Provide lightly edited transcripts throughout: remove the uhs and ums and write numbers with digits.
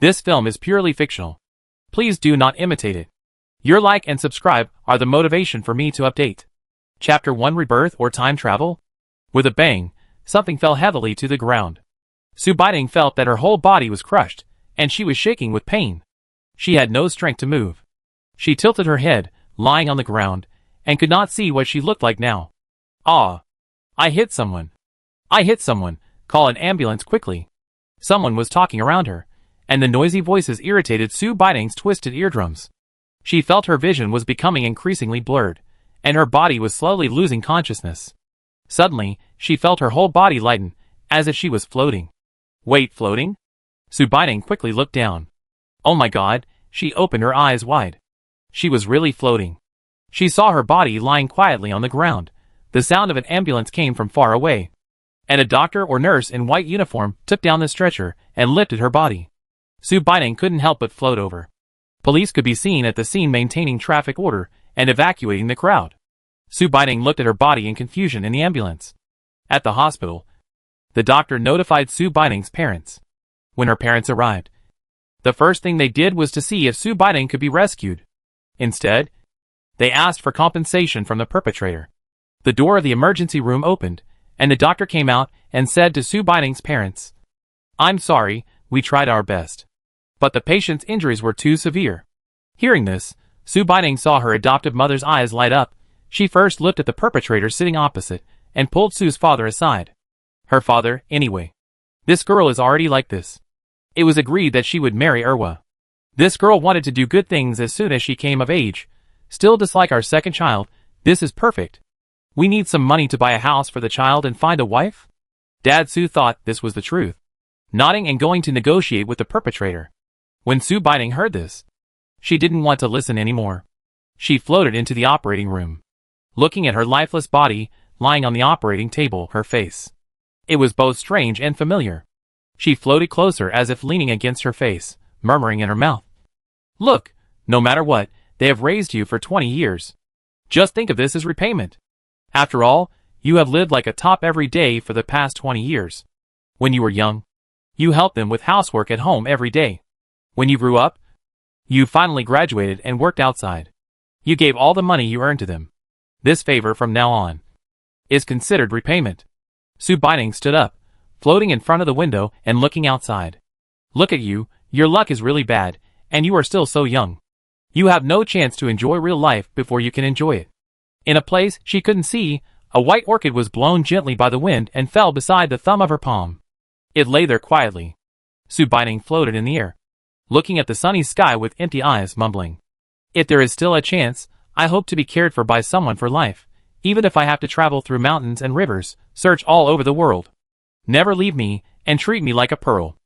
This film is purely fictional. Please do not imitate it. Your like and subscribe are the motivation for me to update. Chapter 1 Rebirth or Time Travel? With a bang, something fell heavily to the ground. Sue Biding felt that her whole body was crushed, and she was shaking with pain. She had no strength to move. She tilted her head, lying on the ground, and could not see what she looked like now. Ah! I hit someone. I hit someone. Call an ambulance quickly. Someone was talking around her, and the noisy voices irritated Sue Biding's twisted eardrums. She felt her vision was becoming increasingly blurred, and her body was slowly losing consciousness. Suddenly, she felt her whole body lighten, as if she was floating. Wait, floating? Sue Biding quickly looked down. Oh my god, she opened her eyes wide. She was really floating. She saw her body lying quietly on the ground. The sound of an ambulance came from far away, and a doctor or nurse in white uniform took down the stretcher and lifted her body. Sue Biding couldn't help but float over. Police could be seen at the scene maintaining traffic order and evacuating the crowd. Sue Biding looked at her body in confusion in the ambulance. At the hospital, the doctor notified Sue Biding's parents. When her parents arrived, the first thing they did was to see if Sue Biding could be rescued. Instead, they asked for compensation from the perpetrator. The door of the emergency room opened, and the doctor came out and said to Sue Biding's parents, "I'm sorry, we tried our best, but the patient's injuries were too severe." Hearing this, Sue Biding saw her adoptive mother's eyes light up. She first looked at the perpetrator sitting opposite, and pulled Sue's father aside. Her father, anyway. This girl is already like this. It was agreed that she would marry Irwa. This girl wanted to do good things as soon as she came of age. Still, just like our second child, this is perfect. We need some money to buy a house for the child and find a wife? Dad Sue thought this was the truth, nodding and going to negotiate with the perpetrator. When Sue Biding heard this, she didn't want to listen anymore. She floated into the operating room, looking at her lifeless body lying on the operating table, her face. It was both strange and familiar. She floated closer as if leaning against her face, murmuring in her mouth, "Look, no matter what, they have raised you for 20 years. Just think of this as repayment. After all, you have lived like a top every day for the past 20 years. When you were young, you helped them with housework at home every day. When you grew up, you finally graduated and worked outside. You gave all the money you earned to them. This favor from now on is considered repayment." Sue Biding stood up, floating in front of the window and looking outside. "Look at you, your luck is really bad, and you are still so young. You have no chance to enjoy real life before you can enjoy it." In a place she couldn't see, a white orchid was blown gently by the wind and fell beside the thumb of her palm. It lay there quietly. Sue Biding floated in the air, looking at the sunny sky with empty eyes, mumbling, "If there is still a chance, I hope to be cared for by someone for life, even if I have to travel through mountains and rivers, search all over the world. Never leave me, and treat me like a pearl.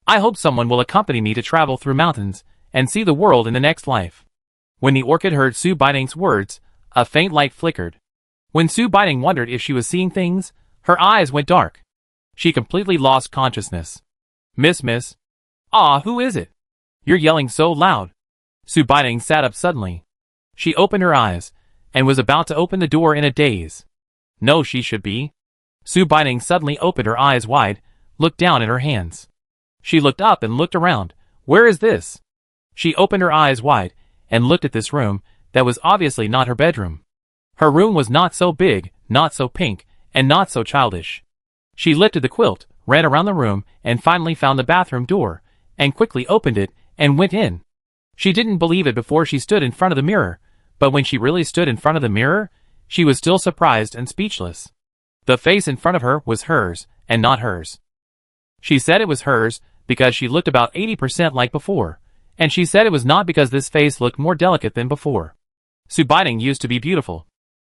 I hope someone will accompany me to travel through mountains, and see the world in the next life." When the orchid heard Sue Biding's words, a faint light flickered. When Sue Biding wondered if she was seeing things, her eyes went dark. She completely lost consciousness. Miss. Ah, who is it? You're yelling so loud." Sue Biding sat up suddenly. She opened her eyes, and was about to open the door in a daze. No, she should be. Sue Biding suddenly opened her eyes wide, looked down at her hands. She looked up and looked around. Where is this? She opened her eyes wide, and looked at this room, that was obviously not her bedroom. Her room was not so big, not so pink, and not so childish. She lifted the quilt, ran around the room, and finally found the bathroom door, and quickly opened it, and went in. She didn't believe it before she stood in front of the mirror, but when she really stood in front of the mirror, she was still surprised and speechless. The face in front of her was hers, and not hers. She said it was hers because she looked about 80% like before, and she said it was not because this face looked more delicate than before. Sue Biding used to be beautiful,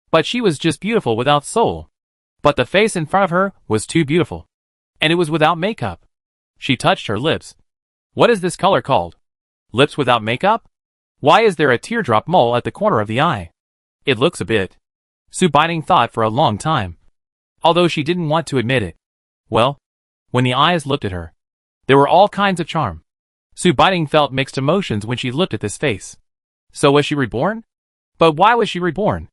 but she was just beautiful without soul. But the face in front of her was too beautiful, and it was without makeup. She touched her lips. What is this color called? Lips without makeup? Why is there a teardrop mole at the corner of the eye? It looks a bit. Sue Biding thought for a long time, although she didn't want to admit it. Well, when the eyes looked at her, there were all kinds of charm. Sue Biding felt mixed emotions when she looked at this face. So was she reborn? But why was she reborn?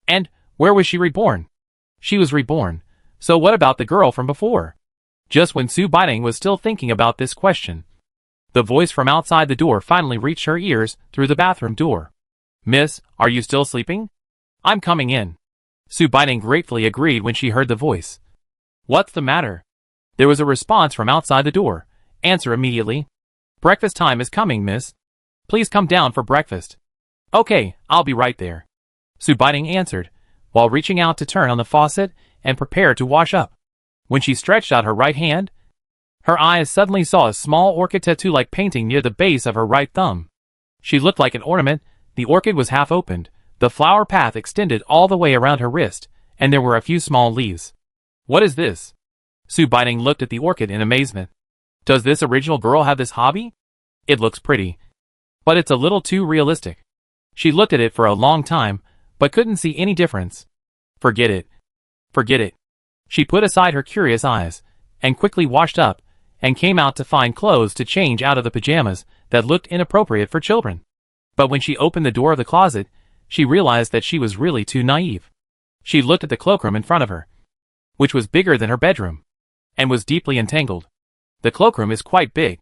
And where was she reborn? She was reborn. So what about the girl from before? Just when Sue Biding was still thinking about this question, The voice from outside the door finally reached her ears through the bathroom door. "Miss, are you still sleeping? I'm coming in." Su Baining gratefully agreed when she heard the voice. "What's the matter?" There was a response from outside the door. "Answer immediately." "Breakfast time is coming, miss. Please come down for breakfast." "Okay, I'll be right there." Su Baining answered, while reaching out to turn on the faucet and prepare to wash up. When she stretched out her right hand, her eyes suddenly saw a small orchid tattoo-like painting near the base of her right thumb. She looked like an ornament. The orchid was half opened, the flower path extended all the way around her wrist, and there were a few small leaves. "What is this?" Su Baining looked at the orchid in amazement. "Does this original girl have this hobby? It looks pretty, but it's a little too realistic." She looked at it for a long time, but couldn't see any difference. Forget it. Forget it. She put aside her curious eyes, and quickly washed up, and came out to find clothes to change out of the pajamas that looked inappropriate for children. But when she opened the door of the closet, she realized that she was really too naive. She looked at the cloakroom in front of her, which was bigger than her bedroom, and was deeply entangled. The cloakroom is quite big.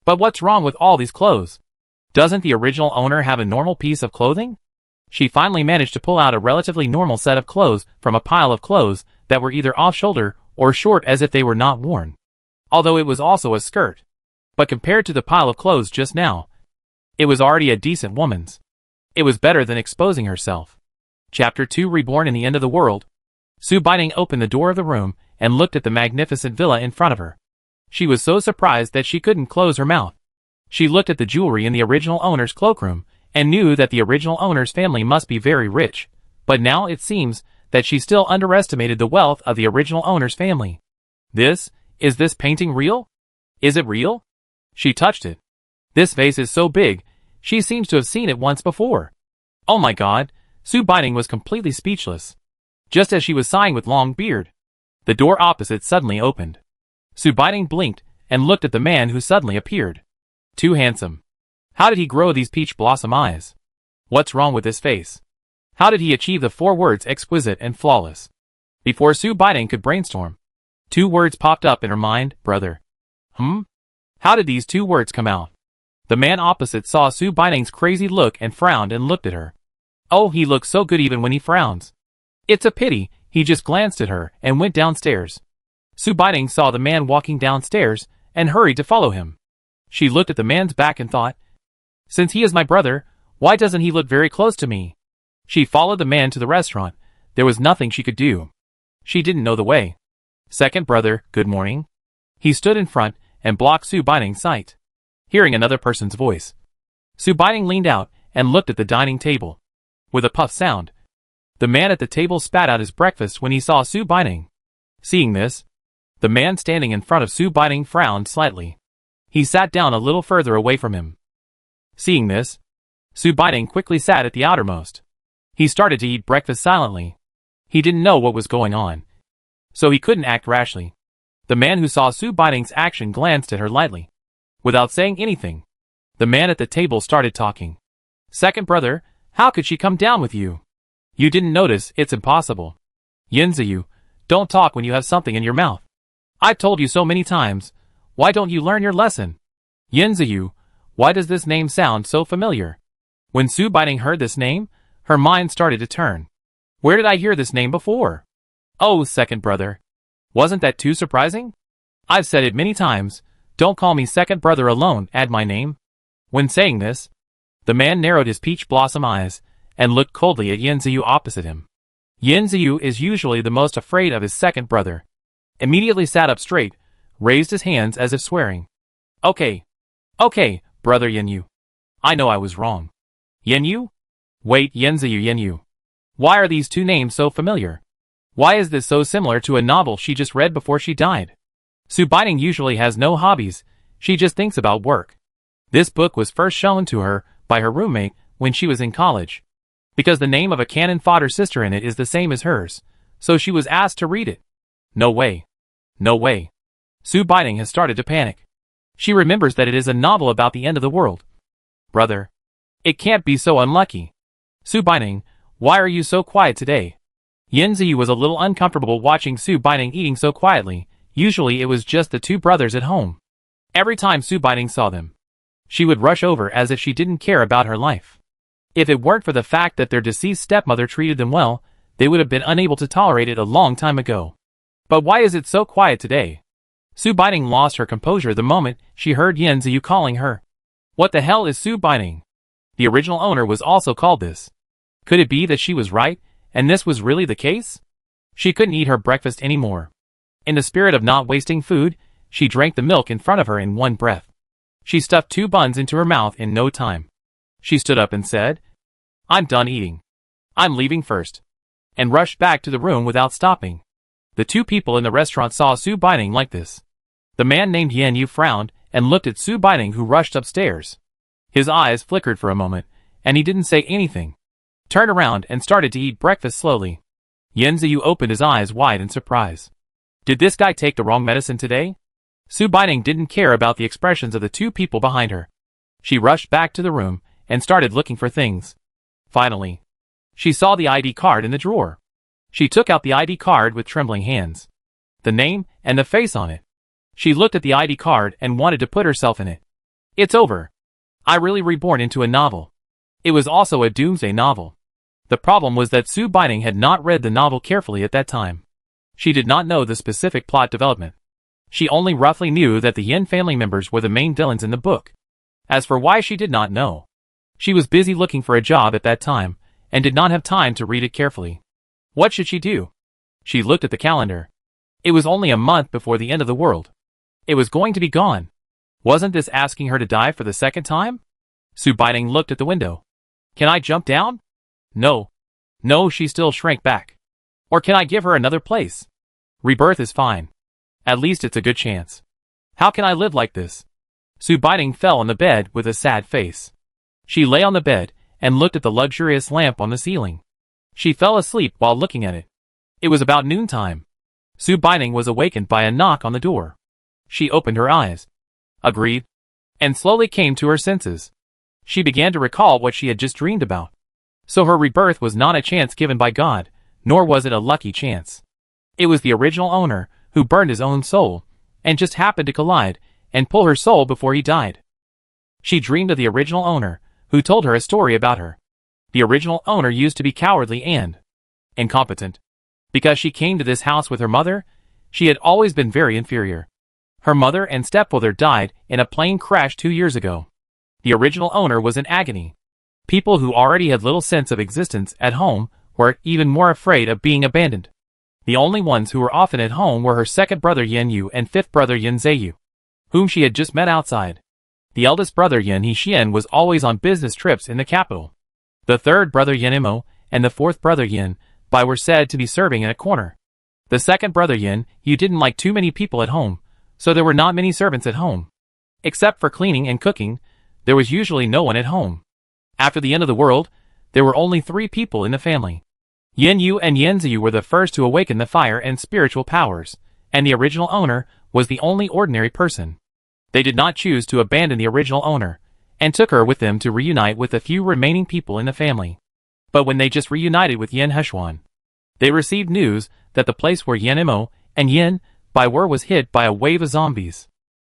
But what's wrong with all these clothes? Doesn't the original owner have a normal piece of clothing? She finally managed to pull out a relatively normal set of clothes from a pile of clothes that were either off-shoulder or short as if they were not worn. Although it was also a skirt. But compared to the pile of clothes just now, it was already a decent woman's. It was better than exposing herself. Chapter 2 Reborn in the End of the World. Su Baining opened the door of the room and looked at the magnificent villa in front of her. She was so surprised that she couldn't close her mouth. She looked at the jewelry in the original owner's cloakroom and knew that the original owner's family must be very rich, but now it seems that she still underestimated the wealth of the original owner's family. Is this painting real? Is it real? She touched it. This vase is so big, she seems to have seen it once before. Oh my god, Su Baining was completely speechless. Just as she was sighing with long beard, the door opposite suddenly opened. Su Baining blinked and looked at the man who suddenly appeared. Too handsome. How did he grow these peach blossom eyes? What's wrong with his face? How did he achieve the 4 words exquisite and flawless? Before Su Baining could brainstorm, 2 words popped up in her mind, brother. How did these 2 words come out? The man opposite saw Su Baining's crazy look and frowned and looked at her. Oh, he looks so good even when he frowns. It's a pity, he just glanced at her and went downstairs. Su Baining saw the man walking downstairs and hurried to follow him. She looked at the man's back and thought, since he is my brother, why doesn't he look very close to me? She followed the man to the restaurant. There was nothing she could do. She didn't know the way. Second brother, good morning. He stood in front and blocked Su Baining's sight. Hearing another person's voice, Su Baining leaned out and looked at the dining table. With a puff sound, the man at the table spat out his breakfast when he saw Su Baining. Seeing this, the man standing in front of Su Baining frowned slightly. He sat down a little further away from him. Seeing this, Su Baining quickly sat at the outermost. He started to eat breakfast silently. He didn't know what was going on, so he couldn't act rashly. The man who saw Su Baining's action glanced at her lightly. Without saying anything, the man at the table started talking. Second brother, how could she come down with you? You didn't notice, it's impossible. Yinziyu, don't talk when you have something in your mouth. I've told you so many times, why don't you learn your lesson? Yinziyu, why does this name sound so familiar? When Su Baining heard this name, her mind started to turn. Where did I hear this name before? Oh, second brother. Wasn't that too surprising? I've said it many times, don't call me second brother alone, add my name. When saying this, the man narrowed his peach blossom eyes and looked coldly at Yinziyu opposite him. Yinziyu is usually the most afraid of his second brother. Immediately sat up straight, raised his hands as if swearing. Okay, brother Yinyu. I know I was wrong. Yinyu? Wait, Yinziyu Yinyu. Why are these 2 names so familiar? Why is this so similar to a novel she just read before she died? Su Baining usually has no hobbies, she just thinks about work. This book was first shown to her by her roommate when she was in college. Because the name of a cannon fodder sister in it is the same as hers, so she was asked to read it. No way. No way. Su Baining has started to panic. She remembers that it is a novel about the end of the world. Brother. It can't be so unlucky. Su Baining, why are you so quiet today? Yinziyu was a little uncomfortable watching Su Baining eating so quietly. Usually it was just the 2 brothers at home. Every time Su Baining saw them, She would rush over as if she didn't care about her life. If it weren't for the fact that their deceased stepmother treated them well, they would have been unable to tolerate it a long time ago. But why is it so quiet today? Su Baining lost her composure the moment she heard Yan Ziyu calling her. What the hell is Su Baining? The original owner was also called this. Could it be that she was right, and this was really the case? She couldn't eat her breakfast anymore. In the spirit of not wasting food, she drank the milk in front of her in one breath. She stuffed 2 buns into her mouth in no time. She stood up and said, "I'm done eating. I'm leaving first," and rushed back to the room without stopping. The 2 people in the restaurant saw Su Baining like this. The man named Yan Yu frowned and looked at Su Baining, who rushed upstairs. His eyes flickered for a moment, and he didn't say anything. Turned around and started to eat breakfast slowly. Yan Ziyu opened his eyes wide in surprise. Did this guy take the wrong medicine today? Su Baining didn't care about the expressions of the 2 people behind her. She rushed back to the room and started looking for things. Finally, she saw the ID card in the drawer. She took out the ID card with trembling hands. The name and the face on it. She looked at the ID card and wanted to put herself in it. It's over. I really reborn into a novel. It was also a Doomsday novel. The problem was that Su Baining had not read the novel carefully at that time. She did not know the specific plot development. She only roughly knew that the Yin family members were the main villains in the book. As for why, she did not know. She was busy looking for a job at that time, and did not have time to read it carefully. What should she do? She looked at the calendar. It was only a month before the end of the world. It was going to be gone. Wasn't this asking her to die for the second time? Su Baining looked at the window. Can I jump down? No. No, she still shrank back. Or can I give her another place? Rebirth is fine. At least it's a good chance. How can I live like this? Su Baining fell on the bed with a sad face. She lay on the bed and looked at the luxurious lamp on the ceiling. She fell asleep while looking at it. It was about noontime. Su Baining was awakened by a knock on the door. She opened her eyes. Agreed. And slowly came to her senses. She began to recall what she had just dreamed about. So her rebirth was not a chance given by God, nor was it a lucky chance. It was the original owner who burned his own soul, and just happened to collide and pull her soul before he died. She dreamed of the original owner, who told her a story about her. The original owner used to be cowardly and incompetent. Because she came to this house with her mother, she had always been very inferior. Her mother and stepfather died in a plane crash 2 years ago. The original owner was in agony. People who already had little sense of existence at home were even more afraid of being abandoned. The only ones who were often at home were her second brother Yan Yu and fifth brother Yan Ziyu, whom she had just met outside. The eldest brother Yan Hixien was always on business trips in the capital. The third brother Yan Imo and the fourth brother Yan Bai were said to be serving in a corner. The second brother Yan Yu didn't like too many people at home, so there were not many servants at home. Except for cleaning and cooking, there was usually no one at home. After the end of the world, there were only 3 people in the family. Yan Yu and Yan Ziyu were the first to awaken the fire and spiritual powers, and the original owner was the only ordinary person. They did not choose to abandon the original owner, and took her with them to reunite with the few remaining people in the family. But when they just reunited with Yan Heshuan, they received news that the place where Yan Imo and Yan Bai were was hit by a wave of zombies.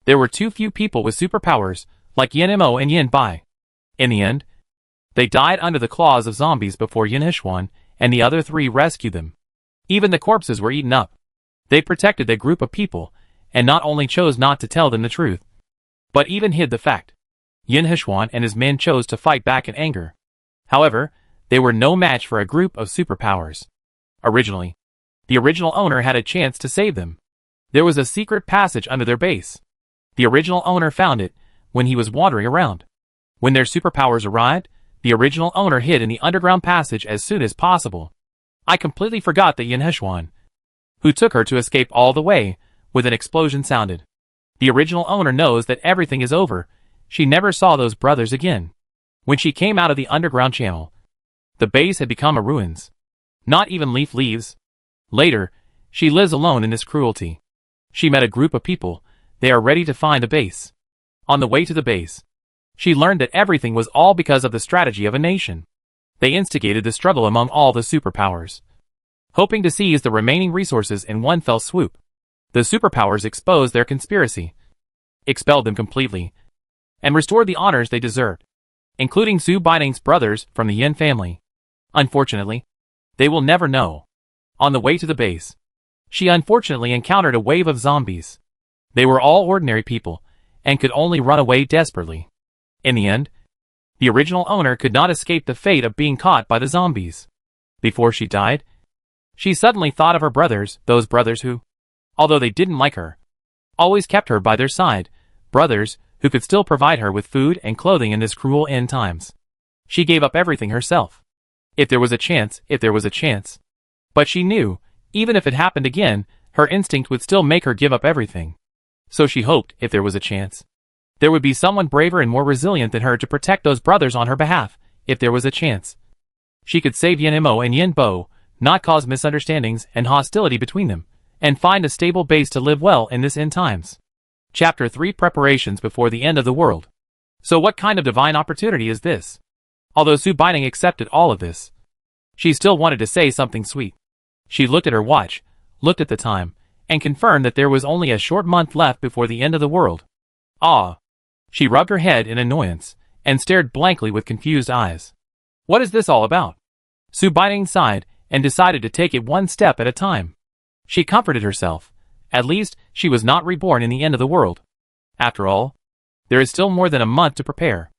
There were too few people with superpowers, like Yan Imo and Yan Bai. In the end, they died under the claws of zombies before Yan Heshuan and the other 3 rescued them. Even the corpses were eaten up. They protected their group of people, and not only chose not to tell them the truth, but even hid the fact. Yan Heshuan and his men chose to fight back in anger. However, they were no match for a group of superpowers. Originally, the original owner had a chance to save them. There was a secret passage under their base. The original owner found it when he was wandering around. When their superpowers arrived, the original owner hid in the underground passage as soon as possible. I completely forgot that Yan Heshuan, who took her to escape all the way, with an explosion sounded. The original owner knows that everything is over. She never saw those brothers again. When she came out of the underground channel, the base had become a ruins. Not even leaf leaves. Later, she lives alone in this cruelty. She met a group of people. They are ready to find a base. On the way to the base, she learned that everything was all because of the strategy of a nation. They instigated the struggle among all the superpowers, hoping to seize the remaining resources in one fell swoop. The superpowers exposed their conspiracy, expelled them completely, and restored the honors they deserved, including Su Baiting's brothers from the Yin family. Unfortunately, they will never know. On the way to the base, she unfortunately encountered a wave of zombies. They were all ordinary people, and could only run away desperately. In the end, the original owner could not escape the fate of being caught by the zombies. Before she died, she suddenly thought of her brothers, those brothers who, although they didn't like her, always kept her by their side, brothers who could still provide her with food and clothing in this cruel end times. She gave up everything herself. If there was a chance. But she knew, even if it happened again, her instinct would still make her give up everything. So she hoped, if there was a chance, there would be someone braver and more resilient than her to protect those brothers on her behalf. If there was a chance, she could save Yin Mo and Yin Bo, not cause misunderstandings and hostility between them, and find a stable base to live well in this end times. Chapter 3: Preparations before the end of the world. So what kind of divine opportunity is this? Although Su Baiting accepted all of this, she still wanted to say something sweet. She looked at her watch, looked at the time, and confirmed that there was only a short month left before the end of the world. Ah! She rubbed her head in annoyance, and stared blankly with confused eyes. What is this all about? Su Baiting sighed, and decided to take it one step at a time. She comforted herself. At least, she was not reborn in the end of the world. After all, there is still more than a month to prepare.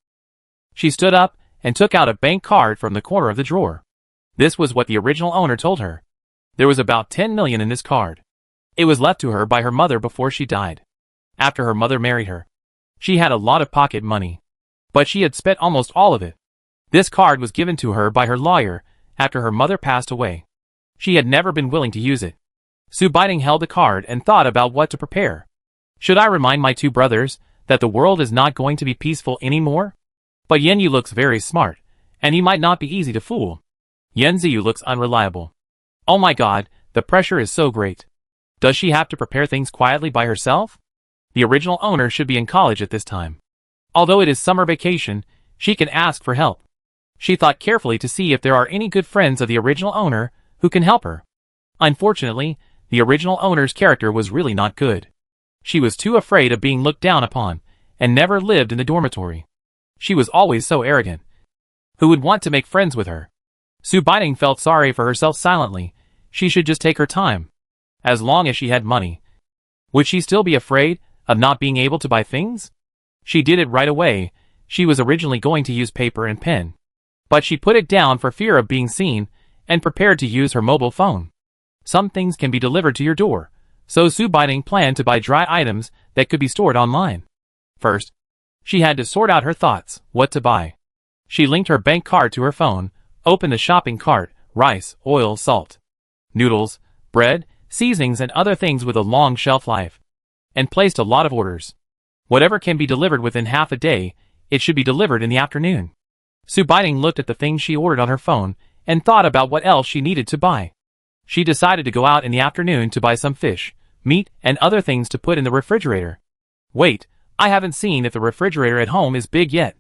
She stood up, and took out a bank card from the corner of the drawer. This was what the original owner told her. There was about 10 million in this card. It was left to her by her mother before she died. After her mother married her, she had a lot of pocket money, but she had spent almost all of it. This card was given to her by her lawyer after her mother passed away. She had never been willing to use it. Su Baiting held the card and thought about what to prepare. Should I remind my two brothers that the world is not going to be peaceful anymore? But Yen Yu looks very smart, and he might not be easy to fool. Yen Ziyu looks unreliable. Oh my god, the pressure is so great. Does she have to prepare things quietly by herself? The original owner should be in college at this time. Although it is summer vacation, she can ask for help. She thought carefully to see if there are any good friends of the original owner who can help her. Unfortunately, the original owner's character was really not good. She was too afraid of being looked down upon, and never lived in the dormitory. She was always so arrogant. Who would want to make friends with her? Su Baiting felt sorry for herself silently. She should just take her time. As long as she had money. Would she still be afraid of not being able to buy things? She did it right away. She was originally going to use paper and pen, but she put it down for fear of being seen, and prepared to use her mobile phone. Some things can be delivered to your door, so Su Baiting planned to buy dry items that could be stored online. First, she had to sort out her thoughts, what to buy. She linked her bank card to her phone, opened the shopping cart, rice, oil, salt, noodles, bread, seasonings and other things with a long shelf life, and placed a lot of orders. Whatever can be delivered within half a day, it should be delivered in the afternoon. Su Baiting looked at the things she ordered on her phone, and thought about what else she needed to buy. She decided to go out in the afternoon to buy some fish, meat, and other things to put in the refrigerator. Wait, I haven't seen if the refrigerator at home is big yet.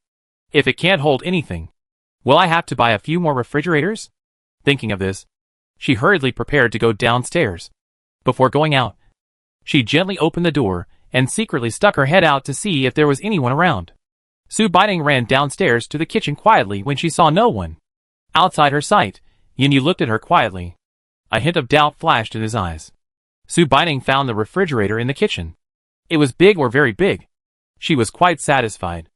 If it can't hold anything, will I have to buy a few more refrigerators? Thinking of this, she hurriedly prepared to go downstairs. Before going out, she gently opened the door, and secretly stuck her head out to see if there was anyone around. Su Baiting ran downstairs to the kitchen quietly when she saw no one. Outside her sight, Yin Yu looked at her quietly. A hint of doubt flashed in his eyes. Su Baiting found the refrigerator in the kitchen. It was big or very big. She was quite satisfied.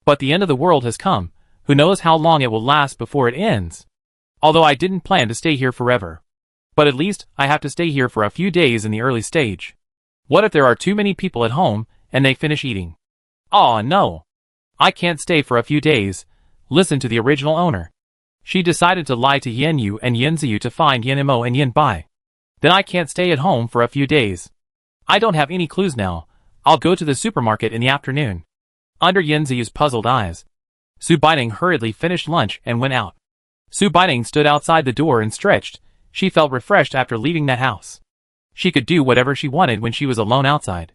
But the end of the world has come. Who knows how long it will last before it ends? Although I didn't plan to stay here forever. But at least I have to stay here for a few days in the early stage. What if there are too many people at home, and they finish eating? Aw, no. I can't stay for a few days. Listen to the original owner. She decided to lie to Yen Yu and Yen Ziyu to find Yen Mo and Yen Bai. Then I can't stay at home for a few days. I don't have any clues now. I'll go to the supermarket in the afternoon. Under Yen Ziyu's puzzled eyes, Su Baiting hurriedly finished lunch and went out. Su Baiting stood outside the door and stretched. She felt refreshed after leaving that house. She could do whatever she wanted when she was alone outside.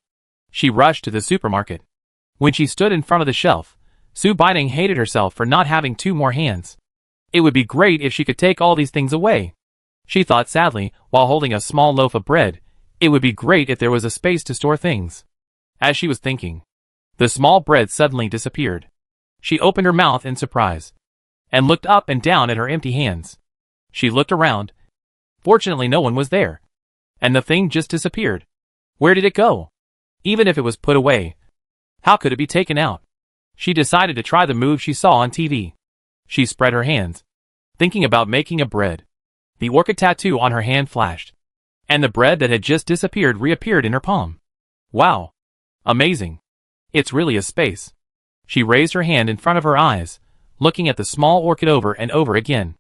She rushed to the supermarket. When she stood in front of the shelf, Su Baiting hated herself for not having two more hands. It would be great if she could take all these things away. She thought sadly, while holding a small loaf of bread. It would be great if there was a space to store things. As she was thinking, The small bread suddenly disappeared. She opened her mouth in surprise and looked up and down at her empty hands. She looked around. Fortunately, no one was there. And the thing just disappeared. Where did it go? Even if it was put away, how could it be taken out? She decided to try the move she saw on TV. She spread her hands, thinking about making a bread. The orchid tattoo on her hand flashed, and the bread that had just disappeared reappeared in her palm. Wow! Amazing! It's really a space. She raised her hand in front of her eyes, looking at the small orchid over and over again.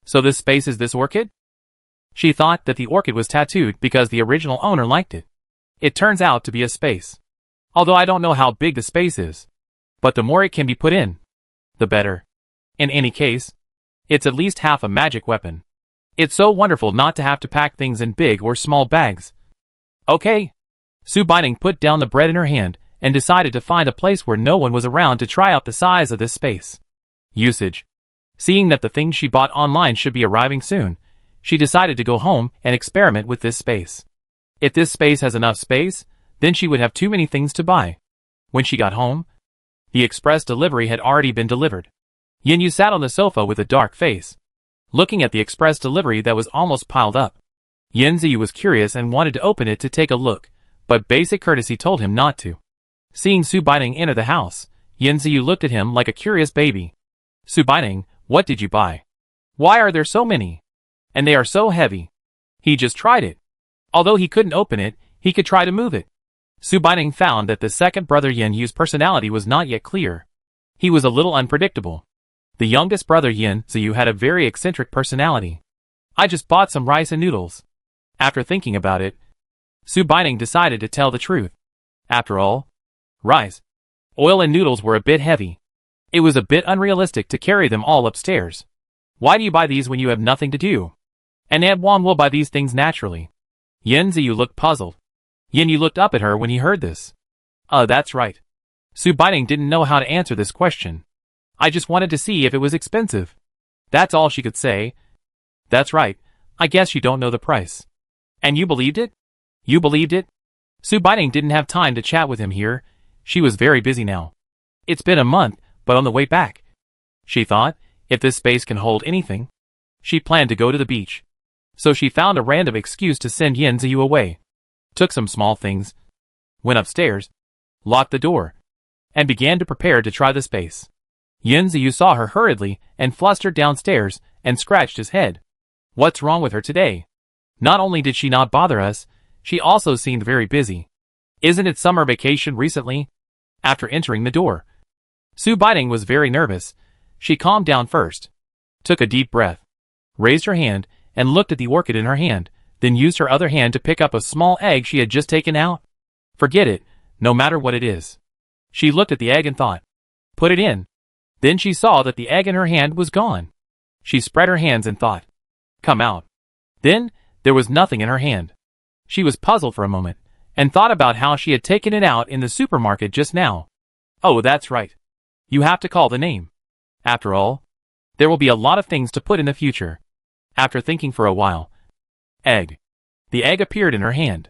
So this space is this orchid? She thought that the orchid was tattooed because the original owner liked it. It turns out to be a space. Although I don't know how big the space is. But the more it can be put in, the better. In any case, it's at least half a magic weapon. It's so wonderful not to have to pack things in big or small bags. Okay. Sue Binding put down the bread in her hand and decided to find a place where no one was around to try out the size of this space. Usage. Seeing that the things she bought online should be arriving soon, she decided to go home and experiment with this space. If this space has enough space, then she would have too many things to buy. When she got home, the express delivery had already been delivered. Yinyu sat on the sofa with a dark face, looking at the express delivery that was almost piled up. Yinziyu was curious and wanted to open it to take a look, but basic courtesy told him not to. Seeing Sue Binding enter the house, Yinziyu looked at him like a curious baby. Sue Binding, what did you buy? Why are there so many? And they are so heavy. He just tried it. Although he couldn't open it, he could try to move it. Sue Binding found that the second brother Yinyu's personality was not yet clear. He was a little unpredictable. The youngest brother Yinziyu had a very eccentric personality. I just bought some rice and noodles. After thinking about it, Sue Binding decided to tell the truth. After all, rice, oil and noodles were a bit heavy. It was a bit unrealistic to carry them all upstairs. Why do you buy these when you have nothing to do? And Aunt Wan will buy these things naturally. Yinziyu looked puzzled. Yinyu looked up at her when he heard this. That's right. Sue Binding didn't know how to answer this question. I just wanted to see if it was expensive. That's all she could say. That's right. I guess you don't know the price. And you believed it? You believed it? Sue Binding didn't have time to chat with him here. She was very busy now. It's been a month, but on the way back, she thought, if this space can hold anything, she planned to go to the beach. So she found a random excuse to send Yinziyu away. Took some small things, went upstairs, locked the door, and began to prepare to try the space. Yinziyu saw her hurriedly and flustered downstairs and scratched his head. What's wrong with her today? Not only did she not bother us, she also seemed very busy. Isn't it summer vacation recently? After entering the door, Sue Binding was very nervous. She calmed down first, took a deep breath, raised her hand, and looked at the orchid in her hand, then used her other hand to pick up a small egg she had just taken out. Forget it, no matter what it is. She looked at the egg and thought, put it in. Then she saw that the egg in her hand was gone. She spread her hands and thought, come out. Then, there was nothing in her hand. She was puzzled for a moment, and thought about how she had taken it out in the supermarket just now. Oh, that's right. You have to call the name. After all, there will be a lot of things to put in the future. After thinking for a while, egg. The egg appeared in her hand.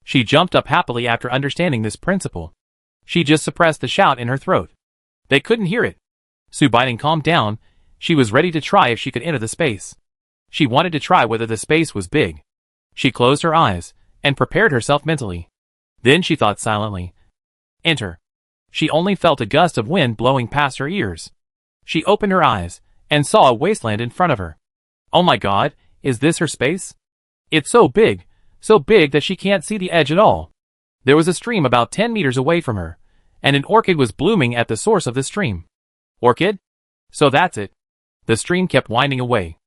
She jumped up happily after understanding this principle. She just suppressed the shout in her throat. They couldn't hear it. Sue Binding calmed down. She was ready to try if she could enter the space. She wanted to try whether the space was big. She closed her eyes and prepared herself mentally. Then she thought silently. Enter. She only felt a gust of wind blowing past her ears. She opened her eyes and saw a wasteland in front of her. Oh my God, is this her space? It's so big that she can't see the edge at all. There was a stream about 10 meters away from her, and an orchid was blooming at the source of the stream. Orchid? So that's it. The stream kept winding away.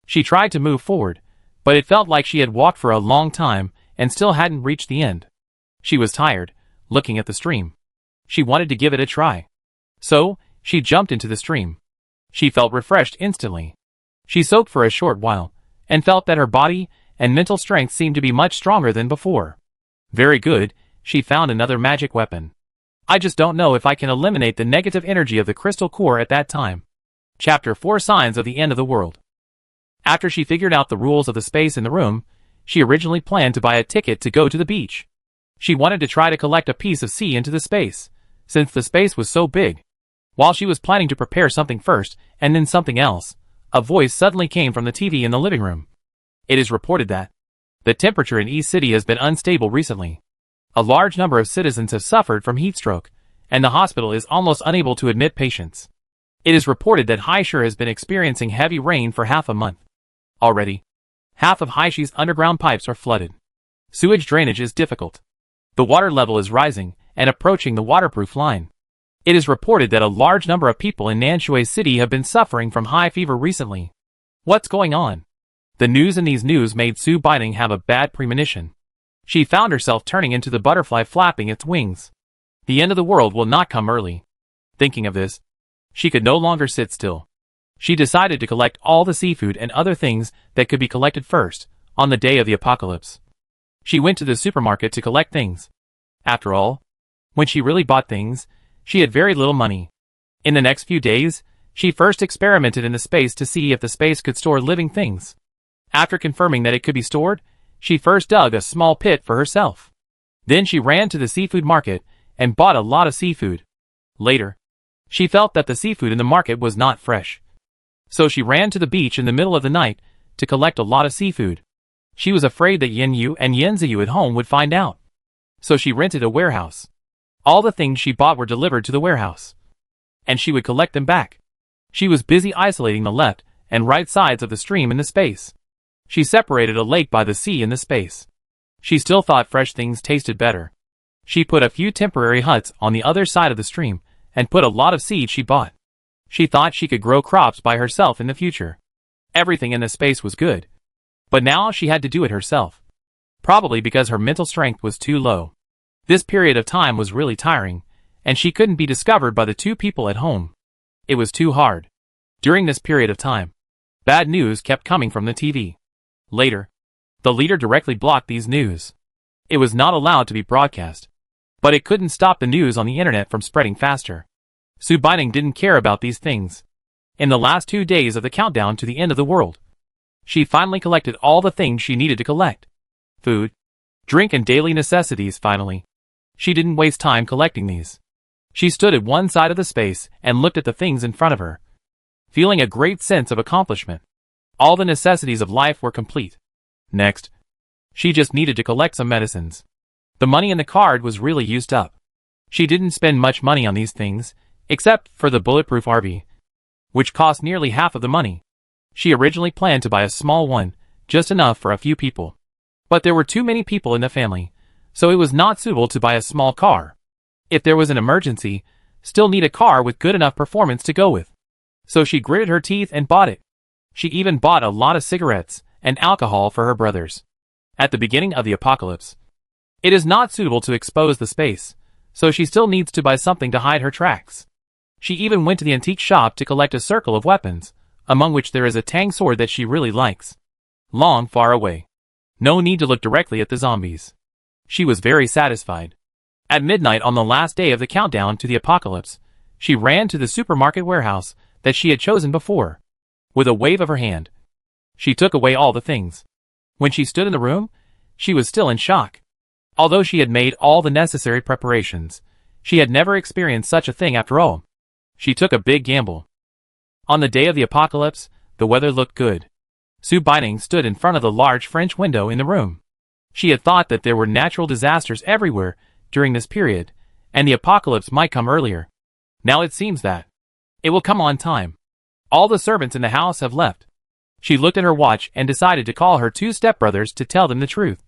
She tried to move forward, but it felt like she had walked for a long time and still hadn't reached the end. She was tired, looking at the stream. She wanted to give it a try. So, she jumped into the stream. She felt refreshed instantly. She soaked for a short while, and felt that her body and mental strength seemed to be much stronger than before. Very good, she found another magic weapon. I just don't know if I can eliminate the negative energy of the crystal core at that time. Chapter 4 Signs of the End of the World. After she figured out the rules of the space in the room, she originally planned to buy a ticket to go to the beach. She wanted to try to collect a piece of sea into the space, since the space was so big. While she was planning to prepare something first, and then something else, a voice suddenly came from the TV in the living room. It is reported that the temperature in East City has been unstable recently. A large number of citizens have suffered from heat stroke, and the hospital is almost unable to admit patients. It is reported that Haishur has been experiencing heavy rain for half a month. Already, half of Haishi's underground pipes are flooded. Sewage drainage is difficult. The water level is rising and approaching the waterproof line. It is reported that a large number of people in Nanshui City have been suffering from high fever recently. What's going on? The news in these news made Su Baining have a bad premonition. She found herself turning into the butterfly flapping its wings. The end of the world will not come early. Thinking of this, she could no longer sit still. She decided to collect all the seafood and other things that could be collected first, on the day of the apocalypse. She went to the supermarket to collect things. After all, when she really bought things, she had very little money. In the next few days, she first experimented in the space to see if the space could store living things. After confirming that it could be stored, she first dug a small pit for herself. Then she ran to the seafood market and bought a lot of seafood. Later, she felt that the seafood in the market was not fresh. So she ran to the beach in the middle of the night to collect a lot of seafood. She was afraid that Yin Yu and Yen Ziyu at home would find out. So she rented a warehouse. All the things she bought were delivered to the warehouse. And she would collect them back. She was busy isolating the left and right sides of the stream in the space. She separated a lake by the sea in the space. She still thought fresh things tasted better. She put a few temporary huts on the other side of the stream and put a lot of seeds she bought. She thought she could grow crops by herself in the future. Everything in the space was good. But now she had to do it herself. Probably because her mental strength was too low. This period of time was really tiring, and she couldn't be discovered by the two people at home. It was too hard. During this period of time, bad news kept coming from the TV. Later, the leader directly blocked these news. It was not allowed to be broadcast. But it couldn't stop the news on the internet from spreading faster. Su Baining didn't care about these things. In the last 2 days of the countdown to the end of the world, she finally collected all the things she needed to collect. Food, drink and daily necessities finally. She didn't waste time collecting these. She stood at one side of the space and looked at the things in front of her, feeling a great sense of accomplishment. All the necessities of life were complete. Next, she just needed to collect some medicines. The money in the card was really used up. She didn't spend much money on these things, except for the bulletproof RV, which cost nearly half of the money. She originally planned to buy a small one, just enough for a few people. But there were too many people in the family, so it was not suitable to buy a small car. If there was an emergency, still need a car with good enough performance to go with. So she gritted her teeth and bought it. She even bought a lot of cigarettes and alcohol for her brothers. At the beginning of the apocalypse, it is not suitable to expose the space, so she still needs to buy something to hide her tracks. She even went to the antique shop to collect a circle of weapons, among which there is a tang sword that she really likes. Long, far away. No need to look directly at the zombies. She was very satisfied. At midnight on the last day of the countdown to the apocalypse, she ran to the supermarket warehouse that she had chosen before. With a wave of her hand, she took away all the things. When she stood in the room, she was still in shock. Although she had made all the necessary preparations, she had never experienced such a thing after all. She took a big gamble. On the day of the apocalypse, the weather looked good. Su Baining stood in front of the large French window in the room. She had thought that there were natural disasters everywhere during this period, and the apocalypse might come earlier. Now it seems that it will come on time. All the servants in the house have left. She looked at her watch and decided to call her 2 stepbrothers to tell them the truth,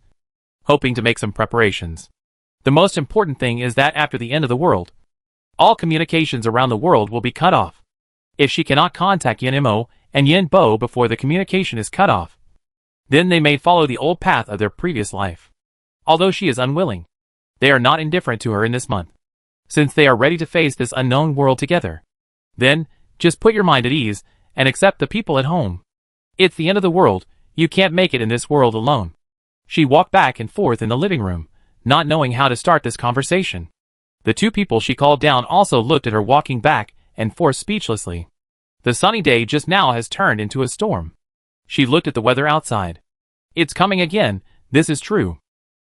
hoping to make some preparations. The most important thing is that after the end of the world, all communications around the world will be cut off. If she cannot contact Yen Mo and Yen Bo before the communication is cut off, then they may follow the old path of their previous life. Although she is unwilling, they are not indifferent to her in this month, since they are ready to face this unknown world together. Then, just put your mind at ease and accept the people at home. It's the end of the world, you can't make it in this world alone. She walked back and forth in the living room, not knowing how to start this conversation. The 2 people she called down also looked at her walking back and forth speechlessly. The sunny day just now has turned into a storm. She looked at the weather outside. It's coming again, this is true.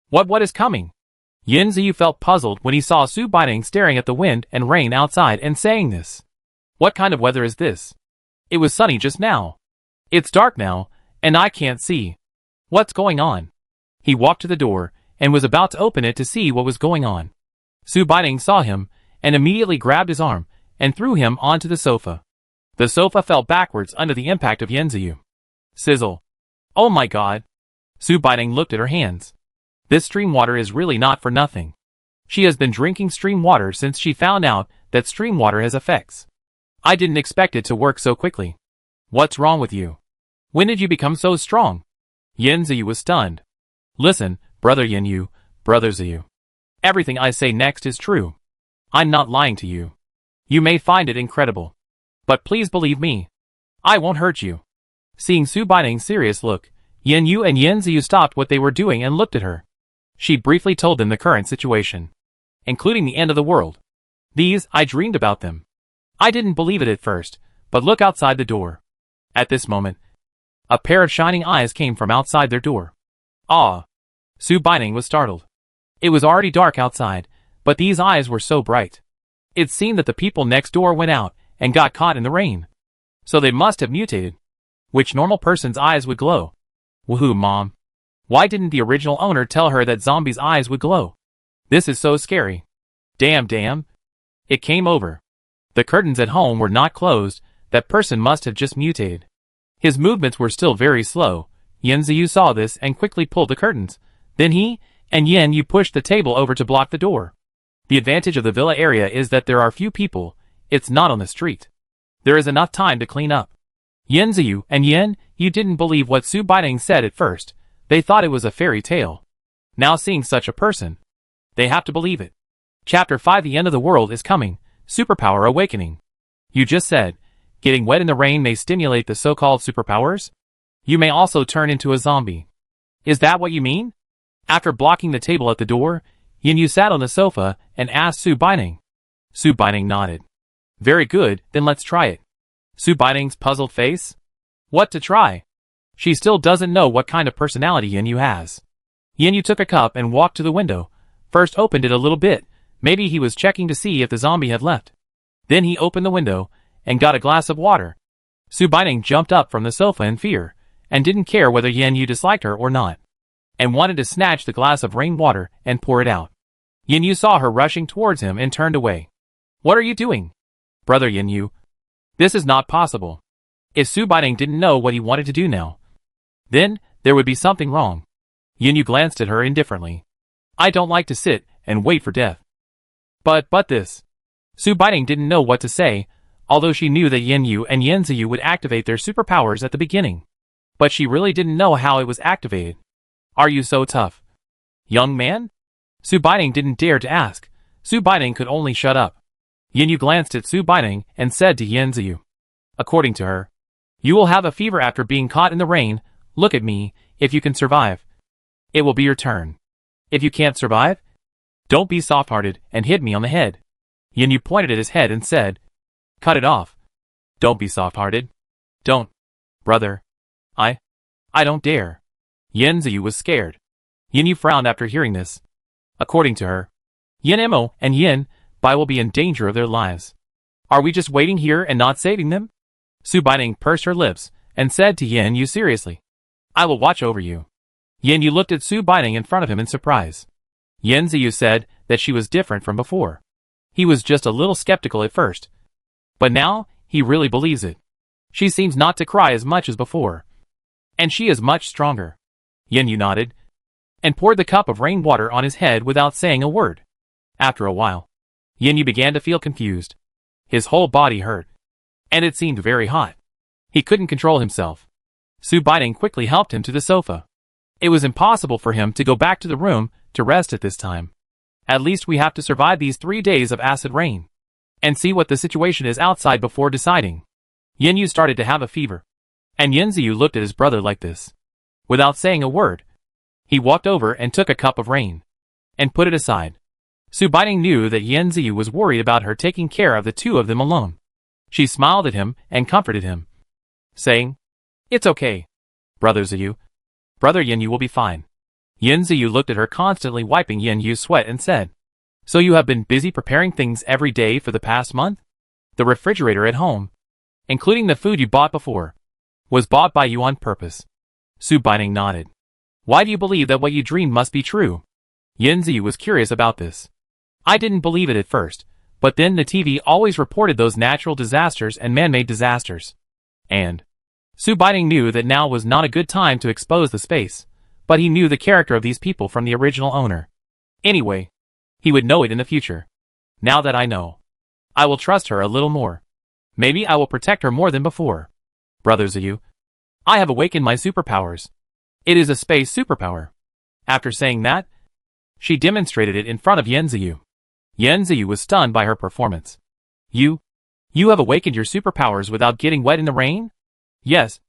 What is coming? Yin Ziyu felt puzzled when he saw Su Baining staring at the wind and rain outside and saying this. What kind of weather is this? It was sunny just now. It's dark now, and I can't see. What's going on? He walked to the door and was about to open it to see what was going on. Su Baining saw him and immediately grabbed his arm and threw him onto the sofa. The sofa fell backwards under the impact of Yin Ziyu. Sizzle. Oh my god. Su Baining looked at her hands. This stream water is really not for nothing. She has been drinking stream water since she found out that stream water has effects. I didn't expect it to work so quickly. What's wrong with you? When did you become so strong? Yin Ziyu was stunned. Listen, brother Yin Yu, brother Ziyu. Everything I say next is true. I'm not lying to you. You may find it incredible. But please believe me. I won't hurt you. Seeing Su Baining's serious look, Yin Yu and Yin Ziyu stopped what they were doing and looked at her. She briefly told them the current situation, including the end of the world. I dreamed about them. I didn't believe it at first, but look outside the door. At this moment, a pair of shining eyes came from outside their door. Ah! Su Baining was startled. It was already dark outside, but these eyes were so bright. It seemed that the people next door went out and got caught in the rain. So they must have mutated. Which normal person's eyes would glow? Woohoo, Mom. Why didn't the original owner tell her that zombies' eyes would glow? This is so scary. Damn. It came over. The curtains at home were not closed, that person must have just mutated. His movements were still very slow. Yin Ziyu saw this and quickly pulled the curtains. Then he and Yin Yu pushed the table over to block the door. The advantage of the villa area is that there are few people, it's not on the street. There is enough time to clean up. Yin Ziyu and Yin Yu didn't believe what Su Baining said at first. They thought it was a fairy tale. Now seeing such a person, they have to believe it. Chapter 5 The End of the World is Coming, Superpower Awakening. You just said, getting wet in the rain may stimulate the so-called superpowers? You may also turn into a zombie. Is that what you mean? After blocking the table at the door, Yin Yu sat on the sofa and asked Su Baining. Su Baining nodded. Very good, then let's try it. Su Baining's puzzled face? What to try? She still doesn't know what kind of personality Yin Yu has. Yin Yu took a cup and walked to the window. First opened it a little bit. Maybe he was checking to see if the zombie had left. Then he opened the window and got a glass of water. Su Baining jumped up from the sofa in fear and didn't care whether Yin Yu disliked her or not, and wanted to snatch the glass of rainwater and pour it out. Yin Yu saw her rushing towards him and turned away. What are you doing? Brother Yin Yu. This is not possible. If Su Baining didn't know what he wanted to do now, then there would be something wrong. Yin Yu glanced at her indifferently. I don't like to sit and wait for death. But this. Su Baining didn't know what to say, although she knew that Yin Yu and Yin Ziyu would activate their superpowers at the beginning. But she really didn't know how it was activated. Are you so tough? Young man? Su Baining didn't dare to ask. Su Baining could only shut up. Yin Yu glanced at Su Baining and said to Yin Ziyu. According to her, you will have a fever after being caught in the rain. Look at me, if you can survive. It will be your turn. If you can't survive, don't be soft-hearted and hit me on the head. Yin Yu pointed at his head and said, cut it off. Don't be soft-hearted. Don't. Brother. I don't dare. Yin Ziyu was scared. Yin Yu frowned after hearing this. According to her, Yin Mo and Yin Bai will be in danger of their lives. Are we just waiting here and not saving them? Su Baining pursed her lips and said to Yin Yu seriously, I will watch over you. Yin Yu looked at Su Baining in front of him in surprise. Yin Ziyu said that she was different from before. He was just a little skeptical at first, but now he really believes it. She seems not to cry as much as before, and she is much stronger. Yin Yu nodded and poured the cup of rainwater on his head without saying a word. After a while, Yin Yu began to feel confused. His whole body hurt, and it seemed very hot. He couldn't control himself. Su Baining quickly helped him to the sofa. It was impossible for him to go back to the room to rest at this time. At least we have to survive these 3 days of acid rain, and see what the situation is outside before deciding. Yin Yu started to have a fever, and Yin Ziyu looked at his brother like this. Without saying a word, he walked over and took a cup of rain, and put it aside. Su Baining knew that Yin Ziyu was worried about her taking care of the two of them alone. She smiled at him and comforted him, saying, It's okay. Brother Ziyu. Brother Yin Yu will be fine. Yin Ziyu looked at her, constantly wiping Yin Yu's sweat, and said, "So you have been busy preparing things every day for the past month? The refrigerator at home, including the food you bought before, was bought by you on purpose." Su Baining nodded. "Why do you believe that what you dreamed must be true?" Yin Ziyu was curious about this. "I didn't believe it at first, but then the TV always reported those natural disasters and man-made disasters. And Su Baining knew that now was not a good time to expose the space, but he knew the character of these people from the original owner. Anyway, he would know it in the future. Now that I know, I will trust her a little more. Maybe I will protect her more than before. Brother Ziyu, I have awakened my superpowers. It is a space superpower." After saying that, she demonstrated it in front of Yin Ziyu. Yin Ziyu was stunned by her performance. You have awakened your superpowers without getting wet in the rain?" "Yes.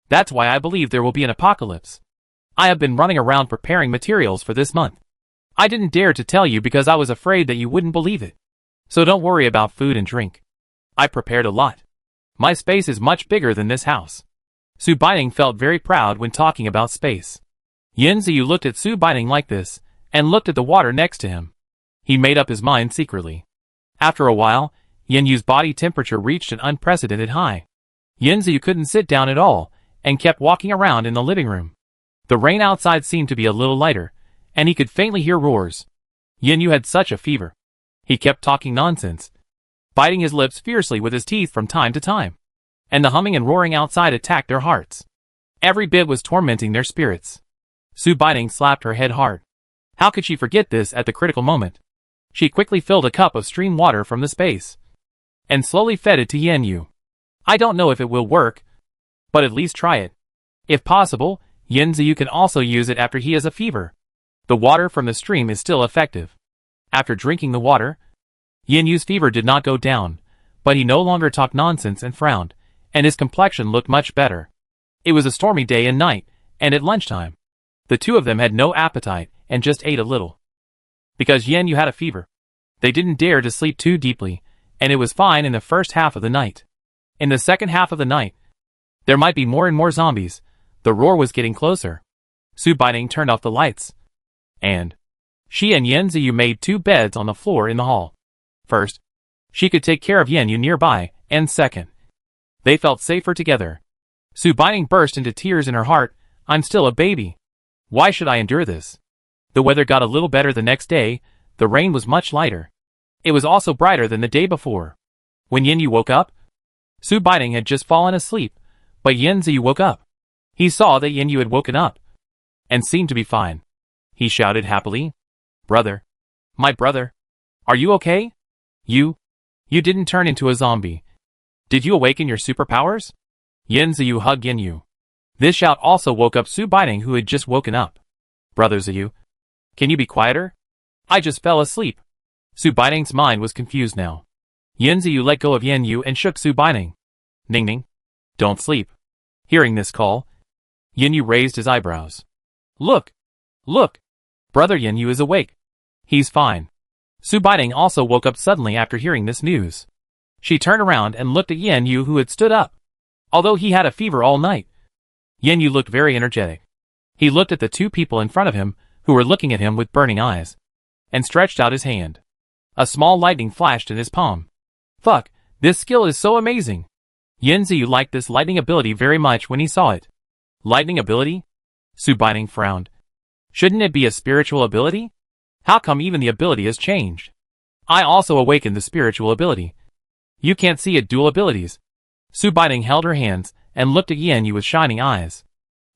That's why I believe there will be an apocalypse. I have been running around preparing materials for this month. I didn't dare to tell you because I was afraid that you wouldn't believe it. So don't worry about food and drink. I prepared a lot. My space is much bigger than this house." Su Baining felt very proud when talking about space. Yin Ziyu looked at Su Baining like this, and looked at the water next to him. He made up his mind secretly. After a while, Yin Yu's body temperature reached an unprecedented high. Yin Ziyu couldn't sit down at all, and kept walking around in the living room. The rain outside seemed to be a little lighter, and he could faintly hear roars. Yin Yu had such a fever. He kept talking nonsense, biting his lips fiercely with his teeth from time to time. And the humming and roaring outside attacked their hearts. Every bit was tormenting their spirits. Su Baining slapped her head hard. How could she forget this at the critical moment? She quickly filled a cup of stream water from the space, and slowly fed it to Yin Yu. "I don't know if it will work, but at least try it. If possible, Yin Ziyu can also use it after he has a fever. The water from the stream is still effective." After drinking the water, Yin Yu's fever did not go down, but he no longer talked nonsense and frowned, and his complexion looked much better. It was a stormy day and night, and at lunchtime, the two of them had no appetite and just ate a little. Because Yin Yu had a fever, they didn't dare to sleep too deeply, and it was fine in the first half of the night. In the second half of the night, there might be more and more zombies. The roar was getting closer. Su Baining turned off the lights, and she and Yin Ziyu made 2 beds on the floor in the hall. First, she could take care of Yin Yu nearby, and second, they felt safer together. Su Baining burst into tears in her heart. "I'm still a baby. Why should I endure this?" The weather got a little better the next day. The rain was much lighter. It was also brighter than the day before. When Yin Yu woke up, Su Baining had just fallen asleep, but Yin Ziyu woke up. He saw that Yin Yu had woken up, and seemed to be fine. He shouted happily, "Brother! My brother! Are you okay? You didn't turn into a zombie. Did you awaken your superpowers?" Yin Ziyu hugged Yin Yu. This shout also woke up Su Baining, who had just woken up. "Brother Ziyu, can you be quieter? I just fell asleep." Su Baining's mind was confused now. Yin Ziyu let go of Yin Yu and shook Su Baining. "Ning Ning, don't sleep." Hearing this call, Yin Yu raised his eyebrows. Look! Brother Yin Yu is awake. He's fine." Su Baining also woke up suddenly after hearing this news. She turned around and looked at Yin Yu, who had stood up. Although he had a fever all night, Yin Yu looked very energetic. He looked at the 2 people in front of him, who were looking at him with burning eyes, and stretched out his hand. A small lightning flashed in his palm. Fuck, this skill is so amazing. Yin Ziyu liked this lightning ability very much when he saw it. Lightning ability? Su Baining frowned. Shouldn't it be a spiritual ability? How come even the ability has changed? I also awakened the spiritual ability. You can't see it, dual abilities. Su Baining held her hands and looked at Yin Yu with shining eyes.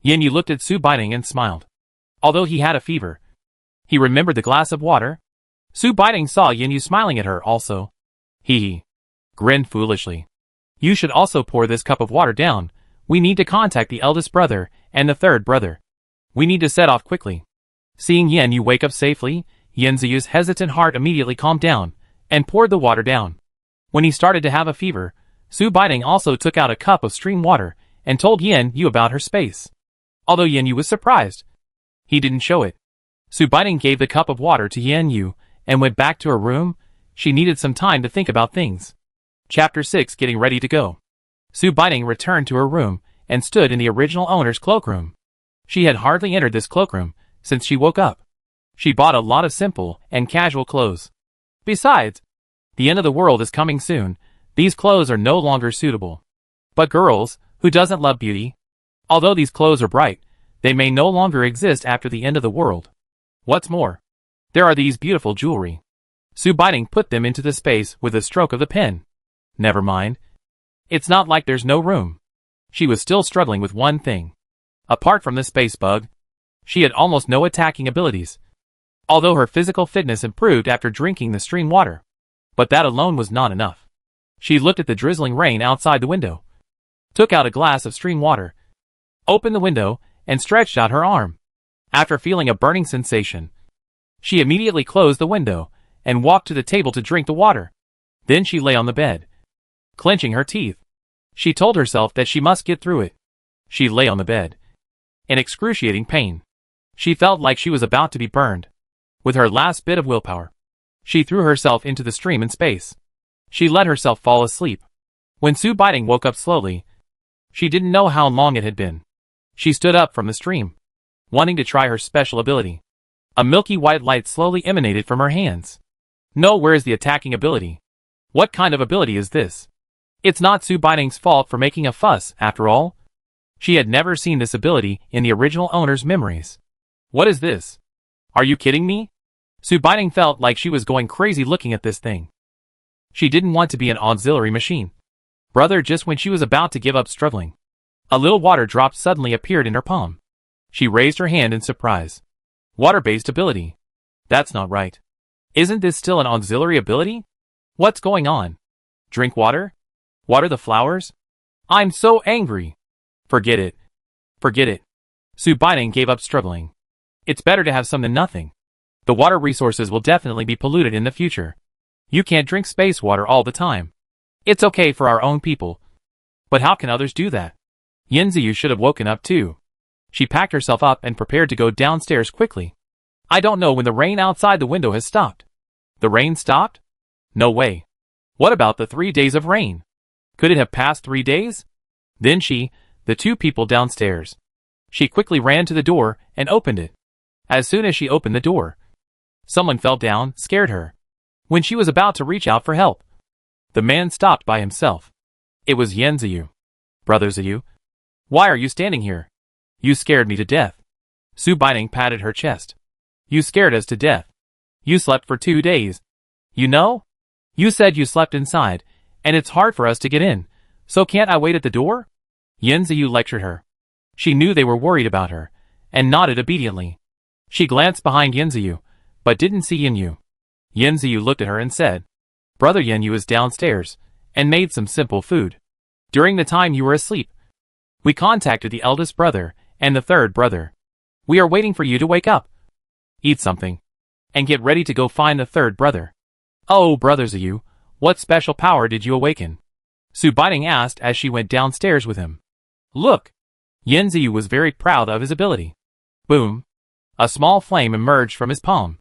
Yin Yu looked at Su Baining and smiled. Although he had a fever, he remembered the glass of water. Su Baining saw Yin Yu smiling at her also. He grinned foolishly. You should also pour this cup of water down. We need to contact the eldest brother and the third brother. We need to set off quickly. Seeing Yin Yu wake up safely, Yin Ziyu's hesitant heart immediately calmed down and poured the water down. When he started to have a fever, Su Baining also took out a cup of stream water and told Yin Yu about her space. Although Yin Yu was surprised, he didn't show it. Su Baining gave the cup of water to Yin Yu and went back to her room. She needed some time to think about things. Chapter 6, Getting Ready to Go. Su Baining returned to her room and stood in the original owner's cloakroom. She had hardly entered this cloakroom since she woke up. She bought a lot of simple and casual clothes. Besides, the end of the world is coming soon. These clothes are no longer suitable. But girls, who doesn't love beauty? Although these clothes are bright, they may no longer exist after the end of the world. What's more, there are these beautiful jewelry. Su Baiting put them into the space with a stroke of the pen. Never mind. It's not like there's no room. She was still struggling with one thing. Apart from the space bug, she had almost no attacking abilities. Although her physical fitness improved after drinking the stream water. But that alone was not enough. She looked at the drizzling rain outside the window, took out a glass of stream water, opened the window, and stretched out her arm. After feeling a burning sensation, she immediately closed the window and walked to the table to drink the water. Then she lay on the bed, clenching her teeth. She told herself that she must get through it. She lay on the bed, in excruciating pain. She felt like she was about to be burned. With her last bit of willpower, she threw herself into the stream in space. She let herself fall asleep. When Su Baiting woke up slowly, she didn't know how long it had been. She stood up from the stream, wanting to try her special ability. A milky white light slowly emanated from her hands. No, where is the attacking ability? What kind of ability is this? It's not Su Baiting's fault for making a fuss, after all. She had never seen this ability in the original owner's memories. What is this? Are you kidding me? Su Baiting felt like she was going crazy looking at this thing. She didn't want to be an auxiliary machine. Brother, just when she was about to give up struggling, a little water drop suddenly appeared in her palm. She raised her hand in surprise. Water-based ability. That's not right. Isn't this still an auxiliary ability? What's going on? Drink water? Water the flowers? I'm so angry. Forget it. Forget it. Su Baiting gave up struggling. It's better to have some than nothing. The water resources will definitely be polluted in the future. You can't drink space water all the time. It's okay for our own people. But how can others do that? Yanziyu should have woken up too. She packed herself up and prepared to go downstairs quickly. I don't know when the rain outside the window has stopped. The rain stopped? No way. What about the 3 days of rain? Could it have passed 3 days? Then the two people downstairs. She quickly ran to the door and opened it. As soon as she opened the door, someone fell down, scared her. When she was about to reach out for help, the man stopped by himself. It was Yanziyu. Brother Ziyu, why are you standing here? You scared me to death. Su Baiting patted her chest. You scared us to death. You slept for 2 days. You know? You said you slept inside, and it's hard for us to get in, so can't I wait at the door? Yanziyu lectured her. She knew they were worried about her, and nodded obediently. She glanced behind Yanziyu, but didn't see Yanyu. Yanziyu looked at her and said, Brother Yanyu is downstairs, and made some simple food. During the time you were asleep, we contacted the eldest brother and the third brother. We are waiting for you to wake up. Eat something, and get ready to go find the third brother. Oh, Brother Ziyu, what special power did you awaken? Su Baiting asked as she went downstairs with him. Look! Yanziyu was very proud of his ability. Boom! A small flame emerged from his palm.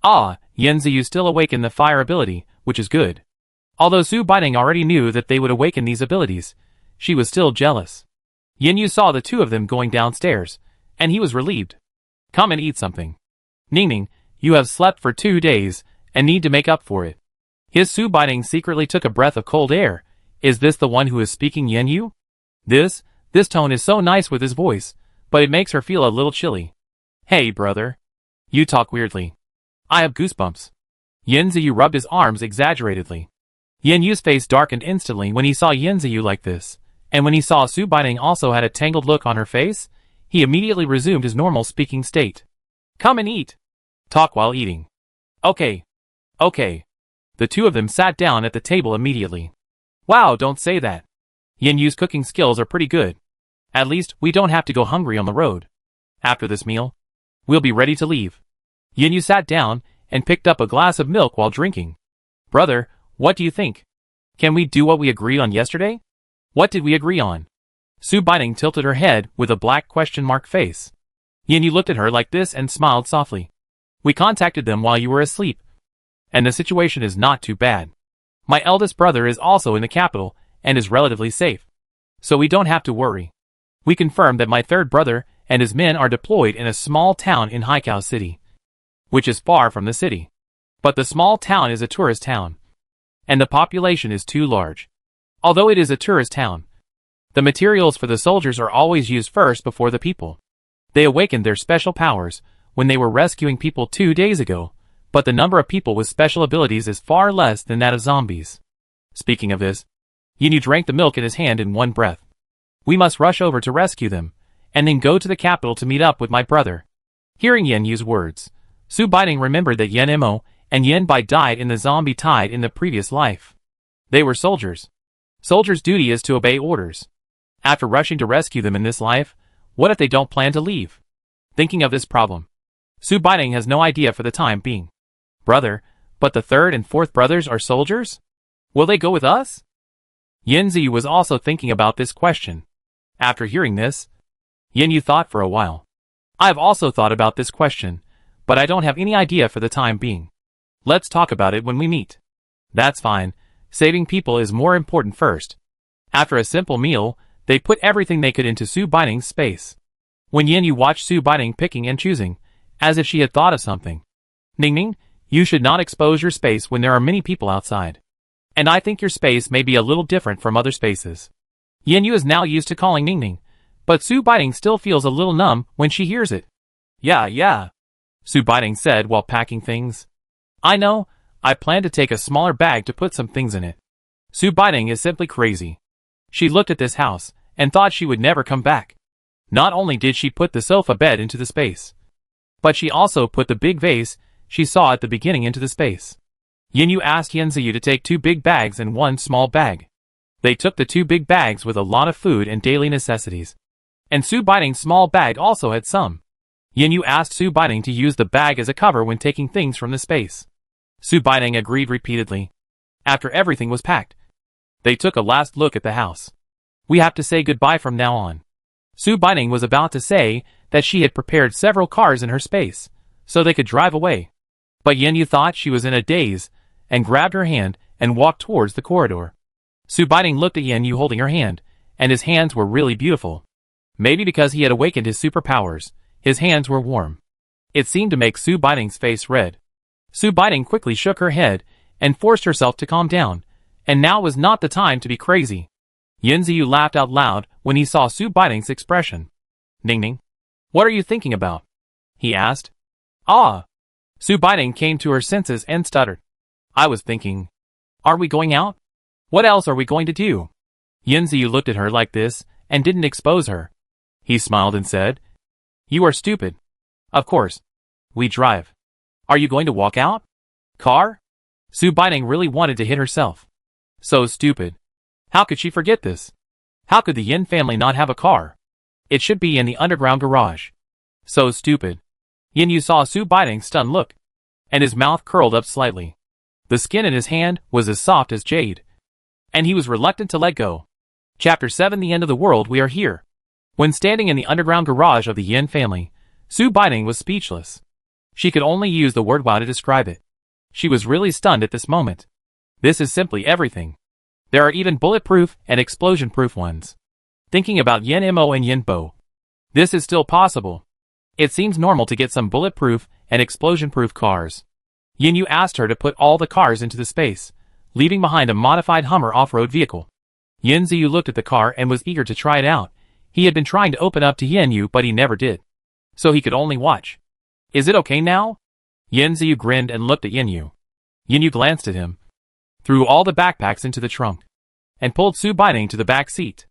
Ah, Yanziyu still awakened the fire ability, which is good. Although Su Baiting already knew that they would awaken these abilities, she was still jealous. Yanyu saw the two of them going downstairs, and he was relieved. Come and eat something. Ningning, you have slept for 2 days, and need to make up for it. His Su Baiting secretly took a breath of cold air. Is this the one who is speaking Yanyu? This tone is so nice with his voice, but it makes her feel a little chilly. Hey, brother. You talk weirdly. I have goosebumps. Yanziyu rubbed his arms exaggeratedly. Yanyu's face darkened instantly when he saw Yanziyu like this, and when he saw Su Baiting also had a tangled look on her face, he immediately resumed his normal speaking state. Come and eat. Talk while eating. Okay. Okay. The two of them sat down at the table immediately. Wow, don't say that. Yanyu's cooking skills are pretty good. At least, we don't have to go hungry on the road. After this meal, we'll be ready to leave. Yanyu sat down and picked up a glass of milk while drinking. Brother, what do you think? Can we do what we agreed on yesterday? What did we agree on? Su Baiting tilted her head with a black question mark face. Yanyu looked at her like this and smiled softly. We contacted them while you were asleep, and the situation is not too bad. My eldest brother is also in the capital and is relatively safe, so we don't have to worry. We confirmed that my third brother and his men are deployed in a small town in Haikao City, which is far from the city. But the small town is a tourist town, and the population is too large. Although it is a tourist town, the materials for the soldiers are always used first before the people. They awakened their special powers when they were rescuing people 2 days ago, but the number of people with special abilities is far less than that of zombies. Speaking of this, Yinyu drank the milk in his hand in one breath. We must rush over to rescue them, and then go to the capital to meet up with my brother. Hearing Yinyu's words, Su Baiting remembered that Yen Mo and Yen Bai died in the zombie tide in the previous life. They were soldiers. Soldiers' duty is to obey orders. After rushing to rescue them in this life, what if they don't plan to leave? Thinking of this problem, Su Baiting has no idea for the time being. Brother, but the third and fourth brothers are soldiers? Will they go with us? Yinzi was also thinking about this question. After hearing this, Yinyu thought for a while. I have also thought about this question, but I don't have any idea for the time being. Let's talk about it when we meet. That's fine. Saving people is more important first. After a simple meal, they put everything they could into Su Baiting's space. When Yinyu watched Su Baiting picking and choosing, as if she had thought of something. Ning Ning, you should not expose your space when there are many people outside. And I think your space may be a little different from other spaces. Yinyu is now used to calling Ning Ning, but Su Baiting still feels a little numb when she hears it. Yeah, Su Baiting said while packing things. I know, I plan to take a smaller bag to put some things in it. Su Baiting is simply crazy. She looked at this house and thought she would never come back. Not only did she put the sofa bed into the space, but she also put the big vase she saw at the beginning into the space. Yinyu asked Yenziyu to take 2 big bags and 1 small bag. They took the 2 big bags with a lot of food and daily necessities. And Su Baiting's small bag also had some. Yinyu asked Su Baiting to use the bag as a cover when taking things from the space. Su Baiting agreed repeatedly. After everything was packed, they took a last look at the house. We have to say goodbye from now on. Su Baiting was about to say that she had prepared several cars in her space, so they could drive away. But Yinyu thought she was in a daze, and grabbed her hand and walked towards the corridor. Su Baiting looked at Yinyu holding her hand, and his hands were really beautiful. Maybe because he had awakened his superpowers, his hands were warm. It seemed to make Su Baiting's face red. Su Baiting quickly shook her head and forced herself to calm down, and now was not the time to be crazy. Yinziyu laughed out loud when he saw Su Baiting's expression. Ning Ning, what are you thinking about? He asked. Ah! Su Baiting came to her senses and stuttered. I was thinking, are we going out? What else are we going to do? Yinziyu looked at her like this and didn't expose her. He smiled and said, you are stupid. Of course. We drive. Are you going to walk out? Car? Su Baiting really wanted to hit herself. So stupid. How could she forget this? How could the Yin family not have a car? It should be in the underground garage. So stupid. Yinyu saw Su Baiting's stunned look, and his mouth curled up slightly. The skin in his hand was as soft as jade, and he was reluctant to let go. Chapter 7: The End of the World. We are here. When standing in the underground garage of the Yin family, Su Baiting was speechless. She could only use the word wow to describe it. She was really stunned at this moment. This is simply everything. There are even bulletproof and explosion-proof ones. Thinking about Yen Mo and Yen Bo, this is still possible. It seems normal to get some bulletproof and explosion-proof cars. Yinyu asked her to put all the cars into the space, leaving behind a modified Hummer off-road vehicle. Yinziyu looked at the car and was eager to try it out. He had been trying to open up to Yinyu, but he never did. So he could only watch. Is it okay now? Yinziyu grinned and looked at Yinyu. Yinyu glanced at him, threw all the backpacks into the trunk, and pulled Su Baiting to the back seat.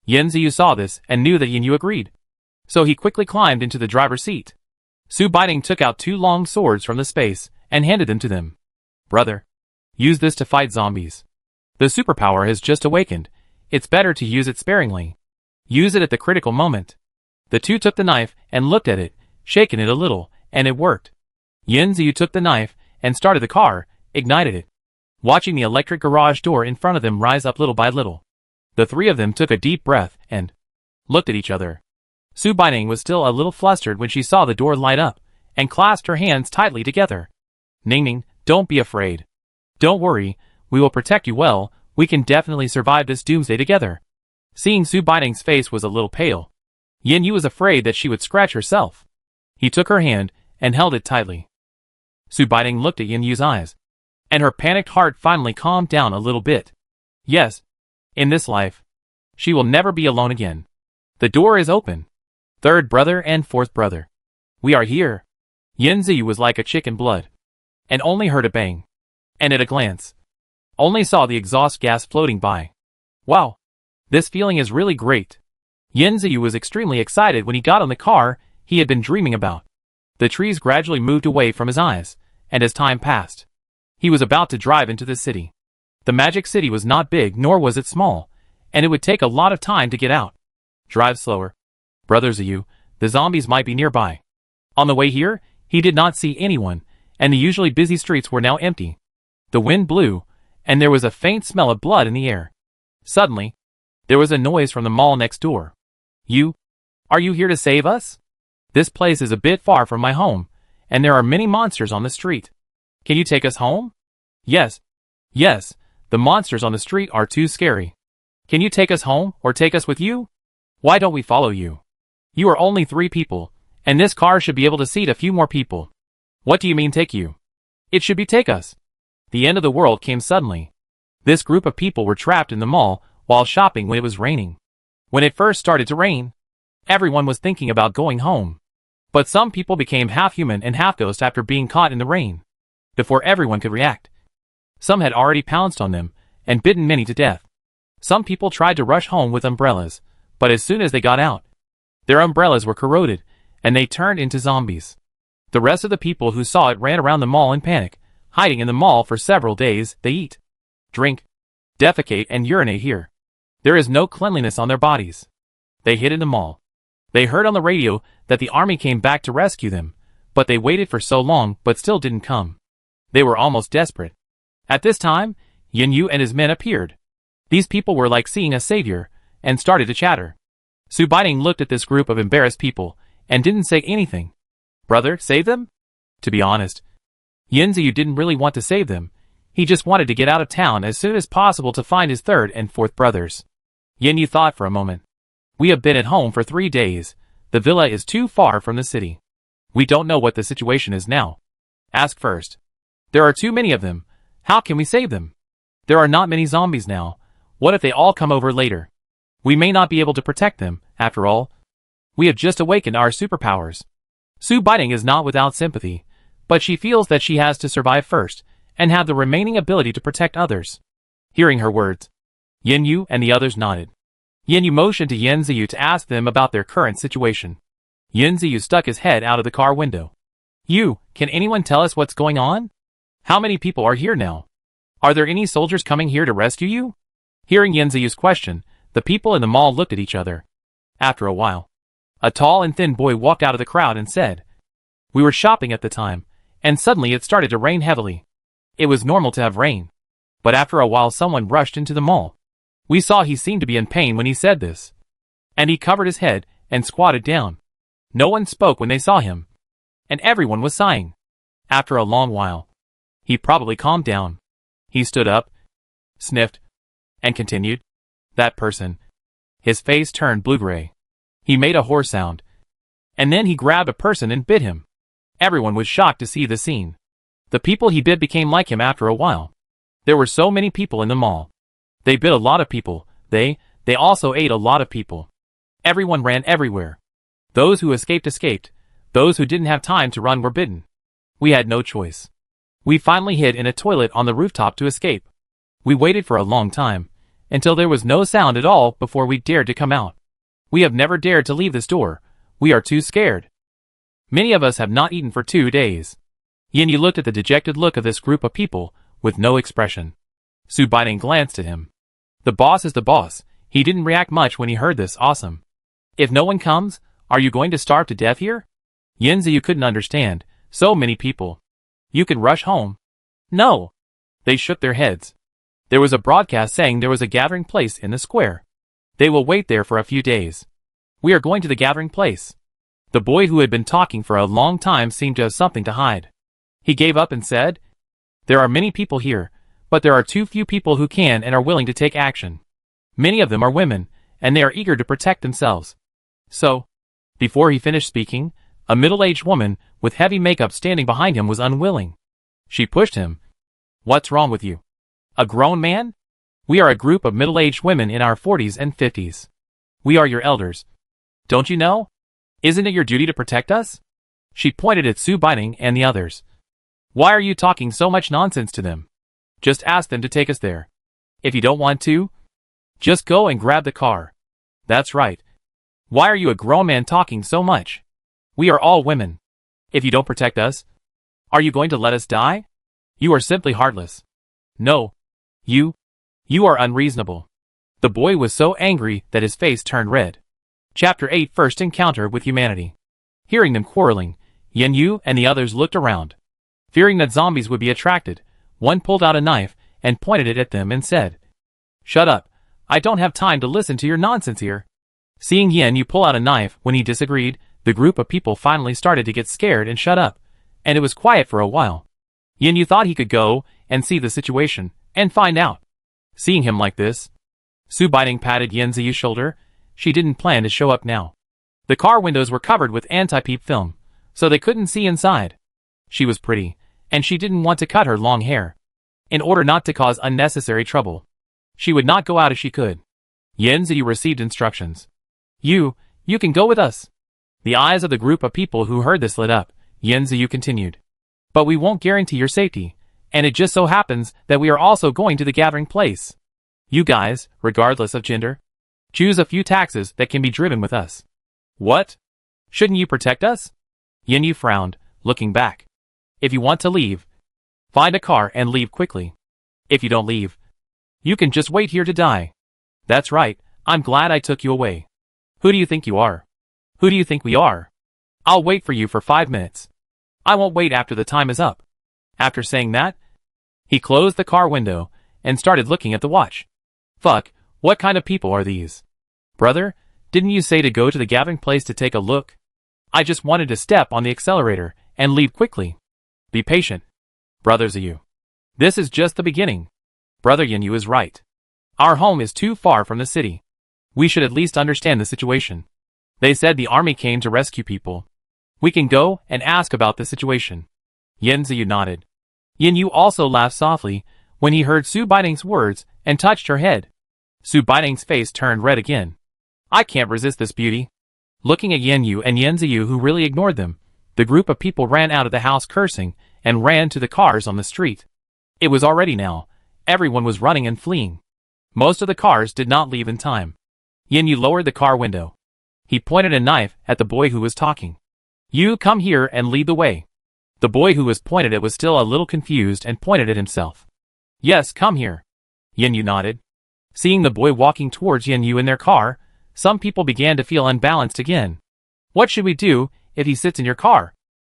Yinziyu saw this and knew that Yinyu agreed. So he quickly climbed into the driver's seat. Su Baiting took out 2 long swords from the space and handed them to them. Brother, use this to fight zombies. The superpower has just awakened. It's better to use it sparingly. Use it at the critical moment. The 2 took the knife and looked at it, shaking it a little, and it worked. Yinziyu took the knife and started the car, ignited it, watching the electric garage door in front of them rise up little by little. The 3 of them took a deep breath and looked at each other. Su Baiting was still a little flustered when she saw the door light up and clasped her hands tightly together. Ning Ning, don't be afraid. Don't worry, we will protect you well. We can definitely survive this doomsday together. Seeing Su Baiting's face was a little pale, Yin Yu was afraid that she would scratch herself. He took her hand and held it tightly. Su Baiting looked at Yin Yu's eyes, and her panicked heart finally calmed down a little bit. Yes, in this life, she will never be alone again. The door is open. Third brother and fourth brother. We are here. Yin Yu was like a chicken blood, and only heard a bang, and at a glance, only saw the exhaust gas floating by. Wow, this feeling is really great. Yin Yu was extremely excited when he got on the car he had been dreaming about. The trees gradually moved away from his eyes, and as time passed, he was about to drive into the city. The magic city was not big nor was it small, and it would take a lot of time to get out. Drive slower. Brother Xiu, the zombies might be nearby. On the way here, he did not see anyone, and the usually busy streets were now empty. The wind blew, and there was a faint smell of blood in the air. Suddenly, there was a noise from the mall next door. Are you here to save us? This place is a bit far from my home, and there are many monsters on the street. Can you take us home? Yes, the monsters on the street are too scary. Can you take us home or take us with you? Why don't we follow you? You are only 3 people, and this car should be able to seat a few more people. What do you mean take you? It should be take us. The end of the world came suddenly. This group of people were trapped in the mall while shopping when it was raining. When it first started to rain, everyone was thinking about going home. But some people became half human and half ghost after being caught in the rain. Before everyone could react, some had already pounced on them and bitten many to death. Some people tried to rush home with umbrellas, but as soon as they got out, their umbrellas were corroded, and they turned into zombies. The rest of the people who saw it ran around the mall in panic, hiding in the mall for several days. They eat, drink, defecate and urinate here. There is no cleanliness on their bodies. They hid in the mall. They heard on the radio that the army came back to rescue them, but they waited for so long but still didn't come. They were almost desperate. At this time, Yin Yu and his men appeared. These people were like seeing a savior, and started to chatter. Su Baiting looked at this group of embarrassed people, and didn't say anything. Brother, save them? To be honest, Yin Yu didn't really want to save them. He just wanted to get out of town as soon as possible to find his third and fourth brothers. Yin Yu thought for a moment. We have been at home for 3 days. The villa is too far from the city. We don't know what the situation is now. Ask first. There are too many of them. How can we save them? There are not many zombies now. What if they all come over later? We may not be able to protect them, after all. We have just awakened our superpowers. Su Baiting is not without sympathy, but she feels that she has to survive first, and have the remaining ability to protect others. Hearing her words, Yin Yu and the others nodded. Yin Yu motioned to Yin Yu to ask them about their current situation. Yin Yu stuck his head out of the car window. Can anyone tell us what's going on? How many people are here now? Are there any soldiers coming here to rescue you? Hearing Yin Yu's question, the people in the mall looked at each other. After a while, a tall and thin boy walked out of the crowd and said, We were shopping at the time, and suddenly it started to rain heavily. It was normal to have rain. But after a while someone rushed into the mall. We saw he seemed to be in pain when he said this. And he covered his head and squatted down. No one spoke when they saw him. And everyone was sighing. After a long while, he probably calmed down. He stood up, sniffed, and continued. That person. His face turned blue-gray. He made a hoarse sound. And then he grabbed a person and bit him. Everyone was shocked to see the scene. The people he bit became like him after a while. There were so many people in the mall. They bit a lot of people. They also ate a lot of people. Everyone ran everywhere. Those who escaped. Those who didn't have time to run were bitten. We had no choice. We finally hid in a toilet on the rooftop to escape. We waited for a long time, until there was no sound at all before we dared to come out. We have never dared to leave this door. We are too scared. Many of us have not eaten for 2 days. Yin Yu looked at the dejected look of this group of people, with no expression. Su Baiting glanced at him. The boss is the boss. He didn't react much when he heard this. Awesome. If no one comes, are you going to starve to death here? Yin Yu couldn't understand. So many people. You can rush home. No. They shook their heads. There was a broadcast saying there was a gathering place in the square. They will wait there for a few days. We are going to the gathering place. The boy who had been talking for a long time seemed to have something to hide. He gave up and said, There are many people here, but there are too few people who can and are willing to take action. Many of them are women, and they are eager to protect themselves. So, Before he finished speaking, a middle-aged woman with heavy makeup standing behind him was unwilling. She pushed him. What's wrong with you? A grown man? We are a group of middle-aged women in our 40s and 50s. We are your elders. Don't you know? Isn't it your duty to protect us? She pointed at Su Baining and the others. Why are you talking so much nonsense to them? Just ask them to take us there. If you don't want to, just go and grab the car. That's right. Why are you a grown man talking so much? We are all women. If you don't protect us, are you going to let us die? You are simply heartless. No. You are unreasonable. The boy was so angry that his face turned red. Chapter 8 First Encounter with Humanity. Hearing them quarreling, Yen Yu and the others looked around. Fearing that zombies would be attracted, one pulled out a knife and pointed it at them and said, "Shut up. I don't have time to listen to your nonsense here." Seeing Yen Yu pull out a knife when he disagreed, the group of people finally started to get scared and shut up, and it was quiet for a while. Yen Yu thought he could go and see the situation and find out. Seeing him like this, Su Baining patted Yen Ziyu's shoulder. She didn't plan to show up now. The car windows were covered with anti-peep film, so they couldn't see inside. She was pretty, and she didn't want to cut her long hair. In order not to cause unnecessary trouble, she would not go out if she could. Yen Ziyu received instructions. You can go with us." The eyes of the group of people who heard this lit up. Yen Ziyu continued. "But we won't guarantee your safety, and it just so happens that we are also going to the gathering place. You guys, regardless of gender, choose a few taxis that can be driven with us." "What? Shouldn't you protect us?" Yen Yu frowned, looking back. "If you want to leave, find a car and leave quickly. If you don't leave, you can just wait here to die." "That's right, I'm glad I took you away. Who do you think you are? Who do you think we are? I'll wait for you for 5 minutes. I won't wait after the time is up." After saying that, he closed the car window and started looking at the watch. "Fuck, what kind of people are these? Brother, didn't you say to go to the gathering place to take a look? I just wanted to step on the accelerator and leave quickly. Be patient, Brother Ziyu. This is just the beginning. Brother Yen Yu is right. Our home is too far from the city. We should at least understand the situation. They said the army came to rescue people. We can go and ask about the situation." Yen Ziyu nodded. Yen Yu also laughed softly when he heard Su Baining's words and touched her head. Su Baining's face turned red again. "I can't resist this beauty." Looking at Yen Yu and Yen Ziyu, who really ignored them, the group of people ran out of the house cursing and ran to the cars on the street. It was already now. Everyone was running and fleeing. Most of the cars did not leave in time. Yen Yu lowered the car window. He pointed a knife at the boy who was talking. "You come here and lead the way." The boy who was pointed at was still a little confused and pointed at himself. "Yes, come here." Yen Yu nodded. Seeing the boy walking towards Yen Yu in their car, some people began to feel unbalanced again. "What should we do if he sits in your car?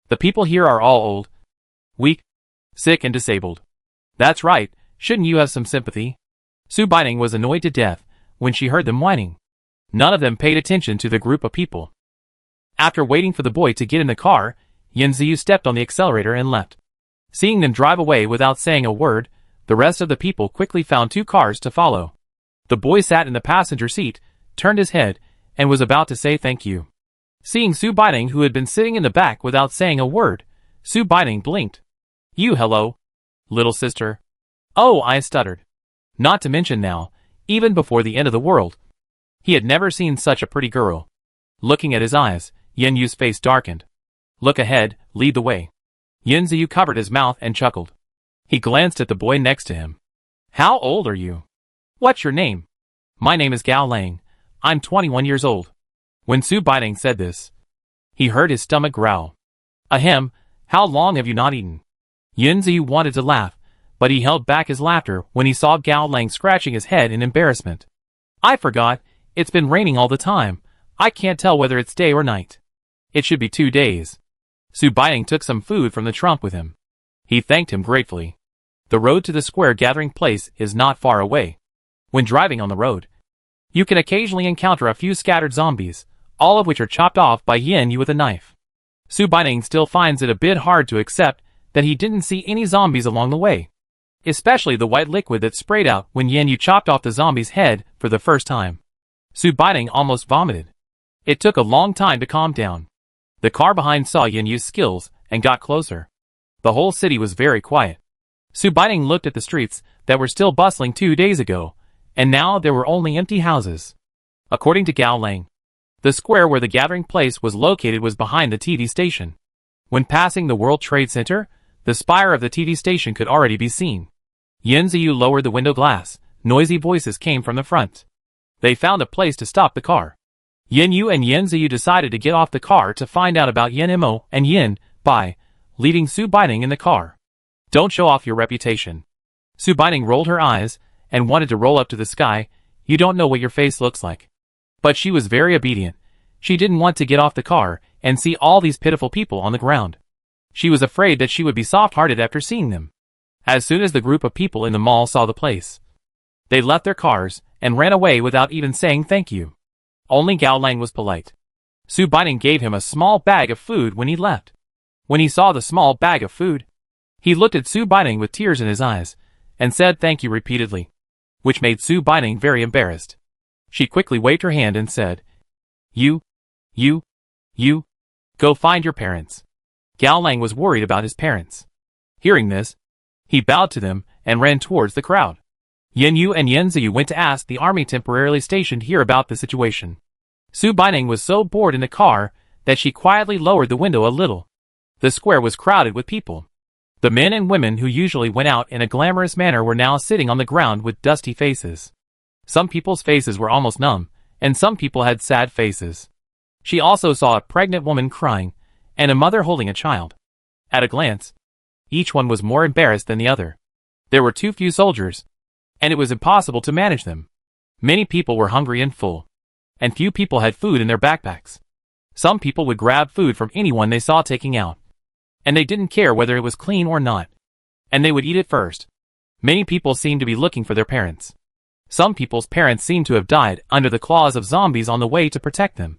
The people here are all old, weak, sick and disabled." "That's right, shouldn't you have some sympathy?" Su Baining was annoyed to death when she heard them whining. None of them paid attention to the group of people. After waiting for the boy to get in the car, Yen Ziyu stepped on the accelerator and left. Seeing them drive away without saying a word, the rest of the people quickly found 2 cars to follow. The boy sat in the passenger seat, turned his head, and was about to say thank you. Seeing Su Baining, who had been sitting in the back without saying a word, Su Baining blinked. "You hello, little sister." "Oh," I stuttered. Not to mention now, even before the end of the world, he had never seen such a pretty girl. Looking at his eyes, Yen Yu's face darkened. "Look ahead, lead the way." Yen Ziyu covered his mouth and chuckled. He glanced at the boy next to him. "How old are you? What's your name?" "My name is Gao Lang. I'm 21 years old." When Su Baining said this, he heard his stomach growl. "Ahem, how long have you not eaten?" Yen Ziyu wanted to laugh, but he held back his laughter when he saw Gao Lang scratching his head in embarrassment. "I forgot, it's been raining all the time. I can't tell whether it's day or night. It should be 2 days." Su Baining took some food from the trunk with him. He thanked him gratefully. The road to the square gathering place is not far away. When driving on the road, you can occasionally encounter a few scattered zombies, all of which are chopped off by Yen Yu with a knife. Su Baining still finds it a bit hard to accept that he didn't see any zombies along the way, especially the white liquid that sprayed out when Yen Yu chopped off the zombie's head for the first time. Su Baining almost vomited. It took a long time to calm down. The car behind saw Yin Yu's skills and got closer. The whole city was very quiet. Su Baining looked at the streets that were still bustling 2 days ago, and now there were only empty houses. According to Gao Lang, the square where the gathering place was located was behind the TV station. When passing the World Trade Center, the spire of the TV station could already be seen. Yin Ziyu lowered the window glass. Noisy voices came from the front. They found a place to stop the car. Yin Yu and Yin Ziyu decided to get off the car to find out about Yin Mo and Yin Bai, leaving Su Baining in the car. Don't show off your reputation. Su Baining rolled her eyes and wanted to roll up to the sky. You don't know what your face looks like. But she was very obedient. She didn't want to get off the car and see all these pitiful people on the ground. She was afraid that she would be soft-hearted after seeing them. As soon as the group of people in the mall saw the place, they left their cars and ran away without even saying thank you. Only Gao Lang was polite. Su Baining gave him a small bag of food when he left. When he saw the small bag of food, he looked at Su Baining with tears in his eyes and said thank you repeatedly, which made Su Baining very embarrassed. She quickly waved her hand and said, You, go find your parents. Gao Lang was worried about his parents. Hearing this, he bowed to them and ran towards the crowd. Yin Yu and Yin Ziyu went to ask the army temporarily stationed here about the situation. Su Baining was so bored in the car that she quietly lowered the window a little. The square was crowded with people. The men and women who usually went out in a glamorous manner were now sitting on the ground with dusty faces. Some people's faces were almost numb, and some people had sad faces. She also saw a pregnant woman crying, and a mother holding a child. At a glance, each one was more embarrassed than the other. There were too few soldiers, and it was impossible to manage them. Many people were hungry and full, and few people had food in their backpacks. Some people would grab food from anyone they saw taking out, and they didn't care whether it was clean or not, and they would eat it first. Many people seemed to be looking for their parents. Some people's parents seemed to have died under the claws of zombies on the way to protect them,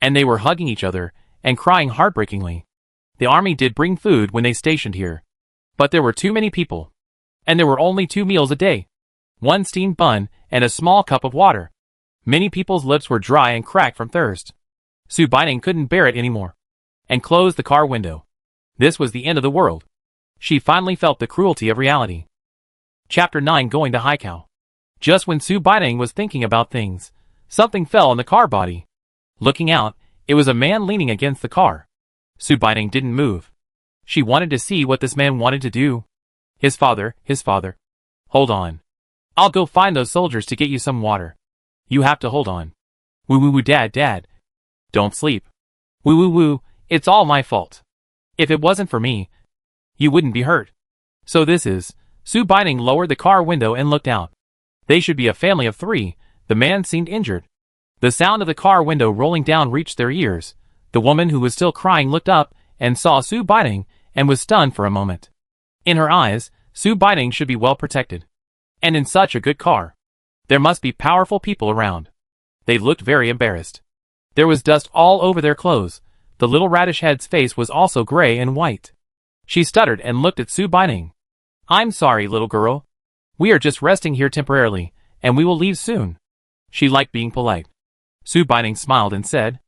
and they were hugging each other and crying heartbreakingly. The army did bring food when they stationed here, but there were too many people, and there were only 2 meals a day. 1 steamed bun and a small cup of water. Many people's lips were dry and cracked from thirst. Su Baining couldn't bear it anymore, and closed the car window. This was the end of the world. She finally felt the cruelty of reality. Chapter 9 Going to Haikao. Just when Su Baining was thinking about things, something fell on the car body. Looking out, it was a man leaning against the car. Su Baining didn't move. She wanted to see what this man wanted to do. His father. Hold on. I'll go find those soldiers to get you some water. You have to hold on. Woo, dad. Don't sleep. Woo, it's all my fault. If it wasn't for me, you wouldn't be hurt. So this is... Su Baining lowered the car window and looked out. They should be a family of 3. The man seemed injured. The sound of the car window rolling down reached their ears. The woman who was still crying looked up and saw Su Baining and was stunned for a moment. In her eyes, Su Baining should be well protected. And in such a good car. There must be powerful people around. They looked very embarrassed. There was dust all over their clothes. The little radish head's face was also gray and white. She stuttered and looked at Su Baining. I'm sorry, little girl. We are just resting here temporarily, and we will leave soon. She liked being polite. Su Baining smiled and said,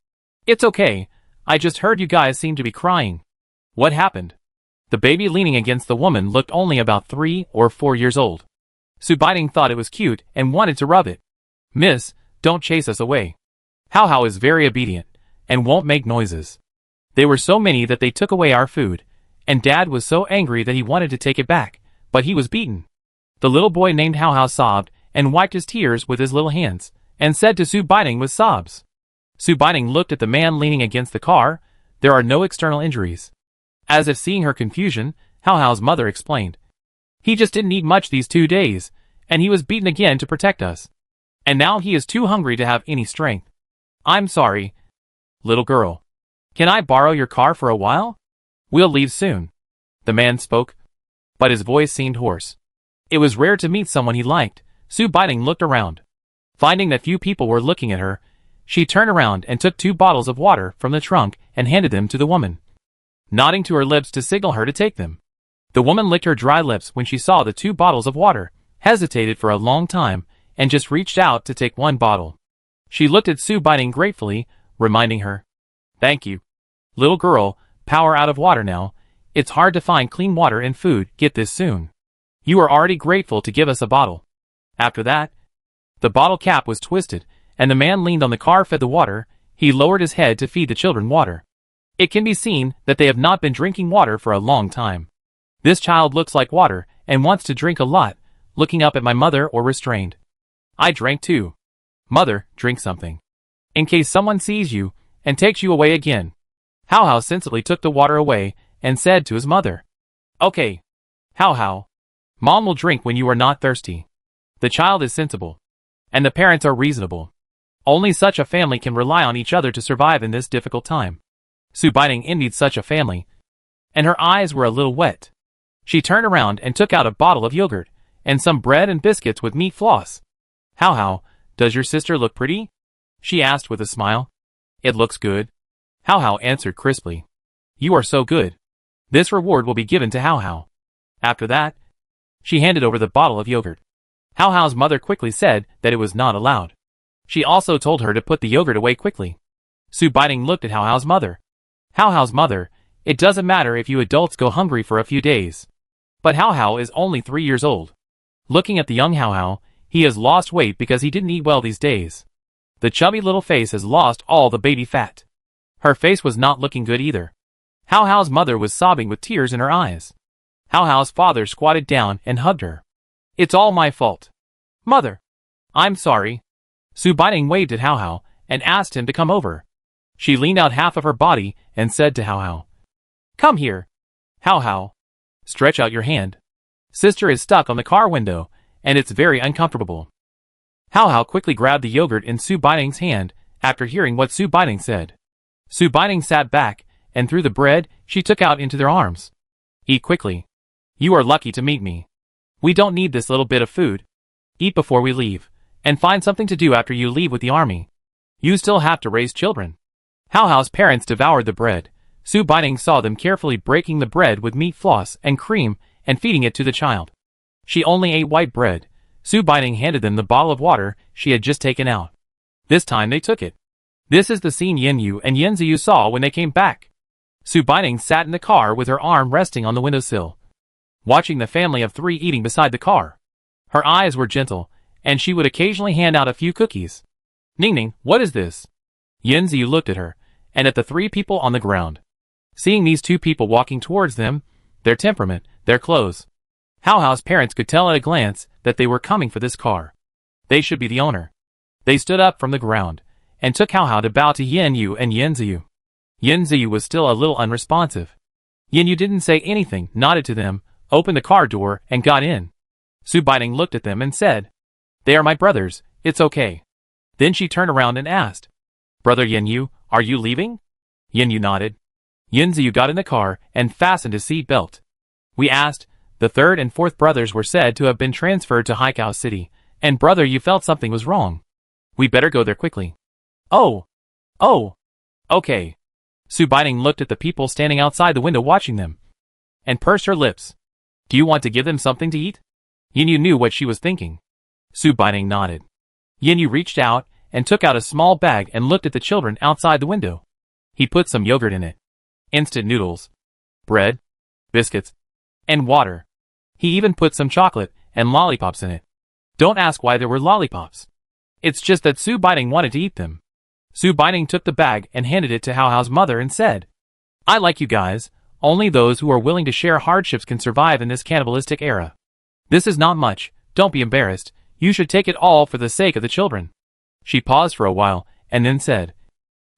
It's okay, I just heard you guys seem to be crying. What happened? The baby leaning against the woman looked only about 3 or 4 years old. Su Baining thought it was cute and wanted to rub it. Miss, don't chase us away. Hao is very obedient, and won't make noises. They were so many that they took away our food, and Dad was so angry that he wanted to take it back, but he was beaten. The little boy named Hao sobbed and wiped his tears with his little hands, and said to Su Baining with sobs. Su Baining looked at the man leaning against the car. There are no external injuries. As if seeing her confusion, Hao's mother explained. He just didn't eat much these 2 days, and he was beaten again to protect us. And now he is too hungry to have any strength. I'm sorry, little girl. Can I borrow your car for a while? We'll leave soon. The man spoke, but his voice seemed hoarse. It was rare to meet someone he liked. Su Baining looked around. Finding that few people were looking at her, she turned around and took 2 bottles of water from the trunk and handed them to the woman, nodding to her lips to signal her to take them. The woman licked her dry lips when she saw the 2 bottles of water, hesitated for a long time, and just reached out to take 1 bottle. She looked at Su Baining gratefully, reminding her. Thank you. Little girl, power out of water now. It's hard to find clean water and food, get this soon. You are already grateful to give us a bottle. After that, the bottle cap was twisted, and the man leaned on the car fed the water. He lowered his head to feed the children water. It can be seen that they have not been drinking water for a long time. This child looks like water and wants to drink a lot, looking up at my mother or restrained. I drank too. Mother, drink something. In case someone sees you and takes you away again. How How sensibly took the water away and said to his mother. Okay. How How. Mom will drink when you are not thirsty. The child is sensible. And the parents are reasonable. Only such a family can rely on each other to survive in this difficult time. Su Baining envied such a family, and her eyes were a little wet. She turned around and took out a bottle of yogurt, and some bread and biscuits with meat floss. How How, does your sister look pretty? She asked with a smile. It looks good. How How answered crisply. You are so good. This reward will be given to How How. After that, she handed over the bottle of yogurt. How How's mother quickly said that it was not allowed. She also told her to put the yogurt away quickly. Su Baining looked at How How's mother. How How's mother, it doesn't matter if you adults go hungry for a few days. But How How is only 3 years old. Looking at the young How How, he has lost weight because he didn't eat well these days. The chubby little face has lost all the baby fat. Her face was not looking good either. How How's mother was sobbing with tears in her eyes. How How's father squatted down and hugged her. It's all my fault. Mother. I'm sorry. Su Baining waved at How How and asked him to come over. She leaned out half of her body and said to How How. Come here. How How. Stretch out your hand. Sister is stuck on the car window, and it's very uncomfortable. How How quickly grabbed the yogurt in Su Baining's hand after hearing what Su Baining said. Su Baining sat back and threw the bread she took out into their arms. Eat quickly. You are lucky to meet me. We don't need this little bit of food. Eat before we leave, and find something to do after you leave with the army. You still have to raise children. How How's parents devoured the bread. Su Baining saw them carefully breaking the bread with meat floss and cream and feeding it to the child. She only ate white bread. Su Baining handed them the bottle of water she had just taken out. This time they took it. This is the scene Yin and Yin Ziyu saw when they came back. Su Baining sat in the car with her arm resting on the windowsill, watching the family of 3 eating beside the car. Her eyes were gentle, and she would occasionally hand out a few cookies. Ningning, what is this? Yin Ziyu looked at her, and at the 3 people on the ground. Seeing these 2 people walking towards them, their temperament, their clothes. How How's parents could tell at a glance that they were coming for this car. They should be the owner. They stood up from the ground, and took How How to bow to Yin Yu and Yin Ziyu. Yin Ziyu was still a little unresponsive. Yin Yu didn't say anything, nodded to them, opened the car door, and got in. Su Baining looked at them and said, They are my brothers, it's okay. Then she turned around and asked, Brother Yin Yu, are you leaving? Yin Yu nodded. Yin Ziyu got in the car and fastened his seat belt. We asked, the 3rd and 4th brothers were said to have been transferred to Haikao City, and brother you felt something was wrong. We better go there quickly. Oh. Okay. Su Baining looked at the people standing outside the window watching them, and pursed her lips. Do you want to give them something to eat? Yin Yu knew what she was thinking. Su Baining nodded. Yin Yu reached out and took out a small bag and looked at the children outside the window. He put some yogurt in it, instant noodles, bread, biscuits, and water. He even put some chocolate and lollipops in it. Don't ask why there were lollipops. It's just that Su Baining wanted to eat them. Su Baining took the bag and handed it to How How's mother and said, I like you guys, only those who are willing to share hardships can survive in this cannibalistic era. This is not much, don't be embarrassed, you should take it all for the sake of the children. She paused for a while, and then said,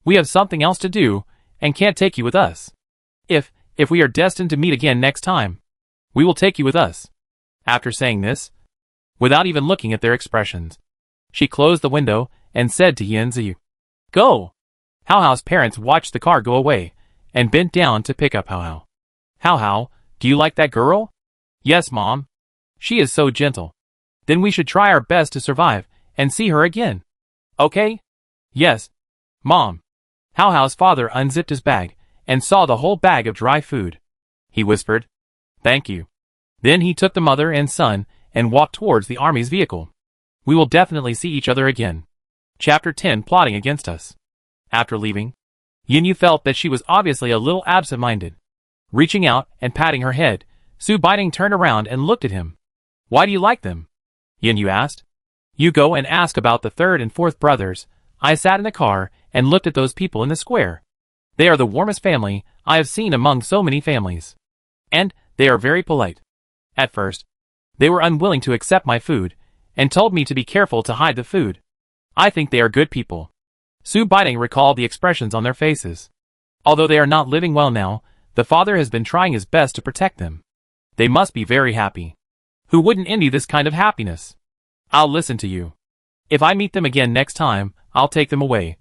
We have something else to do, and can't take you with us. If we are destined to meet again next time, we will take you with us. After saying this, without even looking at their expressions, she closed the window and said to Yin Ziyu, Go! How How's parents watched the car go away, and bent down to pick up How How. How How, do you like that girl? Yes, Mom. She is so gentle. Then we should try our best to survive, and see her again. Okay? Yes. Mom. How How's father unzipped his bag, and saw the whole bag of dry food. He whispered, Thank you. Then he took the mother and son, and walked towards the army's vehicle. We will definitely see each other again. Chapter 10 Plotting Against Us. After leaving, Yin felt that she was obviously a little absent-minded. Reaching out and patting her head, Su Baining turned around and looked at him. Why do you like them? Yin asked. You go and ask about the third and fourth brothers. I sat in the car and looked at those people in the square. They are the warmest family I have seen among so many families. And they are very polite. At first, they were unwilling to accept my food and told me to be careful to hide the food. I think they are good people. Su Baining recalled the expressions on their faces. Although they are not living well now, the father has been trying his best to protect them. They must be very happy. Who wouldn't envy this kind of happiness? I'll listen to you. If I meet them again next time, I'll take them away.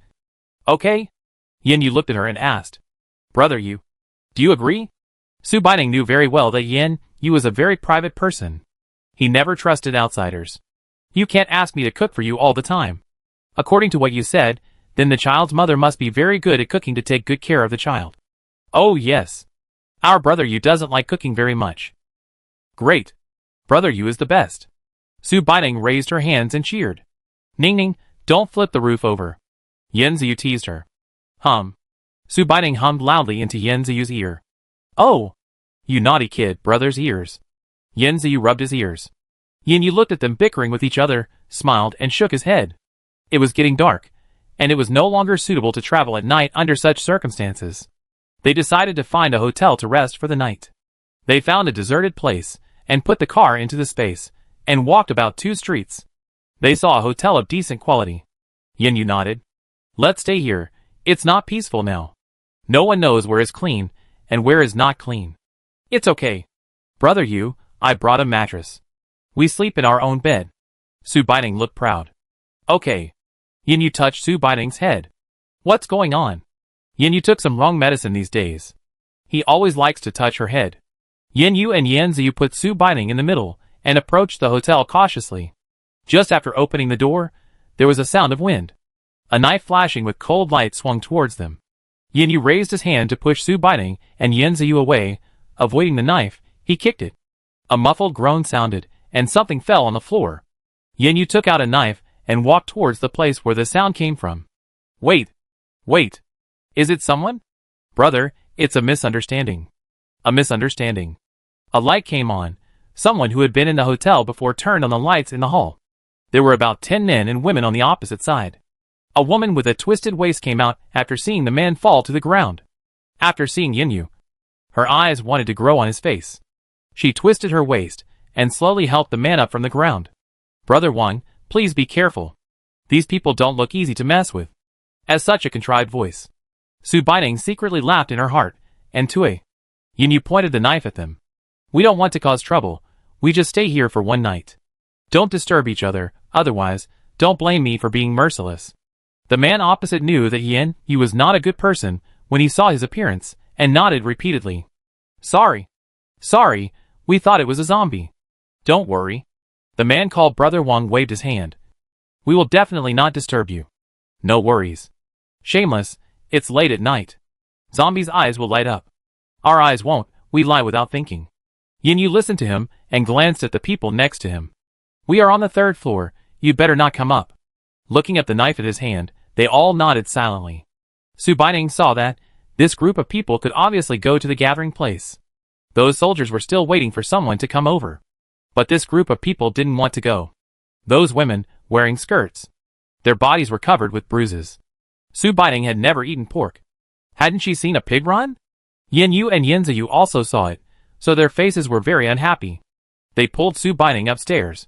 Okay? Yin looked at her and asked. Brother Yu, do you agree? Su Baining knew very well that Yin was a very private person. He never trusted outsiders. You can't ask me to cook for you all the time. According to what you said, then the child's mother must be very good at cooking to take good care of the child. Oh yes. Our brother Yu doesn't like cooking very much. Great. Brother Yu is the best. Su Baining raised her hands and cheered. Ning, don't flip the roof over. Yin Ziyu teased her. Hum. Su Baining hummed loudly into Yin Ziyu's ear. Oh! You naughty kid, brother's ears. Yin Ziyu rubbed his ears. Yin looked at them bickering with each other, smiled and shook his head. It was getting dark, and it was no longer suitable to travel at night under such circumstances. They decided to find a hotel to rest for the night. They found a deserted place, and put the car into the space, and walked about 2 streets. They saw a hotel of decent quality. Yin nodded. Let's stay here, it's not peaceful now. No one knows where is clean, and where is not clean. It's okay. Brother Yu, I brought a mattress. We sleep in our own bed. Su Baining looked proud. Okay. Yin touched Su Baining's head. What's going on? Yin took some wrong medicine these days. He always likes to touch her head. Yin and Yin Ziyu put Su Baining in the middle, and approached the hotel cautiously. Just after opening the door, there was a sound of wind. A knife flashing with cold light swung towards them. Yin raised his hand to push Su Baining and Yin Ziyu away. Avoiding the knife, he kicked it. A muffled groan sounded, and something fell on the floor. Yin took out a knife and walked towards the place where the sound came from. Wait. Is it someone? Brother, it's a misunderstanding. A misunderstanding. A light came on. Someone who had been in the hotel before turned on the lights in the hall. There were about 10 men and women on the opposite side. A woman with a twisted waist came out after seeing the man fall to the ground. After seeing Yin, her eyes wanted to grow on his face. She twisted her waist and slowly helped the man up from the ground. Brother Wang, please be careful. These people don't look easy to mess with. As such a contrived voice. Su Baining secretly laughed in her heart, and Tui. Yin pointed the knife at them. We don't want to cause trouble, we just stay here for one night. Don't disturb each other, otherwise, don't blame me for being merciless. The man opposite knew that Yin was not a good person when he saw his appearance, and nodded repeatedly. Sorry, we thought it was a zombie. Don't worry. The man called Brother Wang waved his hand. We will definitely not disturb you. No worries. Shameless, it's late at night. Zombies' eyes will light up. Our eyes won't, we lie without thinking. Yin listened to him and glanced at the people next to him. We are on the 3rd floor, you better not come up. Looking at the knife at his hand, they all nodded silently. Su Baining saw that this group of people could obviously go to the gathering place. Those soldiers were still waiting for someone to come over. But this group of people didn't want to go. Those women, wearing skirts. Their bodies were covered with bruises. Su Baining had never eaten pork. Hadn't she seen a pig run? Yin and Yin Ziyu also saw it, so their faces were very unhappy. They pulled Su Baining upstairs.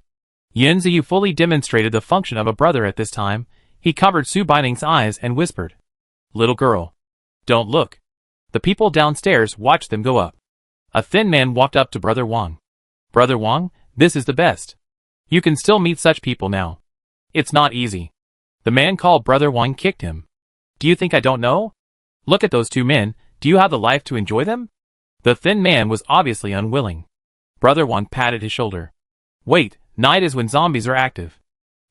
Yin Ziyu fully demonstrated the function of a brother at this time. He covered Su Baining's eyes and whispered, Little girl. Don't look. The people downstairs watched them go up. A thin man walked up to Brother Wang. Brother Wang, this is the best. You can still meet such people now. It's not easy. The man called Brother Wang kicked him. Do you think I don't know? Look at those 2 men, do you have the life to enjoy them? The thin man was obviously unwilling. Brother Wang patted his shoulder. Wait, night is when zombies are active.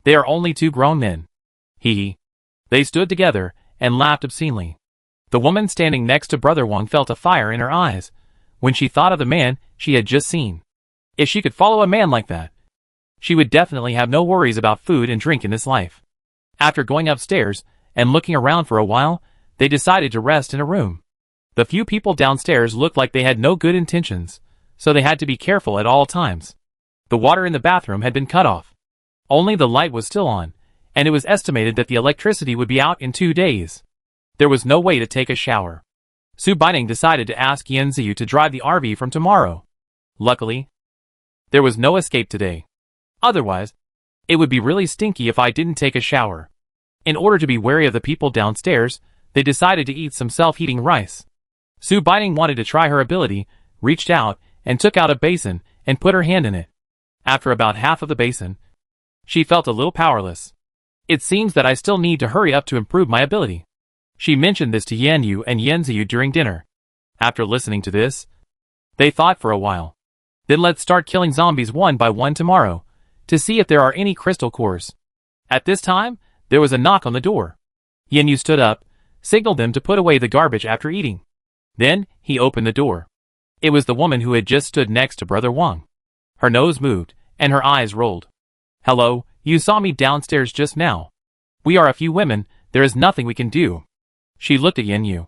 They are only 2 grown men. Hee. They stood together and laughed obscenely. The woman standing next to Brother Wang felt a fire in her eyes when she thought of the man she had just seen. If she could follow a man like that, she would definitely have no worries about food and drink in this life. After going upstairs, and looking around for a while, they decided to rest in a room. The few people downstairs looked like they had no good intentions, so they had to be careful at all times. The water in the bathroom had been cut off. Only the light was still on, and it was estimated that the electricity would be out in 2 days. There was no way to take a shower. Su Baining decided to ask Yanziyu to drive the RV from tomorrow. Luckily, there was no escape today. Otherwise, it would be really stinky if I didn't take a shower. In order to be wary of the people downstairs, they decided to eat some self-heating rice. Su Baining wanted to try her ability, reached out, and took out a basin, and put her hand in it. After about half of the basin, she felt a little powerless. It seems that I still need to hurry up to improve my ability. She mentioned this to Yanyu and Yanziyu during dinner. After listening to this, they thought for a while. Then let's start killing zombies one by one tomorrow, to see if there are any crystal cores. At this time, there was a knock on the door. Yanyu stood up, signaled them to put away the garbage after eating. Then, he opened the door. It was the woman who had just stood next to Brother Wang. Her nose moved, and her eyes rolled. Hello, you saw me downstairs just now. We are a few women, there is nothing we can do. She looked at Yanyu,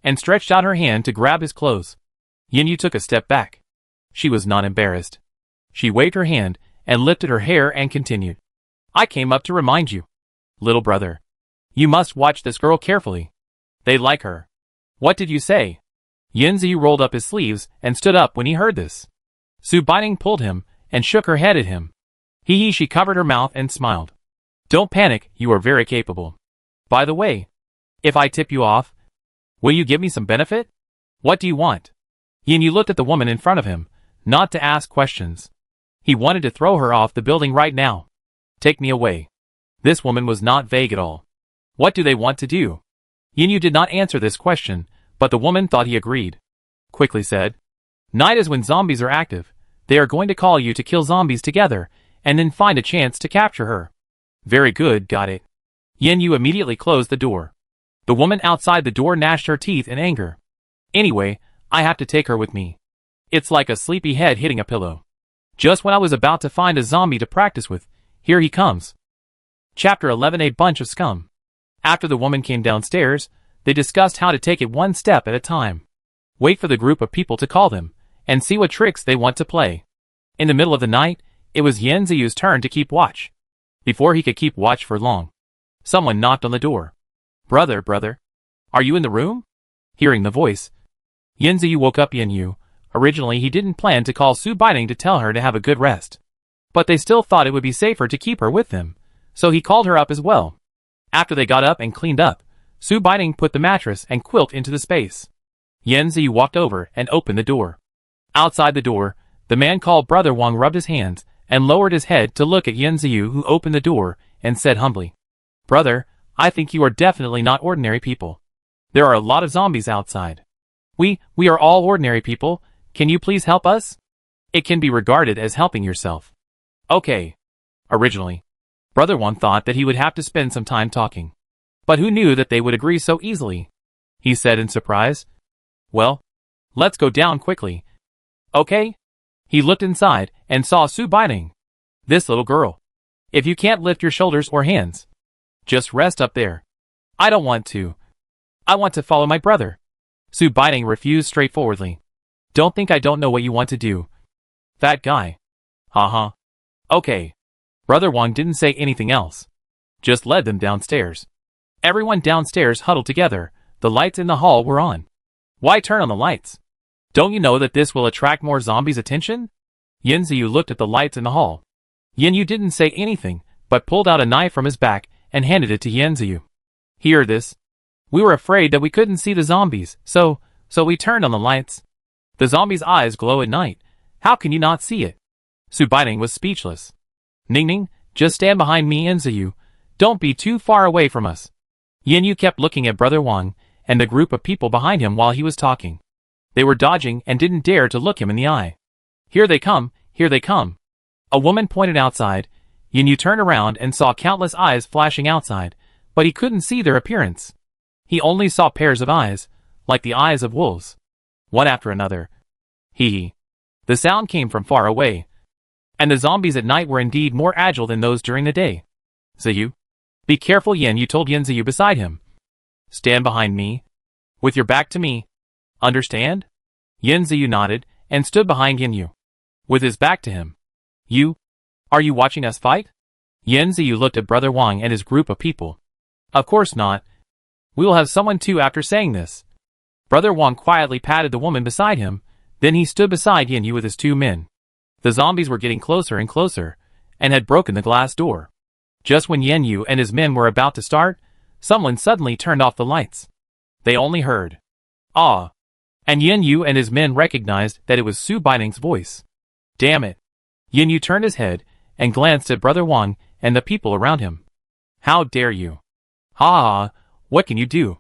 and stretched out her hand to grab his clothes. Yanyu took a step back. She was not embarrassed. She waved her hand, and lifted her hair and continued. I came up to remind you. Little brother. You must watch this girl carefully. They like her. What did you say? Yanzi rolled up his sleeves and stood up when he heard this. Su Baining pulled him and shook her head at him. She covered her mouth and smiled. Don't panic, you are very capable. By the way, if I tip you off, will you give me some benefit? What do you want? Yanyu looked at the woman in front of him, not to ask questions. He wanted to throw her off the building right now. Take me away. This woman was not vague at all. What do they want to do? Yanyu did not answer this question, but the woman thought he agreed. Quickly said, night is when zombies are active. They are going to call you to kill zombies together, and then find a chance to capture her. Very good, got it. Yanyu immediately closed the door. The woman outside the door gnashed her teeth in anger. Anyway, I have to take her with me. It's like a sleepy head hitting a pillow. Just when I was about to find a zombie to practice with, here he comes. Chapter 11. A bunch of scum. After the woman came downstairs, they discussed how to take it one step at a time. Wait for the group of people to call them, and see what tricks they want to play. In the middle of the night, it was Yanziyu's turn to keep watch. Before he could keep watch for long, someone knocked on the door. Brother, are you in the room? Hearing the voice, Yanziyu woke up Yanyu. Originally he didn't plan to call Su Baining to tell her to have a good rest. But they still thought it would be safer to keep her with them, so he called her up as well. After they got up and cleaned up, Su Baining put the mattress and quilt into the space. Yanziyu walked over and opened the door. Outside the door, the man called Brother Wang rubbed his hands and lowered his head to look at Yanziyu, who opened the door and said humbly, Brother, I think you are definitely not ordinary people. There are a lot of zombies outside. We are all ordinary people. Can you please help us? It can be regarded as helping yourself. Okay. Originally, Brother Wang thought that he would have to spend some time talking. But who knew that they would agree so easily? He said in surprise. Well, let's go down quickly. Okay? He looked inside and saw Su Baining. This little girl. If you can't lift your shoulders or hands, just rest up there. I don't want to. I want to follow my brother. Su Baining refused straightforwardly. Don't think I don't know what you want to do. Fat guy. Haha. Okay. Brother Wang didn't say anything else. Just led them downstairs. Everyone downstairs huddled together. The lights in the hall were on. Why turn on the lights? Don't you know that this will attract more zombies' attention? Yanziyu looked at the lights in the hall. Yanyu didn't say anything, but pulled out a knife from his back and handed it to Yanziyu. Hear this? We were afraid that we couldn't see the zombies, so we turned on the lights. The zombies' eyes glow at night. How can you not see it? Su Baining was speechless. Ning, just stand behind me, Yanziyu. Don't be too far away from us. Yanyu kept looking at Brother Wang and the group of people behind him while he was talking. They were dodging and didn't dare to look him in the eye. Here they come, here they come. A woman pointed outside. Yanyu turned around and saw countless eyes flashing outside, but he couldn't see their appearance. He only saw pairs of eyes, like the eyes of wolves. One after another. Hee. The sound came from far away. And the zombies at night were indeed more agile than those during the day. Ziyu. Be careful, Yin Yu told Yin Ziyu beside him. Stand behind me. With your back to me. Understand? Yin Ziyu nodded and stood behind Yin Yu. With his back to him. You? Are you watching us fight? Yin Ziyu looked at Brother Wang and his group of people. Of course not. We will have someone too after saying this. Brother Wang quietly patted the woman beside him, then he stood beside Yin Yu with his 2 men. The zombies were getting closer and closer, and had broken the glass door. Just when Yin Yu and his men were about to start, someone suddenly turned off the lights. They only heard, "Ah!" And Yin Yu and his men recognized that it was Su Baining's voice. Damn it! Yin Yu turned his head and glanced at Brother Wang and the people around him. How dare you? Ha ha! What can you do?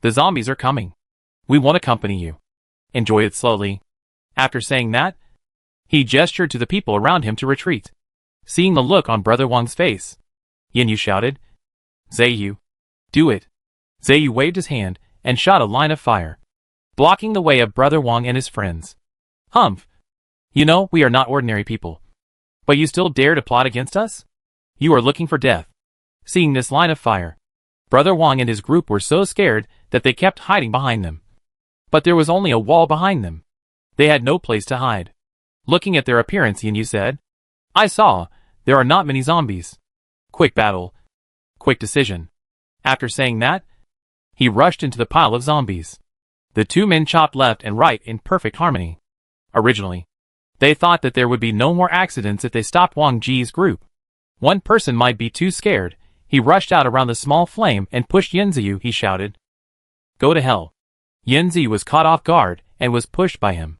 The zombies are coming. We won't accompany you. Enjoy it slowly. After saying that, he gestured to the people around him to retreat. Seeing the look on Brother Wang's face, Yin Yu shouted, Zayu, do it. Zayu waved his hand and shot a line of fire, blocking the way of Brother Wang and his friends. Humph! You know, we are not ordinary people. But you still dare to plot against us? You are looking for death. Seeing this line of fire, Brother Wang and his group were so scared that they kept hiding behind them. But there was only a wall behind them. They had no place to hide. Looking at their appearance, Yin Yu said, I saw, there are not many zombies. Quick battle. Quick decision. After saying that, he rushed into the pile of zombies. The 2 men chopped left and right in perfect harmony. Originally, they thought that there would be no more accidents if they stopped Wang Ji's group. One person might be too scared. He rushed out around the small flame and pushed Yin Ziyu. He shouted, Go to hell. Yin Ziyu was caught off guard and was pushed by him.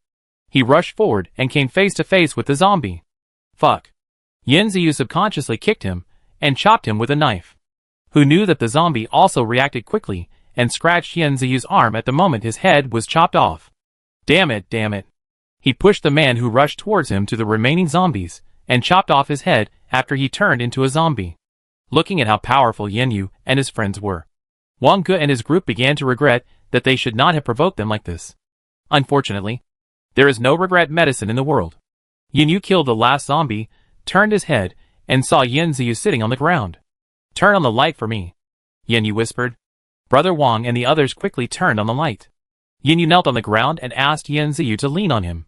He rushed forward and came face to face with the zombie. Fuck. Yin Ziyu subconsciously kicked him and chopped him with a knife. Who knew that the zombie also reacted quickly and scratched Yin Ziyu's arm at the moment his head was chopped off. Damn it, damn it. He pushed the man who rushed towards him to the remaining zombies and chopped off his head after he turned into a zombie. Looking at how powerful Yin Yu and his friends were, Wang Ge and his group began to regret that they should not have provoked them like this. Unfortunately, there is no regret medicine in the world. Yin Yu killed the last zombie, turned his head, and saw Yin Ziyu sitting on the ground. Turn on the light for me, Yin Yu whispered. Brother Wang and the others quickly turned on the light. Yin Yu knelt on the ground and asked Yin Ziyu to lean on him.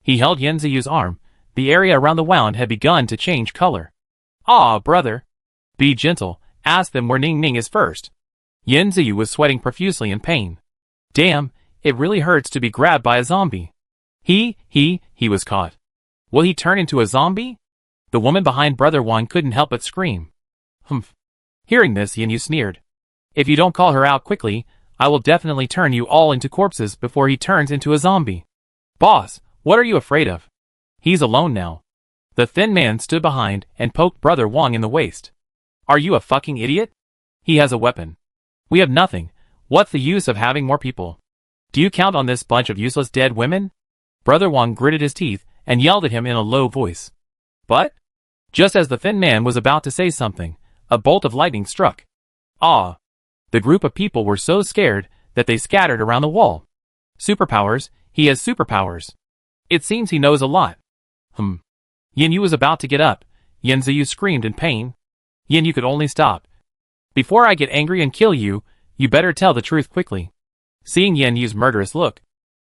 He held Yin Ziyu's arm. The area around the wound had begun to change color. Ah, brother. Be gentle, ask them where Ning Ning is first. Yin Ziyu was sweating profusely in pain. Damn, it really hurts to be grabbed by a zombie. He was caught. Will he turn into a zombie? The woman behind Brother Wang couldn't help but scream. Humph. Hearing this, Yin Yu sneered. If you don't call her out quickly, I will definitely turn you all into corpses before he turns into a zombie. Boss, what are you afraid of? He's alone now. The thin man stood behind and poked Brother Wang in the waist. Are you a fucking idiot? He has a weapon. We have nothing. What's the use of having more people? Do you count on this bunch of useless dead women? Brother Wang gritted his teeth and yelled at him in a low voice. But? Just as the thin man was about to say something, a bolt of lightning struck. Ah! The group of people were so scared that they scattered around the wall. Superpowers, he has superpowers. It seems he knows a lot. Yin Yu was about to get up. Yin Ziyu screamed in pain. Yin Yu could only stop. Before I get angry and kill you, you better tell the truth quickly. Seeing Yin Yu's murderous look,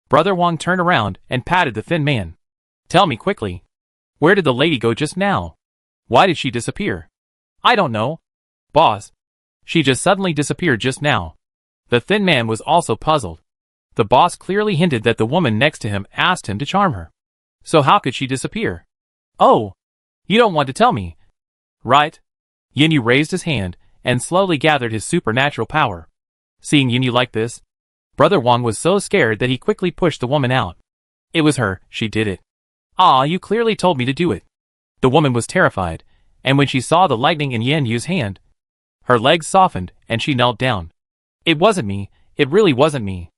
Brother Wang turned around and patted the thin man. Tell me quickly. Where did the lady go just now? Why did she disappear? I don't know. Boss. She just suddenly disappeared just now. The thin man was also puzzled. The boss clearly hinted that the woman next to him asked him to charm her. So how could she disappear? Oh, you don't want to tell me. Right? Yin Yu raised his hand and slowly gathered his supernatural power. Seeing Yin Yu like this, Brother Wang was so scared that he quickly pushed the woman out. It was her, she did it. Ah, you clearly told me to do it. The woman was terrified, and when she saw the lightning in Yin Yu's hand, her legs softened and she knelt down. It wasn't me, it really wasn't me.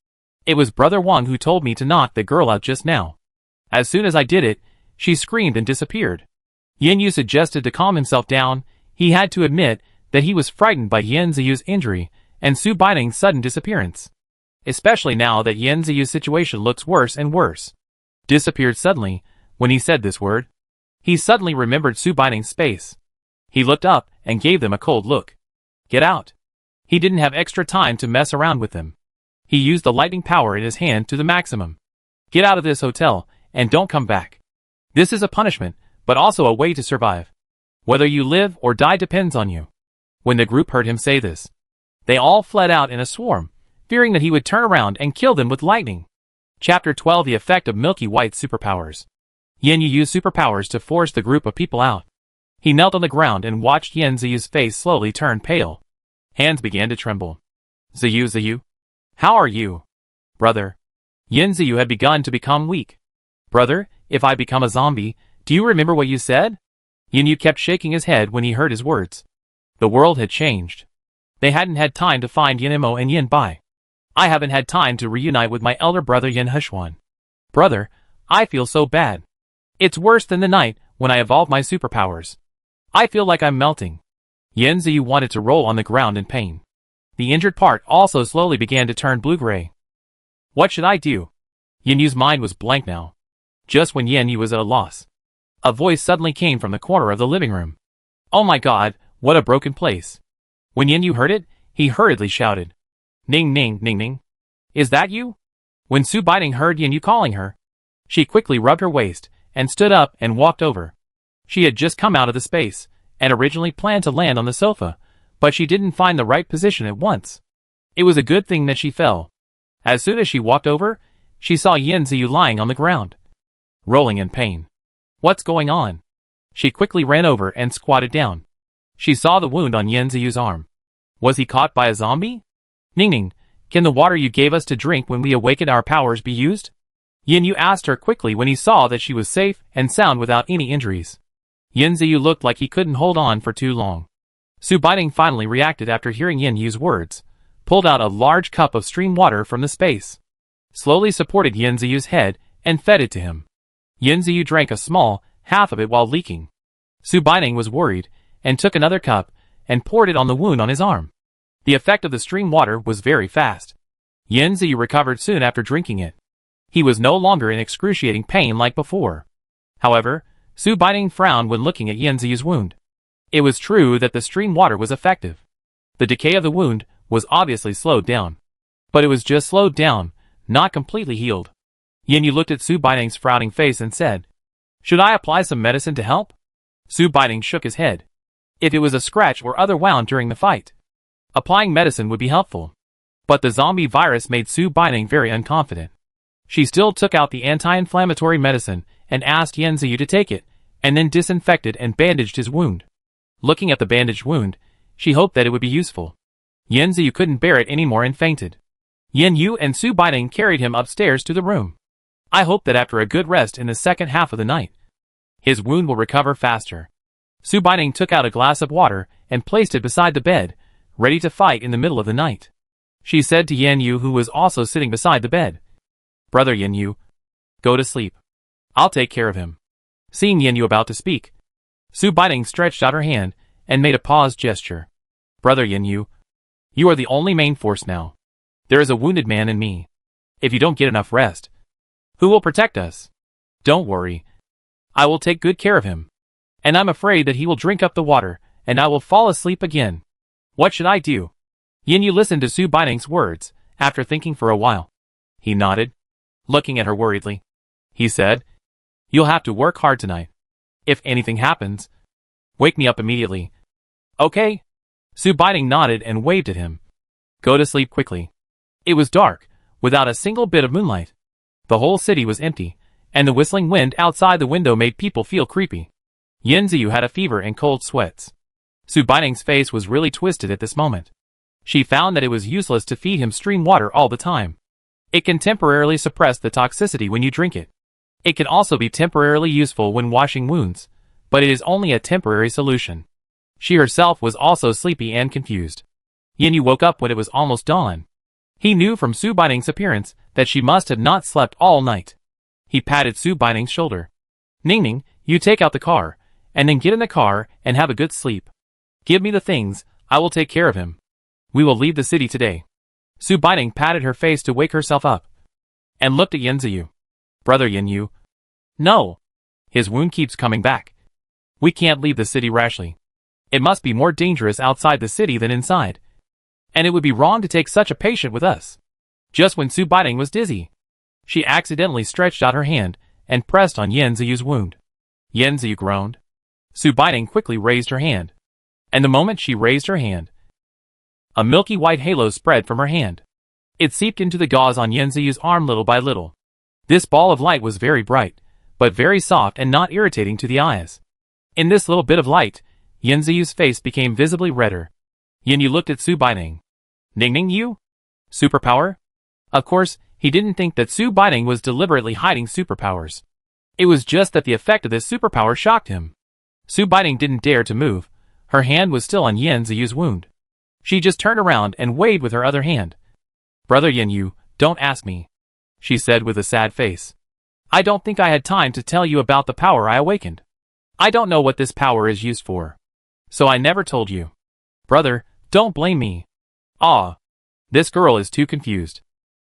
It was Brother Wang who told me to knock the girl out just now. As soon as I did it, she screamed and disappeared. Yin Yu suggested to calm himself down. He had to admit that he was frightened by Yin Ziyu's injury and Su Baining's sudden disappearance. Especially now that Yin Ziyu's situation looks worse and worse. Disappeared suddenly. When he said this word, he suddenly remembered Su Baining's face. He looked up and gave them a cold look. Get out. He didn't have extra time to mess around with them. He used the lightning power in his hand to the maximum. Get out of this hotel, and don't come back. This is a punishment, but also a way to survive. Whether you live or die depends on you. When the group heard him say this, they all fled out in a swarm, fearing that he would turn around and kill them with lightning. Chapter 12: The Effect of Milky White's Superpowers. Yin Yu used superpowers to force the group of people out. He knelt on the ground and watched Yin Ziyu's face slowly turn pale. Hands began to tremble. Ziyu? How are you? Brother. Yin Ziyu had begun to become weak. Brother, if I become a zombie, do you remember what you said? Yin Yu kept shaking his head when he heard his words. The world had changed. They hadn't had time to find Yin Mo and Yin Bai. I haven't had time to reunite with my elder brother Yin Hushuan. Brother, I feel so bad. It's worse than the night when I evolved my superpowers. I feel like I'm melting. Yin Ziyu wanted to roll on the ground in pain. The injured part also slowly began to turn blue-gray. What should I do? Yin Yu's mind was blank now. Just when Yin Yu was at a loss, a voice suddenly came from the corner of the living room. Oh my god, what a broken place. When Yin Yu heard it, he hurriedly shouted. Ning ning ning ning. Is that you? When Su Baiting heard Yin Yu calling her, she quickly rubbed her waist and stood up and walked over. She had just come out of the space and originally planned to land on the sofa, but she didn't find the right position at once. It was a good thing that she fell. As soon as she walked over, she saw Yin Ziyu lying on the ground, rolling in pain. What's going on? She quickly ran over and squatted down. She saw the wound on Yin Ziyu's arm. Was he caught by a zombie? Ning Ning, can the water you gave us to drink when we awakened our powers be used? Yin Yu asked her quickly when he saw that she was safe and sound without any injuries. Yin Ziyu looked like he couldn't hold on for too long. Su Baiting finally reacted after hearing Yin Yu's words, pulled out a large cup of stream water from the space, slowly supported Yin Ziyu's head, and fed it to him. Yin Ziyu drank a small half of it while leaking. Su Baiting was worried, and took another cup, and poured it on the wound on his arm. The effect of the stream water was very fast. Yin Ziyu recovered soon after drinking it. He was no longer in excruciating pain like before. However, Su Baiting frowned when looking at Yin Ziyu's wound. It was true that the stream water was effective. The decay of the wound was obviously slowed down. But it was just slowed down, not completely healed. Yin Yu looked at Su Baiting's frowning face and said, Should I apply some medicine to help? Su Baiting shook his head. If it was a scratch or other wound during the fight, applying medicine would be helpful. But the zombie virus made Su Baiting very unconfident. She still took out the anti-inflammatory medicine and asked Yin Ziyu to take it, and then disinfected and bandaged his wound. Looking at the bandaged wound, she hoped that it would be useful. Yin Ziyu couldn't bear it anymore and fainted. Yin Yu and Su Baiting carried him upstairs to the room. I hope that after a good rest in the second half of the night, his wound will recover faster. Su Baiting took out a glass of water and placed it beside the bed, ready to fight in the middle of the night. She said to Yin Yu, who was also sitting beside the bed, Brother Yin Yu, go to sleep. I'll take care of him. Seeing Yin Yu about to speak, Su Baiting stretched out her hand and made a paused gesture. Brother Yin Yu, you are the only main force now. There is a wounded man in me. If you don't get enough rest, who will protect us? Don't worry. I will take good care of him. And I'm afraid that he will drink up the water, and I will fall asleep again. What should I do? Yin Yu listened to Su Baiting's words, after thinking for a while. He nodded, looking at her worriedly. He said, You'll have to work hard tonight. If anything happens, wake me up immediately. Okay? Su Baiting nodded and waved at him. Go to sleep quickly. It was dark, without a single bit of moonlight. The whole city was empty, and the whistling wind outside the window made people feel creepy. Yin Ziyu had a fever and cold sweats. Su Baiting's face was really twisted at this moment. She found that it was useless to feed him stream water all the time. It can temporarily suppress the toxicity when you drink it. It can also be temporarily useful when washing wounds, but it is only a temporary solution. She herself was also sleepy and confused. Yin Yu woke up when it was almost dawn. He knew from Su Baiting's appearance that she must have not slept all night. He patted Su Baiting's shoulder. Ning Ning, you take out the car, and then get in the car and have a good sleep. Give me the things, I will take care of him. We will leave the city today. Su Baiting patted her face to wake herself up, and looked at Yin Ziyu. Brother Yin Yu. No. His wound keeps coming back. We can't leave the city rashly. It must be more dangerous outside the city than inside. And it would be wrong to take such a patient with us. Just when Su Baiting was dizzy, she accidentally stretched out her hand and pressed on Yan Ziyu's wound. Yan Ziyu groaned. Su Baiting quickly raised her hand. And the moment she raised her hand, a milky white halo spread from her hand. It seeped into the gauze on Yan Ziyu's arm little by little. This ball of light was very bright, but very soft and not irritating to the eyes. In this little bit of light, Yan Ziyu's face became visibly redder. Yan Yu looked at Su Baiting. Ning you? Superpower? Of course, he didn't think that Su Baiting was deliberately hiding superpowers. It was just that the effect of this superpower shocked him. Su Baiting didn't dare to move. Her hand was still on Yan Ziyu's wound. She just turned around and waved with her other hand. Brother Yan Yu, don't ask me, she said with a sad face. I don't think I had time to tell you about the power I awakened. I don't know what this power is used for. So I never told you. Brother, don't blame me. Ah, this girl is too confused.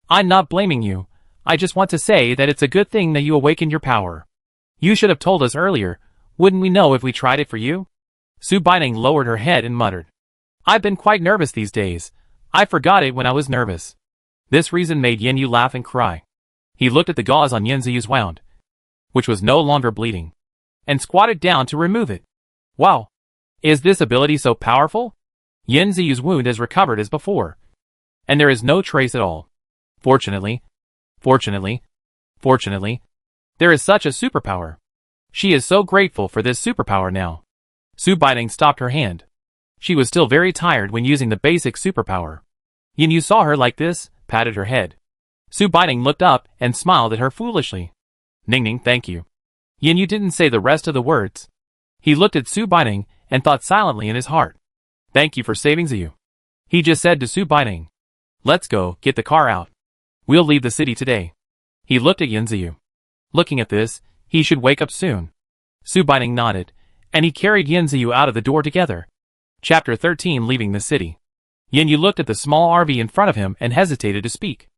I'm not blaming you. I just want to say that it's a good thing that you awakened your power. You should have told us earlier. Wouldn't we know if we tried it for you? Su Baiting lowered her head and muttered. I've been quite nervous these days. I forgot it when I was nervous. This reason made Yan Yu laugh and cry. He looked at the gauze on Yan Ziyu's wound, which was no longer bleeding, and squatted down to remove it. Wow! Is this ability so powerful? Yan Ziyu's wound has recovered as before, and there is no trace at all. Fortunately, there is such a superpower. She is so grateful for this superpower now. Su Baiting stopped her hand. She was still very tired when using the basic superpower. Yan Yu saw her like this, patted her head. Su Baiting looked up and smiled at her foolishly. Ning, thank you. Yan Yu didn't say the rest of the words. He looked at Su Baiting and thought silently in his heart. Thank you for saving Ziyu. He just said to Su Baiting. Let's go, get the car out. We'll leave the city today. He looked at Yan Ziyu. Looking at this, he should wake up soon. Su Baiting nodded, and he carried Yan Ziyu out of the door together. Chapter 13 Leaving the City. Yan Yu looked at the small RV in front of him and hesitated to speak.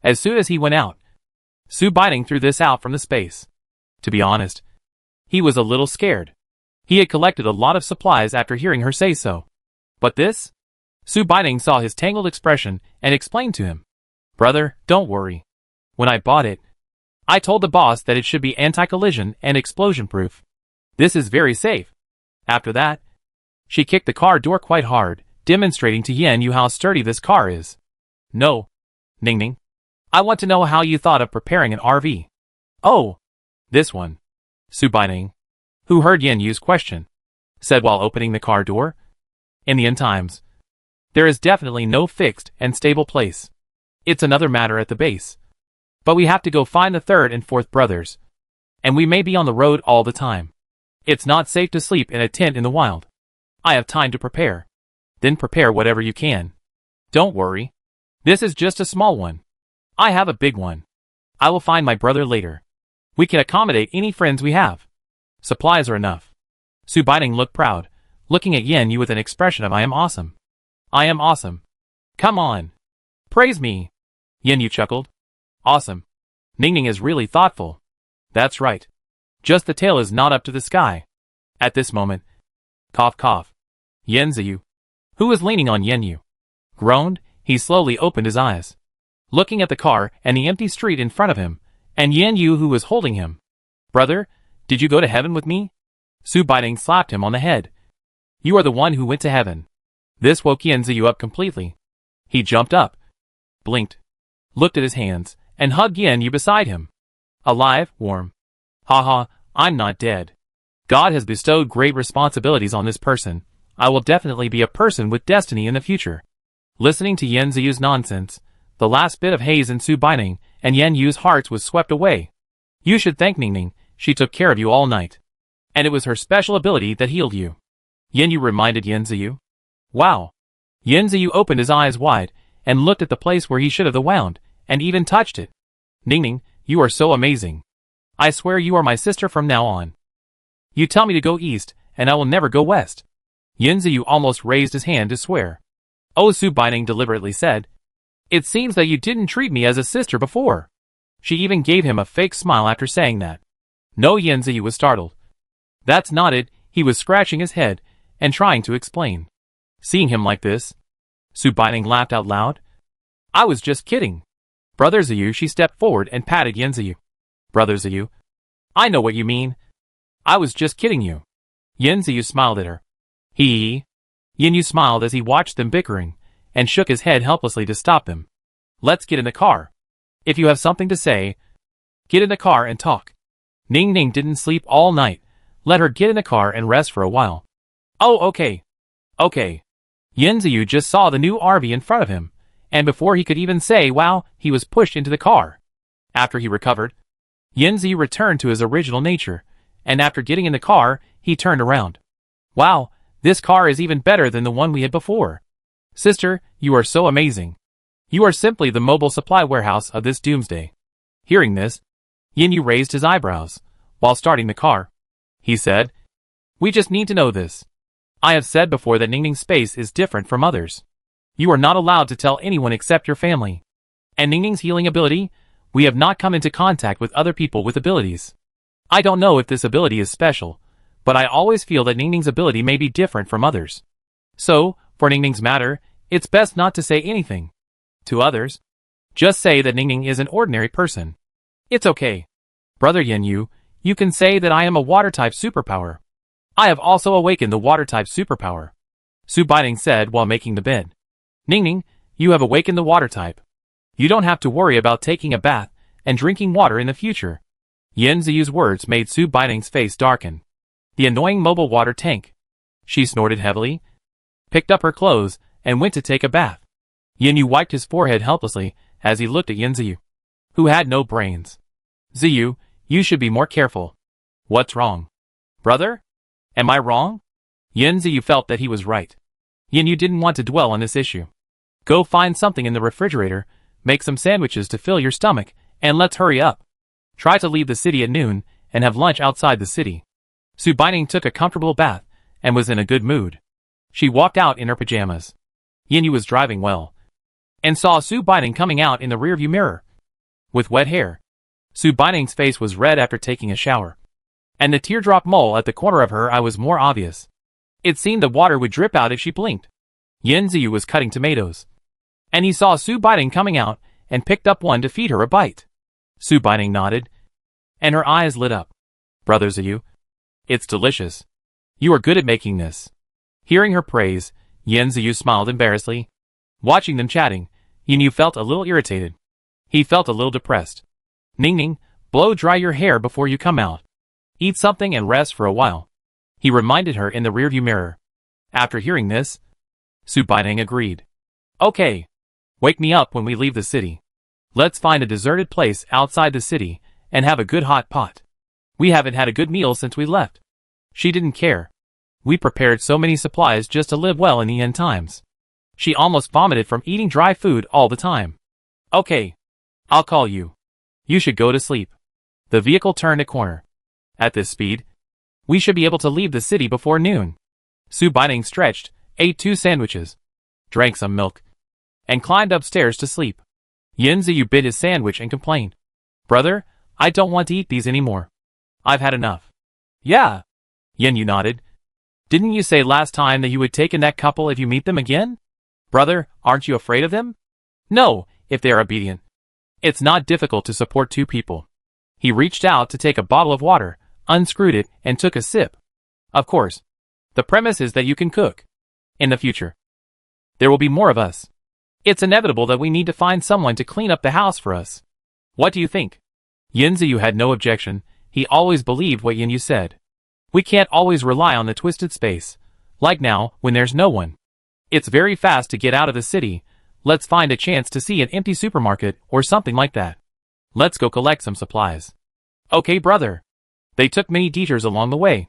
As soon as he went out, Su Baiting threw this out from the space. To be honest, he was a little scared. He had collected a lot of supplies after hearing her say so. But this? Su Baiting saw his tangled expression and explained to him. Brother, don't worry. When I bought it, I told the boss that it should be anti-collision and explosion-proof. This is very safe. After that, she kicked the car door quite hard, demonstrating to Yan Yu how sturdy this car is. No. Ning. I want to know how you thought of preparing an RV. Oh, this one. Su Baiting, who heard Yan Yu's question, said while opening the car door. In the end times, there is definitely no fixed and stable place. It's another matter at the base. But we have to go find the third and fourth brothers. And we may be on the road all the time. It's not safe to sleep in a tent in the wild. I have time to prepare. Then prepare whatever you can. Don't worry. This is just a small one. I have a big one. I will find my brother later. We can accommodate any friends we have. Supplies are enough. Su Baiting looked proud, looking at Yan Yu with an expression of I am awesome. I am awesome. Come on. Praise me. Yan Yu chuckled. Awesome. Ning is really thoughtful. That's right. Just the tail is not up to the sky. At this moment, cough. Yan Ziyu, who was leaning on Yan Yu, groaned. He slowly opened his eyes, looking at the car and the empty street in front of him, and Yan Yu who was holding him. Brother, did you go to heaven with me? Su Baiting slapped him on the head. You are the one who went to heaven. This woke Yan Ziyu up completely. He jumped up, blinked, looked at his hands, and hugged Yan Yu beside him. Alive, warm. Haha, I'm not dead. God has bestowed great responsibilities on this person. I will definitely be a person with destiny in the future. Listening to Yan Ziyu's nonsense, the last bit of haze in Su Baiting and Yan Yu's hearts was swept away. You should thank Ning. She took care of you all night. And it was her special ability that healed you. Yan Yu reminded Yan Ziyu. Wow. Yan Ziyu opened his eyes wide and looked at the place where he should have the wound, and even touched it. Ning, you are so amazing. I swear you are my sister from now on. You tell me to go east, and I will never go west. Yan Ziyu almost raised his hand to swear. Oh, Su Baiting deliberately said. It seems that you didn't treat me as a sister before. She even gave him a fake smile after saying that. No, Yan Ziyu was startled. That's not it. He was scratching his head, and trying to explain. Seeing him like this, Su Baining laughed out loud. I was just kidding. Brother Ziyu, she stepped forward and patted Yin Ziyu. Brother Ziyu, I know what you mean. I was just kidding you. Yin Ziyu smiled at her. Yin Yu smiled as he watched them bickering, and shook his head helplessly to stop them. Let's get in the car. If you have something to say, get in the car and talk. Ning Ning didn't sleep all night. Let her get in the car and rest for a while. Oh, okay. Okay. Yin Ziyu just saw the new RV in front of him, and before he could even say wow, he was pushed into the car. After he recovered, Yin Ziyu returned to his original nature, and after getting in the car, he turned around. Wow, this car is even better than the one we had before. Sister, you are so amazing. You are simply the mobile supply warehouse of this Doomsday. Hearing this, Yin Yu raised his eyebrows, while starting the car. He said, we just need to know this. I have said before that Ningning's space is different from others. You are not allowed to tell anyone except your family. And Ningning's healing ability, we have not come into contact with other people with abilities. I don't know if this ability is special, but I always feel that Ningning's ability may be different from others. So, for Ningning's matter, it's best not to say anything. To others, just say that Ningning is an ordinary person. It's okay. Brother Yin Yu, you can say that I am a water-type superpower. I have also awakened the water-type superpower. Su Baining said while making the bed. Ningning, you have awakened the water type. You don't have to worry about taking a bath and drinking water in the future. Yin Ziyu's words made Su Baining's face darken. The annoying mobile water tank. She snorted heavily, picked up her clothes, and went to take a bath. Yin Yu wiped his forehead helplessly as he looked at Yin Ziyu, who had no brains. Ziyu, you should be more careful. What's wrong? Brother? Am I wrong? Yin Ziyu felt that he was right. Yin Yu didn't want to dwell on this issue. Go find something in the refrigerator, make some sandwiches to fill your stomach, and let's hurry up. Try to leave the city at noon and have lunch outside the city. Su Baining took a comfortable bath and was in a good mood. She walked out in her pajamas. Yin Yu was driving well, and saw Su Baining coming out in the rearview mirror. With wet hair, Su Baining's face was red after taking a shower, and the teardrop mole at the corner of her eye was more obvious. It seemed the water would drip out if she blinked. Yin Ziyu was cutting tomatoes, and he saw Su Baining coming out and picked up one to feed her a bite. Su Baining nodded, and her eyes lit up. Brother Ziyu, it's delicious. You are good at making this. Hearing her praise, Yin Ziyu smiled embarrassedly. Watching them chatting, Yin Yu felt a little irritated. He felt a little depressed. Ningning, blow dry your hair before you come out. Eat something and rest for a while. He reminded her in the rearview mirror. After hearing this, Su Baining agreed. Okay. Wake me up when we leave the city. Let's find a deserted place outside the city and have a good hot pot. We haven't had a good meal since we left. She didn't care. We prepared so many supplies just to live well in the end times. She almost vomited from eating dry food all the time. Okay. I'll call you. You should go to sleep. The vehicle turned a corner. At this speed, we should be able to leave the city before noon. Su Baining stretched, ate 2 sandwiches, drank some milk, and climbed upstairs to sleep. Yin Ziyu bit his sandwich and complained. Brother, I don't want to eat these anymore. I've had enough. Yeah. Yin Yu nodded. Didn't you say last time that you would take in that couple if you meet them again? Brother, aren't you afraid of them? No, if they are obedient. It's not difficult to support 2 people. He reached out to take a bottle of water, unscrewed it, and took a sip. Of course. The premise is that you can cook. In the future, there will be more of us. It's inevitable that we need to find someone to clean up the house for us. What do you think? Yin Ziyu had no objection. He always believed what Yin Yu said. We can't always rely on the twisted space. Like now, when there's no one. It's very fast to get out of the city. Let's find a chance to see an empty supermarket or something like that. Let's go collect some supplies. Okay, brother. They took many detours along the way.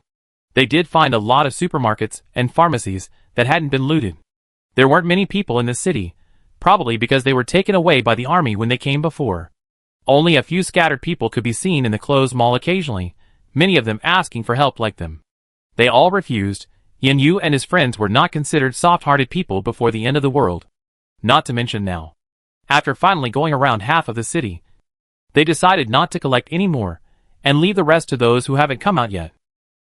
They did find a lot of supermarkets and pharmacies that hadn't been looted. There weren't many people in the city, probably because they were taken away by the army when they came before. Only a few scattered people could be seen in the closed mall occasionally, many of them asking for help like them. They all refused. Yin Yu and his friends were not considered soft-hearted people before the end of the world. Not to mention now. After finally going around half of the city, they decided not to collect any more, and leave the rest to those who haven't come out yet.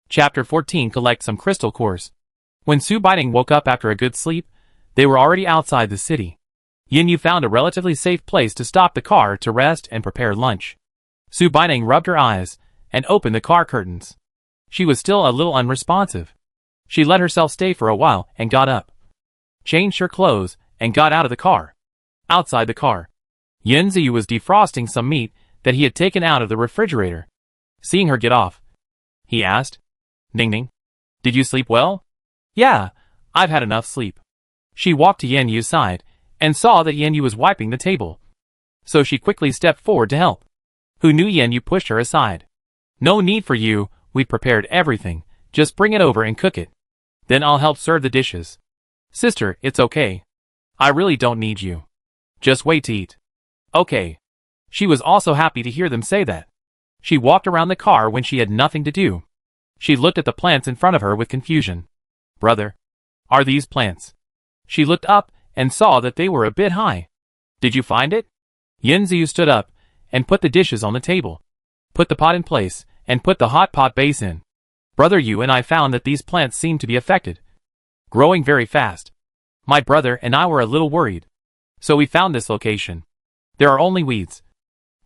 Chapter 14. Collect some crystal cores. When Su Baining woke up after a good sleep, they were already outside the city. Yin Yu found a relatively safe place to stop the car to rest and prepare lunch. Su Baining rubbed her eyes and opened the car curtains. She was still a little unresponsive. She let herself stay for a while and got up, changed her clothes, and got out of the car. Outside the car, Yin Ziyu was defrosting some meat that he had taken out of the refrigerator. Seeing her get off, he asked, "Ning Ning, did you sleep well?" "Yeah, I've had enough sleep." She walked to Yin Yu's side and saw that Yin Yu was wiping the table. So she quickly stepped forward to help. Who knew Yin Yu pushed her aside. "No need for you, we've prepared everything, just bring it over and cook it. Then I'll help serve the dishes." "Sister, it's okay. I really don't need you. Just wait to eat." "Okay." She was also happy to hear them say that. She walked around the car when she had nothing to do. She looked at the plants in front of her with confusion. "Brother, are these plants?" She looked up and saw that they were a bit high. "Did you find it?" Yin Ziyu stood up and put the dishes on the table. "Put the pot in place and put the hot pot base in. Brother, you and I found that these plants seem to be affected, growing very fast. My brother and I were a little worried. So we found this location. There are only weeds.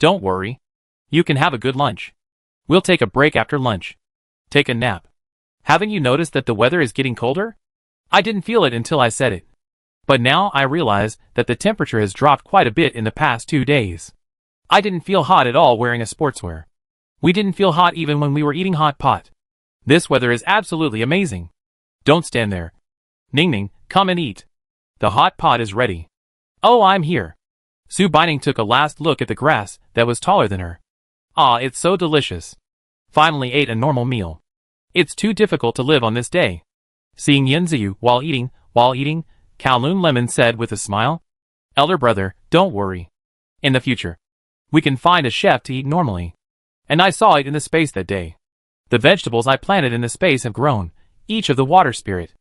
Don't worry. You can have a good lunch. We'll take a break after lunch. Take a nap. Haven't you noticed that the weather is getting colder? I didn't feel it until I said it. But now I realize that the temperature has dropped quite a bit in the past 2 days. I didn't feel hot at all wearing a sportswear. We didn't feel hot even when we were eating hot pot. This weather is absolutely amazing. Don't stand there. Ning Ning, come and eat. The hot pot is ready." "Oh, I'm here." Su Baining took a last look at the grass that was taller than her. "Ah, it's so delicious. Finally ate a normal meal. It's too difficult to live on this day." Seeing Yin Ziyu while eating, Kowloon Lemon said with a smile, "Elder brother, don't worry. In the future, we can find a chef to eat normally. And I saw it in the space that day. The vegetables I planted in the space have grown, each of the water spirit.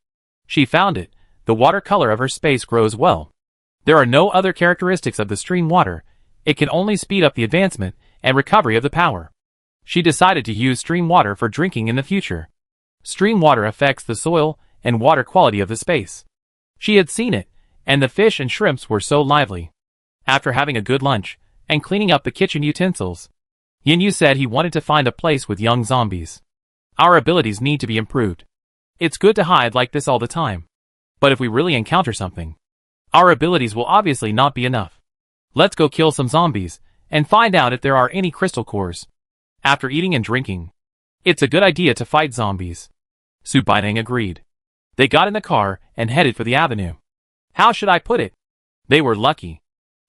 She found it, the watercolor of her space grows well. There are no other characteristics of the stream water, it can only speed up the advancement and recovery of the power. She decided to use stream water for drinking in the future. Stream water affects the soil and water quality of the space. She had seen it, and the fish and shrimps were so lively. After having a good lunch, and cleaning up the kitchen utensils, Yin Yu said he wanted to find a place with young zombies. Our abilities need to be improved. It's good to hide like this all the time. But if we really encounter something, our abilities will obviously not be enough. Let's go kill some zombies, and find out if there are any crystal cores. After eating and drinking, it's a good idea to fight zombies. Su Baining agreed. They got in the car and headed for the avenue. How should I put it? They were lucky.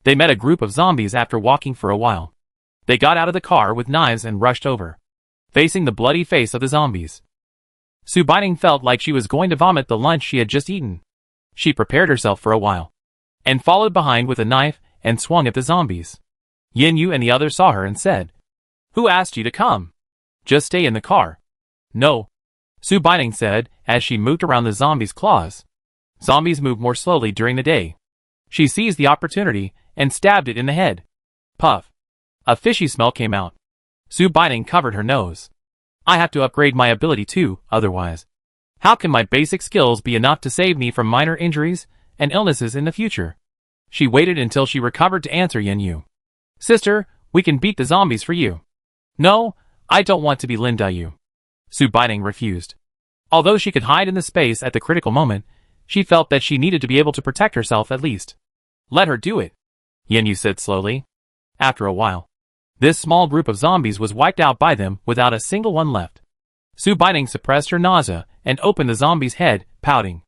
They met a group of zombies after walking for a while. They got out of the car with knives and rushed over, facing the bloody face of the zombies. Su Baining felt like she was going to vomit the lunch she had just eaten. She prepared herself for a while, and followed behind with a knife and swung at the zombies. Yin Yu and the others saw her and said, "Who asked you to come? Just stay in the car." "No," Su Baining said as she moved around the zombies' claws. Zombies move more slowly during the day. She seized the opportunity and stabbed it in the head. Puff. A fishy smell came out. Su Baining covered her nose. I have to upgrade my ability too, otherwise. How can my basic skills be enough to save me from minor injuries and illnesses in the future? She waited until she recovered to answer Yin Yu. "Sister, we can beat the zombies for you." "No, I don't want to be Lin Yu." Su Baining refused. Although she could hide in the space at the critical moment, she felt that she needed to be able to protect herself at least. "Let her do it," Yin Yu said slowly. After a while, this small group of zombies was wiped out by them without a single one left. Su Baining suppressed her nausea and opened the zombie's head, pouting.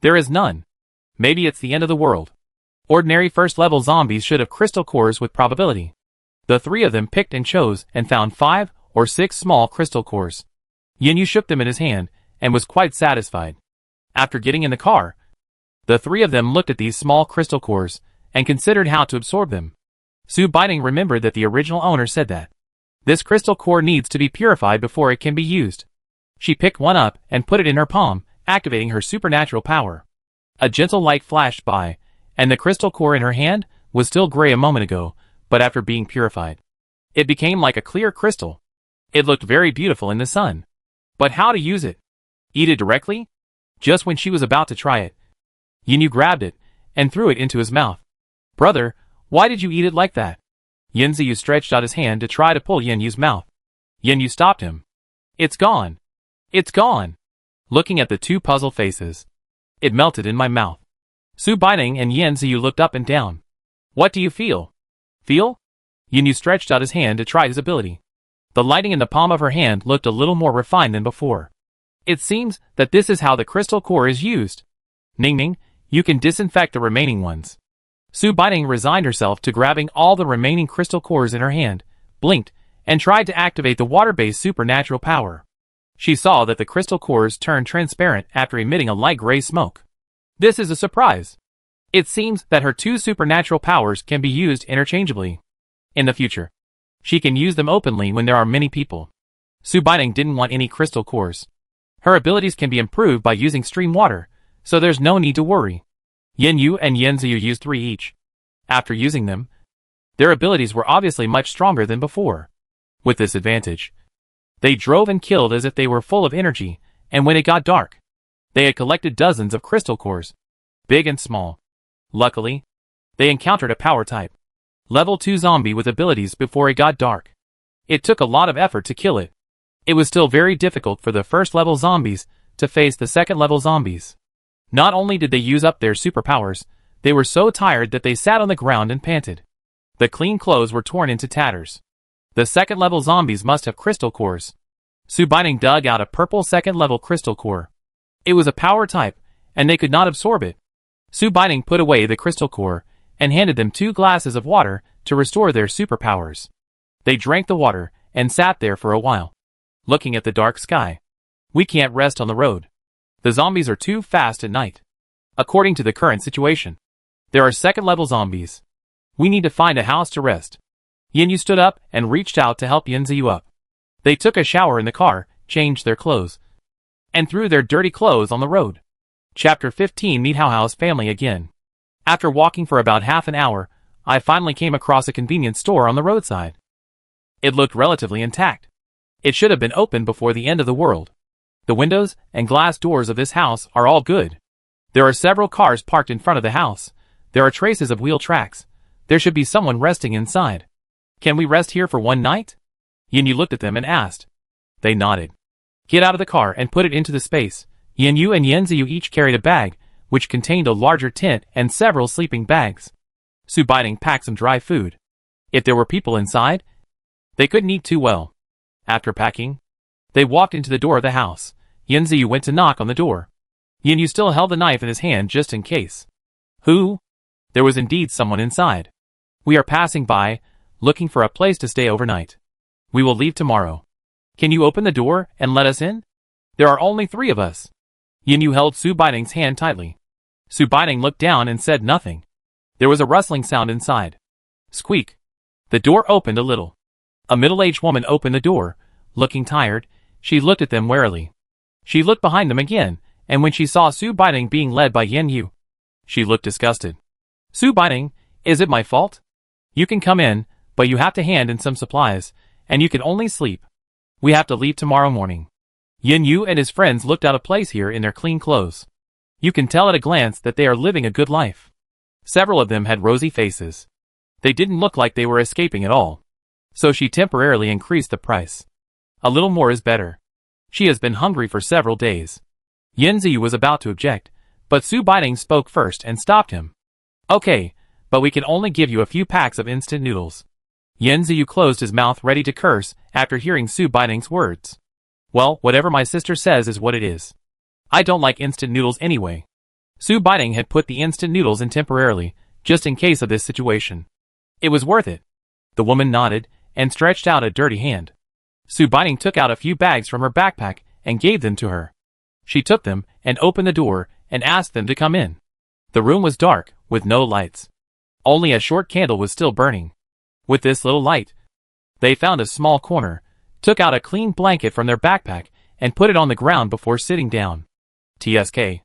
"There is none. Maybe it's the end of the world. Ordinary first-level zombies should have crystal cores with probability." The three of them picked and chose and found 5 or 6 small crystal cores. Yin Yu shook them in his hand and was quite satisfied. After getting in the car, the three of them looked at these small crystal cores and considered how to absorb them. Su Baining remembered that the original owner said that this crystal core needs to be purified before it can be used. She picked one up and put it in her palm, activating her supernatural power. A gentle light flashed by, and the crystal core in her hand was still gray a moment ago, but after being purified, it became like a clear crystal. It looked very beautiful in the sun. But how to use it? Eat it directly? Just when she was about to try it, Yinyu grabbed it and threw it into his mouth. Brother, why did you eat it like that? Yinziyu stretched out his hand to try to pull Yinyu's mouth. Yinyu stopped him. It's gone. It's gone. Looking at the two puzzled faces, it melted in my mouth. Su Baining and Yinziyu looked up and down. What do you feel? Feel? Yinyu stretched out his hand to try his ability. The lighting in the palm of her hand looked a little more refined than before. It seems that this is how the crystal core is used. Ningning, you can disinfect the remaining ones. Su Baining resigned herself to grabbing all the remaining crystal cores in her hand, blinked, and tried to activate the water-based supernatural power. She saw that the crystal cores turned transparent after emitting a light gray smoke. This is a surprise. It seems that her two supernatural powers can be used interchangeably. In the future, she can use them openly when there are many people. Su Baining didn't want any crystal cores. Her abilities can be improved by using stream water, so there's no need to worry. Yinyu and Yinziyu used 3 each. After using them, their abilities were obviously much stronger than before. With this advantage, they drove and killed as if they were full of energy, and when it got dark, they had collected dozens of crystal cores, big and small. Luckily, they encountered a power type, level 2 zombie with abilities before it got dark. It took a lot of effort to kill it. It was still very difficult for the first level zombies to face the second level zombies. Not only did they use up their superpowers, they were so tired that they sat on the ground and panted. The clean clothes were torn into tatters. The second level zombies must have crystal cores. Su Baining dug out a purple second level crystal core. It was a power type, and they could not absorb it. Su Baining put away the crystal core and handed them 2 glasses of water to restore their superpowers. They drank the water and sat there for a while, looking at the dark sky. We can't rest on the road. The zombies are too fast at night. According to the current situation, there are second-level zombies. We need to find a house to rest. Yinyu stood up and reached out to help Yinziyu up. They took a shower in the car, changed their clothes, and threw their dirty clothes on the road. Chapter 15. Meet Hao Hao's family again. After walking for about half an hour, I finally came across a convenience store on the roadside. It looked relatively intact. It should have been opened before the end of the world. The windows and glass doors of this house are all good. There are several cars parked in front of the house. There are traces of wheel tracks. There should be someone resting inside. Can we rest here for one night? Yinyu looked at them and asked. They nodded. Get out of the car and put it into the space. Yinyu and Yinziyu each carried a bag, which contained a larger tent and several sleeping bags. Su Baining packed some dry food. If there were people inside, they couldn't eat too well. After packing, they walked into the door of the house. Yinziyu went to knock on the door. Yinyu still held the knife in his hand just in case. Who? There was indeed someone inside. We are passing by, looking for a place to stay overnight. We will leave tomorrow. Can you open the door and let us in? There are only 3 of us. Yinyu held Su Baining's hand tightly. Su Baining looked down and said nothing. There was a rustling sound inside. Squeak. The door opened a little. A middle-aged woman opened the door. Looking tired, she looked at them warily. She looked behind them again, and when she saw Su Baining being led by Yinyu, she looked disgusted. Su Baining, is it my fault? You can come in, but you have to hand in some supplies, and you can only sleep. We have to leave tomorrow morning. Yinyu and his friends looked out of place here in their clean clothes. You can tell at a glance that they are living a good life. Several of them had rosy faces. They didn't look like they were escaping at all. So she temporarily increased the price. A little more is better. She has been hungry for several days. Yinziyu was about to object, but Su Baining spoke first and stopped him. Okay, but we can only give you a few packs of instant noodles. Yinziyu closed his mouth ready to curse after hearing Su Baining's words. Well, whatever my sister says is what it is. I don't like instant noodles anyway. Su Baining had put the instant noodles in temporarily, just in case of this situation. It was worth it. The woman nodded and stretched out a dirty hand. Su Baining took out a few bags from her backpack and gave them to her. She took them and opened the door and asked them to come in. The room was dark, with no lights. Only a short candle was still burning. With this little light, they found a small corner, took out a clean blanket from their backpack, and put it on the ground before sitting down. TSK.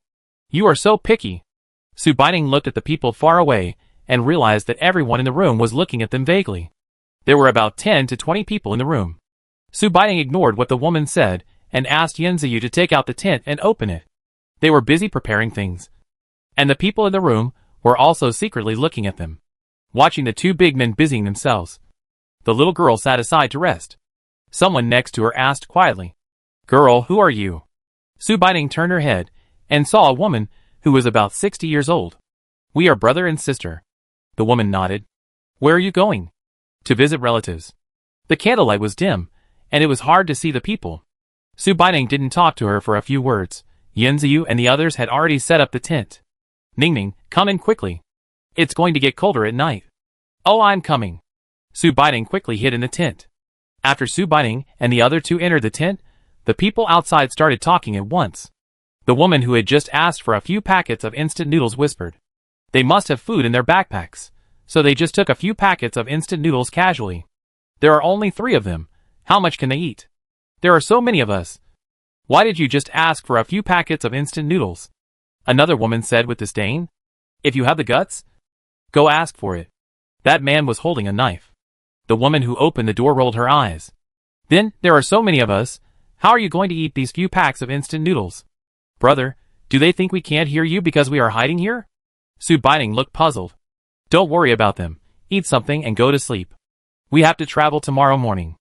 You are so picky. Su Baining looked at the people far away and realized that everyone in the room was looking at them vaguely. There were about 10 to 20 people in the room. Su Baining ignored what the woman said and asked Yinziyu to take out the tent and open it. They were busy preparing things. And the people in the room were also secretly looking at them, watching the two big men busying themselves. The little girl sat aside to rest. Someone next to her asked quietly, "Girl, who are you?" Su Baining turned her head and saw a woman who was about 60 years old. "We are brother and sister." The woman nodded. "Where are you going?" "To visit relatives." The candlelight was dim, and it was hard to see the people. Su Baining didn't talk to her for a few words. Yanziyu and the others had already set up the tent. "Ningning, come in quickly. It's going to get colder at night." "Oh, I'm coming." Su Baining quickly hid in the tent. After Su Baining and the other two entered the tent, the people outside started talking at once. The woman who had just asked for a few packets of instant noodles whispered. They must have food in their backpacks, so they just took a few packets of instant noodles casually. "There are only 3 of them. How much can they eat? There are so many of us. Why did you just ask for a few packets of instant noodles?" Another woman said with disdain. "If you have the guts, go ask for it." That man was holding a knife. The woman who opened the door rolled her eyes. "Then, there are so many of us. How are you going to eat these few packs of instant noodles?" "Brother, do they think we can't hear you because we are hiding here?" Su Baining looked puzzled. "Don't worry about them. Eat something and go to sleep. We have to travel tomorrow morning."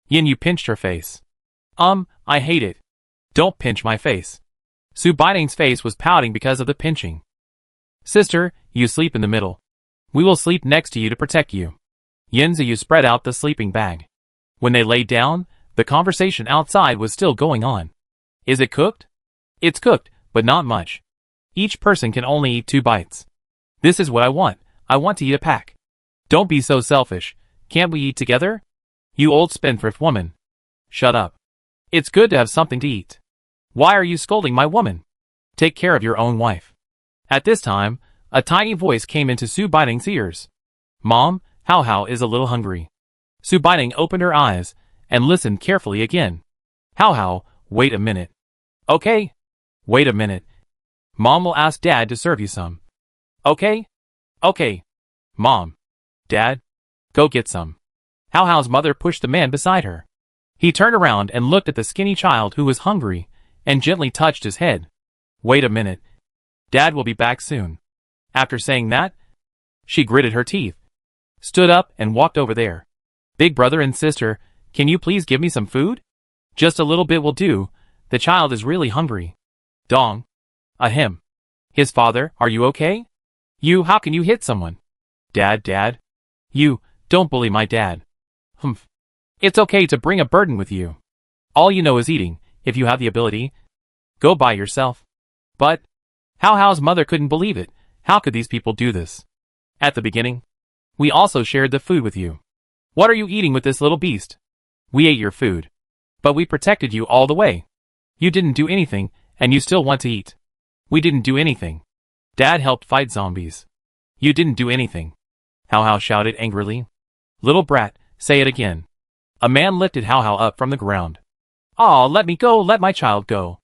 Yin Yu pinched her face. I hate it." "Don't pinch my face." Su Baining's face was pouting because of the pinching. "Sister, you sleep in the middle. We will sleep next to you to protect you." Yanziyu spread out the sleeping bag. When they laid down, the conversation outside was still going on. "Is it cooked?" "It's cooked, but not much. Each person can only eat 2 bites. This is what I want. I want to eat a pack." "Don't be so selfish. Can't we eat together?" "You old spendthrift woman." "Shut up. It's good to have something to eat. Why are you scolding my woman? Take care of your own wife." At this time, a tiny voice came into Su Baining's ears. "Mom, Hao Hao is a little hungry." Su Baining opened her eyes and listened carefully again. "Hao Hao, wait a minute." "Okay. Wait a minute. Mom will ask Dad to serve you some." "Okay. Okay. Mom. Dad, go get some." Hao Hao's mother pushed the man beside her. He turned around and looked at the skinny child who was hungry and gently touched his head. "Wait a minute. Dad will be back soon." After saying that, she gritted her teeth, stood up and walked over there. "Big brother and sister, can you please give me some food? Just a little bit will do. The child is really hungry." "Dong. Ahem. His father, are you okay? You, how can you hit someone?" Dad. You, don't bully my dad." "Humph. It's okay to bring a burden with you. All you know is eating. If you have the ability, go by yourself." "But..." Hao Hao's mother couldn't believe it. How could these people do this? "At the beginning, we also shared the food with you. What are you eating with this little beast? We ate your food. But we protected you all the way. You didn't do anything, and you still want to eat." "We didn't do anything. Dad helped fight zombies." "You didn't do anything," Hao Hao shouted angrily. "Little brat, say it again." A man lifted Hao Hao up from the ground. "Aw, let me go, let my child go."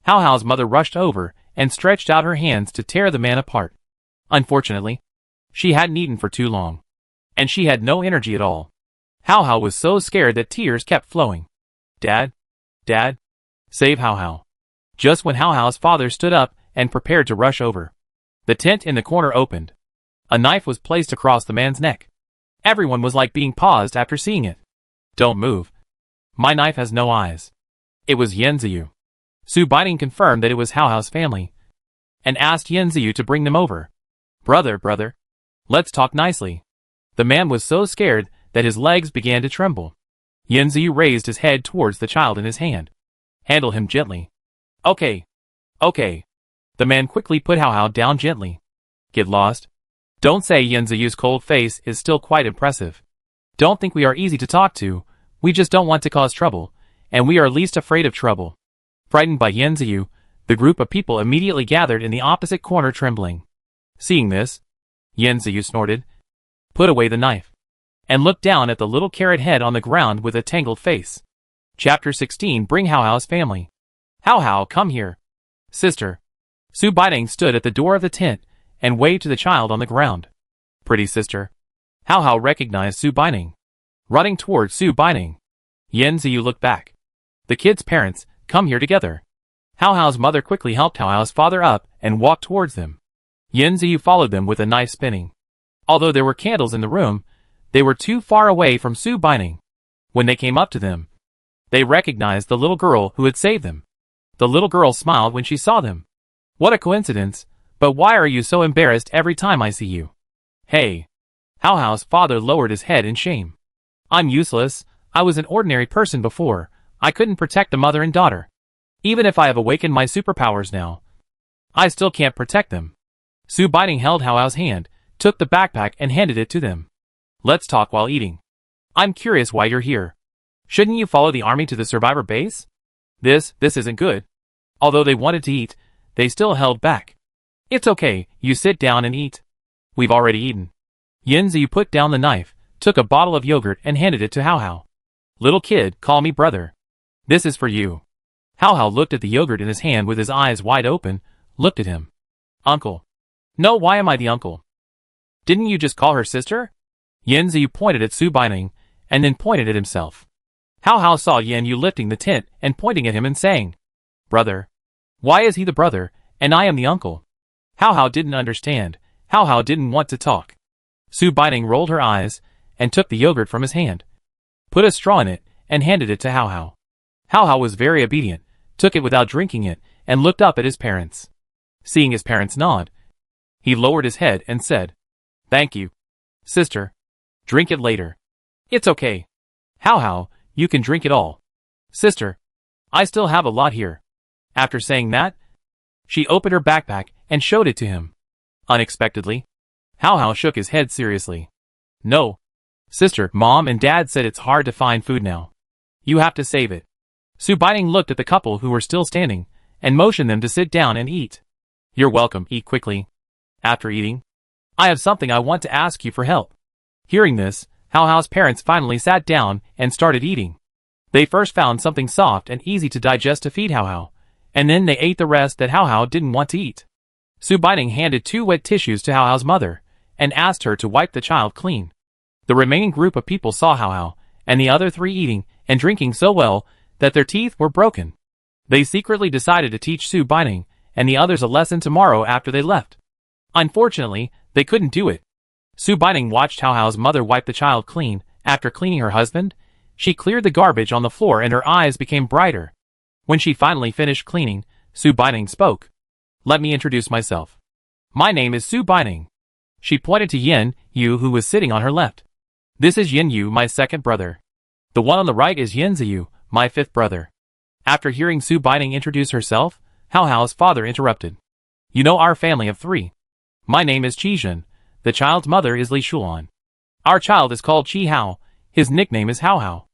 Hao Hao's mother rushed over and stretched out her hands to tear the man apart. Unfortunately, she hadn't eaten for too long, and she had no energy at all. Hao Hao was so scared that tears kept flowing. Dad, save Hao Hao." Just when Hao Hao's father stood up and prepared to rush over, the tent in the corner opened. A knife was placed across the man's neck. Everyone was like being paused after seeing it. "Don't move. My knife has no eyes." It was Yanziyu. Su Baining confirmed that it was Hao Hao's family, and asked Yanziyu to bring them over. Brother, let's talk nicely." The man was so scared that his legs began to tremble. Yanziyu raised his head towards the child in his hand. "Handle him gently." Okay. The man quickly put Hao Hao down gently. "Get lost." Don't say. Yanziyu's cold face is still quite impressive. "Don't think we are easy to talk to. We just don't want to cause trouble, and we are least afraid of trouble." Frightened by Yanziyu, the group of people immediately gathered in the opposite corner trembling. Seeing this, Yanziyu snorted, put away the knife, and looked down at the little carrot head on the ground with a tangled face. Chapter 16. Bring Hao Hao's family. "Hao Hao, come here." "Sister." Su Baining stood at the door of the tent and waved to the child on the ground. "Pretty sister." Hao Hao recognized Su Baining. Running towards Su Baining, Yanziyu looked back. "The kid's parents, come here together." Hao Hao's mother quickly helped Hao Hao's father up and walked towards them. Yin Ziyu followed them with a knife spinning. Although there were candles in the room, they were too far away from Su Baining. When they came up to them, they recognized the little girl who had saved them. The little girl smiled when she saw them. What a coincidence, but why are you so embarrassed every time I see you? Hey. Hao Hao's father lowered his head in shame. I'm useless, I was an ordinary person before, I couldn't protect the mother and daughter. Even if I have awakened my superpowers now, I still can't protect them. Su Baining held Hao Hao's hand, took the backpack and handed it to them. Let's talk while eating. I'm curious why you're here. Shouldn't you follow the army to the survivor base? This isn't good. Although they wanted to eat, they still held back. It's okay, you sit down and eat. We've already eaten. Yin Ziyu put down the knife, took a bottle of yogurt and handed it to Hao Hao. Little kid, call me brother. This is for you. Hao Hao looked at the yogurt in his hand with his eyes wide open, looked at him. Uncle. No, why am I the uncle? Didn't you just call her sister? Yin Ziyu pointed at Su Baining, and then pointed at himself. Hao Hao saw Yin Yu lifting the tent and pointing at him and saying, Brother. Why is he the brother, and I am the uncle? Hao Hao didn't understand. Hao Hao didn't want to talk. Su Baining rolled her eyes, and took the yogurt from his hand, put a straw in it, and handed it to Hao Hao. Hao Hao was very obedient, took it without drinking it, and looked up at his parents. Seeing his parents nod, he lowered his head and said, Thank you. Sister. Drink it later. It's okay. Hao Hao, you can drink it all. Sister. I still have a lot here. After saying that, she opened her backpack and showed it to him. Unexpectedly, Hao Hao shook his head seriously. No. Sister, Mom and Dad said it's hard to find food now. You have to save it. Su Baining looked at the couple who were still standing, and motioned them to sit down and eat. You're welcome, eat quickly. After eating, I have something I want to ask you for help. Hearing this, Hao Hao's parents finally sat down and started eating. They first found something soft and easy to digest to feed Hao Hao, and then they ate the rest that Hao Hao didn't want to eat. Su Baining handed 2 wet tissues to Hao Hao's mother, and asked her to wipe the child clean. The remaining group of people saw Hao Hao, and the other 3 eating and drinking so well that their teeth were broken. They secretly decided to teach Su Baining and the others a lesson tomorrow after they left. Unfortunately, they couldn't do it. Su Baining watched Hao Hao's mother wipe the child clean. After cleaning her husband, she cleared the garbage on the floor and her eyes became brighter. When she finally finished cleaning, Su Baining spoke. Let me introduce myself. My name is Su Baining. She pointed to Yin Yu who was sitting on her left. This is Yin Yu, my second brother. The one on the right is Yin Ziyu, my 5th brother. After hearing Su Baining introduce herself, Hao Hao's father interrupted. You know our family of 3. My name is Qi Zhen. The child's mother is Li Shulan. Our child is called Qi Hao. His nickname is Hao Hao.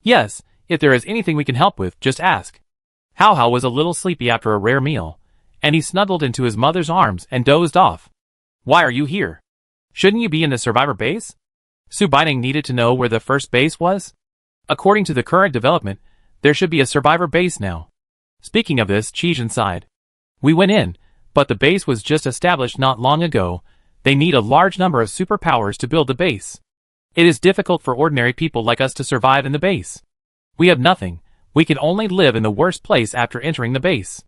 Yes, if there is anything we can help with, just ask. Hao Hao was a little sleepy after a rare meal, and he snuggled into his mother's arms and dozed off. Why are you here? Shouldn't you be in the survivor base? Su Baining needed to know where the first base was. According to the current development, there should be a survivor base now. Speaking of this, Qi Zhen sighed. We went in, but the base was just established not long ago. They need a large number of superpowers to build the base. It is difficult for ordinary people like us to survive in the base. We have nothing. We can only live in the worst place after entering the base.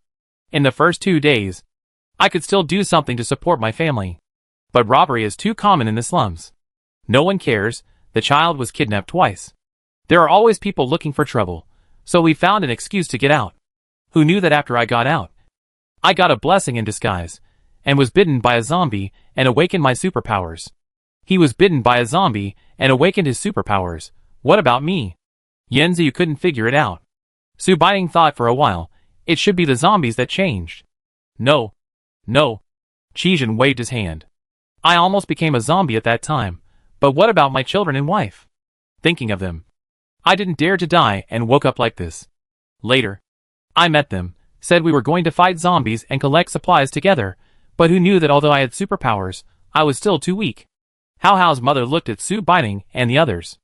In the first 2 days, I could still do something to support my family. But robbery is too common in the slums. No one cares. The child was kidnapped twice. There are always people looking for trouble, so we found an excuse to get out. Who knew that after I got out, I got a blessing in disguise, and was bitten by a zombie and awakened my superpowers. He was bitten by a zombie and awakened his superpowers. What about me? Yin Ziyu couldn't figure it out. Su Baining thought for a while. It should be the zombies that changed. No. No. Qi Zhen waved his hand. I almost became a zombie at that time, but what about my children and wife? Thinking of them, I didn't dare to die and woke up like this. Later, I met them, said we were going to fight zombies and collect supplies together, but who knew that although I had superpowers, I was still too weak. Hao Hao's mother looked at Su Baining and the others.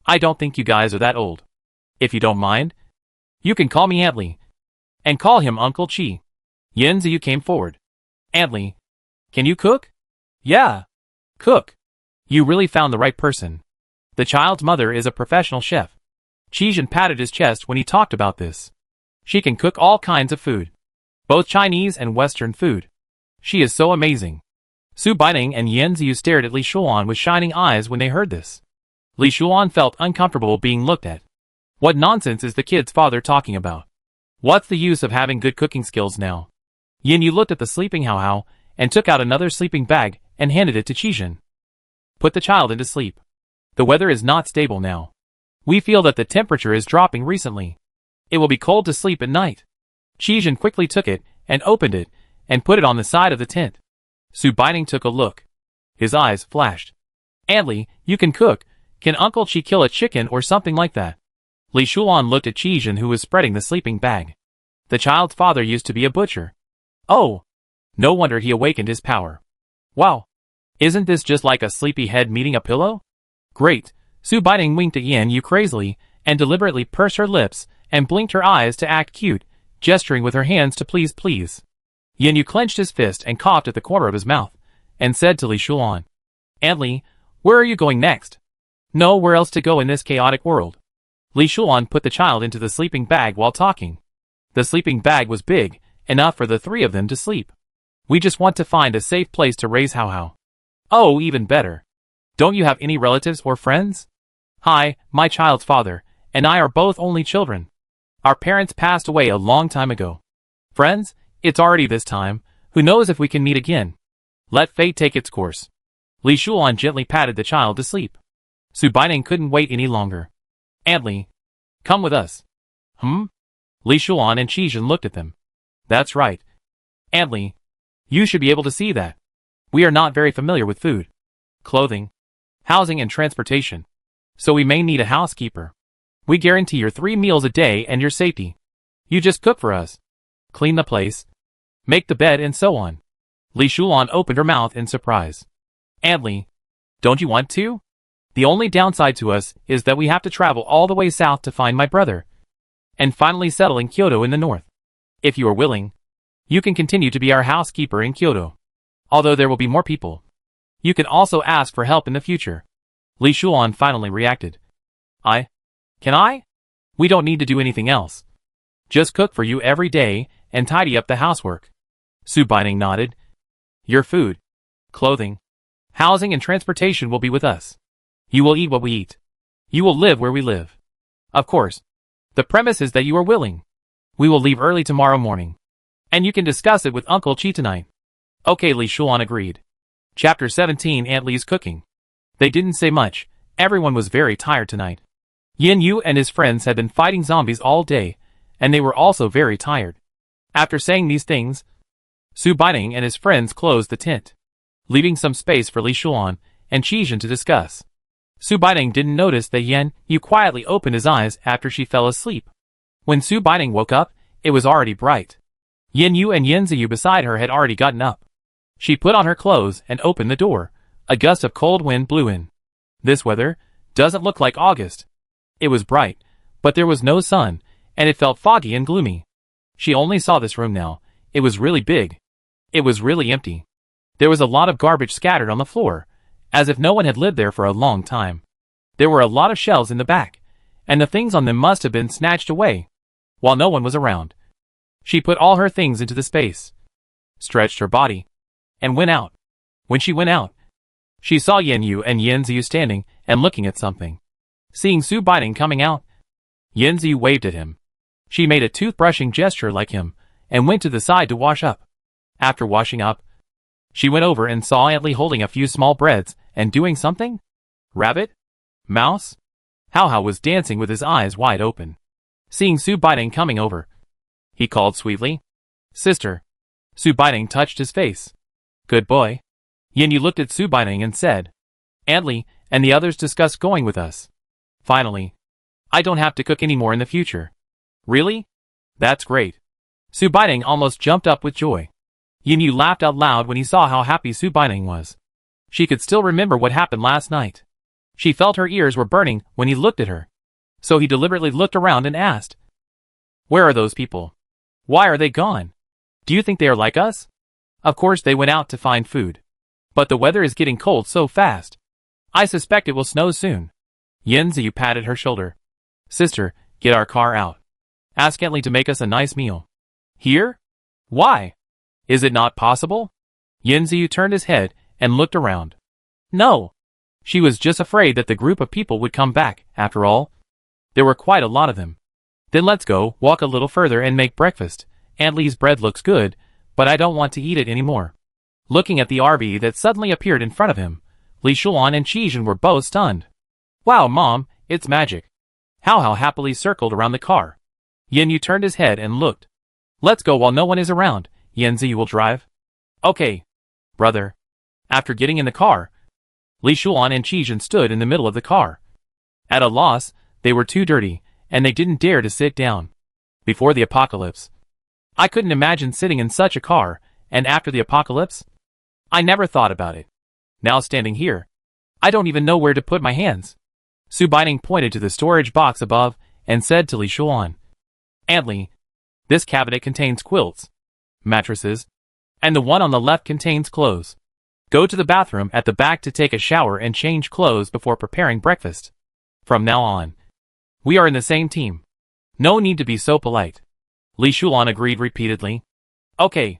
I don't think you guys are that old. If you don't mind, you can call me Aunt Li, and call him Uncle Qi. Yin Ziyu came forward. Aunt Li, can you cook? Yeah. Cook. You really found the right person. The child's mother is a professional chef. Qi Zhen patted his chest when he talked about this. She can cook all kinds of food. both Chinese and Western food. She is so amazing. Su Baining and Yan Ziyu stared at Li Shuan with shining eyes when they heard this. Li Shuan felt uncomfortable being looked at. What nonsense is the kid's father talking about? What's the use of having good cooking skills now? Yin Yu looked at the sleeping Hao Hao and took out another sleeping bag and handed it to Qijin. Put the child into sleep. The weather is not stable now. We feel that the temperature is dropping recently. It will be cold to sleep at night. Qijin quickly took it and opened it and put it on the side of the tent. Su Baining took a look. His eyes flashed. Antly, you can cook. Can Uncle Qi kill a chicken or something like that? Li Shuan looked at Qijin, who was spreading the sleeping bag. The child's father used to be a butcher. Oh! No wonder he awakened his power. Wow! Isn't this just like a sleepy head meeting a pillow? Great! Su Baining winked at Yan Yu crazily and deliberately pursed her lips and blinked her eyes to act cute, gesturing with her hands to please. Yan Yu clenched his fist and coughed at the corner of his mouth, and said to Li Shuan, Antly, where are you going next? Nowhere else to go in this chaotic world. Li Shuan put the child into the sleeping bag while talking. The sleeping bag was big, enough for the three of them to sleep. We just want to find a safe place to raise Hao Hao. Oh, even better. Don't you have any relatives or friends? Hi, my child's father, and I are both only children. Our parents passed away a long time ago. Friends, it's already this time. Who knows if we can meet again? Let fate take its course. Li Shuan gently patted the child to sleep. Su Baining couldn't wait any longer. Antly, come with us. Li Shuan and Qijin looked at them. That's right. Antly, you should be able to see that. We are not very familiar with food, clothing, housing and transportation, so we may need a housekeeper. We guarantee your 3 meals a day and your safety. You just cook for us. Clean the place, make the bed and so on. Li Shuan opened her mouth in surprise. Antly, don't you want to? The only downside to us is that we have to travel all the way south to find my brother, and finally settle in Kyoto in the north. If you are willing, you can continue to be our housekeeper in Kyoto. Although there will be more people. You can also ask for help in the future. Li Shuan finally reacted. Can I? We don't need to do anything else. Just cook for you every day and tidy up the housework. Su Baining nodded. Your food, clothing, housing and transportation will be with us. You will eat what we eat. You will live where we live. Of course. The premise is that you are willing. We will leave early tomorrow morning. And you can discuss it with Uncle Qi tonight. Okay, Li Shuan agreed. Chapter 17, Antly's cooking. They didn't say much. Everyone was very tired tonight. Yin Yu and his friends had been fighting zombies all day, and they were also very tired. After saying these things, Su Baining and his friends closed the tent, leaving some space for Li Shuan and Qijin to discuss. Su Baining didn't notice that Yan Yu quietly opened his eyes after she fell asleep. When Su Baining woke up, it was already bright. Yin Yu and Yan Ziyu beside her had already gotten up. She put on her clothes and opened the door. A gust of cold wind blew in. This weather doesn't look like August. It was bright, but there was no sun, and it felt foggy and gloomy. She only saw this room now. It was really big. It was really empty. There was a lot of garbage scattered on the floor, as if no one had lived there for a long time. There were a lot of shelves in the back, and the things on them must have been snatched away, while no one was around. She put all her things into the space, stretched her body, and went out. When she went out, she saw Yin Yu and Yan Ziyu standing and looking at something. Seeing Su Baining coming out, Yan Ziyu waved at him. She made a toothbrushing gesture like him, and went to the side to wash up. After washing up, she went over and saw Antly holding a few small breads and doing something? Rabbit? Mouse? Hao Hao was dancing with his eyes wide open. Seeing Su Baining coming over, he called sweetly, Sister. Su Baining touched his face. Good boy. Yin Yu looked at Su Baining and said, Antly and the others discussed going with us. Finally, I don't have to cook anymore in the future. Really? That's great. Su Baining almost jumped up with joy. Yin Yu laughed out loud when he saw how happy Su Baining was. She could still remember what happened last night. She felt her ears were burning when he looked at her. So he deliberately looked around and asked, Where are those people? Why are they gone? Do you think they are like us? Of course they went out to find food. But the weather is getting cold so fast. I suspect it will snow soon. Yan Ziyu patted her shoulder. Sister, get our car out. Ask Antly to make us a nice meal. Here? Why? Is it not possible? Yanziyu turned his head and looked around. No. She was just afraid that the group of people would come back, after all. There were quite a lot of them. Then let's go, walk a little further and make breakfast. Aunt Lee's bread looks good, but I don't want to eat it anymore. Looking at the RV that suddenly appeared in front of him, Li Shuan and Qijin were both stunned. Wow, Mom, it's magic. Hao happily circled around the car. Yanyu turned his head and looked. Let's go while no one is around. Yanzi will drive. Okay, brother. After getting in the car, Li Shuan and Qijin stood in the middle of the car. At a loss, they were too dirty, and they didn't dare to sit down. Before the apocalypse. I couldn't imagine sitting in such a car, and after the apocalypse? I never thought about it. Now standing here, I don't even know where to put my hands. Su Baining pointed to the storage box above and said to Li Shuan, Aunt Li, this cabinet contains quilts, mattresses, and the one on the left contains clothes. Go to the bathroom at the back to take a shower and change clothes before preparing breakfast. From now on, we are in the same team. No need to be so polite. Li Shuan agreed repeatedly. Okay.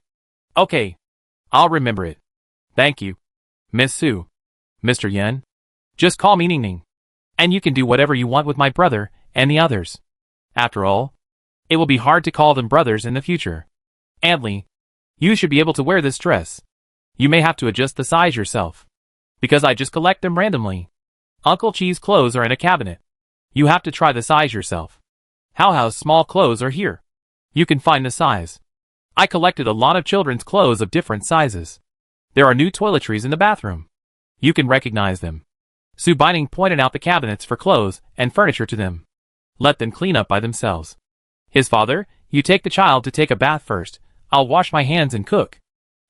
I'll remember it. Thank you, Miss Su. Mr. Yen. Just call me Ning Ning. And you can do whatever you want with my brother and the others. After all, it will be hard to call them brothers in the future. Aunt Li, you should be able to wear this dress. You may have to adjust the size yourself. Because I just collect them randomly. Uncle Chi's clothes are in a cabinet. You have to try the size yourself. Hao's small clothes are here. You can find the size. I collected a lot of children's clothes of different sizes. There are new toiletries in the bathroom. You can recognize them. Su Baining pointed out the cabinets for clothes and furniture to them. Let them clean up by themselves. His father, you take the child to take a bath first. I'll wash my hands and cook.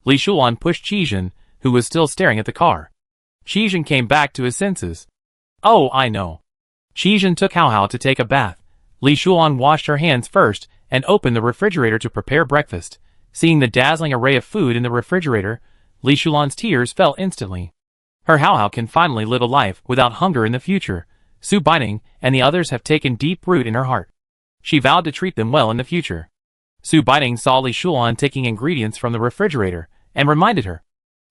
Li Shuan pushed Qijin, who was still staring at the car. Qijin came back to his senses. Oh, I know. Qijin took Hao to take a bath. Li Shuan washed her hands first and opened the refrigerator to prepare breakfast. Seeing the dazzling array of food in the refrigerator, Li Shulan's tears fell instantly. Her Hao can finally live a life without hunger in the future. Su Baining and the others have taken deep root in her heart. She vowed to treat them well in the future. Su Baining saw Li Shulan taking ingredients from the refrigerator and reminded her.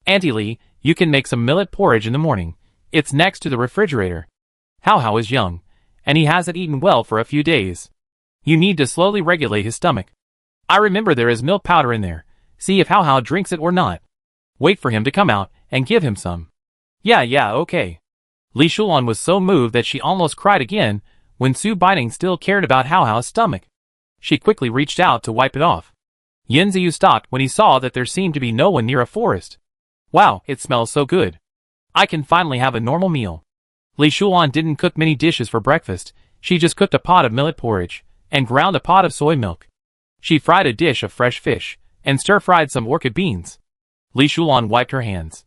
Auntie Li, you can make some millet porridge in the morning. It's next to the refrigerator. Hao is young, and he hasn't eaten well for a few days. You need to slowly regulate his stomach. I remember there is milk powder in there. See if Hao drinks it or not. Wait for him to come out and give him some. Yeah, okay. Li Shulan was so moved that she almost cried again when Su Baining still cared about Hao's stomach. She quickly reached out to wipe it off. Yanziyu stopped when he saw that there seemed to be no one near a forest. Wow, it smells so good. I can finally have a normal meal. Li Shulan didn't cook many dishes for breakfast. She just cooked a pot of millet porridge and ground a pot of soy milk. She fried a dish of fresh fish and stir-fried some orchid beans. Li Shulan wiped her hands.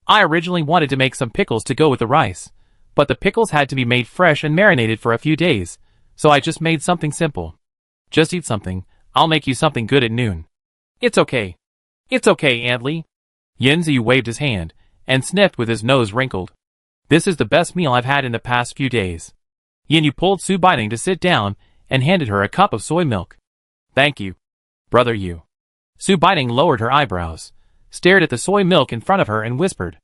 I originally wanted to make some pickles to go with the rice, but the pickles had to be made fresh and marinated for a few days, so I just made something simple. Just eat something. I'll make you something good at noon. It's okay. It's okay, Aunt Li. Yanziyu waved his hand and sniffed with his nose wrinkled. This is the best meal I've had in the past few days. Yanyu pulled Su Baining to sit down and handed her a cup of soy milk. Thank you, brother Yu. Su Baining lowered her eyebrows, stared at the soy milk in front of her and whispered.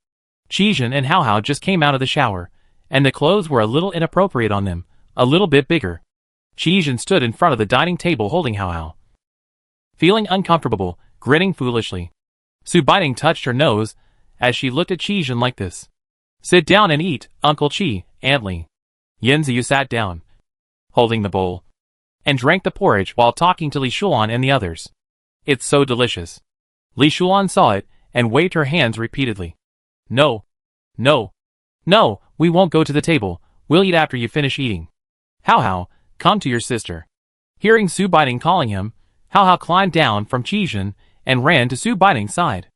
Qijin and Hao just came out of the shower, and the clothes were a little inappropriate on them, a little bit bigger. Qijin stood in front of the dining table holding Hao. Feeling uncomfortable, grinning foolishly. Su Baining touched her nose as she looked at Qijin like this. Sit down and eat, Uncle Qi, Aunt Li. Yanziyu sat down, holding the bowl, and drank the porridge while talking to Li Shuan and the others. It's so delicious. Li Shuan saw it and waved her hands repeatedly. No, we won't go to the table. We'll eat after you finish eating. Hao, come to your sister. Hearing Su Baining calling him, Hao climbed down from Qijin and ran to Su Baining's side.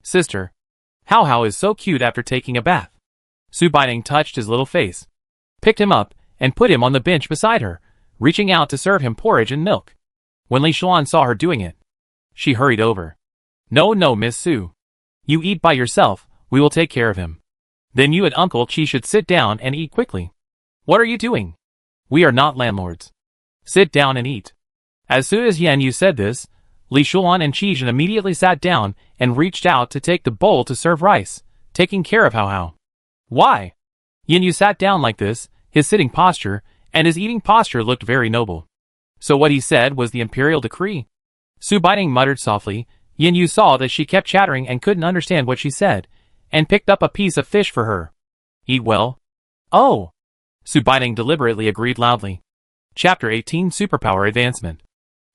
Sister. Hao is so cute after taking a bath. Su Baining touched his little face, picked him up, and put him on the bench beside her, reaching out to serve him porridge and milk. When Li Shuan saw her doing it, she hurried over. No, Miss Su. You eat by yourself, we will take care of him. Then you and Uncle Qi should sit down and eat quickly. What are you doing? We are not landlords. Sit down and eat. As soon as Yanyu said this, Li Shulan and Qijin immediately sat down and reached out to take the bowl to serve rice, taking care of Hao Hao. Why? Yin Yu sat down like this, his sitting posture, and his eating posture looked very noble. So what he said was the imperial decree? Su Baining muttered softly. Yin Yu saw that she kept chattering and couldn't understand what she said, and picked up a piece of fish for her. Eat well? Oh! Su Baining deliberately agreed loudly. Chapter 18 Superpower Advancement.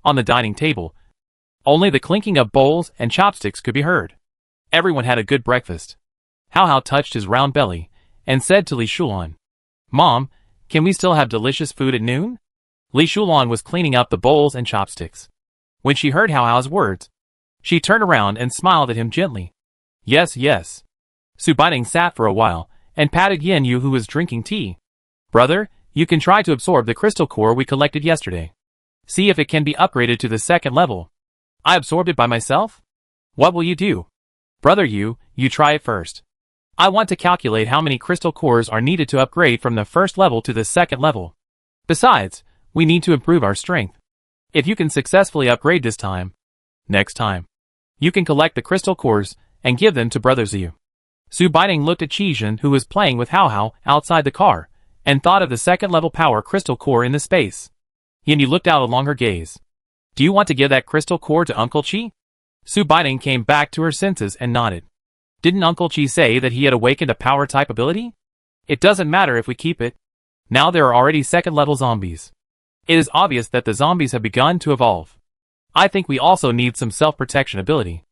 On the dining table, only the clinking of bowls and chopsticks could be heard. Everyone had a good breakfast. Hao Hao touched his round belly, and said to Li Shulan, "Mom, can we still have delicious food at noon?" Li Shulan was cleaning up the bowls and chopsticks. When she heard Hao Hao's words, she turned around and smiled at him gently. Yes, yes. Su Baining sat for a while, and patted Yin Yu who was drinking tea. Brother, you can try to absorb the crystal core we collected yesterday. See if it can be upgraded to the second level. I absorbed it by myself? What will you do? Brother you try it first. I want to calculate how many crystal cores are needed to upgrade from the first level to the second level. Besides, we need to improve our strength. If you can successfully upgrade this time, next time, you can collect the crystal cores and give them to Brother Ziyu. Su Baining looked at Qijin who was playing with Hao Hao outside the car, and thought of the second level power crystal core in the space. Yin Yu looked out along her gaze. Do you want to give that crystal core to Uncle Qi? Su Baining came back to her senses and nodded. Didn't Uncle Qi say that he had awakened a power type ability? It doesn't matter if we keep it. Now there are already second level zombies. It is obvious that the zombies have begun to evolve. I think we also need some self-protection ability.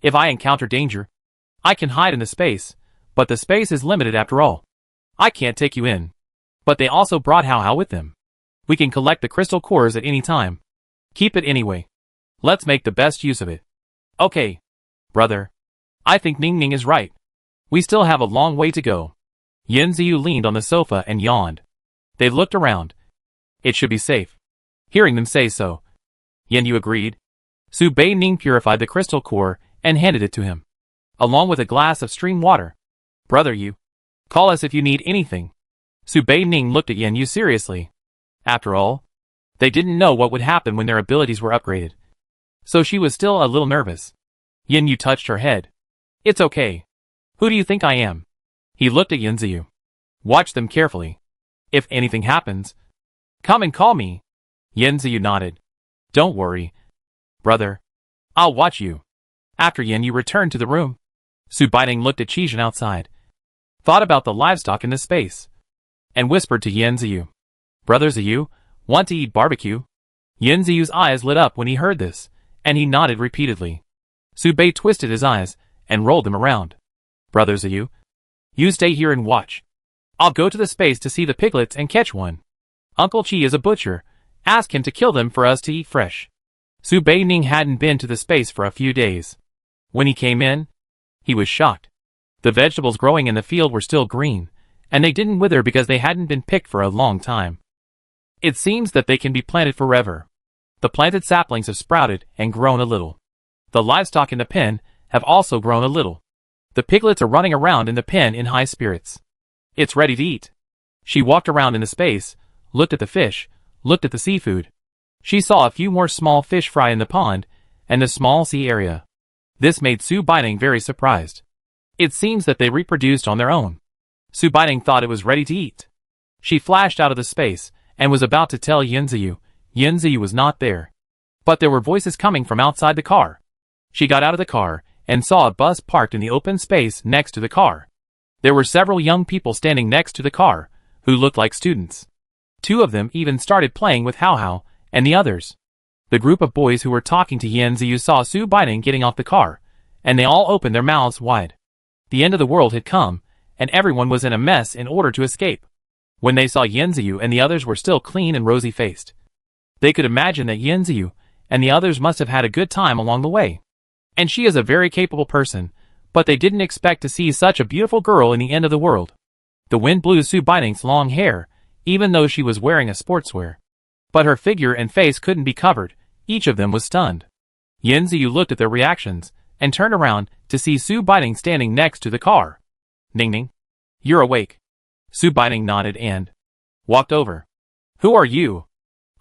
If I encounter danger, I can hide in the space, but the space is limited after all. I can't take you in. But they also brought Hao Hao with them. We can collect the crystal cores at any time. Keep it anyway. Let's make the best use of it. Okay, brother. I think Ning Ning is right. We still have a long way to go. Yin Ziyu leaned on the sofa and yawned. They looked around. It should be safe. Hearing them say so, Yin Yu agreed. Su Baining purified the crystal core and handed it to him, along with a glass of stream water. Brother Yu, call us if you need anything. Su Baining looked at Yin Yu seriously. After all, they didn't know what would happen when their abilities were upgraded. So she was still a little nervous. Yin Yu touched her head. It's okay. Who do you think I am? He looked at Yin Ziyu. Watch them carefully. If anything happens, come and call me. Yin Ziyu nodded. Don't worry, brother. I'll watch you. After Yin Yu returned to the room, Su Baining looked at Qijin outside, thought about the livestock in the space, and whispered to Yin Ziyu. Brother Ziyu, want to eat barbecue? Yin Ziyu's eyes lit up when he heard this, and he nodded repeatedly. Su Bei twisted his eyes and rolled them around. Brother Ziyu, you stay here and watch. I'll go to the space to see the piglets and catch one. Uncle Qi is a butcher. Ask him to kill them for us to eat fresh. Su Baining hadn't been to the space for a few days. When he came in, he was shocked. The vegetables growing in the field were still green, and they didn't wither because they hadn't been picked for a long time. It seems that they can be planted forever. The planted saplings have sprouted and grown a little. The livestock in the pen have also grown a little. The piglets are running around in the pen in high spirits. It's ready to eat. She walked around in the space, looked at the fish, looked at the seafood. She saw a few more small fish fry in the pond and the small sea area. This made Su Baining very surprised. It seems that they reproduced on their own. Su Baining thought it was ready to eat. She flashed out of the space and was about to tell Yin Ziyu. Yin Ziyu was not there. But there were voices coming from outside the car. She got out of the car and saw a bus parked in the open space next to the car. There were several young people standing next to the car, who looked like students. Two of them even started playing with Hao Hao and the others. The group of boys who were talking to Yin Ziyu saw Su Baining getting off the car, and they all opened their mouths wide. The end of the world had come, and everyone was in a mess in order to escape. When they saw Yin Ziyu and the others were still clean and rosy-faced, they could imagine that Yin Ziyu and the others must have had a good time along the way. And she is a very capable person, but they didn't expect to see such a beautiful girl in the end of the world. The wind blew Su Baining's long hair, even though she was wearing a sportswear. But her figure and face couldn't be covered. Each of them was stunned. Yin Ziyu looked at their reactions and turned around to see Su Baining standing next to the car. Ning Ning, you're awake. Su Baining nodded and walked over. Who are you?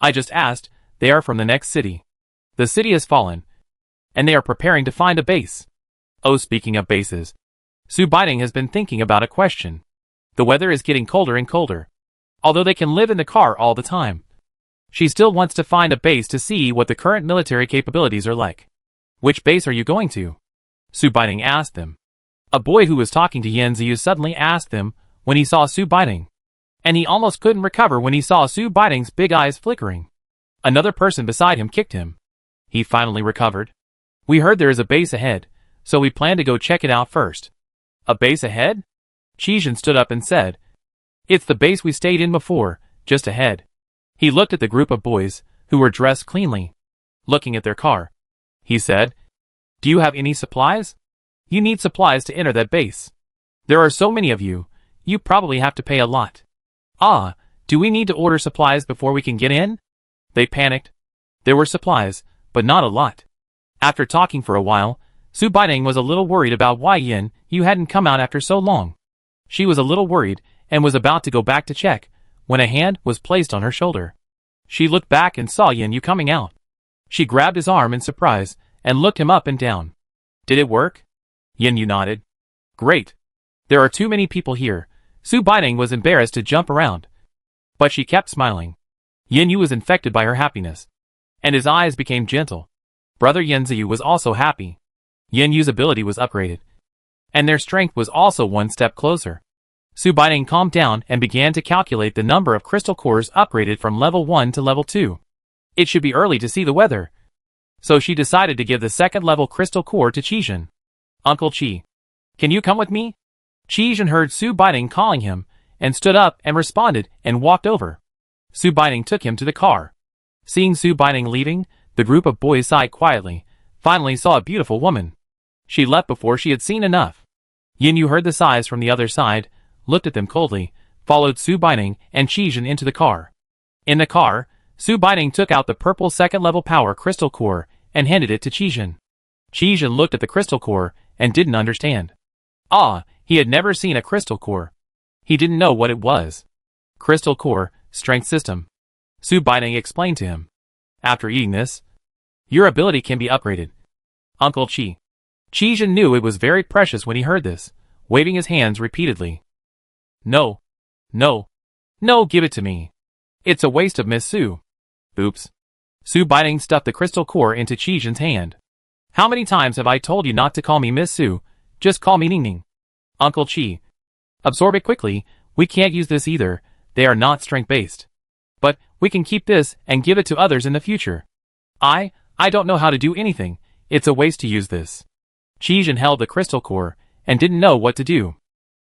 I just asked. They are from the next city. The city has fallen. and they are preparing to find a base. Oh, speaking of bases. Su Baiting has been thinking about a question. The weather is getting colder and colder. Although they can live in the car all the time, she still wants to find a base to see what the current military capabilities are like. Which base are you going to? Su Baiting asked them. A boy who was talking to Yan Ziyu suddenly asked them when he saw Su Baiting. And he almost couldn't recover when he saw Su Baiting's big eyes flickering. Another person beside him kicked him. He finally recovered. We heard there is a base ahead, so we plan to go check it out first. A base ahead? Qijin stood up and said, It's the base we stayed in before, just ahead. He looked at the group of boys, who were dressed cleanly. Looking at their car, he said, Do you have any supplies? You need supplies to enter that base. There are so many of you, you probably have to pay a lot. Ah, do we need to order supplies before we can get in? They panicked. There were supplies, but not a lot. After talking for a while, Su Baiting was a little worried about why Yan Yu hadn't come out after so long. She was a little worried and was about to go back to check when a hand was placed on her shoulder. She looked back and saw Yan Yu coming out. She grabbed his arm in surprise and looked him up and down. Did it work? Yan Yu nodded. Great. There are too many people here. Su Baiting was embarrassed to jump around. But she kept smiling. Yan Yu was infected by her happiness. And his eyes became gentle. Brother Yan Ziyu was also happy. Yan Yu's ability was upgraded. And their strength was also one step closer. Su Baiting calmed down and began to calculate the number of crystal cores upgraded from level 1 to level 2. It should be early to see the weather. So she decided to give the second level crystal core to Qijin. Uncle Qi, can you come with me? Qijin heard Su Baiting calling him, and stood up and responded and walked over. Su Baiting took him to the car. Seeing Su Baiting leaving, the group of boys sighed quietly, finally saw a beautiful woman. She left before she had seen enough. Yan Yu heard the sighs from the other side, looked at them coldly, followed Su Baiting and Qijin into the car. In the car, Su Baiting took out the purple second-level power crystal core and handed it to Qijin. Qijin looked at the crystal core and didn't understand. Ah, he had never seen a crystal core. He didn't know what it was. Crystal core, strength system. Su Baiting explained to him. After eating this, your ability can be upgraded. Uncle Qi. Qijin knew it was very precious when he heard this, waving his hands repeatedly. No. No. No, give it to me. It's a waste of Miss Su. Oops. Su Baiting stuffed the crystal core into Qijin's hand. How many times have I told you not to call me Miss Su, just call me Ning Ning. Uncle Qi. Absorb it quickly, we can't use this either, they are not strength-based. But, we can keep this and give it to others in the future. I don't know how to do anything, it's a waste to use this. Qijin held the crystal core, and didn't know what to do.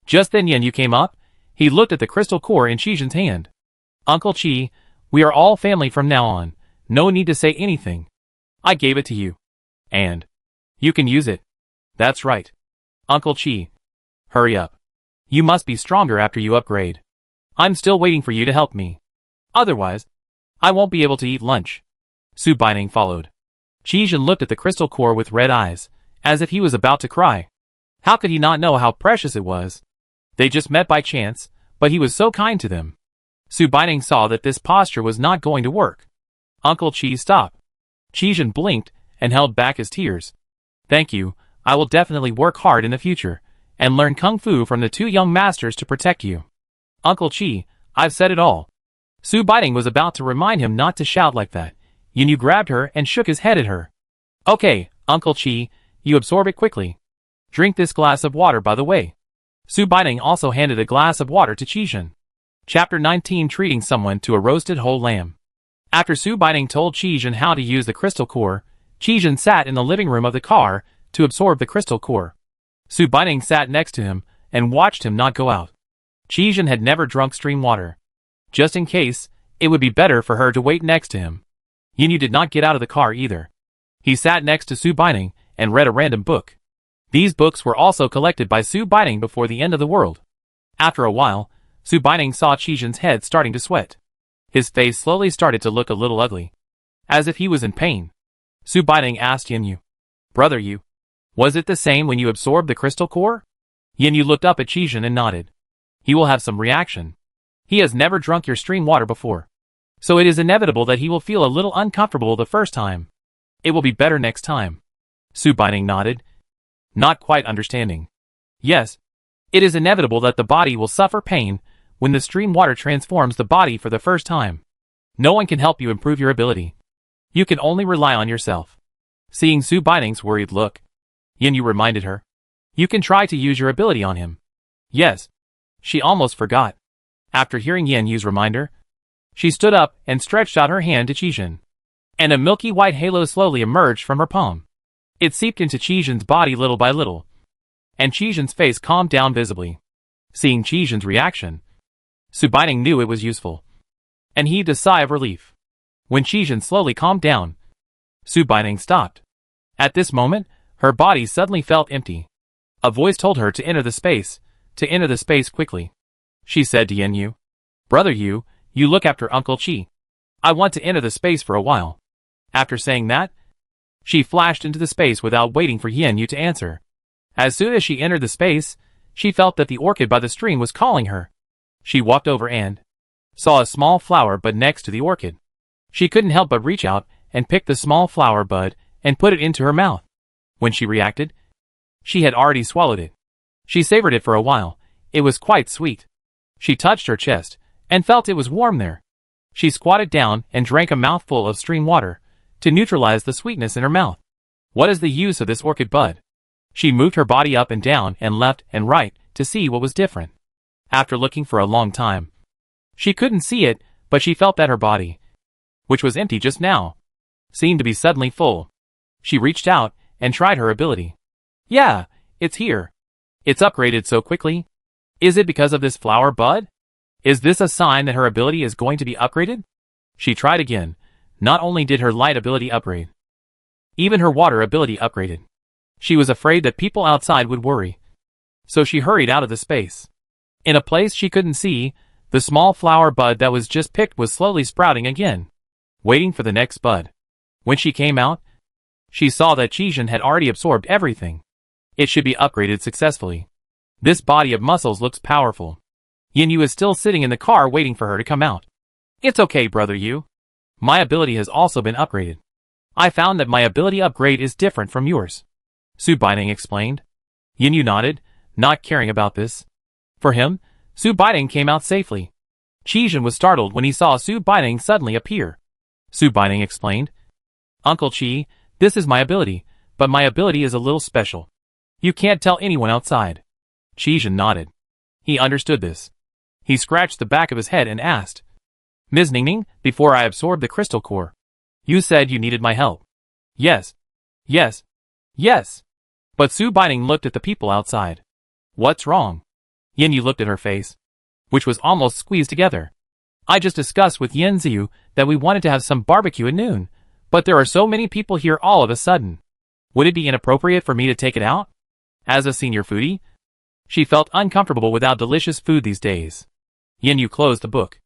Just then Yan Yu came up, he looked at the crystal core in Qijin's hand. Uncle Qi, we are all family from now on, no need to say anything. I gave it to you. And you can use it. That's right. Uncle Qi. Hurry up. You must be stronger after you upgrade. I'm still waiting for you to help me. Otherwise, I won't be able to eat lunch. Su Baiting followed. Qijin looked at the crystal core with red eyes, as if he was about to cry. How could he not know how precious it was? They just met by chance, but he was so kind to them. Su Baiting saw that this posture was not going to work. Uncle Qi, stop. Qijin blinked and held back his tears. Thank you, I will definitely work hard in the future, and learn Kung Fu from the two young masters to protect you. Uncle Qi, I've said it all. Su Baiting was about to remind him not to shout like that. Yan Yu grabbed her and shook his head at her. Okay, Uncle Qi, you absorb it quickly. Drink this glass of water by the way. Su Baiting also handed a glass of water to Qijin. Chapter 19, Treating Someone to a Roasted Whole Lamb. After Su Baiting told Qijin how to use the crystal core, Qijin sat in the living room of the car to absorb the crystal core. Su Baiting sat next to him and watched him not go out. Qijin had never drunk stream water. Just in case, it would be better for her to wait next to him. Yan Yu did not get out of the car either. He sat next to Su Baiting and read a random book. These books were also collected by Su Baiting before the end of the world. After a while, Su Baiting saw Qijin's head starting to sweat. His face slowly started to look a little ugly. As if he was in pain. Su Baiting asked Yan Yu. Brother Yu, was it the same when you absorbed the crystal core? Yan Yu looked up at Qijin and nodded. He will have some reaction. He has never drunk your stream water before. So it is inevitable that he will feel a little uncomfortable the first time. It will be better next time. Su Baining nodded, not quite understanding. Yes, it is inevitable that the body will suffer pain when the stream water transforms the body for the first time. No one can help you improve your ability. You can only rely on yourself. Seeing Su Baining's worried look, Yin reminded her. You can try to use your ability on him. Yes. She almost forgot. After hearing Yu's reminder, she stood up and stretched out her hand to Qijin. And a milky white halo slowly emerged from her palm. It seeped into Qijin's body little by little, and Qijin's face calmed down visibly. Seeing Qijin's reaction, Su Baining knew it was useful, and heaved a sigh of relief. When Qijin slowly calmed down, Su Baining stopped. At this moment, her body suddenly felt empty. A voice told her to enter the space quickly. She said to Yu, Brother Yu, you look after Uncle Qi. I want to enter the space for a while. After saying that, she flashed into the space without waiting for Yu to answer. As soon as she entered the space, she felt that the orchid by the stream was calling her. She walked over and saw a small flower bud next to the orchid. She couldn't help but reach out and pick the small flower bud and put it into her mouth. When she reacted, she had already swallowed it. She savored it for a while. It was quite sweet. She touched her chest and felt it was warm there. She squatted down and drank a mouthful of stream water to neutralize the sweetness in her mouth. What is the use of this orchid bud? She moved her body up and down and left and right to see what was different. After looking for a long time, she couldn't see it, but she felt that her body, which was empty just now, seemed to be suddenly full. She reached out and tried her ability. Yeah, it's here. It's upgraded so quickly. Is it because of this flower bud? Is this a sign that her ability is going to be upgraded? She tried again. Not only did her light ability upgrade, even her water ability upgraded. She was afraid that people outside would worry, so she hurried out of the space. In a place she couldn't see, the small flower bud that was just picked was slowly sprouting again, waiting for the next bud. When she came out, she saw that Qijin had already absorbed everything. It should be upgraded successfully. This body of muscles looks powerful. Yu is still sitting in the car waiting for her to come out. It's okay, Brother Yu. My ability has also been upgraded. I found that my ability upgrade is different from yours, Su Baining explained. Yu nodded, not caring about this. For him, Su Baining came out safely. Qijin was startled when he saw Su Baining suddenly appear. Su Baining explained. Uncle Qi, this is my ability, but my ability is a little special. You can't tell anyone outside. Qijin nodded. He understood this. He scratched the back of his head and asked, Ms. Ningning, before I absorbed the crystal core, you said you needed my help. Yes. Yes. Yes. But Su Baining looked at the people outside. What's wrong? Yu looked at her face, which was almost squeezed together. I just discussed with Yin Ziyu that we wanted to have some barbecue at noon, but there are so many people here all of a sudden. Would it be inappropriate for me to take it out? As a senior foodie, she felt uncomfortable without delicious food these days. Yu closed the book.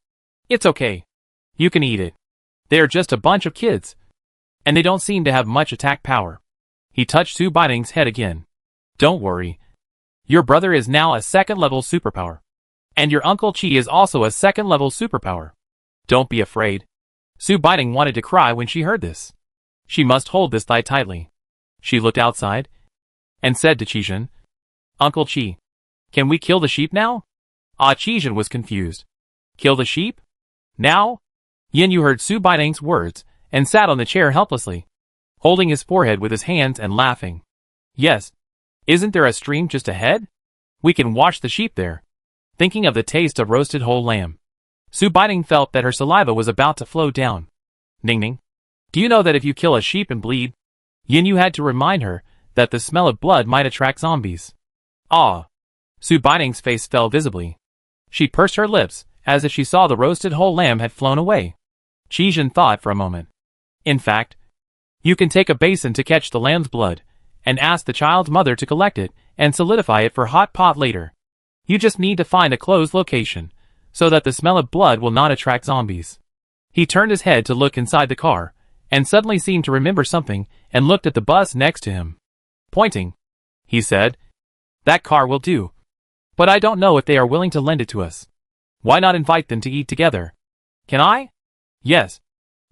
It's okay. You can eat it. They are just a bunch of kids, and they don't seem to have much attack power. He touched Su Baining's head again. Don't worry. Your brother is now a second-level superpower, and your Uncle Qi is also a second-level superpower. Don't be afraid. Su Baining wanted to cry when she heard this. She must hold this thigh tightly. She looked outside and said to Qijin, Uncle Qi, can we kill the sheep now? Qijin was confused. Kill the sheep? Now? Yu heard Su Baining's words and sat on the chair helplessly, holding his forehead with his hands and laughing. Yes. Isn't there a stream just ahead? We can wash the sheep there. Thinking of the taste of roasted whole lamb, Su Baining felt that her saliva was about to flow down. Ningning, do you know that if you kill a sheep and bleed, Yu had to remind her that the smell of blood might attract zombies. Su Baining's face fell visibly. She pursed her lips, as if she saw the roasted whole lamb had flown away. Qijin thought for a moment. In fact, you can take a basin to catch the lamb's blood, and ask the child's mother to collect it and solidify it for hot pot later. You just need to find a closed location, so that the smell of blood will not attract zombies. He turned his head to look inside the car, and suddenly seemed to remember something, and looked at the bus next to him. Pointing, he said, That car will do. But I don't know if they are willing to lend it to us. Why not invite them to eat together? Can I? Yes.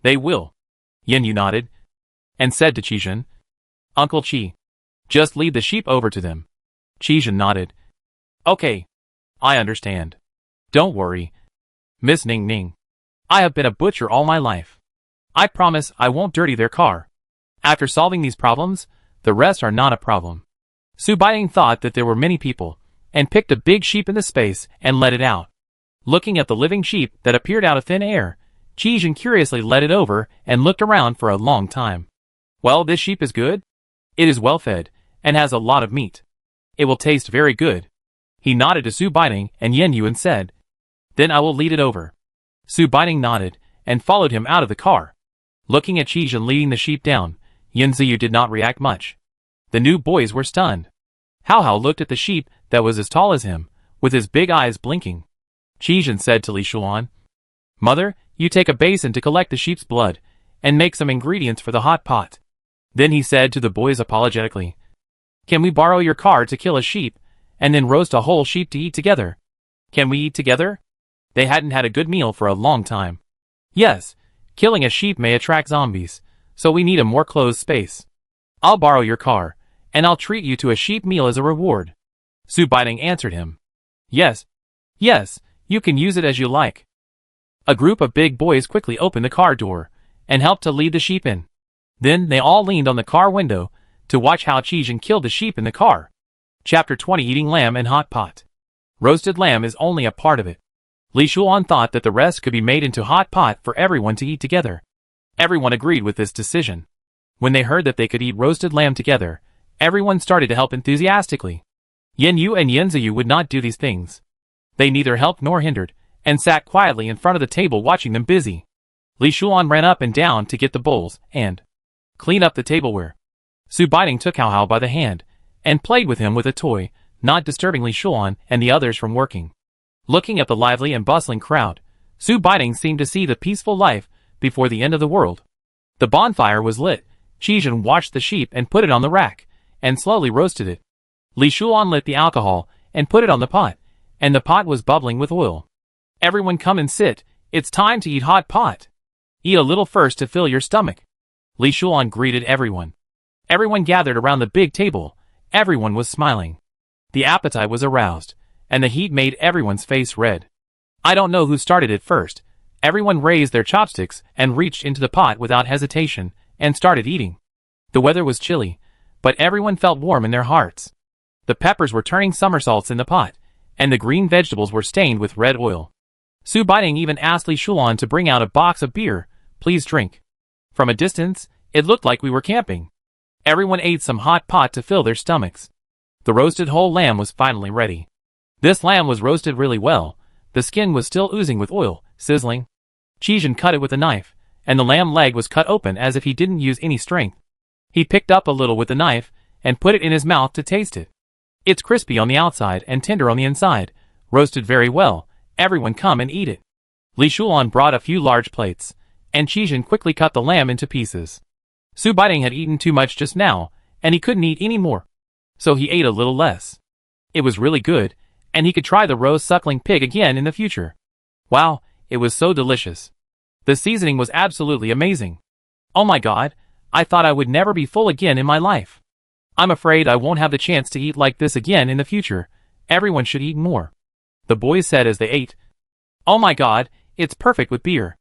They will. Yu nodded, and said to Qijin, Uncle Chi. Just lead the sheep over to them. Chijin nodded. Okay. I understand. Don't worry, Miss Ning Ning. I have been a butcher all my life. I promise I won't dirty their car. After solving these problems, the rest are not a problem. Su Baiting thought that there were many people, and picked a big sheep in the space and let it out. Looking at the living sheep that appeared out of thin air, Chijin curiously led it over and looked around for a long time. Well, this sheep is good. It is well fed, and has a lot of meat. It will taste very good. He nodded to Su Baiting and Yen Yu and said, Then I will lead it over. Su Baiting nodded, and followed him out of the car. Looking at Chijin leading the sheep down, Yen Ziyu did not react much. The new boys were stunned. Hao Hao looked at the sheep that was as tall as him, with his big eyes blinking. Chijin said to Li Shuan, Mother, you take a basin to collect the sheep's blood, and make some ingredients for the hot pot. Then he said to the boys apologetically, Can we borrow your car to kill a sheep, and then roast a whole sheep to eat together? Can we eat together? They hadn't had a good meal for a long time. Yes, killing a sheep may attract zombies, so we need a more closed space. I'll borrow your car, and I'll treat you to a sheep meal as a reward. Su Baiting answered him. Yes, you can use it as you like. A group of big boys quickly opened the car door, and helped to lead the sheep in. Then they all leaned on the car window, to watch how Chijin killed the sheep in the car. Chapter 20 Eating Lamb and Hot Pot. Roasted lamb is only a part of it. Li Shuan thought that the rest could be made into hot pot for everyone to eat together. Everyone agreed with this decision. When they heard that they could eat roasted lamb together, everyone started to help enthusiastically. Yen Yu and Yen Ziyu would not do these things. They neither helped nor hindered, and sat quietly in front of the table watching them busy. Li Shuan ran up and down to get the bowls and clean up the tableware. Su Baiting took Hao Hao by the hand, and played with him with a toy, not disturbing Li Shuan and the others from working. Looking at the lively and bustling crowd, Su Baiting seemed to see the peaceful life before the end of the world. The bonfire was lit. Chijin washed the sheep and put it on the rack, and slowly roasted it. Li Shuan lit the alcohol and put it on the pot, and the pot was bubbling with oil. Everyone come and sit, it's time to eat hot pot. Eat a little first to fill your stomach. Li Shuan greeted everyone. Everyone gathered around the big table. Everyone was smiling. The appetite was aroused, and the heat made everyone's face red. I don't know who started it first. Everyone raised their chopsticks and reached into the pot without hesitation, and started eating. The weather was chilly, but everyone felt warm in their hearts. The peppers were turning somersaults in the pot, and the green vegetables were stained with red oil. Su Baiting even asked Li Shuan to bring out a box of beer. Please drink. From a distance, it looked like we were camping. Everyone ate some hot pot to fill their stomachs. The roasted whole lamb was finally ready. This lamb was roasted really well. The skin was still oozing with oil, sizzling. Chijin cut it with a knife, and the lamb leg was cut open as if he didn't use any strength. He picked up a little with the knife, and put it in his mouth to taste it. It's crispy on the outside and tender on the inside, roasted very well. Everyone come and eat it. Li Shuan brought a few large plates, and Chijin quickly cut the lamb into pieces. Su Baiting had eaten too much just now, and he couldn't eat any more. So he ate a little less. It was really good, and he could try the roast suckling pig again in the future. Wow, it was so delicious. The seasoning was absolutely amazing. Oh my god, I thought I would never be full again in my life. I'm afraid I won't have the chance to eat like this again in the future. Everyone should eat more. The boys said as they ate. Oh my god, it's perfect with beer.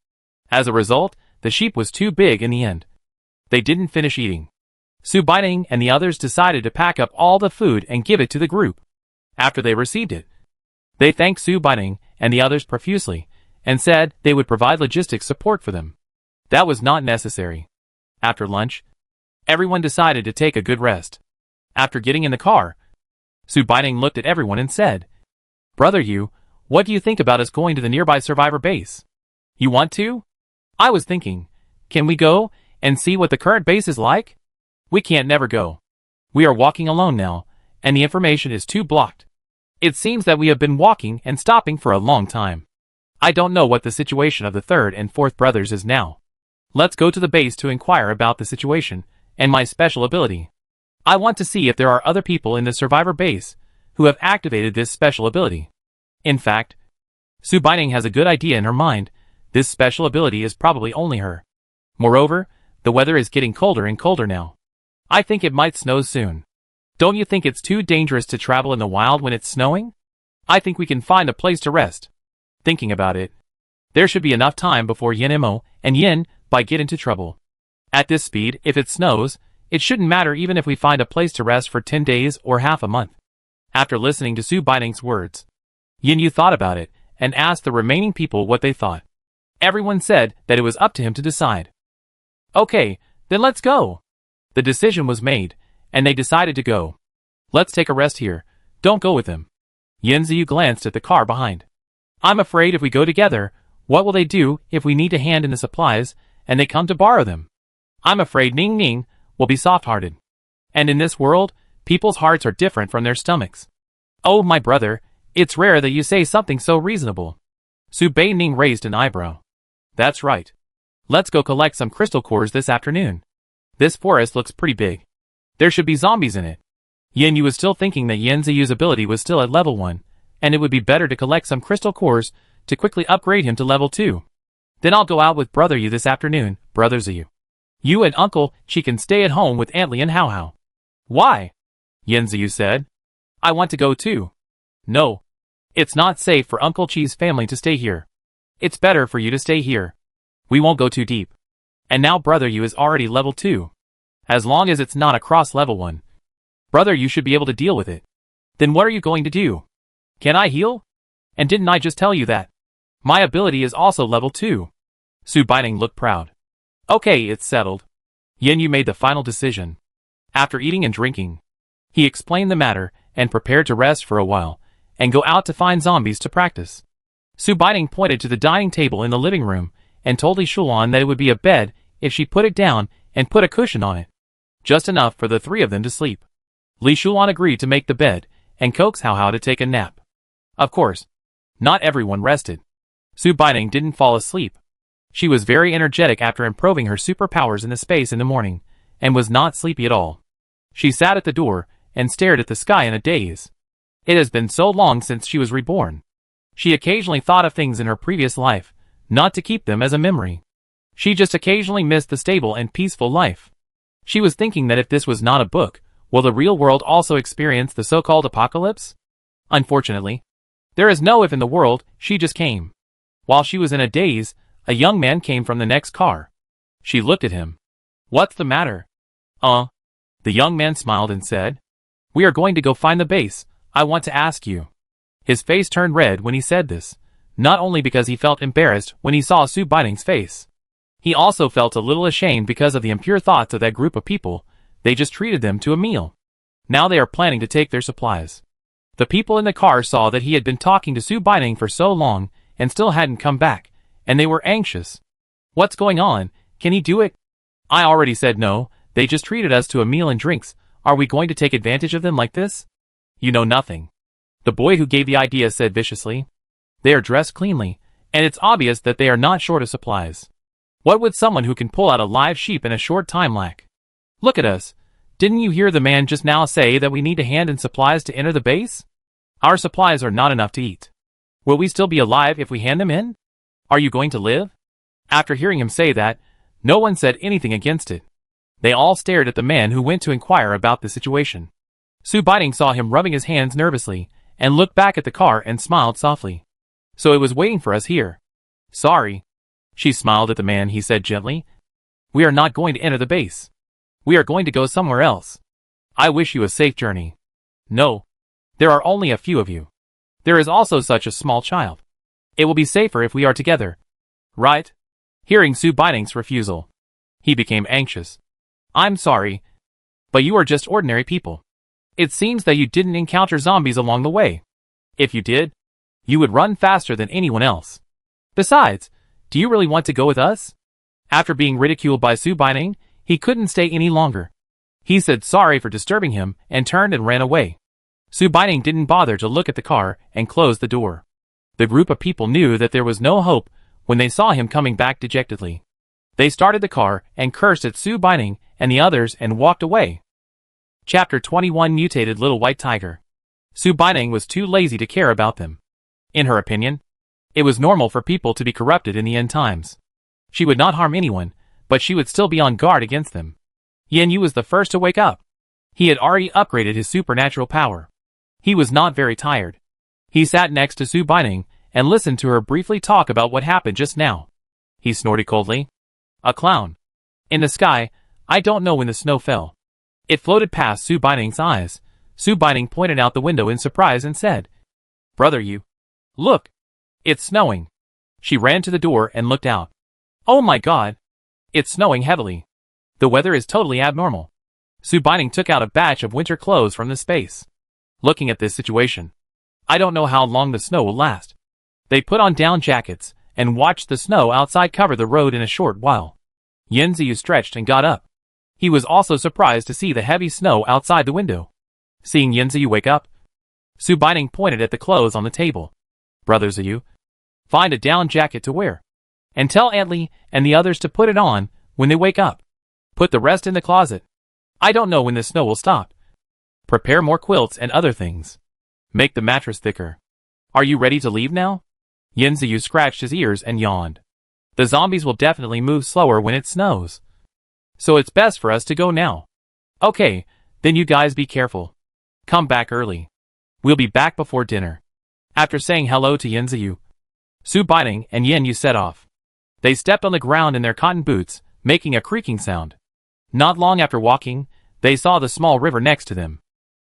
As a result, the sheep was too big in the end. They didn't finish eating. Su Baiting and the others decided to pack up all the food and give it to the group. After they received it, they thanked Su Baiting and the others profusely, and said they would provide logistics support for them. That was not necessary. After lunch, everyone decided to take a good rest. After getting in the car, Su Baiting looked at everyone and said, Brother Yu, what do you think about us going to the nearby survivor base? You want to? I was thinking, can we go and see what the current base is like? We can't never go. We are walking alone now, and the information is too blocked. It seems that we have been walking and stopping for a long time. I don't know what the situation of the third and fourth brothers is now. Let's go to the base to inquire about the situation and my special ability. I want to see if there are other people in the survivor base who have activated this special ability. In fact, Su Baiting has a good idea in her mind. This special ability is probably only her. Moreover, the weather is getting colder and colder now. I think it might snow soon. Don't you think it's too dangerous to travel in the wild when it's snowing? I think we can find a place to rest. Thinking about it, there should be enough time before Yin and Yin Bai get into trouble. At this speed, if it snows, it shouldn't matter even if we find a place to rest for 10 days or half a month. After listening to Su Baining's words, Yin Yu thought about it and asked the remaining people what they thought. Everyone said that it was up to him to decide. Okay, then let's go. The decision was made, and they decided to go. Let's take a rest here. Don't go with them. Yin Ziyu glanced at the car behind. I'm afraid if we go together, what will they do if we need a hand in the supplies and they come to borrow them? I'm afraid Ning Ning will be soft-hearted. And in this world, people's hearts are different from their stomachs. Oh, my brother, it's rare that you say something so reasonable. Su Baining raised an eyebrow. That's right. Let's go collect some crystal cores this afternoon. This forest looks pretty big. There should be zombies in it. Yin Yu was still thinking that Yin Ziyu's ability was still at level 1, and it would be better to collect some crystal cores to quickly upgrade him to level 2. Then I'll go out with Brother Yu this afternoon, Brother Ziyu. You and Uncle Chi can stay at home with Aunt Li and Hao Hao. Why? Yin Ziyu said. I want to go too. No. It's not safe for Uncle Chi's family to stay here. It's better for you to stay here. We won't go too deep. And now Brother Yu is already level 2. As long as it's not across level 1. Brother Yu should be able to deal with it. Then what are you going to do? Can I heal? And didn't I just tell you that? My ability is also level 2. Su Baining looked proud. Okay, it's settled. Yin Yu made the final decision. After eating and drinking, he explained the matter and prepared to rest for a while and go out to find zombies to practice. Su Baining pointed to the dining table in the living room and told Li Shulan that it would be a bed if she put it down and put a cushion on it. Just enough for the three of them to sleep. Li Shulan agreed to make the bed and coax Hao Hao to take a nap. Of course, not everyone rested. Su Baining didn't fall asleep. She was very energetic after improving her superpowers in the space in the morning, and was not sleepy at all. She sat at the door and stared at the sky in a daze. It has been so long since she was reborn. She occasionally thought of things in her previous life, not to keep them as a memory. She just occasionally missed the stable and peaceful life. She was thinking that if this was not a book, will the real world also experience the so-called apocalypse? Unfortunately, there is no if in the world, she just came. While she was in a daze, a young man came from the next car. She looked at him. What's the matter? The young man smiled and said, We are going to go find the base. I want to ask you. His face turned red when he said this, not only because he felt embarrassed when he saw Su Baining's face. He also felt a little ashamed because of the impure thoughts of that group of people. They just treated them to a meal. Now they are planning to take their supplies. The people in the car saw that he had been talking to Su Baining for so long and still hadn't come back, and they were anxious. What's going on? Can he do it? I already said no, they just treated us to a meal and drinks. Are we going to take advantage of them like this? You know nothing. The boy who gave the idea said viciously. They are dressed cleanly, and it's obvious that they are not short of supplies. What would someone who can pull out a live sheep in a short time lack? Look at us. Didn't you hear the man just now say that we need a hand in supplies to enter the base? Our supplies are not enough to eat. Will we still be alive if we hand them in? Are you going to live? After hearing him say that, no one said anything against it. They all stared at the man who went to inquire about the situation. Su Baining saw him rubbing his hands nervously, and looked back at the car and smiled softly. So it was waiting for us here. Sorry. She smiled at the man. He said gently, We are not going to enter the base. We are going to go somewhere else. I wish you a safe journey. No. There are only a few of you. There is also such a small child. It will be safer if we are together. Right? Hearing Su Baining's refusal, he became anxious. I'm sorry, but you are just ordinary people. It seems that you didn't encounter zombies along the way. If you did, you would run faster than anyone else. Besides, do you really want to go with us? After being ridiculed by Su Baining, he couldn't stay any longer. He said sorry for disturbing him and turned and ran away. Su Baining didn't bother to look at the car and closed the door. The group of people knew that there was no hope when they saw him coming back dejectedly. They started the car and cursed at Su Baining and the others and walked away. Chapter 21 Mutated Little White Tiger. Su Baining was too lazy to care about them. In her opinion, it was normal for people to be corrupted in the end times. She would not harm anyone, but she would still be on guard against them. Yin Yu was the first to wake up. He had already upgraded his supernatural power. He was not very tired. He sat next to Su Baining and listened to her briefly talk about what happened just now. He snorted coldly. A clown. In the sky, I don't know when the snow fell. It floated past Su Baining's eyes. Su Baining pointed out the window in surprise and said, Brother Yu. Look. It's snowing. She ran to the door and looked out. Oh my god. It's snowing heavily. The weather is totally abnormal. Su Baining took out a batch of winter clothes from the space. Looking at this situation, I don't know how long the snow will last. They put on down jackets and watched the snow outside cover the road in a short while. Yin Ziyu stretched and got up. He was also surprised to see the heavy snow outside the window. Seeing Yin Ziyu wake up, Su Baining pointed at the clothes on the table. Brother Ziyu, find a down jacket to wear. And tell Aunt Li and the others to put it on when they wake up. Put the rest in the closet. I don't know when the snow will stop. Prepare more quilts and other things. Make the mattress thicker. Are you ready to leave now? Yin Ziyu scratched his ears and yawned. The zombies will definitely move slower when it snows. So it's best for us to go now. Okay, then you guys be careful. Come back early. We'll be back before dinner. After saying hello to Yin Ziyu, Su Baining and Yin Yu set off. They stepped on the ground in their cotton boots, making a creaking sound. Not long after walking, they saw the small river next to them.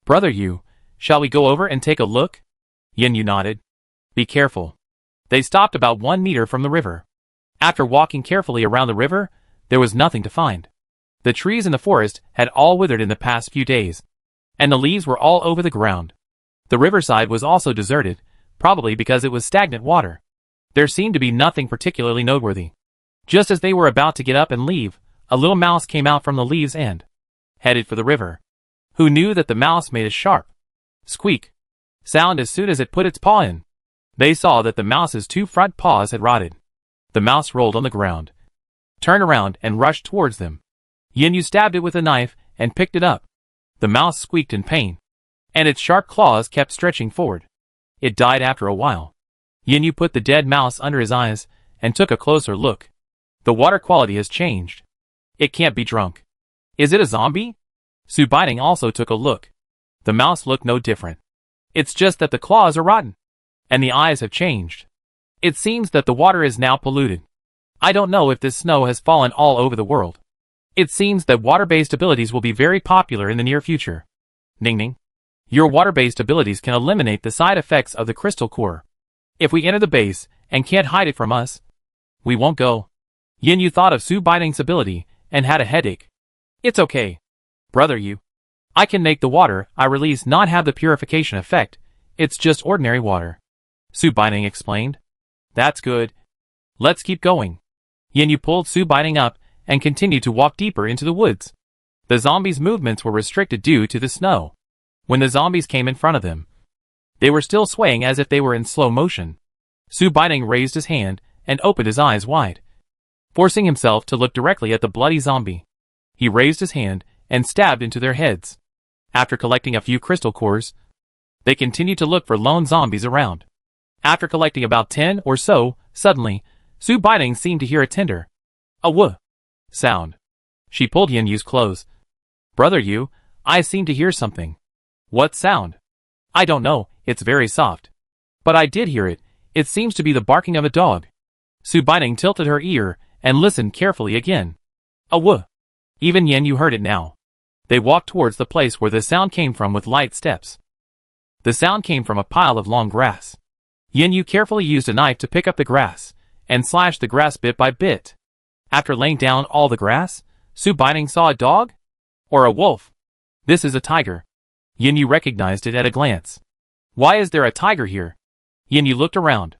Brother Yu, shall we go over and take a look? Yin Yu nodded. Be careful. They stopped about 1 meter from the river. After walking carefully around the river, there was nothing to find. The trees in the forest had all withered in the past few days, and the leaves were all over the ground. The riverside was also deserted, probably because it was stagnant water. There seemed to be nothing particularly noteworthy. Just as they were about to get up and leave, a little mouse came out from the leaves and headed for the river. Who knew that the mouse made a sharp squeak sound as soon as it put its paw in? They saw that the mouse's 2 front paws had rotted. The mouse rolled on the ground, turned around and rushed towards them. Yin Yu stabbed it with a knife and picked it up. The mouse squeaked in pain, and its sharp claws kept stretching forward. It died after a while. Yin Yu put the dead mouse under his eyes and took a closer look. The water quality has changed. It can't be drunk. Is it a zombie? Su Baining also took a look. The mouse looked no different. It's just that the claws are rotten, and the eyes have changed. It seems that the water is now polluted. I don't know if this snow has fallen all over the world. It seems that water-based abilities will be very popular in the near future. Ning Ning. Your water-based abilities can eliminate the side effects of the crystal core. If we enter the base and can't hide it from us, we won't go. Yin Yu thought of Su Baining's ability and had a headache. It's okay. Brother Yu. I can make the water I release not have the purification effect. It's just ordinary water. Su Baining explained. That's good. Let's keep going. Yin Yu pulled Su Baining up and continued to walk deeper into the woods. The zombies' movements were restricted due to the snow. When the zombies came in front of them, they were still swaying as if they were in slow motion. Su Baining raised his hand and opened his eyes wide, forcing himself to look directly at the bloody zombie. He raised his hand and stabbed into their heads. After collecting a few crystal cores, they continued to look for lone zombies around. After collecting about 10 or so, suddenly, Su Baining seemed to hear a tender "a wuh" sound. She pulled Yin Yu's clothes. Brother Yu, I seem to hear something. What sound? I don't know, it's very soft. But I did hear it. It seems to be the barking of a dog. Su Baining tilted her ear and listened carefully again. A wuh. Even Yin Yu heard it now. They walked towards the place where the sound came from with light steps. The sound came from a pile of long grass. Yin Yu carefully used a knife to pick up the grass and slashed the grass bit by bit. After laying down all the grass, Su Baining saw a dog? Or a wolf? This is a tiger. Yin Yu recognized it at a glance. Why is there a tiger here? Yin Yu looked around.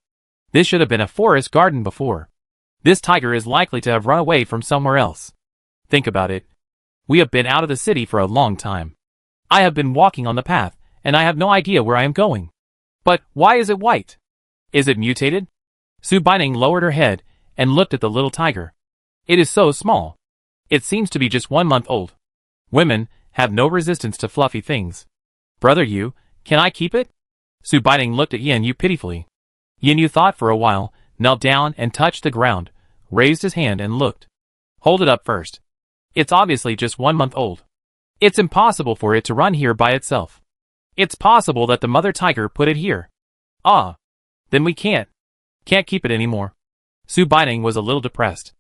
This should have been a forest garden before. This tiger is likely to have run away from somewhere else. Think about it. We have been out of the city for a long time. I have been walking on the path, and I have no idea where I am going. But why is it white? Is it mutated? Su Baining lowered her head and looked at the little tiger. It is so small. It seems to be just 1 month old. Women have no resistance to fluffy things. Brother Yu, can I keep it? Su Baining looked at Yin Yu pitifully. Yin Yu thought for a while, knelt down and touched the ground, raised his hand and looked. Hold it up first. It's obviously just 1 month old. It's impossible for it to run here by itself. It's possible that the mother tiger put it here. Ah. Then we can't keep it anymore. Su Baining was a little depressed.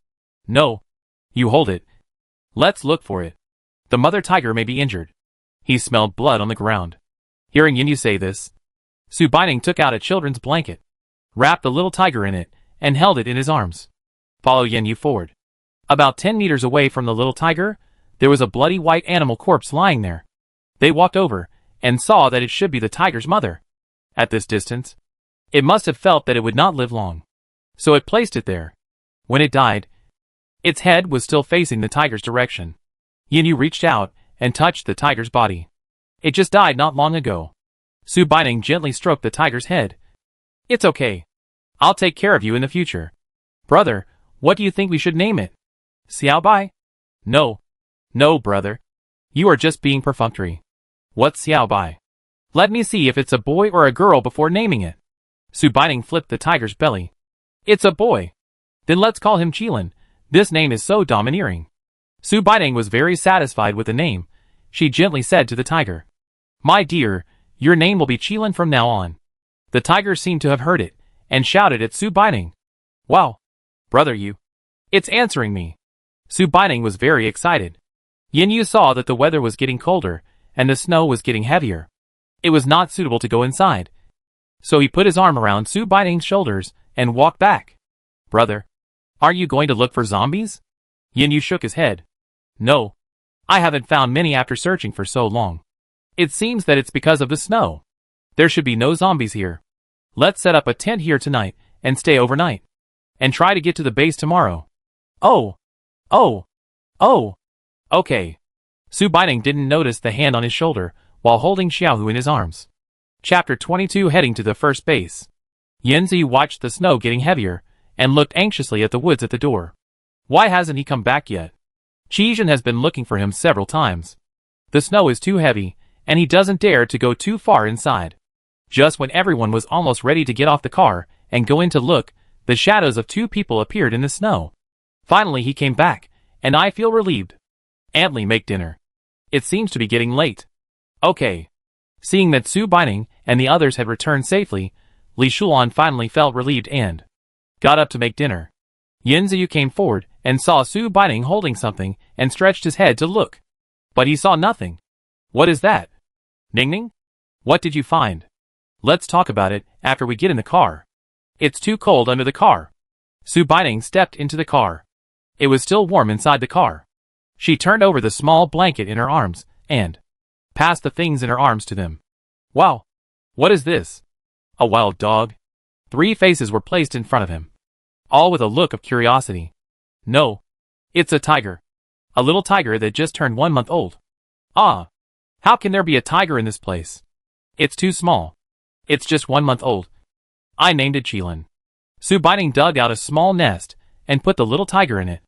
No. You hold it. Let's look for it. The mother tiger may be injured. He smelled blood on the ground. Hearing Yin Yu say this, Su Baining took out a children's blanket, wrapped the little tiger in it, and held it in his arms. Follow Yin Yu forward. About 10 meters away from the little tiger, there was a bloody white animal corpse lying there. They walked over, and saw that it should be the tiger's mother. At this distance, it must have felt that it would not live long. So it placed it there. When it died, its head was still facing the tiger's direction. Yin Yu reached out, and touched the tiger's body. It just died not long ago. Su Baining gently stroked the tiger's head. It's okay. I'll take care of you in the future. Brother, what do you think we should name it? Xiao Bai? No. No, brother. You are just being perfunctory. What's Xiao Bai? Let me see if it's a boy or a girl before naming it. Su Baining flipped the tiger's belly. It's a boy. Then let's call him Qilin. This name is so domineering. Su Baining was very satisfied with the name. She gently said to the tiger, My dear, your name will be Qilin from now on. The tiger seemed to have heard it, and shouted at Su Baining. Wow. Brother you. It's answering me. Su Baining was very excited. Yin Yu saw that the weather was getting colder, and the snow was getting heavier. It was not suitable to go inside. So he put his arm around Su Baining's shoulders, and walked back. Brother, are you going to look for zombies? Yin Yu shook his head. No. I haven't found many after searching for so long. It seems that it's because of the snow. There should be no zombies here. Let's set up a tent here tonight, and stay overnight. And try to get to the base tomorrow. Oh. Okay. Su Baining didn't notice the hand on his shoulder, while holding Xiaohu in his arms. Chapter 22 Heading to the first base. Yanzi watched the snow getting heavier, and looked anxiously at the woods at the door. Why hasn't he come back yet? Qizhen has been looking for him several times. The snow is too heavy, and he doesn't dare to go too far inside. Just when everyone was almost ready to get off the car, and go in to look, the shadows of 2 people appeared in the snow. Finally he came back, and I feel relieved. Antly, make dinner. It seems to be getting late. Okay. Seeing that Su Baining and the others had returned safely, Li Shulan finally felt relieved and got up to make dinner. Yin Ziyu came forward and saw Su Baining holding something and stretched his head to look. But he saw nothing. What is that? Ningning? What did you find? Let's talk about it after we get in the car. It's too cold under the car. Su Baining stepped into the car. It was still warm inside the car. She turned over the small blanket in her arms, and passed the things in her arms to them. Wow! What is this? A wild dog? 3 faces were placed in front of him, all with a look of curiosity. No. It's a tiger. A little tiger that just turned 1 month old. Ah! How can there be a tiger in this place? It's too small. It's just 1 month old. I named it Qilin. Su Baining dug out a small nest, and put the little tiger in it.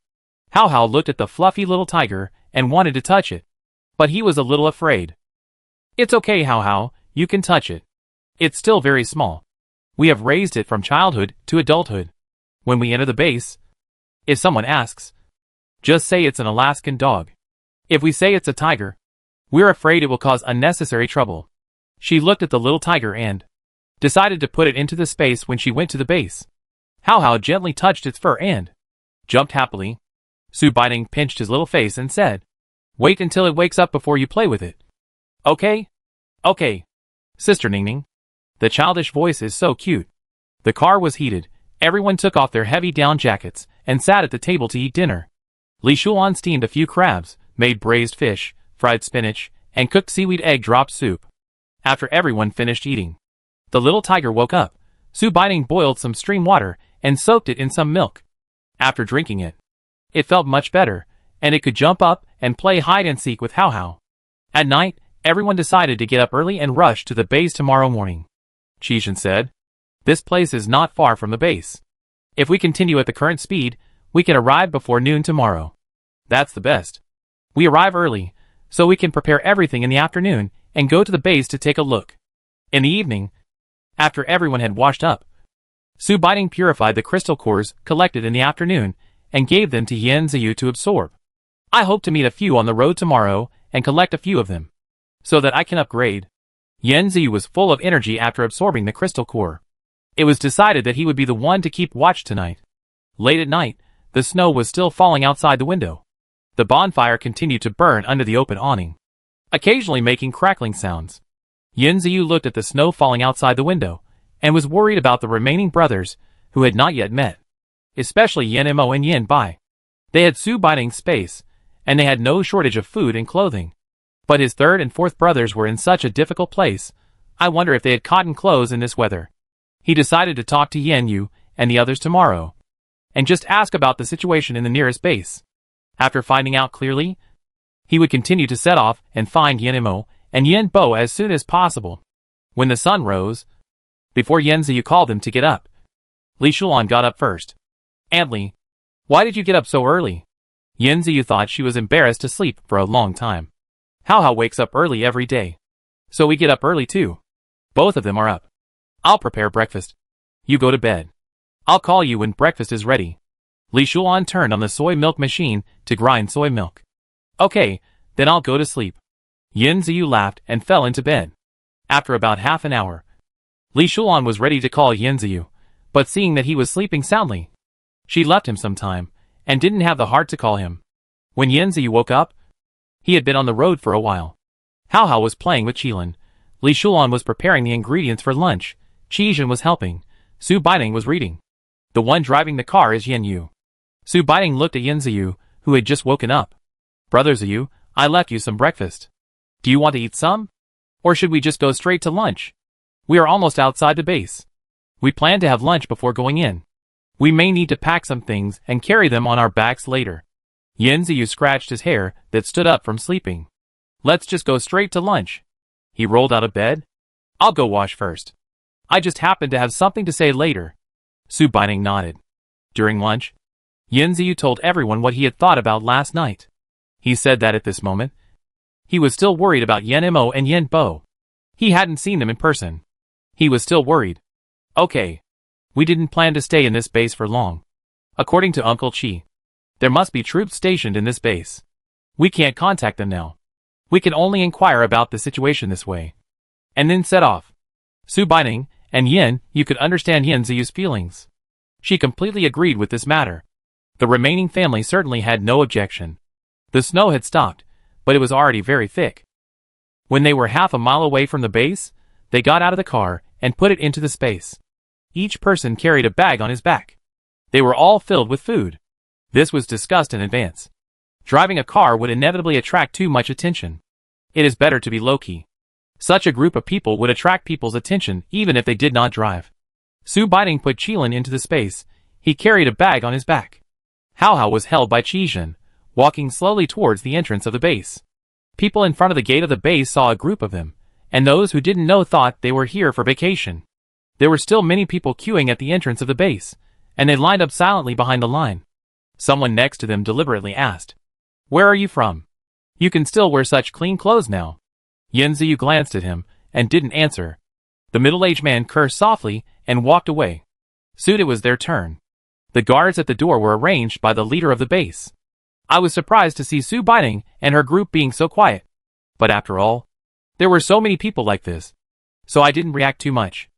Hao Hao looked at the fluffy little tiger, and wanted to touch it. But he was a little afraid. It's okay, Hao Hao, you can touch it. It's still very small. We have raised it from childhood to adulthood. When we enter the base, if someone asks, just say it's an Alaskan dog. If we say it's a tiger, we're afraid it will cause unnecessary trouble. She looked at the little tiger and decided to put it into the space when she went to the base. Hao Hao gently touched its fur and jumped happily. Su Baining pinched his little face and said, Wait until it wakes up before you play with it. Okay? Okay. Sister Ningning. The childish voice is so cute. The car was heated. Everyone took off their heavy down jackets and sat at the table to eat dinner. Li Shulan steamed a few crabs, made braised fish, fried spinach, and cooked seaweed egg drop soup. After everyone finished eating, the little tiger woke up. Su Baining boiled some stream water and soaked it in some milk. After drinking it, it felt much better, and it could jump up and play hide-and-seek with Hao Hao. At night, everyone decided to get up early and rush to the base tomorrow morning. Qizhen said, This place is not far from the base. If we continue at the current speed, we can arrive before noon tomorrow. That's the best. We arrive early, so we can prepare everything in the afternoon and go to the base to take a look. In the evening, after everyone had washed up, Su Baining purified the crystal cores collected in the afternoon and gave them to Yin Ziyu to absorb. I hope to meet a few on the road tomorrow and collect a few of them, so that I can upgrade. Yen Ziyu was full of energy after absorbing the crystal core. It was decided that he would be the one to keep watch tonight. Late at night, the snow was still falling outside the window. The bonfire continued to burn under the open awning, occasionally making crackling sounds. Yen Ziyu looked at the snow falling outside the window, and was worried about the remaining brothers who had not yet met, especially Yen Mo and Yen Bai. They had Su Baining's space, and they had no shortage of food and clothing. But his third and fourth brothers were in such a difficult place. I wonder if they had cotton clothes in this weather. He decided to talk to Yen Yu and the others tomorrow, and just ask about the situation in the nearest base. After finding out clearly, he would continue to set off and find Yen Mo and Yen Bo as soon as possible. When the sun rose, before Yen Ziyu called him to get up, Li Shulan got up first. "Aunt Li, why did you get up so early?" Yen Ziyu thought she was embarrassed to sleep for a long time. Hao wakes up early every day, so we get up early too. Both of them are up. I'll prepare breakfast. You go to bed. I'll call you when breakfast is ready. Li Shulan turned on the soy milk machine to grind soy milk. Okay, then I'll go to sleep. Yen Ziyu laughed and fell into bed. After about half an hour, Li Shulan was ready to call Yen Ziyu, but seeing that he was sleeping soundly, she left him some time, and didn't have the heart to call him. When Yen Ziyu woke up, he had been on the road for a while. Hao was playing with Qilin. Li Shulan was preparing the ingredients for lunch. Qizhen was helping. Su Baining was reading. The one driving the car is Yen Yu. Su Baining looked at Yen Ziyu, who had just woken up. "Brother Ziyu, I left you some breakfast. Do you want to eat some? Or should we just go straight to lunch? We are almost outside the base. We plan to have lunch before going in. We may need to pack some things and carry them on our backs later." Yen Ziyu scratched his hair that stood up from sleeping. "Let's just go straight to lunch." He rolled out of bed. "I'll go wash first. I just happen to have something to say later." Su Baining nodded. During lunch, Yen Ziyu told everyone what he had thought about last night. He said that at this moment, he was still worried about Yen Mo and Yen Bo. He hadn't seen them in person. He was still worried. "Okay. We didn't plan to stay in this base for long. According to Uncle Chi, there must be troops stationed in this base. We can't contact them now. We can only inquire about the situation this way." And then set off. Su Baining and Yen Yu could understand Yen Ziyu's feelings. She completely agreed with this matter. The remaining family certainly had no objection. The snow had stopped, but it was already very thick. When they were half a mile away from the base, they got out of the car and put it into the space. Each person carried a bag on his back. They were all filled with food. This was discussed in advance. Driving a car would inevitably attract too much attention. It is better to be low-key. Such a group of people would attract people's attention even if they did not drive. Su Baining put Qilin into the space. He carried a bag on his back. Hao was held by Qizhen, walking slowly towards the entrance of the base. People in front of the gate of the base saw a group of them, and those who didn't know thought they were here for vacation. There were still many people queuing at the entrance of the base, and they lined up silently behind the line. Someone next to them deliberately asked, "Where are you from? You can still wear such clean clothes now." Yen Ziyu glanced at him and didn't answer. The middle-aged man cursed softly and walked away. Soon it was their turn. The guards at the door were arranged by the leader of the base. I was surprised to see Su Baining and her group being so quiet. But after all, there were so many people like this, so I didn't react too much.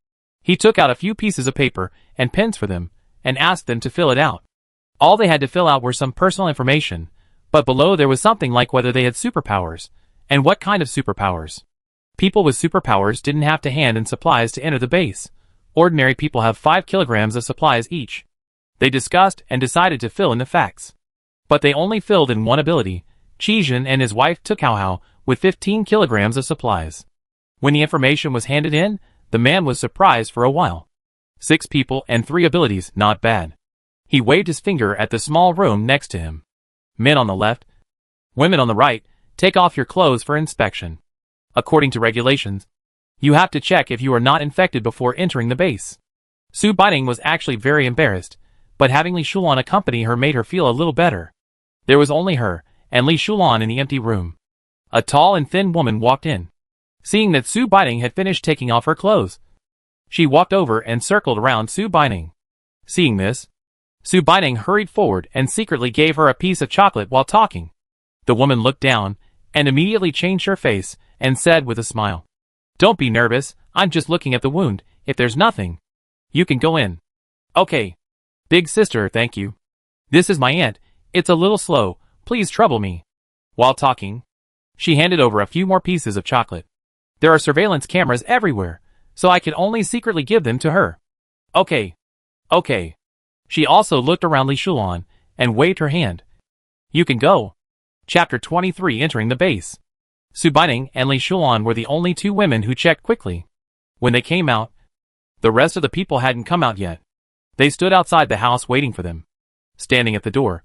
He took out a few pieces of paper and pens for them and asked them to fill it out. All they had to fill out were some personal information, but below there was something like whether they had superpowers, and what kind of superpowers. People with superpowers didn't have to hand in supplies to enter the base. Ordinary people have 5 kilograms of supplies each. They discussed and decided to fill in the facts. But they only filled in one ability. Qizhen and his wife took Hao with 15 kilograms of supplies. When the information was handed in, the man was surprised for a while. 6 people and 3 abilities, not bad. He waved his finger at the small room next to him. Men on the left, women on the right, take off your clothes for inspection. According to regulations, you have to check if you are not infected before entering the base. Su Baining was actually very embarrassed, but having Li Shulan accompany her made her feel a little better. There was only her and Li Shulan in the empty room. A tall and thin woman walked in. Seeing that Su Baining had finished taking off her clothes, she walked over and circled around Su Baining. Seeing this, Su Baining hurried forward and secretly gave her a piece of chocolate while talking. The woman looked down, and immediately changed her face, and said with a smile, "Don't be nervous, I'm just looking at the wound. If there's nothing, you can go in." "Okay. Big sister, thank you. This is my aunt. It's a little slow, please trouble me." While talking, she handed over a few more pieces of chocolate. "There are surveillance cameras everywhere, so I can only secretly give them to her." "Okay. Okay." She also looked around Li Shulan, and waved her hand. "You can go." Chapter 23. Entering the base. Su Baining and Li Shulan were the only two women who checked quickly. When they came out, the rest of the people hadn't come out yet. They stood outside the house waiting for them. Standing at the door,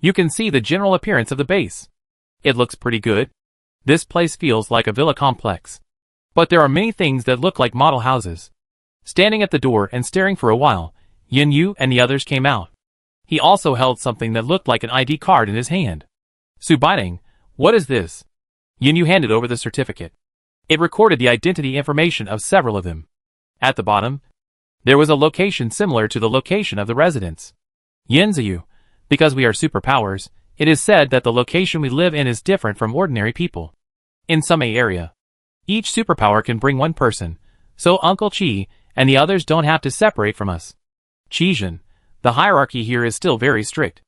you can see the general appearance of the base. It looks pretty good. This place feels like a villa complex. But there are many things that look like model houses. Standing at the door and staring for a while, Yin Yu and the others came out. He also held something that looked like an ID card in his hand. "Su Baining, what is this?" Yin Yu handed over the certificate. It recorded the identity information of several of them. At the bottom, there was a location similar to the location of the residence. "Yin Ziyu, because we are superpowers, it is said that the location we live in is different from ordinary people. In some area, each superpower can bring one person, so Uncle Chi and the others don't have to separate from us. Qijin, the hierarchy here is still very strict.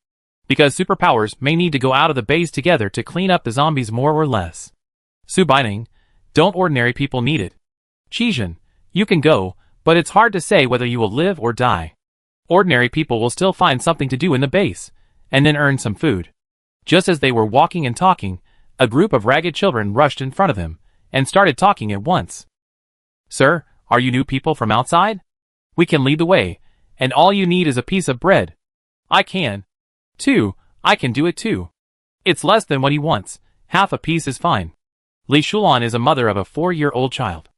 Because superpowers may need to go out of the base together to clean up the zombies more or less. Su Baining, don't ordinary people need it? Qijin, you can go, but it's hard to say whether you will live or die. Ordinary people will still find something to do in the base, and then earn some food." Just as they were walking and talking, a group of ragged children rushed in front of him, and started talking at once. "Sir, are you new people from outside? We can lead the way, and all you need is a piece of bread." "I can. Too, I can do it too. It's less than what he wants, half a piece is fine." Li Shulan is a mother of a 4-year-old child.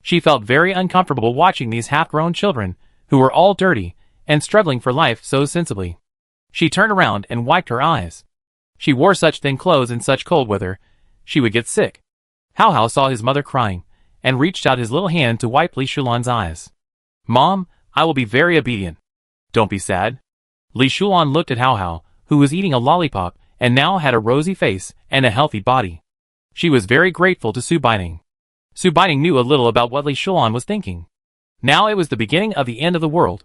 She felt very uncomfortable watching these half-grown children, who were all dirty, and struggling for life so sensibly. She turned around and wiped her eyes. She wore such thin clothes in such cold weather, she would get sick. Hao Hao saw his mother crying, and reached out his little hand to wipe Li Shulan's eyes. "Mom, I will be very obedient. Don't be sad." Li Shulan looked at Hao Hao, who was eating a lollipop, and now had a rosy face and a healthy body. She was very grateful to Su Baining. Su Baining knew a little about what Li Shulan was thinking. Now it was the beginning of the end of the world,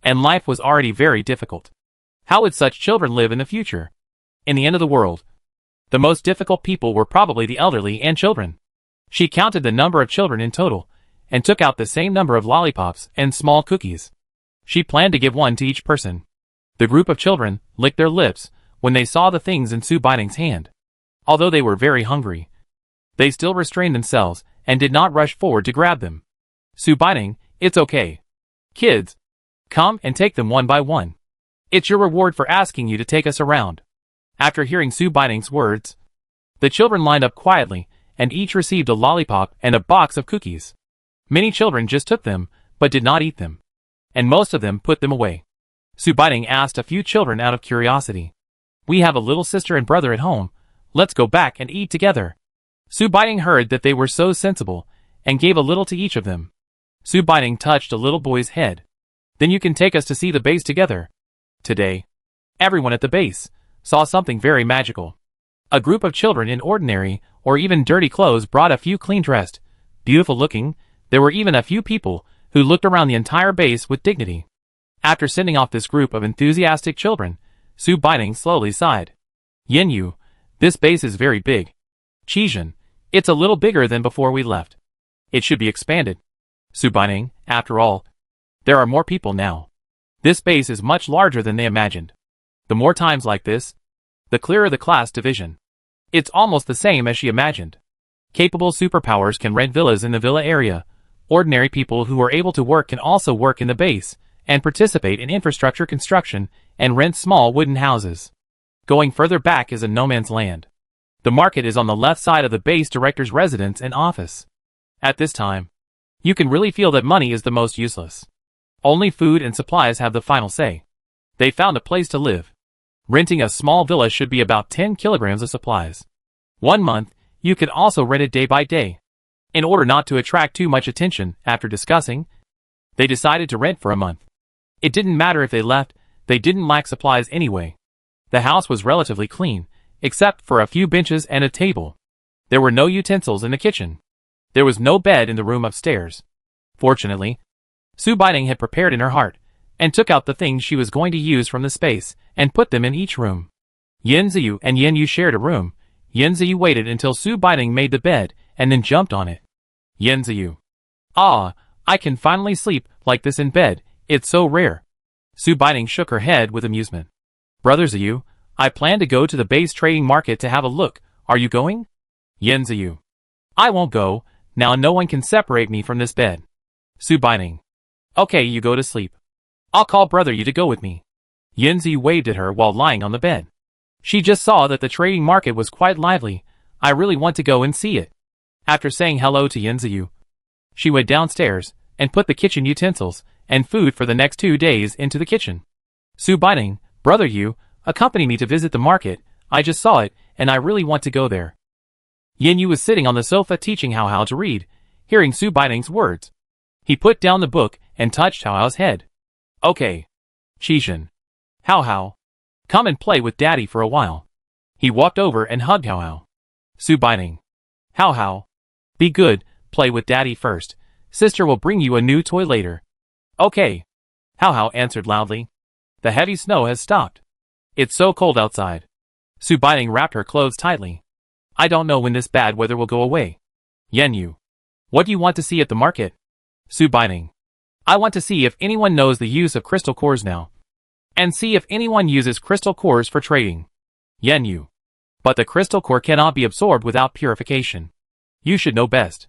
and life was already very difficult. How would such children live in the future? In the end of the world, the most difficult people were probably the elderly and children. She counted the number of children in total, and took out the same number of lollipops and small cookies. She planned to give one to each person. The group of children licked their lips when they saw the things in Su Baining's hand. Although they were very hungry, they still restrained themselves and did not rush forward to grab them. "Su Baining, it's okay. Kids, come and take them one by one. It's your reward for asking you to take us around." After hearing Su Baining's words, the children lined up quietly, and each received a lollipop and a box of cookies. Many children just took them, but did not eat them, and most of them put them away. Su Baining asked a few children out of curiosity, "We have a little sister and brother at home, let's go back and eat together." Su Baining heard that they were so sensible, and gave a little to each of them. Su Baining touched a little boy's head. "Then you can take us to see the base together." Today, everyone at the base saw something very magical. A group of children in ordinary or even dirty clothes brought a few clean-dressed, beautiful-looking. There were even a few people who looked around the entire base with dignity. After sending off this group of enthusiastic children, Su Baining slowly sighed. "Yin Yu, this base is very big. Qijin, it's a little bigger than before we left. It should be expanded. Su Baining, after all, there are more people now. This base is much larger than they imagined. The more times like this, the clearer the class division. It's almost the same as she imagined. Capable superpowers can rent villas in the villa area. Ordinary people who are able to work can also work in the base, and participate in infrastructure construction, and rent small wooden houses. Going further back is a no man's land. The market is on the left side of the base director's residence and office. At this time, you can really feel that money is the most useless. Only food and supplies have the final say. They found a place to live. Renting a small villa should be about 10 kilograms of supplies. 1 month, you can also rent it day by day. In order not to attract too much attention, after discussing, they decided to rent for a month. It didn't matter if they left, they didn't lack supplies anyway. The house was relatively clean, except for a few benches and a table. There were no utensils in the kitchen. There was no bed in the room upstairs. Fortunately, Su Baining had prepared in her heart, and took out the things she was going to use from the space, and put them in each room. Yin Ziyu and Yin Yu shared a room. Yin Ziyu waited until Su Baining made the bed, and then jumped on it. Yin Ziyu. Ah, I can finally sleep like this in bed, it's so rare. Su Baining shook her head with amusement. Brother Ziyu, I plan to go to the base trading market to have a look, are you going? Yin Ziyu. I won't go, now no one can separate me from this bed. Su Baining. Okay, you go to sleep. I'll call Brother Yu to go with me. Yin Ziyu waved at her while lying on the bed. She just saw that the trading market was quite lively. I really want to go and see it. After saying hello to Yin Ziyu, she went downstairs and put the kitchen utensils and food for the next 2 days into the kitchen. Su Baining, Brother Yu, accompany me to visit the market. I just saw it, and I really want to go there. Yin Yu was sitting on the sofa teaching Hao to read, hearing Su Baining's words. He put down the book and touched Hao's head. Okay. Qixin. Hao, come and play with Daddy for a while. He walked over and hugged Hao. Su Baining. Hao, be good, play with Daddy first. Sister will bring you a new toy later. Okay. Hao answered loudly. The heavy snow has stopped. It's so cold outside. Su Baining wrapped her clothes tightly. I don't know when this bad weather will go away. Yen Yu. What do you want to see at the market? Su Baining. I want to see if anyone knows the use of crystal cores now. And see if anyone uses crystal cores for trading. Yen Yu. But the crystal core cannot be absorbed without purification. You should know best.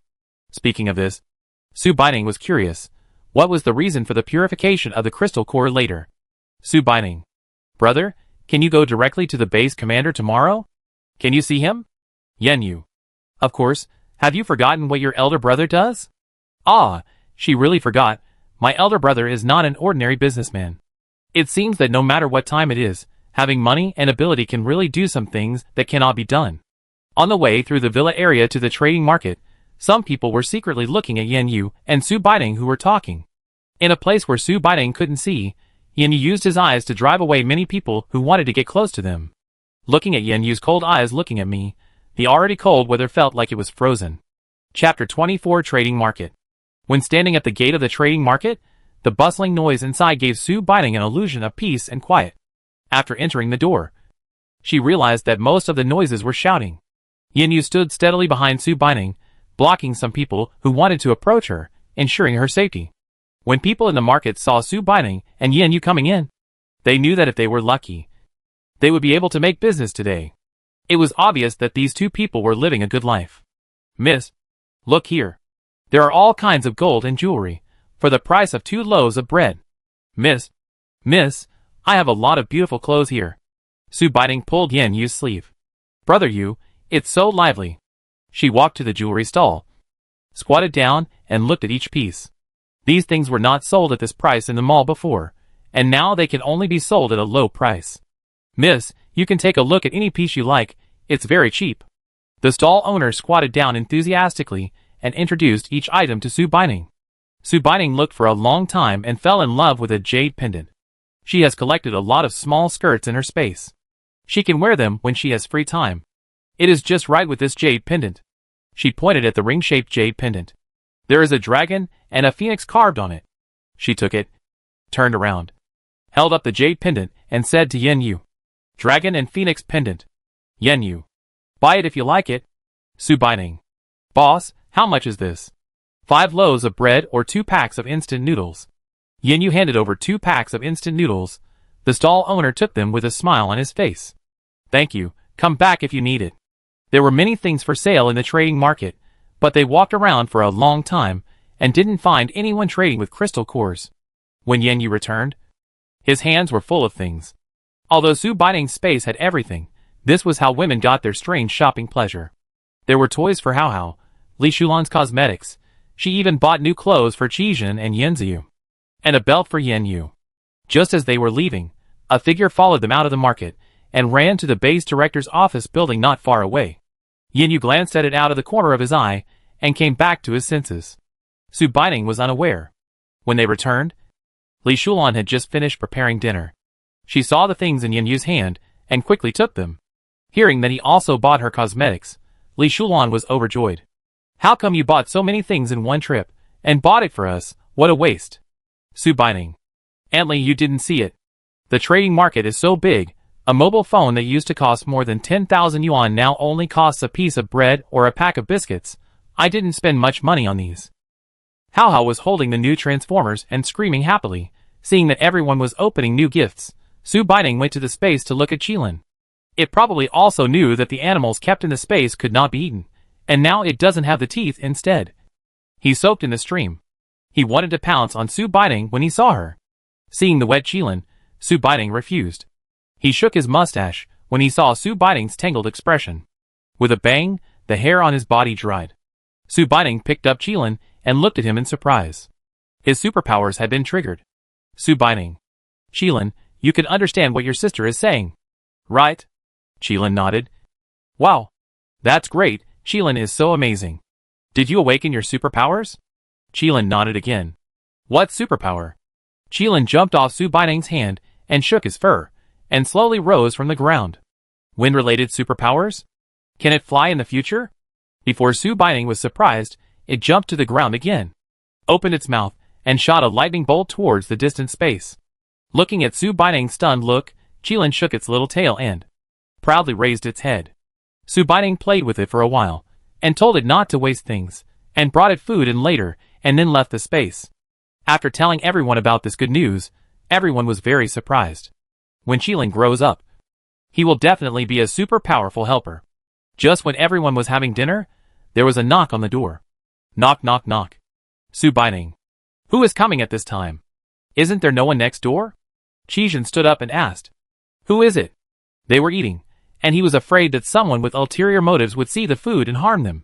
Speaking of this, Su Baining was curious. What was the reason for the purification of the crystal core later? Su Baining. Brother, can you go directly to the base commander tomorrow? Can you see him? Yen Yu. Of course, have you forgotten what your elder brother does? Ah, she really forgot. My elder brother is not an ordinary businessman. It seems that no matter what time it is, having money and ability can really do some things that cannot be done. On the way through the villa area to the trading market, some people were secretly looking at Yen Yu and Su Baining who were talking. In a place where Su Baining couldn't see, Yen Yu used his eyes to drive away many people who wanted to get close to them. Looking at Yen Yu's cold eyes looking at me, the already cold weather felt like it was frozen. Chapter 24 Trading Market. When standing at the gate of the trading market, the bustling noise inside gave Su Baining an illusion of peace and quiet. After entering the door, she realized that most of the noises were shouting. Yen Yu stood steadily behind Su Baining, blocking some people who wanted to approach her, ensuring her safety. When people in the market saw Su Baining and Yen Yu coming in, they knew that if they were lucky, they would be able to make business today. It was obvious that these two people were living a good life. Miss, look here. There are all kinds of gold and jewelry, for the price of 2 loaves of bread. Miss, I have a lot of beautiful clothes here. Su Baining pulled Yen Yu's sleeve. Brother Yu, it's so lively. She walked to the jewelry stall, squatted down, and looked at each piece. These things were not sold at this price in the mall before, and now they can only be sold at a low price. Miss, you can take a look at any piece you like, it's very cheap. The stall owner squatted down enthusiastically and introduced each item to Su Baining. Su Baining looked for a long time and fell in love with a jade pendant. She has collected a lot of small skirts in her space. She can wear them when she has free time. It is just right with this jade pendant. She pointed at the ring-shaped jade pendant. There is a dragon and a phoenix carved on it. She took it, turned around, held up the jade pendant, and said to Yen Yu, Dragon and phoenix pendant. Yen Yu. Buy it if you like it. Su Baining. Boss, how much is this? 5 loaves of bread or 2 packs of instant noodles. Yen Yu handed over 2 packs of instant noodles. The stall owner took them with a smile on his face. Thank you, come back if you need it. There were many things for sale in the trading market, but they walked around for a long time and didn't find anyone trading with crystal cores. When Yen Yu returned, his hands were full of things. Although Su Baining's space had everything, this was how women got their strange shopping pleasure. There were toys for Hao, Li Shulan's cosmetics. She even bought new clothes for Qixin and Yen Ziyu, and a belt for Yen Yu. Just as they were leaving, a figure followed them out of the market and ran to the base director's office building not far away. Yen Yu glanced at it out of the corner of his eye and came back to his senses. Su Baining was unaware. When they returned, Li Shulan had just finished preparing dinner. She saw the things in Yen Yu's hand and quickly took them. Hearing that he also bought her cosmetics, Li Shulan was overjoyed. How come you bought so many things in one trip, and bought it for us? What a waste. Su Baining. Aunt Li, you didn't see it. The trading market is so big, a mobile phone that used to cost more than 10,000 yuan now only costs a piece of bread or a pack of biscuits. I didn't spend much money on these. Hao Hao was holding the new transformers and screaming happily, seeing that everyone was opening new gifts. Su Baining went to the space to look at Qilin. It probably also knew that the animals kept in the space could not be eaten, and now it doesn't have the teeth instead. He soaked in the stream. He wanted to pounce on Su Baining when he saw her. Seeing the wet Qilin, Su Baining refused. He shook his mustache when he saw Su Baiting's tangled expression. With a bang, the hair on his body dried. Su Baining picked up Qilin and looked at him in surprise. His superpowers had been triggered. Su Baining. Qilin, you can understand what your sister is saying. Right? Qilin nodded. Wow. That's great, Qilin is so amazing. Did you awaken your superpowers? Qilin nodded again. What superpower? Qilin jumped off Su Baiting's hand and shook his fur, and slowly rose from the ground. Wind-related superpowers? Can it fly in the future? Before Su Baining was surprised, it jumped to the ground again, opened its mouth, and shot a lightning bolt towards the distant space. Looking at Su Baiting's stunned look, Qilin shook its little tail and proudly raised its head. Su Baining played with it for a while, and told it not to waste things, and brought it food and later, and then left the space. After telling everyone about this good news, everyone was very surprised. When Qilin grows up, he will definitely be a super powerful helper. Just when everyone was having dinner, there was a knock on the door. Knock knock knock. Su Baining. Who is coming at this time? Isn't there no one next door? Qijin stood up and asked. Who is it? They were eating, and he was afraid that someone with ulterior motives would see the food and harm them.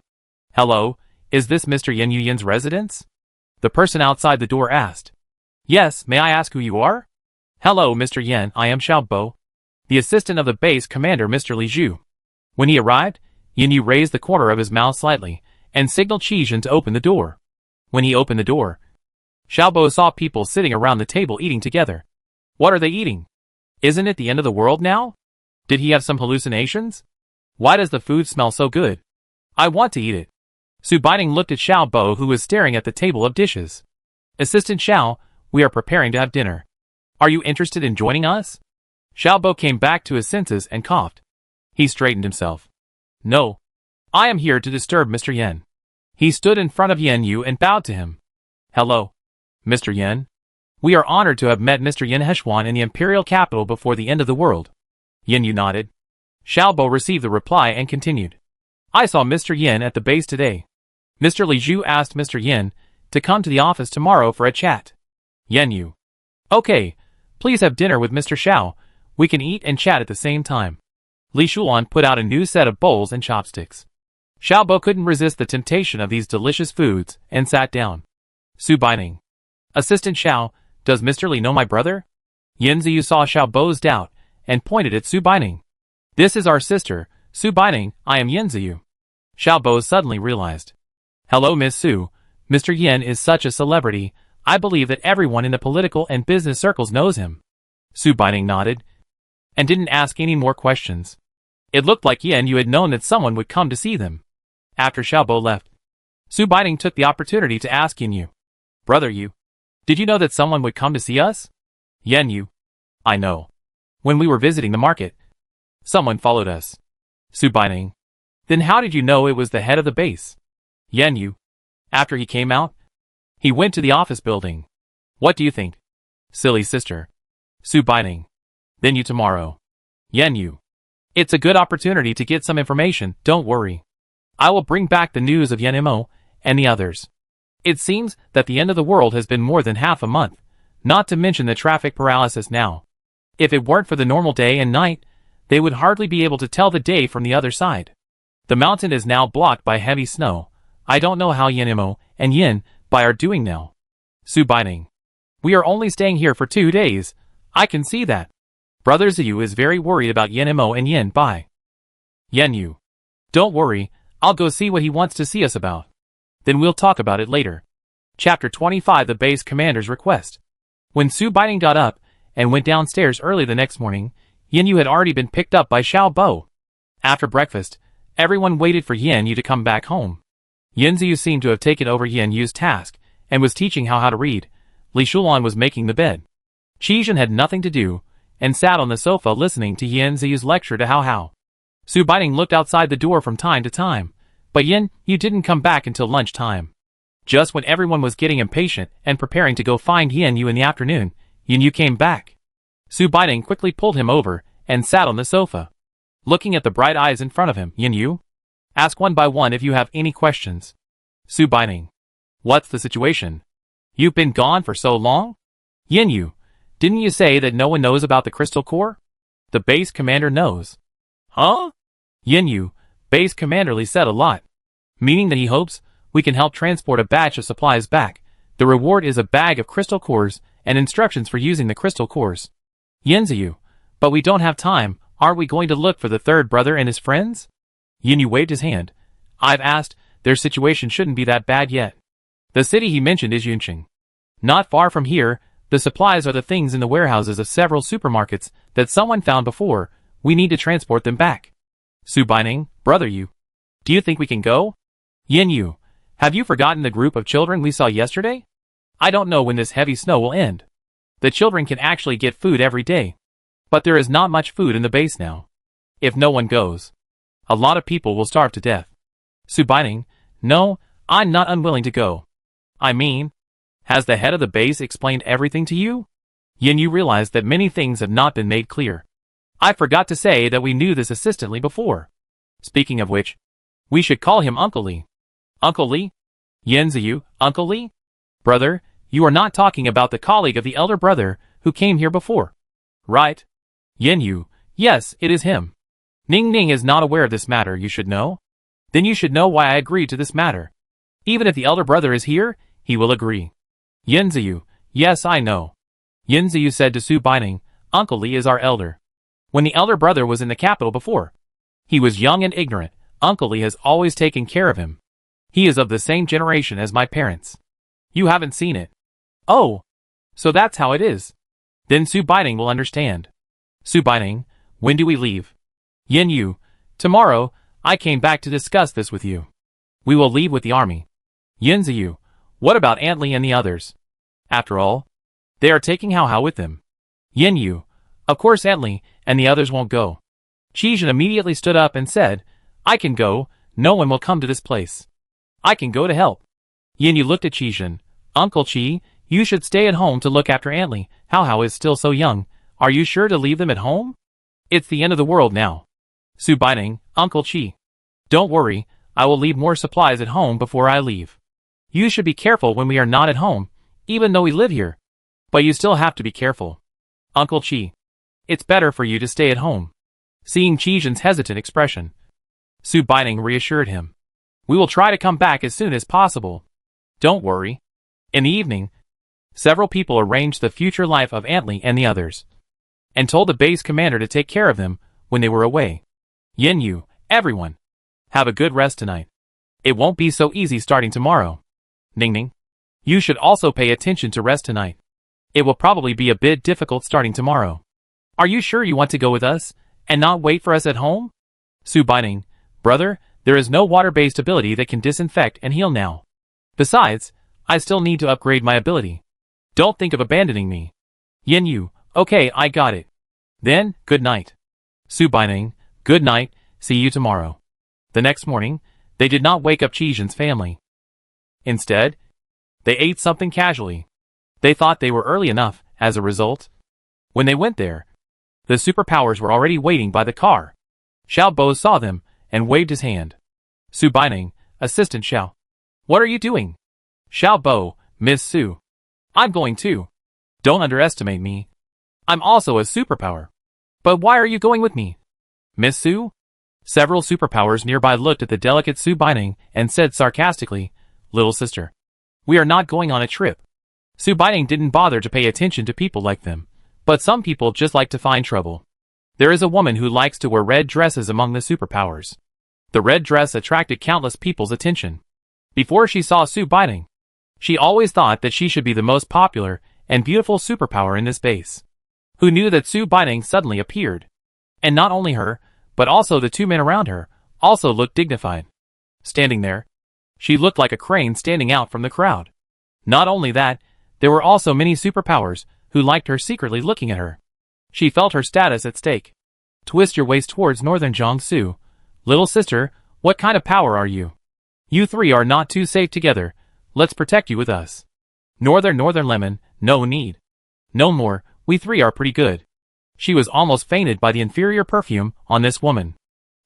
Hello, is this Mr. Yen Yuyan's residence? The person outside the door asked. Yes, may I ask who you are? Hello, Mr. Yen, I am Xiaobo, the assistant of the base commander Mr. Li Zhu. When he arrived, Yin Yu raised the corner of his mouth slightly, and signaled Qijin to open the door. When he opened the door, Xiaobo saw people sitting around the table eating together. What are they eating? Isn't it the end of the world now? Did he have some hallucinations? Why does the food smell so good? I want to eat it. Su Baining looked at Xiaobo, who was staring at the table of dishes. Assistant Xiao, we are preparing to have dinner. Are you interested in joining us? Xiaobo came back to his senses and coughed. He straightened himself. No. I am here to disturb Mr. Yen. He stood in front of Yen Yu and bowed to him. Hello, Mr. Yen. We are honored to have met Mr. Yen Hechuan in the imperial capital before the end of the world. Yen Yu nodded. Xiaobo received the reply and continued. I saw Mr. Yen at the base today. Mr. Li Zhu asked Mr. Yen to come to the office tomorrow for a chat. Yen Yu. Okay, please have dinner with Mr. Xiao. We can eat and chat at the same time. Li Shulan put out a new set of bowls and chopsticks. Xiaobo couldn't resist the temptation of these delicious foods and sat down. Su Baining. Assistant Xiao, does Mr. Li know my brother? Yen Ziyu saw Xiaobo's doubt and pointed at Su Baining. This is our sister, Su Baining, I am Yen Ziyu. Xiaobo suddenly realized. Hello Miss Su, Mr. Yen is such a celebrity, I believe that everyone in the political and business circles knows him. Su Baining nodded and didn't ask any more questions. It looked like Yen Yu had known that someone would come to see them. After Xiaobo left, Su Baining took the opportunity to ask Yen Yu. Brother Yu, did you know that someone would come to see us? Yen Yu. I know. When we were visiting the market, someone followed us. Su Baining. Then how did you know it was the head of the base? Yen Yu. After he came out, he went to the office building. What do you think? Silly sister. Su Baining. Then you tomorrow. Yen Yu. It's a good opportunity to get some information, don't worry. I will bring back the news of Yen Mo and the others. It seems that the end of the world has been more than half a month, not to mention the traffic paralysis now. If it weren't for the normal day and night, they would hardly be able to tell the day from the other side. The mountain is now blocked by heavy snow. I don't know how Yen Mo and Yen Bai are doing now. Su Baining. We are only staying here for 2 days. I can see that. Brother Ziyu is very worried about Yen Mo and Yen Bai. Yen Yu. Don't worry, I'll go see what he wants to see us about. Then we'll talk about it later. Chapter 25 The Base Commander's Request. When Su Baining got up and went downstairs early the next morning, Yen Yu had already been picked up by Xiaobo. After breakfast, everyone waited for Yin Yu to come back home. Yin Ziyu seemed to have taken over Yin Yu's task and was teaching how to read. Li Shulan was making the bed. Qizhen had nothing to do and sat on the sofa listening to Yin Ziyu's lecture to Hao. Su Baining looked outside the door from time to time, but Yin Yu didn't come back until lunchtime. Just when everyone was getting impatient and preparing to go find Yin Yu in the afternoon, Yin Yu came back. Su Baining quickly pulled him over and sat on the sofa. Looking at the bright eyes in front of him, Yin Yu, ask one by one if you have any questions. Su Baining, what's the situation? You've been gone for so long? Yin Yu, didn't you say that no one knows about the crystal core? The base commander knows. Huh? Yin Yu, base commander Li said a lot, meaning that he hopes we can help transport a batch of supplies back. The reward is a bag of crystal cores and instructions for using the crystal cores. Yin Ziyu, but we don't have time. Aren't we going to look for the third brother and his friends? Yin Yu waved his hand. I've asked, their situation shouldn't be that bad yet. The city he mentioned is Yunqing. Not far from here, the supplies are the things in the warehouses of several supermarkets that someone found before. We need to transport them back. Su Baining, brother Yu, do you think we can go? Yin Yu, have you forgotten the group of children we saw yesterday? I don't know when this heavy snow will end. The children can actually get food every day. But there is not much food in the base now. If no one goes, a lot of people will starve to death. Su Baining, no, I'm not unwilling to go. I mean, has the head of the base explained everything to you? Yin Yu realized that many things have not been made clear. I forgot to say that we knew this assistant Li before. Speaking of which, we should call him Uncle Li. Uncle Li? Yin Ziyu, Uncle Li? Brother, you are not talking about the colleague of the elder brother who came here before, right? Yin Yu, yes, it is him. Ning Ning is not aware of this matter, you should know. Then you should know why I agreed to this matter. Even if the elder brother is here, he will agree. Yin Ziyu, yes, I know. Yin Ziyu said to Su Baining, Uncle Li is our elder. When the elder brother was in the capital before, he was young and ignorant. Uncle Li has always taken care of him. He is of the same generation as my parents. You haven't seen it. Oh, so that's how it is. Then Su Baining will understand. Su Baining, when do we leave? Yin Yu, tomorrow. I came back to discuss this with you. We will leave with the army. Yin Ziyu, what about Aunt Li and the others? After all, they are taking Hao with them. Yin Yu, of course Aunt Li and the others won't go. Qizhen immediately stood up and said, I can go, no one will come to this place. I can go to help. Yin Yu looked at Qizhen. Uncle Qi, you should stay at home to look after Aunt Li. Hao is still so young. Are you sure to leave them at home? It's the end of the world now. Su Baining, Uncle Qi. Don't worry, I will leave more supplies at home before I leave. You should be careful when we are not at home, even though we live here. But you still have to be careful. Uncle Qi. It's better for you to stay at home. Seeing Qizhen's hesitant expression, Su Baining reassured him. We will try to come back as soon as possible. Don't worry. In the evening, several people arranged the future life of Aunt Li and the others, and told the base commander to take care of them when they were away. Yin Yu, everyone, have a good rest tonight. It won't be so easy starting tomorrow. Ning Ning, you should also pay attention to rest tonight. It will probably be a bit difficult starting tomorrow. Are you sure you want to go with us, and not wait for us at home? Su Baining, brother, there is no water-based ability that can disinfect and heal now. Besides, I still need to upgrade my ability. Don't think of abandoning me. Yin Yu, okay, I got it. Then, good night. Su Baining, good night, see you tomorrow. The next morning, they did not wake up Qizhen's family. Instead, they ate something casually. They thought they were early enough, as a result. When they went there, the superpowers were already waiting by the car. Xiao Bo saw them, and waved his hand. Su Baining, Assistant Xiao. What are you doing? Xiao Bo, Miss Su. I'm going too. Don't underestimate me. I'm also a superpower. But why are you going with me? Miss Su? Several superpowers nearby looked at the delicate Su Baining and said sarcastically, Little sister, we are not going on a trip. Su Baining didn't bother to pay attention to people like them, but some people just like to find trouble. There is a woman who likes to wear red dresses among the superpowers. The red dress attracted countless people's attention. Before she saw Su Baining, she always thought that she should be the most popular and beautiful superpower in this base. Who knew that Su Baining suddenly appeared? And not only her, but also the two men around her also looked dignified. Standing there, she looked like a crane standing out from the crowd. Not only that, there were also many superpowers who liked her secretly looking at her. She felt her status at stake. Twist your waist towards Northern Jiangsu. Little sister, what kind of power are you? You three are not too safe together. Let's protect you with us. Northern Lemon, no need. No more, we three are pretty good. She was almost fainted by the inferior perfume on this woman.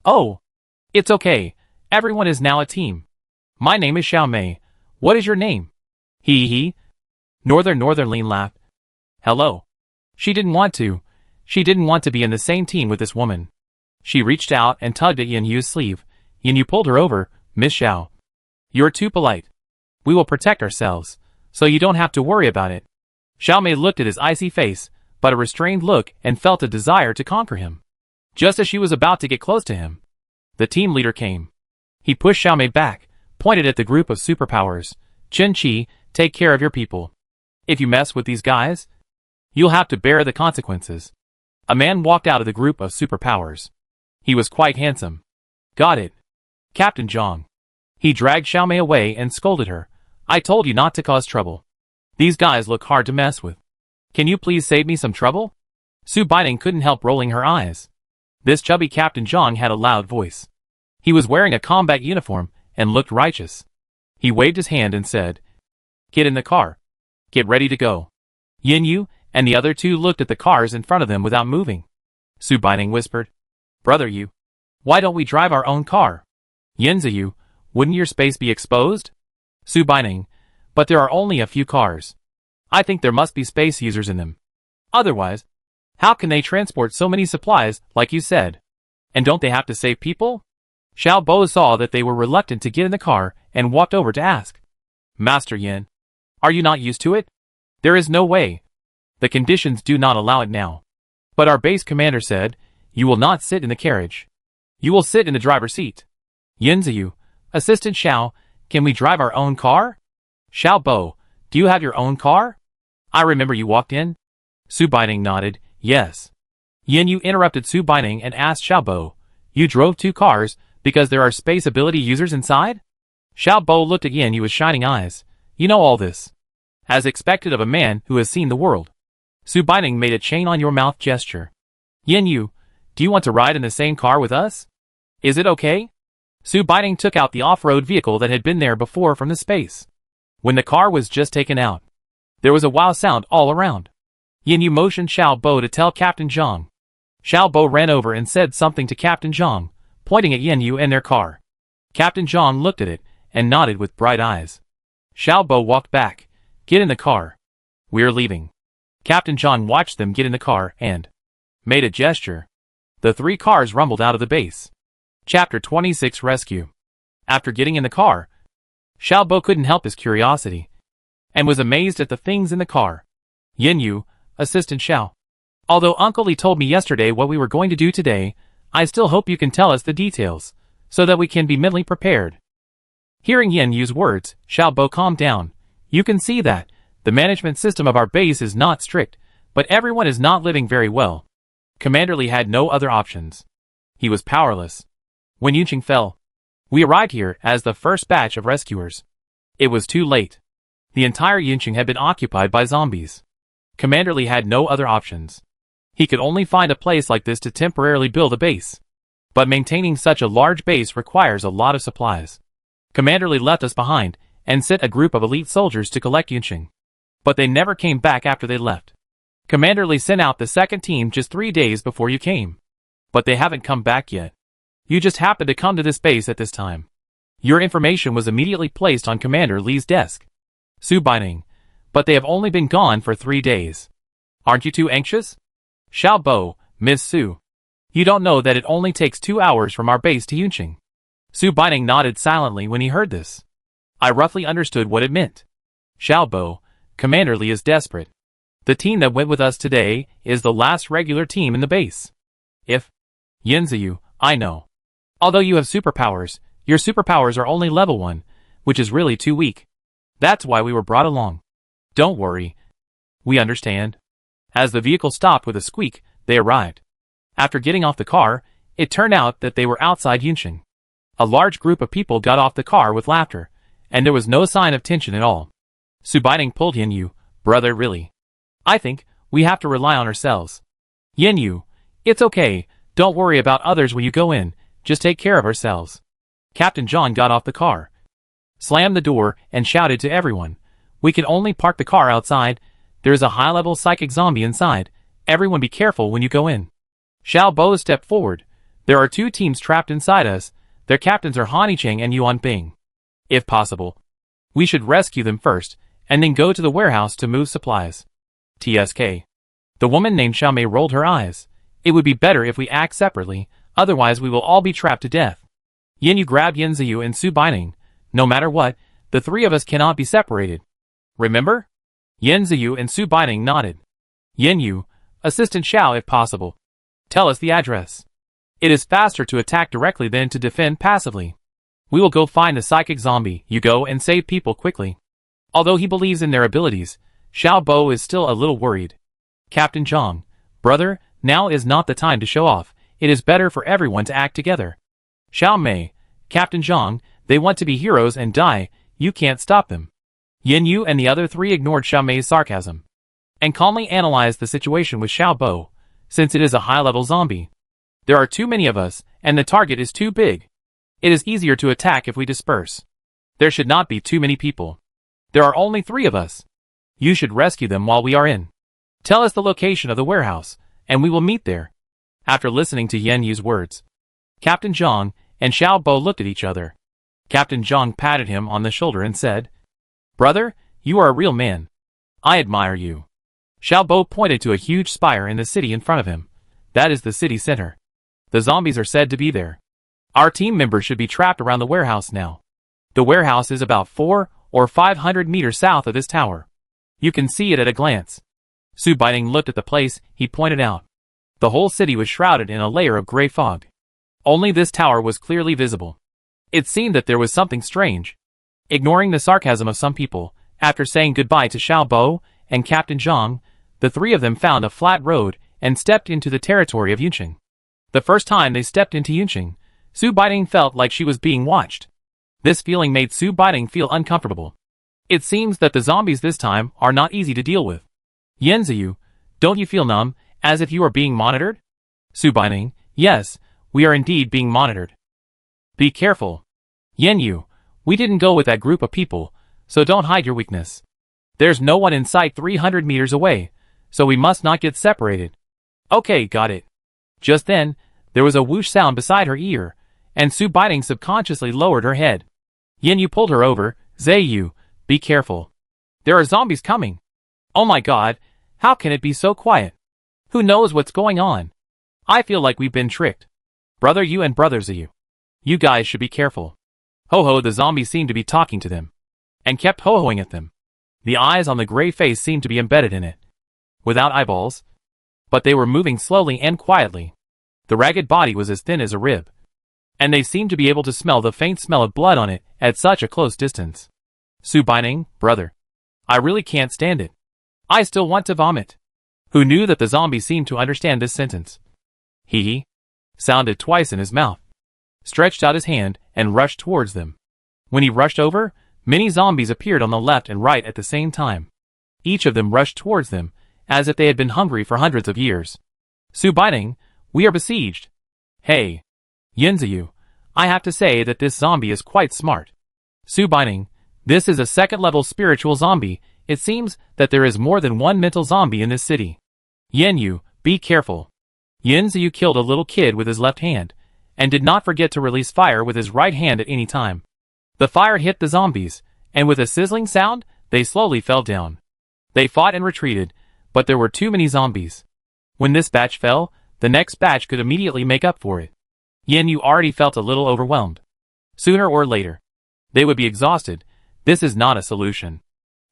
Oh, it's okay. Everyone is now a team. My name is Xiao Mei. What is your name? He. Northern Lean laughed. Hello. She didn't want to. She didn't want to be in the same team with this woman. She reached out and tugged at Yin Yu's sleeve. Yin Yu pulled her over. Miss Xiao. You're too polite. We will protect ourselves, so you don't have to worry about it. Xiao Mei looked at his icy face, but a restrained look, and felt a desire to conquer him. Just as she was about to get close to him, the team leader came. He pushed Xiao Mei back, pointed at the group of superpowers. Chen Qi, take care of your people. If you mess with these guys, you'll have to bear the consequences. A man walked out of the group of superpowers. He was quite handsome. Got it. Captain Zhang. He dragged Xiao Mei away and scolded her. I told you not to cause trouble. These guys look hard to mess with. Can you please save me some trouble? Su Baining couldn't help rolling her eyes. This chubby Captain Zhang had a loud voice. He was wearing a combat uniform and looked righteous. He waved his hand and said, Get in the car. Get ready to go. Yin Yu and the other two looked at the cars in front of them without moving. Su Baining whispered, Brother Yu, why don't we drive our own car? Yin Ziyu, wouldn't your space be exposed? Su Baining, but there are only a few cars. I think there must be space users in them. Otherwise, how can they transport so many supplies like you said? And don't they have to save people? Xiao Bo saw that they were reluctant to get in the car and walked over to ask. Master Yin, are you not used to it? There is no way. The conditions do not allow it now. But our base commander said, you will not sit in the carriage. You will sit in the driver's seat. Yin Ziyu, Assistant Xiao, can we drive our own car? Xiao Bo, do you have your own car? I remember you walked in. Su Baining nodded, yes. Yin Yu interrupted Su Baining and asked Xiao Bo, you drove two cars because there are space ability users inside? Xiao Bo looked at Yin Yu with shining eyes. You know all this. As expected of a man who has seen the world. Su Baining made a chain on your mouth gesture. Yin Yu, do you want to ride in the same car with us? Is it okay? Su Baining took out the off-road vehicle that had been there before from the space. When the car was just taken out, there was a wow sound all around. Yin Yu motioned Xiao Bo to tell Captain Zhang. Xiao Bo ran over and said something to Captain Zhang, pointing at Yin Yu and their car. Captain Zhang looked at it and nodded with bright eyes. Xiao Bo walked back. Get in the car. We're leaving. Captain Zhang watched them get in the car and made a gesture. The three cars rumbled out of the base. Chapter 26 Rescue. After getting in the car, Xiao Bo couldn't help his curiosity and was amazed at the things in the car. Yin Yu, Assistant Xiao. Although Uncle Li told me yesterday what we were going to do today, I still hope you can tell us the details, so that we can be mentally prepared. Hearing Yin Yu's words, Xiao Bo calmed down. You can see that the management system of our base is not strict, but everyone is not living very well. Commander Li had no other options. He was powerless. When Yunqing fell, we arrived here as the first batch of rescuers. It was too late. The entire Yunqing had been occupied by zombies. Commander Li had no other options. He could only find a place like this to temporarily build a base. But maintaining such a large base requires a lot of supplies. Commander Li left us behind and sent a group of elite soldiers to collect Yunqing. But they never came back after they left. Commander Li sent out the second team just 3 days before you came. But they haven't come back yet. You just happened to come to this base at this time. Your information was immediately placed on Commander Li's desk. Su Baining, but they have only been gone for 3 days. Aren't you too anxious? Xiao Bo, Miss Su. You don't know that it only takes 2 hours from our base to Yunqing. Su Baining nodded silently when he heard this. I roughly understood what it meant. Xiao Bo, Commander Li is desperate. The team that went with us today is the last regular team in the base. If Yin Ziyu, I know. Although you have superpowers, your superpowers are only level 1, which is really too weak. That's why we were brought along. Don't worry. We understand. As the vehicle stopped with a squeak, they arrived. After getting off the car, It turned out that they were outside Yunqing. A large group of people got off the car with laughter, and there was no sign of tension at all. Su Baining pulled Yin Yu. Brother, really? I think we have to rely on ourselves. Yin Yu, it's okay, don't worry about others when you go in, just take care of ourselves. Captain John got off the car, slammed the door, and shouted to everyone. We can only park the car outside. There is a high-level psychic zombie inside. Everyone be careful when you go in. Xiao Bo stepped forward. There are 2 teams trapped inside us. Their captains are Hanicheng and Yuan Bing. If possible, we should rescue them first, and then go to the warehouse to move supplies. TSK. The woman named Xiao Mei rolled her eyes. It would be better if we act separately, otherwise we will all be trapped to death. Yin Yu grabbed Yin Ziyu and Su Baining. No matter what, the 3 of us cannot be separated. Remember? Yin Ziyu and Su Baining nodded. Yin Yu, Assistant Xiao if possible. Tell us the address. It is faster to attack directly than to defend passively. We will go find the psychic zombie. You go and save people quickly. Although he believes in their abilities, Xiao Bo is still a little worried. Captain Zhang, brother, now is not the time to show off. It is better for everyone to act together. Xiao Mei, Captain Zhang, they want to be heroes and die. You can't stop them. Yin Yu and the other 3 ignored Xiao Mei's sarcasm and calmly analyzed the situation with Xiao Bo, since it is a high-level zombie. There are too many of us, and the target is too big. It is easier to attack if we disperse. There should not be too many people. There are only 3 of us. You should rescue them while we are in. Tell us the location of the warehouse, and we will meet there. After listening to Yin Yu's words, Captain Zhang and Xiao Bo looked at each other. Captain Zhang patted him on the shoulder and said, Brother, you are a real man. I admire you. Xiao Bo pointed to a huge spire in the city in front of him. That is the city center. The zombies are said to be there. Our team members should be trapped around the warehouse now. The warehouse is about 400 or 500 meters south of this tower. You can see it at a glance. Su Baining looked at the place he pointed out. The whole city was shrouded in a layer of gray fog. Only this tower was clearly visible. It seemed that there was something strange. Ignoring the sarcasm of some people, after saying goodbye to Xiao Bo and Captain Zhang, the 3 of them found a flat road and stepped into the territory of Yunqing. The first time they stepped into Yunqing, Su Baining felt like she was being watched. This feeling made Su Baining feel uncomfortable. It seems that the zombies this time are not easy to deal with. Yin Ziyu, don't you feel numb, as if you are being monitored? Su Baining, yes, we are indeed being monitored. Be careful. Yin Yu, we didn't go with that group of people, so don't hide your weakness. There's no one in sight 300 meters away, so we must not get separated. Okay, got it. Just then, there was a whoosh sound beside her ear, and Su Baining subconsciously lowered her head. Yin Yu pulled her over. Ziyu, be careful. There are zombies coming. Oh my god, how can it be so quiet? Who knows what's going on? I feel like we've been tricked. Brother Yu and Brother Ziyu, you guys should be careful. Ho-ho, the zombies seemed to be talking to them, and kept ho-hoing at them. The eyes on the gray face seemed to be embedded in it, without eyeballs, but they were moving slowly and quietly. The ragged body was as thin as a rib, and they seemed to be able to smell the faint smell of blood on it at such a close distance. Su Baining, brother, I really can't stand it. I still want to vomit. Who knew that the zombie seemed to understand this sentence? He sounded twice in his mouth, stretched out his hand, and rushed towards them. When he rushed over, many zombies appeared on the left and right at the same time. Each of them rushed towards them, as if they had been hungry for hundreds of years. Su Baining, we are besieged. Hey, Yin Ziyu, I have to say that this zombie is quite smart. Su Baining, this is a second-level spiritual zombie. It seems that there is more than one mental zombie in this city. Yin Yu, be careful. Yin Ziyu killed a little kid with his left hand, and did not forget to release fire with his right hand at any time. The fire hit the zombies, and with a sizzling sound, they slowly fell down. They fought and retreated, but there were too many zombies. When this batch fell, the next batch could immediately make up for it. Yin Yu already felt a little overwhelmed. Sooner or later, they would be exhausted. This is not a solution.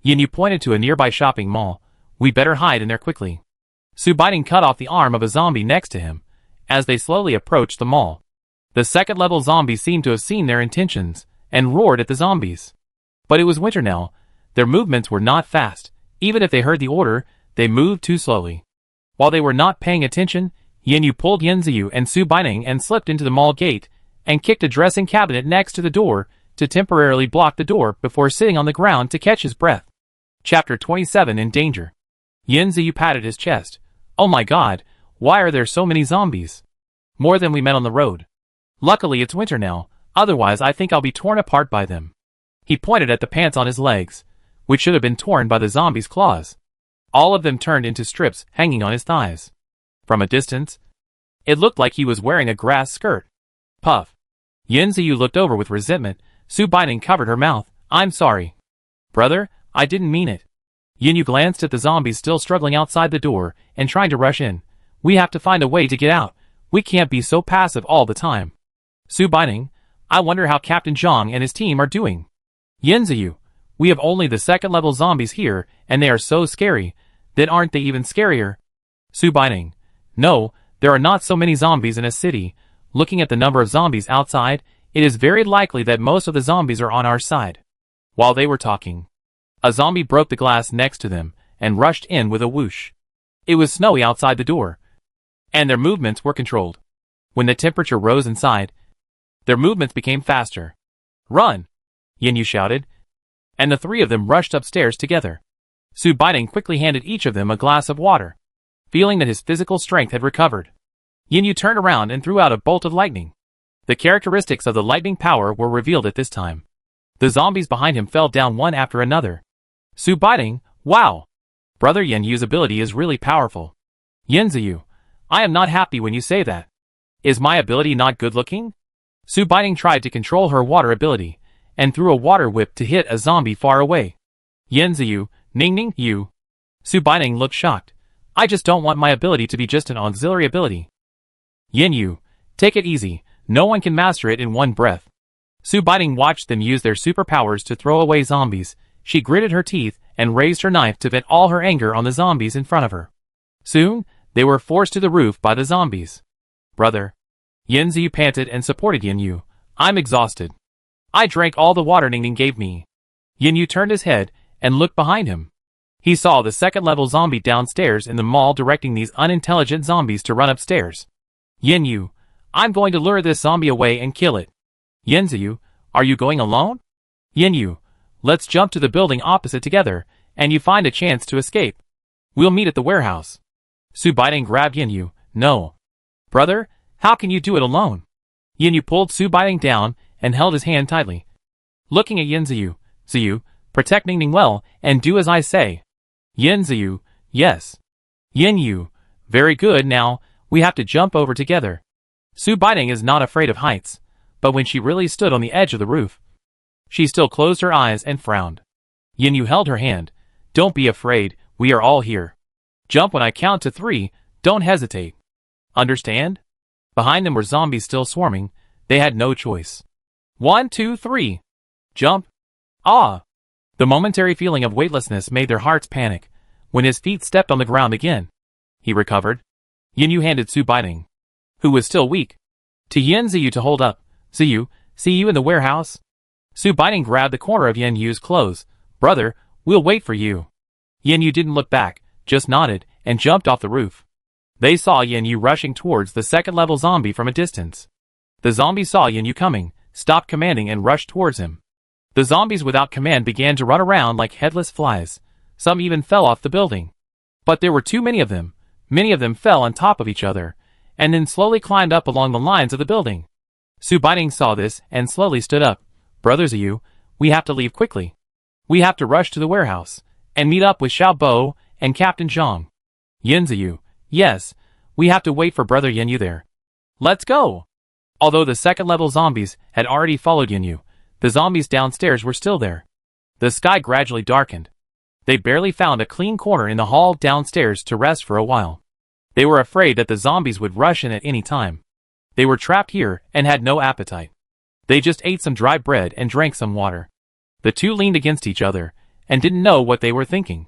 Yin Yu pointed to a nearby shopping mall. We better hide in there quickly. Su Baining cut off the arm of a zombie next to him, as they slowly approached the mall. The second-level zombie seemed to have seen their intentions, and roared at the zombies. But it was winter now. Their movements were not fast. Even if they heard the order, they moved too slowly. While they were not paying attention, Yin pulled Yanziyu and Su Baining and slipped into the mall gate and kicked a dressing cabinet next to the door to temporarily block the door before sitting on the ground to catch his breath. Chapter 27 In Danger. Yanziyu patted his chest. Oh my god, why are there so many zombies? More than we met on the road. Luckily it's winter now, otherwise I think I'll be torn apart by them. He pointed at the pants on his legs, which should have been torn by the zombies' claws. All of them turned into strips hanging on his thighs. From a distance, it looked like he was wearing a grass skirt. Puff. Yanziyu looked over with resentment. Su Baining covered her mouth. I'm sorry. Brother, I didn't mean it. Yinyu glanced at the zombies still struggling outside the door and trying to rush in. We have to find a way to get out. We can't be so passive all the time. Su Baining, I wonder how Captain Zhang and his team are doing. Yanziyu, we have only the second level zombies here and they are so scary. Then aren't they even scarier? Su Baining, no, there are not so many zombies in a city. Looking at the number of zombies outside, it is very likely that most of the zombies are on our side. While they were talking, a zombie broke the glass next to them and rushed in with a whoosh. It was snowy outside the door, and their movements were controlled. When the temperature rose inside, their movements became faster. Run! Yinyu shouted, and the three of them rushed upstairs together. Su Baining quickly handed each of them a glass of water. Feeling that his physical strength had recovered, Yinyu turned around and threw out a bolt of lightning. The characteristics of the lightning power were revealed at this time. The zombies behind him fell down one after another. Su Baining, wow! Brother Yinyu's ability is really powerful. Yanziyu, I am not happy when you say that. Is my ability not good looking? Su Baining tried to control her water ability, and threw a water whip to hit a zombie far away. Yanziyu, Ning you. Su Baining looked shocked. I just don't want my ability to be just an auxiliary ability. Yinyu, take it easy, no one can master it in one breath. Su Baining watched them use their superpowers to throw away zombies. She gritted her teeth and raised her knife to vent all her anger on the zombies in front of her. Soon, they were forced to the roof by the zombies. Brother. Yanziyu panted and supported Yinyu. I'm exhausted. I drank all the water Ningning gave me. Yinyu turned his head and looked behind him. He saw the second-level zombie downstairs in the mall directing these unintelligent zombies to run upstairs. Yinyu, I'm going to lure this zombie away and kill it. Yanziyu, are you going alone? Yinyu, let's jump to the building opposite together, and you find a chance to escape. We'll meet at the warehouse. Su Baining grabbed Yinyu. No. Brother, how can you do it alone? Yinyu pulled Su Baining down and held his hand tightly. Looking at Yanziyu, Ziyu, protect Ningning well, and do as I say. Yanziyu, yes. Yinyu, very good. Now, we have to jump over together. Su Baining is not afraid of heights, but when she really stood on the edge of the roof, she still closed her eyes and frowned. Yinyu held her hand. Don't be afraid, we are all here. Jump when I count to 3, don't hesitate. Understand? Behind them were zombies still swarming. They had no choice. 1, 2, 3. Jump. Ah! The momentary feeling of weightlessness made their hearts panic. When his feet stepped on the ground again, he recovered. Yinyu handed Su Baining, who was still weak, to Yanziyu to hold up. Ziyu, see you in the warehouse? Su Baining grabbed the corner of Yinyu's clothes. Brother, we'll wait for you. Yinyu didn't look back, just nodded, and jumped off the roof. They saw Yinyu rushing towards the second-level zombie from a distance. The zombie saw Yinyu coming, stopped commanding and rushed towards him. The zombies without command began to run around like headless flies. Some even fell off the building. But there were too many of them. Many of them fell on top of each other, and then slowly climbed up along the lines of the building. Su Baining saw this and slowly stood up. Brother Ziyu, we have to leave quickly. We have to rush to the warehouse, and meet up with Xiao Bo and Captain Zhang. Yanziyu, yes, we have to wait for Brother Yinyu there. Let's go! Although the second-level zombies had already followed Yinyu, the zombies downstairs were still there. The sky gradually darkened. They barely found a clean corner in the hall downstairs to rest for a while. They were afraid that the zombies would rush in at any time. They were trapped here and had no appetite. They just ate some dry bread and drank some water. The two leaned against each other and didn't know what they were thinking.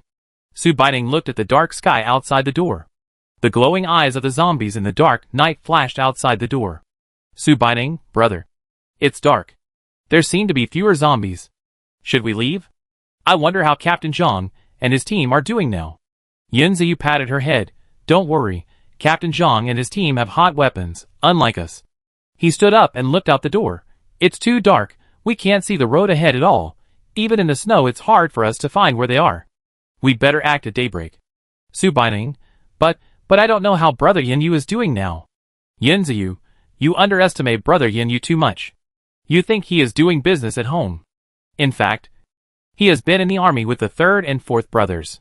Su Baining looked at the dark sky outside the door. The glowing eyes of the zombies in the dark night flashed outside the door. Su Baining, brother. It's dark. There seem to be fewer zombies. Should we leave? I wonder how Captain Zhang and his team are doing now. Yanziyu patted her head. Don't worry, Captain Zhang and his team have hot weapons, unlike us. He stood up and looked out the door. It's too dark, we can't see the road ahead at all. Even in the snow it's hard for us to find where they are. We'd better act at daybreak. Su Baining, but I don't know how Brother Yin Yu is doing now. Yin Ziyu, you underestimate Brother Yin Yu too much. You think he is doing business at home. In fact, he has been in the army with the 3rd and 4th brothers.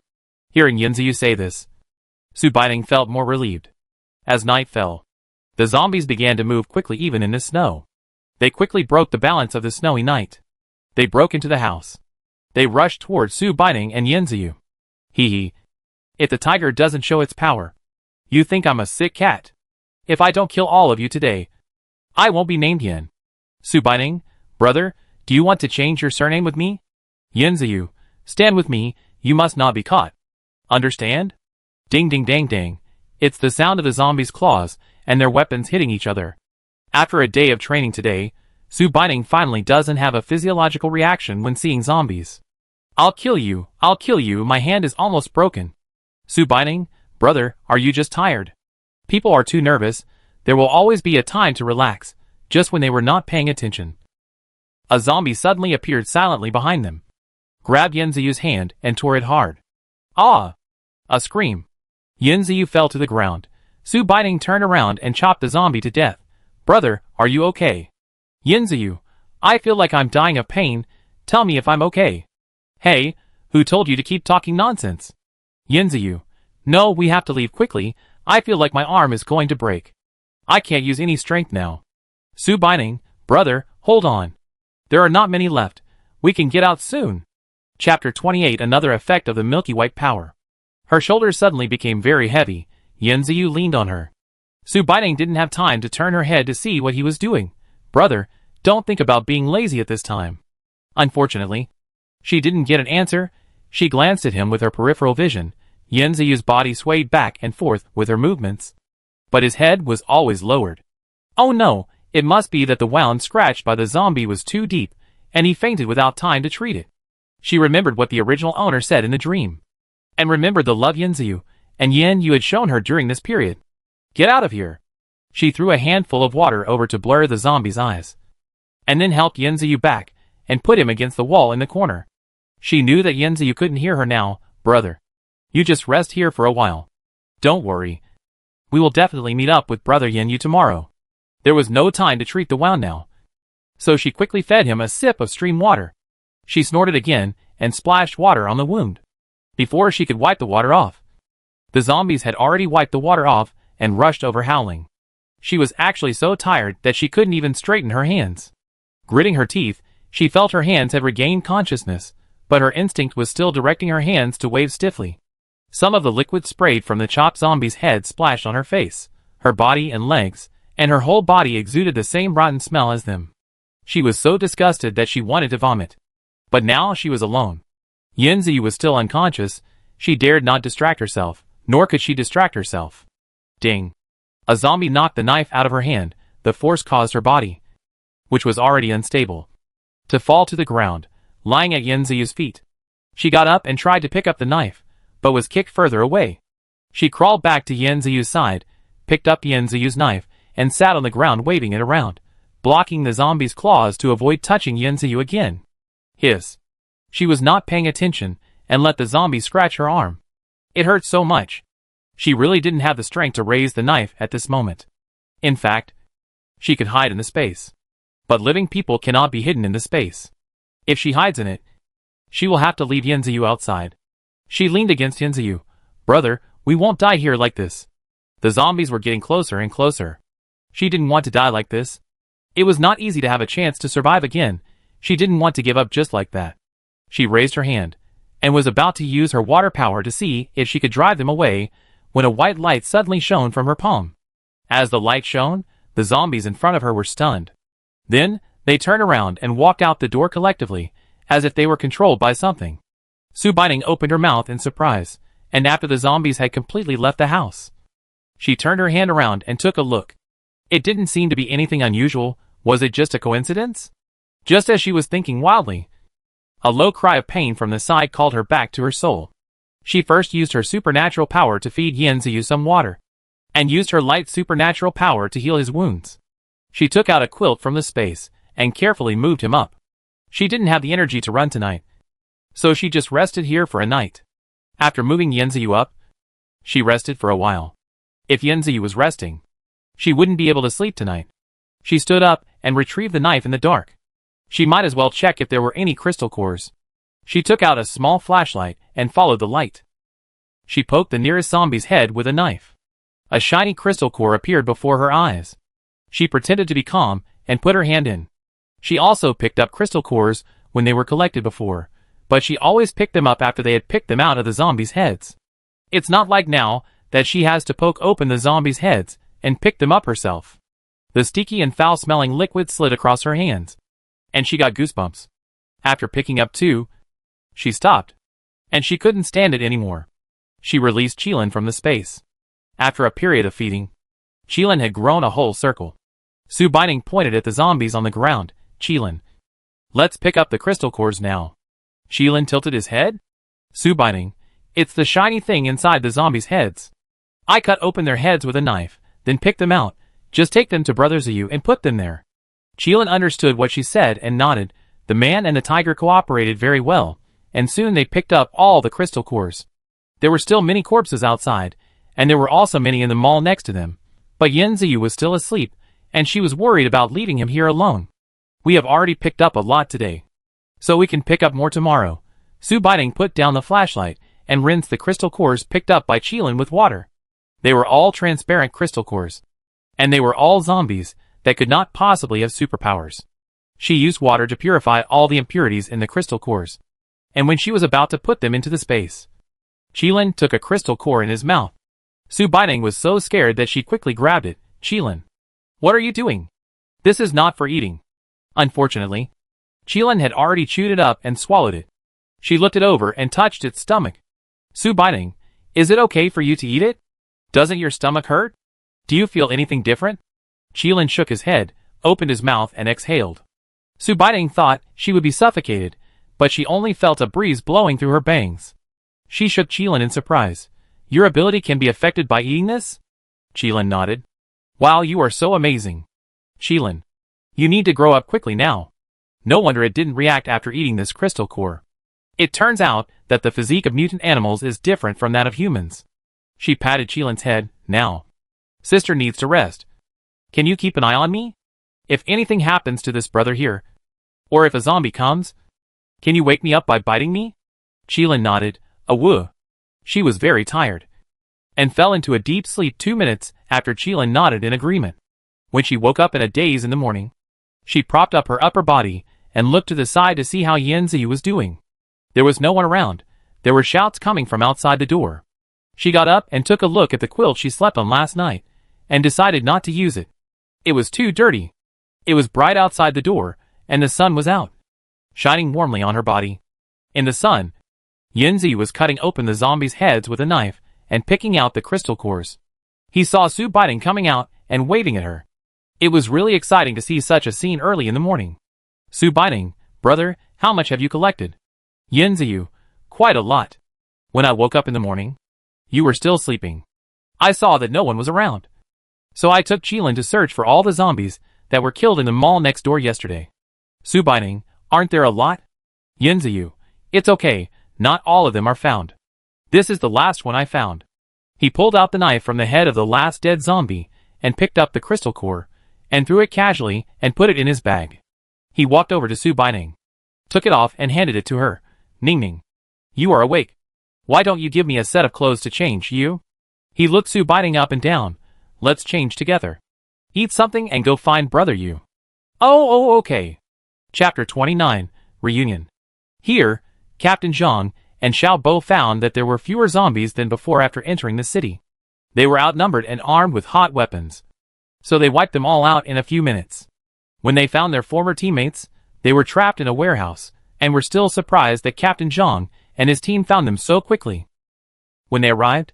Hearing Yin Ziyu say this, Su Baining felt more relieved. As night fell, the zombies began to move quickly even in the snow. They quickly broke the balance of the snowy night. They broke into the house. They rushed towards Su Baining and Yin Ziyu. Hee. If the tiger doesn't show its power, you think I'm a sick cat. If I don't kill all of you today, I won't be named Yin. Su Baining, brother, do you want to change your surname with me? Yin Ziyu, stand with me, you must not be caught. Understand? Ding ding dang dang. It's the sound of the zombies' claws and their weapons hitting each other. After a day of training today, Su Baining finally doesn't have a physiological reaction when seeing zombies. I'll kill you, my hand is almost broken. Su Baining, brother, are you just tired? People are too nervous, there will always be a time to relax, just when they were not paying attention. A zombie suddenly appeared silently behind them, grabbed Yin Ziyu's hand and tore it hard. Ah! A scream. Yin Ziyu fell to the ground. Su Baining turned around and chopped the zombie to death. Brother, are you okay? Yin Ziyu, I feel like I'm dying of pain, tell me if I'm okay. Hey, who told you to keep talking nonsense? Yin Ziyu, no, we have to leave quickly, I feel like my arm is going to break. I can't use any strength now. Su Baining, brother, hold on. There are not many left, we can get out soon. Chapter 28. Another effect of the milky white power. Her shoulders suddenly became very heavy. Yin Ziyu leaned on her. Su Baining didn't have time to turn her head to see what he was doing. Brother, don't think about being lazy at this time. Unfortunately, she didn't get an answer. She glanced at him with her peripheral vision. Yin Ziyu's body swayed back and forth with her movements, but his head was always lowered. Oh no, it must be that the wound scratched by the zombie was too deep, and he fainted without time to treat it. She remembered what the original owner said in the dream, and remembered the love Yin Ziyu and Yin Yu had shown her during this period. Get out of here. She threw a handful of water over to blur the zombie's eyes, and then helped Yin Ziyu back and put him against the wall in the corner. She knew that Yin Ziyu couldn't hear her now. Brother, you just rest here for a while. Don't worry. We will definitely meet up with Brother Yin Yu tomorrow. There was no time to treat the wound now, so she quickly fed him a sip of stream water. She snorted again and splashed water on the wound. Before she could wipe the water off, the zombies had already wiped the water off and rushed over howling. She was actually so tired that she couldn't even straighten her hands. Gritting her teeth, she felt her hands had regained consciousness, but her instinct was still directing her hands to wave stiffly. Some of the liquid sprayed from the chopped zombie's head splashed on her face, her body and legs, and her whole body exuded the same rotten smell as them. She was so disgusted that she wanted to vomit. But now she was alone. Yin Ziyu was still unconscious. She dared not distract herself, nor could she distract herself. Ding. A zombie knocked the knife out of her hand. The force caused her body, which was already unstable, to fall to the ground, lying at Yin Ziyu's feet. She got up and tried to pick up the knife, but was kicked further away. She crawled back to Yin Ziyu's side, picked up Yin Ziyu's knife, and sat on the ground waving it around, blocking the zombie's claws to avoid touching Yin Ziyu again. Hiss. She was not paying attention and let the zombie scratch her arm. It hurt so much. She really didn't have the strength to raise the knife at this moment. In fact, she could hide in the space. But living people cannot be hidden in the space. If she hides in it, she will have to leave Yin Ziyu outside. She leaned against Yin Ziyu. Brother, we won't die here like this. The zombies were getting closer and closer. She didn't want to die like this. It was not easy to have a chance to survive again. She didn't want to give up just like that. She raised her hand, and was about to use her water power to see if she could drive them away, when a white light suddenly shone from her palm. As the light shone, the zombies in front of her were stunned. Then, they turned around and walked out the door collectively, as if they were controlled by something. Su Baining opened her mouth in surprise, and after the zombies had completely left the house, she turned her hand around and took a look. It didn't seem to be anything unusual. Was it just a coincidence? Just as she was thinking wildly, a low cry of pain from the side called her back to her soul. She first used her supernatural power to feed Yin Ziyu some water, and used her light supernatural power to heal his wounds. She took out a quilt from the space and carefully moved him up. She didn't have the energy to run tonight, so she just rested here for a night. After moving Yanziyu up, she rested for a while. If Yanziyu was resting, she wouldn't be able to sleep tonight. She stood up and retrieved the knife in the dark. She might as well check if there were any crystal cores. She took out a small flashlight and followed the light. She poked the nearest zombie's head with a knife. A shiny crystal core appeared before her eyes. She pretended to be calm and put her hand in. She also picked up crystal cores when they were collected before, but she always picked them up after they had picked them out of the zombies' heads. It's not like now that she has to poke open the zombies' heads and pick them up herself. The sticky and foul-smelling liquid slid across her hands, and she got goosebumps. After picking up two, she stopped, and she couldn't stand it anymore. She released Qilin from the space. After a period of feeding, Qilin had grown a whole circle. Su Baining pointed at the zombies on the ground. Qilin, let's pick up the crystal cores now. Qilin tilted his head. Su Baining, it's the shiny thing inside the zombies' heads. I cut open their heads with a knife, then picked them out. Just take them to Brother Ziyu and put them there. Qilin understood what she said and nodded. The man and the tiger cooperated very well, and soon they picked up all the crystal cores. There were still many corpses outside, and there were also many in the mall next to them. But Yanziyu was still asleep, and she was worried about leaving him here alone. We have already picked up a lot today, so we can pick up more tomorrow. Su Baining put down the flashlight and rinsed the crystal cores picked up by Qilin with water. They were all transparent crystal cores, and they were all zombies that could not possibly have superpowers. She used water to purify all the impurities in the crystal cores, and when she was about to put them into the space, Qilin took a crystal core in his mouth. Su Baining was so scared that she quickly grabbed it. Qilin, what are you doing? This is not for eating. Unfortunately, Qilin had already chewed it up and swallowed it. She looked it over and touched its stomach. Su Baining, is it okay for you to eat it? Doesn't your stomach hurt? Do you feel anything different? Qilin shook his head, opened his mouth and exhaled. Su Baining thought she would be suffocated, but she only felt a breeze blowing through her bangs. She shook Qilin in surprise. Your ability can be affected by eating this? Qilin nodded. Wow, you are so amazing. Qilin, you need to grow up quickly now. No wonder it didn't react after eating this crystal core. It turns out that the physique of mutant animals is different from that of humans. She patted Qilin's head. Now, sister needs to rest. Can you keep an eye on me? If anything happens to this brother here, or if a zombie comes, can you wake me up by biting me? Qilin nodded. Awoo. She was very tired, and fell into a deep sleep 2 minutes after Qilin nodded in agreement. When she woke up in a daze in the morning, she propped up her upper body and looked to the side to see how Yanziyu was doing. There was no one around. There were shouts coming from outside the door. She got up and took a look at the quilt she slept on last night, and decided not to use it. It was too dirty. It was bright outside the door, and the sun was out, shining warmly on her body. In the sun, Yanziyu was cutting open the zombies' heads with a knife and picking out the crystal cores. He saw Su Baining coming out and waving at her. It was really exciting to see such a scene early in the morning. Su Baining, brother, how much have you collected? Yanziyu, quite a lot. When I woke up in the morning, you were still sleeping. I saw that no one was around, so I took Qilin to search for all the zombies that were killed in the mall next door yesterday. Su Baining, aren't there a lot? Yanziyu, it's okay, not all of them are found. This is the last one I found. He pulled out the knife from the head of the last dead zombie and picked up the crystal core and threw it casually and put it in his bag. He walked over to Su Baining, took it off and handed it to her. Ning Ning, you are awake. Why don't you give me a set of clothes to change, you? He looked Su Baining up and down. Let's change together. Eat something and go find brother you. Oh, okay. Chapter 29, Reunion. Here, Captain Zhang and Xiao Bo found that there were fewer zombies than before after entering the city. They were outnumbered and armed with hot weapons, so they wiped them all out in a few minutes. When they found their former teammates, they were trapped in a warehouse, and were still surprised that Captain Zhang and his team found them so quickly. When they arrived,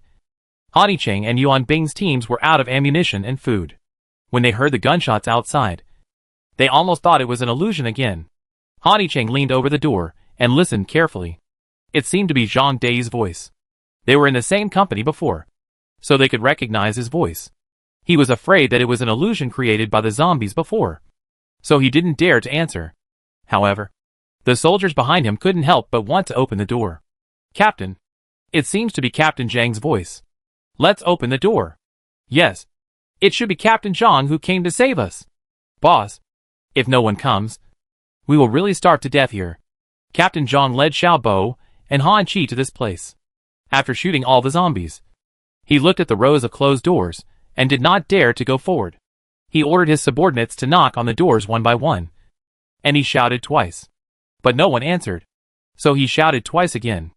Han Yicheng and Yuan Bing's teams were out of ammunition and food. When they heard the gunshots outside, they almost thought it was an illusion again. Han Yicheng leaned over the door and listened carefully. It seemed to be Zhang Dai's voice. They were in the same company before, so they could recognize his voice. He was afraid that it was an illusion created by the zombies before, so he didn't dare to answer. However, the soldiers behind him couldn't help but want to open the door. Captain. It seems to be Captain Zhang's voice. Let's open the door. Yes. It should be Captain Zhang who came to save us. Boss. If no one comes, we will really starve to death here. Captain Zhang led Xiao Bo and Han Chi to this place. After shooting all the zombies, he looked at the rows of closed doors and did not dare to go forward. He ordered his subordinates to knock on the doors one by one, and he shouted twice. But no one answered. So he shouted twice again.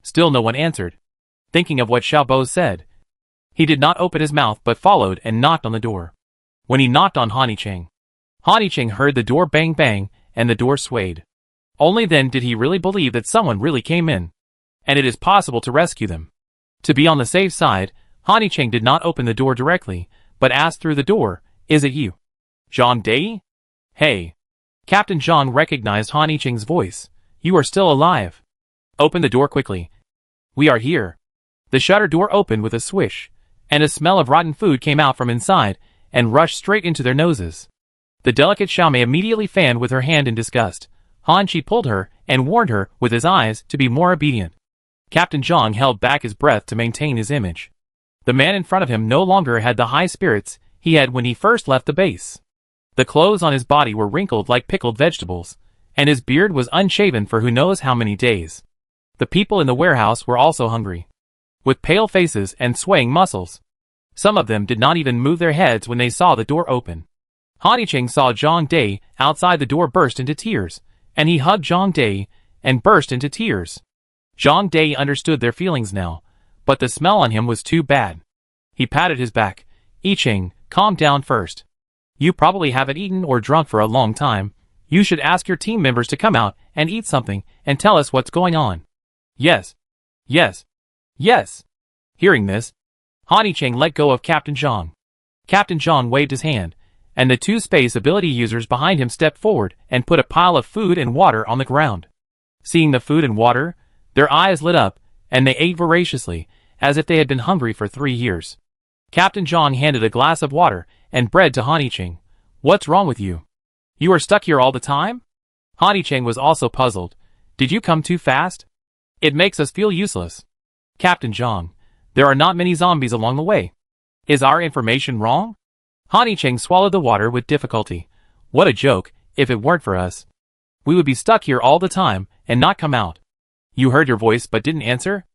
Still no one answered. Thinking of what Xiao Bo said, he did not open his mouth but followed and knocked on the door. When he knocked on Han Cheng heard the door bang bang and the door swayed. Only then did he really believe that someone really came in, and it is possible to rescue them. To be on the safe side, Han Cheng did not open the door directly, but asked through the door, "Is it you? Zhang Dai?" "Hey." Captain Zhang recognized Han Cheng's voice. "You are still alive. Open the door quickly. We are here." The shutter door opened with a swish, and a smell of rotten food came out from inside and rushed straight into their noses. The delicate Xiaomei immediately fanned with her hand in disgust. Han Chi pulled her and warned her with his eyes to be more obedient. Captain Zhang held back his breath to maintain his image. The man in front of him no longer had the high spirits he had when he first left the base. The clothes on his body were wrinkled like pickled vegetables, and his beard was unshaven for who knows how many days. The people in the warehouse were also hungry, with pale faces and swaying muscles. Some of them did not even move their heads when they saw the door open. Han Cheng saw Zhang Dai outside the door burst into tears, and he hugged Zhang Dai and burst into tears. Zhang Dai understood their feelings now, but the smell on him was too bad. He patted his back. "I Cheng, calm down first. You probably haven't eaten or drunk for a long time. You should ask your team members to come out and eat something and tell us what's going on." "Yes. Yes. Yes." Hearing this, Han Cheng let go of Captain Zhang. Captain Zhang waved his hand, and the two space ability users behind him stepped forward and put a pile of food and water on the ground. Seeing the food and water, their eyes lit up, and they ate voraciously, as if they had been hungry for 3 years. Captain Zhang handed a glass of water and bread to Han Cheng. "What's wrong with you? You are stuck here all the time?" Han Cheng was also puzzled. "Did you come too fast? It makes us feel useless." "Captain Zhang, there are not many zombies along the way. Is our information wrong?" Han Cheng swallowed the water with difficulty. "What a joke, if it weren't for us. We would be stuck here all the time and not come out." "You heard your voice but didn't answer?"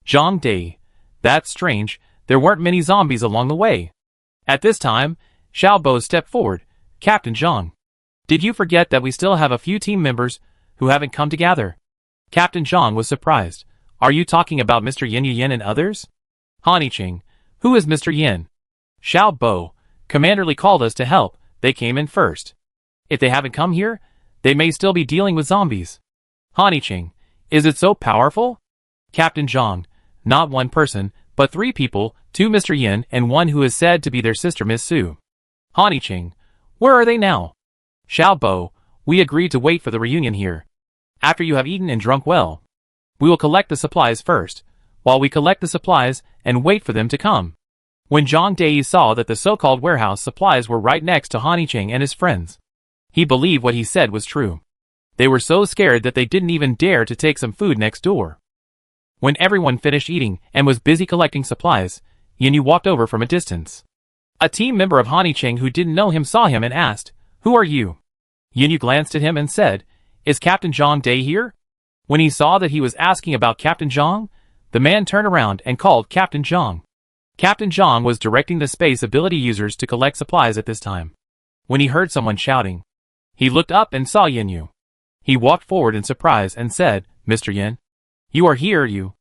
"Zhang Dai. That's strange, there weren't many zombies along the way." At this time, Xiao Bo stepped forward. "Captain Zhang, did you forget that we still have a few team members who haven't come together?" Captain Zhang was surprised. "Are you talking about Mr. Yin and others?" Han Cheng, "Who is Mr. Yin?" "Xiao Bo. Commanderly called us to help, they came in first. If they haven't come here, they may still be dealing with zombies." Han Cheng, "Is it so powerful?" Captain Zhang, "Not one person, but 3 people, 2 Mr. Yin and 1 who is said to be their sister Miss Su." Han Cheng, "Where are they now?" Xiao Bo, "We agreed to wait for the reunion here. After you have eaten and drunk well, we will collect the supplies first, while we collect the supplies and wait for them to come." When Zhang Dai saw that the so-called warehouse supplies were right next to Han Cheng and his friends, he believed what he said was true. They were so scared that they didn't even dare to take some food next door. When everyone finished eating and was busy collecting supplies, Yin walked over from a distance. A team member of Han Cheng who didn't know him saw him and asked, "Who are you?" Yin glanced at him and said, "Is Captain Zhang Dai here?" When he saw that he was asking about Captain Zhang, the man turned around and called Captain Zhang. Captain Zhang was directing the space ability users to collect supplies at this time. When he heard someone shouting, he looked up and saw Yin. He walked forward in surprise and said, "Mr. Yin, you are here, you?"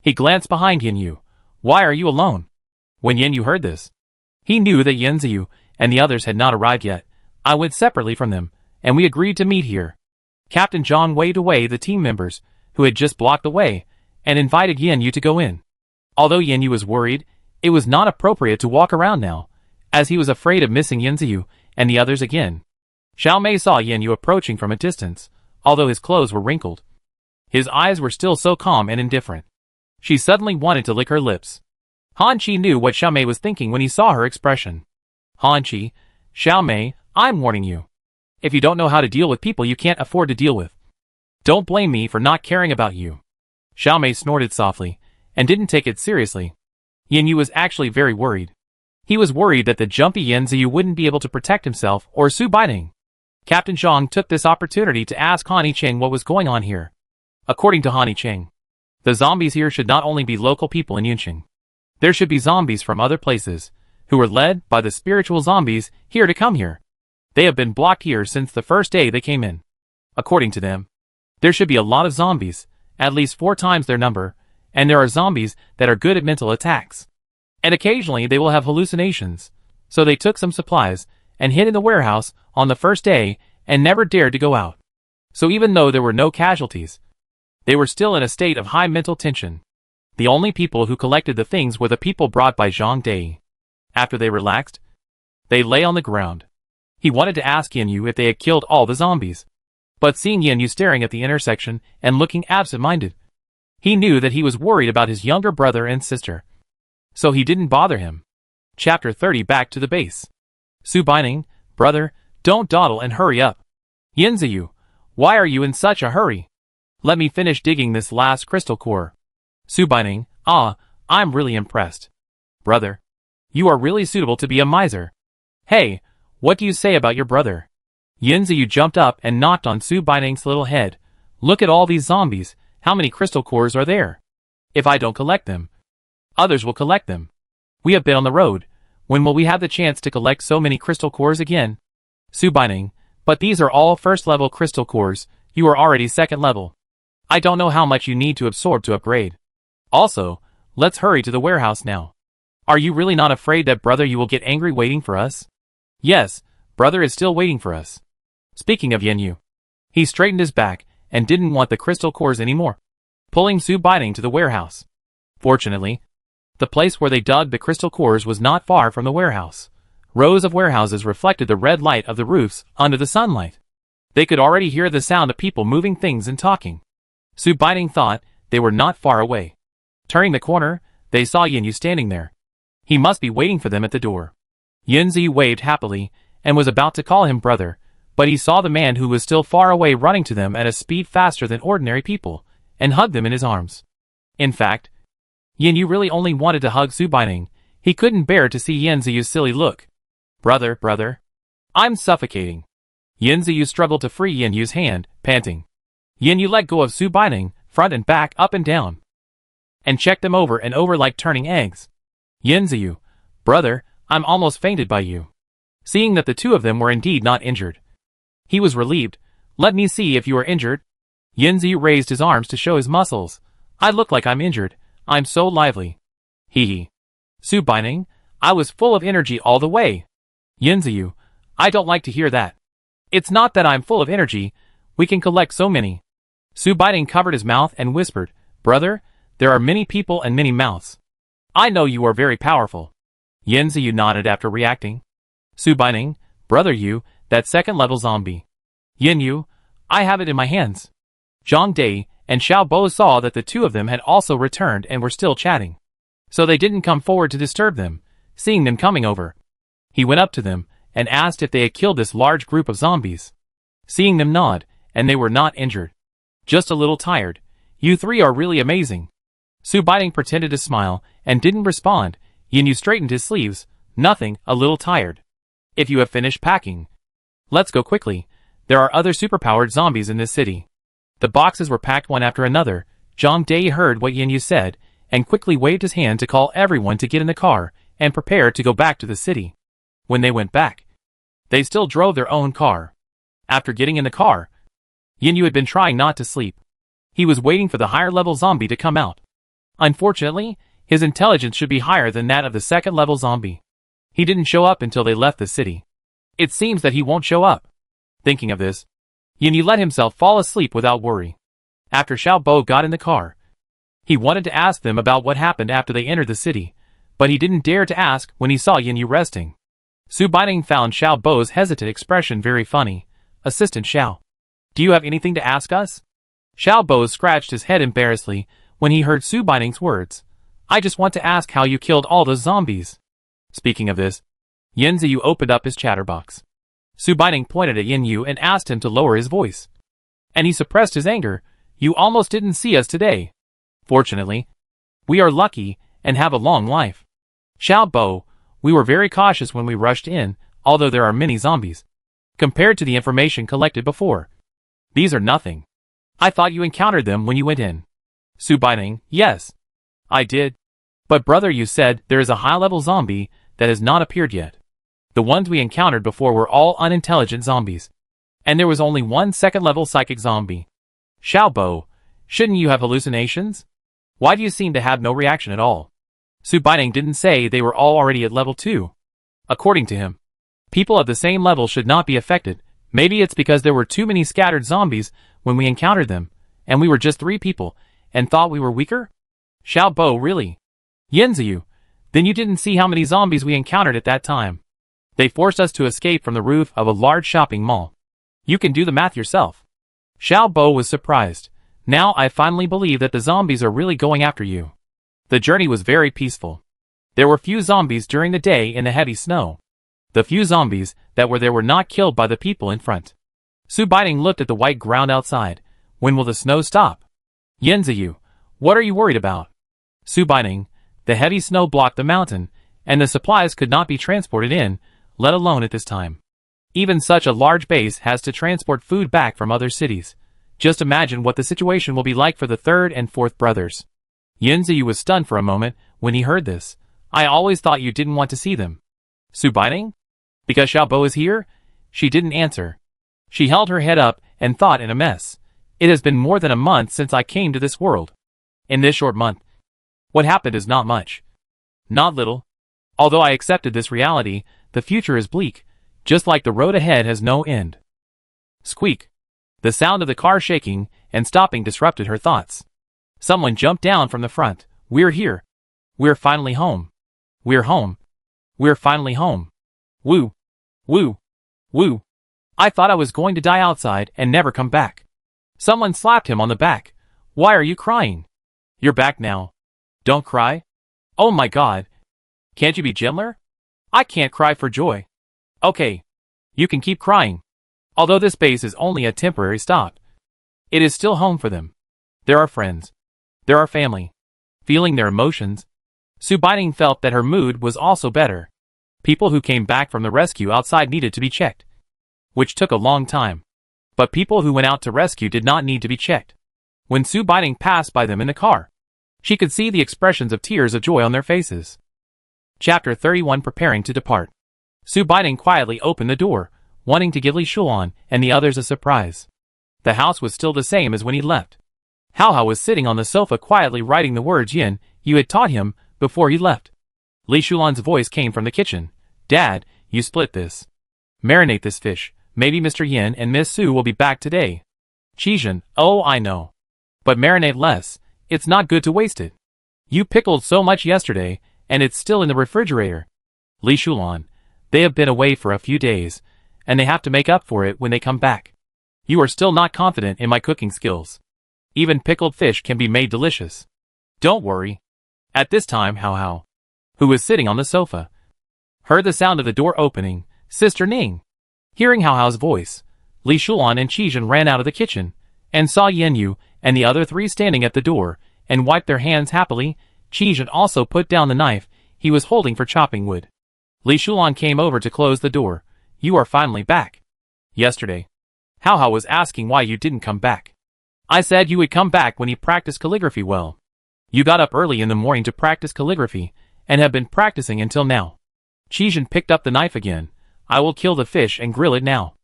He glanced behind Yin. "Why are you alone?" When Yin heard this, he knew that Yin Ziyu and the others had not arrived yet. "I went separately from them, and we agreed to meet here." Captain Zhang waved away the team members, who had just blocked the way, and invited Yin to go in. Although Yin was worried, it was not appropriate to walk around now, as he was afraid of missing Yin Ziyu and the others again. Xiao Mei saw Yin approaching from a distance, although his clothes were wrinkled. His eyes were still so calm and indifferent. She suddenly wanted to lick her lips. Han Chi knew what Xiao Mei was thinking when he saw her expression. Hanqi, Xiaomei, I'm warning you. If you don't know how to deal with people you can't afford to deal with, don't blame me for not caring about you. Xiaomei snorted softly, and didn't take it seriously. Yin Yu was actually very worried. He was worried that the jumpy Yin Ziyu wouldn't be able to protect himself or Su Baining. Captain Zhang took this opportunity to ask Han Yicheng what was going on here. According to Han Yicheng, the zombies here should not only be local people in Yunqing. There should be zombies from other places, who were led by the spiritual zombies here to come here. They have been blocked here since the first day they came in. According to them, there should be a lot of zombies, at least 4 times their number, and there are zombies that are good at mental attacks. And occasionally they will have hallucinations, so they took some supplies and hid in the warehouse on the first day and never dared to go out. So even though there were no casualties, they were still in a state of high mental tension. The only people who collected the things were the people brought by Zhang Dai. After they relaxed, they lay on the ground. He wanted to ask Yin Yu if they had killed all the zombies. But seeing Yin Yu staring at the intersection and looking absent-minded, he knew that he was worried about his younger brother and sister. So he didn't bother him. Chapter 30. Back to the base. Su Baining, brother, don't dawdle and hurry up. Yin Ziyu, why are you in such a hurry? Let me finish digging this last crystal core. Su Baining, I'm really impressed. Brother, you are really suitable to be a miser. Hey, what do you say about your brother? Yin Ziyu jumped up and knocked on Su Baining's little head. Look at all these zombies, how many crystal cores are there? If I don't collect them, others will collect them. We have been on the road. When will we have the chance to collect so many crystal cores again? Su Baining, but these are all first-level crystal cores. You are already second level. I don't know how much you need to absorb to upgrade. Also, let's hurry to the warehouse now. Are you really not afraid that brother you will get angry waiting for us? Yes, brother is still waiting for us. Speaking of Yin Yu, he straightened his back and didn't want the crystal cores anymore, pulling Su Baining to the warehouse. Fortunately, the place where they dug the crystal cores was not far from the warehouse. Rows of warehouses reflected the red light of the roofs under the sunlight. They could already hear the sound of people moving things and talking. Su Baining thought they were not far away. Turning the corner, they saw Yin Yu standing there. He must be waiting for them at the door. Yin Ziyu waved happily and was about to call him brother, but he saw the man who was still far away running to them at a speed faster than ordinary people, and hugged them in his arms. In fact, Yin Yu really only wanted to hug Su Baining. He couldn't bear to see Yin Ziyu's silly look. Brother, I'm suffocating. Yin Ziyu struggled to free Yin Yu's hand, panting. Yin Yu let go of Su Baining, front and back, up and down, and checked them over and over like turning eggs. Yin Ziyu, brother, I'm almost fainted by you. Seeing that the two of them were indeed not injured, he was relieved. Let me see if you are injured. Yin Ziyu raised his arms to show his muscles. I look like I'm injured. I'm so lively. Hee. Su Baining, I was full of energy all the way. Yin Ziyu, I don't like to hear that. It's not that I'm full of energy. We can collect so many. Su Baining covered his mouth and whispered, brother, there are many people and many mouths. I know you are very powerful. Yin Ziyu nodded after reacting. Su Baining, brother you, that second-level zombie. Yin Yu, I have it in my hands. Zhang Dai and Xiao Bo saw that the two of them had also returned and were still chatting. So they didn't come forward to disturb them, seeing them coming over. He went up to them and asked if they had killed this large group of zombies. Seeing them nod, and they were not injured. Just a little tired. You three are really amazing. Su Baining pretended to smile and didn't respond. Yin Yu straightened his sleeves. Nothing, a little tired. If you have finished packing, let's go quickly. There are other superpowered zombies in this city. The boxes were packed one after another. Zhang Dai heard what Yin Yu said and quickly waved his hand to call everyone to get in the car and prepare to go back to the city. When they went back, they still drove their own car. After getting in the car, Yin Yu had been trying not to sleep. He was waiting for the higher-level zombie to come out. Unfortunately, his intelligence should be higher than that of the second-level zombie. He didn't show up until they left the city. It seems that he won't show up. Thinking of this, Yin Yu let himself fall asleep without worry. After Xiao Bo got in the car, he wanted to ask them about what happened after they entered the city, but he didn't dare to ask when he saw Yin Yu resting. Su Baining found Xiao Bo's hesitant expression very funny. Assistant Xiao, do you have anything to ask us? Xiao Bo scratched his head embarrassedly when he heard Su Baining's words. I just want to ask how you killed all those zombies. Speaking of this, Yin Ziyu opened up his chatterbox. Su Baining pointed at Yin Yu and asked him to lower his voice. And he suppressed his anger. You almost didn't see us today. Fortunately, we are lucky and have a long life. Xiao Bo, we were very cautious when we rushed in, although there are many zombies. Compared to the information collected before, these are nothing. I thought you encountered them when you went in. Su Baining, yes. I did. But brother, you said there is a high-level zombie that has not appeared yet. The ones we encountered before were all unintelligent zombies. And there was only one second-level psychic zombie. Xiao Bo, shouldn't you have hallucinations? Why do you seem to have no reaction at all? Su Baining didn't say they were all already at level 2. According to him, people of the same level should not be affected. Maybe it's because there were too many scattered zombies when we encountered them, and we were just 3 people, and thought we were weaker? Xiao Bo, really? Yin Ziyu, then you didn't see how many zombies we encountered at that time. They forced us to escape from the roof of a large shopping mall. You can do the math yourself. Xiao Bo was surprised. Now I finally believe that the zombies are really going after you. The journey was very peaceful. There were few zombies during the day in the heavy snow. The few zombies that were there were not killed by the people in front. Su Baining looked at the white ground outside. When will the snow stop? Yin Ziyu, what are you worried about? Su Baining, the heavy snow blocked the mountain, and the supplies could not be transported in, let alone at this time. Even such a large base has to transport food back from other cities. Just imagine what the situation will be like for the 3rd and 4th brothers. Yin Ziyu was stunned for a moment when he heard this. I always thought you didn't want to see them. Su Baining? Because Xiao Bo is here? She didn't answer. She held her head up and thought in a mess. It has been more than a month since I came to this world. In this short month, what happened is not much. Not little. Although I accepted this reality, the future is bleak, just like the road ahead has no end. Squeak. The sound of the car shaking and stopping disrupted her thoughts. Someone jumped down from the front. We're here. We're finally home. We're home. We're finally home. Woo. Woo. Woo. I thought I was going to die outside and never come back. Someone slapped him on the back. Why are you crying? You're back now. Don't cry. Oh my God. Can't you be gentler? I can't cry for joy. Okay. You can keep crying. Although this base is only a temporary stop, it is still home for them. There are friends. There are family. Feeling their emotions, Su Baining felt that her mood was also better. People who came back from the rescue outside needed to be checked, which took a long time. But people who went out to rescue did not need to be checked. When Su Baining passed by them in the car, she could see the expressions of tears of joy on their faces. Chapter 31. Preparing to depart. Su Baining quietly opened the door, wanting to give Li Shulan and the others a surprise. The house was still the same as when he left. Hao Hao was sitting on the sofa quietly writing the words Yin Yu had taught him before he left. Li Shulan's voice came from the kitchen. Dad, you split this. Marinate this fish. Maybe Mr. Yin and Miss Su will be back today. Qizhen, oh I know. But marinate less. It's not good to waste it. You pickled so much yesterday, and it's still in the refrigerator. Li Shulan, they have been away for a few days, and they have to make up for it when they come back. You are still not confident in my cooking skills. Even pickled fish can be made delicious. Don't worry. At this time Hao Hao, who was sitting on the sofa, heard the sound of the door opening. Sister Ning. Hearing Hao Hao's voice, Li Shulan and Qizhen ran out of the kitchen, and saw Yin Yu and the other 3 standing at the door, and wiped their hands happily. Qizhen also put down the knife he was holding for chopping wood. Li Shulan came over to close the door. You are finally back. Yesterday, Hao Hao was asking why you didn't come back. I said you would come back when you practiced calligraphy well. You got up early in the morning to practice calligraphy, and have been practicing until now. Qizhen picked up the knife again. I will kill the fish and grill it now.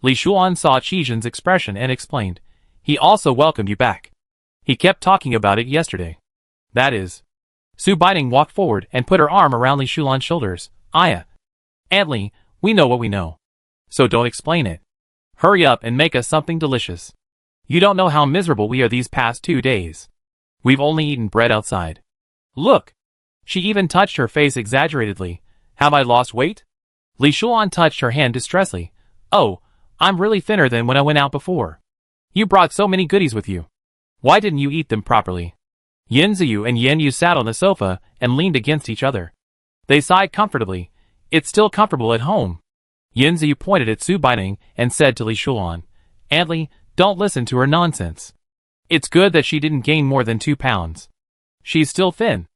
Li Shulan saw Qizhen's expression and explained. He also welcomed you back. He kept talking about it yesterday. That is. Su Baining walked forward and put her arm around Li Shulan's shoulders. Aya. Aunt Li, we know what we know. So don't explain it. Hurry up and make us something delicious. You don't know how miserable we are these past 2 days. We've only eaten bread outside. Look. She even touched her face exaggeratedly. Have I lost weight? Li Shulan touched her hand distressfully. Oh, I'm really thinner than when I went out before. You brought so many goodies with you. Why didn't you eat them properly? Yin Ziyu and Yin Yu sat on the sofa and leaned against each other. They sighed comfortably. It's still comfortable at home. Yin Ziyu pointed at Su Baining and said to Li Shulan, Aunt Li, don't listen to her nonsense. It's good that she didn't gain more than 2 pounds. She's still thin.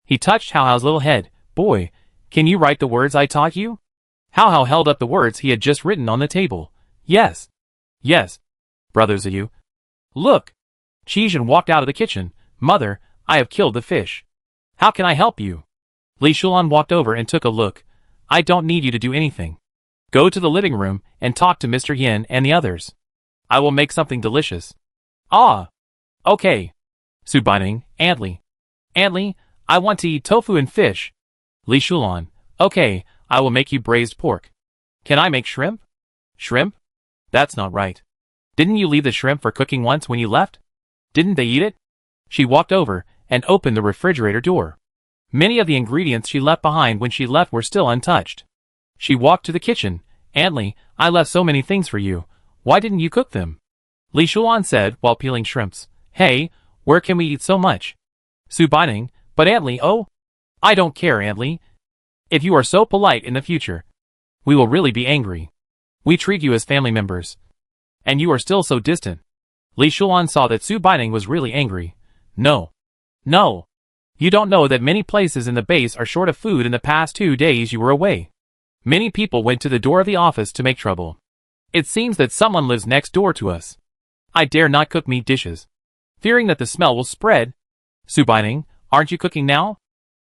He touched Hao Hao's little head. Boy, can you write the words I taught you? Hao Hao held up the words he had just written on the table. Yes. Yes. Brother Ziyu. Look. Qijin walked out of the kitchen. Mother, I have killed the fish. How can I help you? Li Shulan walked over and took a look. I don't need you to do anything. Go to the living room and talk to Mr. Yin and the others. I will make something delicious. Ah. Okay. Su Baining, Aunt Li. Aunt Li, I want to eat tofu and fish. Li Shulan. Okay, I will make you braised pork. Can I make shrimp? Shrimp? That's not right. Didn't you leave the shrimp for cooking once when you left? Didn't they eat it? She walked over and opened the refrigerator door. Many of the ingredients she left behind when she left were still untouched. She walked to the kitchen. Aunt Li, I left so many things for you. Why didn't you cook them? Li Shulan said while peeling shrimps. Hey, where can we eat so much? Su Baining, but Aunt Li, oh. I don't care, Aunt Li. If you are so polite in the future, we will really be angry. We treat you as family members. And you are still so distant. Li Shulan saw that Su Baining was really angry. No. No. You don't know that many places in the base are short of food in the past 2 days you were away. Many people went to the door of the office to make trouble. It seems that someone lives next door to us. I dare not cook meat dishes, fearing that the smell will spread. Su Baining, aren't you cooking now?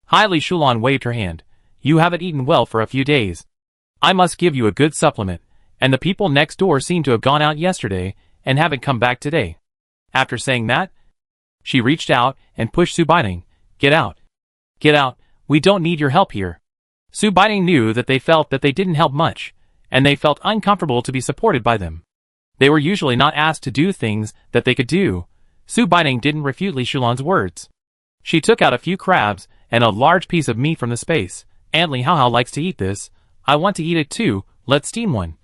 Hai Li Shulan waved her hand. You haven't eaten well for a few days. I must give you a good supplement, and the people next door seem to have gone out yesterday and haven't come back today. After saying that, she reached out and pushed Su Baining. Get out. Get out, we don't need your help here. Su Baining knew that they felt that they didn't help much, and they felt uncomfortable to be supported by them. They were usually not asked to do things that they could do. Su Baining didn't refute Li Shulan's words. She took out a few crabs and a large piece of meat from the space. Aunt Li Hao Hao likes to eat this. I want to eat it too. Let's steam one.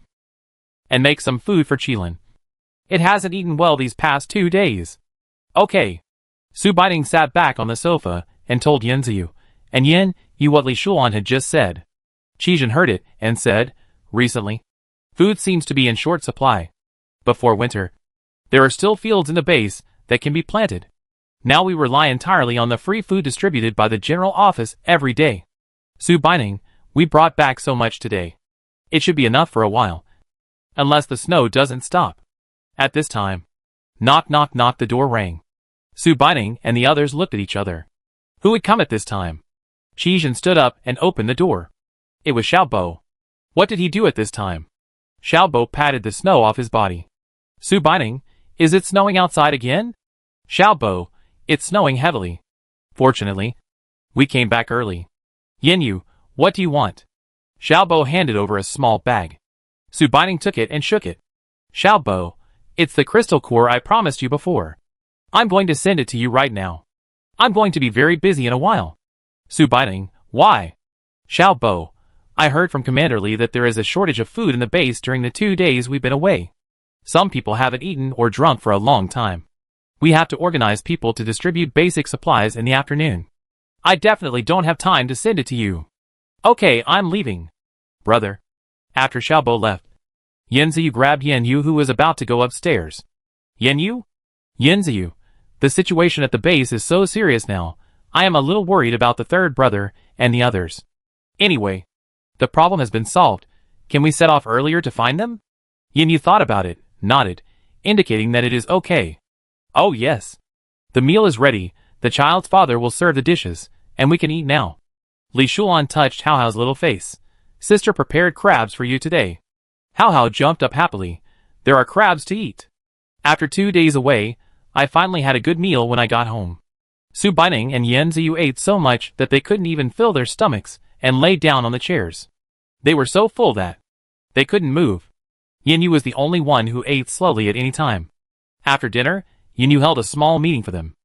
And make some food for Qilin. It hasn't eaten well these past 2 days. Okay. Su Baining sat back on the sofa and told Yin Ziyu. And Yin, you what Li Shulan had just said. Qijin heard it and said, recently, food seems to be in short supply. Before winter, there are still fields in the base that can be planted. Now we rely entirely on the free food distributed by the general office every day. Su Baining, we brought back so much today. It should be enough for a while. Unless the snow doesn't stop. At this time, knock knock knock, the door rang. Su Baining and the others looked at each other. Who would come at this time? Qijin stood up and opened the door. It was Xiaobo. What did he do at this time? Xiaobo patted the snow off his body. Su Baining, is it snowing outside again? Xiaobo, it's snowing heavily. Fortunately, we came back early. Yin, what do you want? Xiaobo handed over a small bag. Su Baining took it and shook it. Xiaobo, it's the crystal core I promised you before. I'm going to send it to you right now. I'm going to be very busy in a while. Su Baining, why? Xiaobo, I heard from Commander Li that there is a shortage of food in the base during the 2 days we've been away. Some people haven't eaten or drunk for a long time. We have to organize people to distribute basic supplies in the afternoon. I definitely don't have time to send it to you. Okay, I'm leaving. Brother. After Xiaobo left, Yin Ziyu grabbed Yin Yu, who was about to go upstairs. Yin Yu? Yin Ziyu, the situation at the base is so serious now. I am a little worried about the third brother and the others. Anyway, the problem has been solved. Can we set off earlier to find them? Yin Yu thought about it, nodded, indicating that it is okay. Oh yes. The meal is ready. The child's father will serve the dishes, and we can eat now. Li Shulan touched Hao Hao's little face. Sister prepared crabs for you today. Hao Hao jumped up happily. There are crabs to eat. After 2 days away, I finally had a good meal when I got home. Su Baining and Yin Ziyu ate so much that they couldn't even fill their stomachs and lay down on the chairs. They were so full that they couldn't move. Yin Yu was the only one who ate slowly at any time. After dinner, Yin Yu held a small meeting for them.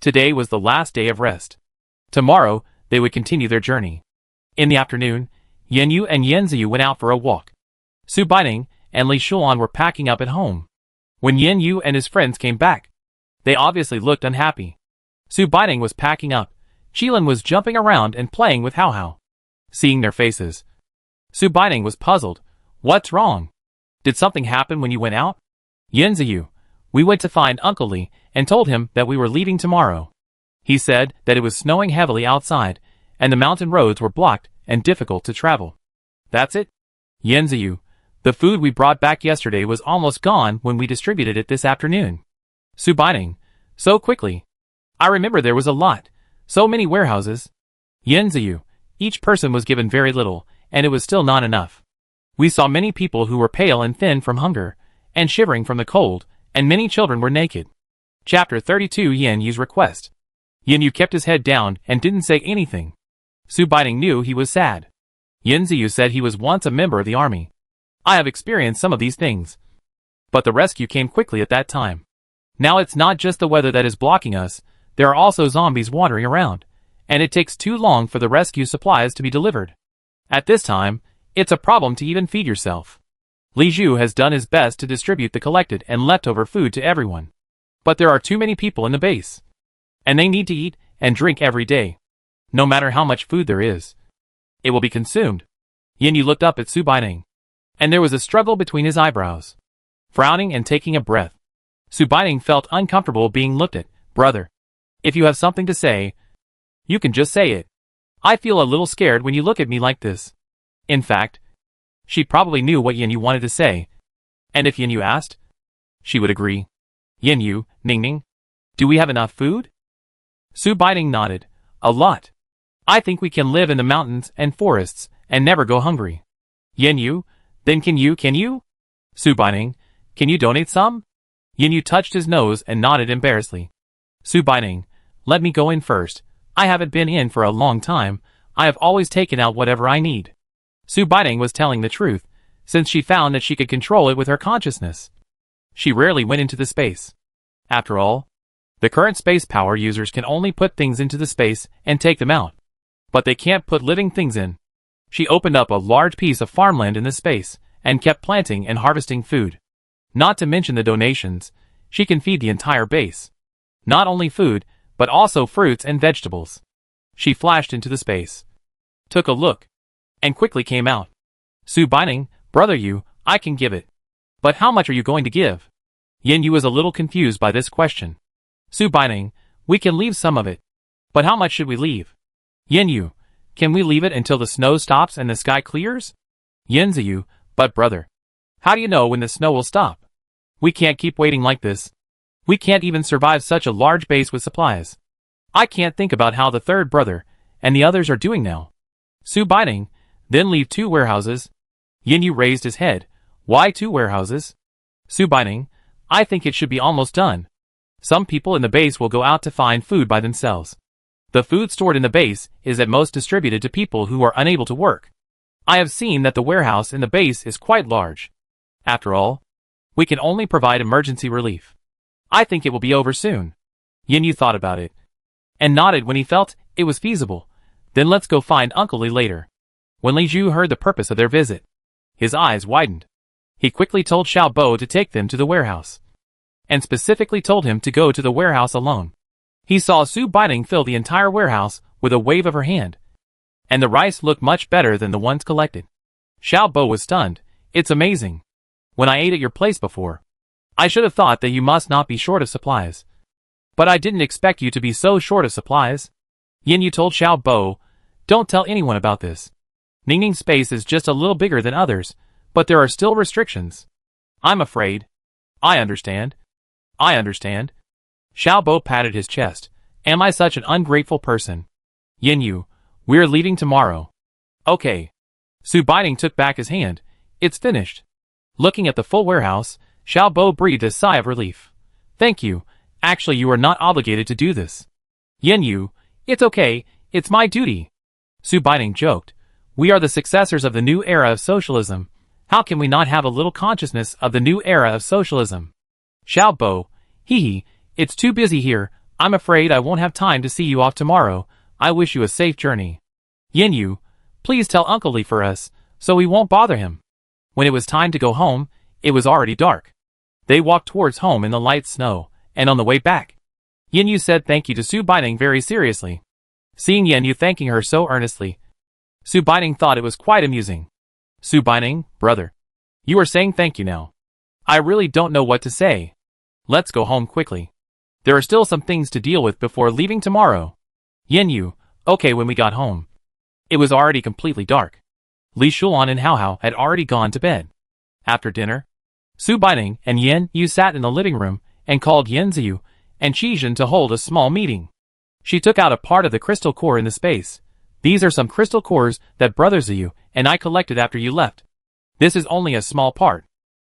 Today was the last day of rest. Tomorrow, they would continue their journey. In the afternoon, Yin Yu and Yin Ziyu went out for a walk. Su Baining and Li Shulan were packing up at home. When Yin Yu and his friends came back, they obviously looked unhappy. Su Baining was packing up. Qilin was jumping around and playing with Hao Hao. Seeing their faces, Su Baining was puzzled. What's wrong? Did something happen when you went out? Yanziyu, we went to find Uncle Li and told him that we were leaving tomorrow. He said that it was snowing heavily outside, and the mountain roads were blocked and difficult to travel. That's it? Yanziyu, the food we brought back yesterday was almost gone when we distributed it this afternoon. Su Baining, so quickly. I remember there was a lot, so many warehouses. Yanziyu, each person was given very little, and it was still not enough. We saw many people who were pale and thin from hunger, and shivering from the cold, and many children were naked. Chapter 32 Yanyu's request. Yanyu kept his head down and didn't say anything. Su Baining knew he was sad. Yanziyu said he was once a member of the army. I have experienced some of these things. But the rescue came quickly at that time. Now it's not just the weather that is blocking us, there are also zombies wandering around, and it takes too long for the rescue supplies to be delivered. At this time, it's a problem to even feed yourself. Li Zhu has done his best to distribute the collected and leftover food to everyone. But there are too many people in the base. And they need to eat and drink every day. No matter how much food there is, it will be consumed. Yanyu looked up at Su Baining, and there was a struggle between his eyebrows. Frowning and taking a breath, Su Baining felt uncomfortable being looked at. Brother, if you have something to say, you can just say it. I feel a little scared when you look at me like this. In fact, she probably knew what Yanyu wanted to say, and if Yanyu asked, she would agree. Yanyu, Ningning, do we have enough food? Su Baining nodded. A lot. I think we can live in the mountains and forests and never go hungry. Yanyu, then can you? Su Baining, can you donate some? Yanyu touched his nose and nodded embarrassedly. Su Baining, let me go in first. I haven't been in for a long time. I have always taken out whatever I need. Su Baining was telling the truth, since she found that she could control it with her consciousness. She rarely went into the space. After all, the current space power users can only put things into the space and take them out. But they can't put living things in. She opened up a large piece of farmland in the space, and kept planting and harvesting food. Not to mention the donations, she can feed the entire base. Not only food, but also fruits and vegetables. She flashed into the space, took a look, and quickly came out. Su Baining, brother I can give it. But how much are you going to give? Yanyu was a little confused by this question. Su Baining, we can leave some of it. But how much should we leave? Yanyu, can we leave it until the snow stops and the sky clears? Yanziyu, but brother, how do you know when the snow will stop? We can't keep waiting like this. We can't even survive such a large base with supplies. I can't think about how the third brother and the others are doing now. Su Baining, then leave 2 warehouses. Yanyu raised his head. Why 2 warehouses? Su Baining, I think it should be almost done. Some people in the base will go out to find food by themselves. The food stored in the base is at most distributed to people who are unable to work. I have seen that the warehouse in the base is quite large. After all, we can only provide emergency relief. I think it will be over soon. Yanyu thought about it, and nodded when he felt it was feasible. Then let's go find Uncle Li later. When Li Zhu heard the purpose of their visit, his eyes widened. He quickly told Xiao Bo to take them to the warehouse, and specifically told him to go to the warehouse alone. He saw Su Baining fill the entire warehouse with a wave of her hand, and the rice looked much better than the ones collected. Xiao Bo was stunned. It's amazing. When I ate at your place before, I should have thought that you must not be short of supplies. But I didn't expect you to be so short of supplies. Yanyu told Xiao Bo, don't tell anyone about this. Ningning's space is just a little bigger than others, but there are still restrictions. I'm afraid. I understand. Xiao Bo patted his chest. Am I such an ungrateful person? Yanyu, we're leaving tomorrow. Okay. Su Baining took back his hand. It's finished. Looking at the full warehouse, Xiao Bo breathed a sigh of relief. Thank you. Actually, you are not obligated to do this. Yanyu, it's okay. It's my duty. Su Baining joked. We are the successors of the new era of socialism. How can we not have a little consciousness of the new era of socialism? Xiao Bo, hee, it's too busy here. I'm afraid I won't have time to see you off tomorrow. I wish you a safe journey. Yanyu, please tell Uncle Li for us, so we won't bother him. When it was time to go home, it was already dark. They walked towards home in the light snow, and on the way back, Yanyu said thank you to Su Baining very seriously. Seeing Yanyu thanking her so earnestly, Su Baining thought it was quite amusing. Su Baining, brother. You are saying thank you now. I really don't know what to say. Let's go home quickly. There are still some things to deal with before leaving tomorrow. Yin Yu, okay. When we got home, it was already completely dark. Li Shulan and Hao Hao had already gone to bed. After dinner, Su Baining and Yin Yu sat in the living room and called Yin Ziyu and Qijin to hold a small meeting. She took out a part of the crystal core in the space. These are some crystal cores that Brother Ziyu and I collected after you left. This is only a small part.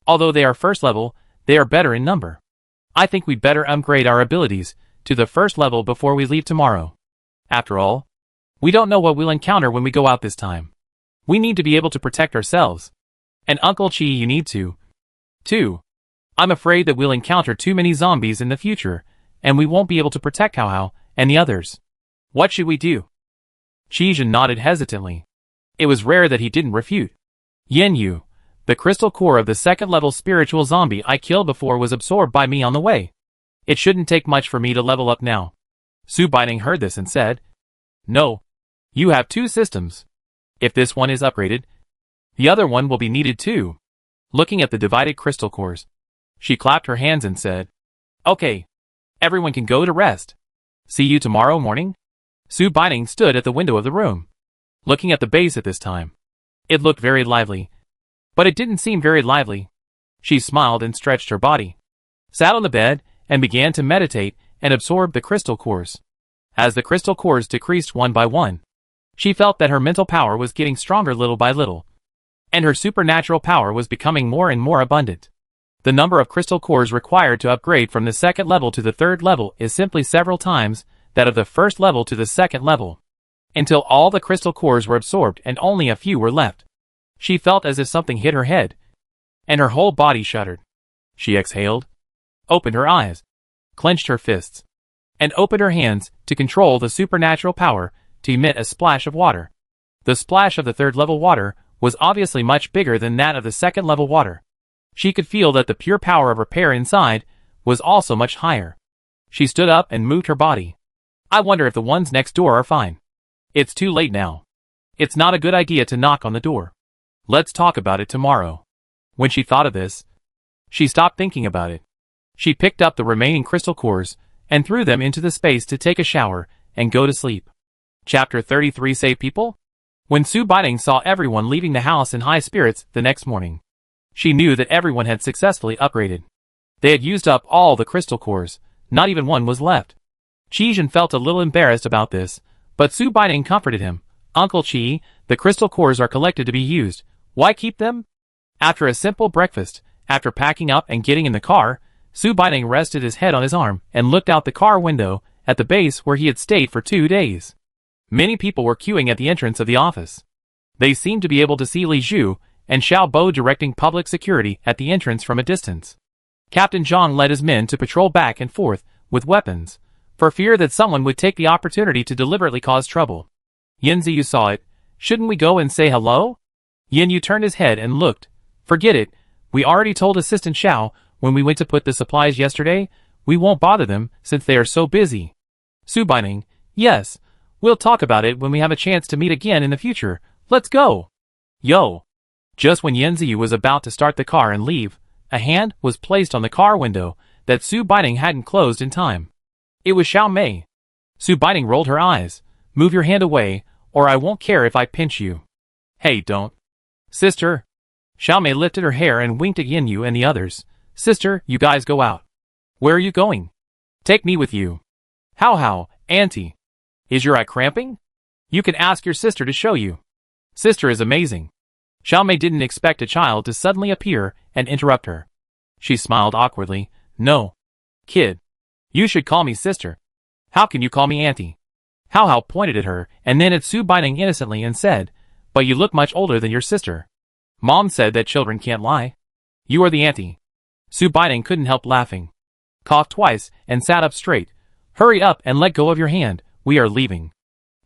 Although they are first level, they are better in number. I think we'd better upgrade our abilities to the first level before we leave tomorrow. After all, we don't know what we'll encounter when we go out this time. We need to be able to protect ourselves. And Uncle Chi, you need to, too. I'm afraid that we'll encounter too many zombies in the future, and we won't be able to protect Hao Hao and the others. What should we do? Qijin nodded hesitantly. It was rare that he didn't refute. Yin Yu, the crystal core of the second-level spiritual zombie I killed before was absorbed by me on the way. It shouldn't take much for me to level up now. Su Baining heard this and said, No. You have 2 systems. If this one is upgraded, the other one will be needed too. Looking at the divided crystal cores, she clapped her hands and said, Okay. Everyone can go to rest. See you tomorrow morning? Su Baining stood at the window of the room, looking at the base at this time. It looked very lively, but it didn't seem very lively. She smiled and stretched her body, sat on the bed, and began to meditate and absorb the crystal cores. As the crystal cores decreased one by one, she felt that her mental power was getting stronger little by little, and her supernatural power was becoming more and more abundant. The number of crystal cores required to upgrade from the second level to the third level is simply several times that of the first level to the second level, until all the crystal cores were absorbed and only a few were left. She felt as if something hit her head, and her whole body shuddered. She exhaled, opened her eyes, clenched her fists, and opened her hands to control the supernatural power to emit a splash of water. The splash of the third level water was obviously much bigger than that of the second level water. She could feel that the pure power of repair inside was also much higher. She stood up and moved her body. I wonder if the ones next door are fine. It's too late now. It's not a good idea to knock on the door. Let's talk about it tomorrow. When she thought of this, she stopped thinking about it. She picked up the remaining crystal cores and threw them into the space to take a shower and go to sleep. Chapter 33. Save people? When Su Baining saw everyone leaving the house in high spirits the next morning, she knew that everyone had successfully upgraded. They had used up all the crystal cores, not even one was left. Qijin felt a little embarrassed about this, but Su Baining comforted him. Uncle Qi, the crystal cores are collected to be used. Why keep them? After a simple breakfast, after packing up and getting in the car, Su Baining rested his head on his arm and looked out the car window at the base where he had stayed for 2 days. Many people were queuing at the entrance of the office. They seemed to be able to see Li Zhu and Xiao Bo directing public security at the entrance from a distance. Captain Zhang led his men to patrol back and forth with weapons, for fear that someone would take the opportunity to deliberately cause trouble. Yin Ziyu saw it. Shouldn't we go and say hello? Yin Yu turned his head and looked. Forget it. We already told Assistant Xiao when we went to put the supplies yesterday. We won't bother them since they are so busy. Su Baining, yes. We'll talk about it when we have a chance to meet again in the future. Let's go. Yo. Just when Yin Ziyu was about to start the car and leave, a hand was placed on the car window that Su Baining hadn't closed in time. It was Xiao Mei. Su Baining rolled her eyes. Move your hand away, or I won't care if I pinch you. Hey, don't. Sister. Xiao Mei lifted her hair and winked at Yin Yu and the others. Sister, you guys go out. Where are you going? Take me with you. How, Auntie? Is your eye cramping? You can ask your sister to show you. Sister is amazing. Xiao Mei didn't expect a child to suddenly appear and interrupt her. She smiled awkwardly. No. Kid. You should call me sister. How can you call me auntie? Hao pointed at her and then at Su Baining innocently and said, But you look much older than your sister. Mom said that children can't lie. You are the auntie. Su Baining couldn't help laughing. Coughed twice and sat up straight. Hurry up and let go of your hand. We are leaving.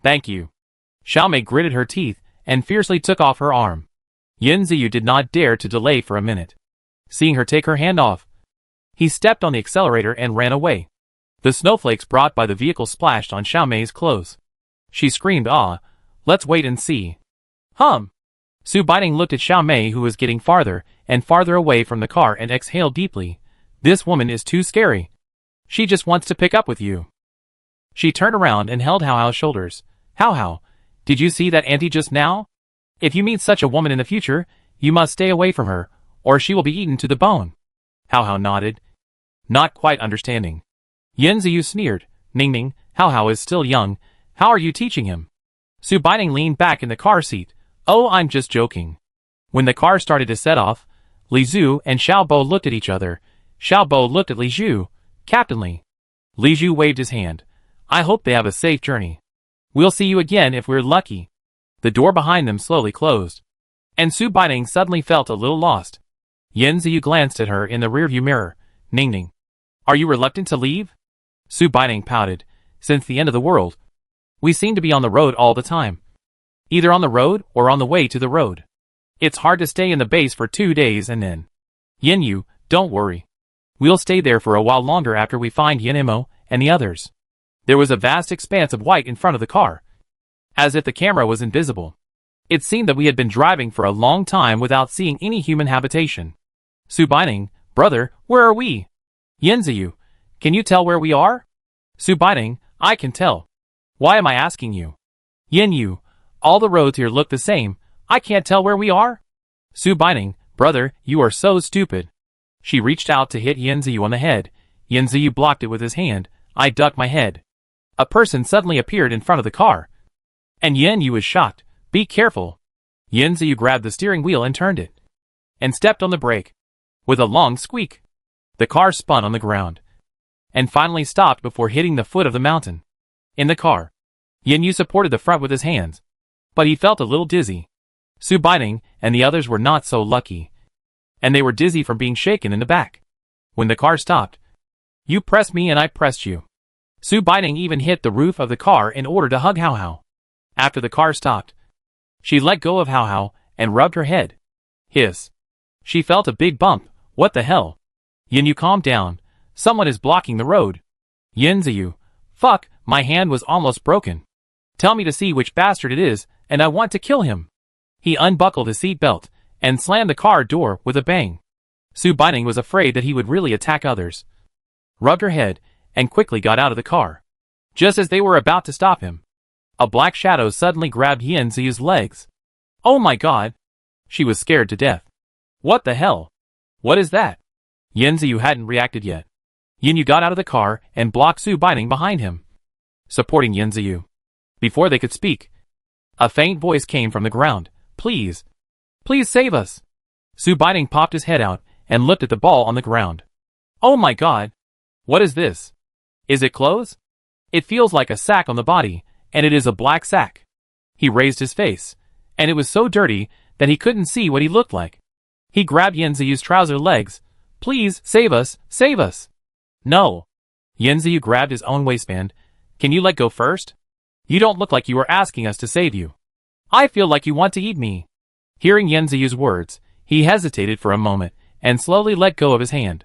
Thank you. Xiao Mei gritted her teeth and fiercely took off her arm. Yin Ziyu did not dare to delay for a minute. Seeing her take her hand off, he stepped on the accelerator and ran away. The snowflakes brought by the vehicle splashed on Xiao Mei's clothes. She screamed, Ah, let's wait and see. Su Baining looked at Xiao Mei, who was getting farther and farther away from the car, and exhaled deeply. This woman is too scary. She just wants to pick up with you. She turned around and held Hao Hao's shoulders. Hao Hao, did you see that auntie just now? If you meet such a woman in the future, you must stay away from her, or she will be eaten to the bone. Hao Hao nodded, not quite understanding. Yin Ziyu sneered. Ning Ning, Hao Hao is still young. How are you teaching him? Su Baining leaned back in the car seat. Oh, I'm just joking. When the car started to set off, Li Zhu and Xiao Bo looked at each other. Xiao Bo looked at Li Zhu. Captainly. Li Zhu waved his hand. I hope they have a safe journey. We'll see you again if we're lucky. The door behind them slowly closed. And Su Baining suddenly felt a little lost. Yin Ziyu glanced at her in the rearview mirror. Ning Ning. Are you reluctant to leave? Su Baining pouted. Since the end of the world, we seem to be on the road all the time. Either on the road or on the way to the road. It's hard to stay in the base for 2 days and then. Yin Yu, don't worry. We'll stay there for a while longer after we find Yin Imo and the others. There was a vast expanse of white in front of the car. As if the camera was invisible. It seemed that we had been driving for a long time without seeing any human habitation. Su Baining, brother, where are we? Yin Ziyu, can you tell where we are? Su Baining, I can tell. Why am I asking you? Yin Yu, all the roads here look the same. I can't tell where we are? Su Baining, brother, you are so stupid. She reached out to hit Yin Ziyu on the head. Yin Ziyu blocked it with his hand. I ducked my head. A person suddenly appeared in front of the car. And Yin Yu was shocked. Be careful. Yin Ziyu grabbed the steering wheel and turned it. And stepped on the brake. With a long squeak. The car spun on the ground. And finally stopped before hitting the foot of the mountain. In the car, Yin Yu supported the front with his hands. But he felt a little dizzy. Su Baining and the others were not so lucky. And they were dizzy from being shaken in the back. When the car stopped, you pressed me and I pressed you. Su Baining even hit the roof of the car in order to hug Hao Hao. After the car stopped, she let go of Hao Hao and rubbed her head. Hiss. She felt a big bump. What the hell? Yin Yu, calm down. Someone is blocking the road. Yin Ziyu. Fuck, my hand was almost broken. Tell me to see which bastard it is, and I want to kill him. He unbuckled his seat belt and slammed the car door with a bang. Su Baining was afraid that he would really attack others. Rubbed her head and quickly got out of the car. Just as they were about to stop him, a black shadow suddenly grabbed Yin Ziyu's legs. Oh my god! She was scared to death. What the hell? What is that? Yin Ziyu hadn't reacted yet. Yin Yu got out of the car and blocked Su Baining behind him, supporting Yin Ziyu. Before they could speak, a faint voice came from the ground. Please. Please save us. Su Baining popped his head out and looked at the ball on the ground. Oh my god. What is this? Is it clothes? It feels like a sack on the body, and it is a black sack. He raised his face, and it was so dirty that he couldn't see what he looked like. He grabbed Yin Ziyu's trouser legs. Please, save us, save us. No. Yin Ziyu grabbed his own waistband. Can you let go first? You don't look like you are asking us to save you. I feel like you want to eat me. Hearing Yin Ziyu's words, he hesitated for a moment and slowly let go of his hand.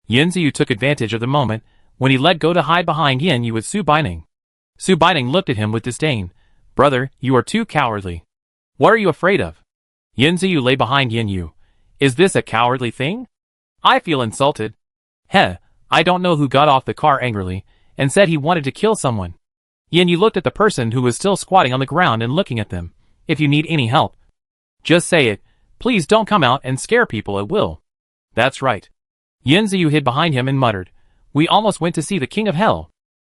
Yin Ziyu took advantage of the moment when he let go to hide behind Yin Yu with Su Baining. Su Baining looked at him with disdain. Brother, you are too cowardly. What are you afraid of? Yin Ziyu lay behind Yin Yu. Is this a cowardly thing? I feel insulted. Heh, I don't know who got off the car angrily and said he wanted to kill someone. Yin Yu looked at the person who was still squatting on the ground and looking at them. If you need any help, just say it. Please don't come out and scare people at will. That's right. Yin Ziyu hid behind him and muttered. We almost went to see the King of Hell.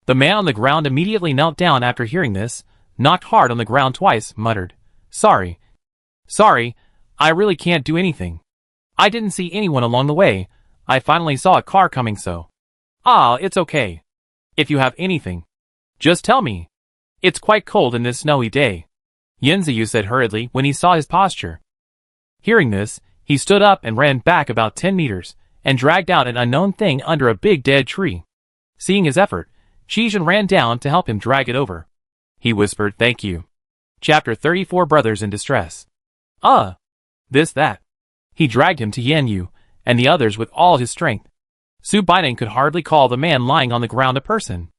The man on the ground immediately knelt down after hearing this, knocked hard on the ground twice, muttered. Sorry. Sorry, I really can't do anything. I didn't see anyone along the way. I finally saw a car coming, so. Ah, it's okay. If you have anything, just tell me. It's quite cold in this snowy day. Yin Ziyu said hurriedly when he saw his posture. Hearing this, he stood up and ran back about 10 meters, and dragged out an unknown thing under a big dead tree. Seeing his effort, Shizhen ran down to help him drag it over. He whispered, Thank you. Chapter 34 Brothers in Distress. That. He dragged him to Yin Yu, and the others with all his strength. Su Baining could hardly call the man lying on the ground a person,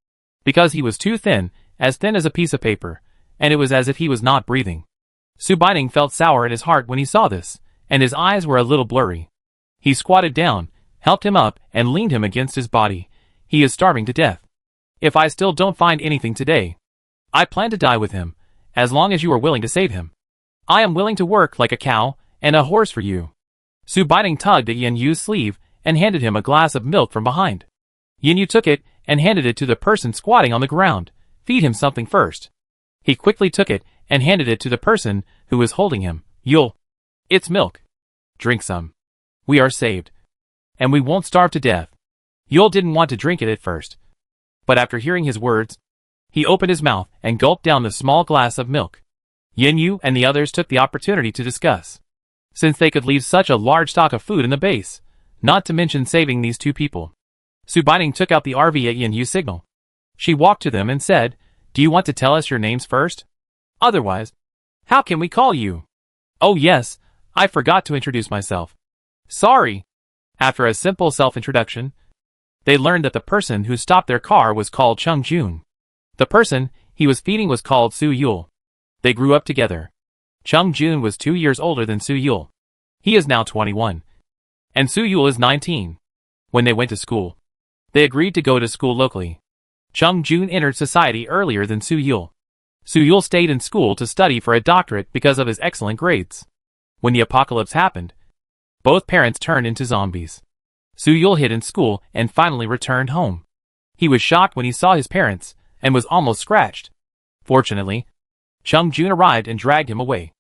because he was too thin as a piece of paper, and it was as if he was not breathing. Su Baining felt sour at his heart when he saw this, and his eyes were a little blurry. He squatted down, helped him up, and leaned him against his body. He is starving to death. If I still don't find anything today, I plan to die with him, as long as you are willing to save him. I am willing to work like a cow and a horse for you. Su Baining tugged at Yin Yu's sleeve and handed him a glass of milk from behind. Yin Yu took it and handed it to the person squatting on the ground. Feed him something first. He quickly took it and handed it to the person who was holding him. Yul. It's milk. Drink some. We are saved. And we won't starve to death. Yul didn't want to drink it at first. But after hearing his words, he opened his mouth and gulped down the small glass of milk. Yin Yu and the others took the opportunity to discuss, since they could leave such a large stock of food in the base, not to mention saving these two people. Su Baining took out the RV at Yin Yu's signal. She walked to them and said, "Do you want to tell us your names first? Otherwise, how can we call you?" "Oh yes, I forgot to introduce myself. Sorry." After a simple self-introduction, they learned that the person who stopped their car was called Chung Jun. The person he was feeding was called Su Yul. They grew up together. Chung Jun was 2 years older than Su Yul. He is now 21. And Su Yul is 19. When they went to school, they agreed to go to school locally. Chung Jun entered society earlier than Su Yul. Su Yul stayed in school to study for a doctorate because of his excellent grades. When the apocalypse happened, both parents turned into zombies. Su Yul hid in school and finally returned home. He was shocked when he saw his parents and was almost scratched. Fortunately, Chung Jun arrived and dragged him away.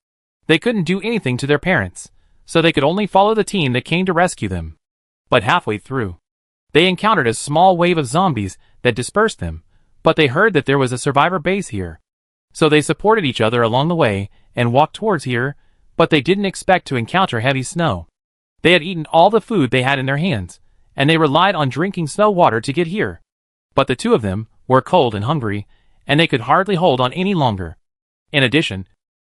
They couldn't do anything to their parents, so they could only follow the team that came to rescue them. But halfway through, they encountered a small wave of zombies that dispersed them, but they heard that there was a survivor base here. So they supported each other along the way and walked towards here, but they didn't expect to encounter heavy snow. They had eaten all the food they had in their hands, and they relied on drinking snow water to get here. But the two of them were cold and hungry, and they could hardly hold on any longer. In addition,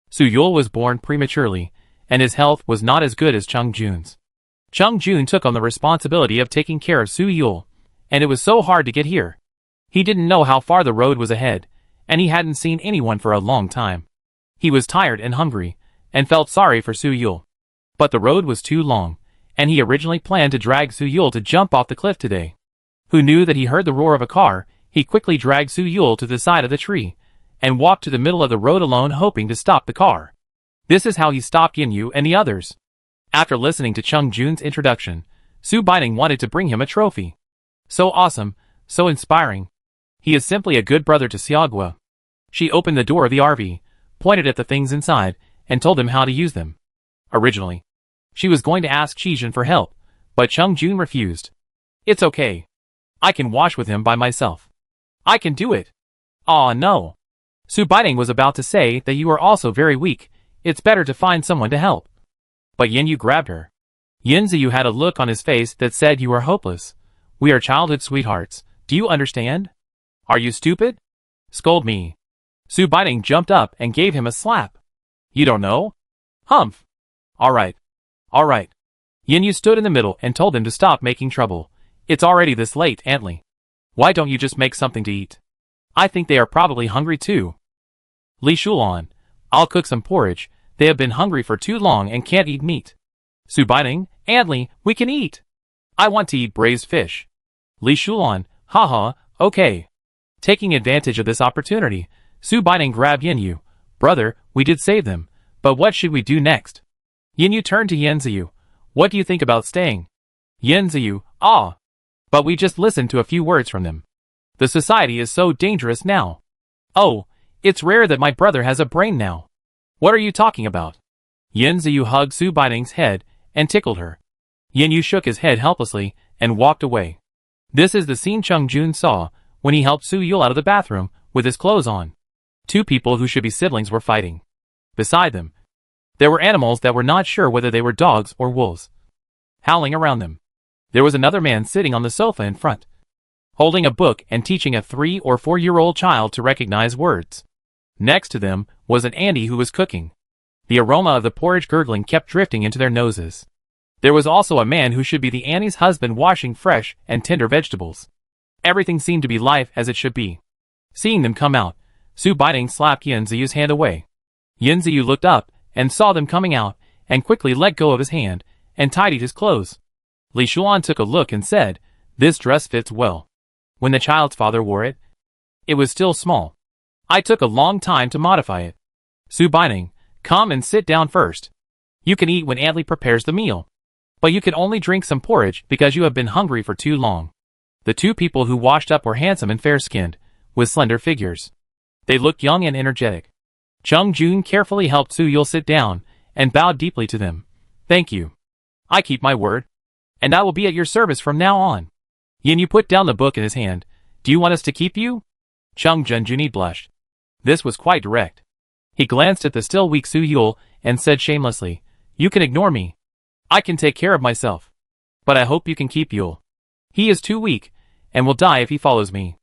Su Yul was born prematurely, and his health was not as good as Chung Jun's. Chung Jun took on the responsibility of taking care of Su Yul, and it was so hard to get here. He didn't know how far the road was ahead, and he hadn't seen anyone for a long time. He was tired and hungry, and felt sorry for Su Yul. But the road was too long, and he originally planned to drag Su Yul to jump off the cliff today. Who knew that he heard the roar of a car? He quickly dragged Su Yul to the side of the tree, and walked to the middle of the road alone, hoping to stop the car. This is how he stopped Yin Yu and the others. After listening to Chung Jun's introduction, Su Baining wanted to bring him a trophy. So awesome, so inspiring. He is simply a good brother to Xiaogua. She opened the door of the RV, pointed at the things inside, and told him how to use them. Originally, she was going to ask Shijin for help, but Chung Jun refused. "It's okay. I can wash with him by myself. I can do it." "Aw no." Su Baining was about to say that you are also very weak. It's better to find someone to help. But Yin Yu grabbed her. Yin Ziyu had a look on his face that said, "You are hopeless. We are childhood sweethearts. Do you understand? Are you stupid? Scold me." Su Baining jumped up and gave him a slap. "You don't know? Humph. Alright. Alright." Yin Yu stood in the middle and told him to stop making trouble. "It's already this late, Antly. Why don't you just make something to eat? I think they are probably hungry too." "Li Shulan, I'll cook some porridge. They have been hungry for too long and can't eat meat." "Su Baining, Antly, we can eat. I want to eat braised fish." Li Shulan, "Haha, okay." Taking advantage of this opportunity, Su Baining grabbed Yin Yu. "Brother, we did save them, but what should we do next?" Yin Yu turned to Yin Ziyu. "What do you think about staying?" Yin Ziyu, "Ah. But we just listened to a few words from them. The society is so dangerous now. Oh, it's rare that my brother has a brain now. What are you talking about?" Yin Ziyu hugged Su Baining's head and tickled her. Yin Yu shook his head helplessly and walked away. This is the scene Chung Jun saw when he helped Su Yul out of the bathroom with his clothes on. Two people who should be siblings were fighting. Beside them, there were animals that were not sure whether they were dogs or wolves, howling around them. There was another man sitting on the sofa in front, holding a book and teaching a 3 or 4-year-old child to recognize words. Next to them was an auntie who was cooking. The aroma of the porridge gurgling kept drifting into their noses. There was also a man who should be the auntie's husband washing fresh and tender vegetables. Everything seemed to be life as it should be. Seeing them come out, Su Baining slapped Yin Ziyu's hand away. Yin Ziyu looked up and saw them coming out, and quickly let go of his hand and tidied his clothes. Li Shuan took a look and said, "This dress fits well." When the child's father wore it, it was still small. I took a long time to modify it. Su Baining, come and sit down first. You can eat when Aunt Li prepares the meal. But you can only drink some porridge because you have been hungry for too long. The two people who washed up were handsome and fair-skinned, with slender figures. They looked young and energetic. Chung Jun carefully helped Su Yul sit down and bowed deeply to them. "Thank you. I keep my word, and I will be at your service from now on." Yin Yu put down the book in his hand. "Do you want us to keep you?" Chung Junjuni blushed. This was quite direct. He glanced at the still weak Su Yul and said shamelessly, "You can ignore me. I can take care of myself. But I hope you can keep Yul. He is too weak, and will die if he follows me."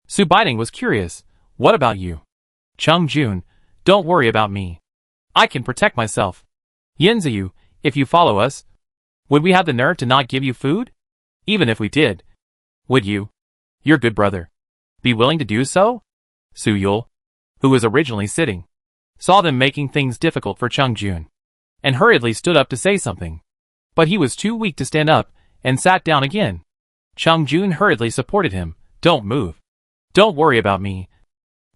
Su Baining was curious. "What about you?" Chung Jun, "Don't worry about me. I can protect myself." Yin Ziyu, "If you follow us, would we have the nerve to not give you food? Even if we did, would you, your good brother, be willing to do so?" Su Yul, who was originally sitting, saw them making things difficult for Chung Jun, and hurriedly stood up to say something. But he was too weak to stand up, and sat down again. Chung Jun hurriedly supported him. "Don't move. Don't worry about me.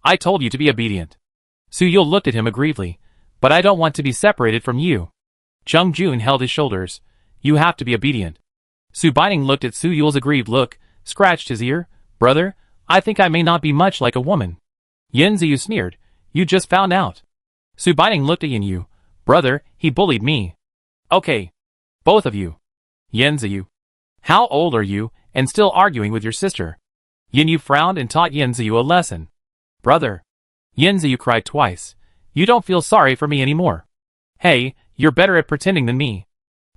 I told you to be obedient." Su Yul looked at him aggrievedly. "But I don't want to be separated from you." Chung Jun held his shoulders. "You have to be obedient." Su Baining looked at Su Yul's aggrieved look, scratched his ear. "Brother, I think I may not be much like a woman." Yin Ziyu sneered. "You just found out." Su Baining looked at Yin Yu. "Brother, he bullied me." "Okay. Both of you." Yin Ziyu, "How old are you, and still arguing with your sister?" Yin Yu frowned and taught Yin Ziyu a lesson. "Brother." Yin Ziyu cried twice. "You don't feel sorry for me anymore. Hey, you're better at pretending than me."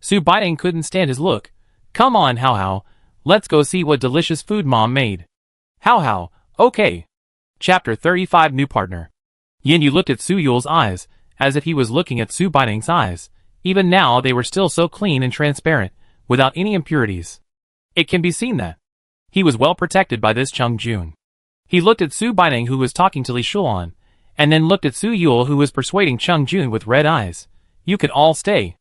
Su Baining couldn't stand his look. "Come on, Hao Hao. Let's go see what delicious food Mom made." Hao Hao, "Okay." Chapter 35 New Partner. Yin Yu looked at Su Yul's eyes, as if he was looking at Su Baining's eyes. Even now they were still so clean and transparent, without any impurities. It can be seen that he was well protected by this Chung Jun. He looked at Su Baining, who was talking to Li Shuan, and then looked at Su Yul, who was persuading Chung Jun with red eyes. "You can all stay."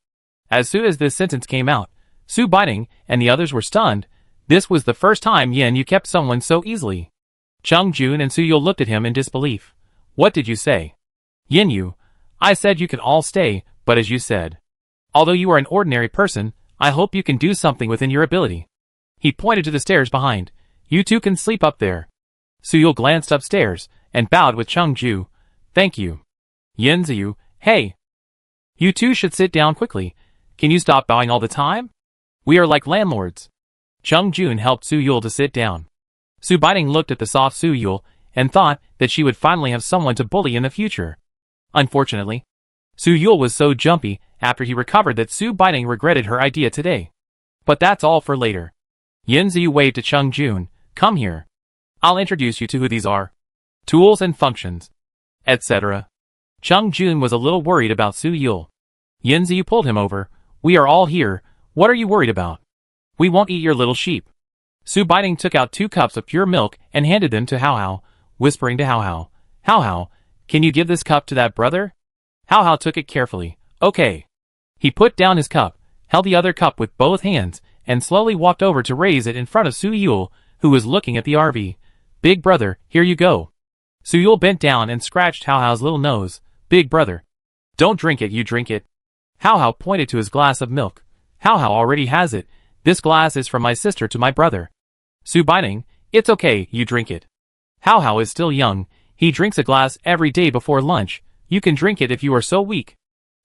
As soon as this sentence came out, Su Baining and the others were stunned. This was the first time Yin Yu kept someone so easily. Chung Jun and Su Yul looked at him in disbelief. "What did you say?" Yin Yu, "I said you can all stay, but as you said, although you are an ordinary person, I hope you can do something within your ability." He pointed to the stairs behind. "You two can sleep up there." Su Yul glanced upstairs, and bowed with Chung Ju. "Thank you." Yin Ziyu, "Hey! You two should sit down quickly. Can you stop bowing all the time? We are like landlords." Chung Jun helped Su Yul to sit down. Su Baining looked at the soft Su Yul, and thought that she would finally have someone to bully in the future. Unfortunately, Su Yul was so jumpy after he recovered that Su Baining regretted her idea today. But that's all for later. Yin Ziyu waved to Chung Jun. "Come here. I'll introduce you to who these are. Tools and functions, etc." Chung Jun was a little worried about Su Yul. Yin Ziyu pulled him over. "We are all here. What are you worried about? We won't eat your little sheep." Su Baining took out 2 cups of pure milk and handed them to Hao Hao, whispering to Hao Hao, "Hao Hao, can you give this cup to that brother?" Hao Hao took it carefully. "Okay." He put down his cup, held the other cup with both hands, and slowly walked over to raise it in front of Su Yul, who was looking at the RV. "Big brother, here you go." Su Yul bent down and scratched Hao Hao's little nose. "Big brother, don't drink it, you drink it." Hao Hao pointed to his glass of milk. "Hao Hao already has it. This glass is from my sister to my brother." Su Baining, "It's okay, you drink it. Hao Hao is still young. He drinks a glass every day before lunch. You can drink it if you are so weak."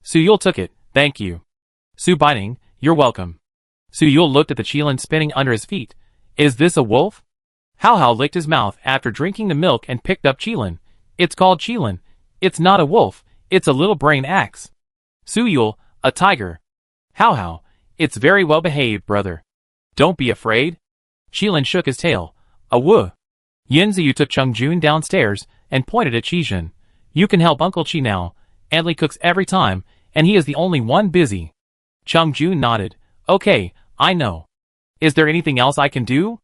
Su Yul took it. "Thank you." Su Baining, "You're welcome." Su Yul looked at the qilin spinning under his feet. "Is this a wolf?" Hao Hao licked his mouth after drinking the milk and picked up qilin. "It's called qilin. It's not a wolf, it's a little brain axe." Su Yul, "A tiger." Hao Hao, "It's very well behaved, brother. Don't be afraid." Qilin shook his tail. "A woo." Yin Ziyu took Chung Jun downstairs and pointed at Qijin. "You can help Uncle Qi now. Aunt Li cooks every time, and he is the only one busy." Chung Jun nodded. "Okay, I know. Is there anything else I can do?"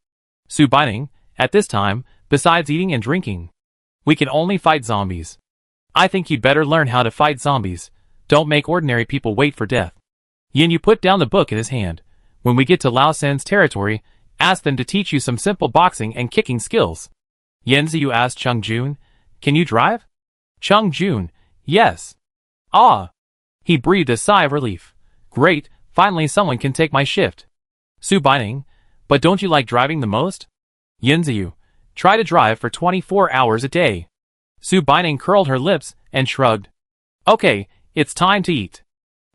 Su Baining, "At this time, besides eating and drinking, we can only fight zombies. I think you'd better learn how to fight zombies. Don't make ordinary people wait for death. Yin put down the book in his hand. When we get to Lao San's territory, ask them to teach you some simple boxing and kicking skills. Yin Ziyu asked Chung Jun, can you drive? Chung Jun, yes. Ah. He breathed a sigh of relief. Great, finally someone can take my shift. Su Baining, but don't you like driving the most? Yin Ziyu, try to drive for 24 hours a day. Su Baining curled her lips and shrugged. Okay, it's time to eat.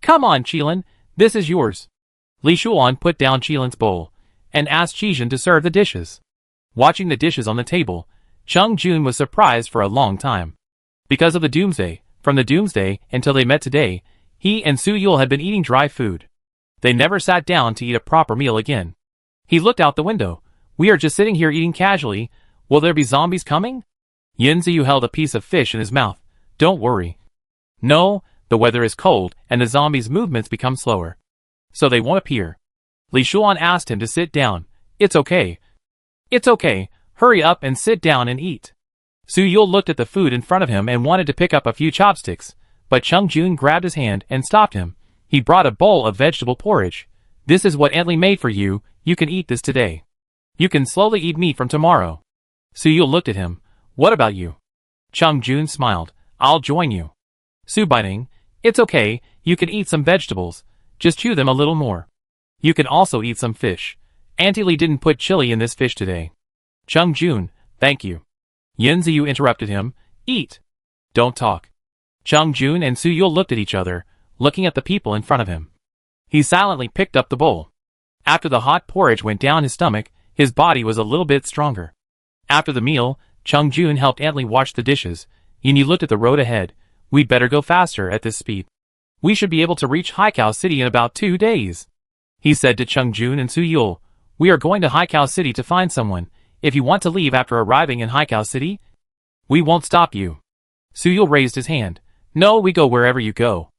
Come on, Qilin, this is yours. Li Shuan put down Qilin's bowl and asked Qijin to serve the dishes. Watching the dishes on the table, Chung Jun was surprised for a long time. Because of the Doomsday, from the Doomsday until they met today, he and Su Yul had been eating dry food. They never sat down to eat a proper meal again. He looked out the window. We are just sitting here eating casually. Will there be zombies coming? Yin Ziyu held a piece of fish in his mouth. Don't worry. No, the weather is cold and the zombies' movements become slower. So they won't appear. Li Shuan asked him to sit down. It's okay. It's okay. Hurry up and sit down and eat. Su Yul looked at the food in front of him and wanted to pick up a few chopsticks, but Chung Jun grabbed his hand and stopped him. He brought a bowl of vegetable porridge. This is what Aunt Li made for you. You can eat this today. You can slowly eat meat from tomorrow. Su Yul looked at him. What about you? Chung Jun smiled. I'll join you. Su Baining, it's okay, you can eat some vegetables. Just chew them a little more. You can also eat some fish. Auntie Li didn't put chili in this fish today. Chung Jun, thank you. Yin Ziyu interrupted him. Eat. Don't talk. Chung Jun and Su Yul looked at each other, looking at the people in front of him. He silently picked up the bowl. After the hot porridge went down his stomach, his body was a little bit stronger. After the meal, Chung Jun helped Aunt Li wash the dishes. Yin Yi looked at the road ahead. We'd better go faster at this speed. We should be able to reach Haikao City in about 2 days. He said to Chung Jun and Su Yul. We are going to Haikao City to find someone. If you want to leave after arriving in Haikao City, we won't stop you. Su Yul raised his hand. No, we go wherever you go.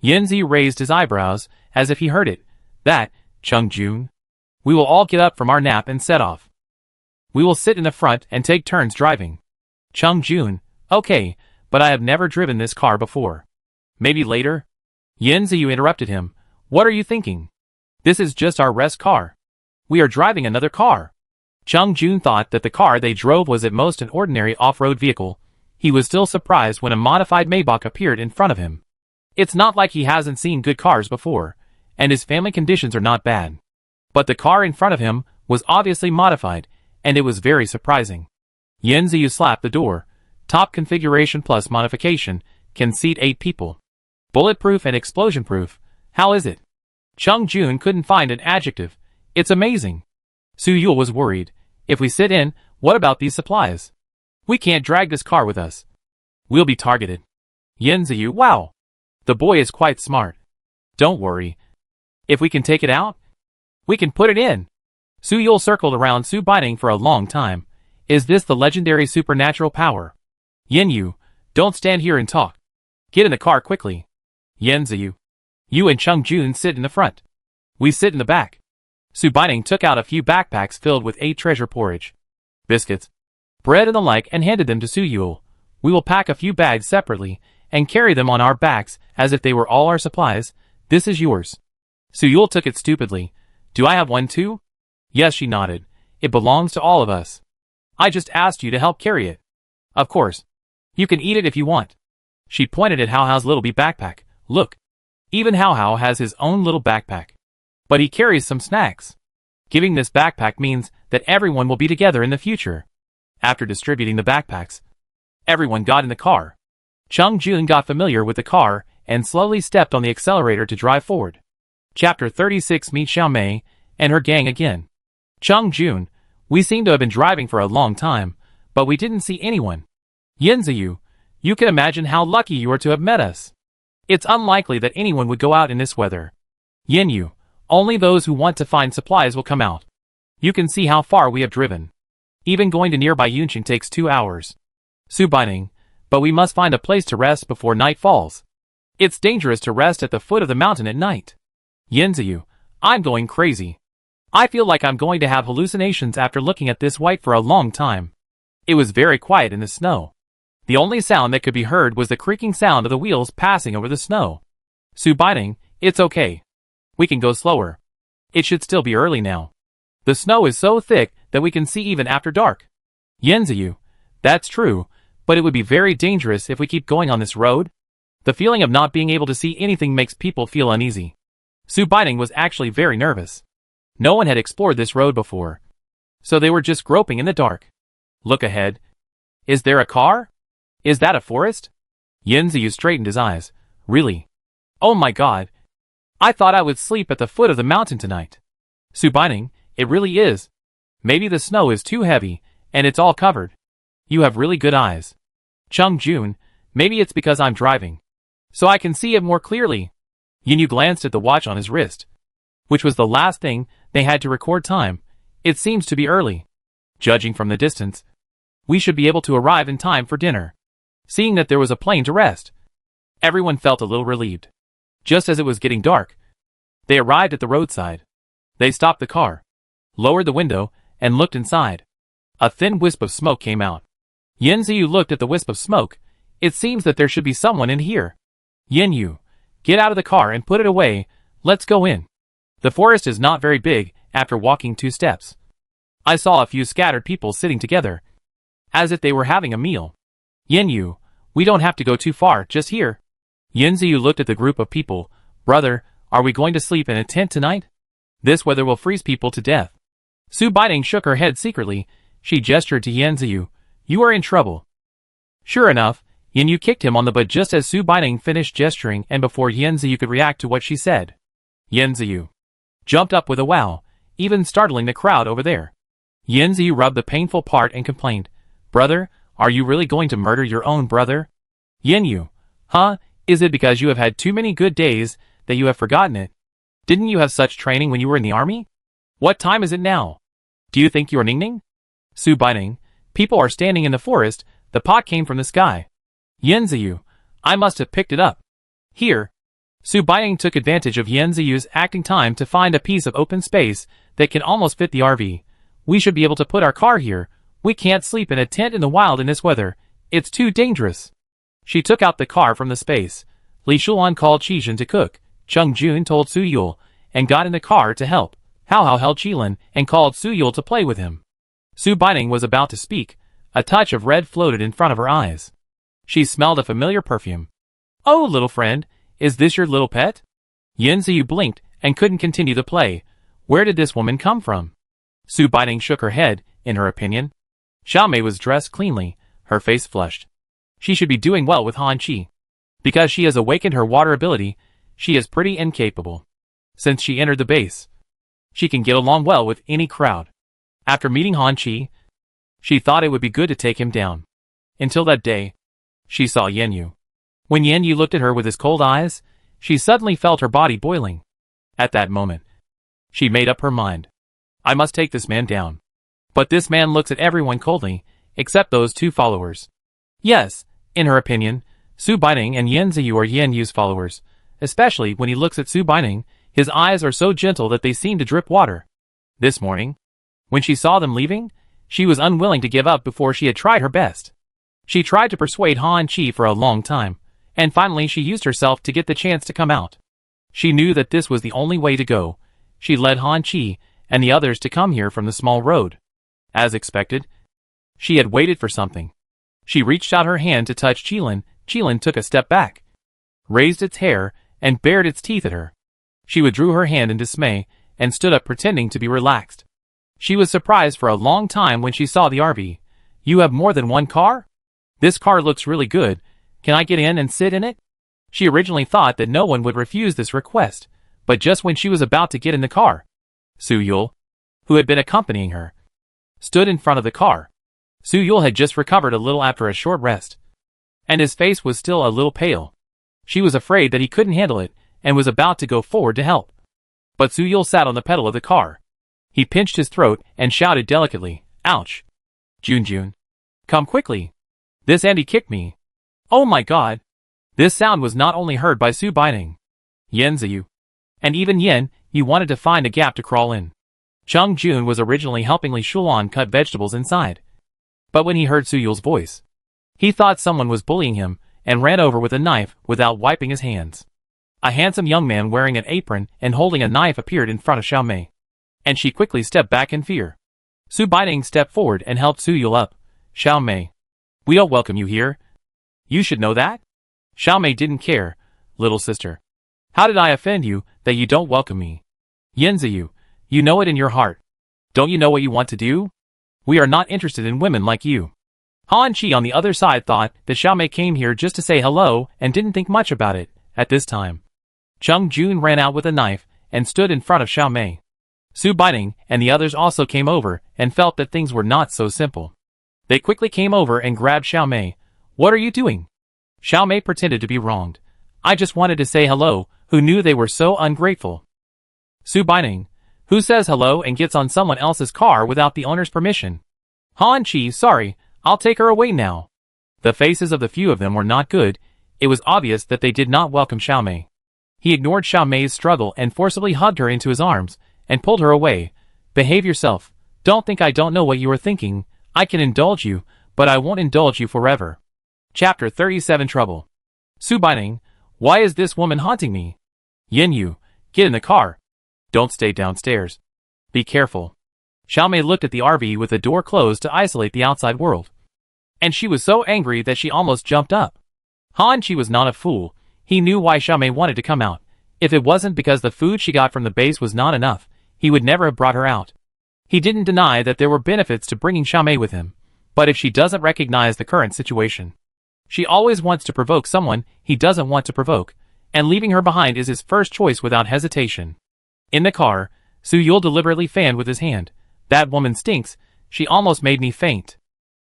Yin Zi raised his eyebrows, as if he heard it. That, Chung Jun. We will all get up from our nap and set off. We will sit in the front and take turns driving. Chung Jun, okay, but I have never driven this car before. Maybe later? Yin Ziyu interrupted him. What are you thinking? This is just our rest car. We are driving another car. Chung Jun thought that the car they drove was at most an ordinary off-road vehicle. He was still surprised when a modified Maybach appeared in front of him. It's not like he hasn't seen good cars before, and his family conditions are not bad. But the car in front of him was obviously modified, and it was very surprising. Yin Ziyu slapped the door. Top configuration plus modification, can seat 8 people. Bulletproof and explosion-proof. How is it? Chung Jun couldn't find an adjective. It's amazing. Su Yul was worried. If we sit in, what about these supplies? We can't drag this car with us. We'll be targeted. Yin Ziyu, wow. The boy is quite smart. Don't worry. If we can take it out, we can put it in. Su Yul circled around Su Baining for a long time. Is this the legendary supernatural power? Yin Yu, don't stand here and talk. Get in the car quickly. Yin Ziyu. You and Chung Jun sit in the front. We sit in the back. Su Baining took out a few backpacks filled with 8 treasure porridge, biscuits, bread and the like and handed them to Su Yul. We will pack a few bags separately and carry them on our backs as if they were all our supplies. This is yours. Su Yul took it stupidly. Do I have one too? Yes, she nodded. It belongs to all of us. I just asked you to help carry it. Of course. You can eat it if you want. She pointed at Hao Hao's little bee backpack. Look. Even Hao Hao has his own little backpack. But he carries some snacks. Giving this backpack means that everyone will be together in the future. After distributing the backpacks, everyone got in the car. Chung Jun got familiar with the car and slowly stepped on the accelerator to drive forward. Chapter 36 Meet Xiao Mei and her gang again. Chung Jun, we seem to have been driving for a long time, but we didn't see anyone. Yin Ziyu, you can imagine how lucky you are to have met us. It's unlikely that anyone would go out in this weather. Yin Yu, only those who want to find supplies will come out. You can see how far we have driven. Even going to nearby Yunqing takes 2 hours. Su Baining, but we must find a place to rest before night falls. It's dangerous to rest at the foot of the mountain at night. Yin Ziyu, I'm going crazy. I feel like I'm going to have hallucinations after looking at this white for a long time. It was very quiet in the snow. The only sound that could be heard was the creaking sound of the wheels passing over the snow. Su Baining, it's okay. We can go slower. It should still be early now. The snow is so thick that we can see even after dark. Yanziyu, that's true, but it would be very dangerous if we keep going on this road. The feeling of not being able to see anything makes people feel uneasy. Su Baining was actually very nervous. No one had explored this road before, so they were just groping in the dark. Look ahead. Is there a car? Is that a forest? Yanziyu straightened his eyes. Really? Oh my god. I thought I would sleep at the foot of the mountain tonight. Su Baining, it really is. Maybe the snow is too heavy, and it's all covered. You have really good eyes. Chung Jun, maybe it's because I'm driving, so I can see it more clearly. Yinyu glanced at the watch on his wrist, which was the last thing they had to record time. It seems to be early. Judging from the distance, we should be able to arrive in time for dinner. Seeing that there was a plane to rest, everyone felt a little relieved. Just as it was getting dark, they arrived at the roadside. They stopped the car, lowered the window, and looked inside. A thin wisp of smoke came out. Yanziyu looked at the wisp of smoke. It seems that there should be someone in here. Yanyu, get out of the car and put it away. Let's go in. The forest is not very big. After walking 2 steps, I saw a few scattered people sitting together, as if they were having a meal. Yanyu, we don't have to go too far, just here. Yanziyu looked at the group of people. Brother, are we going to sleep in a tent tonight? This weather will freeze people to death. Su Baining shook her head secretly. She gestured to Yanziyu. You are in trouble. Sure enough, Yanyu kicked him on the butt just as Su Baining finished gesturing and before Yanziyu could react to what she said. Yanziyu jumped up with a wow, even startling the crowd over there. Yanziyu rubbed the painful part and complained. Brother, are you really going to murder your own brother? Yanyu, huh? Is it because you have had too many good days that you have forgotten it? Didn't you have such training when you were in the army? What time is it now? Do you think you are Ningning? Su Baining, people are standing in the forest. The pot came from the sky. Yanziyu, I must have picked it up. Here. Su Baining took advantage of Yanziyu's acting time to find a piece of open space that can almost fit the RV. We should be able to put our car here. We can't sleep in a tent in the wild in this weather. It's too dangerous. She took out the car from the space. Li Shulan called Qijun to cook. Chung Jun told Su Yul and got in the car to help. Hao Hao held Qilin and called Su Yul to play with him. Su Baining was about to speak. A touch of red floated in front of her eyes. She smelled a familiar perfume. Oh, little friend, is this your little pet? Yanziyu blinked and couldn't continue the play. Where did this woman come from? Su Baining shook her head. In her opinion, Xiaomei was dressed cleanly, her face flushed. She should be doing well with Han Qi. Because she has awakened her water ability, she is pretty incapable. Since she entered the base, she can get along well with any crowd. After meeting Han Qi, she thought it would be good to take him down. Until that day, she saw Yanyu. When Yanyu looked at her with his cold eyes, she suddenly felt her body boiling. At that moment, she made up her mind. I must take this man down. But this man looks at everyone coldly, except those 2 followers. Yes, in her opinion, Su Baining and Yanziyu are Yanyu's followers, especially when he looks at Su Baining. His eyes are so gentle that they seem to drip water. This morning, when she saw them leaving, she was unwilling to give up before she had tried her best. She tried to persuade Han Qi for a long time, and finally she used herself to get the chance to come out. She knew that this was the only way to go. She led Han Qi and the others to come here from the small road. As expected, she had waited for something. She reached out her hand to touch Qilin. Qilin took a step back, raised its hair, and bared its teeth at her. She withdrew her hand in dismay and stood up pretending to be relaxed. She was surprised for a long time when she saw the RV. You have more than one car? This car looks really good. Can I get in and sit in it? She originally thought that no one would refuse this request, but just when she was about to get in the car, Su Yul, who had been accompanying her, stood in front of the car. Su Yul had just recovered a little after a short rest, and his face was still a little pale. She was afraid that he couldn't handle it and was about to go forward to help. But Su Yul sat on the pedal of the car. He pinched his throat and shouted delicately, Ouch! Jun, come quickly. This Andy kicked me. Oh my god! This sound was not only heard by Su Baining, Yanziyu, and even Yen. He wanted to find a gap to crawl in. Chung Jun was originally helping Li Shulan cut vegetables inside. But when he heard Su Yul's voice, He thought someone was bullying him, and ran over with a knife without wiping his hands. A handsome young man wearing an apron and holding a knife appeared in front of Xiao Mei, and she quickly stepped back in fear. Su Baining stepped forward and helped Su Yul up. Xiao Mei, we don't welcome you here. You should know that? Xiao Mei didn't care. Little sister, how did I offend you that you don't welcome me? Yin Ziyu, you know it in your heart. Don't you know what you want to do? We are not interested in women like you. Han Chi on the other side thought that Xiao Mei came here just to say hello and didn't think much about it at this time. Chung Jun ran out with a knife and stood in front of Xiao Mei. Su Baining and the others also came over and felt that things were not so simple. They quickly came over and grabbed Xiao Mei. What are you doing? Xiao Mei pretended to be wronged. I just wanted to say hello, who knew they were so ungrateful. Su Baining, who says hello and gets on someone else's car without the owner's permission? Han Chi, sorry, I'll take her away now. The faces of the few of them were not good. It was obvious that they did not welcome Xiao Mei. He ignored Xiao Mei's struggle and forcibly hugged her into his arms and pulled her away. Behave yourself. Don't think I don't know what you are thinking. I can indulge you, but I won't indulge you forever. Chapter 37 Trouble. Su Baining, why is this woman haunting me? Yin Yu, get in the car. Don't stay downstairs. Be careful. Xiao Mei looked at the RV with the door closed to isolate the outside world. And she was so angry that she almost jumped up. Han Chi was not a fool. He knew why Xiao Mei wanted to come out. If it wasn't because the food she got from the base was not enough, he would never have brought her out. He didn't deny that there were benefits to bringing Xiao Mei with him. But if she doesn't recognize the current situation, she always wants to provoke someone he doesn't want to provoke, and leaving her behind is his first choice without hesitation. In the car, Su Yul deliberately fanned with his hand. That woman stinks. She almost made me faint.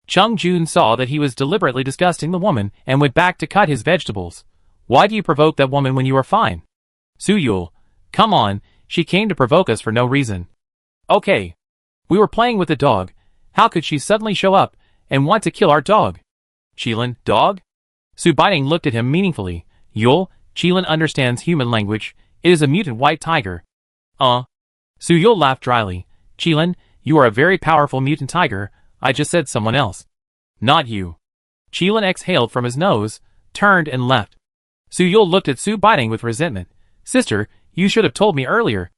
Chung Jun saw that he was deliberately disgusting the woman and went back to cut his vegetables. Why do you provoke that woman when you are fine? Su Yul, come on, she came to provoke us for no reason. Okay. We were playing with the dog. How could she suddenly show up and want to kill our dog? Qilin, dog? Su Baining looked at him meaningfully. Yul, Qilin understands human language. It is a mutant white tiger. Su Yul laughed dryly. Qilin, you are a very powerful mutant tiger. I just said someone else. Not you. Qilin exhaled from his nose, turned and left. Su Yul looked at Su Baining with resentment. Sister, you should have told me earlier.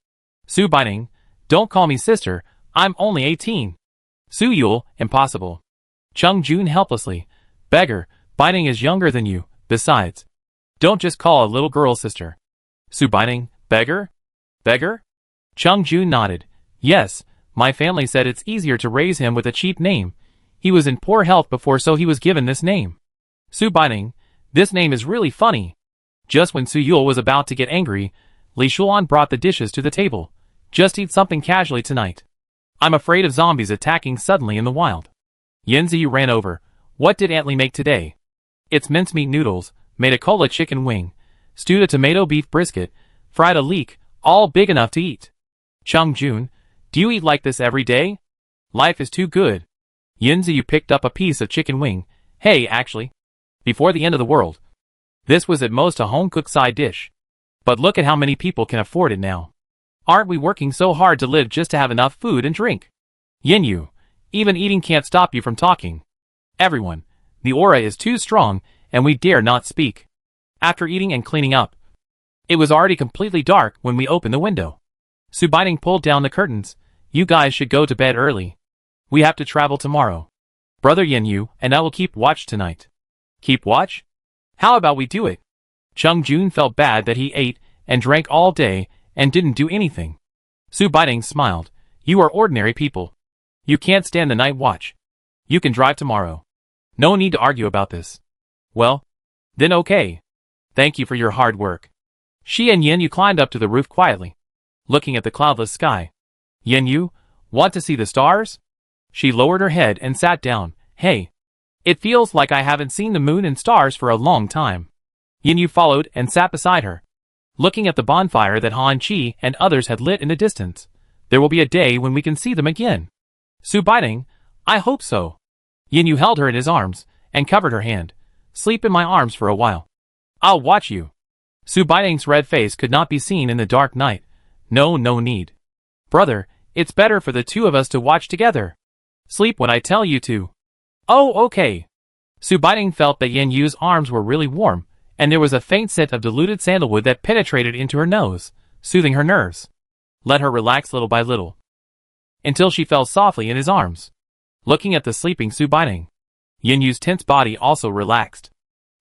Su Baining, don't call me sister. I'm only 18. Su Yul, impossible. Chung Jun helplessly. Beggar, Baining is younger than you. Besides, don't just call a little girl sister. Su Baining, beggar? Beggar? Chung Jun nodded. Yes, my family said it's easier to raise him with a cheap name. He was in poor health before, so he was given this name. Su Baining, this name is really funny. Just when Su Yul was about to get angry, Li Shuan brought the dishes to the table. Just eat something casually tonight. I'm afraid of zombies attacking suddenly in the wild. Yin Ziyu ran over. What did Aunt Li make today? It's mincemeat noodles, made a cola chicken wing, stewed a tomato beef brisket, fried a leek, all big enough to eat. Chung Jun, do you eat like this every day? Life is too good. Yin Ziyu picked up a piece of chicken wing. Hey, actually, before the end of the world. This was at most a home-cooked side dish. But look at how many people can afford it now. Aren't we working so hard to live just to have enough food and drink? Yin Yu, even eating can't stop you from talking. Everyone, the aura is too strong, and we dare not speak. After eating and cleaning up, it was already completely dark when we opened the window. Su Baining pulled down the curtains. You guys should go to bed early. We have to travel tomorrow. Brother Yin Yu and I will keep watch tonight. Keep watch? How about we do it? Chung Jun felt bad that he ate and drank all day and didn't do anything. Su Baining smiled. You are ordinary people. You can't stand the night watch. You can drive tomorrow. No need to argue about this. Well, then okay. Thank you for your hard work. She and Yin Yu climbed up to the roof quietly, looking at the cloudless sky. Yin Yu, want to see the stars? She lowered her head and sat down. Hey. It feels like I haven't seen the moon and stars for a long time. Yin Yu followed and sat beside her, looking at the bonfire that Han Chi and others had lit in the distance. There will be a day when we can see them again. Su Baining, I hope so. Yin Yu held her in his arms and covered her hand. Sleep in my arms for a while. I'll watch you. Su Baining's red face could not be seen in the dark night. No need. Brother, it's better for the two of us to watch together. Sleep when I tell you to. Oh, okay. Su Baining felt that Yin Yu's arms were really warm, and there was a faint scent of diluted sandalwood that penetrated into her nose, soothing her nerves. Let her relax little by little, until she fell softly in his arms. Looking at the sleeping Su Baining, Yin Yu's tense body also relaxed.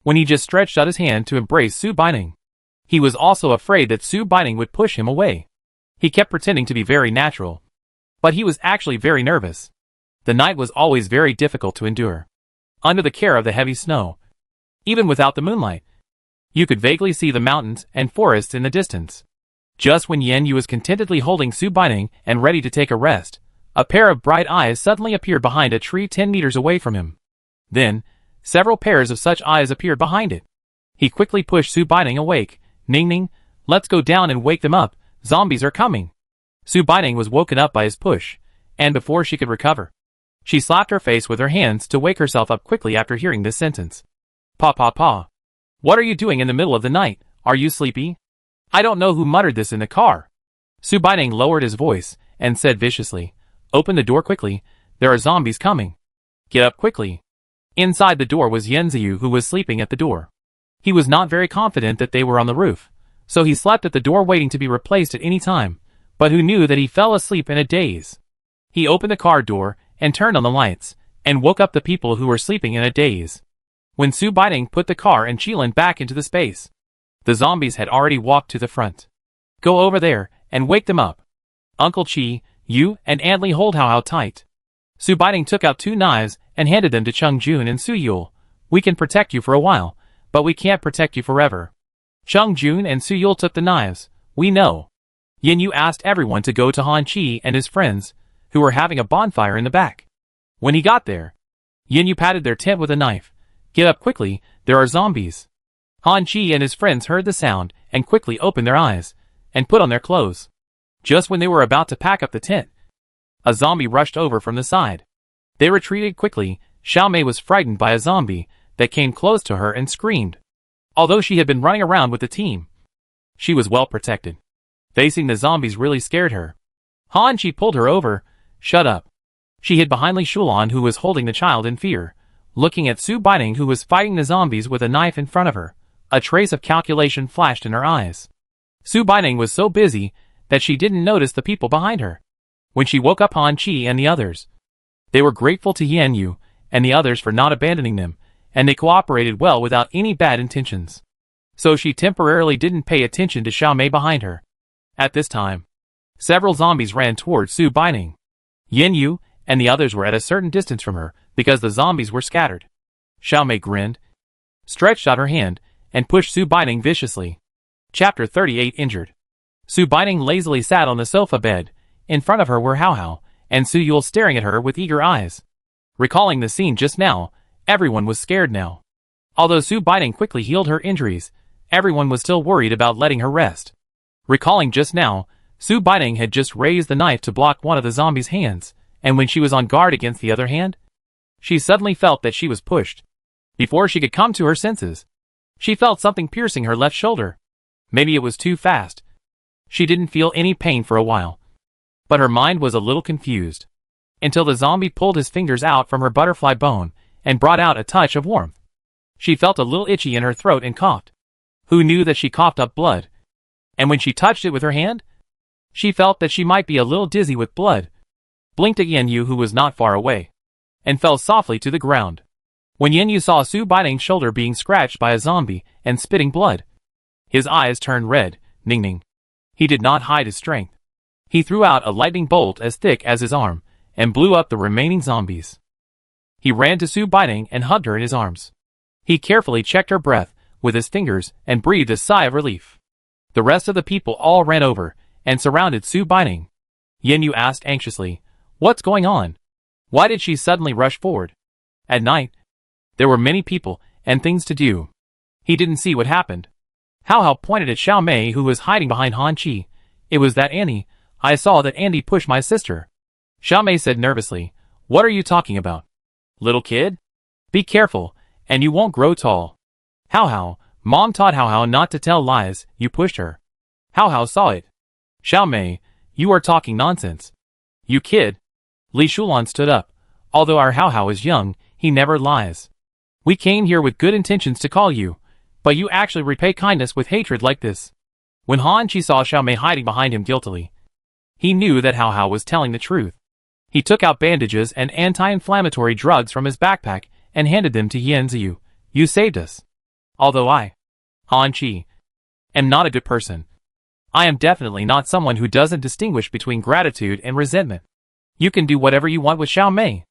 When he just stretched out his hand to embrace Su Baining, he was also afraid that Su Baining would push him away. He kept pretending to be very natural, but he was actually very nervous. The night was always very difficult to endure. Under the care of the heavy snow, even without the moonlight, you could vaguely see the mountains and forests in the distance. Just when Yin Yu was contentedly holding Su Baining and ready to take a rest, a pair of bright eyes suddenly appeared behind a tree 10 meters away from him. Then, several pairs of such eyes appeared behind it. He quickly pushed Su Baining awake. Ning Ning, let's go down and wake them up, zombies are coming. Su Baining was woken up by his push, and before she could recover, she slapped her face with her hands to wake herself up quickly after hearing this sentence. Pa pa pa. What are you doing in the middle of the night? Are you sleepy? I don't know who muttered this in the car. Su Baining lowered his voice and said viciously, open the door quickly, there are zombies coming. Get up quickly. Inside the door was Yen Ziyu, who was sleeping at the door. He was not very confident that they were on the roof, so he slept at the door waiting to be replaced at any time, but who knew that he fell asleep in a daze. He opened the car door and turned on the lights, and woke up the people who were sleeping in a daze. When Su Baining put the car and Qilin back into the space, the zombies had already walked to the front. Go over there and wake them up. Uncle Qi, you and Aunt Li hold Hao Hao tight. Su Baining took out 2 knives and handed them to Cheng Jun and Su Yul. We can protect you for a while, but we can't protect you forever. Cheng Jun and Su Yul took the knives. We know. Yin Yu asked everyone to go to Han Qi and his friends, who were having a bonfire in the back. When he got there, Yin Yu patted their tent with a knife. Get up quickly, there are zombies. Han Qi and his friends heard the sound and quickly opened their eyes and put on their clothes. Just when they were about to pack up the tent, a zombie rushed over from the side. They retreated quickly. Xiao Mei was frightened by a zombie that came close to her and screamed. Although she had been running around with the team, she was well protected. Facing the zombies really scared her. Han Qi pulled her over. Shut up. She hid behind Li Shulan, who was holding the child in fear, looking at Su Baining, who was fighting the zombies with a knife in front of her. A trace of calculation flashed in her eyes. Su Baining was so busy that she didn't notice the people behind her. When she woke up Han Qi and the others, they were grateful to Yen Yu and the others for not abandoning them, and they cooperated well without any bad intentions. So she temporarily didn't pay attention to Xiao Mei behind her. At this time, several zombies ran towards Su Baining. Yen Yu and the others were at a certain distance from her because the zombies were scattered. Xiao Mei grinned, stretched out her hand, and pushed Su Baining viciously. Chapter 38 Injured. Su Baining lazily sat on the sofa bed. In front of her were Hao Hao and Su Yul staring at her with eager eyes. Recalling the scene just now, everyone was scared now. Although Su Baining quickly healed her injuries, everyone was still worried about letting her rest. Recalling just now, Su Baining had just raised the knife to block one of the zombies' hands, and when she was on guard against the other hand, she suddenly felt that she was pushed. Before she could come to her senses, she felt something piercing her left shoulder. Maybe it was too fast. She didn't feel any pain for a while, but her mind was a little confused, until the zombie pulled his fingers out from her butterfly bone and brought out a touch of warmth. She felt a little itchy in her throat and coughed. Who knew that she coughed up blood? And when she touched it with her hand, she felt that she might be a little dizzy with blood. Blinked at Yen Yu, who was not far away, and fell softly to the ground. When Yen Yu saw Su Baining's shoulder being scratched by a zombie and spitting blood, his eyes turned red. Ning Ning. He did not hide his strength. He threw out a lightning bolt as thick as his arm and blew up the remaining zombies. He ran to Su Baining and hugged her in his arms. He carefully checked her breath with his fingers and breathed a sigh of relief. The rest of the people all ran over and surrounded Su Baining. Yen Yu asked anxiously, "What's going on? Why did she suddenly rush forward?" At night, there were many people and things to do. He didn't see what happened. Hao Hao pointed at Xiao Mei, who was hiding behind Han Qi. "It was that Annie. I saw that Andy pushed my sister." Xiao Mei said nervously, "What are you talking about? Little kid? Be careful, and you won't grow tall." Hao Hao, Mom taught Hao Hao not to tell lies. You pushed her. Hao Hao saw it. Xiao Mei, you are talking nonsense. You kid. Li Shulan stood up. Although our Hao Hao is young, he never lies. We came here with good intentions to call you, but you actually repay kindness with hatred like this. When Han Chi saw Xiao Mei hiding behind him guiltily, he knew that Hao Hao was telling the truth. He took out bandages and anti-inflammatory drugs from his backpack and handed them to Yan Ziyu. You saved us. Although I, Han Chi, am not a good person, I am definitely not someone who doesn't distinguish between gratitude and resentment. You can do whatever you want with Xiao Mei.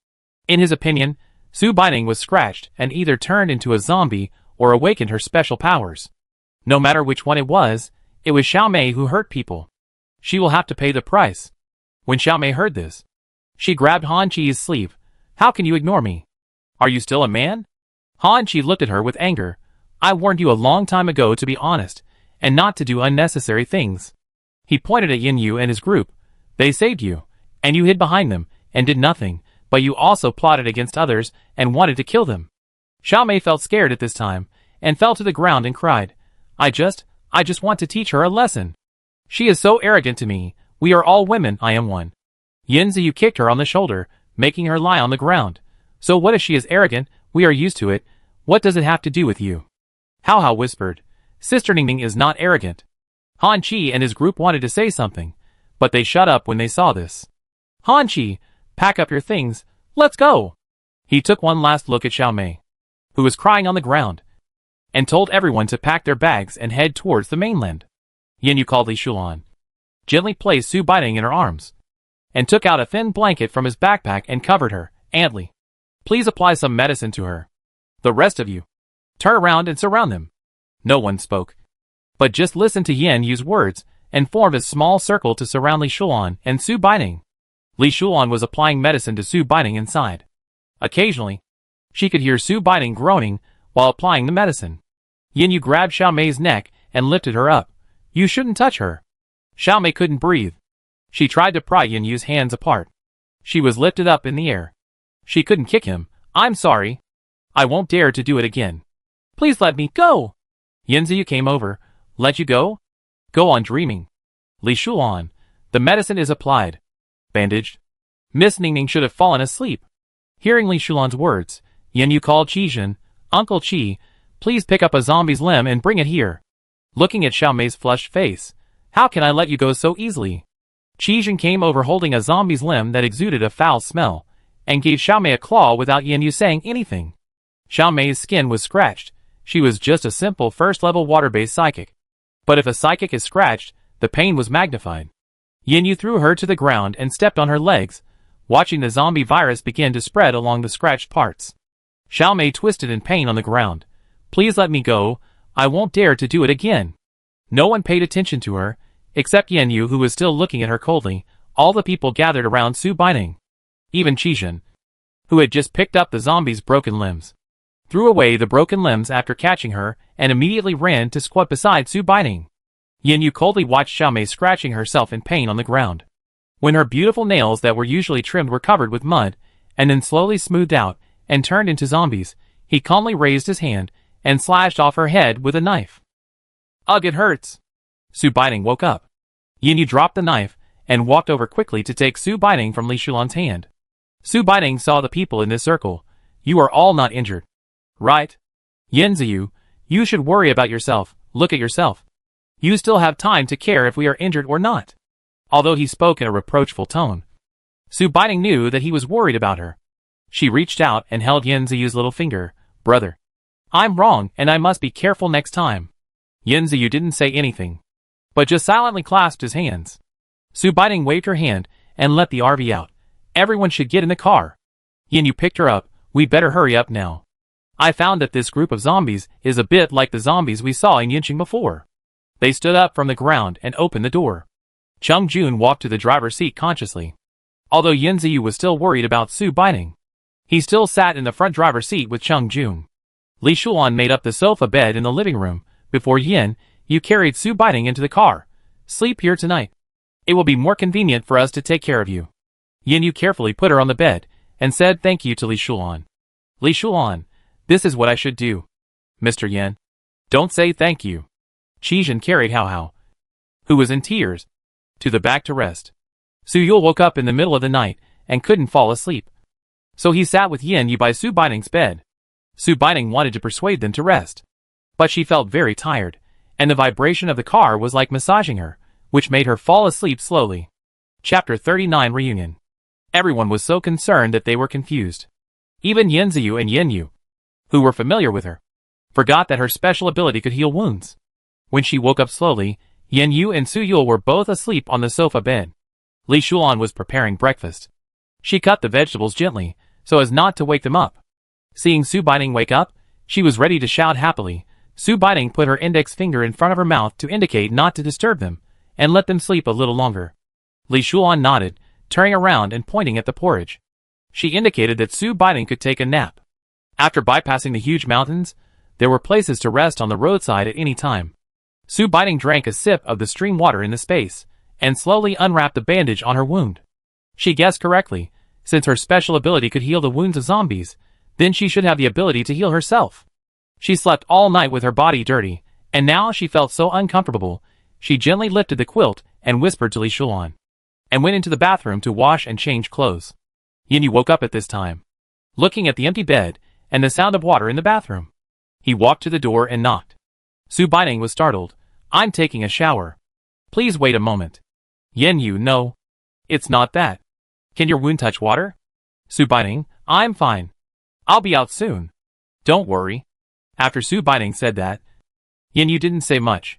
In his opinion, Su Baining was scratched and either turned into a zombie or awakened her special powers. No matter which one it was Xiao Mei who hurt people. She will have to pay the price. When Xiao Mei heard this, she grabbed Han Chi's sleeve. How can you ignore me? Are you still a man? Han Chi looked at her with anger. I warned you a long time ago to be honest, and not to do unnecessary things. He pointed at Yin Yu and his group. They saved you, and you hid behind them, and did nothing, but you also plotted against others, and wanted to kill them. Xiao Mei felt scared at this time, and fell to the ground and cried. I just want to teach her a lesson. She is so arrogant to me. We are all women, I am one. Yin Ziyu kicked her on the shoulder, making her lie on the ground. So what if she is arrogant? We are used to it. What does it have to do with you? Hao Hao whispered. Sister Ningning is not arrogant. Han Chi and his group wanted to say something, but they shut up when they saw this. Han Chi, pack up your things, let's go. He took one last look at Xiao Mei, who was crying on the ground, and told everyone to pack their bags and head towards the mainland. Yin Yu called Li Shulan, gently placed Su Baining in her arms, and took out a thin blanket from his backpack and covered her. Aunt Li, please apply some medicine to her. The rest of you, turn around and surround them. No one spoke, but just listened to Yin Yu's words and formed a small circle to surround Li Shulan and Su Baining. Li Shulan was applying medicine to Su Baining inside. Occasionally, she could hear Su Baining groaning while applying the medicine. Yin Yu grabbed Xiao Mei's neck and lifted her up. You shouldn't touch her. Xiao Mei couldn't breathe. She tried to pry Yin Yu's hands apart. She was lifted up in the air. She couldn't kick him. I'm sorry. I won't dare to do it again. Please let me go. Yin Ziyu came over. Let you go? Go on dreaming. Li Shulan, the medicine is applied. Bandaged. Miss Ningning should have fallen asleep. Hearing Li Shulan's words, Yin Yu called Qijin. Uncle Qi, please pick up a zombie's limb and bring it here. Looking at Xiao Mei's flushed face, how can I let you go so easily? Qijin came over holding a zombie's limb that exuded a foul smell, and gave Xiao Mei a claw without Yin Yu saying anything. Xiao Mei's skin was scratched. She was just a simple first-level water-based psychic. But if a psychic is scratched, the pain was magnified. Yin Yu threw her to the ground and stepped on her legs, watching the zombie virus begin to spread along the scratched parts. Xiao Mei twisted in pain on the ground. Please let me go. I won't dare to do it again. No one paid attention to her, except Yin Yu, who was still looking at her coldly. All the people gathered around Su Baining. Even Qijin, who had just picked up the zombie's broken limbs, threw away the broken limbs after catching her and immediately ran to squat beside Su Baining. Yin Yu coldly watched Xiao Mei scratching herself in pain on the ground. When her beautiful nails that were usually trimmed were covered with mud, and then slowly smoothed out and turned into zombies, he calmly raised his hand and slashed off her head with a knife. Ugh, it hurts. Su Baining woke up. Yin Yu dropped the knife and walked over quickly to take Su Baining from Li Shulan's hand. Su Baining saw the people in this circle. You are all not injured, right? Yin Ziyu, you should worry about yourself. Look at yourself. You still have time to care if we are injured or not. Although he spoke in a reproachful tone, Su Baining knew that he was worried about her. She reached out and held Yin Ziyu's little finger. Brother, I'm wrong and I must be careful next time. Yin Ziyu didn't say anything, but just silently clasped his hands. Su Baining waved her hand and let the RV out. Everyone should get in the car. Yin Yu picked her up. We better hurry up now. I found that this group of zombies is a bit like the zombies we saw in Yinqing before. They stood up from the ground and opened the door. Chung Jun walked to the driver's seat consciously. Although Yin Ziyu was still worried about Su Baining, he still sat in the front driver's seat with Chung Jun. Li Shulan made up the sofa bed in the living room. Before Yin Yu carried Su Baining into the car. Sleep here tonight. It will be more convenient for us to take care of you. Yin Yu carefully put her on the bed and said thank you to Li Shulan. Li Shulan, this is what I should do. Mr. Yin, don't say thank you. Qijin carried Hao Hao, who was in tears, to the back to rest. Su Yul woke up in the middle of the night and couldn't fall asleep. So he sat with Yin Yu by Su Baining's bed. Su Baining wanted to persuade them to rest. But she felt very tired, and the vibration of the car was like massaging her, which made her fall asleep slowly. Chapter 39 Reunion. Everyone was so concerned that they were confused. Even Yanziyu and Yenyu, who were familiar with her, forgot that her special ability could heal wounds. When she woke up slowly, Yenyu and Su Yul were both asleep on the sofa bed. Li Shulan was preparing breakfast. She cut the vegetables gently, so as not to wake them up. Seeing Su Baining wake up, she was ready to shout happily. Su Baining put her index finger in front of her mouth to indicate not to disturb them, and let them sleep a little longer. Li Shulan nodded, turning around and pointing at the porridge. She indicated that Su Baining could take a nap. After bypassing the huge mountains, there were places to rest on the roadside at any time. Su Baining drank a sip of the stream water in the space, and slowly unwrapped the bandage on her wound. She guessed correctly. Since her special ability could heal the wounds of zombies, then she should have the ability to heal herself. She slept all night with her body dirty, and now she felt so uncomfortable. She gently lifted the quilt and whispered to Li Shulan, and went into the bathroom to wash and change clothes. Yenyu woke up at this time, looking at the empty bed and the sound of water in the bathroom. He walked to the door and knocked. Su Baining was startled. "I'm taking a shower. Please wait a moment." Yenyu, no. It's not that. Can your wound touch water? Su Baining, I'm fine. I'll be out soon. Don't worry. After Su Baining said that, Yenyu didn't say much.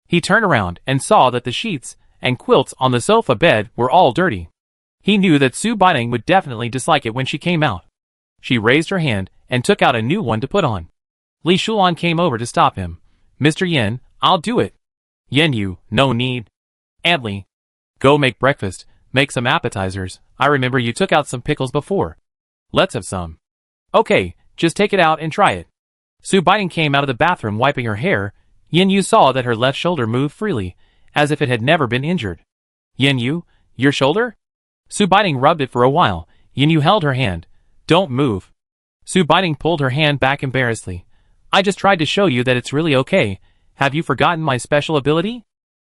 He turned around and saw that the sheets and quilts on the sofa bed were all dirty. He knew that Su Baining would definitely dislike it when she came out. She raised her hand and took out a new one to put on. Li Shulan came over to stop him. "Mr. Yen, I'll do it." Yenyu, no need. Adley, go make breakfast, make some appetizers. I remember you took out some pickles before. Let's have some. Okay, just take it out and try it. Su Baining came out of the bathroom wiping her hair. Yenyu saw that her left shoulder moved freely, as if it had never been injured. Yenyu, your shoulder? Su Baining rubbed it for a while. Yenyu held her hand. Don't move. Su Baining pulled her hand back embarrassedly. I just tried to show you that it's really okay. Have you forgotten my special ability?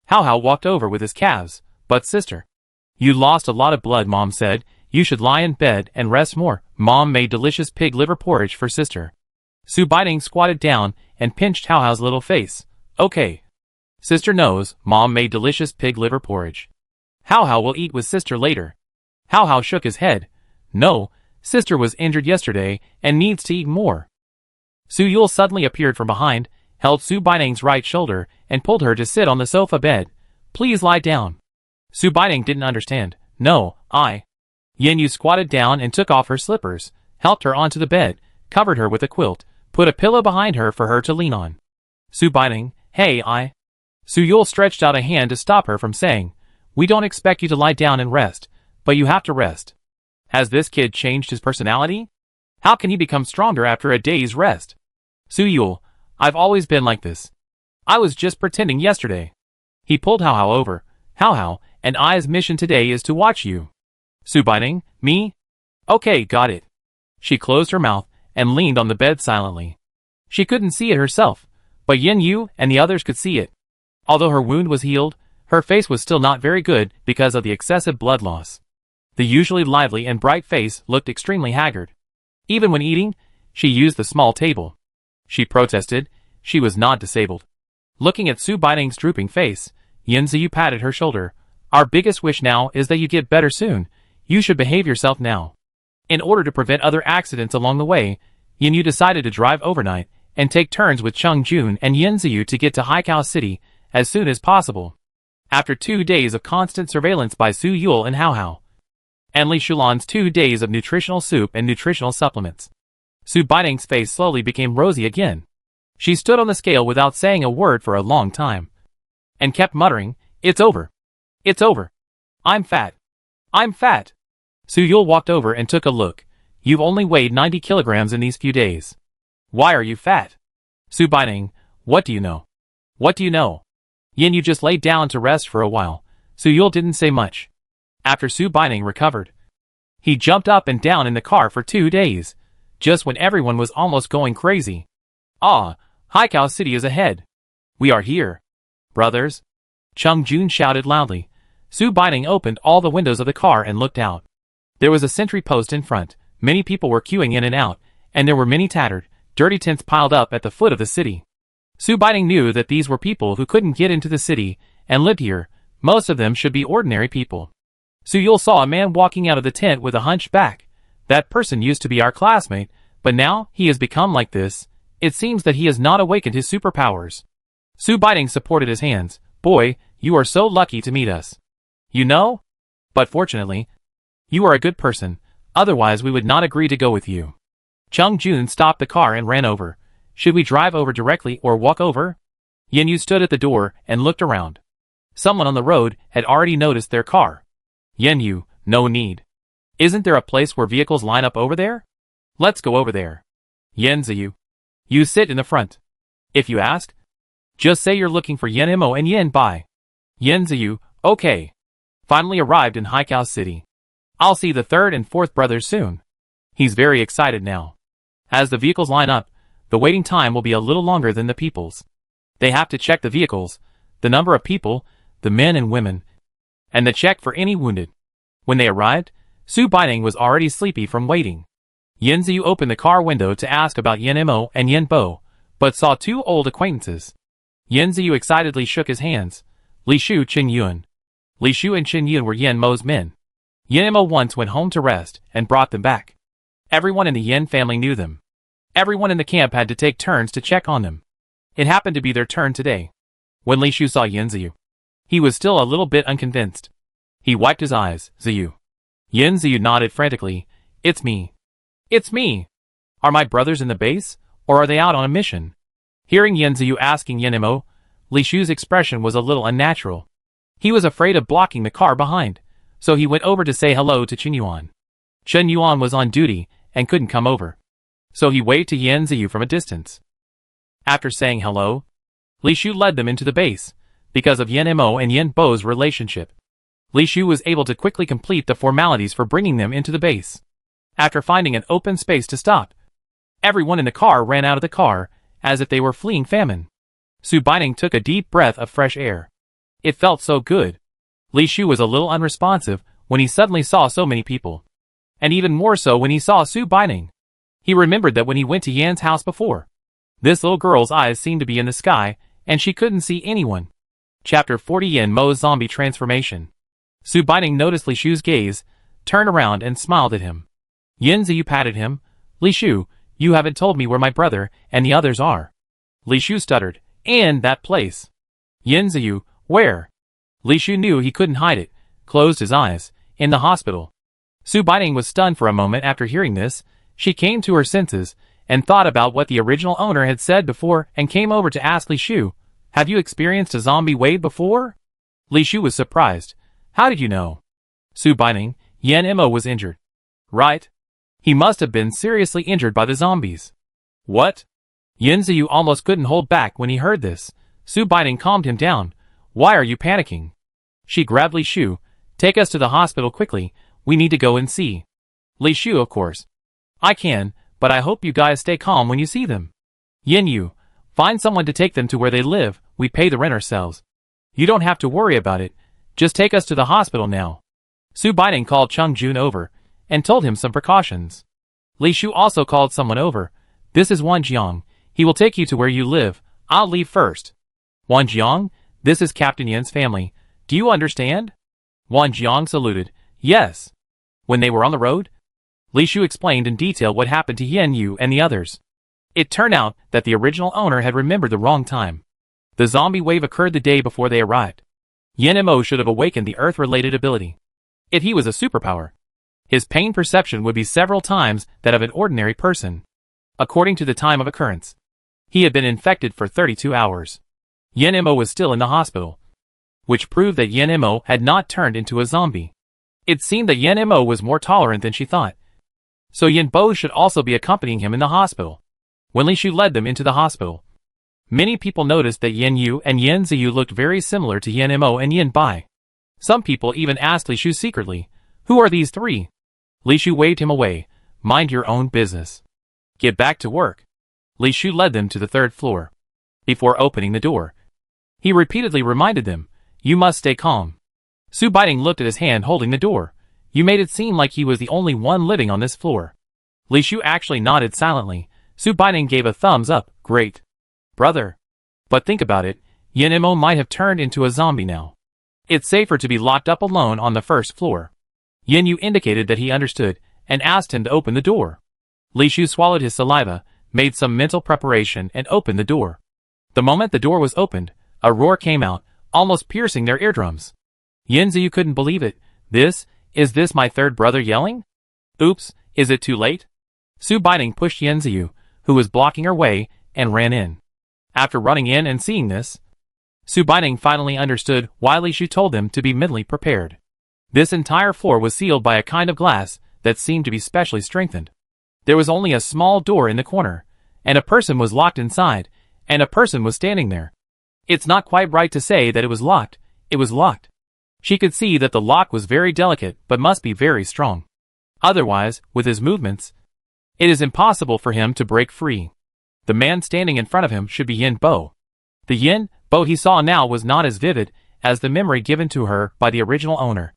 Hao Hao walked over with his calves. But sister, you lost a lot of blood, Mom said. You should lie in bed and rest more. Mom made delicious pig liver porridge for sister. Su Baining squatted down and pinched Hao Hao's little face. Okay. Sister knows, Mom made delicious pig liver porridge. Hao Hao will eat with sister later. Hao Hao shook his head. No, sister was injured yesterday and needs to eat more. Su Yul suddenly appeared from behind, held Su Baining's right shoulder, and pulled her to sit on the sofa bed. Please lie down. Su Baining didn't understand. No, Yenyu squatted down and took off her slippers, helped her onto the bed, covered her with a quilt, put a pillow behind her for her to lean on. Su Baining, hey, Su Yul stretched out a hand to stop her from saying, we don't expect you to lie down and rest, but you have to rest. Has this kid changed his personality? How can he become stronger after a day's rest? Su Yul, I've always been like this. I was just pretending yesterday. He pulled Hao Hao over. Hao Hao, and I's mission today is to watch you. Su Baining, me? Okay, got it. She closed her mouth and leaned on the bed silently. She couldn't see it herself, but Yenyu and the others could see it. Although her wound was healed, her face was still not very good because of the excessive blood loss. The usually lively and bright face looked extremely haggard. Even when eating, she used the small table. She protested. She was not disabled. Looking at Su Baining's drooping face, Yanziyu patted her shoulder. Our biggest wish now is that you get better soon. You should behave yourself now. In order to prevent other accidents along the way, Yenyu decided to drive overnight and take turns with Chung Jun and Yanziyu to get to Haikao City as soon as possible. After 2 days of constant surveillance by Su Yul and Hao Hao, and Li Shulan's 2 days of nutritional soup and nutritional supplements, Su Baining's face slowly became rosy again. She stood on the scale without saying a word for a long time, and kept muttering, it's over. It's over. I'm fat. I'm fat. Su Yul walked over and took a look. You've only weighed 90 kilograms in these few days. Why are you fat? Su Baining, what do you know? What do you know? Yenyu just laid down to rest for a while. Su Yul didn't say much. After Su Baining recovered, he jumped up and down in the car for 2 days, just when everyone was almost going crazy. Haikao City is ahead. We are here. Brothers. Chung Jun shouted loudly. Su Baining opened all the windows of the car and looked out. There was a sentry post in front. Many people were queuing in and out, and there were many tattered, dirty tents piled up at the foot of the city. Su Baiting knew that these were people who couldn't get into the city and lived here. Most of them should be ordinary people. Su Yul saw a man walking out of the tent with a hunched back. That person used to be our classmate, but now he has become like this. It seems that he has not awakened his superpowers. Su Baiting supported his hands. Boy, you are so lucky to meet us. You know? But fortunately, you are a good person, otherwise we would not agree to go with you. Chung Jun stopped the car and ran over. Should we drive over directly or walk over? Yin Yu stood at the door and looked around. Someone on the road had already noticed their car. Yin Yu, no need. Isn't there a place where vehicles line up over there? Let's go over there. Yen Ziyu. You sit in the front. If you ask, just say you're looking for Yen Mo and Yen Bai. Yen Ziyu, okay. Finally arrived in Haikao City. I'll see the third and fourth brothers soon. He's very excited now. As the vehicles line up, the waiting time will be a little longer than the people's. They have to check the vehicles, the number of people, the men and women, and the check for any wounded. When they arrived, Su Baining was already sleepy from waiting. Yen Ziyu opened the car window to ask about Yen Mo and Yen Bo, but saw two old acquaintances. Yen Ziyu excitedly shook his hands. Li Shu, Qin Yuan. Li Shu and Qin Yuan were Yen Mo's men. Yen Mo once went home to rest and brought them back. Everyone in the Yen family knew them. Everyone in the camp had to take turns to check on them. It happened to be their turn today. When Li Shu saw Yen Ziyu, he was still a little bit unconvinced. He wiped his eyes. Ziyu. Yen Ziyu nodded frantically. It's me. It's me. Are my brothers in the base, or are they out on a mission? Hearing Yen Ziyu asking Yen Mo, Li Shu's expression was a little unnatural. He was afraid of blocking the car behind, so he went over to say hello to Qin Yuan. Chen Yuan was on duty and couldn't come over, so he waved to Yen Ziyu from a distance. After saying hello, Li Shu led them into the base. Because of Yen Mo and Yen Bo's relationship, Li Shu was able to quickly complete the formalities for bringing them into the base. After finding an open space to stop, everyone in the car ran out of the car, as if they were fleeing famine. Su Baining took a deep breath of fresh air. It felt so good. Li Shu was a little unresponsive when he suddenly saw so many people. And even more so when he saw Su Baining. He remembered that when he went to Yan's house before, this little girl's eyes seemed to be in the sky, and she couldn't see anyone. Chapter 40 Yen Mo's Zombie Transformation. Su Baining noticed Li Shu's gaze, turned around and smiled at him. Yen Ziyu patted him. Li Shu, you haven't told me where my brother and the others are. Li Shu stuttered. And that place. Yen Ziyu, where? Li Shu knew he couldn't hide it, closed his eyes. In the hospital. Su Baining was stunned for a moment after hearing this. She came to her senses, and thought about what the original owner had said before and came over to ask Li Shu, have you experienced a zombie wave before? Li Shu was surprised. How did you know? Su Baining, Yen Mo was injured. Right? He must have been seriously injured by the zombies. What? Yen Ziyu almost couldn't hold back when he heard this. Su Baining calmed him down. Why are you panicking? She grabbed Li Shu. Take us to the hospital quickly. We need to go and see. Li Shu, of course. I can, but I hope you guys stay calm when you see them. Yen Yu, find someone to take them to where they live. We pay the rent ourselves. You don't have to worry about it. Just take us to the hospital now. Su Baining called Chung Jun over and told him some precautions. Li Shu also called someone over. This is Wan Jiang. He will take you to where you live. I'll leave first. Wan Jiang, this is Captain Yan's family. Do you understand? Wan Jiang saluted. Yes. When they were on the road, Li Shu explained in detail what happened to Yen Yu and the others. It turned out that the original owner had remembered the wrong time. The zombie wave occurred the day before they arrived. Yen Mo should have awakened the Earth-related ability. If he was a superpower, his pain perception would be several times that of an ordinary person. According to the time of occurrence, he had been infected for 32 hours. Yen Mo was still in the hospital, which proved that Yen Mo had not turned into a zombie. It seemed that Yen Mo was more tolerant than she thought. So Yen Bo should also be accompanying him in the hospital. When Li Shu led them into the hospital, many people noticed that Yen Yu and Yen Ziyu looked very similar to Yen Mo and Yen Bai. Some people even asked Li Shu secretly, who are these three? Li Shu waved him away. Mind your own business. Get back to work. Li Shu led them to the third floor. Before opening the door, he repeatedly reminded them, you must stay calm. Su Baiting looked at his hand holding the door. You made it seem like he was the only one living on this floor. Li Shu actually nodded silently. Su Baining gave a thumbs up. Great. Brother. But think about it, Yin Mo might have turned into a zombie now. It's safer to be locked up alone on the first floor. Yin Yu indicated that he understood, and asked him to open the door. Li Shu swallowed his saliva, made some mental preparation, and opened the door. The moment the door was opened, a roar came out, almost piercing their eardrums. Yin Ziyu couldn't believe it. Is this my third brother yelling? Oops, is it too late? Su Baining pushed Yin Ziyu, who was blocking her way, and ran in. After running in and seeing this, Su Baining finally understood why Li Shu told them to be mentally prepared. This entire floor was sealed by a kind of glass that seemed to be specially strengthened. There was only a small door in the corner, and a person was locked inside, and a person was standing there. It's not quite right to say that it was locked. It was locked. She could see that the lock was very delicate but must be very strong. Otherwise, with his movements, it is impossible for him to break free. The man standing in front of him should be Yin Bo. The Yin Bo he saw now was not as vivid as the memory given to her by the original owner.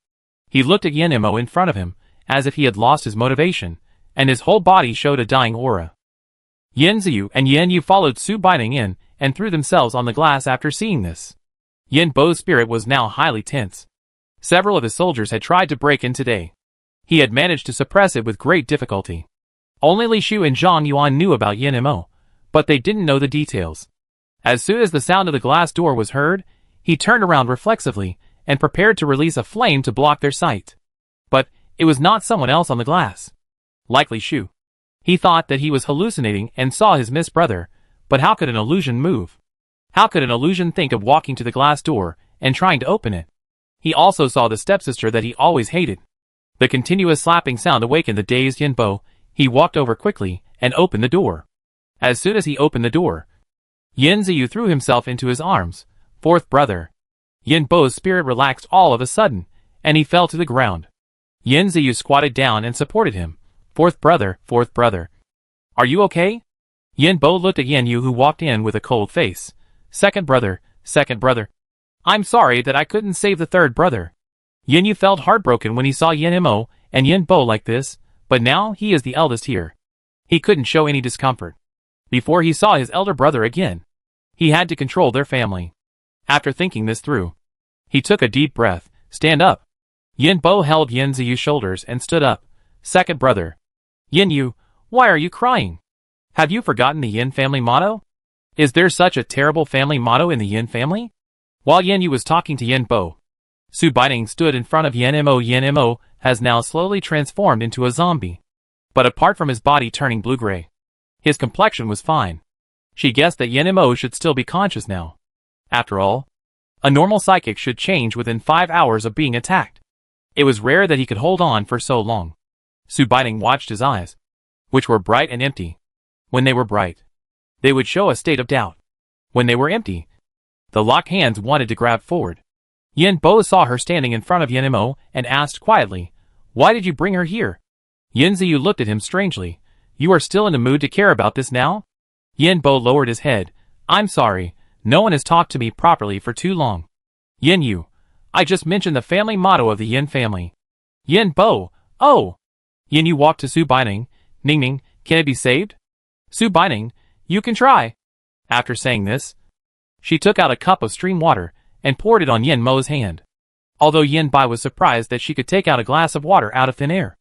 He looked at Yin Mo in front of him, as if he had lost his motivation, and his whole body showed a dying aura. Yin Ziyu and Yin Yu followed Su Baining in, and threw themselves on the glass after seeing this. Yin Bo's spirit was now highly tense. Several of his soldiers had tried to break in today. He had managed to suppress it with great difficulty. Only Li Shu and Zhang Yuan knew about Yin Mo, but they didn't know the details. As soon as the sound of the glass door was heard, he turned around reflexively, and prepared to release a flame to block their sight. But it was not someone else on the glass. Like Li Shu. He thought that he was hallucinating and saw his missed brother, but how could an illusion move? How could an illusion think of walking to the glass door and trying to open it? He also saw the stepsister that he always hated. The continuous slapping sound awakened the dazed Yin Bo. He walked over quickly and opened the door. As soon as he opened the door, Yin Ziyu threw himself into his arms. Fourth brother. Yin Bo's spirit relaxed all of a sudden, and he fell to the ground. Yin Ziyu squatted down and supported him. Fourth brother. Are you okay? Yin Bo looked at Yin Yu, who walked in with a cold face. Second brother. I'm sorry that I couldn't save the third brother. Yin Yu felt heartbroken when he saw Yin Mo and Yin Bo like this, but now he is the eldest here. He couldn't show any discomfort. Before he saw his elder brother again, he had to control their family. After thinking this through, he took a deep breath. Stand up. Yin Bo held Yin Ziyu's shoulders and stood up. Second brother. Yin Yu, why are you crying? Have you forgotten the Yin family motto? Is there such a terrible family motto in the Yin family? While Yin Yu was talking to Yin Bo, Su Baining stood in front of Yin Mo. Yin Mo has now slowly transformed into a zombie. But apart from his body turning blue-gray, his complexion was fine. She guessed that Yin Mo should still be conscious now. After all, a normal psychic should change within 5 hours of being attacked. It was rare that he could hold on for so long. Su Baining watched his eyes, which were bright and empty. When they were bright, they would show a state of doubt. When they were empty, the locked hands wanted to grab forward. Yin Bo saw her standing in front of Yin Mo and asked quietly, "Why did you bring her here?" Yin Ziyu looked at him strangely. "You are still in the mood to care about this now?" Yin Bo lowered his head. "I'm sorry, no one has talked to me properly for too long." "Yin Yu, I just mentioned the family motto of the Yin family." "Yin Bo, oh!" Yin Yu walked to Su Baining. "Ning, can it be saved?" "Su Baining, you can try." After saying this, she took out a cup of stream water and poured it on Yin Mo's hand. Although Yin Bai was surprised that she could take out a glass of water out of thin air,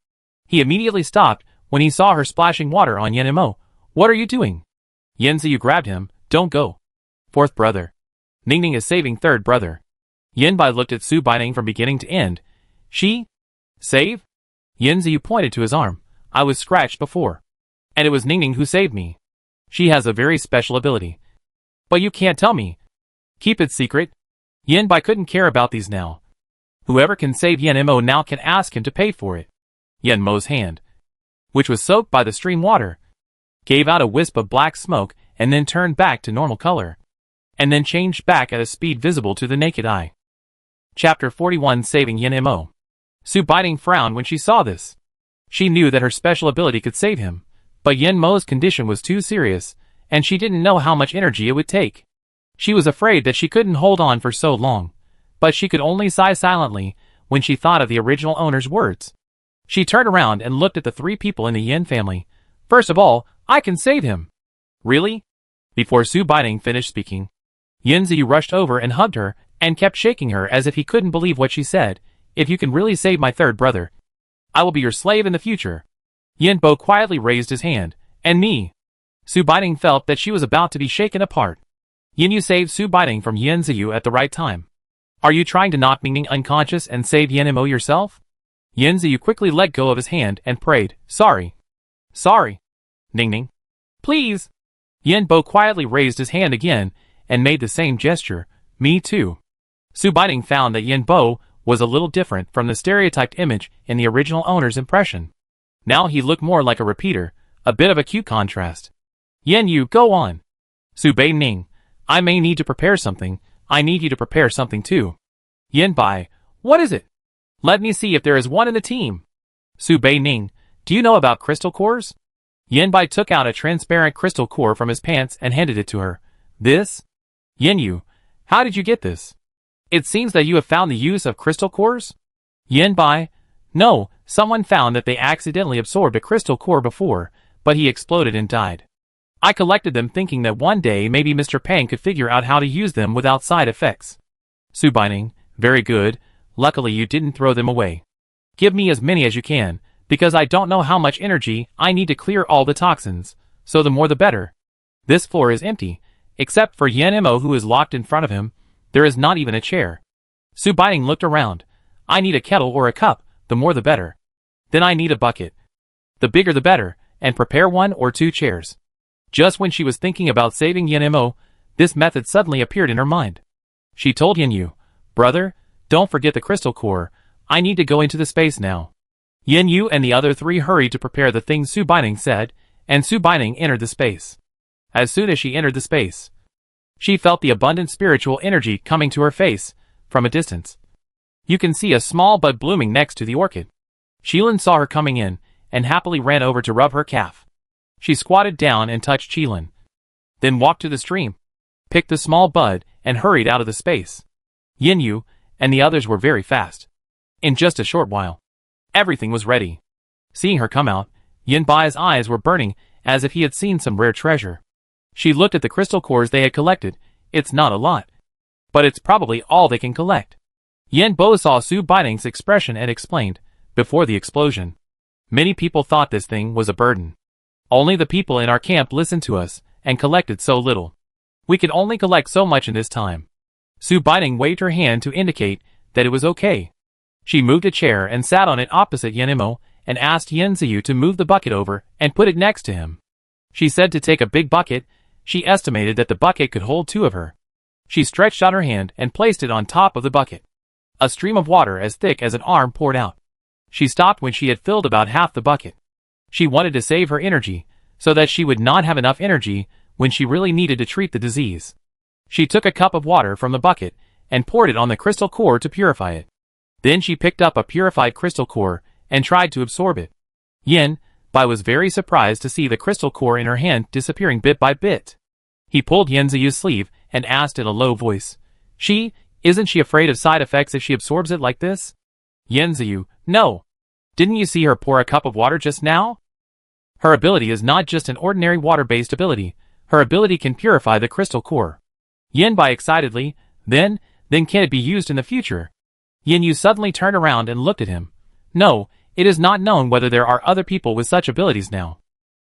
he immediately stopped when he saw her splashing water on Yin Mo. "What are you doing?" Yin Ziyu grabbed him. "Don't go. Fourth brother. Ning is saving third brother." Yin Bai looked at Su Baining from beginning to end. "She? Save?" Yin Ziyu pointed to his arm. "I was scratched before, and it was Ning who saved me. She has a very special ability. But you can't tell me. Keep it secret." Yin Bai couldn't care about these now. Whoever can save Yin Mo now can ask him to pay for it. Yin Mo's hand, which was soaked by the stream water, gave out a wisp of black smoke and then turned back to normal color, and then changed back at a speed visible to the naked eye. Chapter 41 Saving Yin Mo. Su Baining frowned when she saw this. She knew that her special ability could save him, but Yin Mo's condition was too serious, and she didn't know how much energy it would take. She was afraid that she couldn't hold on for so long, but she could only sigh silently when she thought of the original owner's words. She turned around and looked at the 3 people in the Yin family. "First of all, I can save him." Really? Before Su Baining finished speaking, Yin Ziyu rushed over and hugged her, and kept shaking her as if he couldn't believe what she said. If you can really save my third brother, I will be your slave in the future. Yin Bo quietly raised his hand, and me. Su Baining felt that she was about to be shaken apart. Yin Yu saved Su Baining from Yin Ziyu at the right time. Are you trying to knock Ning Ning unconscious and save Yin Mo yourself? Yin Ziyu quickly let go of his hand and prayed, Sorry. Sorry. Ning Ning. Please. Yin Bo quietly raised his hand again, and made the same gesture, me too. Su Baining found that Yin Bo was a little different from the stereotyped image in the original owner's impression. Now he looked more like a repeater, a bit of a cute contrast. Yin Yu, go on. Su Baining, I may need to prepare something. I need you to prepare something too. Yin Bai, what is it? Let me see if there is one in the team. Su Baining, do you know about crystal cores? Yin Bai took out a transparent crystal core from his pants and handed it to her. This? Yin Yu, how did you get this? It seems that you have found the use of crystal cores? Yin Bai, no, someone found that they accidentally absorbed a crystal core before, but he exploded and died. I collected them thinking that one day maybe Mr. Pang could figure out how to use them without side effects. Su Baining, very good, luckily you didn't throw them away. Give me as many as you can, because I don't know how much energy I need to clear all the toxins, so the more the better. This floor is empty, except for Yen Mo who is locked in front of him. There is not even a chair. Su Baining looked around. I need a kettle or a cup, the more the better. Then I need a bucket. The bigger the better, and prepare 1 or 2 chairs. Just when she was thinking about saving Yen Mo, this method suddenly appeared in her mind. She told Yin Yu, Brother, don't forget the crystal core. I need to go into the space now. Yin Yu and the other 3 hurried to prepare the things Su Baining said, and Su Baining entered the space. As soon as she entered the space, she felt the abundant spiritual energy coming to her face, from a distance. You can see a small bud blooming next to the orchid. Qilin saw her coming in, and happily ran over to rub her calf. She squatted down and touched Qilin. Then walked to the stream, picked the small bud, and hurried out of the space. Yin Yu and the others were very fast. In just a short while, everything was ready. Seeing her come out, Yin Bai's eyes were burning as if he had seen some rare treasure. She looked at the crystal cores they had collected. It's not a lot, but it's probably all they can collect. Yin Bo saw Su Baining's expression and explained, before the explosion, many people thought this thing was a burden. Only the people in our camp listened to us and collected so little. We could only collect so much in this time. Su Baining waved her hand to indicate that it was okay. She moved a chair and sat on it opposite Yen Mo and asked Yin Ziyu to move the bucket over and put it next to him. She said to take a big bucket. She estimated that the bucket could hold 2 of her. She stretched out her hand and placed it on top of the bucket. A stream of water as thick as an arm poured out. She stopped when she had filled about half the bucket. She wanted to save her energy, so that she would not have enough energy when she really needed to treat the disease. She took a cup of water from the bucket and poured it on the crystal core to purify it. Then she picked up a purified crystal core and tried to absorb it. Yin Bai was very surprised to see the crystal core in her hand disappearing bit by bit. He pulled Yin Ziyu's sleeve and asked in a low voice, Isn't she afraid of side effects if she absorbs it like this? Yin Ziyu, no. Didn't you see her pour a cup of water just now? Her ability is not just an ordinary water-based ability. Her ability can purify the crystal core. Yin Bai excitedly, then can it be used in the future? Yin Yu suddenly turned around and looked at him. No, it is not known whether there are other people with such abilities now.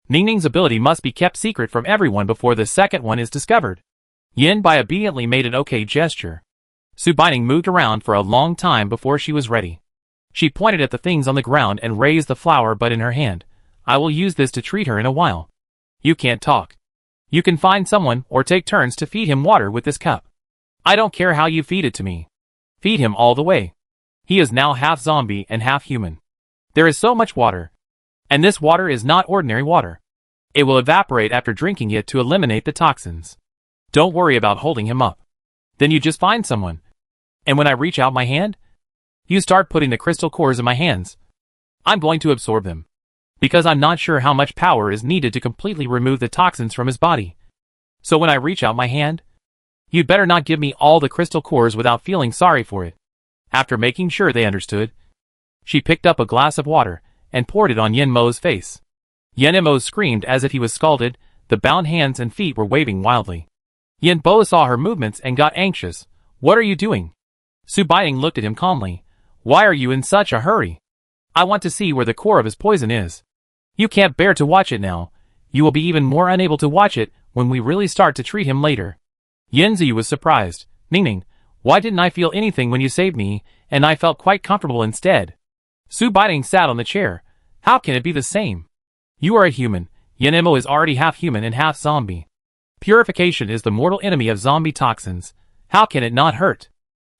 Ning Ning's ability must be kept secret from everyone before the second one is discovered. Yin Bai obediently made an okay gesture. Su Baining moved around for a long time before she was ready. She pointed at the things on the ground and raised the flower bud in her hand. I will use this to treat her in a while. You can't talk. You can find someone or take turns to feed him water with this cup. I don't care how you feed it to me. Feed him all the way. He is now half zombie and half human. There is so much water. And this water is not ordinary water. It will evaporate after drinking it to eliminate the toxins. Don't worry about holding him up. Then you just find someone. And when I reach out my hand, you start putting the crystal cores in my hands. I'm going to absorb them. Because I'm not sure how much power is needed to completely remove the toxins from his body. So when I reach out my hand, you'd better not give me all the crystal cores without feeling sorry for it. After making sure they understood, she picked up a glass of water and poured it on Yen Mo's face. Yen Mo screamed as if he was scalded, The bound hands and feet were waving wildly. Yin Bo saw her movements and got anxious. What are you doing? Su Baiting looked at him calmly. Why are you in such a hurry? I want to see where the core of his poison is. You can't bear to watch it now. You will be even more unable to watch it when we really start to treat him later. Yin Ziyu was surprised. Ningning, why didn't I feel anything when you saved me, and I felt quite comfortable instead? Su Baiting sat on the chair. How can it be the same? You are a human. Yin Mo is already half human and half zombie. Purification is the mortal enemy of zombie toxins. How can it not hurt?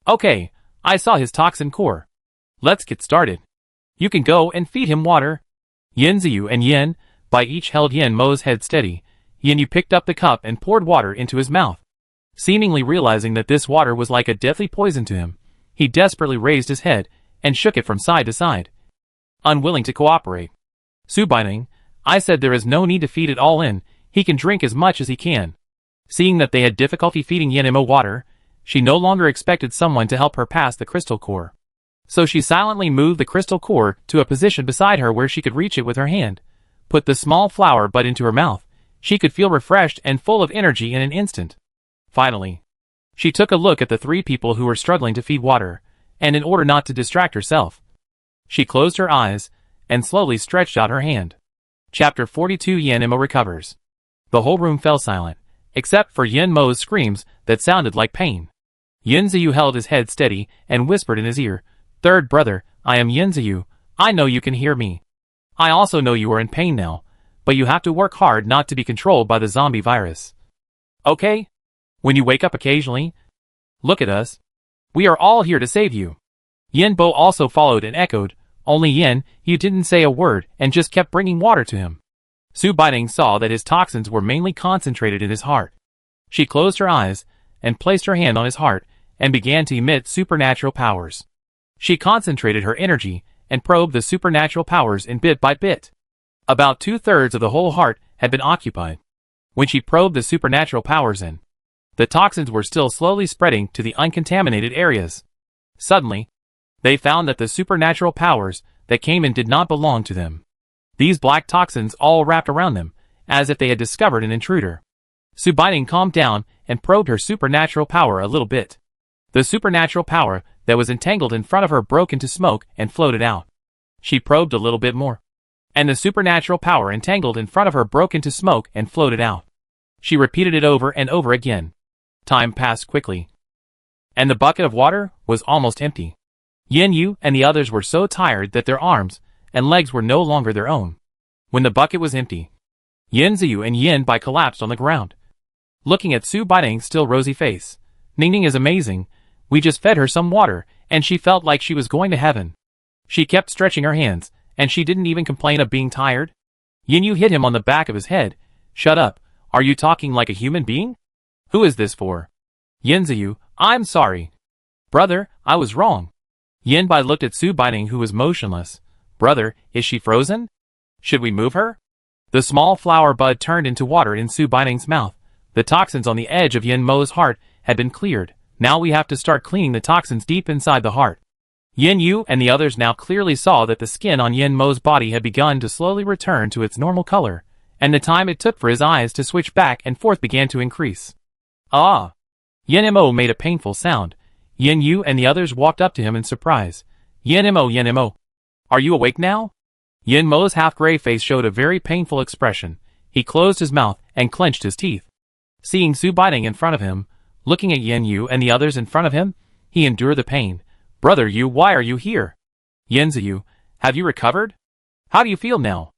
Okay, I saw his toxin core. Let's get started. You can go and feed him water. Yin Ziyu and Yin Bai each held Yin Mo's head steady. Yin Yu picked up the cup and poured water into his mouth. Seemingly realizing that this water was like a deadly poison to him, he desperately raised his head and shook it from side to side, unwilling to cooperate. Su Baiting, I said there is no need to feed it all in, he can drink as much as he can. Seeing that they had difficulty feeding Yin Mo water, she no longer expected someone to help her pass the crystal core. So she silently moved the crystal core to a position beside her where she could reach it with her hand, put the small flower bud into her mouth. She could feel refreshed and full of energy in an instant. Finally, she took a look at the three people who were struggling to feed water, and in order not to distract herself, she closed her eyes and slowly stretched out her hand. Chapter 42 Yin Mo recovers. The whole room fell silent, except for Yin Mo's screams that sounded like pain. Yin Ziyu held his head steady and whispered in his ear, Third brother, I am Yin Ziyu. I know you can hear me. I also know you are in pain now, but you have to work hard not to be controlled by the zombie virus. Okay? When you wake up occasionally, look at us. We are all here to save you. Yin Bo also followed and echoed, only Yin, you didn't say a word and just kept bringing water to him. Su Baiting saw that his toxins were mainly concentrated in his heart. She closed her eyes and placed her hand on his heart and began to emit supernatural powers. She concentrated her energy and probed the supernatural powers in bit by bit. About 2/3 of the whole heart had been occupied. When she probed the supernatural powers in, the toxins were still slowly spreading to the uncontaminated areas. Suddenly, they found that the supernatural powers that came in did not belong to them. These black toxins all wrapped around them, as if they had discovered an intruder. Su Baiting calmed down and probed her supernatural power a little bit. The supernatural power that was entangled in front of her broke into smoke and floated out. She probed a little bit more, and the supernatural power entangled in front of her broke into smoke and floated out. She repeated it over and over again. Time passed quickly, and the bucket of water was almost empty. Yin Yu and the others were so tired that their arms and legs were no longer their own. When the bucket was empty, Yin Ziyu and Yin Bai collapsed on the ground, looking at Su Baiting's still rosy face. Ningning is amazing. We just fed her some water, and she felt like she was going to heaven. She kept stretching her hands, and she didn't even complain of being tired. Yin Yu hit him on the back of his head. Shut up. Are you talking like a human being? Who is this for? Yin Ziyu, I'm sorry. Brother, I was wrong. Yin Bai looked at Su Baiting, who was motionless. Brother, is she frozen? Should we move her? The small flower bud turned into water in Su Baiting's mouth. The toxins on the edge of Yin Mo's heart had been cleared. Now we have to start cleaning the toxins deep inside the heart. Yin Yu and the others now clearly saw that the skin on Yin Mo's body had begun to slowly return to its normal color, and the time it took for his eyes to switch back and forth began to increase. Ah! Yin Mo made a painful sound. Yin Yu and the others walked up to him in surprise. Yin Mo. Are you awake now? Yin Mo's half-gray face showed a very painful expression. He closed his mouth and clenched his teeth. Seeing Su Baiting in front of him, looking at Yin Yu and the others in front of him, he endured the pain. Brother Yu, why are you here? Yin Ziyu, have you recovered? How do you feel now?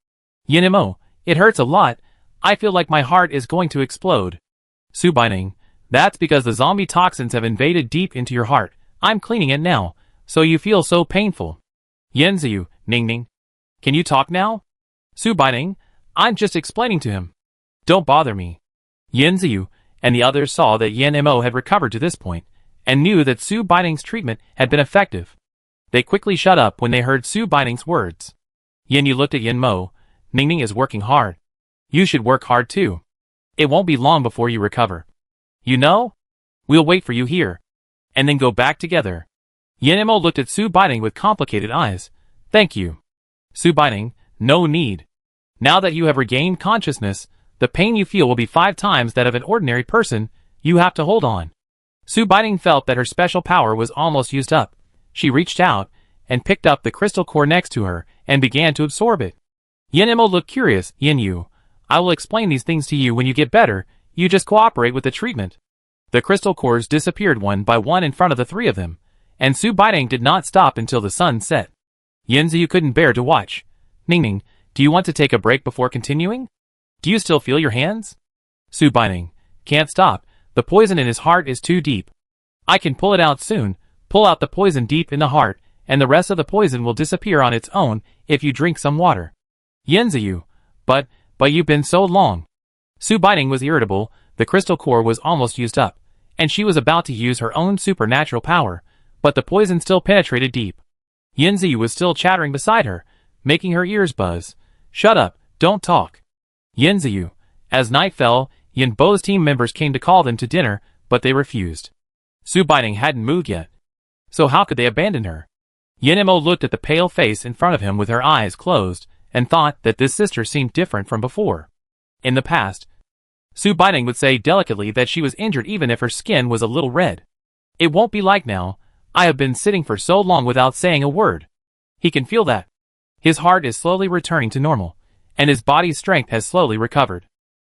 Yin Mo, it hurts a lot. I feel like my heart is going to explode. Su Baiting, that's because the zombie toxins have invaded deep into your heart. I'm cleaning it now, so you feel so painful. Yin Ziyu, Ningning, can you talk now? Su Baiting, I'm just explaining to him. Don't bother me. Yin Ziyu and the others saw that Yin Mo had recovered to this point, and knew that Su Baiting's treatment had been effective. They quickly shut up when they heard Su Baiting's words. Yin Yu looked at Yin Mo. Ningning is working hard. You should work hard too. It won't be long before you recover. You know? We'll wait for you here, and then go back together. Yin Mo looked at Su Baiting with complicated eyes. Thank you. Su Baiting, no need. Now that you have regained consciousness, The pain you feel will be 5 times that of an ordinary person. You have to hold on. Su Baiting felt that her special power was almost used up. She reached out and picked up the crystal core next to her and began to absorb it. Yin-Mo looked curious. Yin Yu, I will explain these things to you when you get better. You just cooperate with the treatment. The crystal cores disappeared one by one in front of the 3 of them, and Su Baiting did not stop until the sun set. Yin-Yu couldn't bear to watch. Ning, do you want to take a break before continuing? Do you still feel your hands? Su Baiting, can't stop. The poison in his heart is too deep. I can pull it out soon. Pull out the poison deep in the heart, and the rest of the poison will disappear on its own if you drink some water. Yin-Yu, but you've been so long. Su Baiting was irritable. The crystal core was almost used up, and she was about to use her own supernatural power, but the poison still penetrated deep. Yin-Yu was still chattering beside her, making her ears buzz. Shut up, don't talk. Yin-Yu. As night fell, Yin Bo's team members came to call them to dinner, but they refused. Su Baiting hadn't moved yet, so how could they abandon her? Yin-Mo looked at the pale face in front of him with her eyes closed, and thought that this sister seemed different from before. In the past, Su Baiting would say delicately that she was injured even if her skin was a little red. It won't be like now. I have been sitting for so long without saying a word. He can feel that. His heart is slowly returning to normal, and his body's strength has slowly recovered.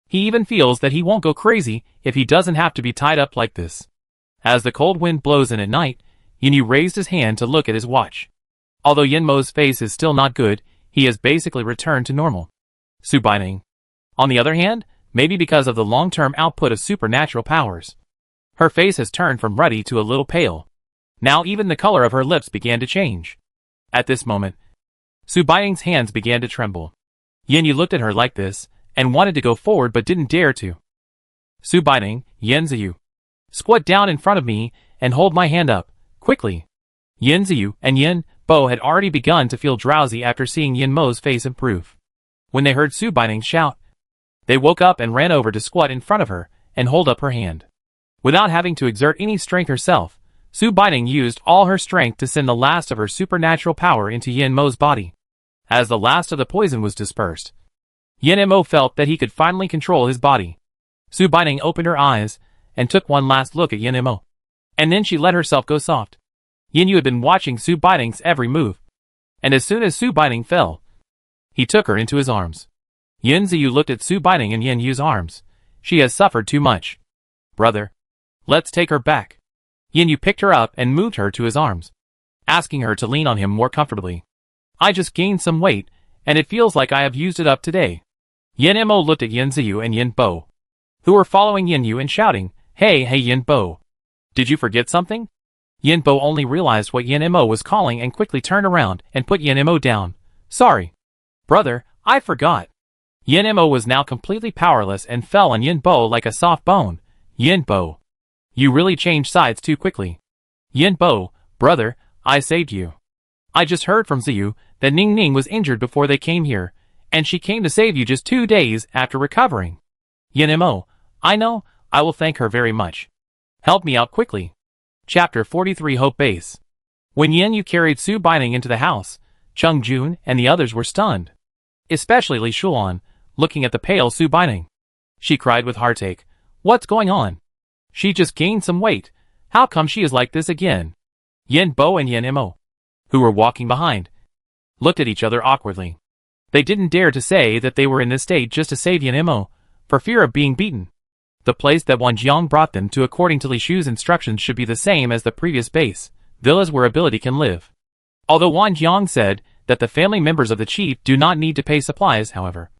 He even feels that he won't go crazy if he doesn't have to be tied up like this. As the cold wind blows in at night, Yin-Yu raised his hand to look at his watch. Although Yin-Mo's face is still not good, he has basically returned to normal. Su Baiting, on the other hand, maybe because of the long-term output of supernatural powers, her face has turned from ruddy to a little pale. Now even the color of her lips began to change. At this moment, Su Baiting's hands began to tremble. Yin-Yu looked at her like this, and wanted to go forward but didn't dare to. Su Baiting, Yin-Yu, squat down in front of me and hold my hand up, quickly. Yin-Yu and Yin Bo had already begun to feel drowsy after seeing Yin-Mo's face improve. When they heard Su Baiting shout, they woke up and ran over to squat in front of her and hold up her hand. Without having to exert any strength herself, Su Baiting used all her strength to send the last of her supernatural power into Yin-Mo's body. As the last of the poison was dispersed, Yin-Mo felt that he could finally control his body. Su Baiting opened her eyes and took one last look at Yin-Mo. And then she let herself go soft. Yin-Yu had been watching Su Baiting's every move, and as soon as Su Baiting fell, he took her into his arms. Yin-Yu looked at Su Baiting in Yin-Yu's arms. She has suffered too much. Brother, let's take her back. Yin-Yu picked her up and moved her to his arms, asking her to lean on him more comfortably. I just gained some weight, and it feels like I have used it up today. Yin-Mo looked at Yin-Yu and Yin Bo, who were following Yin-Yu and shouting, Hey Yin Bo. Did you forget something? Yin Bo only realized what Yin-Mo was calling and quickly turned around and put Yin-Mo down. Sorry. Brother, I forgot. Yin-Mo was now completely powerless and fell on Yin Bo like a soft bone. Yin Bo, you really changed sides too quickly. Yin Bo, brother, I saved you. I just heard from Ziyu that Ning Ning was injured before they came here, and she came to save you just 2 days after recovering. Yin-Mo, I know, I will thank her very much. Help me out quickly. Chapter 43 Hope Base. When Yin-Yu carried Su Baiting into the house, Chung Jun and the others were stunned. Especially Li Shulan, looking at the pale Su Baiting. She cried with heartache. What's going on? She just gained some weight. How come she is like this again? Yin Bo and Yin-Mo, who were walking behind, looked at each other awkwardly. They didn't dare to say that they were in this state just to save Yin-Mo, for fear of being beaten. The place that Wan Jiang brought them to according to Li Shu's instructions should be the same as the previous base, villas where ability can live. Although Wan Jiang said that the family members of the chief do not need to pay supplies, however,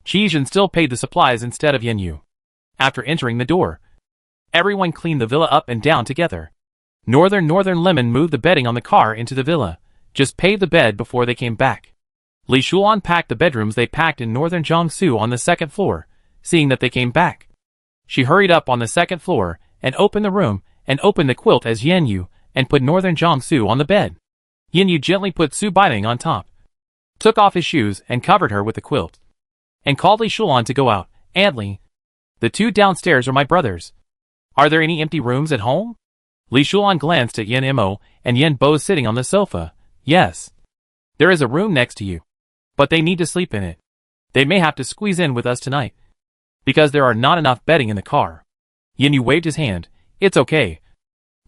Qi Jin still paid the supplies instead of Yin-Yu. After entering the door, everyone cleaned the villa up and down together. Northern Lemon moved the bedding on the car into the villa, just paved the bed before they came back. Li Shulan packed the bedrooms they packed in Northern Jiangsu on the 2nd floor, seeing that they came back. She hurried up on the 2nd floor, and opened the room, and opened the quilt as Yin-Yu, and put Northern Jiangsu on the bed. Yin-Yu gently put Su Baiting on top, took off his shoes and covered her with the quilt, and called Li Shulan to go out. Aunt Li, the 2 downstairs are my brothers. Are there any empty rooms at home? Li Shulan glanced at Yin-Mo and Yin Bo sitting on the sofa. Yes. There is a room next to you, but they need to sleep in it. They may have to squeeze in with us tonight. Because there are not enough bedding in the car. Yin Yu waved his hand. It's okay.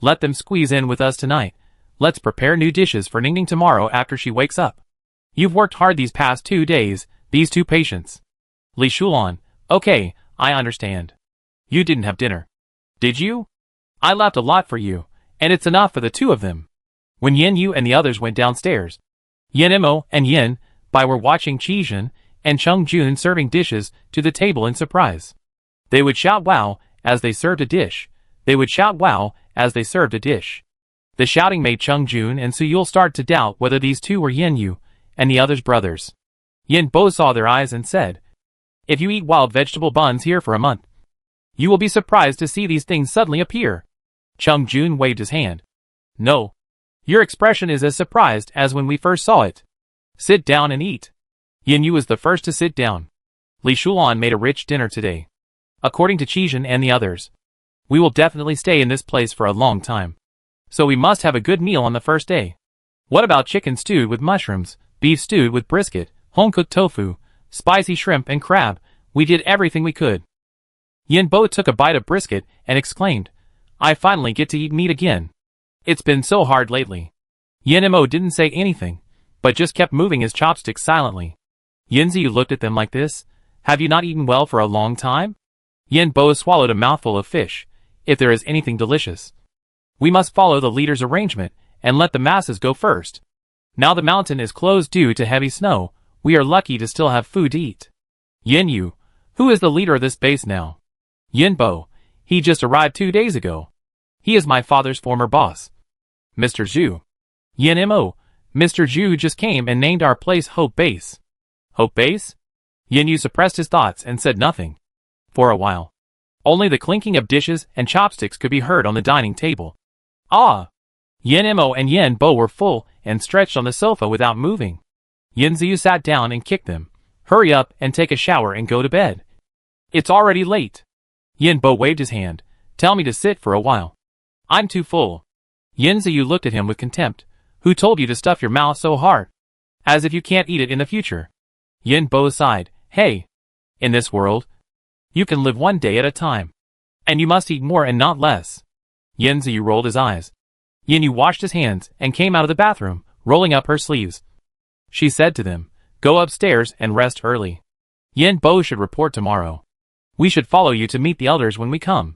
Let them squeeze in with us tonight. Let's prepare new dishes for Ningning tomorrow after she wakes up. You've worked hard these past 2 days, these 2 patients. Li Shulan. Okay, I understand. You didn't have dinner. Did you? I left a lot for you, and it's enough for the 2 of them. When Yin Yu and the others went downstairs, Yin Mo and Yin Bai were watching Qijun and Chung Jun serving dishes to the table in surprise. They would shout wow as they served a dish. They would shout wow as they served a dish. The shouting made Chung Jun and Suyul start to doubt whether these 2 were Yin Yu and the others' brothers. Yin Bo saw their eyes and said, if you eat wild vegetable buns here for a month, you will be surprised to see these things suddenly appear. Chung Jun waved his hand. No. Your expression is as surprised as when we first saw it. Sit down and eat. Yin Yu was the first to sit down. Li Shulan made a rich dinner today. According to Qijun and the others, we will definitely stay in this place for a long time. So we must have a good meal on the first day. What about chicken stewed with mushrooms, beef stewed with brisket, home-cooked tofu, spicy shrimp and crab? We did everything we could. Yin Bo took a bite of brisket and exclaimed, I finally get to eat meat again. It's been so hard lately. Yin Mo didn't say anything, but just kept moving his chopsticks silently. Yin Ziyu looked at them like this. Have you not eaten well for a long time? Yin Bo swallowed a mouthful of fish. If there is anything delicious, we must follow the leader's arrangement and let the masses go first. Now the mountain is closed due to heavy snow. We are lucky to still have food to eat. Yin Yu, who is the leader of this base now? Yin Bo, he just arrived 2 days ago. He is my father's former boss. Mr. Zhu. Yin Mo, Mr. Zhu just came and named our place Hope Base. Hope Base? Yin Yu suppressed his thoughts and said nothing. For a while, only the clinking of dishes and chopsticks could be heard on the dining table. Ah! Yin Mo and Yin Bo were full and stretched on the sofa without moving. Yin Ziyu sat down and kicked them. Hurry up and take a shower and go to bed. It's already late. Yin Bo waved his hand. Tell me to sit for a while. I'm too full. Yin Ziyu looked at him with contempt. Who told you to stuff your mouth so hard? As if you can't eat it in the future. Yin Bo sighed. Hey! In this world, you can live 1 day at a time. And you must eat more and not less. Yin Ziyu rolled his eyes. Yin Yu washed his hands and came out of the bathroom, rolling up her sleeves. She said to them, go upstairs and rest early. Yin Bo should report tomorrow. We should follow you to meet the elders when we come.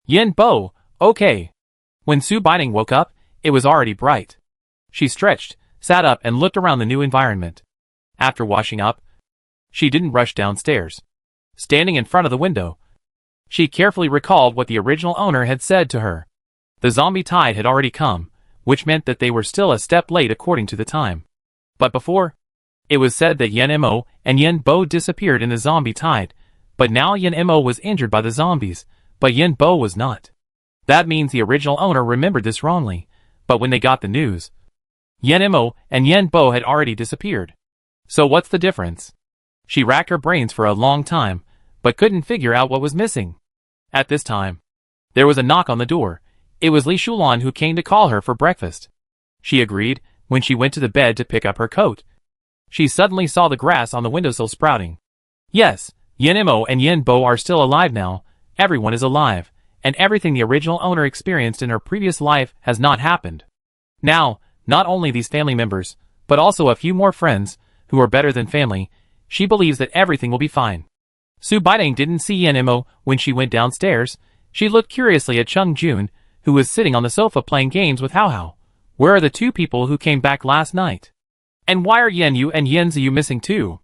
Yin Bo, okay. When Su Baining woke up, it was already bright. She stretched, sat up and looked around the new environment. After washing up, she didn't rush downstairs. Standing in front of the window, she carefully recalled what the original owner had said to her. The zombie tide had already come, which meant that they were still a step late according to the time. But before, it was said that Yin Mo and Yin Bo disappeared in the zombie tide, but now Yin Mo was injured by the zombies, but Yin Bo was not. That means the original owner remembered this wrongly, but when they got the news, Yin Mo and Yin Bo had already disappeared. So what's the difference? She racked her brains for a long time, but couldn't figure out what was missing. At this time, there was a knock on the door. It was Li Shulan who came to call her for breakfast. She agreed. When she went to the bed to pick up her coat, she suddenly saw the grass on the windowsill sprouting. Yes, Yin Mo and Yin Bo are still alive now. Everyone is alive, and everything the original owner experienced in her previous life has not happened. Now, not only these family members, but also a few more friends, who are better than family. She believes that everything will be fine. Su Baining didn't see Yin Mo when she went downstairs. She looked curiously at Chung Jun, who was sitting on the sofa playing games with Hao Hao. Where are the 2 people who came back last night? And why are Yin Yu and Yin Ziyu missing too?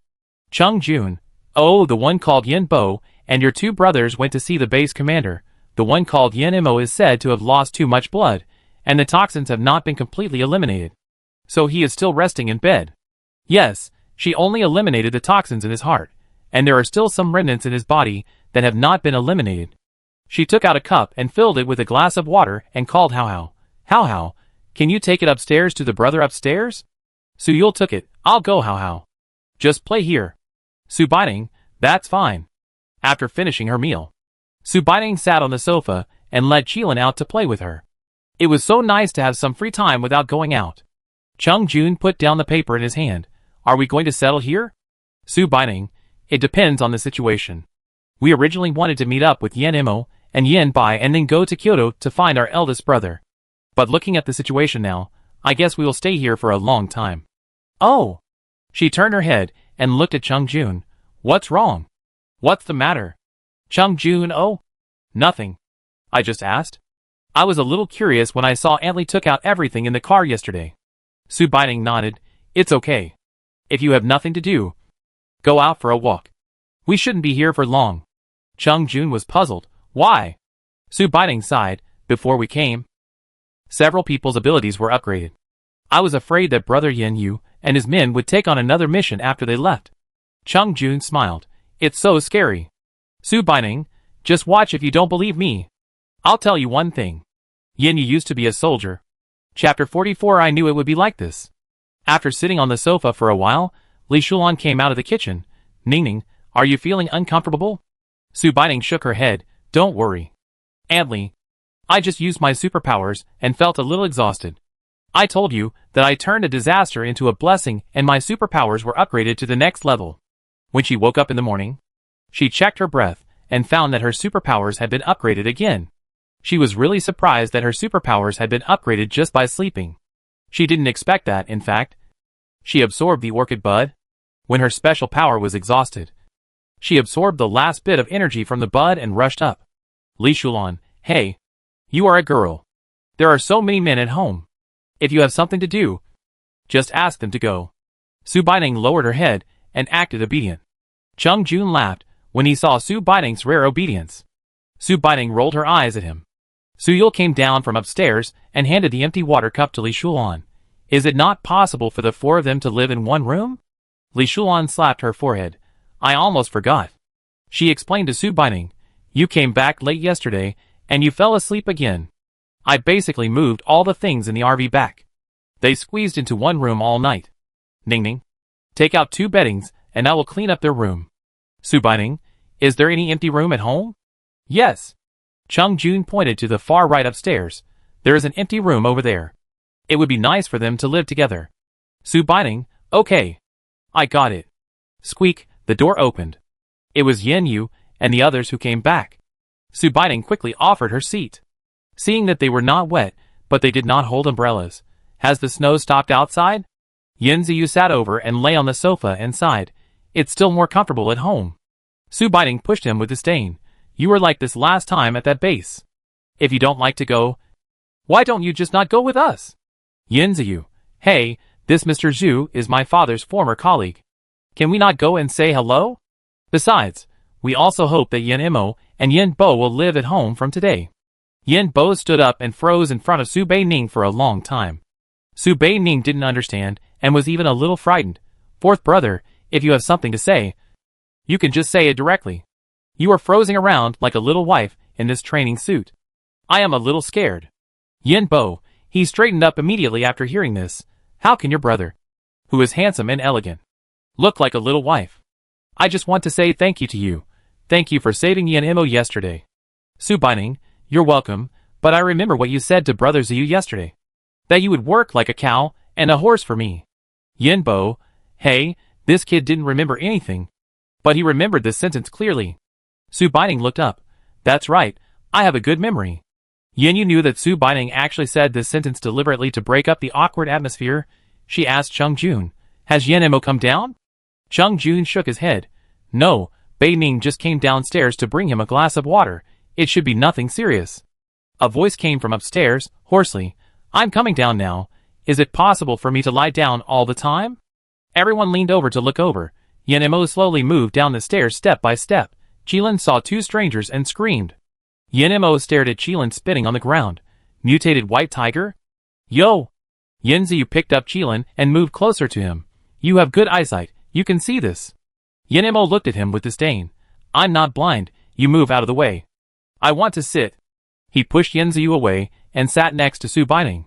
Chung Jun. Oh, the one called Yin Bo and your 2 brothers went to see the base commander. The one called Yin Mo is said to have lost too much blood, and the toxins have not been completely eliminated. So he is still resting in bed. Yes, she only eliminated the toxins in his heart, and there are still some remnants in his body that have not been eliminated. She took out a cup and filled it with a glass of water and called Hao Hao. Hao Hao, can you take it upstairs to the brother upstairs? Suyul took it. I'll go, Hao Hao. Just play here. Su Baining, that's fine. After finishing her meal, Su Baining sat on the sofa and led Qilin out to play with her. It was so nice to have some free time without going out. Chung Jun put down the paper in his hand. Are we going to settle here? Su Baining, it depends on the situation. We originally wanted to meet up with Yen Imo and Yen Bai and then go to Kyoto to find our eldest brother. But looking at the situation now, I guess we will stay here for a long time. Oh! She turned her head and looked at Chung Jun. What's wrong? What's the matter? Chung Jun, oh? Nothing. I just asked. I was a little curious when I saw Aunt Lee took out everything in the car yesterday. Su Baining nodded. It's okay. If you have nothing to do, go out for a walk. We shouldn't be here for long. Chung Jun was puzzled. Why? Su Baining sighed. Before we came, several people's abilities were upgraded. I was afraid that Brother Yin Yu and his men would take on another mission after they left. Chung Jun smiled. It's so scary. Su Baining, just watch if you don't believe me. I'll tell you one thing. Yin Yu used to be a soldier. Chapter 44. I knew it would be like this. After sitting on the sofa for a while, Li Shulan came out of the kitchen. Ningning, are you feeling uncomfortable? Su Baining shook her head. Don't worry. Aunt Lee, I just used my superpowers and felt a little exhausted. I told you that I turned a disaster into a blessing and my superpowers were upgraded to the next level. When she woke up in the morning, she checked her breath and found that her superpowers had been upgraded again. She was really surprised that her superpowers had been upgraded just by sleeping. She didn't expect that, in fact. She absorbed the orchid bud. When her special power was exhausted, she absorbed the last bit of energy from the bud and rushed up. Li Shulan, hey, you are a girl. There are so many men at home. If you have something to do, just ask them to go. Su Baining lowered her head and acted obedient. Chung Jun laughed when he saw Su Baining's rare obedience. Su Baining rolled her eyes at him. Su Yul came down from upstairs and handed the empty water cup to Li Shulan. Is it not possible for the four of them to live in one room? Li Shulan slapped her forehead. I almost forgot. She explained to Su Baining. You came back late yesterday, and you fell asleep again. I basically moved all the things in the RV back. They squeezed into one room all night. Ningning, take out 2 beddings, and I will clean up their room. Su Baining, is there any empty room at home? Yes. Chung Jun pointed to the far right upstairs. There is an empty room over there. It would be nice for them to live together. Su Baining, okay. I got it. Squeak, the door opened. It was Yen Yu and the others who came back. Su Baining quickly offered her seat. Seeing that they were not wet, but they did not hold umbrellas. Has the snow stopped outside? Yen Ziyu sat over and lay on the sofa and sighed. It's still more comfortable at home. Su Baining pushed him with disdain. You were like this last time at that base. If you don't like to go, why don't you just not go with us? Yen Ziyu, hey, this Mr. Zhu is my father's former colleague. Can we not go and say hello? Besides, we also hope that Yen Imo and Yen Bo will live at home from today. Yen Bo stood up and froze in front of Su Baining for a long time. Su Baining didn't understand and was even a little frightened. Fourth brother, if you have something to say, you can just say it directly. You are frozen around like a little wife in this training suit. I am a little scared. Yen Bo, he straightened up immediately after hearing this. How can your brother, who is handsome and elegant, look like a little wife? I just want to say thank you to you. Thank you for saving Yen Imo yesterday. Su Baining, you're welcome, but I remember what you said to Brother Ziyu yesterday. That you would work like a cow and a horse for me. Yen Bo, hey, this kid didn't remember anything. But he remembered this sentence clearly. Su Baining looked up. That's right, I have a good memory. Yen Yu knew that Su Baining actually said this sentence deliberately to break up the awkward atmosphere. She asked Chung Jun, has Yen Imo come down? Chung Jun shook his head. No, Bei Ning just came downstairs to bring him a glass of water. It should be nothing serious. A voice came from upstairs, hoarsely. I'm coming down now. Is it possible for me to lie down all the time? Everyone leaned over to look over. Yen Imo slowly moved down the stairs step by step. Qilin saw 2 strangers and screamed. Yen Imo stared at Qilin spitting on the ground. Mutated white tiger? Yo! Yen Ziyu picked up Qilin and moved closer to him. You have good eyesight, you can see this. Yen Imo looked at him with disdain. I'm not blind, you move out of the way. I want to sit. He pushed Yen Ziyu away and sat next to Su Baining,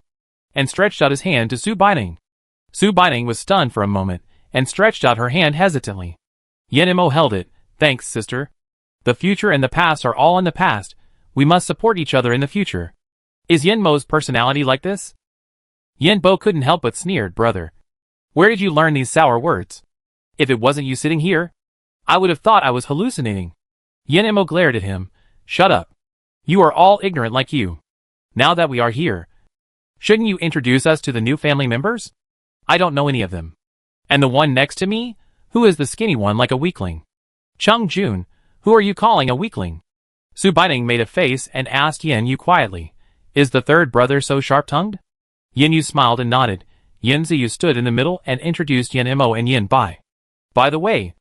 and stretched out his hand to Su Baining. Su Baining was stunned for a moment, and stretched out her hand hesitantly. Yen Imo held it. Thanks, sister. The future and the past are all in the past. We must support each other in the future. Is Yen Mo's personality like this? Yen Bo couldn't help but sneered, brother. Where did you learn these sour words? If it wasn't you sitting here, I would have thought I was hallucinating. Yen-mo glared at him. Shut up. You are all ignorant like you. Now that we are here, shouldn't you introduce us to the new family members? I don't know any of them. And the one next to me? Who is the skinny one like a weakling? Chung-jun, who are you calling a weakling? Su Baining made a face and asked Yen-yu quietly. Is the third brother so sharp-tongued? Yen-yu smiled and nodded. Yen-zi stood in the middle and introduced Yen-mo and Yen-bai. By the way,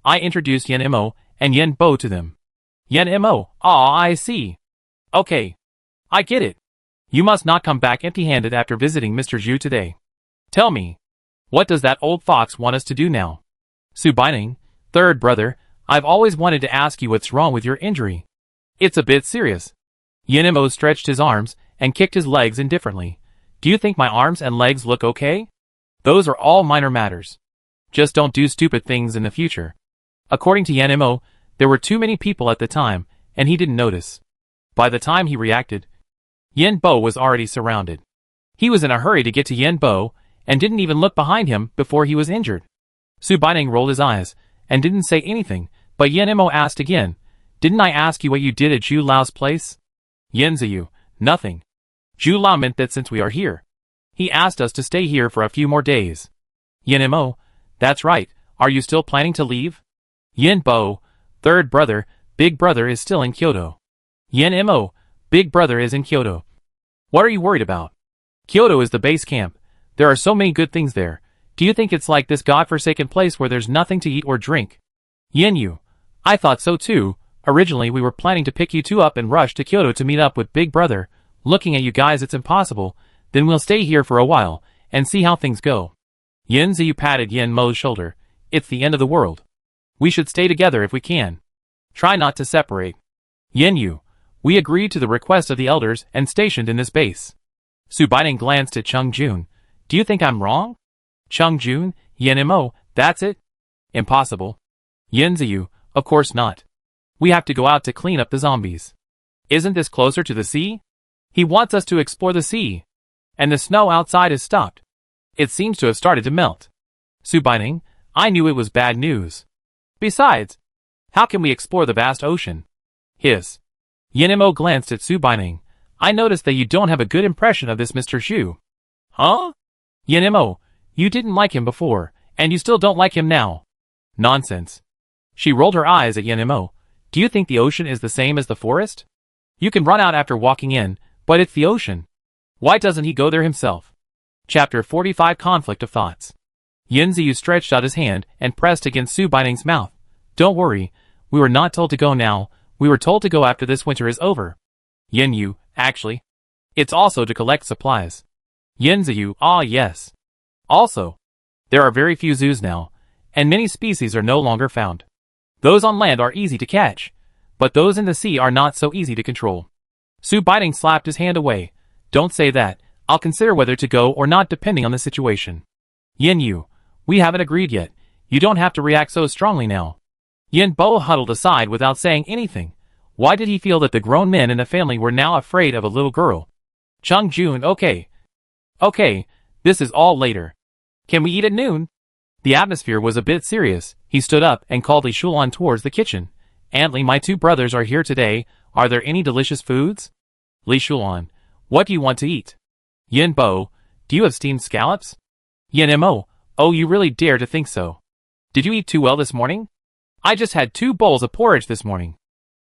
I introduced Yen-mo and Yen-bo to them. Yen-mo, I see. Okay. I get it. You must not come back empty-handed after visiting Mr. Zhu today. Tell me, what does that old fox want us to do now? Su Baining, third brother, I've always wanted to ask you what's wrong with your injury. It's a bit serious. Yen-mo stretched his arms and kicked his legs indifferently. Do you think my arms and legs look okay? Those are all minor matters. Just don't do stupid things in the future. According to Yen-mo, there were too many people at the time, and he didn't notice. By the time he reacted, Yen-bo was already surrounded. He was in a hurry to get to Yen-bo, and didn't even look behind him before he was injured. Su Baining rolled his eyes, and didn't say anything, but Yen-mo asked again, Didn't I ask you what you did at Zhu Lao's place? Yen-zi, nothing. Zhu Lao meant that since we are here, he asked us to stay here for a few more days. Yen-mo, that's right, are you still planning to leave? Yen-bo, third brother, big brother is still in Kyoto. Yen-mo, big brother is in Kyoto. What are you worried about? Kyoto is the base camp. There are so many good things there. Do you think it's like this godforsaken place where there's nothing to eat or drink? Yen-yu, I thought so too. Originally we were planning to pick you two up and rush to Kyoto to meet up with big brother. Looking at you guys it's impossible. Then we'll stay here for a while, and see how things go. Yen-zi patted Yen-mo's shoulder. It's the end of the world. We should stay together if we can. Try not to separate. Yen-yu, we agreed to the request of the elders and stationed in this base. Su Baining glanced at Chung-jun. Do you think I'm wrong? Chung-jun, Yen-mo, that's it? Impossible. Yen-zi, of course not. We have to go out to clean up the zombies. Isn't this closer to the sea? He wants us to explore the sea. And the snow outside has stopped. It seems to have started to melt. Su Baining, I knew it was bad news. Besides, how can we explore the vast ocean? Hiss. Yen-mo glanced at Su Baining. I noticed that you don't have a good impression of this Mr. Zhu. Huh? Yen-mo, you didn't like him before, and you still don't like him now. Nonsense. She rolled her eyes at Yen-mo. Do you think the ocean is the same as the forest? You can run out after walking in, but it's the ocean. Why doesn't he go there himself? Chapter 45 Conflict of Thoughts. Yen-zi stretched out his hand and pressed against Su Baining's mouth. Don't worry, we were not told to go now, we were told to go after this winter is over. Yen-yu, actually. It's also to collect supplies. Yen-zi, ah yes. Also, there are very few zoos now, and many species are no longer found. Those on land are easy to catch, but those in the sea are not so easy to control. Su Baining slapped his hand away. Don't say that, I'll consider whether to go or not depending on the situation. Yen-yu, we haven't agreed yet, you don't have to react so strongly now. Yen-bo huddled aside without saying anything. Why did he feel that the grown men in the family were now afraid of a little girl? Chung-jun, okay. Okay, this is all later. Can we eat at noon? The atmosphere was a bit serious. He stood up and called Li Shulan towards the kitchen. Aunt Li, my two brothers are here today. Are there any delicious foods? Li Shulan, what do you want to eat? Yen-bo, do you have steamed scallops? Yen-mo, oh you really dare to think so. Did you eat too well this morning? I just had 2 bowls of porridge this morning.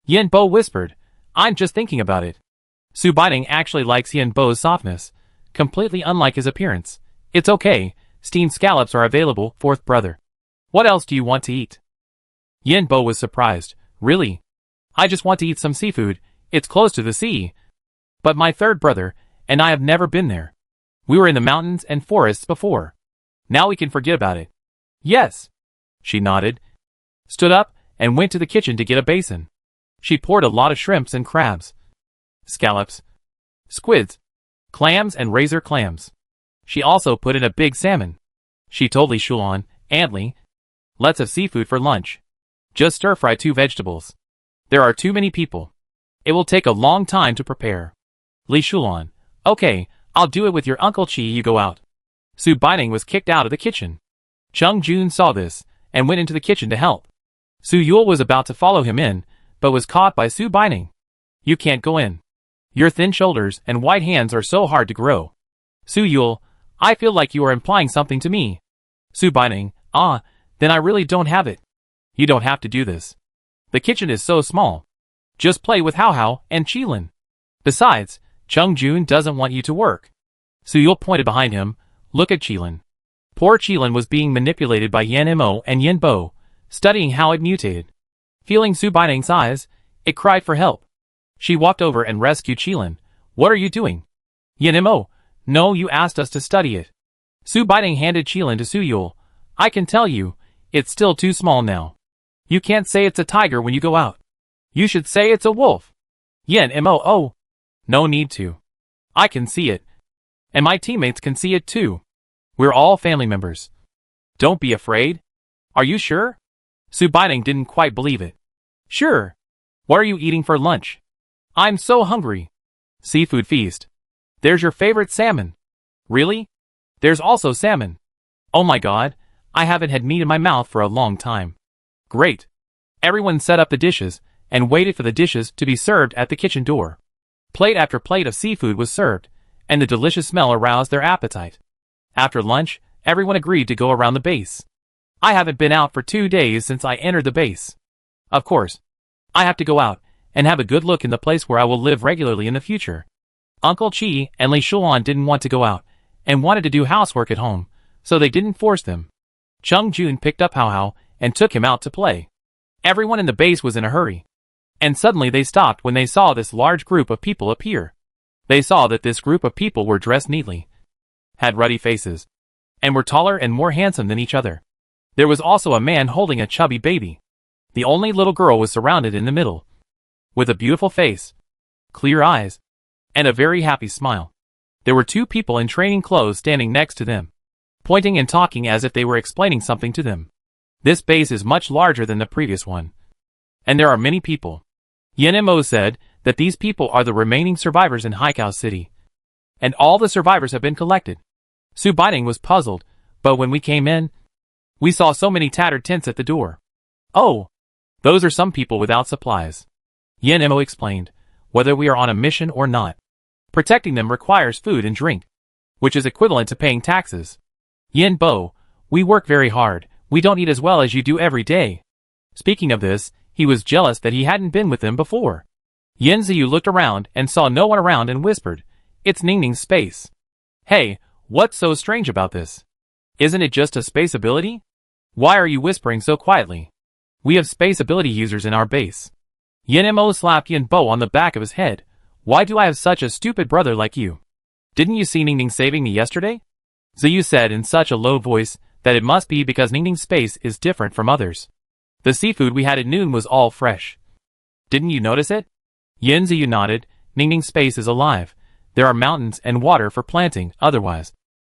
Yen-bo whispered, I'm just thinking about it. Su Baining actually likes Yen-bo's softness, completely unlike his appearance. It's okay, steamed scallops are available, fourth brother. What else do you want to eat? Yen-bo was surprised. Really? I just want to eat some seafood, it's close to the sea. But my third brother and I have never been there. We were in the mountains and forests before. Now we can forget about it. Yes. She nodded, stood up, and went to the kitchen to get a basin. She poured a lot of shrimps and crabs, scallops, squids, clams and razor clams. She also put in a big salmon. She told Li Shulan, Aunt Li, let's have seafood for lunch. Just stir-fry 2 vegetables. There are too many people. It will take a long time to prepare. Li Shulan, okay, I'll do it with your Uncle Chi, you go out. Su Baining was kicked out of the kitchen. Chung-jun saw this, and went into the kitchen to help. Su Yul was about to follow him in, but was caught by Su Baining. You can't go in. Your thin shoulders and white hands are so hard to grow. Su Yul, I feel like you are implying something to me. Su Baining, then I really don't have it. You don't have to do this. The kitchen is so small. Just play with Hao Hao and Qilin. Besides, Chung Jun doesn't want you to work. Su Yul pointed behind him. Look at Qilin. Poor Qilin was being manipulated by Yan Mo and Yin Bo, studying how it mutated. Feeling Su Baining's eyes, it cried for help. She walked over and rescued Qilin. What are you doing? Yin Mo, no, you asked us to study it. Su Baining handed Qilin to Su Yul. I can tell you, it's still too small now. You can't say it's a tiger when you go out. You should say it's a wolf. Yin Mo, oh. No need to. I can see it. And my teammates can see it too. We're all family members. Don't be afraid. Are you sure? Su Baining didn't quite believe it. Sure. What are you eating for lunch? I'm so hungry. Seafood feast. There's your favorite salmon. Really? There's also salmon. Oh my god, I haven't had meat in my mouth for a long time. Great. Everyone set up the dishes and waited for the dishes to be served at the kitchen door. Plate after plate of seafood was served, and the delicious smell aroused their appetite. After lunch, everyone agreed to go around the base. I haven't been out for 2 days since I entered the base. Of course, I have to go out and have a good look in the place where I will live regularly in the future. Uncle Chi and Li Shuan didn't want to go out and wanted to do housework at home, so they didn't force them. Chung Jun picked up Hao Hao and took him out to play. Everyone in the base was in a hurry. And suddenly they stopped when they saw this large group of people appear. They saw that this group of people were dressed neatly, had ruddy faces, and were taller and more handsome than each other. There was also a man holding a chubby baby. The only little girl was surrounded in the middle, with a beautiful face, clear eyes, and a very happy smile. There were 2 people in training clothes standing next to them, pointing and talking as if they were explaining something to them. This base is much larger than the previous one, and there are many people. Yin Mo said that these people are the remaining survivors in Haikao City, and all the survivors have been collected. Su Baining was puzzled, but when we came in, we saw so many tattered tents at the door. Oh, those are some people without supplies. Yin Mo explained, whether we are on a mission or not. Protecting them requires food and drink, which is equivalent to paying taxes. Yin Bo, we work very hard, we don't eat as well as you do every day. Speaking of this, he was jealous that he hadn't been with them before. Yin Ziyu looked around and saw no one around and whispered, it's Ningning's space. Hey, what's so strange about this? Isn't it just a space ability? Why are you whispering so quietly? We have space ability users in our base. Yin Mo slapped Yin Bo on the back of his head. Why do I have such a stupid brother like you? Didn't you see Ningning saving me yesterday? Ziyu said in such a low voice that it must be because Ningning's space is different from others. The seafood we had at noon was all fresh. Didn't you notice it? Yin Ziyu nodded. Ningning's space is alive. There are mountains and water for planting, otherwise.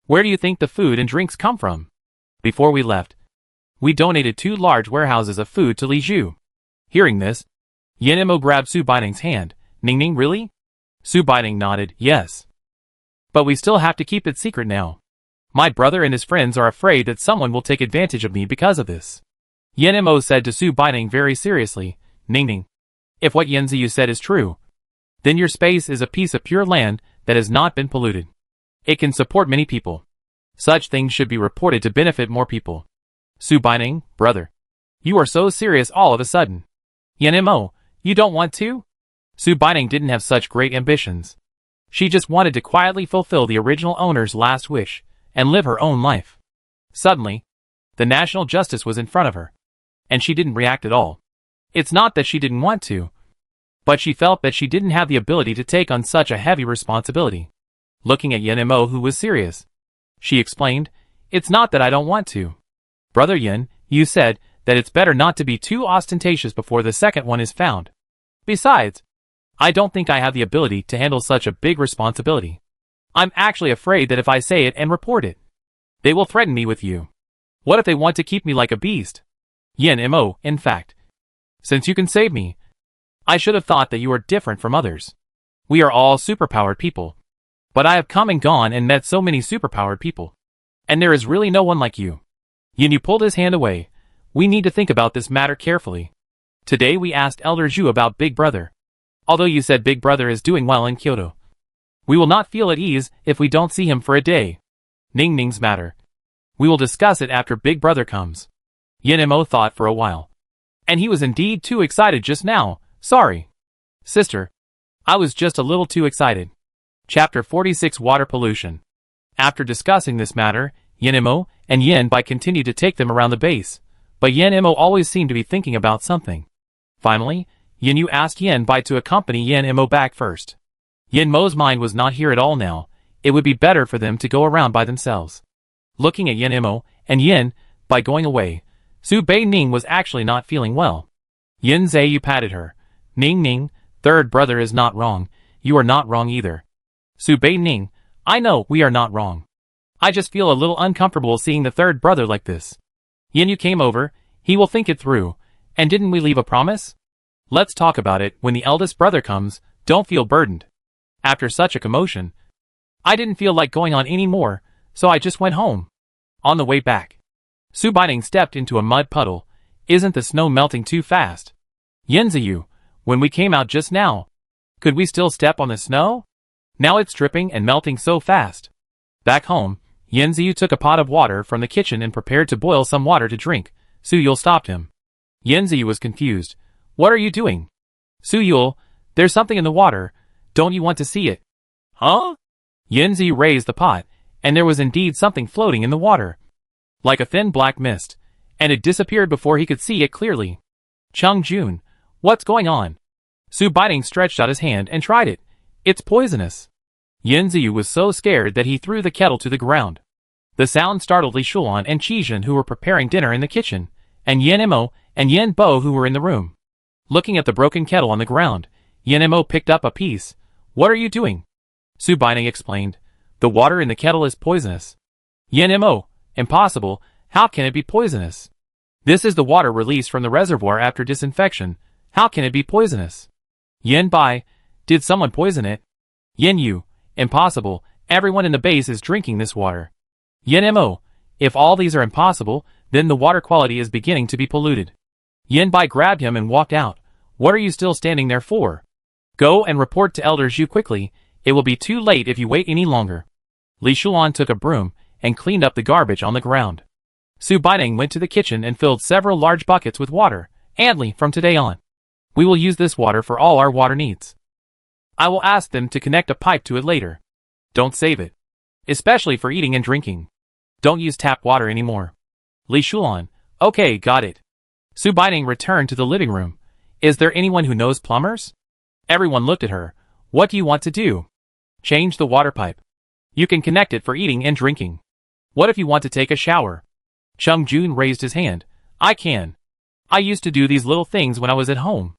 Where do you think the food and drinks come from? Before we left, we donated 2 large warehouses of food to Li Zhu. Hearing this, Yin Mo grabbed Su Baining's hand. Ningning, really? Su Baining nodded, yes. But we still have to keep it secret now. My brother and his friends are afraid that someone will take advantage of me because of this. Yin Mo said to Su Baining very seriously, Ningning, if what Yin Ziyu said is true, then your space is a piece of pure land that has not been polluted. It can support many people. Such things should be reported to benefit more people. Su Baining, brother, you are so serious all of a sudden. Yin Mo, you don't want to? Su Baining didn't have such great ambitions. She just wanted to quietly fulfill the original owner's last wish and live her own life. Suddenly, the national justice was in front of her, and she didn't react at all. It's not that she didn't want to, but she felt that she didn't have the ability to take on such a heavy responsibility. Looking at Yin Mo, who was serious, she explained, it's not that I don't want to. Brother Yin, you said that it's better not to be too ostentatious before the second one is found. Besides, I don't think I have the ability to handle such a big responsibility. I'm actually afraid that if I say it and report it, they will threaten me with you. What if they want to keep me like a beast? Yin Mo, in fact, since you can save me, I should have thought that you are different from others. We are all superpowered people, but I have come and gone and met so many superpowered people, and there is really no one like you. Yin Yu pulled his hand away. We need to think about this matter carefully. Today we asked Elder Zhu about Big Brother. Although you said Big Brother is doing well in Kyoto, we will not feel at ease if we don't see him for a day. Ning Ning's matter. We will discuss it after Big Brother comes. Yin Mo thought for a while. And he was indeed too excited just now. Sorry. Sister. I was just a little too excited. Chapter 46 Water Pollution. After discussing this matter, Yin Mo and Yin Bai continued to take them around the base, but Yin Mo always seemed to be thinking about something. Finally, Yin Yu asked Yin Bai to accompany Yin Mo back first. Yin Mo's mind was not here at all now. It would be better for them to go around by themselves. Looking at Yin Mo and Yin Bai going away, Su Bei Ning was actually not feeling well. Yin Zhu patted her. Ning Ning, third brother is not wrong. You are not wrong either. Su Bei Ning, I know we are not wrong. I just feel a little uncomfortable seeing the third brother like this. Yin Yu came over, he will think it through. And didn't we leave a promise? Let's talk about it when the eldest brother comes. Don't feel burdened. After such a commotion, I didn't feel like going on anymore, so I just went home. On the way back, Su Baining stepped into a mud puddle. Isn't the snow melting too fast? Yinziyu, when we came out just now, could we still step on the snow? Now it's dripping and melting so fast. Back home, Yinziyu took a pot of water from the kitchen and prepared to boil some water to drink. Su Yul stopped him. Yinziyu was confused. What are you doing? Su Yul, there's something in the water. Don't you want to see it? Huh? Yinziyu raised the pot, and there was indeed something floating in the water, like a thin black mist, and it disappeared before he could see it clearly. Chung Jun, what's going on? Su Baining stretched out his hand and tried it. It's poisonous. Yinziyu was so scared that he threw the kettle to the ground. The sound startled Li Shulan and Qizhen, who were preparing dinner in the kitchen, and Yin Mo and Yin Bo, who were in the room. Looking at the broken kettle on the ground, Yin Mo picked up a piece. What are you doing? Su Baining explained. The water in the kettle is poisonous. Yin Mo, impossible. How can it be poisonous? This is the water released from the reservoir after disinfection. How can it be poisonous? Yin Bai, did someone poison it? Yin Yu, impossible. Everyone in the base is drinking this water. Yin Mo, if all these are impossible, then the water quality is beginning to be polluted. Yin Bai grabbed him and walked out. What are you still standing there for? Go and report to Elder Zhu quickly. It will be too late if you wait any longer. Li Shulan took a broom and cleaned up the garbage on the ground. Su Baining went to the kitchen and filled several large buckets with water. Andly, from today on, we will use this water for all our water needs. I will ask them to connect a pipe to it later. Don't save it, especially for eating and drinking. Don't use tap water anymore. Li Shulan, okay, got it. Su Baining returned to the living room. Is there anyone who knows plumbers? Everyone looked at her. What do you want to do? Change the water pipe. You can connect it for eating and drinking. What if you want to take a shower? Chung Jun raised his hand. I can. I used to do these little things when I was at home.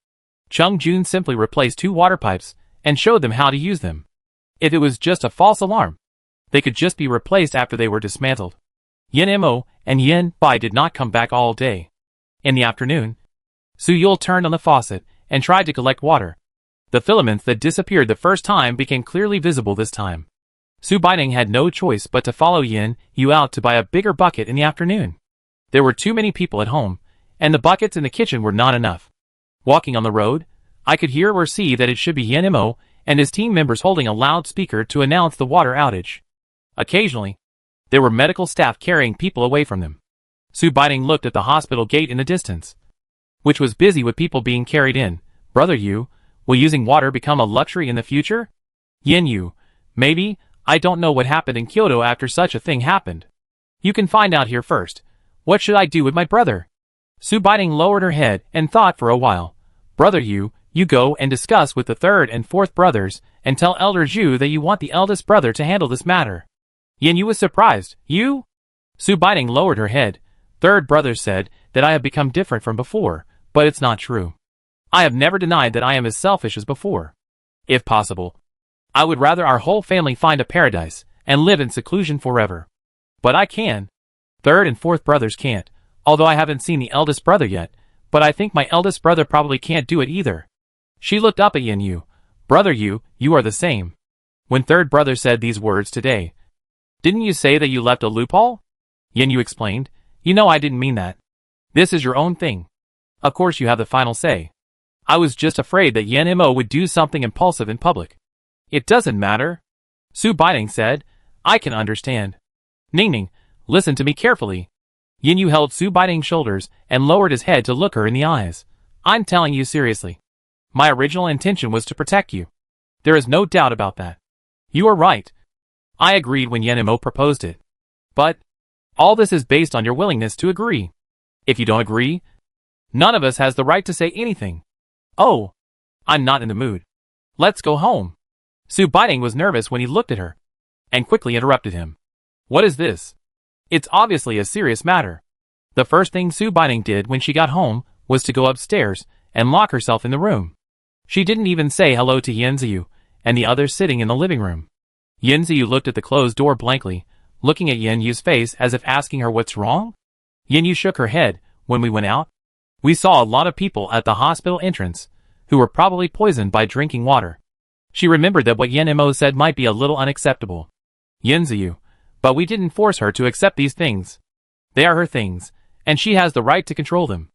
Chung Jun simply replaced 2 water pipes and showed them how to use them. If it was just a false alarm, they could just be replaced after they were dismantled. Yin Mo and Yin Bai did not come back all day. In the afternoon, Su Yul turned on the faucet and tried to collect water. The filaments that disappeared the first time became clearly visible this time. Su Baining had no choice but to follow Yin Yu out to buy a bigger bucket in the afternoon. There were too many people at home, and the buckets in the kitchen were not enough. Walking on the road, I could hear or see that it should be Yin Mo and his team members holding a loudspeaker to announce the water outage. Occasionally, there were medical staff carrying people away from them. Su Baining looked at the hospital gate in the distance, which was busy with people being carried in. Brother Yu, will using water become a luxury in the future? Yin Yu, maybe. I don't know what happened in Kyoto after such a thing happened. You can find out here first. What should I do with my brother? Su Baining lowered her head and thought for a while. Brother Yu, you go and discuss with the 3rd and 4th brothers, and tell Elder Zhu that you want the eldest brother to handle this matter. Yin Yu was surprised. You? Su Baining lowered her head. 3rd brother said that I have become different from before, but it's not true. I have never denied that I am as selfish as before. If possible, I would rather our whole family find a paradise and live in seclusion forever. But I can. 3rd and 4th brothers can't, although I haven't seen the eldest brother yet, but I think my eldest brother probably can't do it either. She looked up at Yin Yu. Brother Yu, you are the same. When 3rd brother said these words today, didn't you say that you left a loophole? Yin Yu explained. You know I didn't mean that. This is your own thing. Of course you have the final say. I was just afraid that Yen Mo would do something impulsive in public. It doesn't matter. Su Baining said. I can understand. Ningning, listen to me carefully. Yin Yu held Su Baining's shoulders and lowered his head to look her in the eyes. I'm telling you seriously. My original intention was to protect you. There is no doubt about that. You are right. I agreed when Yen Mo proposed it. But all this is based on your willingness to agree. If you don't agree, none of us has the right to say anything. Oh, I'm not in the mood. Let's go home. Su Baining was nervous when he looked at her, and quickly interrupted him. What is this? It's obviously a serious matter. The first thing Su Baining did when she got home was to go upstairs and lock herself in the room. She didn't even say hello to Yen Ziyu and the others sitting in the living room. Yen Ziyu looked at the closed door blankly, looking at Yen Yu's face as if asking her what's wrong. Yen Yu shook her head. When we went out, we saw a lot of people at the hospital entrance who were probably poisoned by drinking water. She remembered that what Yen Mo said might be a little unacceptable. Yen Ziyu, but we didn't force her to accept these things. They are her things, and she has the right to control them.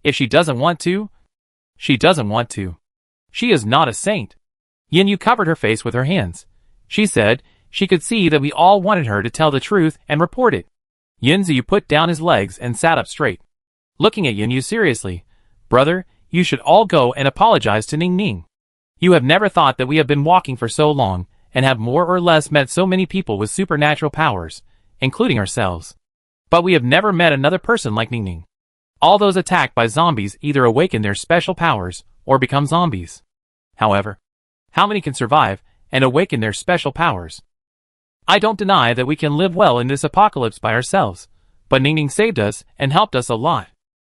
If she doesn't want to, she doesn't want to. She is not a saint. Yen Yu covered her face with her hands. She said she could see that we all wanted her to tell the truth and report it. Yen Ziyu put down his legs and sat up straight. Looking at Yen Yu seriously, brother, you should all go and apologize to Ning Ning. You have never thought that we have been walking for so long and have more or less met so many people with supernatural powers, including ourselves. But we have never met another person like Ning Ning. All those attacked by zombies either awaken their special powers or become zombies. However, how many can survive and awaken their special powers? I don't deny that we can live well in this apocalypse by ourselves, but Ning Ning saved us and helped us a lot.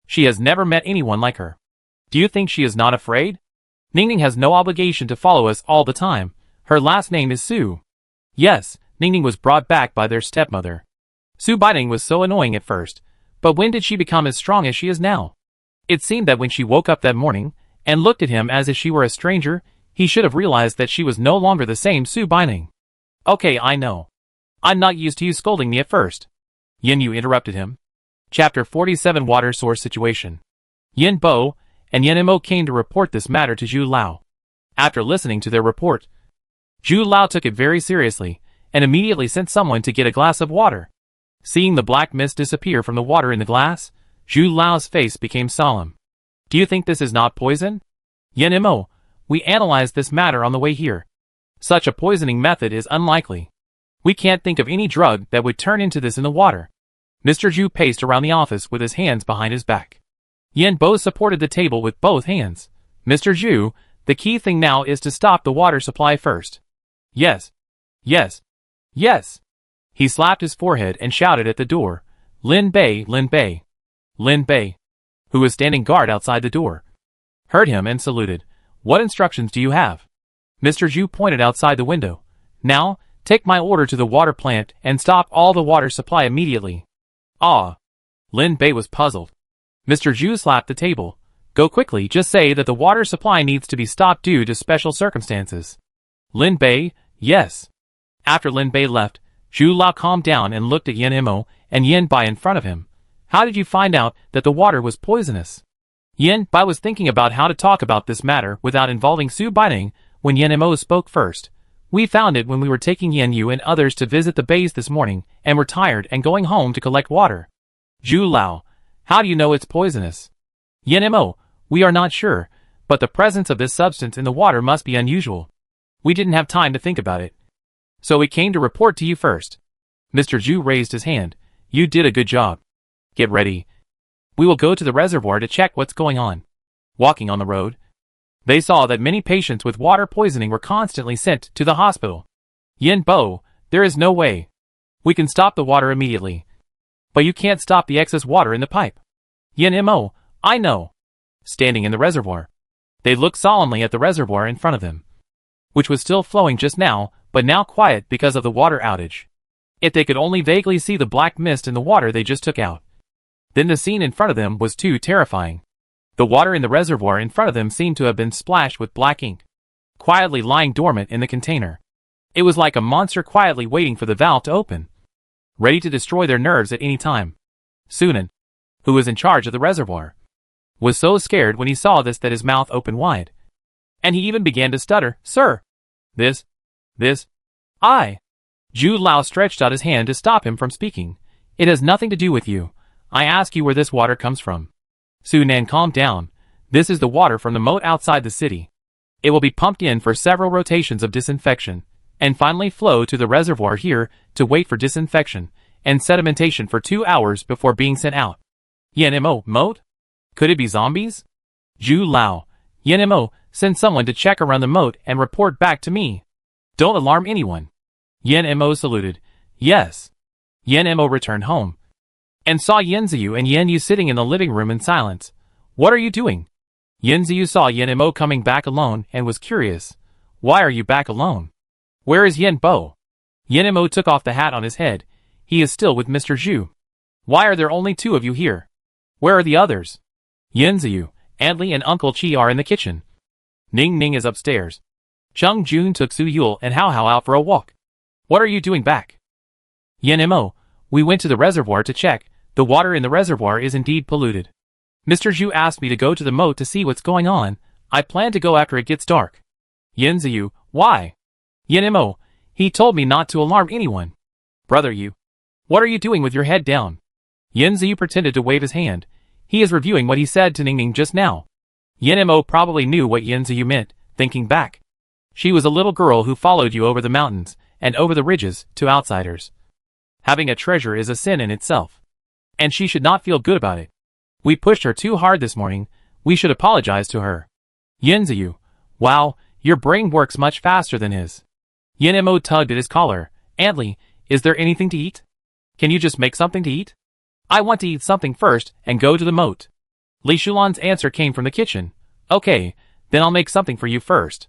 She has never met anyone like her. Do you think she is not afraid? Ning Ning has no obligation to follow us all the time. Her last name is Su. Yes, Ning Ning was brought back by their stepmother. Su Baining was so annoying at first, but when did she become as strong as she is now? It seemed that when she woke up that morning and looked at him as if she were a stranger, he should have realized that she was no longer the same Su Baining. Okay, I know. I'm not used to you scolding me at first. Yen Yu interrupted him. Chapter 47 Water Source Situation. Yin Bo and Yen Mo came to report this matter to Zhu Lao. After listening to their report, Zhu Lao took it very seriously and immediately sent someone to get a glass of water. Seeing the black mist disappear from the water in the glass, Zhu Lao's face became solemn. Do you think this is not poison? Yen Mo, we analyzed this matter on the way here. Such a poisoning method is unlikely. We can't think of any drug that would turn into this in the water. Mr. Zhu paced around the office with his hands behind his back. Yen Bo supported the table with both hands. Mr. Zhu, the key thing now is to stop the water supply first. Yes. Yes. Yes. He slapped his forehead and shouted at the door. Lin Bei, Lin Bei. Lin Bei, who was standing guard outside the door, heard him and saluted. What instructions do you have? Mr. Zhu pointed outside the window. Now, take my order to the water plant and stop all the water supply immediately. Ah. Lin Bei was puzzled. Mr. Zhu slapped the table. Go quickly, just say that the water supply needs to be stopped due to special circumstances. Lin Bei, yes. After Lin Bei left, Zhu Lao calmed down and looked at Yen Mo and Yen Bai in front of him. How did you find out that the water was poisonous? Yen Bai was thinking about how to talk about this matter without involving Su Baining when Yen Mo spoke first. We found it when we were taking Yen Yu and others to visit the base this morning and were tired and going home to collect water. Zhu Lao, how do you know it's poisonous? Yen Mo, we are not sure, but the presence of this substance in the water must be unusual. We didn't have time to think about it, so we came to report to you first. Mr. Zhu raised his hand. You did a good job. Get ready. We will go to the reservoir to check what's going on. Walking on the road, they saw that many patients with water poisoning were constantly sent to the hospital. Yin Bo, there is no way. We can stop the water immediately. But you can't stop the excess water in the pipe. Yin Mo, I know. Standing in the reservoir, they looked solemnly at the reservoir in front of them, which was still flowing just now, but now quiet because of the water outage. If they could only vaguely see the black mist in the water they just took out, then the scene in front of them was too terrifying. The water in the reservoir in front of them seemed to have been splashed with black ink, quietly lying dormant in the container. It was like a monster quietly waiting for the valve to open, ready to destroy their nerves at any time. Sunan, who was in charge of the reservoir, was so scared when he saw this that his mouth opened wide. And he even began to stutter, "Sir! This. I." Zhu Lao stretched out his hand to stop him from speaking. "It has nothing to do with you. I ask you where this water comes from." Su Nan, calmed down. "This is the water from the moat outside the city. It will be pumped in for several rotations of disinfection, and finally flow to the reservoir here to wait for disinfection and sedimentation for 2 hours before being sent out." "Yanmo, moat? Could it be zombies?" "Zhu Lao, Yanmo, send someone to check around the moat and report back to me. Don't alarm anyone." Yanmo saluted. "Yes." Yanmo returned home and saw Yanziyu and Yanyu sitting in the living room in silence. "What are you doing?" Yanziyu saw Yanmo coming back alone and was curious. "Why are you back alone? Where is Yanbo?" Yanmo took off the hat on his head. "He is still with Mr. Zhu." "Why are there only 2 of you here? Where are the others?" "Yanziyu, Antli and Uncle Chi are in the kitchen. Ning Ning is upstairs. Chung Jun took Su Yul and Hao Hao out for a walk." "What are you doing back?" "Yanmo, we went to the reservoir to check. The water in the reservoir is indeed polluted. Mr. Zhu asked me to go to the moat to see what's going on. I plan to go after it gets dark." "Yanziyu, why?" "Yanmo, he told me not to alarm anyone." "Brother Yu, what are you doing with your head down?" Yanziyu pretended to wave his hand. He is reviewing what he said to Ning Ning just now. Yanmo probably knew what Yanziyu meant, thinking back. "She was a little girl who followed you over the mountains and over the ridges to outsiders. Having a treasure is a sin in itself, and she should not feel good about it. We pushed her too hard this morning. We should apologize to her." "Yanziyu, wow, your brain works much faster than his." Yanmo tugged at his collar. "Antli, is there anything to eat? Can you just make something to eat? I want to eat something first and go to the moat." Li Shulan's answer came from the kitchen. "Okay, then I'll make something for you first."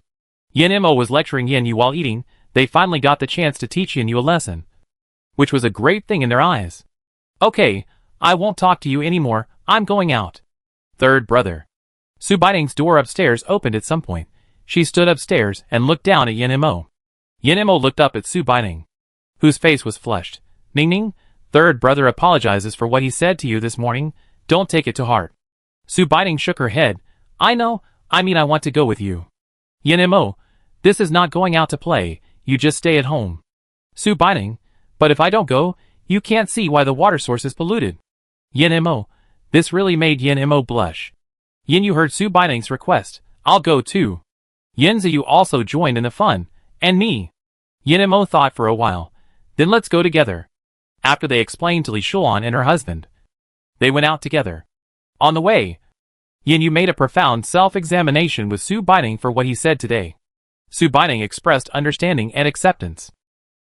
Yanmo was lecturing Yanyu while eating. They finally got the chance to teach Yanyu a lesson, which was a great thing in their eyes. "Okay, I won't talk to you anymore. I'm going out." Third brother. Su Baining's door upstairs opened at some point. She stood upstairs and looked down at Yanmo. Yanmo looked up at Su Baining, whose face was flushed. "Ning Ning, third brother apologizes for what he said to you this morning. Don't take it to heart." Su Baining shook her head. "I know, I want to go with you." "Yanmo, this is not going out to play. You just stay at home." Su Baining, "But if I don't go, you can't see why the water source is polluted." Yanmo, this really made Yanmo blush. Yanyu heard Su Baining's request. "I'll go too." Yanziyu also joined in the fun. "And me." Yanmo thought for a while. "Then let's go together." After they explained to Li Shulan and her husband, they went out together. On the way, Yanyu made a profound self-examination with Su Baining for what he said today. Su Baining expressed understanding and acceptance.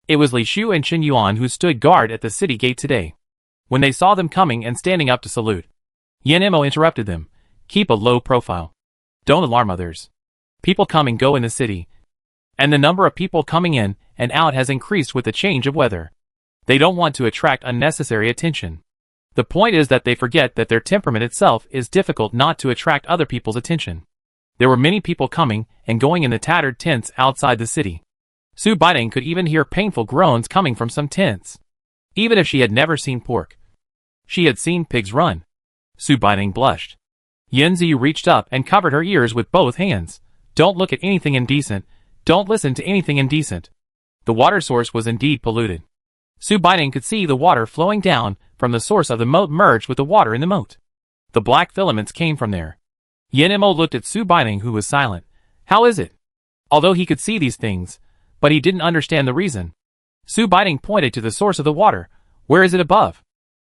It was Li Shu and Chen Yuan who stood guard at the city gate today. When they saw them coming and standing up to salute, Yanmo interrupted them. "Keep a low profile. Don't alarm others. People come and go in the city, and the number of people coming in and out has increased with the change of weather. They don't want to attract unnecessary attention. The point is that they forget that their temperament itself is difficult not to attract other people's attention." There were many people coming and going in the tattered tents outside the city. Su Baining could even hear painful groans coming from some tents. Even if she had never seen pork, she had seen pigs run. Su Baining blushed. Yanziyu reached up and covered her ears with both hands. "Don't look at anything indecent. Don't listen to anything indecent." The water source was indeed polluted. Su Baining could see the water flowing down from the source of the moat merged with the water in the moat. The black filaments came from there. Yanmo looked at Su Baining, who was silent. "How is it?" Although he could see these things, but he didn't understand the reason. Su Baining pointed to the source of the water. "Where is it above?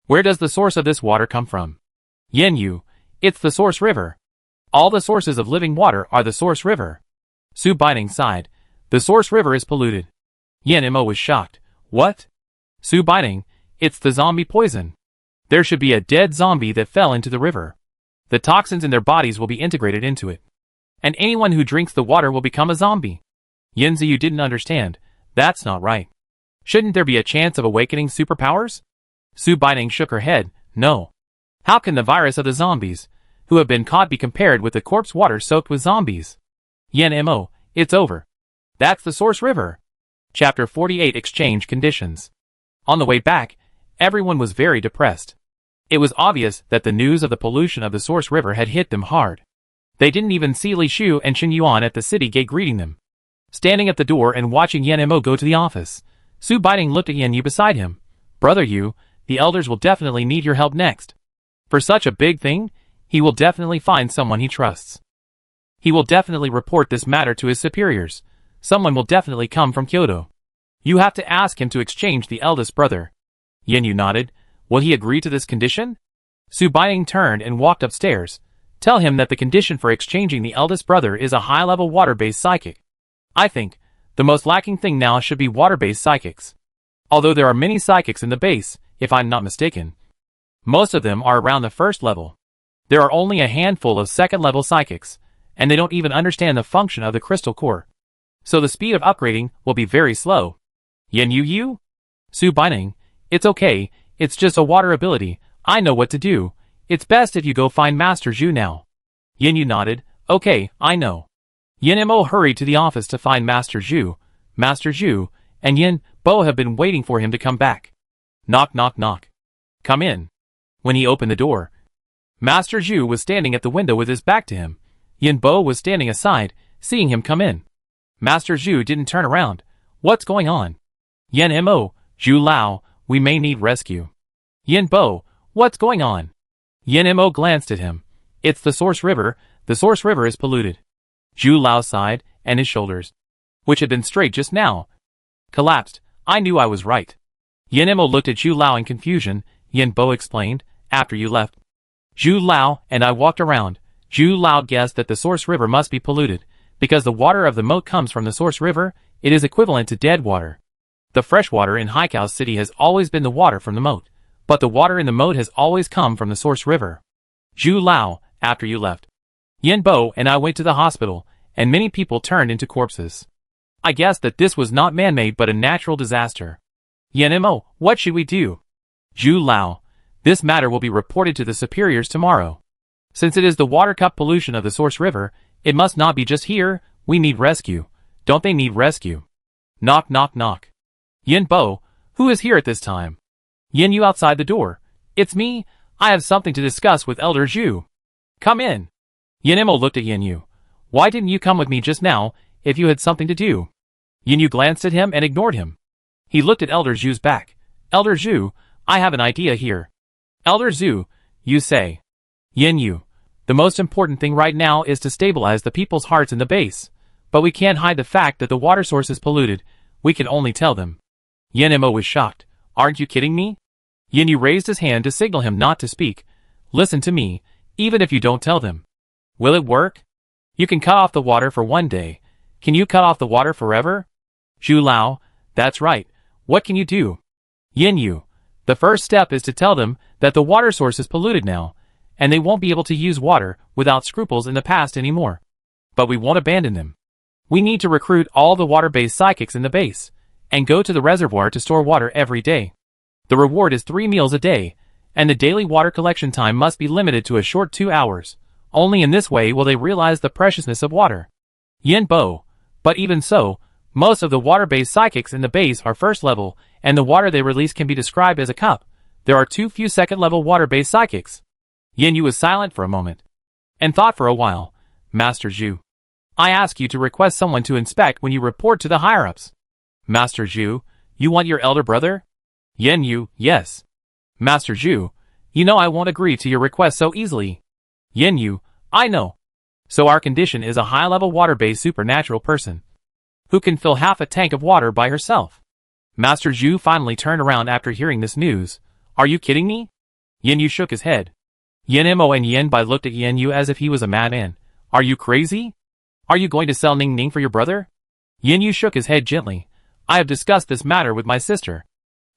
Where does the source of this water come from?" "Yanyu, it's the source river. All the sources of living water are the source river." Su Baining sighed. "The source river is polluted." Yanmo was shocked. "What?" Su Baining, "It's the zombie poison. There should be a dead zombie that fell into the river. The toxins in their bodies will be integrated into it, and anyone who drinks the water will become a zombie." Yanziyu didn't understand. "That's not right. Shouldn't there be a chance of awakening superpowers?" Su Baining shook her head. "No. How can the virus of the zombies who have been caught be compared with the corpse water soaked with zombies?" Yanmo, "It's over. That's the source river." Chapter 48 Exchange Conditions. On the way back, everyone was very depressed. It was obvious that the news of the pollution of the source river had hit them hard. They didn't even see Li Shu and Chen Yuan at the city gate greeting them. Standing at the door and watching Yan Mo go to the office, Su Baining looked at Yan Yu beside him. Brother Yu, the elders will definitely need your help next. For such a big thing, he will definitely find someone he trusts. He will definitely report this matter to his superiors. Someone will definitely come from Kyoto. You have to ask him to exchange the eldest brother. Yan Yu nodded. Will he agree to this condition? Su Baining turned and walked upstairs. Tell him that the condition for exchanging the eldest brother is a high-level water-based psychic. I think the most lacking thing now should be water-based psychics. Although there are many psychics in the base, if I'm not mistaken, most of them are around the first level. There are only a handful of second-level psychics, and they don't even understand the function of the crystal core. So the speed of upgrading will be very slow. Yan Yu? Su Baining, it's okay, it's just a water ability, I know what to do. It's best if you go find Master Zhu now. Yan Yu nodded. Okay, I know. Yan Mo hurried to the office to find Master Zhu. Master Zhu and Yan Bo have been waiting for him to come back. Knock, knock, knock. Come in. When he opened the door, Master Zhu was standing at the window with his back to him. Yan Bo was standing aside, seeing him come in. Master Zhu didn't turn around. What's going on? Yan Mo, Zhu Lao, we may need rescue. Yan Bo, what's going on? Yan Mo glanced at him. It's the source river. The source river is polluted. Zhu Lao sighed, and his shoulders, which had been straight just now, collapsed. I knew I was right. Yan Mo looked at Zhu Lao in confusion. Yan Bo explained, after you left, Zhu Lao and I walked around. Zhu Lao guessed that the source river must be polluted, because the water of the moat comes from the source river. It is equivalent to dead water. The fresh water in Haikao City has always been the water from the moat, but the water in the moat has always come from the source river. Zhu Lao, after you left, Yan Bo and I went to the hospital, and many people turned into corpses. I guessed that this was not man-made but a natural disaster. Yan Mo, what should we do? Zhu Lao, this matter will be reported to the superiors tomorrow. Since it is the water cup pollution of the source river, it must not be just here. We need rescue. Don't they need rescue? Knock, knock, knock. Yan Bo, who is here at this time? Yan Yu outside the door. It's me. I have something to discuss with Elder Zhu. Come in. Yan Mo looked at Yan Yu. Why didn't you come with me just now, if you had something to do? Yan Yu glanced at him and ignored him. He looked at Elder Zhu's back. Elder Zhu, I have an idea here. Elder Zhu, you say. Yan Yu, the most important thing right now is to stabilize the people's hearts in the base. But we can't hide the fact that the water source is polluted. We can only tell them. Yan Mo was shocked. Aren't you kidding me? Yan Yu raised his hand to signal him not to speak. Listen to me, even if you don't tell them. Will it work? You can cut off the water for one day. Can you cut off the water forever? Zhu Lao, that's right. What can you do? Yan Yu, the first step is to tell them that the water source is polluted now, and they won't be able to use water without scruples in the past anymore. But we won't abandon them. We need to recruit all the water-based psychics in the base, and go to the reservoir to store water every day. The reward is 3 meals a day, and the daily water collection time must be limited to a short 2 hours. Only in this way will they realize the preciousness of water. Yan Bo, but even so, most of the water-based psychics in the base are first level, and the water they release can be described as a cup. There are too few second-level water-based psychics. Yan Yu was silent for a moment, and thought for a while. Master Zhu, I ask you to request someone to inspect when you report to the higher-ups. Master Zhu, you want your elder brother? Yan Yu, yes. Master Zhu, you know I won't agree to your request so easily. Yan Yu, I know. So our condition is a high-level water-based supernatural person, who can fill half a tank of water by herself. Master Zhu finally turned around after hearing this news. Are you kidding me? Yan Yu shook his head. Yan Mo and Yan Bai looked at Yan Yu as if he was a madman. Are you crazy? Are you going to sell Ning Ning for your brother? Yan Yu shook his head gently. I have discussed this matter with my sister.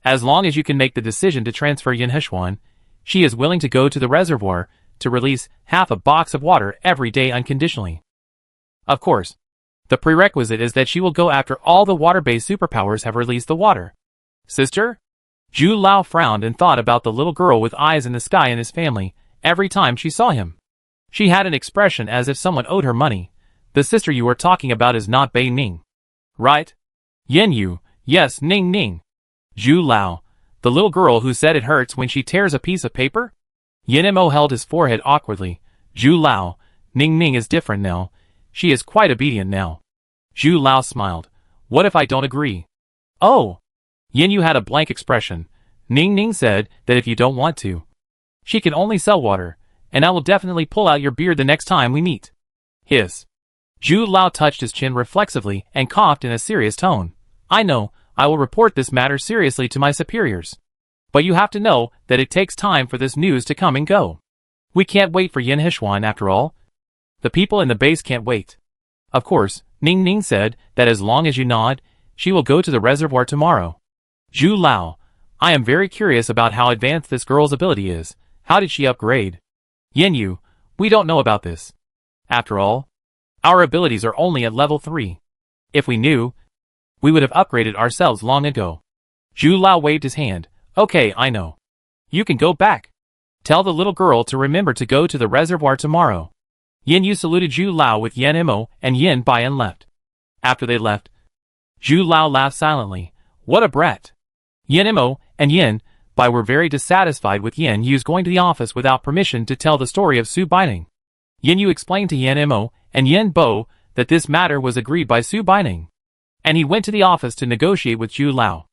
As long as you can make the decision to transfer Yin Heshuan, she is willing to go to the reservoir to release half a box of water every day unconditionally. Of course, the prerequisite is that she will go after all the water-based superpowers have released the water. Sister? Zhu Lao frowned and thought about the little girl with eyes in the sky and his family. Every time she saw him, she had an expression as if someone owed her money. The sister you are talking about is not Bei Ning, right? Yan Yu, yes, Ning Ning. Zhu Lao, the little girl who said it hurts when she tears a piece of paper? Yin Mo held his forehead awkwardly. Zhu Lao, Ning Ning is different now. She is quite obedient now. Zhu Lao smiled. What if I don't agree? Oh! Yin Yu had a blank expression. Ning Ning said that if you don't want to, she can only sell water, and I will definitely pull out your beard the next time we meet. Hiss. Zhu Lao touched his chin reflexively and coughed in a serious tone. I know, I will report this matter seriously to my superiors. But you have to know that it takes time for this news to come and go. We can't wait for Yin Hishuan after all. The people in the base can't wait. Of course, Ning Ning said that as long as you nod, she will go to the reservoir tomorrow. Zhu Lao, I am very curious about how advanced this girl's ability is. How did she upgrade? Yin Yu, we don't know about this. After all, our abilities are only at level 3. If we knew, we would have upgraded ourselves long ago. Zhu Lao waved his hand. Okay, I know. You can go back. Tell the little girl to remember to go to the reservoir tomorrow. Yin Yu saluted Zhu Lao with Yen Mo and Yin Bai and left. After they left, Zhu Lao laughed silently. What a brat. Yen Mo and Yin Bai were very dissatisfied with Yin Yu's going to the office without permission to tell the story of Su Baining. Yin Yu explained to Yen Mo and Yin Bo that this matter was agreed by Su Baining, and he went to the office to negotiate with Zhu Lao.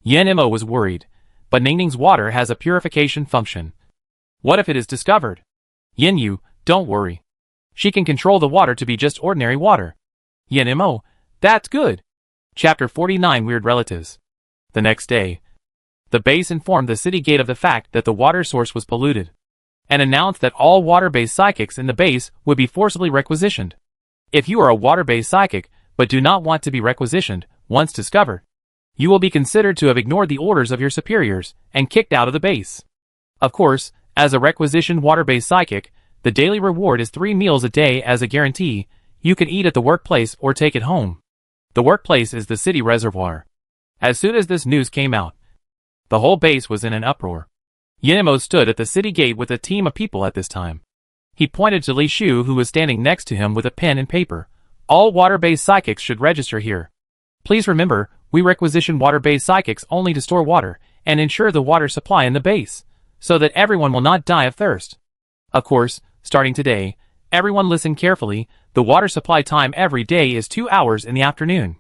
Yen Mo was worried, but Ning Ning's water has a purification function. What if it is discovered? Yin Yu, don't worry. She can control the water to be just ordinary water. Yen Mo, that's good. Chapter 49 Weird Relatives. The next day, the base informed the city gate of the fact that the water source was polluted, and announced that all water-based psychics in the base would be forcibly requisitioned. If you are a water-based psychic, but do not want to be requisitioned, once discovered, you will be considered to have ignored the orders of your superiors, and kicked out of the base. Of course, as a requisitioned water-based psychic, the daily reward is 3 meals a day as a guarantee. You can eat at the workplace or take it home. The workplace is the city reservoir. As soon as this news came out, the whole base was in an uproar. Yin Mo stood at the city gate with a team of people at this time. He pointed to Li Shu, who was standing next to him with a pen and paper. All water-based psychics should register here. Please remember, we requisition water-based psychics only to store water and ensure the water supply in the base, so that everyone will not die of thirst. Of course, starting today, everyone listen carefully, the water supply time every day is 2 hours in the afternoon.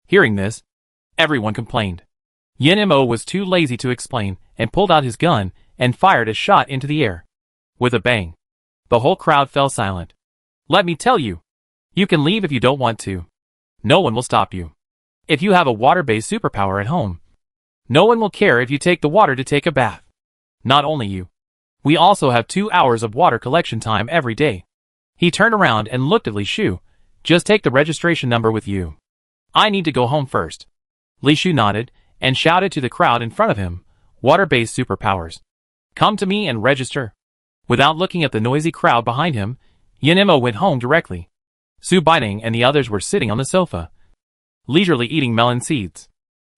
Hearing this, everyone complained. Yin Mo was too lazy to explain, and pulled out his gun, and fired a shot into the air. With a bang, the whole crowd fell silent. Let me tell you, you can leave if you don't want to. No one will stop you. If you have a water-based superpower at home, no one will care if you take the water to take a bath. Not only you. We also have 2 hours of water collection time every day. He turned around and looked at Li Shu. Just take the registration number with you. I need to go home first. Li Shu nodded, and shouted to the crowd in front of him, water-based superpowers. Come to me and register. Without looking at the noisy crowd behind him, Yin Mo went home directly. Su Baining and the others were sitting on the sofa, leisurely eating melon seeds.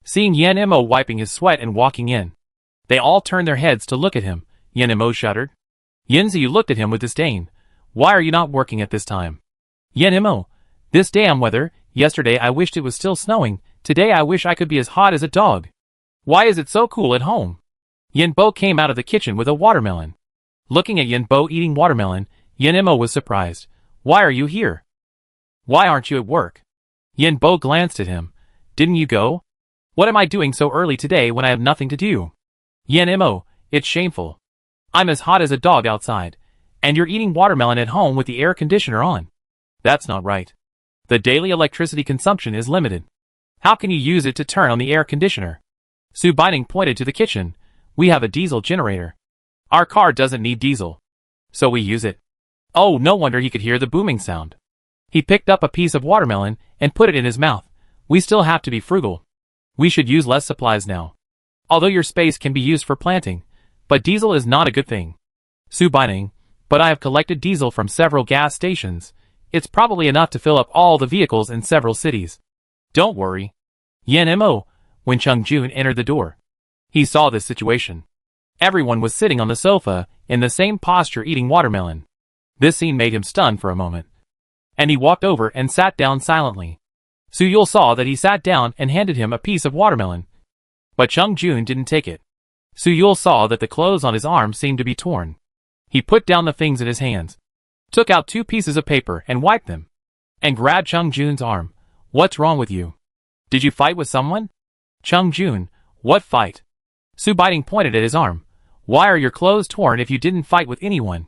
Seeing Yin Mo wiping his sweat and walking in, they all turned their heads to look at him. Yin Mo shuddered. Yin Ziyu looked at him with disdain. Why are you not working at this time? Yin Mo, this damn weather. Yesterday I wished it was still snowing. Today I wish I could be as hot as a dog. Why is it so cool at home? Yin Bo came out of the kitchen with a watermelon. Looking at Yin Bo eating watermelon, Yin Mo was surprised. Why are you here? Why aren't you at work? Yin Bo glanced at him. Didn't you go? What am I doing so early today when I have nothing to do? Yin Mo, it's shameful. I'm as hot as a dog outside, and you're eating watermelon at home with the air conditioner on. That's not right. The daily electricity consumption is limited. How can you use it to turn on the air conditioner? Su Baining pointed to the kitchen. We have a diesel generator. Our car doesn't need diesel, so we use it. Oh, no wonder he could hear the booming sound. He picked up a piece of watermelon and put it in his mouth. We still have to be frugal. We should use less supplies now. Although your space can be used for planting, but diesel is not a good thing. Su Baining, but I have collected diesel from several gas stations. It's probably enough to fill up all the vehicles in several cities. Don't worry. Yin Mo, when Chung Jun entered the door, he saw this situation. Everyone was sitting on the sofa, in the same posture eating watermelon. This scene made him stunned for a moment, and he walked over and sat down silently. Su Yul saw that he sat down and handed him a piece of watermelon. But Chung Jun didn't take it. Su Yul saw that the clothes on his arm seemed to be torn. He put down the things in his hands, took out 2 pieces of paper and wiped them, and grabbed Chung Jun's arm. What's wrong with you? Did you fight with someone? Chung Jun, what fight? Su Baiting pointed at his arm. Why are your clothes torn if you didn't fight with anyone?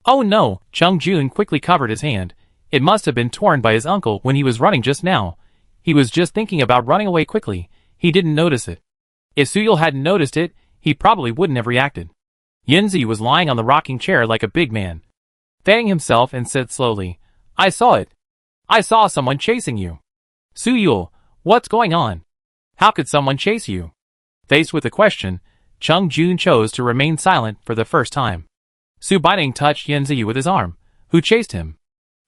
Oh no, Chung Jun quickly covered his hand. It must have been torn by his uncle when he was running just now. He was just thinking about running away quickly. He didn't notice it. If Suyul hadn't noticed it, he probably wouldn't have reacted. Yanzi was lying on the rocking chair like a big man, fanning himself, and said slowly, I saw it. I saw someone chasing you. Suyul, what's going on? How could someone chase you? Faced with the question, Chung Jun chose to remain silent for the first time. Su Baiting touched Yanzi with his arm. Who chased him?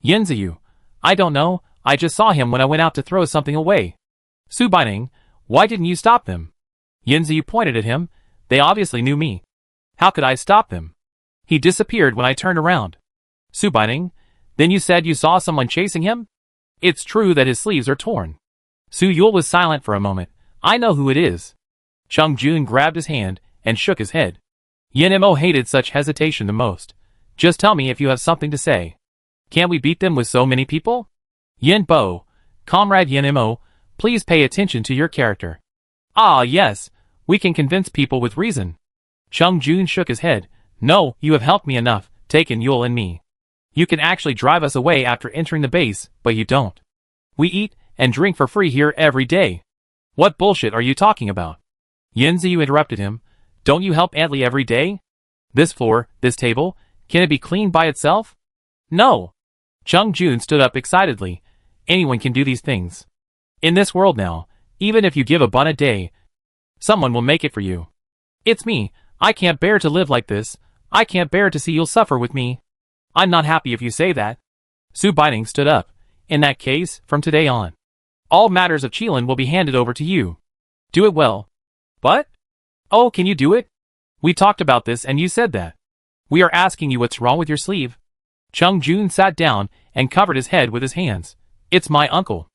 Yanzi, I don't know, I just saw him when I went out to throw something away. Su Baiting, why didn't you stop them? Yanzi pointed at him. They obviously knew me. How could I stop them? He disappeared when I turned around. Su Baiting, then you said you saw someone chasing him? It's true that his sleeves are torn. Suyul was silent for a moment. I know who it is. Chung Jun grabbed his hand and shook his head. Yen-mo hated such hesitation the most. Just tell me if you have something to say. Can't we beat them with so many people? Yen-bo, Comrade Yen-mo, please pay attention to your character. Ah yes, we can convince people with reason. Chung Jun shook his head. No, you have helped me enough, taken Yul and me. You can actually drive us away after entering the base, but you don't. We eat and drink for free here every day. What bullshit are you talking about? Yanzi interrupted him. Don't you help Antli every day? This floor, this table, can it be cleaned by itself? No. Chung Jun stood up excitedly. Anyone can do these things. In this world now, even if you give a bun a day, someone will make it for you. It's me. I can't bear to live like this. I can't bear to see you'll suffer with me. I'm not happy if you say that. Su Baiting stood up. In that case, from today on, all matters of Qilin will be handed over to you. Do it well. What? Oh, can you do it? We talked about this and you said that. We are asking you what's wrong with your sleeve. Chung Jun sat down and covered his head with his hands. It's my uncle.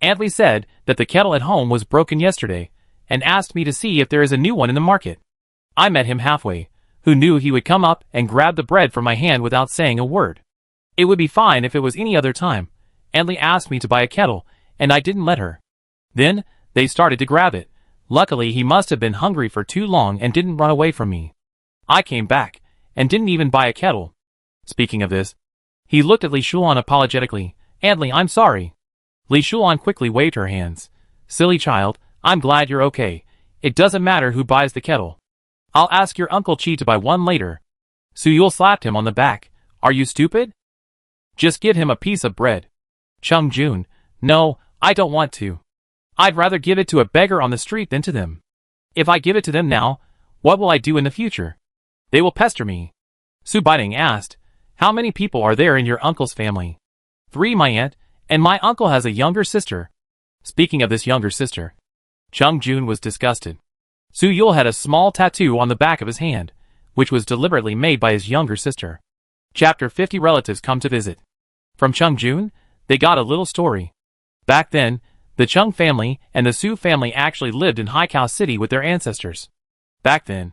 Antli said that the kettle at home was broken yesterday, and asked me to see if there is a new one in the market. I met him halfway. Who knew he would come up and grab the bread from my hand without saying a word? It would be fine if it was any other time. Antli asked me to buy a kettle, and I didn't let her. Then, they started to grab it. Luckily he must have been hungry for too long and didn't run away from me. I came back, and didn't even buy a kettle. Speaking of this, he looked at Li Shulan apologetically. Antli, I'm sorry. Li Shulan quickly waved her hands. Silly child, I'm glad you're okay. It doesn't matter who buys the kettle. I'll ask your Uncle Chi to buy one later. Suyul slapped him on the back. Are you stupid? Just give him a piece of bread. Chung Jun, no, I don't want to. I'd rather give it to a beggar on the street than to them. If I give it to them now, what will I do in the future? They will pester me. Su Baiting asked, how many people are there in your uncle's family? 3, my aunt, and my uncle has a younger sister. Speaking of this younger sister, Chung Jun was disgusted. Suyul had a small tattoo on the back of his hand, which was deliberately made by his younger sister. Chapter 50 Relatives come to visit. From Chung Jun, they got a little story. Back then, the Chung family and the Su family actually lived in Haikao City with their ancestors. Back then,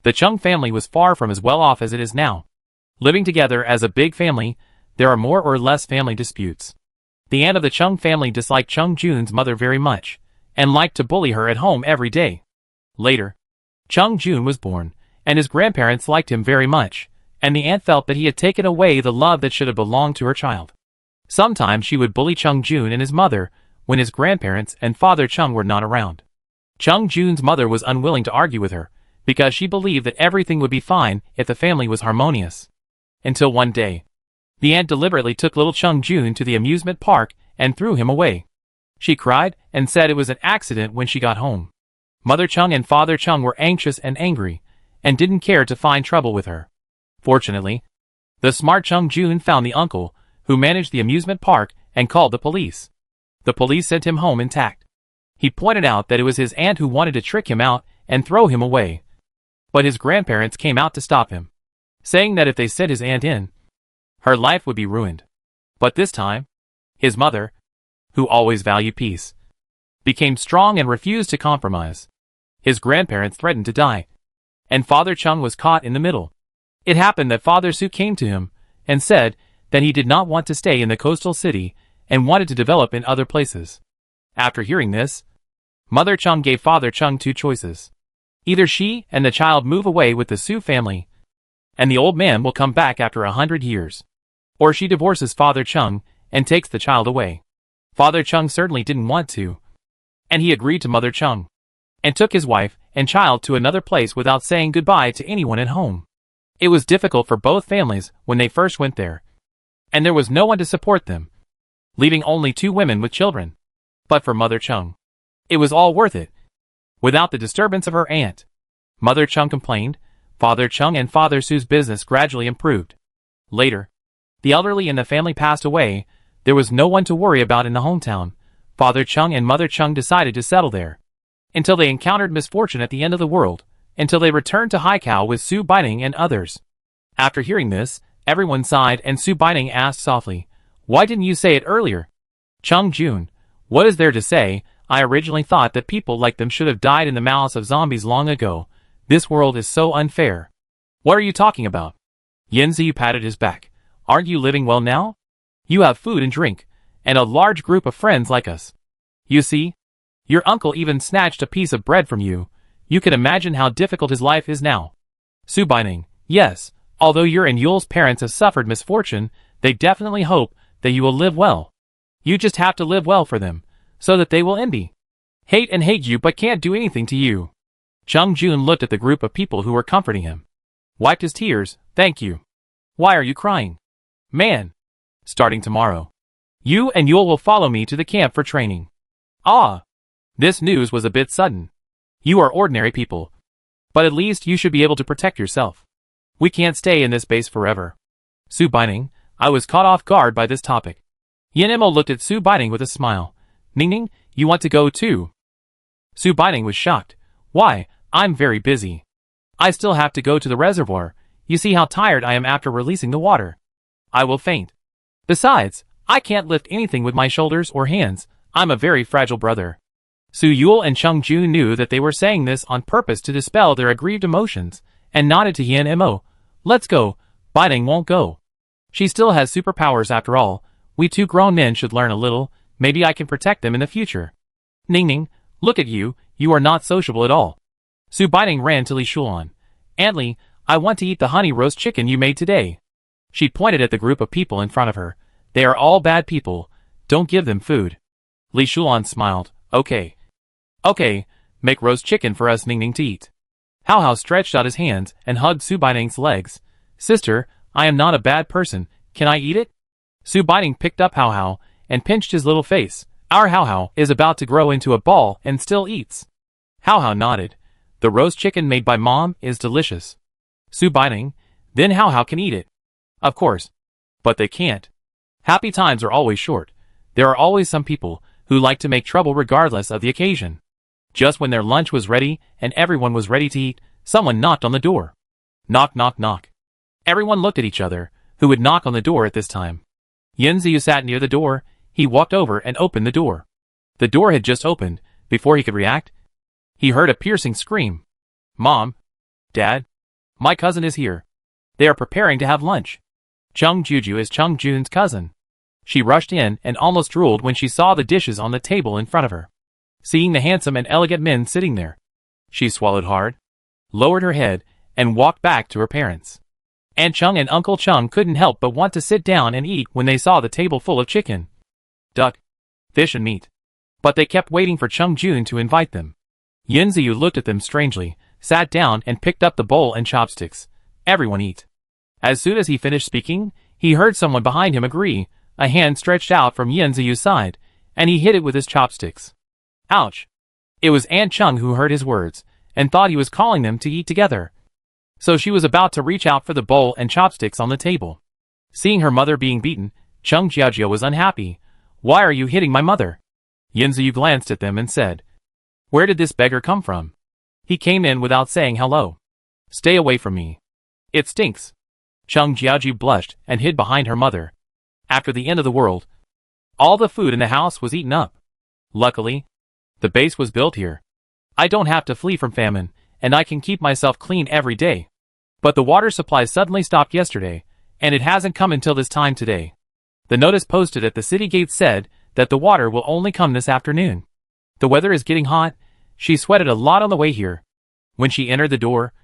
the Chung family was far from as well off as it is now. Living together as a big family, there are more or less family disputes. The aunt of the Chung family disliked Chung Jun's mother very much, and liked to bully her at home every day. Later, Chung Jun was born, and his grandparents liked him very much, and the aunt felt that he had taken away the love that should have belonged to her child. Sometimes she would bully Chung Jun and his mother when his grandparents and Father Chung were not around. Chung Jun's mother was unwilling to argue with her, because she believed that everything would be fine if the family was harmonious. Until one day, the aunt deliberately took little Chung Jun to the amusement park and threw him away. She cried and said it was an accident when she got home. Mother Chung and Father Chung were anxious and angry, and didn't care to find trouble with her. Fortunately, the smart Chung Jun found the uncle, who managed the amusement park, and called the police. The police sent him home intact. He pointed out that it was his aunt who wanted to trick him out and throw him away. But his grandparents came out to stop him, saying that if they sent his aunt in, her life would be ruined. But this time, his mother, who always valued peace, became strong and refused to compromise. His grandparents threatened to die, and Father Chung was caught in the middle. It happened that Father Su came to him and said that he did not want to stay in the coastal city and wanted to develop in other places. After hearing this, Mother Chung gave Father Chung two choices. Either she and the child move away with the Su family, and the old man will come back after 100 years. Or she divorces Father Chung and takes the child away. Father Chung certainly didn't want to, and he agreed to Mother Chung, and took his wife and child to another place without saying goodbye to anyone at home. It was difficult for both families when they first went there, and there was no one to support them, leaving only two women with children. But for Mother Chung, it was all worth it. Without the disturbance of her aunt, Mother Chung complained, Father Chung and Father Su's business gradually improved. Later, the elderly in the family passed away. There was no one to worry about in the hometown. Father Chung and Mother Chung decided to settle there, until they encountered misfortune at the end of the world, until they returned to Haikou with Su Baining and others. After hearing this, everyone sighed and Su Baining asked softly, "Why didn't you say it earlier?" Chung Jun, what is there to say? I originally thought that people like them should have died in the mouths of zombies long ago. This world is so unfair. What are you talking about? Yanziyu patted his back. Aren't you living well now? You have food and drink, and a large group of friends like us. You see, your uncle even snatched a piece of bread from you. You can imagine how difficult his life is now. Su Baining, yes, although your and Yule's parents have suffered misfortune, they definitely hope that you will live well. You just have to live well for them, so that they will envy, hate you but can't do anything to you. Chung Jun looked at the group of people who were comforting him, wiped his tears. Thank you. Why are you crying? Man. Starting tomorrow, you and Yule will follow me to the camp for training. Ah. This news was a bit sudden. You are ordinary people, but at least you should be able to protect yourself. We can't stay in this base forever. Su Baining, I was caught off guard by this topic. Yin Imo looked at Su Baining with a smile. Ningning, you want to go too? Su Baining was shocked. Why, I'm very busy. I still have to go to the reservoir. You see how tired I am after releasing the water. I will faint. Besides, I can't lift anything with my shoulders or hands. I'm a very fragile brother. Su Yule and Chung Jun knew that they were saying this on purpose to dispel their aggrieved emotions, and nodded to Yin Mo. Let's go. Baining won't go. She still has superpowers after all. We two grown men should learn a little. Maybe I can protect them in the future. Ningning, look at you. You are not sociable at all. Su Baining ran to Li Shulan. Aunt Li, I want to eat the honey roast chicken you made today. She pointed at the group of people in front of her. They are all bad people. Don't give them food. Li Shulan smiled. Okay. Okay, make roast chicken for us Ningning to eat. Hao Hao stretched out his hands and hugged Su Baining's legs. Sister, I am not a bad person. Can I eat it? Su Baining picked up Hao Hao and pinched his little face. Our Hao Hao is about to grow into a ball and still eats. Hao Hao nodded. The roast chicken made by Mom is delicious. Su Baining, then Hao Hao can eat it. Of course. But they can't. Happy times are always short. There are always some people who like to make trouble regardless of the occasion. Just when their lunch was ready and everyone was ready to eat, someone knocked on the door. Knock, knock, knock. Everyone looked at each other. Who would knock on the door at this time? Yanziyu sat near the door. He walked over and opened the door. The door had just opened. Before he could react, he heard a piercing scream. Mom. Dad. My cousin is here. They are preparing to have lunch. Chung Juju is Chung Jun's cousin. She rushed in and almost drooled when she saw the dishes on the table in front of her. Seeing the handsome and elegant men sitting there, she swallowed hard, lowered her head, and walked back to her parents. Aunt Chung and Uncle Chung couldn't help but want to sit down and eat when they saw the table full of chicken, duck, fish and meat. But they kept waiting for Chung Jun to invite them. Yanziyu looked at them strangely, sat down and picked up the bowl and chopsticks. Everyone eat. As soon as he finished speaking, he heard someone behind him agree. A hand stretched out from Yanziyu's side, and he hit it with his chopsticks. Ouch! It was Aunt Chung who heard his words, and thought he was calling them to eat together. So she was about to reach out for the bowl and chopsticks on the table. Seeing her mother being beaten, Chung Jiaojia was unhappy. Why are you hitting my mother? Yanziyu glanced at them and said, Where did this beggar come from? He came in without saying hello. Stay away from me. It stinks. Chung Jiaoji blushed and hid behind her mother. After the end of the world, all the food in the house was eaten up. Luckily, the base was built here. I don't have to flee from famine, and I can keep myself clean every day. But the water supply suddenly stopped yesterday, and it hasn't come until this time today. The notice posted at the city gate said that the water will only come this afternoon. The weather is getting hot. She sweated a lot on the way here. When she entered the door,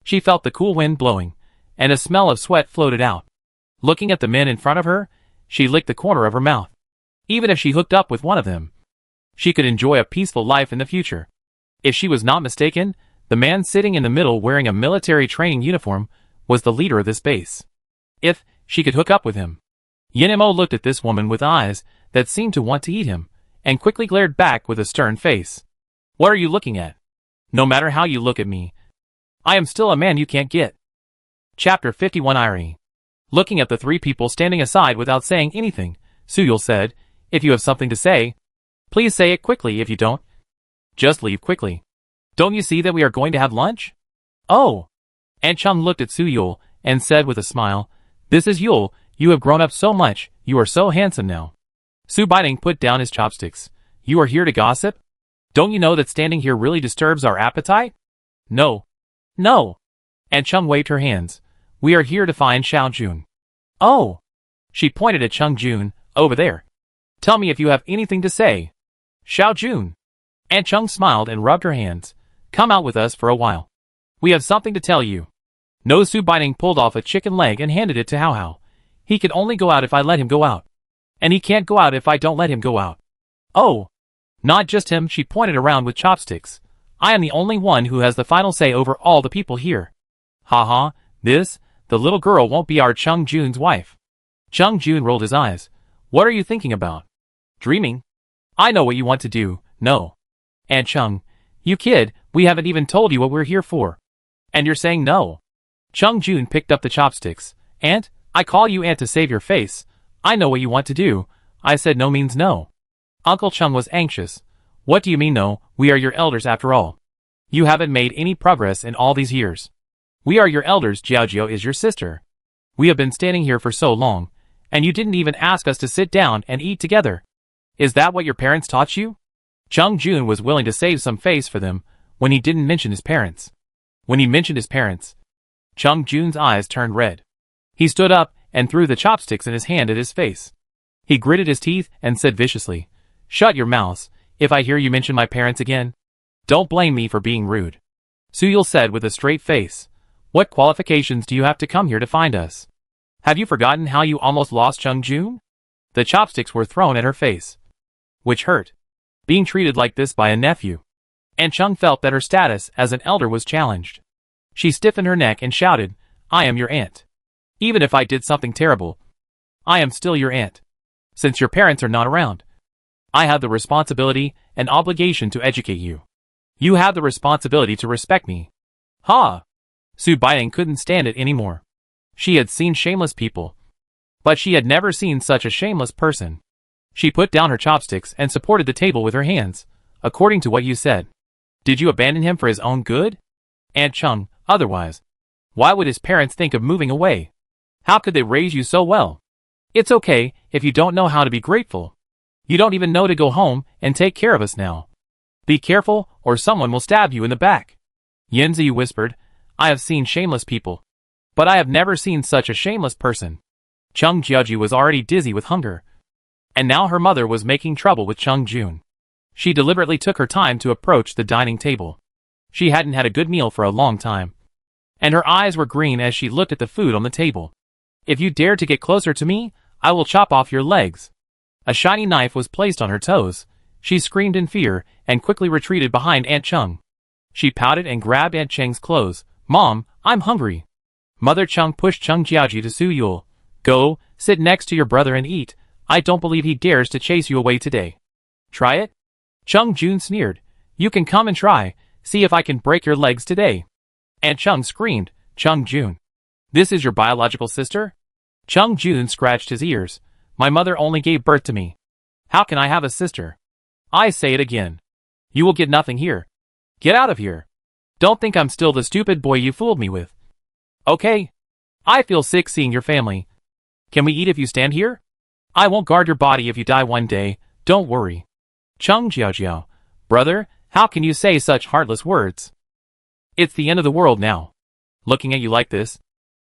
she felt the cool wind blowing, and a smell of sweat floated out. Looking at the men in front of her, she licked the corner of her mouth. Even if she hooked up with one of them, she could enjoy a peaceful life in the future. If she was not mistaken, the man sitting in the middle wearing a military training uniform was the leader of this base. If she could hook up with him. Yinemo looked at this woman with eyes that seemed to want to eat him, and quickly glared back with a stern face. What are you looking at? No matter how you look at me, I am still a man you can't get. Chapter 51 Irony. Looking at the three people standing aside without saying anything, Suyul said, if you have something to say, please say it quickly. If you don't, just leave quickly. Don't you see that we are going to have lunch? Oh! Aunt Chung looked at Suyul and said with a smile, this is Yul, you have grown up so much, you are so handsome now. Su Baiting put down his chopsticks. You are here to gossip? Don't you know that standing here really disturbs our appetite? No. No. Aunt Chung waved her hands. We are here to find Xiao Jun. Oh! She pointed at Chung Jun, over there. Tell me if you have anything to say. Xiao Jun. Aunt Chung smiled and rubbed her hands. Come out with us for a while. We have something to tell you. No. Su Baiting pulled off a chicken leg and handed it to Hao Hao. He can only go out if I let him go out. And he can't go out if I don't let him go out. Oh! Not just him, she pointed around with chopsticks. I am the only one who has the final say over all the people here. Ha, the little girl won't be our Chung Jun's wife. Chung Jun rolled his eyes. What are you thinking about? Dreaming? I know what you want to do, no. Aunt Chung, you kid, we haven't even told you what we're here for. And you're saying no. Chung Jun picked up the chopsticks. Aunt, I call you Aunt to save your face. I know what you want to do. I said no means no. Uncle Chung was anxious. What do you mean no? We are your elders after all. You haven't made any progress in all these years. We are your elders. Jiaojiao is your sister. We have been standing here for so long, and you didn't even ask us to sit down and eat together. Is that what your parents taught you? Chung Jun was willing to save some face for them when he didn't mention his parents. When he mentioned his parents, Chung Jun's eyes turned red. He stood up and threw the chopsticks in his hand at his face. He gritted his teeth and said viciously, Shut your mouths, if I hear you mention my parents again. Don't blame me for being rude. Suyul said with a straight face. What qualifications do you have to come here to find us? Have you forgotten how you almost lost Chung Jun? The chopsticks were thrown at her face, which hurt. Being treated like this by a nephew. And Chung felt that her status as an elder was challenged. She stiffened her neck and shouted, I am your aunt. Even if I did something terrible, I am still your aunt. Since your parents are not around, I have the responsibility and obligation to educate you. You have the responsibility to respect me. Ha! Su Baiting couldn't stand it anymore. She had seen shameless people, but she had never seen such a shameless person. She put down her chopsticks and supported the table with her hands. According to what you said, did you abandon him for his own good? Aunt Chung, otherwise, why would his parents think of moving away? How could they raise you so well? It's okay if you don't know how to be grateful. You don't even know to go home and take care of us now. Be careful or someone will stab you in the back. Yanzi whispered, I have seen shameless people, but I have never seen such a shameless person. Chung Jiaoji was already dizzy with hunger, and now her mother was making trouble with Chung Jun. She deliberately took her time to approach the dining table. She hadn't had a good meal for a long time, and her eyes were green as she looked at the food on the table. If you dare to get closer to me, I will chop off your legs. A shiny knife was placed on her toes. She screamed in fear and quickly retreated behind Aunt Chung. She pouted and grabbed Aunt Cheng's clothes. Mom, I'm hungry. Mother Chung pushed Chung Jiaoji to Suyul. Go, sit next to your brother and eat. I don't believe he dares to chase you away today. Try it? Chung Jun sneered. You can come and try. See if I can break your legs today. Aunt Chung screamed. Chung Jun. This is your biological sister? Chung Jun scratched his ears. My mother only gave birth to me. How can I have a sister? I say it again. You will get nothing here. Get out of here. Don't think I'm still the stupid boy you fooled me with. Okay. I feel sick seeing your family. Can we eat if you stand here? I won't guard your body if you die one day, don't worry. Chung Jiaojiao. Brother, how can you say such heartless words? It's the end of the world now. Looking at you like this?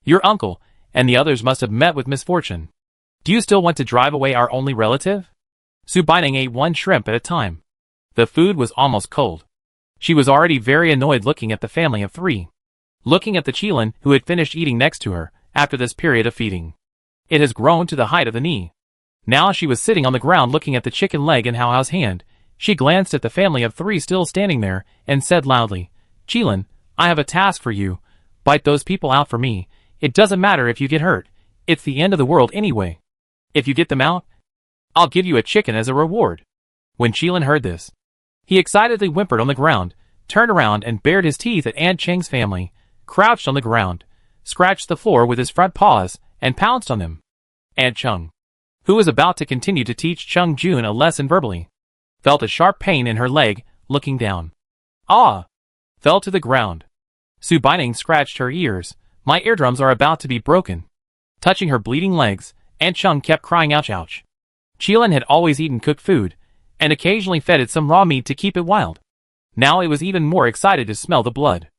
Your uncle and the others must have met with misfortune. Do you still want to drive away our only relative? Su Baining ate one shrimp at a time. The food was almost cold. She was already very annoyed looking at the family of three. Looking at the Qilin who had finished eating next to her after this period of feeding. It has grown to the height of the knee. Now she was sitting on the ground looking at the chicken leg in Hao Hao's hand. She glanced at the family of three still standing there and said loudly, Qilin, I have a task for you. Bite those people out for me. It doesn't matter if you get hurt. It's the end of the world anyway. If you get them out, I'll give you a chicken as a reward. When Qilin heard this, he excitedly whimpered on the ground, turned around and bared his teeth at Aunt Cheng's family, crouched on the ground, scratched the floor with his front paws, and pounced on them. Aunt Cheng, who was about to continue to teach Cheng Jun a lesson verbally, felt a sharp pain in her leg, looking down. Ah! Fell to the ground. Su Baining scratched her ears. My eardrums are about to be broken. Touching her bleeding legs, Aunt Cheng kept crying ouch ouch. Qilin had always eaten cooked food, and occasionally fed it some raw meat to keep it wild. Now it was even more excited to smell the blood.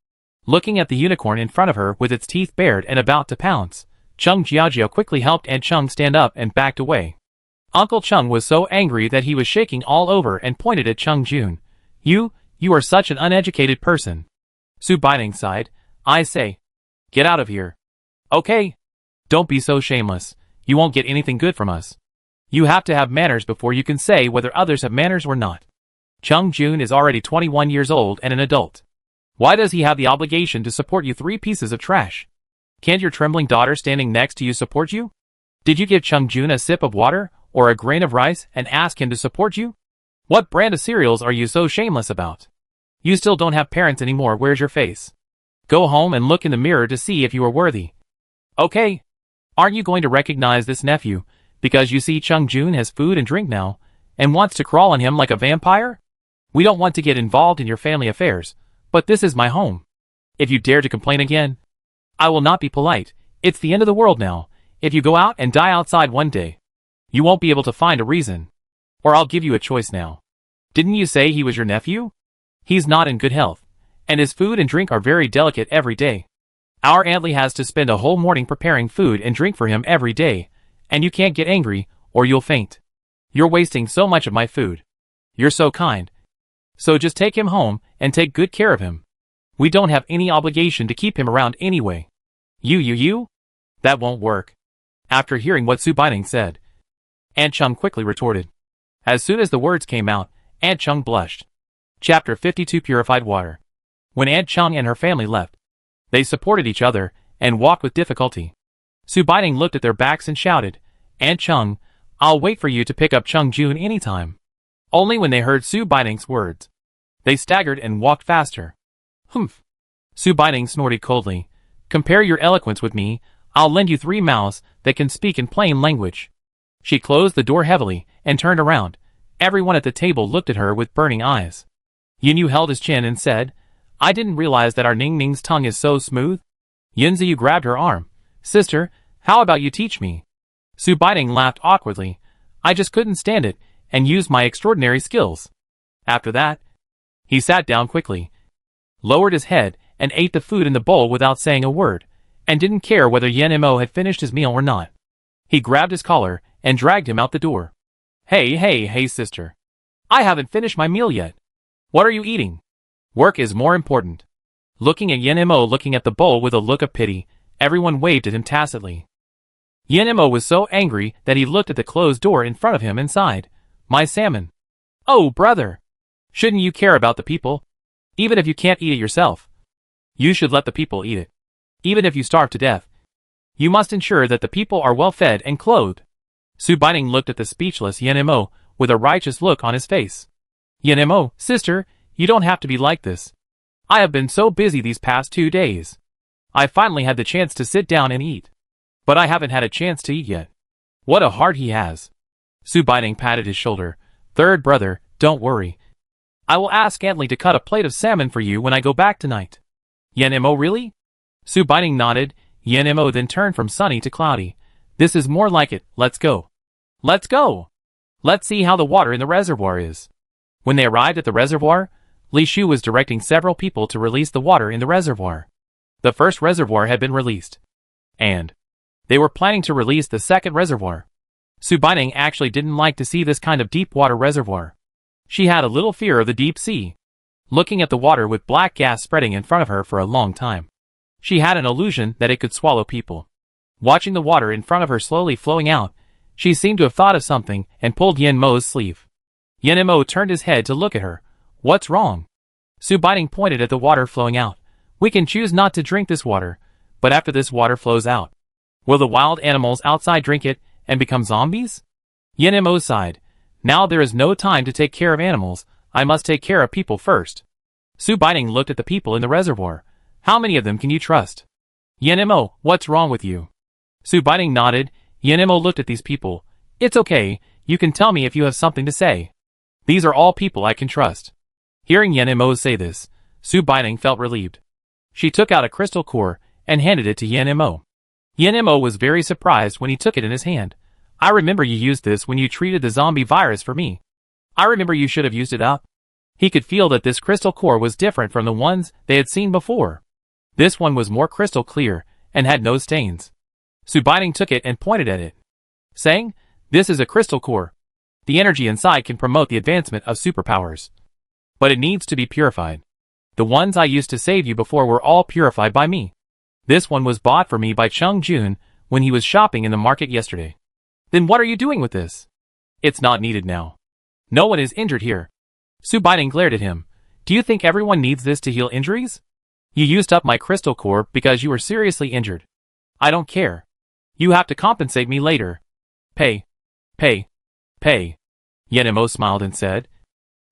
Looking at the unicorn in front of her with its teeth bared and about to pounce, Cheng Jiajiao quickly helped Aunt Cheng stand up and backed away. Uncle Cheng was so angry that he was shaking all over and pointed at Cheng Jun. You are such an uneducated person. Su Baining sighed. I say, get out of here. Okay. Don't be so shameless. You won't get anything good from us. You have to have manners before you can say whether others have manners or not. Cheng Jun is already 21 years old and an adult. Why does he have the obligation to support you three pieces of trash? Can't your trembling daughter standing next to you support you? Did you give Cheng Jun a sip of water or a grain of rice and ask him to support you? What brand of cereals are you so shameless about? You still don't have parents anymore. Where's your face? Go home and look in the mirror to see if you are worthy. Okay. Aren't you going to recognize this nephew, because you see Cheng Jun has food and drink now, and wants to crawl on him like a vampire? We don't want to get involved in your family affairs, but this is my home. If you dare to complain again, I will not be polite. It's the end of the world now. If you go out and die outside one day, you won't be able to find a reason. Or I'll give you a choice now. Didn't you say he was your nephew? He's not in good health, and his food and drink are very delicate every day. Our Antly has to spend a whole morning preparing food and drink for him every day, and you can't get angry, or you'll faint. You're wasting so much of my food. You're so kind. So just take him home and take good care of him. We don't have any obligation to keep him around anyway. You? That won't work. After hearing what Su Baining said, Aunt Cheng quickly retorted. As soon as the words came out, Aunt Cheng blushed. Chapter 52 Purified Water. When Aunt Cheng and her family left, they supported each other and walked with difficulty. Su Baining looked at their backs and shouted, Aunt Cheng, I'll wait for you to pick up Cheng Jun anytime. Only when they heard Su Baining's words, they staggered and walked faster. Humph. Su Baining snorted coldly. Compare your eloquence with me. I'll lend you 3 mouths that can speak in plain language. She closed the door heavily and turned around. Everyone at the table looked at her with burning eyes. Yunyu held his chin and said, I didn't realize that our Ning Ning's tongue is so smooth. Yunziyu grabbed her arm. Sister, how about you teach me? Su Baining laughed awkwardly. I just couldn't stand it and used my extraordinary skills. After that, he sat down quickly, lowered his head, and ate the food in the bowl without saying a word, and didn't care whether Yen Mo had finished his meal or not. He grabbed his collar and dragged him out the door. Hey, sister. I haven't finished my meal yet. What are you eating? Work is more important. Looking at Yen Mo looking at the bowl with a look of pity, everyone waved at him tacitly. Yen Mo was so angry that he looked at the closed door in front of him and sighed. My salmon. Oh, brother. Shouldn't you care about the people? Even if you can't eat it yourself, you should let the people eat it. Even if you starve to death, you must ensure that the people are well fed and clothed. Su Baining looked at the speechless Yen Mo with a righteous look on his face. Yen Mo, sister, you don't have to be like this. I have been so busy these past 2 days. I finally had the chance to sit down and eat. But I haven't had a chance to eat yet. What a heart he has. Su Baining patted his shoulder. Third brother, don't worry. I will ask Antly to cut a plate of salmon for you when I go back tonight. Yen Mo really? Su Baining nodded. Yen Mo then turned from sunny to cloudy. This is more like it. Let's go. Let's go. Let's see how the water in the reservoir is. When they arrived at the reservoir, Li Shu was directing several people to release the water in the reservoir. The first reservoir had been released, and they were planning to release the second reservoir. Su Baining actually didn't like to see this kind of deep water reservoir. She had a little fear of the deep sea, looking at the water with black gas spreading in front of her for a long time. She had an illusion that it could swallow people. Watching the water in front of her slowly flowing out, she seemed to have thought of something and pulled Yen Mo's sleeve. Yen Mo turned his head to look at her. "What's wrong?" Su Baining pointed at the water flowing out. "We can choose not to drink this water, but after this water flows out, will the wild animals outside drink it and become zombies?" Yen Mo sighed. "Now there is no time to take care of animals, I must take care of people first." Su Baining looked at the people in the reservoir. "How many of them can you trust?" "Yen Mo, what's wrong with you?" Su Baining nodded. Yen Mo looked at these people. "It's okay, you can tell me if you have something to say. These are all people I can trust." Hearing Yen Mo say this, Su Baining felt relieved. She took out a crystal core and handed it to Yen Mo. Yen Mo was very surprised when he took it in his hand. "I remember you used this when you treated the zombie virus for me. I remember you should have used it up." He could feel that this crystal core was different from the ones they had seen before. This one was more crystal clear and had no stains. Su Baining took it and pointed at it, saying, "This is a crystal core. The energy inside can promote the advancement of superpowers. But it needs to be purified. The ones I used to save you before were all purified by me. This one was bought for me by Chung Jun when he was shopping in the market yesterday." "Then what are you doing with this?" "It's not needed now. No one is injured here." Su Baining glared at him. "Do you think everyone needs this to heal injuries? You used up my crystal core because you were seriously injured. I don't care. You have to compensate me later. Pay. Pay. Pay." Yen Mo smiled and said,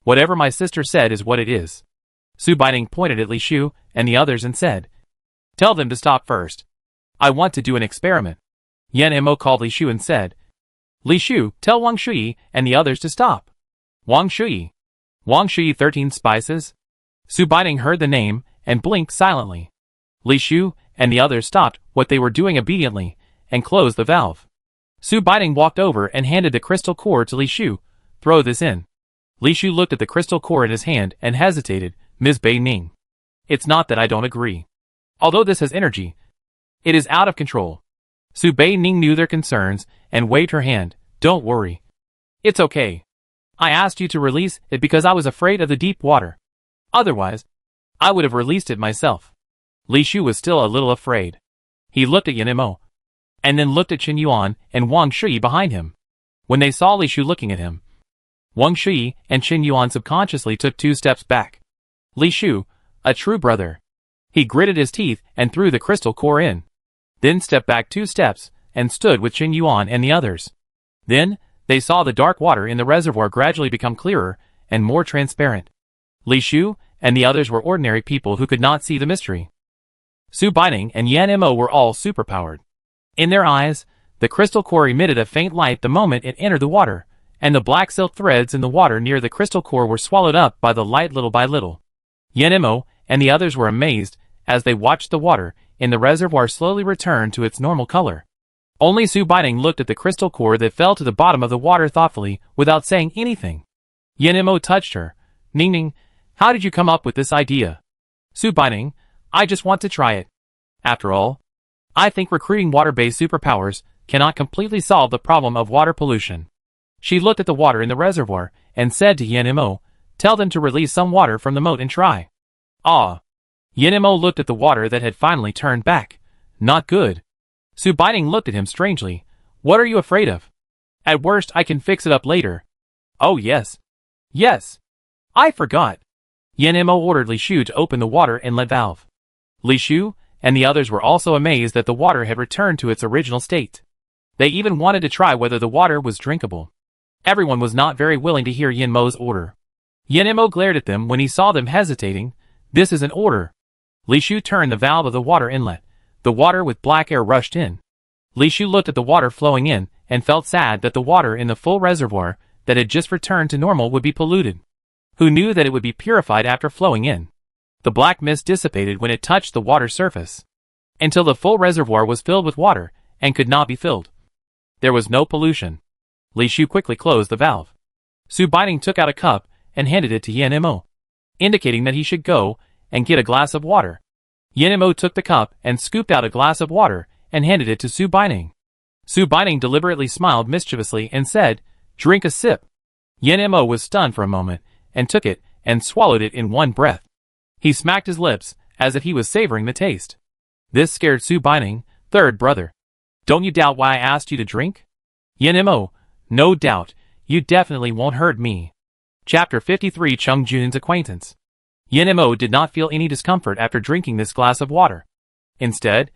"Whatever my sister said is what it is." Su Baining pointed at Li Shu and the others and said, "Tell them to stop first. I want to do an experiment." Yen Mo called Li Shu and said, "Li Shu, tell Wang Shui and the others to stop." "Wang Shui. Wang Shui 13 spices?" Su Baining heard the name and blinked silently. Li Shu and the others stopped what they were doing obediently and closed the valve. Su Baining walked over and handed the crystal core to Li Shu. "Throw this in." Li Shu looked at the crystal core in his hand and hesitated. "Ms. Bei Ning, it's not that I don't agree. Although this has energy, it is out of control." Su Bei Ning knew their concerns and waved her hand. "Don't worry. It's okay. I asked you to release it because I was afraid of the deep water. Otherwise, I would have released it myself." Li Shu was still a little afraid. He looked at Yen Mo, and then looked at Chen Yuan and Wang Shui behind him. When they saw Li Shu looking at him, Wang Shui and Chen Yuan subconsciously took 2 steps back. Li Shu, a true brother. He gritted his teeth and threw the crystal core in. Then stepped back 2 steps and stood with Chen Yuan and the others. Then, they saw the dark water in the reservoir gradually become clearer and more transparent. Li Shu and the others were ordinary people who could not see the mystery. Su Baining and Yen Mo were all superpowered. In their eyes, the crystal core emitted a faint light the moment it entered the water, and the black silk threads in the water near the crystal core were swallowed up by the light little by little. Yen Mo and the others were amazed as they watched the water in the reservoir slowly return to its normal color. Only Su Baining looked at the crystal core that fell to the bottom of the water thoughtfully without saying anything. Yen Mo touched her. "Ning Ning, how did you come up with this idea?" "Su Baining, I just want to try it. After all, I think recruiting water-based superpowers cannot completely solve the problem of water pollution." She looked at the water in the reservoir and said to Yen Mo, "Tell them to release some water from the moat and try." "Ah." Yen Mo looked at the water that had finally turned back. "Not good." Su Baining looked at him strangely. "What are you afraid of?" "At worst I can fix it up later." "Oh yes. Yes. I forgot." Yen Mo ordered Li Shu to open the water inlet valve. Li Shu and the others were also amazed that the water had returned to its original state. They even wanted to try whether the water was drinkable. Everyone was not very willing to hear Yen Mo's order. Yen Mo glared at them when he saw them hesitating. "This is an order." Li Shu turned the valve of the water inlet. The water with black air rushed in. Li Shu looked at the water flowing in and felt sad that the water in the full reservoir that had just returned to normal would be polluted. Who knew that it would be purified after flowing in? The black mist dissipated when it touched the water surface, until the full reservoir was filled with water and could not be filled. There was no pollution. Li Shu quickly closed the valve. Su Baining took out a cup and handed it to Yen Mo, indicating that he should go and get a glass of water. Yenemo took the cup and scooped out a glass of water and handed it to Su Baining. Su Baining deliberately smiled mischievously and said, "Drink a sip." Yenemo was stunned for a moment and took it and swallowed it in one breath. He smacked his lips as if he was savoring the taste. This scared Su Baining, "Third brother. Don't you doubt why I asked you to drink?" Yenemo, "No doubt, you definitely won't hurt me." Chapter 53 Chung Jun's Acquaintance. Yenemo did not feel any discomfort after drinking this glass of water. Instead,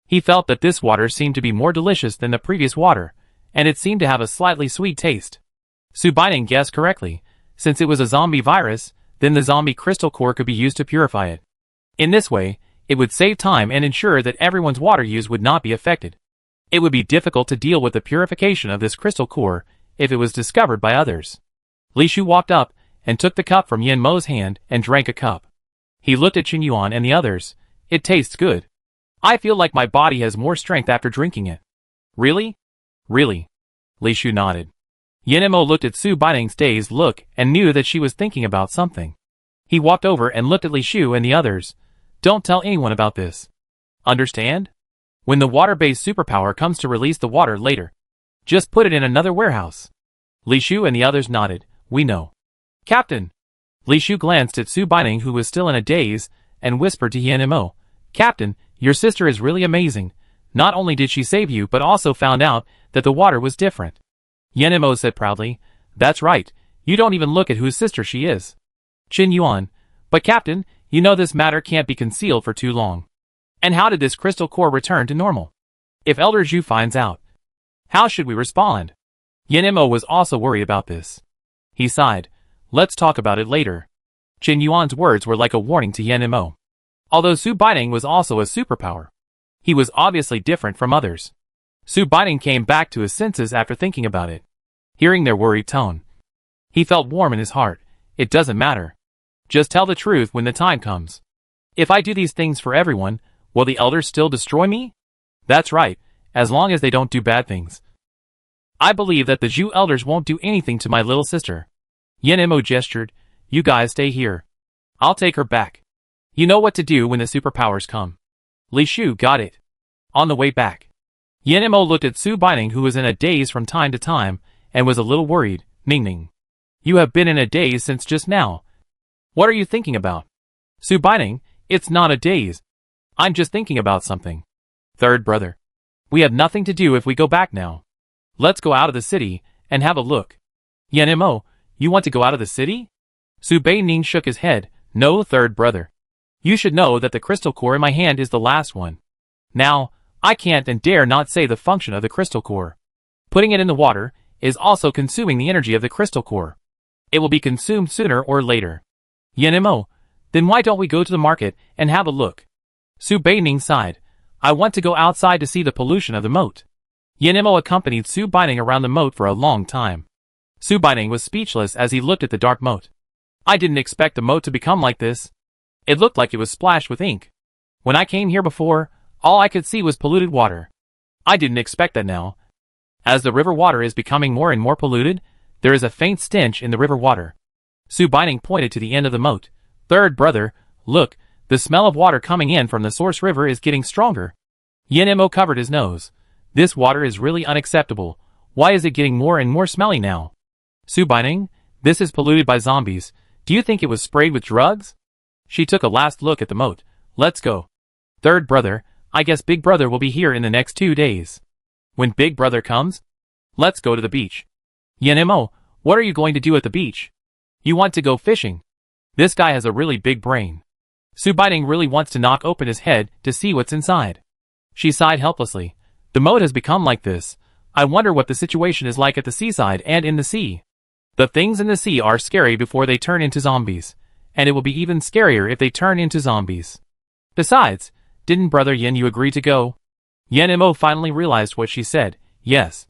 he felt that this water seemed to be more delicious than the previous water, and it seemed to have a slightly sweet taste. Su Baining guessed correctly. Since it was a zombie virus, then the zombie crystal core could be used to purify it. In this way, it would save time and ensure that everyone's water use would not be affected. It would be difficult to deal with the purification of this crystal core if it was discovered by others. Li Shu walked up and took the cup from Yen Mo's hand and drank a cup. He looked at Qin Yuan and the others. "It tastes good. I feel like my body has more strength after drinking it." "Really?" "Really." Li Shu nodded. Yenemo looked at Su Baining's dazed look and knew that she was thinking about something. He walked over and looked at Li Shu and the others. "Don't tell anyone about this. Understand? When the water-based superpower comes to release the water later, just put it in another warehouse." Li Shu and the others nodded. "We know." "Captain!" Li Shu glanced at Su Baining, who was still in a daze, and whispered to Yenemo, "Captain, your sister is really amazing. Not only did she save you but also found out that the water was different." Yenemo said proudly, "That's right, you don't even look at whose sister she is." Qin Yuan, "But Captain, you know this matter can't be concealed for too long. And how did this crystal core return to normal? If Elder Zhu finds out, how should we respond?" Yenemo was also worried about this. He sighed, "Let's talk about it later." Qin Yuan's words were like a warning to Yenemo. Although Su Baining was also a superpower, he was obviously different from others. Su Baining came back to his senses after thinking about it. Hearing their worried tone, he felt warm in his heart. "It doesn't matter. Just tell the truth when the time comes. If I do these things for everyone, will the elders still destroy me?" "That's right, as long as they don't do bad things. I believe that the Zhu elders won't do anything to my little sister." Yenemo gestured, "You guys stay here. I'll take her back. You know what to do when the superpowers come." Li Shu got it. On the way back, Yenemo looked at Su Baining, who was in a daze from time to time, and was a little worried. "Ningning, you have been in a daze since just now. What are you thinking about?" "Su Baining, it's not a daze. I'm just thinking about something." "Third brother, we have nothing to do if we go back now. Let's go out of the city and have a look." "Yenemo, you want to go out of the city?" Su Baining shook his head. "No, third brother. You should know that the crystal core in my hand is the last one. Now, I can't and dare not say the function of the crystal core. Putting it in the water is also consuming the energy of the crystal core. It will be consumed sooner or later." "Yenemo, then why don't we go to the market and have a look?" Su Baining sighed. "I want to go outside to see the pollution of the moat." Yenemo accompanied Su Baining around the moat for a long time. Su Baining was speechless as he looked at the dark moat. "I didn't expect the moat to become like this. It looked like it was splashed with ink. When I came here before, all I could see was polluted water. I didn't expect that now. As the river water is becoming more and more polluted, there is a faint stench in the river water." Su Baining pointed to the end of the moat. "Third brother, look, the smell of water coming in from the source river is getting stronger." Yenemo covered his nose. "This water is really unacceptable. Why is it getting more and more smelly now?" "Su Baining, this is polluted by zombies. Do you think it was sprayed with drugs?" She took a last look at the moat. "Let's go." "Third brother, I guess Big Brother will be here in the next 2 days. When Big Brother comes, let's go to the beach." "Yenemo, what are you going to do at the beach?" "You want to go fishing." This guy has a really big brain. Su Baining really wants to knock open his head to see what's inside. She sighed helplessly. "The moat has become like this. I wonder what the situation is like at the seaside and in the sea. The things in the sea are scary before they turn into zombies, and it will be even scarier if they turn into zombies. Besides, didn't Brother Yin you agree to go?" Yenemo finally realized what she said. "Yes.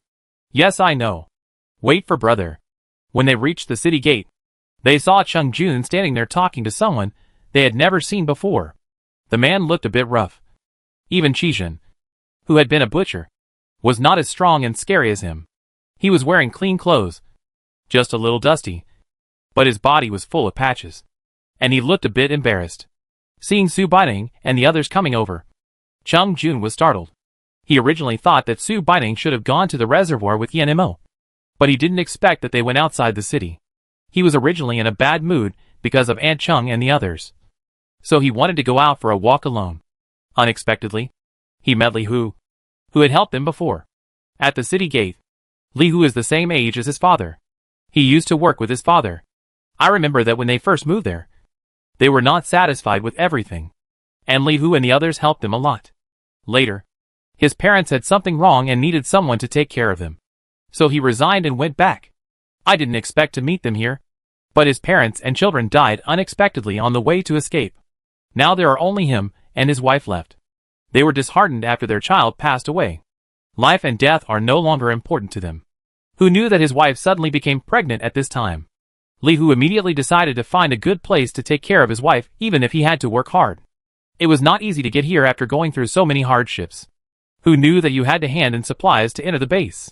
Yes, I know. Wait for Brother." When they reached the city gate, they saw Chung Jun standing there talking to someone they had never seen before. The man looked a bit rough. Even Qizhen, who had been a butcher, was not as strong and scary as him. He was wearing clean clothes, just a little dusty, but his body was full of patches, and he looked a bit embarrassed. seeing Su Baining and the others coming over. Chung Jun was startled. He originally thought that Su Baining should have gone to the reservoir with Yan Mo. But he didn't expect that they went outside the city. He was originally in a bad mood because of Aunt Chung and the others. So he wanted to go out for a walk alone. Unexpectedly, he met Li Hu, who had helped him before. At the city gate, Li Hu is the same age as his father. He used to work with his father. I remember that when they first moved there, they were not satisfied with everything, and Li Hu and the others helped him a lot. Later, his parents had something wrong and needed someone to take care of them. So he resigned and went back. I didn't expect to meet them here, but his parents and children died unexpectedly on the way to escape. Now there are only him and his wife left. They were disheartened after their child passed away. Life and death are no longer important to them. Who knew that his wife suddenly became pregnant at this time? Li Hu immediately decided to find a good place to take care of his wife even if he had to work hard. It was not easy to get here after going through so many hardships. Who knew that you had to hand in supplies to enter the base?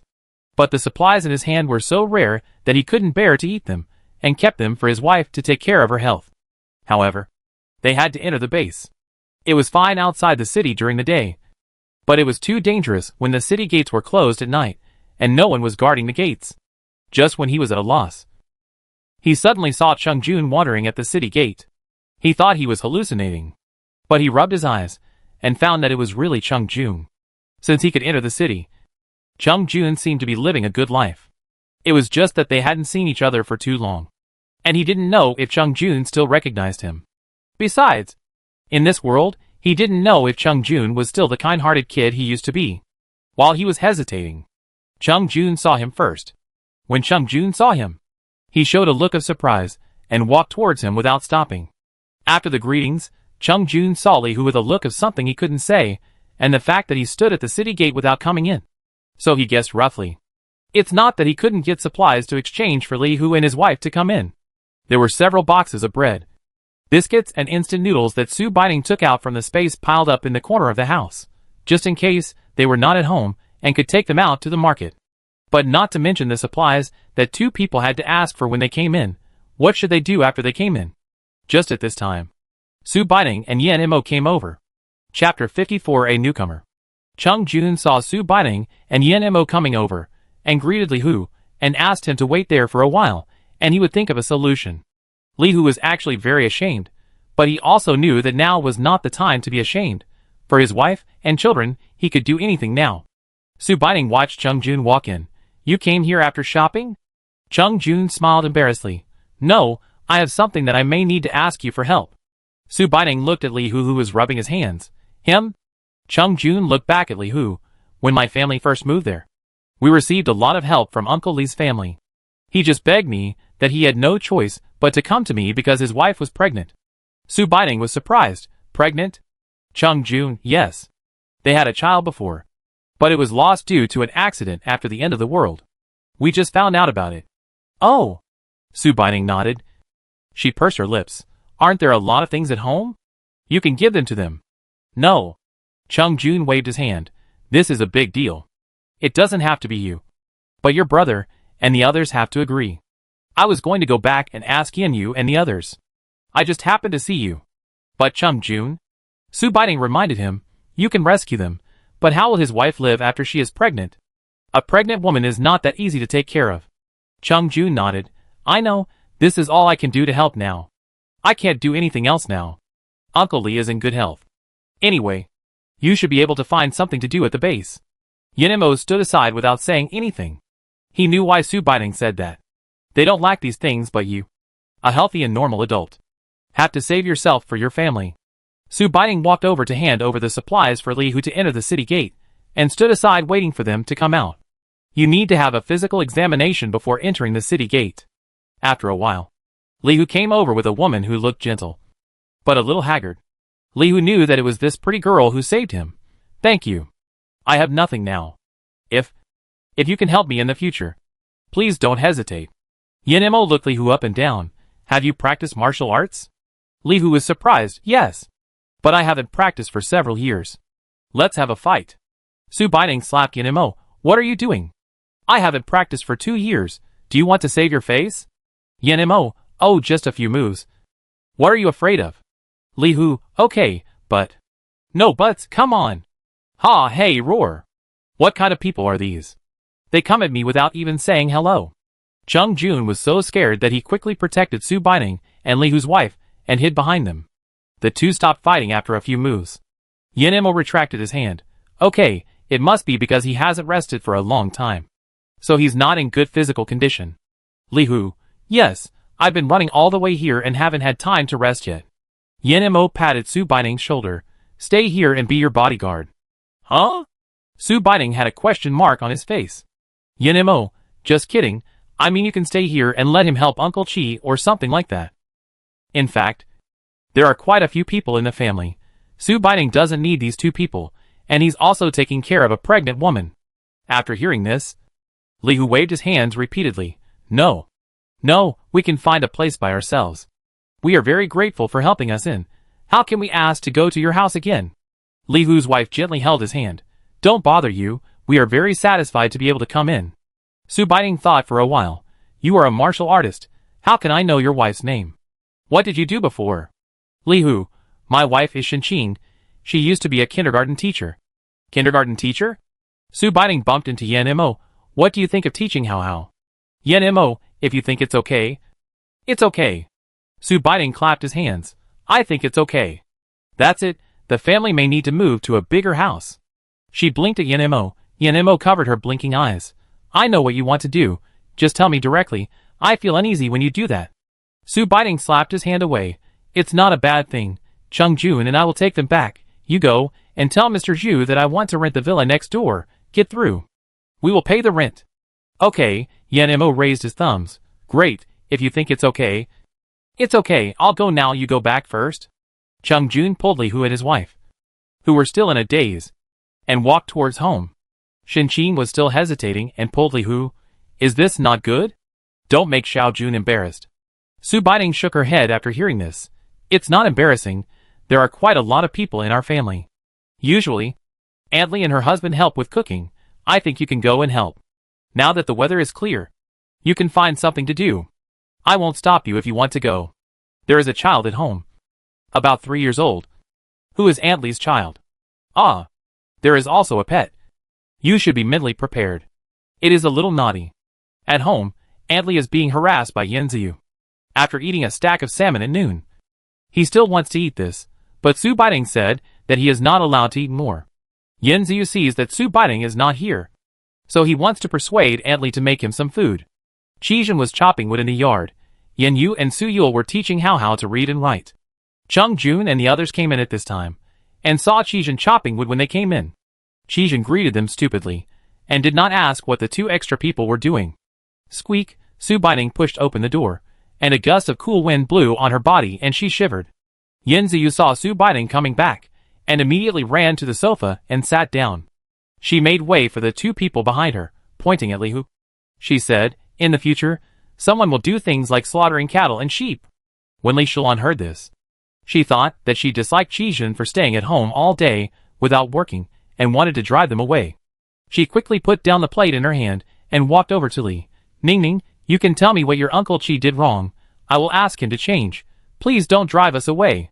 But the supplies in his hand were so rare that he couldn't bear to eat them, and kept them for his wife to take care of her health. However, they had to enter the base. It was fine outside the city during the day, but it was too dangerous when the city gates were closed at night, and no one was guarding the gates. Just when he was at a loss, he suddenly saw Chung Jun wandering at the city gate. He thought he was hallucinating, but he rubbed his eyes, and found that it was really Chung Jun. Since he could enter the city, Chung Jun seemed to be living a good life. It was just that they hadn't seen each other for too long, and he didn't know if Chung Jun still recognized him. Besides, in this world, he didn't know if Chung Jun was still the kind-hearted kid he used to be. While he was hesitating, Chung Jun saw him first. When Chung Jun saw him, he showed a look of surprise, and walked towards him without stopping. After the greetings, Chung Jun saw Li Hu with a look of something he couldn't say, and the fact that he stood at the city gate without coming in. So he guessed roughly. It's not that he couldn't get supplies to exchange for Li Hu and his wife to come in. There were several boxes of bread, biscuits and instant noodles that Su Baining took out from the space piled up in the corner of the house, just in case they were not at home and could take them out to the market. But not to mention the supplies that two people had to ask for when they came in. What should they do after they came in? Just at this time, Su Baining and Yan Mo came over. Chapter 54. A newcomer. Chung Jun saw Su Baining and Yan Mo coming over, and greeted Li Hu, and asked him to wait there for a while, and he would think of a solution. Li Hu was actually very ashamed, but he also knew that now was not the time to be ashamed. For his wife and children, he could do anything now. Su Baining watched Chung Jun walk in. You came here after shopping? Chung Jun smiled embarrassedly. No, I have something that I may need to ask you for help. Su Baining looked at Li Hu, who was rubbing his hands. Him? Chung Jun looked back at Li Hu. When my family first moved there, we received a lot of help from Uncle Li's family. He just begged me that he had no choice but to come to me because his wife was pregnant. Su Baining was surprised. Pregnant? Chung Jun, yes. They had a child before, but it was lost due to an accident after the end of the world. We just found out about it. Oh. Su Baining nodded. She pursed her lips. Aren't there a lot of things at home? You can give them to them. No. Chung Jun waved his hand. This is a big deal. It doesn't have to be you, but your brother and the others have to agree. I was going to go back and ask Yin Yu and the others. I just happened to see you. But Chung Jun? Su Baining reminded him, you can rescue them, but how will his wife live after she is pregnant? A pregnant woman is not that easy to take care of. Chung Jun nodded. I know, this is all I can do to help now. I can't do anything else now. Uncle Li is in good health. Anyway, you should be able to find something to do at the base. Yan Mo stood aside without saying anything. He knew why Su Baining said that. They don't lack these things, but you, a healthy and normal adult, have to save yourself for your family. Su Baining walked over to hand over the supplies for Li Hu to enter the city gate, and stood aside waiting for them to come out. You need to have a physical examination before entering the city gate. After a while, Li Hu came over with a woman who looked gentle, but a little haggard. Li Hu knew that it was this pretty girl who saved him. Thank you. I have nothing now. If you can help me in the future, please don't hesitate. Yan Mo looked Li Hu up and down. Have you practiced martial arts? Li Hu was surprised. Yes. But I haven't practiced for several years. Let's have a fight. Su Baining slapped Yan Mo. What are you doing? I haven't practiced for 2 years. Do you want to save your face? Yan Mo, oh, just a few moves. What are you afraid of? Li Hu, okay, but. No buts, come on. Ha, hey, roar. What kind of people are these? They come at me without even saying hello. Chung Jun was so scared that he quickly protected Su Baining and Li Hu's wife and hid behind them. The two stopped fighting after a few moves. Yin Imo retracted his hand. Okay, it must be because he hasn't rested for a long time. So he's not in good physical condition. Li Hu, yes, I've been running all the way here and haven't had time to rest yet. Yin Imo patted Su Baining's shoulder. Stay here and be your bodyguard. Huh? Su Baining had a question mark on his face. Yin Imo, just kidding, I mean you can stay here and let him help Uncle Chi or something like that. In fact, there are quite a few people in the family. Su Baining doesn't need these two people, and he's also taking care of a pregnant woman. After hearing this, Li Hu waved his hands repeatedly. No. No, we can find a place by ourselves. We are very grateful for helping us in. How can we ask to go to your house again? Li Hu's wife gently held his hand. Don't bother you, we are very satisfied to be able to come in. Su Baining thought for a while. You are a martial artist. How can I know your wife's name? What did you do before? Li Hu, my wife is Shinqing. She used to be a kindergarten teacher. Kindergarten teacher? Su Baining bumped into Yen Imo. What do you think of teaching Hao? Yen Imo, if you think it's okay. It's okay. Su Baining clapped his hands. I think it's okay. That's it, the family may need to move to a bigger house. She blinked at Yen Imo. Yen Imo covered her blinking eyes. I know what you want to do. Just tell me directly. I feel uneasy when you do that. Su Baining slapped his hand away. It's not a bad thing. Chung Jun and I will take them back. You go, and tell Mr. Zhu that I want to rent the villa next door. Get through. We will pay the rent. Okay, Yen Imo raised his thumbs. Great, if you think it's okay. It's okay, I'll go now, you go back first. Chung Jun pulled Li Hu and his wife, who were still in a daze, and walked towards home. Shinqing was still hesitating and pulled Li Hu. Is this not good? Don't make Xiao Jun embarrassed. Su Baining shook her head after hearing this. It's not embarrassing. There are quite a lot of people in our family. Usually, Aunt Li and her husband help with cooking. I think you can go and help. Now that the weather is clear, you can find something to do. I won't stop you if you want to go. There is a child at home. About 3 years old. Who is Aunt Li's child? Ah. There is also a pet. You should be mentally prepared. It is a little naughty. At home, Aunt Li is being harassed by Yen Ziyu. After eating a stack of salmon at noon. He still wants to eat this, but Su Baining said that he is not allowed to eat more. Yen Ziyu sees that Su Baining is not here, so he wants to persuade Aunt Li to make him some food. Qizhen was chopping wood in the yard. Yen Yu and Su Yul were teaching Hao to read and write. Chung Jun and the others came in at this time, and saw Qizhen chopping wood when they came in. Qizhen greeted them stupidly, and did not ask what the two extra people were doing. Squeak, Su Baining pushed open the door, and a gust of cool wind blew on her body and she shivered. Yen Ziyu saw Su Baining coming back, and immediately ran to the sofa and sat down. She made way for the two people behind her, pointing at Li Hu. She said, in the future, someone will do things like slaughtering cattle and sheep. When Li Shulan heard this, she thought that she disliked Qizhen for staying at home all day without working and wanted to drive them away. She quickly put down the plate in her hand and walked over to Li. Ning, you can tell me what your Uncle Chi did wrong. I will ask him to change. Please don't drive us away.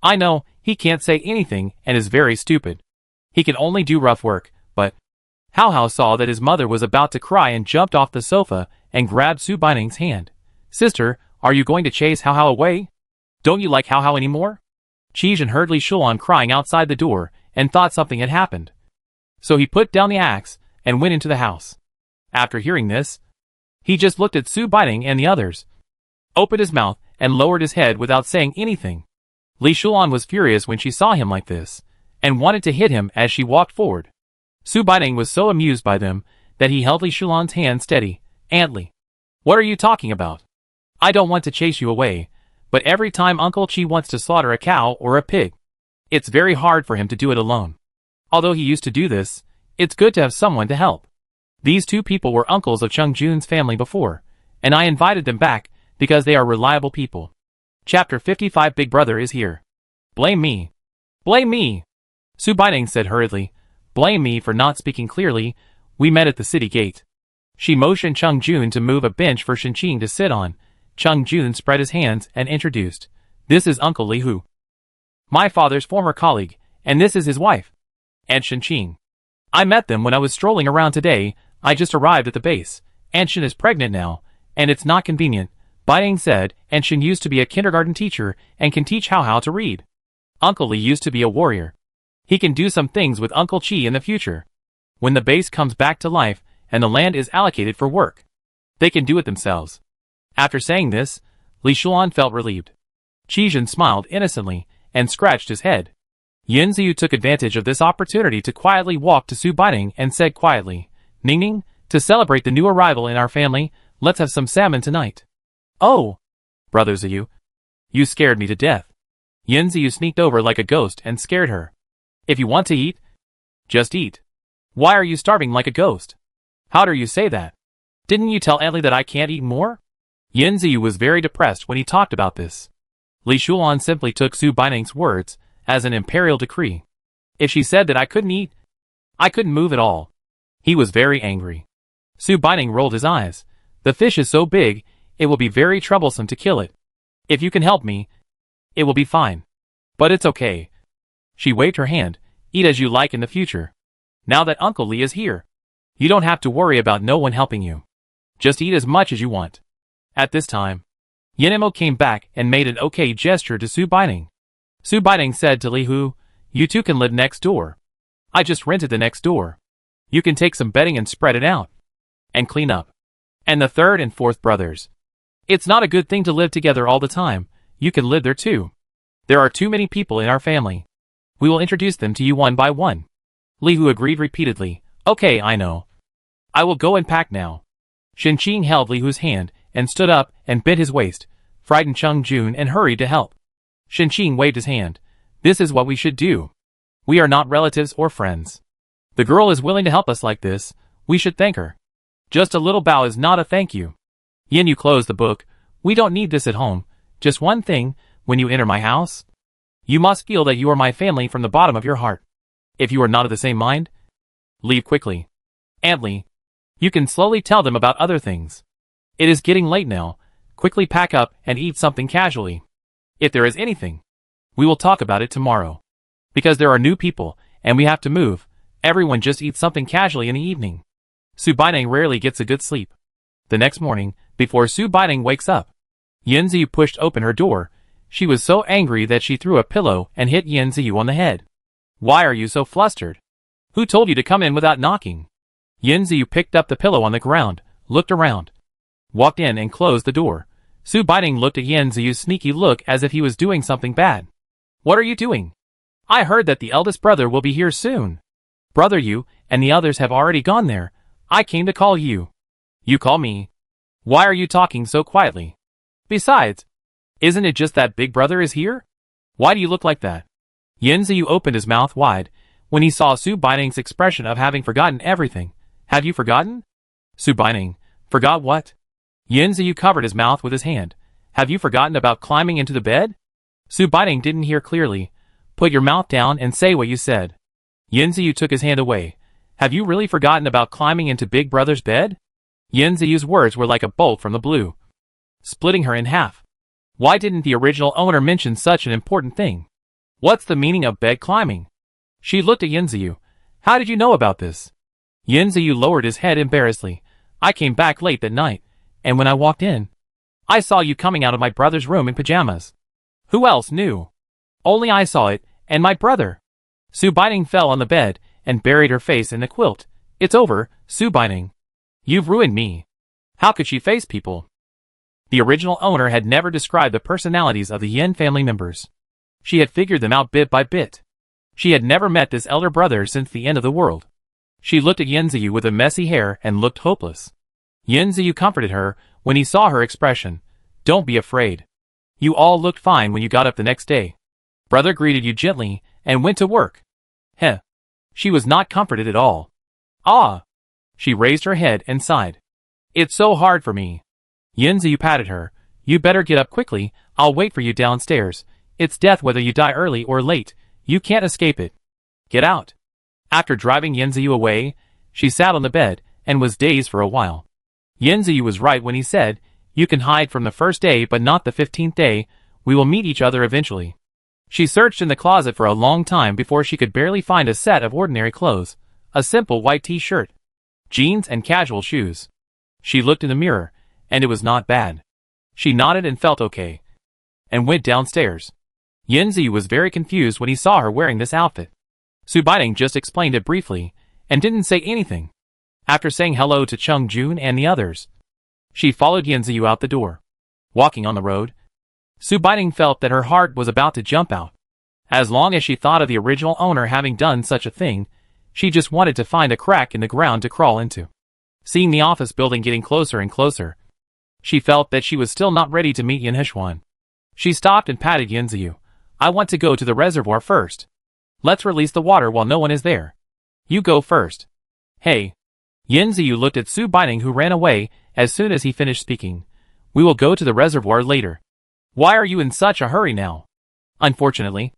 I know, he can't say anything and is very stupid. He can only do rough work, but... Hao saw that his mother was about to cry and jumped off the sofa and grabbed Su Baining's hand. Sister, are you going to chase Hao away? Don't you like Hao anymore? Qizhen heard Li Shulan crying outside the door and thought something had happened. So he put down the axe and went into the house. After hearing this, he just looked at Su Baining and the others, opened his mouth and lowered his head without saying anything. Li Shulan was furious when she saw him like this, and wanted to hit him as she walked forward. Su Baining was so amused by them that he held Li Shulan's hand steady. Aunt Li, what are you talking about? I don't want to chase you away, but every time Uncle Chi wants to slaughter a cow or a pig, it's very hard for him to do it alone. Although he used to do this, it's good to have someone to help. These two people were uncles of Chung Jun's family before, and I invited them back because they are reliable people. Chapter 55 Big Brother is here. Blame me. Blame me. Su Baining said hurriedly. Blame me for not speaking clearly. We met at the city gate. She motioned Chung Jun to move a bench for Shinqing to sit on. Chung Jun spread his hands and introduced. This is Uncle Li Hu. My father's former colleague, and this is his wife. And Shenqing. I met them when I was strolling around today. I just arrived at the base. Anshin is pregnant now, and it's not convenient, Baiting said. Anshin used to be a kindergarten teacher and can teach how to read. Uncle Li used to be a warrior. He can do some things with Uncle Chi in the future. When the base comes back to life, and the land is allocated for work, they can do it themselves. After saying this, Li Shuan felt relieved. Qizhen smiled innocently, and scratched his head. Yin Ziyu took advantage of this opportunity to quietly walk to Su Baining and said quietly, Ningning, to celebrate the new arrival in our family, let's have some salmon tonight. Oh! Brother Ziyu. You scared me to death. Yin Ziyu sneaked over like a ghost and scared her. If you want to eat, just eat. Why are you starving like a ghost? How dare you say that? Didn't you tell Adley that I can't eat more? Yin Ziyu was very depressed when he talked about this. Li Shulan simply took Su Baining's words as an imperial decree. If she said that I couldn't eat, I couldn't move at all. He was very angry. Su Baining rolled his eyes. The fish is so big, it will be very troublesome to kill it. If you can help me, it will be fine. But it's okay. She waved her hand. Eat as you like in the future. Now that Uncle Li is here, you don't have to worry about no one helping you. Just eat as much as you want. At this time, Yenemo came back and made an okay gesture to Su Baining. Su Baining said to Li Hu, you two can live next door. I just rented the next door. You can take some bedding and spread it out. And clean up. And the third and fourth brothers. It's not a good thing to live together all the time. You can live there too. There are too many people in our family. We will introduce them to you one by one. Li Hu agreed repeatedly. Okay, I know. I will go and pack now. Shenqing held Li Hu's hand and stood up and bit his waist, frightened Cheng Jun and hurried to help. Shenqing waved his hand. This is what we should do. We are not relatives or friends. The girl is willing to help us like this. We should thank her. Just a little bow is not a thank you. Yin, you close the book. We don't need this at home. Just one thing, when you enter my house, you must feel that you are my family from the bottom of your heart. If you are not of the same mind, leave quickly. Antly, you can slowly tell them about other things. It is getting late now. Quickly pack up and eat something casually. If there is anything, we will talk about it tomorrow. Because there are new people, and we have to move, everyone just eats something casually in the evening. Su Baining rarely gets a good sleep. The next morning, before Su Baining wakes up, Yin Ziyu pushed open her door. She was so angry that she threw a pillow and hit Yin Ziyu on the head. Why are you so flustered? Who told you to come in without knocking? Yin Ziyu picked up the pillow on the ground, looked around, walked in and closed the door. Su Baining looked at Yin Ziyu's sneaky look as if he was doing something bad. What are you doing? I heard that the eldest brother will be here soon. Brother, you and the others have already gone there. I came to call you. You call me? Why are you talking so quietly? Besides, isn't it just that big brother is here? Why do you look like that? Yin Ziyu opened his mouth wide when he saw Su Baining's expression of having forgotten everything. Have you forgotten? Su Baining, forgot what? Yin Ziyu covered his mouth with his hand. Have you forgotten about climbing into the bed? Su Baining didn't hear clearly. Put your mouth down and say what you said. Yin Ziyu took his hand away. Have you really forgotten about climbing into Big Brother's bed? Yin Ziyu's words were like a bolt from the blue, splitting her in half. Why didn't the original owner mention such an important thing? What's the meaning of bed climbing? She looked at Yin Ziyu. How did you know about this? Yin Ziyu lowered his head embarrassedly. I came back late that night, and when I walked in, I saw you coming out of my brother's room in pajamas. Who else knew? Only I saw it, and my brother. Su Baining fell on the bed and buried her face in the quilt. It's over, Su Baining. You've ruined me. How could she face people? The original owner had never described the personalities of the Yin family members. She had figured them out bit by bit. She had never met this elder brother since the end of the world. She looked at Yin Ziyu with the messy hair and looked hopeless. Yin Ziyu comforted her when he saw her expression. Don't be afraid. You all looked fine when you got up the next day. Brother greeted you gently and went to work. Heh. She was not comforted at all. Ah. She raised her head and sighed. It's so hard for me. Yin Ziyu patted her. You better get up quickly. I'll wait for you downstairs. It's death whether you die early or late. You can't escape it. Get out. After driving Yin Ziyu away, she sat on the bed and was dazed for a while. Yin Ziyu was right when he said, you can hide from the first day but not the 15th day. We will meet each other eventually. She searched in the closet for a long time before she could barely find a set of ordinary clothes, a simple white t-shirt, jeans and casual shoes. She looked in the mirror, and it was not bad. She nodded and felt okay, and went downstairs. Yinzi was very confused when he saw her wearing this outfit. Su Baining just explained it briefly, and didn't say anything. After saying hello to Chung Jun and the others, she followed Yinzi out the door. Walking on the road, Su Baining felt that her heart was about to jump out. As long as she thought of the original owner having done such a thing, she just wanted to find a crack in the ground to crawl into. Seeing the office building getting closer and closer, she felt that she was still not ready to meet Yin Heshuan. She stopped and patted Yinziyu. I want to go to the reservoir first. Let's release the water while no one is there. You go first. Hey. Yinziyu looked at Su Baining, who ran away as soon as he finished speaking. We will go to the reservoir later. Why are you in such a hurry now? Unfortunately,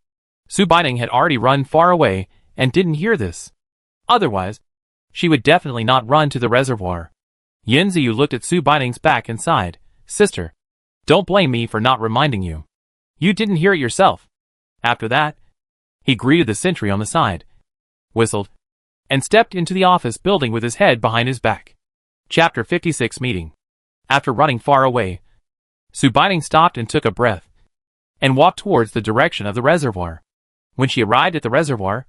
Su Baining had already run far away and didn't hear this. Otherwise, she would definitely not run to the reservoir. Yinziyu looked at Su Baining's back and sighed. Sister, don't blame me for not reminding you. You didn't hear it yourself. After that, he greeted the sentry on the side, whistled, and stepped into the office building with his head behind his back. Chapter 56 Meeting. After running far away, Su Baining stopped and took a breath, and walked towards the direction of the reservoir. When she arrived at the reservoir,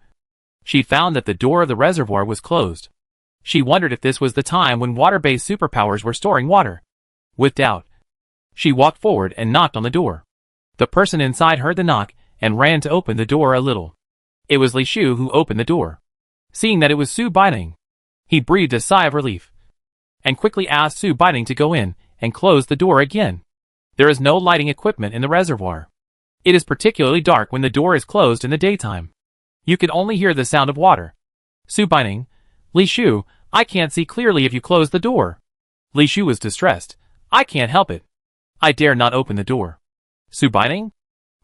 she found that the door of the reservoir was closed. She wondered if this was the time when water-based superpowers were storing water. With doubt, she walked forward and knocked on the door. The person inside heard the knock and ran to open the door a little. It was Li Shu who opened the door. Seeing that it was Su Baining, he breathed a sigh of relief, and quickly asked Su Baining to go in and close the door again. There is no lighting equipment in the reservoir. It is particularly dark when the door is closed in the daytime. You can only hear the sound of water. Su Baining, Li Shu, I can't see clearly if you close the door. Li Shu was distressed. I can't help it. I dare not open the door. Su Baining?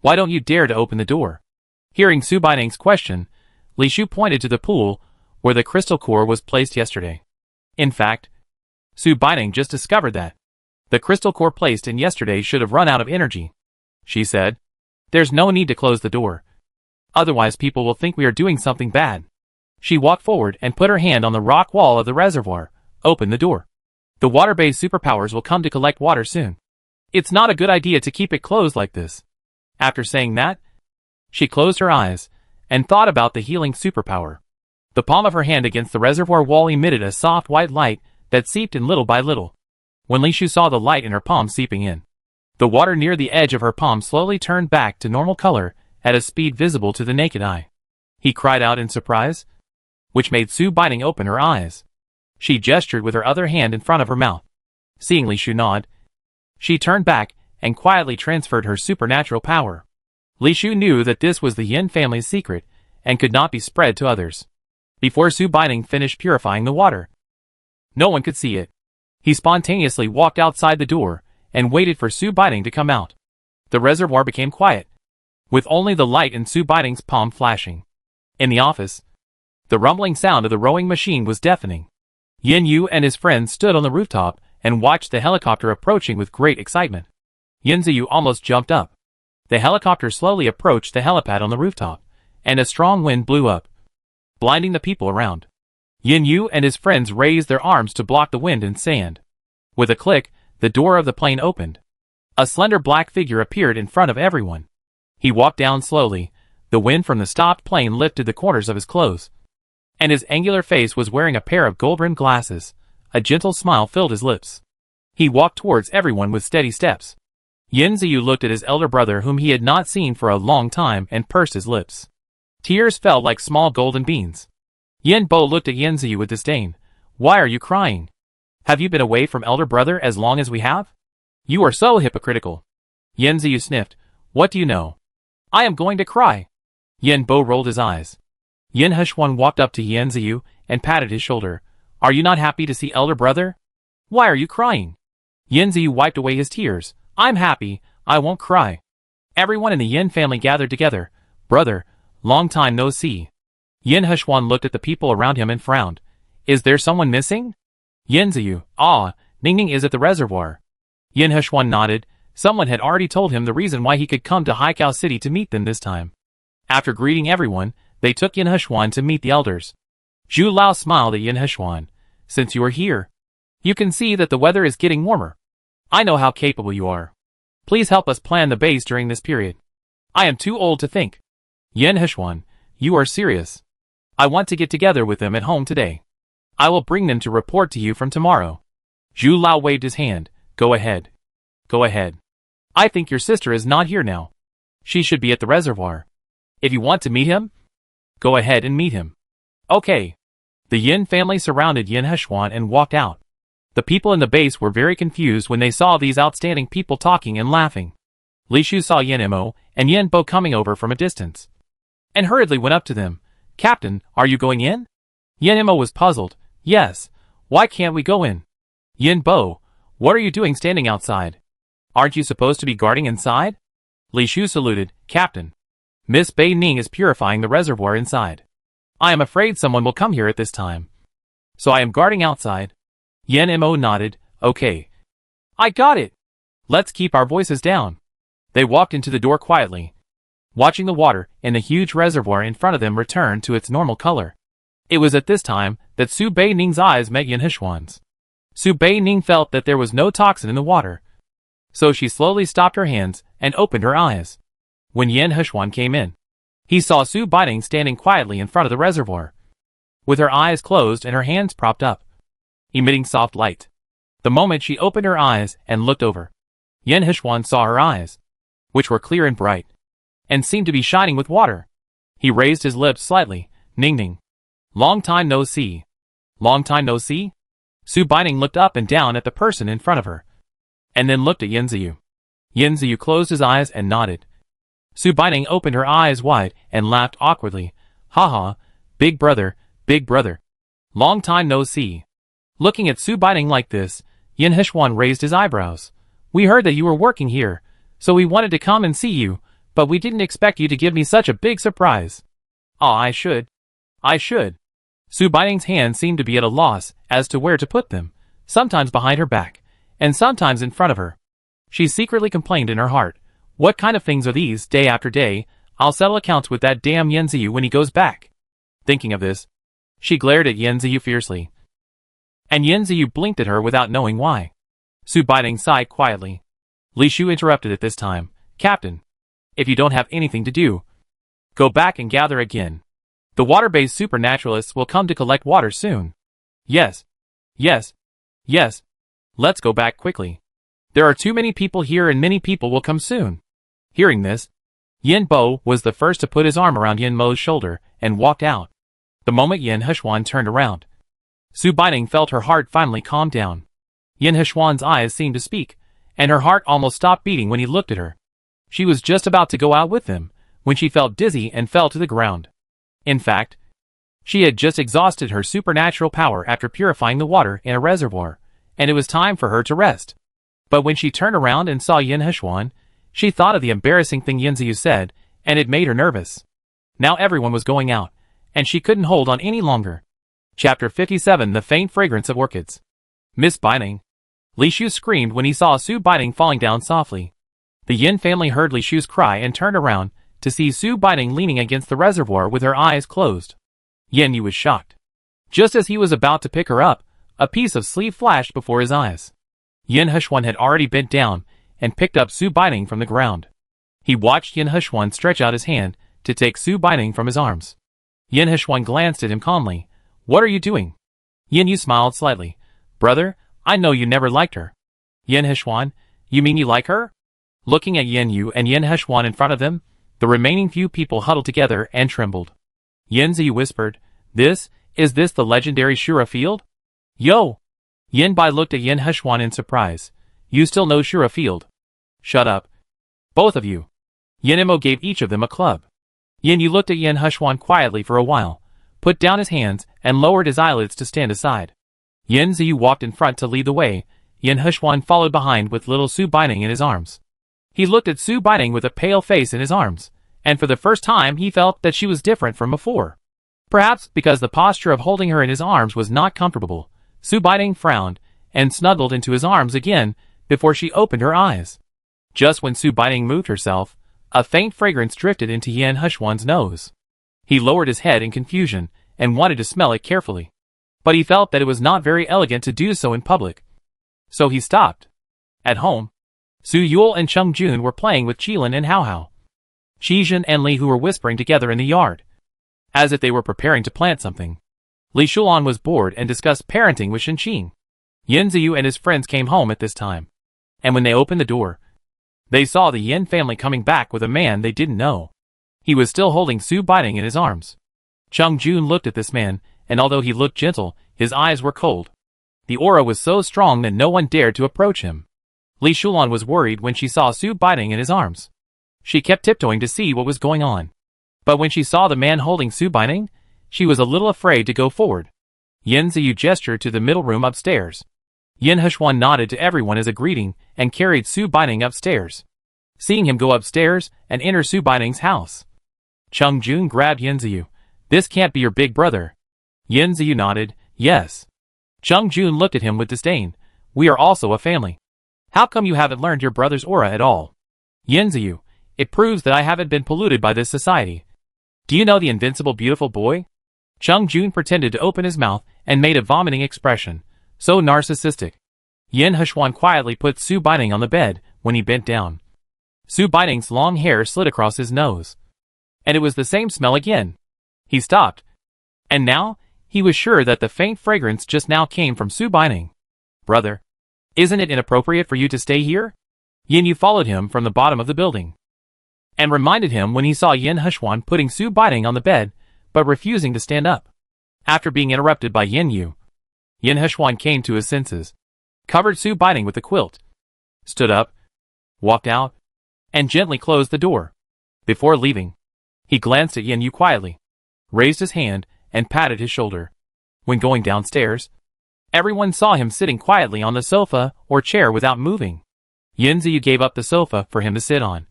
Why don't you dare to open the door? Hearing Su Baining's question, Li Shu pointed to the pool where the crystal core was placed yesterday. In fact, Su Baining just discovered that the crystal core placed in yesterday should have run out of energy. She said, there's no need to close the door. Otherwise people will think we are doing something bad. She walked forward and put her hand on the rock wall of the reservoir. Open the door. The water-based superpowers will come to collect water soon. It's not a good idea to keep it closed like this. After saying that, she closed her eyes and thought about the healing superpower. The palm of her hand against the reservoir wall emitted a soft white light that seeped in little by little. When Li Shu saw the light in her palm seeping in, the water near the edge of her palm slowly turned back to normal color at a speed visible to the naked eye. He cried out in surprise, which made Su Baining open her eyes. She gestured with her other hand in front of her mouth. Seeing Li Shu nod, she turned back and quietly transferred her supernatural power. Li Shu knew that this was the Yin family's secret and could not be spread to others. Before Su Baining finished purifying the water, no one could see it. He spontaneously walked outside the door and waited for Su Baining to come out. The reservoir became quiet, with only the light in Su Baining's palm flashing. In the office, the rumbling sound of the rowing machine was deafening. Yin Yu and his friends stood on the rooftop and watched the helicopter approaching with great excitement. Yinziyu almost jumped up. The helicopter slowly approached the helipad on the rooftop, and a strong wind blew up, blinding the people around. Yin Yu and his friends raised their arms to block the wind and sand. With a click, the door of the plane opened. A slender black figure appeared in front of everyone. He walked down slowly. The wind from the stopped plane lifted the corners of his clothes, and his angular face was wearing a pair of gold-rimmed glasses. A gentle smile filled his lips. He walked towards everyone with steady steps. Yinziyu looked at his elder brother, whom he had not seen for a long time, and pursed his lips. Tears fell like small golden beans. Yin Bo looked at Yinziyu with disdain. Why are you crying? Have you been away from elder brother as long as we have? You are so hypocritical. Yinziyu sniffed. What do you know? I am going to cry. Yin Bo rolled his eyes. Yin Heshuan walked up to Yinziyu and patted his shoulder. Are you not happy to see elder brother? Why are you crying? Yinziyu wiped away his tears. I'm happy, I won't cry. Everyone in the Yin family gathered together. Brother, long time no see. Yin Heshuan looked at the people around him and frowned. Is there someone missing? Yinziyu, Ningning is at the reservoir. Yin Heshuan nodded. someone had already told him the reason why he could come to Haikao City to meet them this time. After greeting everyone, they took Yin Heshuan to meet the elders. Zhu Lao smiled at Yin Heshuan. Since you are here, you can see that the weather is getting warmer. I know how capable you are. Please help us plan the base during this period. I am too old to think. Yin Heshuan, you are serious. I want to get together with them at home today. I will bring them to report to you from tomorrow. Zhu Lao waved his hand. Go ahead. Go ahead. I think your sister is not here now. She should be at the reservoir. If you want to meet him, go ahead and meet him. Okay. The Yin family surrounded Yin Heshuan and walked out. The people in the base were very confused when they saw these outstanding people talking and laughing. Li Shu saw Yin Mo and Yin Bo coming over from a distance, and hurriedly went up to them. Captain, are you going in? Yin Mo was puzzled. Yes. Why can't we go in? Yin Bo, what are you doing standing outside? Aren't you supposed to be guarding inside? Li Shu saluted. Captain, Miss Bei Ning is purifying the reservoir inside. I am afraid someone will come here at this time, so I am guarding outside. Yin Mo nodded. Okay. I got it. Let's keep our voices down. They walked into the door quietly, watching the water in the huge reservoir in front of them return to its normal color. It was at this time that Su Bei Ning's eyes met Yin Heshuan's. Su Bei Ning felt that there was no toxin in the water, so she slowly stopped her hands and opened her eyes. When Yin Heshuan came in, he saw Su Baining standing quietly in front of the reservoir, with her eyes closed and her hands propped up, emitting soft light. The moment she opened her eyes and looked over, Yin Heshuan saw her eyes, which were clear and bright, and seemed to be shining with water. He raised his lips slightly. Ning Ning. Long time no see. Long time no see? Su Baining looked up and down at the person in front of her, and then looked at Yin Ziyu. Yin Ziyu closed his eyes and nodded. Su Baining opened her eyes wide and laughed awkwardly. Haha, big brother, big brother. Long time no see. Looking at Su Baining like this, Yin Heshuan raised his eyebrows. We heard that you were working here, so we wanted to come and see you, but we didn't expect you to give me such a big surprise. I should. Su Baining's hands seemed to be at a loss as to where to put them, sometimes behind her back, and sometimes in front of her. She secretly complained in her heart. What kind of things are these, day after day? I'll settle accounts with that damn Yin Ziyu when he goes back. Thinking of this, she glared at Yin Ziyu fiercely, and Yin Ziyu blinked at her without knowing why. Su Baining sighed quietly. Li Shu interrupted at this time. Captain, if you don't have anything to do, go back and gather again. The water-based supernaturalists will come to collect water soon. Yes. Let's go back quickly. There are too many people here and many people will come soon. Hearing this, Yin Bo was the first to put his arm around Yin Mo's shoulder and walked out. The moment Yin Heshuan turned around, Su Baining felt her heart finally calm down. Yin Heshuan's eyes seemed to speak, and her heart almost stopped beating when he looked at her. She was just about to go out with him, when she felt dizzy and fell to the ground. In fact, she had just exhausted her supernatural power after purifying the water in a reservoir, and it was time for her to rest. But when she turned around and saw Yin Heshuan, she thought of the embarrassing thing Yin Ziyu said, and it made her nervous. Now everyone was going out, and she couldn't hold on any longer. Chapter 57 The Faint Fragrance of Orchids. Miss Baining. Li Shu screamed when he saw Su Baining falling down softly. The Yin family heard Li Shu's cry and turned around to see Su Baining leaning against the reservoir with her eyes closed. Yin Yu was shocked. Just as he was about to pick her up, a piece of sleeve flashed before his eyes. Yin Heshuan had already bent down and picked up Su Baining from the ground. He watched Yin Heshuan stretch out his hand to take Su Baining from his arms. Yin Heshuan glanced at him calmly. What are you doing? Yin Yu smiled slightly. Brother, I know you never liked her. Yin Heshuan, you mean you like her? Looking at Yin Yu and Yin Heshuan in front of them, the remaining few people huddled together and trembled. Yin Ziyu whispered, Is this the legendary Shura Field? Yo! Yin Bai looked at Yin Heshuan in surprise. You still know Shura Field? Shut up. Both of you. Yin Mo gave each of them a club. Yin Yu looked at Yin Heshuan quietly for a while, put down his hands, and lowered his eyelids to stand aside. Yin Ziyu walked in front to lead the way. Yin Heshuan followed behind with little Su Baining in his arms. He looked at Su Baining with a pale face in his arms, and for the first time he felt that she was different from before. Perhaps because the posture of holding her in his arms was not comfortable, Su Baining frowned and snuggled into his arms again before she opened her eyes. Just when Su Baining moved herself, a faint fragrance drifted into Yan Hushuan's nose. He lowered his head in confusion and wanted to smell it carefully. But he felt that it was not very elegant to do so in public. So he stopped. At home, Su Yul and Chung Jun were playing with Qilin and Hao Hao. Qijun and Li Hu were whispering together in the yard, as if they were preparing to plant something. Li Shulan was bored and discussed parenting with Shenqing. Yin Ziyu and his friends came home at this time, and when they opened the door, they saw the Yin family coming back with a man they didn't know. He was still holding Su Baining in his arms. Chung Jun looked at this man, and although he looked gentle, his eyes were cold. The aura was so strong that no one dared to approach him. Li Shulan was worried when she saw Su Baining in his arms. She kept tiptoeing to see what was going on. But when she saw the man holding Su Baining, she was a little afraid to go forward. Yin Ziyu gestured to the middle room upstairs. Yin Hushuan nodded to everyone as a greeting and carried Su Baining upstairs. Seeing him go upstairs and enter Su Baining's house, Chung Jun grabbed Yin Ziyu. "This can't be your big brother." Yin Ziyu nodded, "Yes." Chung Jun looked at him with disdain. "We are also a family. How come you haven't learned your brother's aura at all?" Yin Ziyu, "It proves that I haven't been polluted by this society. Do you know the invincible beautiful boy?" Chung Jun pretended to open his mouth and made a vomiting expression. So narcissistic. Yin Hushuan quietly put Su Baining on the bed when he bent down. Su Baining's long hair slid across his nose. And it was the same smell again. He stopped. And now, he was sure that the faint fragrance just now came from Su Baining. "Brother, isn't it inappropriate for you to stay here?" Yin Yu followed him from the bottom of the building, and reminded him when he saw Yin Hushuan putting Su Baining on the bed, but refusing to stand up. After being interrupted by Yin Yu, Yin Hushuan came to his senses, covered Su Baining with the quilt, stood up, walked out, and gently closed the door. Before leaving, he glanced at Yin Yu quietly, raised his hand, and patted his shoulder. When going downstairs, everyone saw him sitting quietly on the sofa or chair without moving. Yin Ziyu gave up the sofa for him to sit on,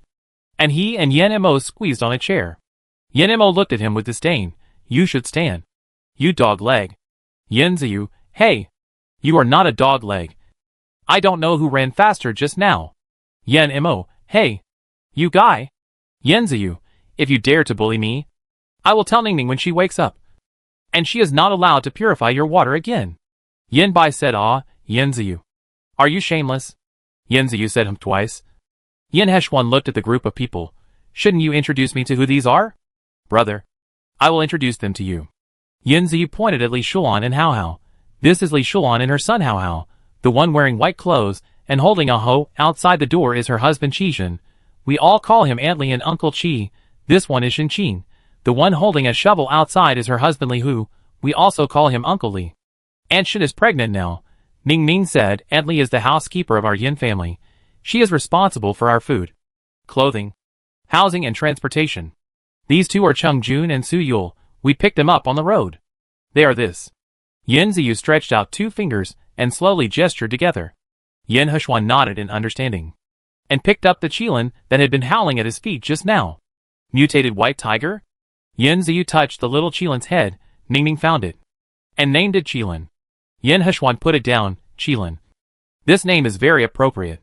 and he and Yen Mo squeezed on a chair. Yen Mo looked at him with disdain. "You should stand. You dog leg." Yin Ziyu, "Hey! You are not a dog leg. I don't know who ran faster just now." Yen Mo, "Hey! You guy!" Yin Ziyu, "If you dare to bully me, I will tell Ningning when she wakes up. And she is not allowed to purify your water again." Yin Bai said, "Ah, Yin Ziyu. Are you shameless?" Yin Ziyu said twice. Yin Heshuan looked at the group of people. "Shouldn't you introduce me to who these are?" "Brother, I will introduce them to you." Yin Ziyu pointed at Li Shulan and Hao Hao. "This is Li Shulan and her son Hao Hao. The one wearing white clothes and holding a hoe outside the door is her husband Qijun. We all call him Aunt Li and Uncle Qi. This one is Shenqing. The one holding a shovel outside is her husband Li Hu. We also call him Uncle Li. Aunt Shen is pregnant now." Ning Ning said, "Aunt Li is the housekeeper of our Yin family. She is responsible for our food, clothing, housing and transportation. These two are Chung Jun and Su Yul. We picked them up on the road. They are this." Yin Ziyu stretched out 2 fingers and slowly gestured together. Yin Hushuan nodded in understanding, and picked up the Qilin that had been howling at his feet just now. "Mutated white tiger?" Yin Ziyu touched the little Qilin's head. Ningning found it, and named it Qilin. Yin Hushuan put it down, Qilin. "This name is very appropriate."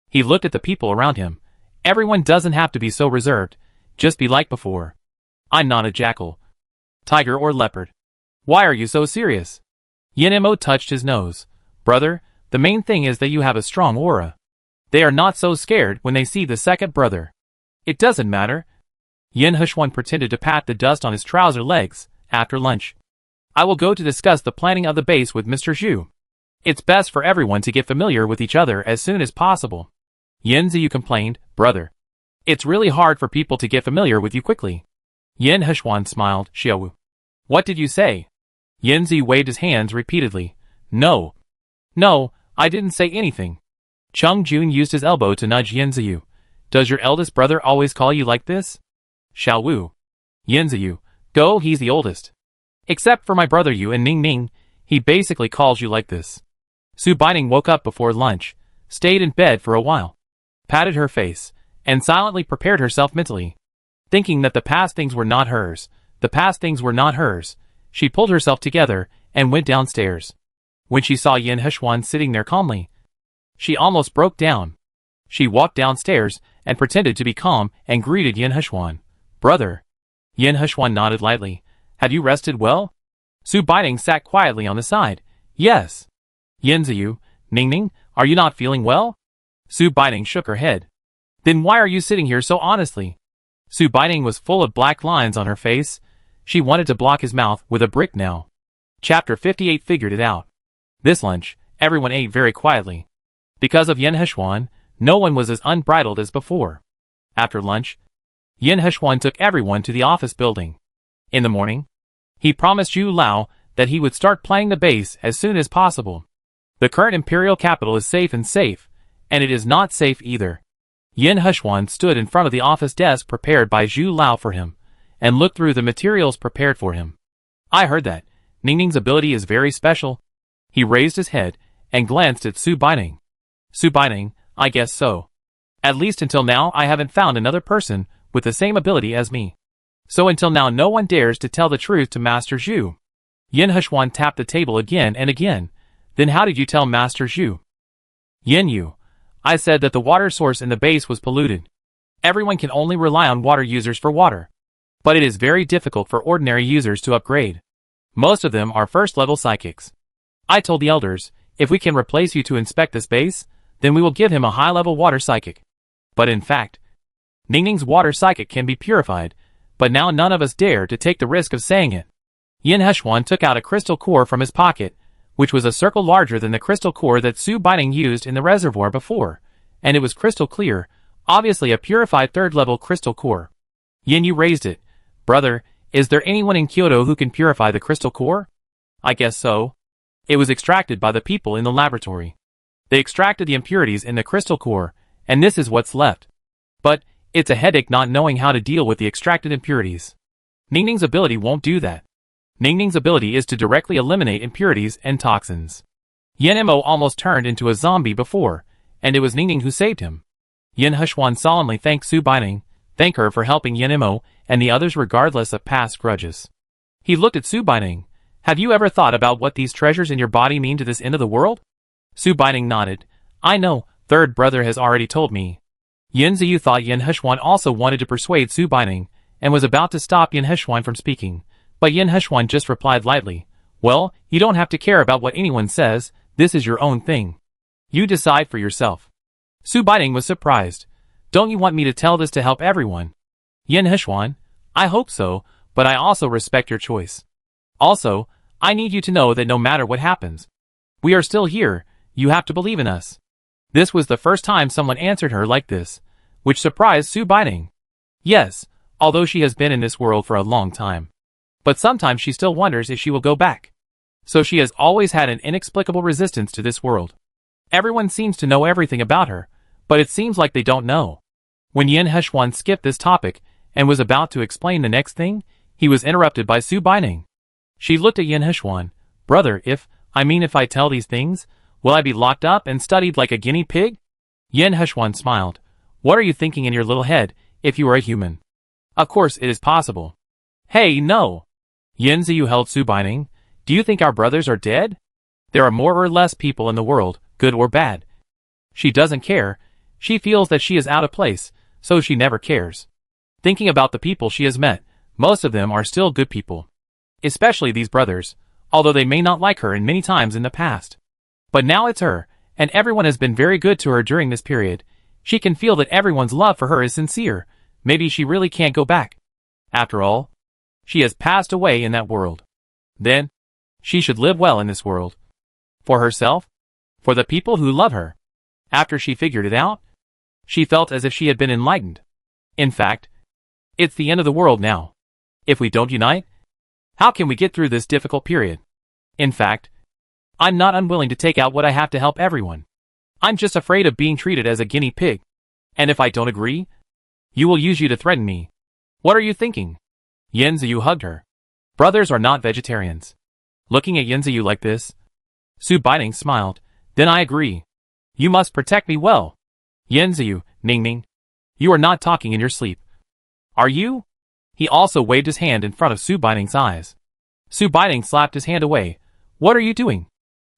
He looked at the people around him. "Everyone doesn't have to be so reserved. Just be like before. I'm not a jackal, tiger or leopard. Why are you so serious?" Yin Mo touched his nose. "Brother, the main thing is that you have a strong aura. They are not so scared when they see the second brother. It doesn't matter." Yin Hushuan pretended to pat the dust on his trouser legs. "After lunch, I will go to discuss the planning of the base with Mr. Zhu. It's best for everyone to get familiar with each other as soon as possible." Yin Ziyu complained, "Brother, it's really hard for people to get familiar with you quickly." Yin Hushuan smiled. "Xiaowu. What did you say?" Yin Ziyu waved his hands repeatedly. No, I didn't say anything." Chung Jun used his elbow to nudge Yin Ziyu. "Does your eldest brother always call you like this?" "Xiaowu." Yin Ziyu, "Go, he's the oldest. Except for my brother Yu and Ning Ning, he basically calls you like this." Su Baining woke up before lunch, stayed in bed for a while, patted her face, and silently prepared herself mentally. Thinking that the past things were not hers, she pulled herself together and went downstairs. When she saw Yin Hushuan sitting there calmly, she almost broke down. She walked downstairs and pretended to be calm and greeted Yin Heshuan. Brother. Yin Heshuan nodded lightly. Have you rested well? Su Baining sat quietly on the side. Yes. Yin Ziyu, Ningning, are you not feeling well? Su Baining shook her head. Then why are you sitting here so honestly? Su Baining was full of black lines on her face. She wanted to block his mouth with a brick now. Chapter 58 figured it out. This lunch, everyone ate very quietly. Because of Yin Heshuan, no one was as unbridled as before. After lunch, Yin Heshuan took everyone to the office building. In the morning, he promised Zhu Lao that he would start playing the bass as soon as possible. The current imperial capital is safe, and it is not safe either. Yin Heshuan stood in front of the office desk prepared by Zhu Lao for him, and looked through the materials prepared for him. I heard that Ningning's ability is very special. He raised his head and glanced at Su Baining. Su Baining, I guess so. At least until now I haven't found another person with the same ability as me. So until now no one dares to tell the truth to Master Zhu. Yin Heshuan tapped the table again and again. Then how did you tell Master Zhu? Yin Yu. I said that the water source in the base was polluted. Everyone can only rely on water users for water. But it is very difficult for ordinary users to upgrade. Most of them are first-level psychics. I told the elders, if we can replace you to inspect this base, then we will give him a high-level water psychic. But in fact, Ningning's water psychic can be purified, but now none of us dare to take the risk of saying it. Yin Heshuan took out a crystal core from his pocket, which was a circle larger than the crystal core that Su Baining used in the reservoir before, and it was crystal clear, obviously a purified third-level crystal core. Yin Yu raised it. Brother, is there anyone in Kyoto who can purify the crystal core? I guess so. It was extracted by the people in the laboratory. They extracted the impurities in the crystal core, and this is what's left. But it's a headache not knowing how to deal with the extracted impurities. Ningning's ability won't do that. Ningning's ability is to directly eliminate impurities and toxins. Yin Mo almost turned into a zombie before, and it was Ningning who saved him. Yin Heshuan solemnly thanked Su Baining, thanked her for helping Yin Mo and the others regardless of past grudges. He looked at Su Baining. Have you ever thought about what these treasures in your body mean to this end of the world? Su Baining nodded. I know, third brother has already told me. Yin Ziyu thought Yin Heshuan also wanted to persuade Su Baining, and was about to stop Yin Heshuan from speaking. But Yin Heshuan just replied lightly, well, you don't have to care about what anyone says, this is your own thing. You decide for yourself. Su Baining was surprised. Don't you want me to tell this to help everyone? Yin Heshuan, I hope so, but I also respect your choice. Also, I need you to know that no matter what happens, we are still here, you have to believe in us. This was the first time someone answered her like this, which surprised Su Baining. Yes, although she has been in this world for a long time. But sometimes she still wonders if she will go back. So she has always had an inexplicable resistance to this world. Everyone seems to know everything about her, but it seems like they don't know. When Yin Heshuan skipped this topic, and was about to explain the next thing, he was interrupted by Su Baining. She looked at Yin Heshuan. Brother, if I tell these things, will I be locked up and studied like a guinea pig? Yin Heshuan smiled. What are you thinking in your little head, if you are a human? Of course it is possible. Hey, no! Yin Ziyu held Su Baining. Do you think our brothers are dead? There are more or less people in the world, good or bad. She doesn't care. She feels that she is out of place, so she never cares. Thinking about the people she has met, most of them are still good people. Especially these brothers, although they may not like her in many times in the past. But now it's her, and everyone has been very good to her during this period. She can feel that everyone's love for her is sincere. Maybe she really can't go back. After all, she has passed away in that world. Then, she should live well in this world. For herself, for the people who love her. After she figured it out, she felt as if she had been enlightened. In fact, it's the end of the world now. If we don't unite, how can we get through this difficult period? In fact, I'm not unwilling to take out what I have to help everyone. I'm just afraid of being treated as a guinea pig. And if I don't agree, you will use you to threaten me. What are you thinking? Yin Ziyu hugged her. Brothers are not vegetarians. Looking at Yin Ziyu like this, Su Baining smiled. Then I agree. You must protect me well. Yin Ziyu, Ningning, you are not talking in your sleep. Are you? He also waved his hand in front of Su Baining's eyes. Su Baining slapped his hand away. What are you doing?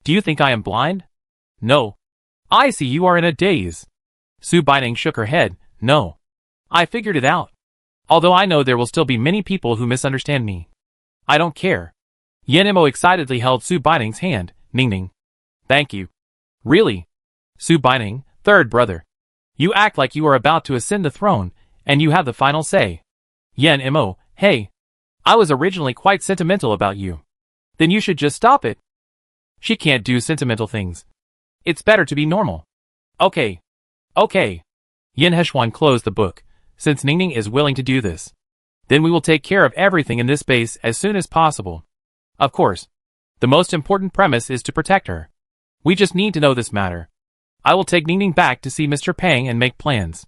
Do you think I am blind? No. I see you are in a daze. Su Baining shook her head. No. I figured it out. Although I know there will still be many people who misunderstand me. I don't care. Yen Mo excitedly held Su Baining's hand. Ningning. Thank you. Really? Su Baining, third brother. You act like you are about to ascend the throne, and you have the final say. Yen Mo, hey. I was originally quite sentimental about you. Then you should just stop it. She can't do sentimental things. It's better to be normal. Okay. Okay. Yin Heshuan closed the book, since Ningning is willing to do this. Then we will take care of everything in this base as soon as possible. Of course. The most important premise is to protect her. We just need to know this matter. I will take Ningning back to see Mr. Pang and make plans.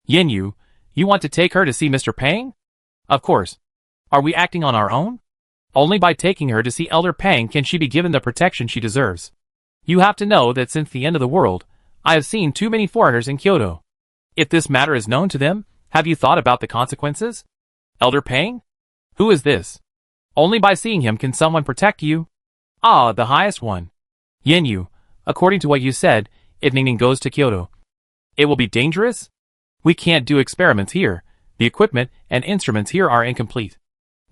Yin Yu, you want to take her to see Mr. Pang? Of course. Are we acting on our own? Only by taking her to see Elder Pang can she be given the protection she deserves. You have to know that since the end of the world, I have seen too many foreigners in Kyoto. If this matter is known to them, have you thought about the consequences? Elder Pang? Who is this? Only by seeing him can someone protect you. Ah, the highest one. Yen Yu, according to what you said, if Ningning goes to Kyoto, it will be dangerous? We can't do experiments here. The equipment and instruments here are incomplete.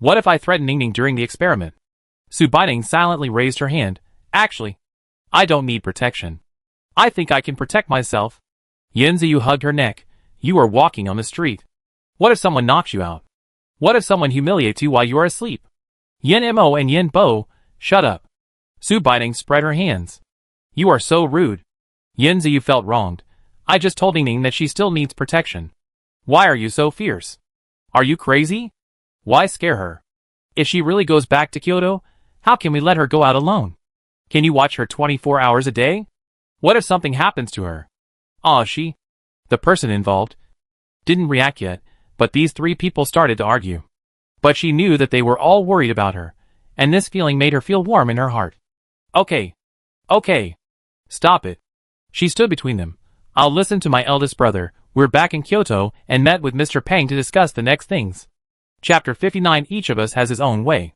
What if I threaten Ningning during the experiment? Su Baining silently raised her hand. Actually, I don't need protection. I think I can protect myself. Yen Ziyu hugged her neck. You are walking on the street. What if someone knocks you out? What if someone humiliates you while you are asleep? Yen Mo and Yen Bo, shut up. Su Baining spread her hands. You are so rude. Yen Ziyu felt wronged. I just told Ningning that she still needs protection. Why are you so fierce? Are you crazy? Why scare her? If she really goes back to Kyoto, how can we let her go out alone? Can you watch her 24 hours a day? What if something happens to her? She, the person involved, didn't react yet, but these three people started to argue. But she knew that they were all worried about her, and this feeling made her feel warm in her heart. Okay. Okay. Stop it. She stood between them. I'll listen to my eldest brother. We're back in Kyoto and met with Mr. Pang to discuss the next things. Chapter 59. Each of us has his own way.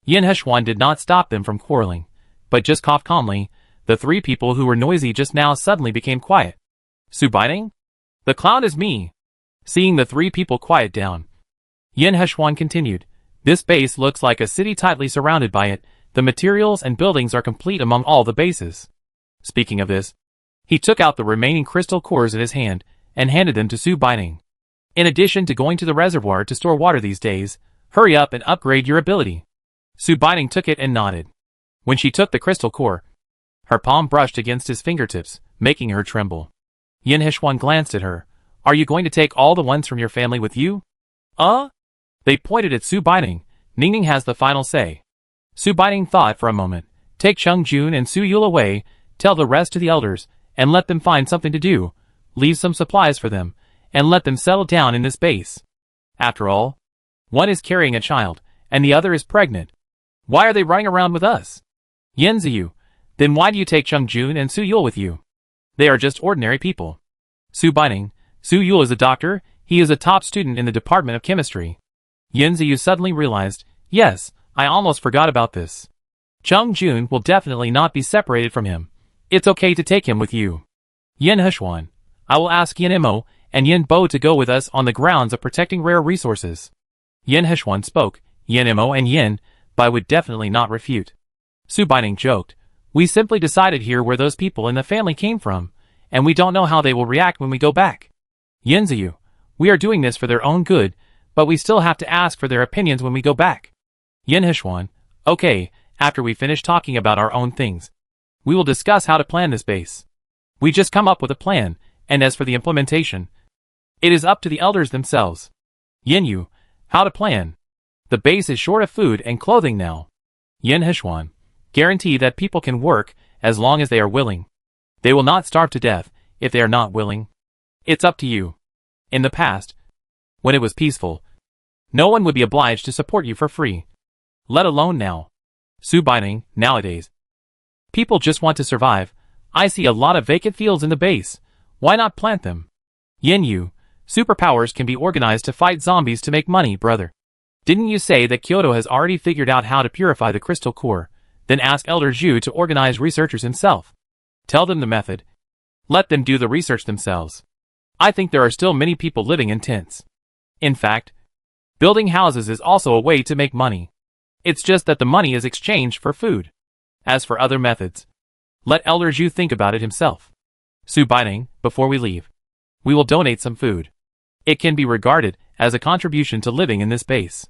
Yin Heshuan did not stop them from quarreling, but just coughed calmly. The three people who were noisy just now suddenly became quiet. Su Baining? The clown is me. Seeing the three people quiet down, Yin Heshuan continued. This base looks like a city tightly surrounded by it. The materials and buildings are complete among all the bases. Speaking of this, he took out the remaining crystal cores in his hand and handed them to Su Baining. In addition to going to the reservoir to store water these days, hurry up and upgrade your ability. Su Baining took it and nodded. When she took the crystal core, her palm brushed against his fingertips, making her tremble. Yin Heshuan glanced at her. Are you going to take all the ones from your family with you? They pointed at Su Baining. Ningning has the final say. Su Baining thought for a moment. Take Chung Jun and Su Yul away, tell the rest to the elders, and let them find something to do. Leave some supplies for them, and let them settle down in this base. After all, one is carrying a child, and the other is pregnant. Why are they running around with us? Yen Ziyu, then why do you take Chung Jun and Su Yul with you? They are just ordinary people. Su Baining, Su Yul is a doctor, he is a top student in the Department of Chemistry. Yen Ziyu suddenly realized, yes, I almost forgot about this. Chung Jun will definitely not be separated from him. It's okay to take him with you. Yen Heshuan, I will ask Yen Mo and Yen Bo to go with us on the grounds of protecting rare resources. Yen Heshuan spoke. Yen Mo and Yen Bai would definitely not refute. Su Baining joked. We simply decided here where those people in the family came from, and we don't know how they will react when we go back. Yen Ziyu, we are doing this for their own good, but we still have to ask for their opinions when we go back. Yen Heshuan, okay, after we finish talking about our own things, we will discuss how to plan this base. We just come up with a plan, and as for the implementation, it is up to the elders themselves. Yen Yu, how to plan? The base is short of food and clothing now. Yen Heshuan, guarantee that people can work as long as they are willing. They will not starve to death if they are not willing. It's up to you. In the past, when it was peaceful, no one would be obliged to support you for free. Let alone now. Su Baining, nowadays, people just want to survive. I see a lot of vacant fields in the base. Why not plant them? Yen Yu, superpowers can be organized to fight zombies to make money, brother. Didn't you say that Kyoto has already figured out how to purify the crystal core? Then ask Elder Zhu to organize researchers himself. Tell them the method. Let them do the research themselves. I think there are still many people living in tents. In fact, building houses is also a way to make money. It's just that the money is exchanged for food. As for other methods, let Elder Zhu think about it himself. Su Baining, before we leave, we will donate some food. It can be regarded as a contribution to living in this base.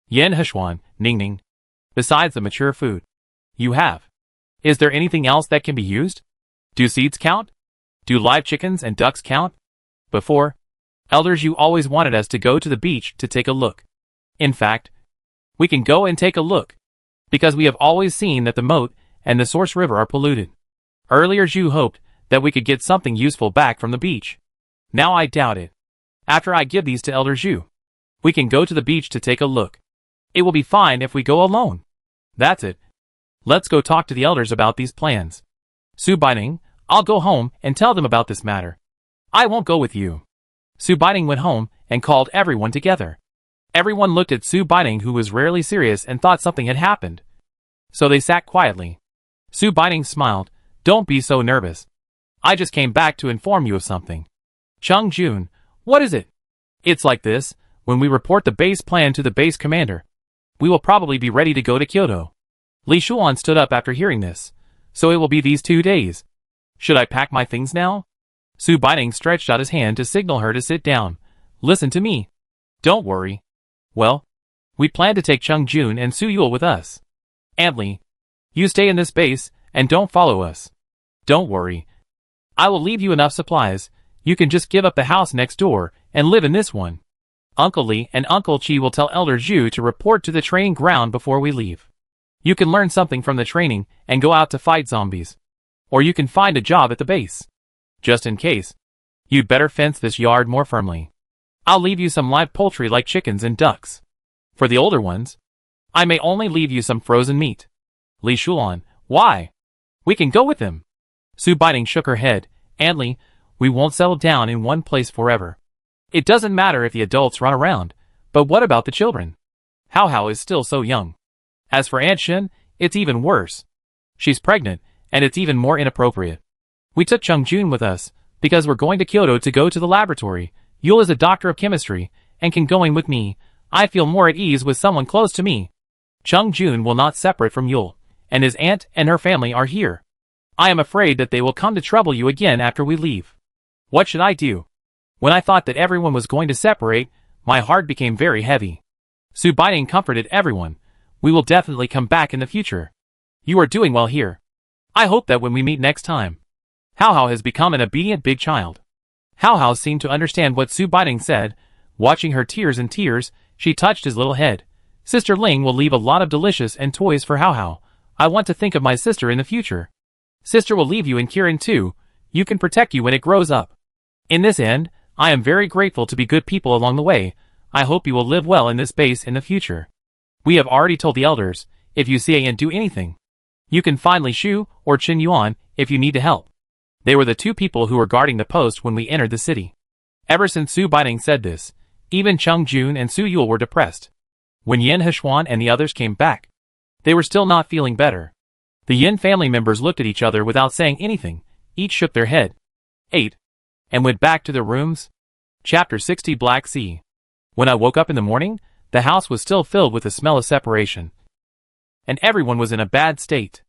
Yan Hechuan, Ningning. Besides the mature food you have, is there anything else that can be used? Do seeds count? Do live chickens and ducks count? Before, Elder Zhu always wanted us to go to the beach to take a look. In fact, we can go and take a look, because we have always seen that the moat and the source river are polluted. Earlier Zhu hoped that we could get something useful back from the beach. Now I doubt it. After I give these to Elder Zhu, we can go to the beach to take a look. It will be fine if we go alone. That's it. Let's go talk to the elders about these plans. Su Baining, I'll go home and tell them about this matter. I won't go with you. Su Baining went home and called everyone together. Everyone looked at Su Baining, who was rarely serious, and thought something had happened. So they sat quietly. Su Baining smiled. Don't be so nervous. I just came back to inform you of something. Chung Jun, what is it? It's like this. When we report the base plan to the base commander, we will probably be ready to go to Kyoto. Li Shuan stood up after hearing this. So it will be these 2 days. Should I pack my things now? Su Baining stretched out his hand to signal her to sit down. Listen to me. Don't worry. Well, we plan to take Chung Jun and Su Yule with us. Li, you stay in this base and don't follow us. Don't worry. I will leave you enough supplies. You can just give up the house next door and live in this one. Uncle Li and Uncle Chi will tell Elder Zhu to report to the training ground before we leave. You can learn something from the training and go out to fight zombies. Or you can find a job at the base. Just in case, you'd better fence this yard more firmly. I'll leave you some live poultry like chickens and ducks. For the older ones, I may only leave you some frozen meat. Li Shuan, why? We can go with them. Su Baining shook her head. Li, we won't settle down in one place forever. It doesn't matter if the adults run around, but what about the children? Hao Hao is still so young. As for Aunt Shin, it's even worse. She's pregnant, and it's even more inappropriate. We took Chung Jun with us, because we're going to Kyoto to go to the laboratory. Yule is a doctor of chemistry, and can go in with me. I feel more at ease with someone close to me. Chung Jun will not separate from Yule, and his aunt and her family are here. I am afraid that they will come to trouble you again after we leave. What should I do? When I thought that everyone was going to separate, my heart became very heavy. Su Baining comforted everyone. We will definitely come back in the future. You are doing well here. I hope that when we meet next time. Hao Hao has become an obedient big child. Hao Hao seemed to understand what Su Baining said. Watching her tears and tears, she touched his little head. Sister Ling will leave a lot of delicious and toys for Hao Hao. I want to think of my sister in the future. Sister will leave you in Kirin too. You can protect you when it grows up. In this end, I am very grateful to be good people along the way. I hope you will live well in this base in the future. We have already told the elders, if you see and do anything, you can find Li Shu or Qin Yuan if you need help. They were the 2 people who were guarding the post when we entered the city. Ever since Su Baining said this, even Chung Jun and Su Yule were depressed. When Yan Hechuan and the others came back, they were still not feeling better. The Yin family members looked at each other without saying anything. Each shook their head, ate, and went back to their rooms. Chapter 60 Black Sea. When I woke up in the morning, the house was still filled with the smell of separation, and everyone was in a bad state.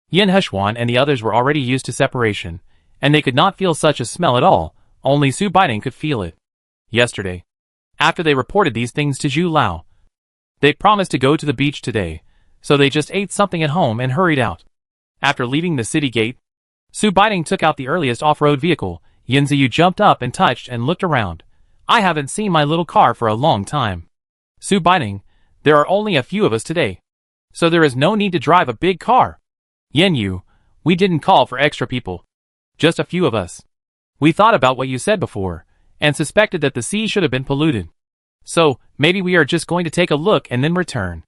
Yin Hechuan and the others were already used to separation, and they could not feel such a smell at all. Only Su Baining could feel it. Yesterday, after they reported these things to Zhu Lao, they promised to go to the beach today, so they just ate something at home and hurried out. After leaving the city gate, Su Baining took out the earliest off-road vehicle. Yin Ziyu jumped up and touched and looked around. I haven't seen my little car for a long time. Su Baining, there are only a few of us today, so there is no need to drive a big car. Yin Yu, we didn't call for extra people. Just a few of us. We thought about what you said before, and suspected that the sea should have been polluted. So, maybe we are just going to take a look and then return.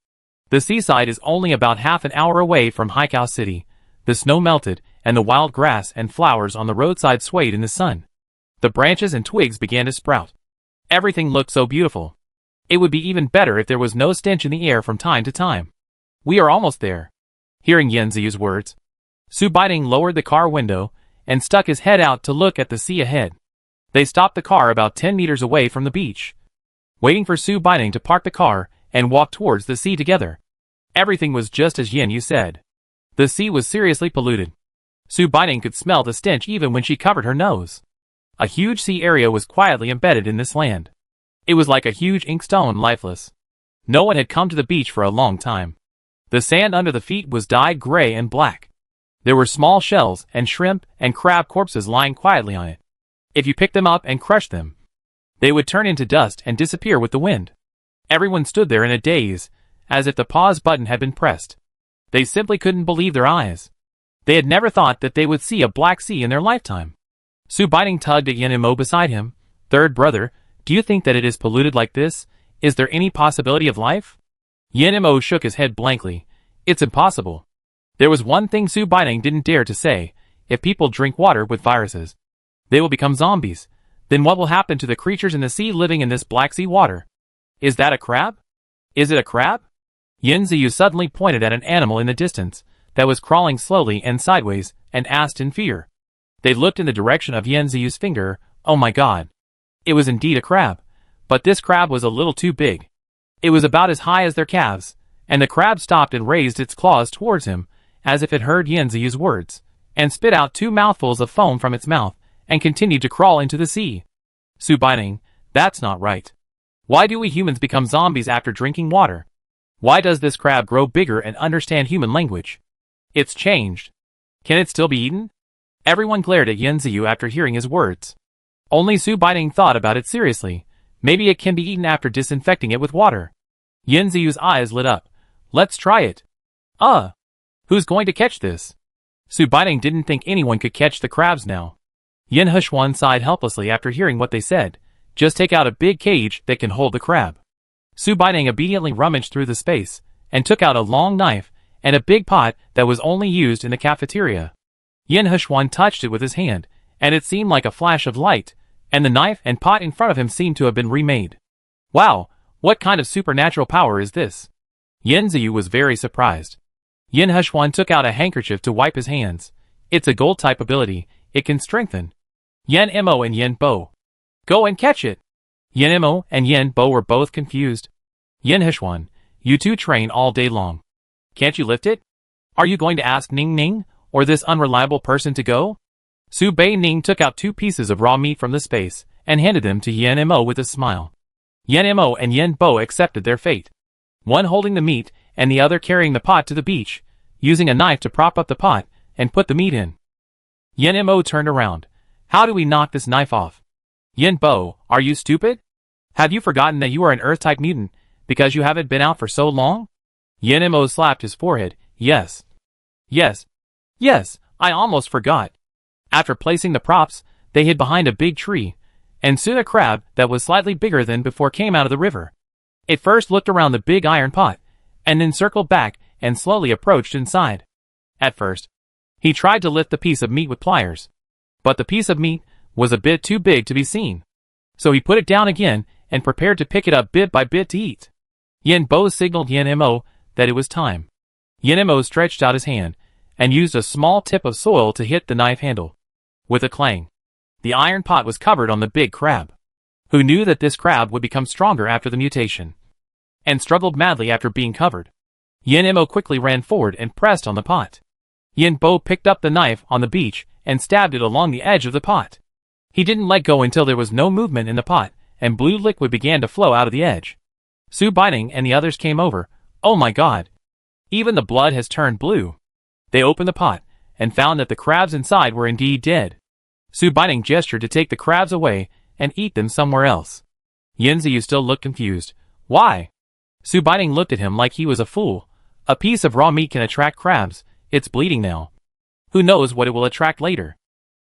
The seaside is only about half an hour away from Haikao City. The snow melted, and the wild grass and flowers on the roadside swayed in the sun. The branches and twigs began to sprout. Everything looked so beautiful. It would be even better if there was no stench in the air from time to time. We are almost there. Hearing Yin Ziyu's words, Su Baining lowered the car window and stuck his head out to look at the sea ahead. They stopped the car about 10 meters away from the beach, waiting for Su Baining to park the car and walk towards the sea together. Everything was just as Yin Yu said. The sea was seriously polluted. Su Baining could smell the stench even when she covered her nose. A huge sea area was quietly embedded in this land. It was like a huge inkstone, lifeless. No one had come to the beach for a long time. The sand under the feet was dyed gray and black. There were small shells and shrimp and crab corpses lying quietly on it. If you picked them up and crushed them, they would turn into dust and disappear with the wind. Everyone stood there in a daze, as if the pause button had been pressed. They simply couldn't believe their eyes. They had never thought that they would see a black sea in their lifetime. Su Baining tugged at Yin Mo beside him. Third brother, do you think that it is polluted like this? Is there any possibility of life? Yin Mo shook his head blankly. It's impossible. There was one thing Su Baining didn't dare to say. If people drink water with viruses, they will become zombies. Then what will happen to the creatures in the sea living in this black sea water? Is that a crab? Is it a crab? Yin Ziyu suddenly pointed at an animal in the distance that was crawling slowly and sideways and asked in fear. They looked in the direction of Yin Ziyu's finger. Oh my god. It was indeed a crab. But this crab was a little too big. It was about as high as their calves, and the crab stopped and raised its claws towards him, as if it heard Yin Ziyu's words, and spit out 2 mouthfuls of foam from its mouth, and continued to crawl into the sea. Su Baining, that's not right. Why do we humans become zombies after drinking water? Why does this crab grow bigger and understand human language? It's changed. Can it still be eaten? Everyone glared at Yin Ziyu after hearing his words. Only Su Baining thought about it seriously. Maybe it can be eaten after disinfecting it with water. Yin Ziyu's eyes lit up. Let's try it. Who's going to catch this? Su Baining didn't think anyone could catch the crabs now. Yin Hushuan sighed helplessly after hearing what they said. Just take out a big cage that can hold the crab. Su Baining obediently rummaged through the space, and took out a long knife, and a big pot that was only used in the cafeteria. Yin Hushuan touched it with his hand, and it seemed like a flash of light, and the knife and pot in front of him seemed to have been remade. Wow, what kind of supernatural power is this? Yin Ziyu was very surprised. Yin Hushuan took out a handkerchief to wipe his hands. It's a gold-type ability, it can strengthen. Yin Mo and Yin Bo. Go and catch it! Yin Mo and Yin Bo were both confused. Yin Hushuan, you two train all day long. Can't you lift it? Are you going to ask Ning Ning, or this unreliable person to go? Su Bei Ning took out 2 pieces of raw meat from the space, and handed them to Yin Mo with a smile. Yin Mo and Yin Bo accepted their fate. One holding the meat, and the other carrying the pot to the beach, using a knife to prop up the pot, and put the meat in. Yin Mo turned around. How do we knock this knife off? Yin Bo, are you stupid? Have you forgotten that you are an Earth-type mutant, because you haven't been out for so long? Yin Mo slapped his forehead. Yes. Yes. Yes, I almost forgot. After placing the props, they hid behind a big tree, and soon a crab that was slightly bigger than before came out of the river. It first looked around the big iron pot, and then circled back and slowly approached inside. At first, he tried to lift the piece of meat with pliers, but the piece of meat was a bit too big to be seen. So he put it down again and prepared to pick it up bit by bit to eat. Yin Bo signaled Yin Mo that it was time. Yin Mo stretched out his hand and used a small tip of soil to hit the knife handle. With a clang, the iron pot was covered on the big crab, who knew that this crab would become stronger after the mutation, and struggled madly after being covered. Yin Mo quickly ran forward and pressed on the pot. Yin Bo picked up the knife on the beach and stabbed it along the edge of the pot. He didn't let go until there was no movement in the pot, and blue liquid began to flow out of the edge. Su Baining and the others came over. Oh my god! Even the blood has turned blue. They opened the pot, and found that the crabs inside were indeed dead. Su Baining gestured to take the crabs away and eat them somewhere else. Yin Ziyu still looked confused. Why? Su Baining looked at him like he was a fool. A piece of raw meat can attract crabs. It's bleeding now. Who knows what it will attract later?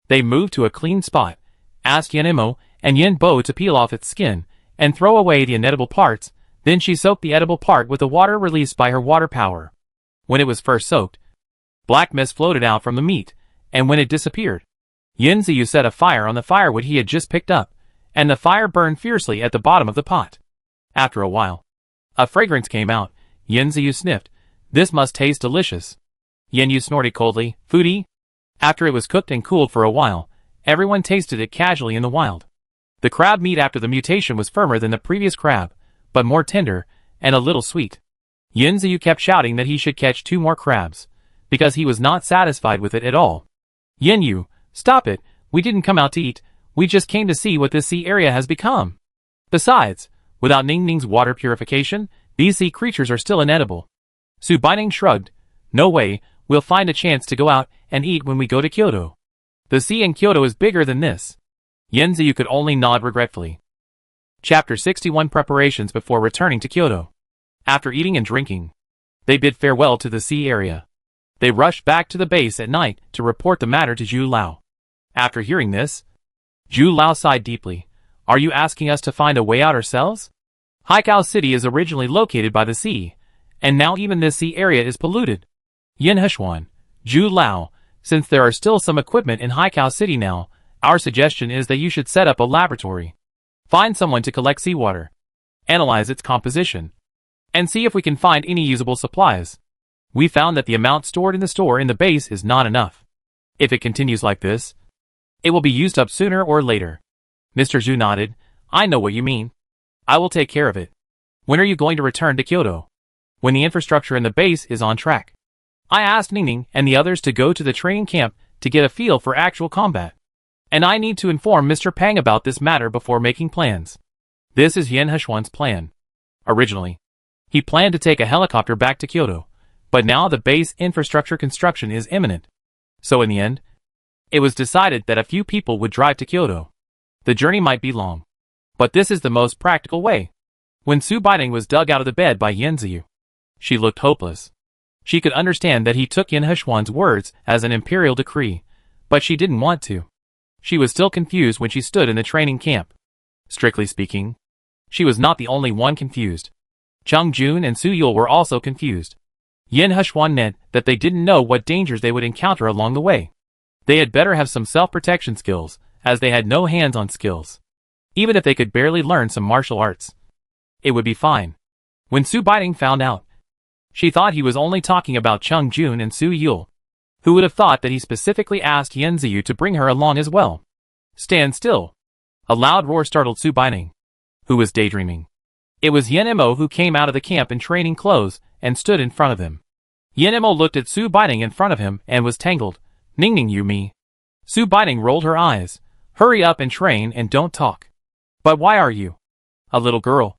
They moved to a clean spot, asked Yin Mo and Yin Bo to peel off its skin and throw away the inedible parts. Then she soaked the edible part with the water released by her water power. When it was first soaked, black mist floated out from the meat, and when it disappeared, Yin Ziyu set a fire on the firewood he had just picked up, and the fire burned fiercely at the bottom of the pot. After a while, a fragrance came out. Yin Ziyu sniffed. This must taste delicious. Yin Yu snorted coldly. Foodie? After it was cooked and cooled for a while, everyone tasted it casually in the wild. The crab meat after the mutation was firmer than the previous crab, but more tender, and a little sweet. Yin Ziyu kept shouting that he should catch 2 more crabs, because he was not satisfied with it at all. Yin Yu, stop it, we didn't come out to eat, we just came to see what this sea area has become. Besides, without Ning Ning's water purification, these sea creatures are still inedible. Su Baining shrugged. No way, we'll find a chance to go out and eat when we go to Kyoto. The sea in Kyoto is bigger than this. Yin Ziyu could only nod regretfully. Chapter 61 Preparations before returning to Kyoto. After eating and drinking, they bid farewell to the sea area. They rushed back to the base at night to report the matter to Zhu Lao. After hearing this, Zhu Lao sighed deeply. Are you asking us to find a way out ourselves? Haikao City is originally located by the sea, and now even this sea area is polluted. Yin Heshuan, Zhu Lao, since there are still some equipment in Haikao City now, our suggestion is that you should set up a laboratory. Find someone to collect seawater, analyze its composition, and see if we can find any usable supplies. We found that the amount stored in the store in the base is not enough. If it continues like this, it will be used up sooner or later. Mr. Zhu nodded. I know what you mean. I will take care of it. When are you going to return to Kyoto? When the infrastructure in the base is on track. I asked Ningning and the others to go to the training camp to get a feel for actual combat. And I need to inform Mr. Pang about this matter before making plans. This is Yin Heshuan's plan. Originally, he planned to take a helicopter back to Kyoto, but now the base infrastructure construction is imminent. So in the end, it was decided that a few people would drive to Kyoto. The journey might be long, but this is the most practical way. When Su Baining was dug out of the bed by Yin Ziyu, she looked hopeless. She could understand that he took Yin Heshuan's words as an imperial decree, but she didn't want to. She was still confused when she stood in the training camp. Strictly speaking, she was not the only one confused. Cheng Jun and Su Yul were also confused. Yin Heshuan meant that they didn't know what dangers they would encounter along the way. They had better have some self-protection skills, as they had no hands-on skills. Even if they could barely learn some martial arts, it would be fine. When Su Baining found out, she thought he was only talking about Cheng Jun and Su Yul. Who would have thought that he specifically asked Yin Ziyu to bring her along as well? Stand still. A loud roar startled Su Baining, who was daydreaming. It was Yin Mo who came out of the camp in training clothes and stood in front of him. Yin Mo looked at Su Baining in front of him and was tangled. Ningning you me. Su Baining rolled her eyes. Hurry up and train and don't talk. But why are you? A little girl.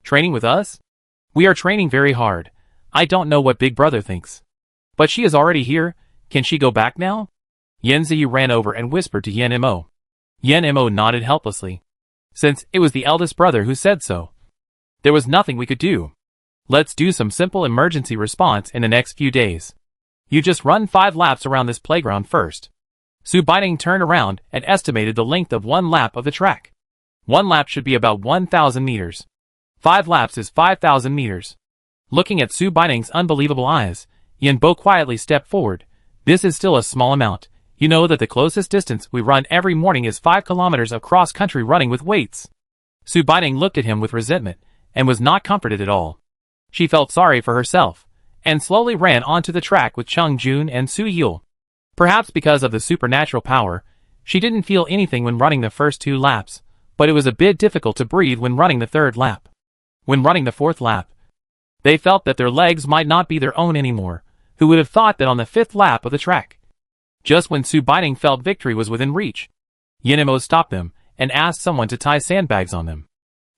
Training with us? We are training very hard. I don't know what Big Brother thinks. But she is already here. Can she go back now? Yin Ziyu ran over and whispered to Yin Mo. Yin Mo nodded helplessly. Since it was the eldest brother who said so, there was nothing we could do. Let's do some simple emergency response in the next few days. You just run 5 laps around this playground first. Su Baining turned around and estimated the length of 1 lap of the track. 1 lap should be about 1,000 meters. 5 laps is 5,000 meters. Looking at Su Baining's unbelievable eyes, Yin Bo quietly stepped forward. This is still a small amount. You know that the closest distance we run every morning is 5 kilometers of cross-country running with weights. Su Baining looked at him with resentment, and was not comforted at all. She felt sorry for herself, and slowly ran onto the track with Cheng Jun and Su Yul. Perhaps because of the supernatural power, she didn't feel anything when running the first 2 laps, but it was a bit difficult to breathe when running the 3rd lap. When running the 4th lap, they felt that their legs might not be their own anymore. Who would have thought that on the 5th lap of the track? Just when Su Baining felt victory was within reach, Yin Mo stopped them and asked someone to tie sandbags on them.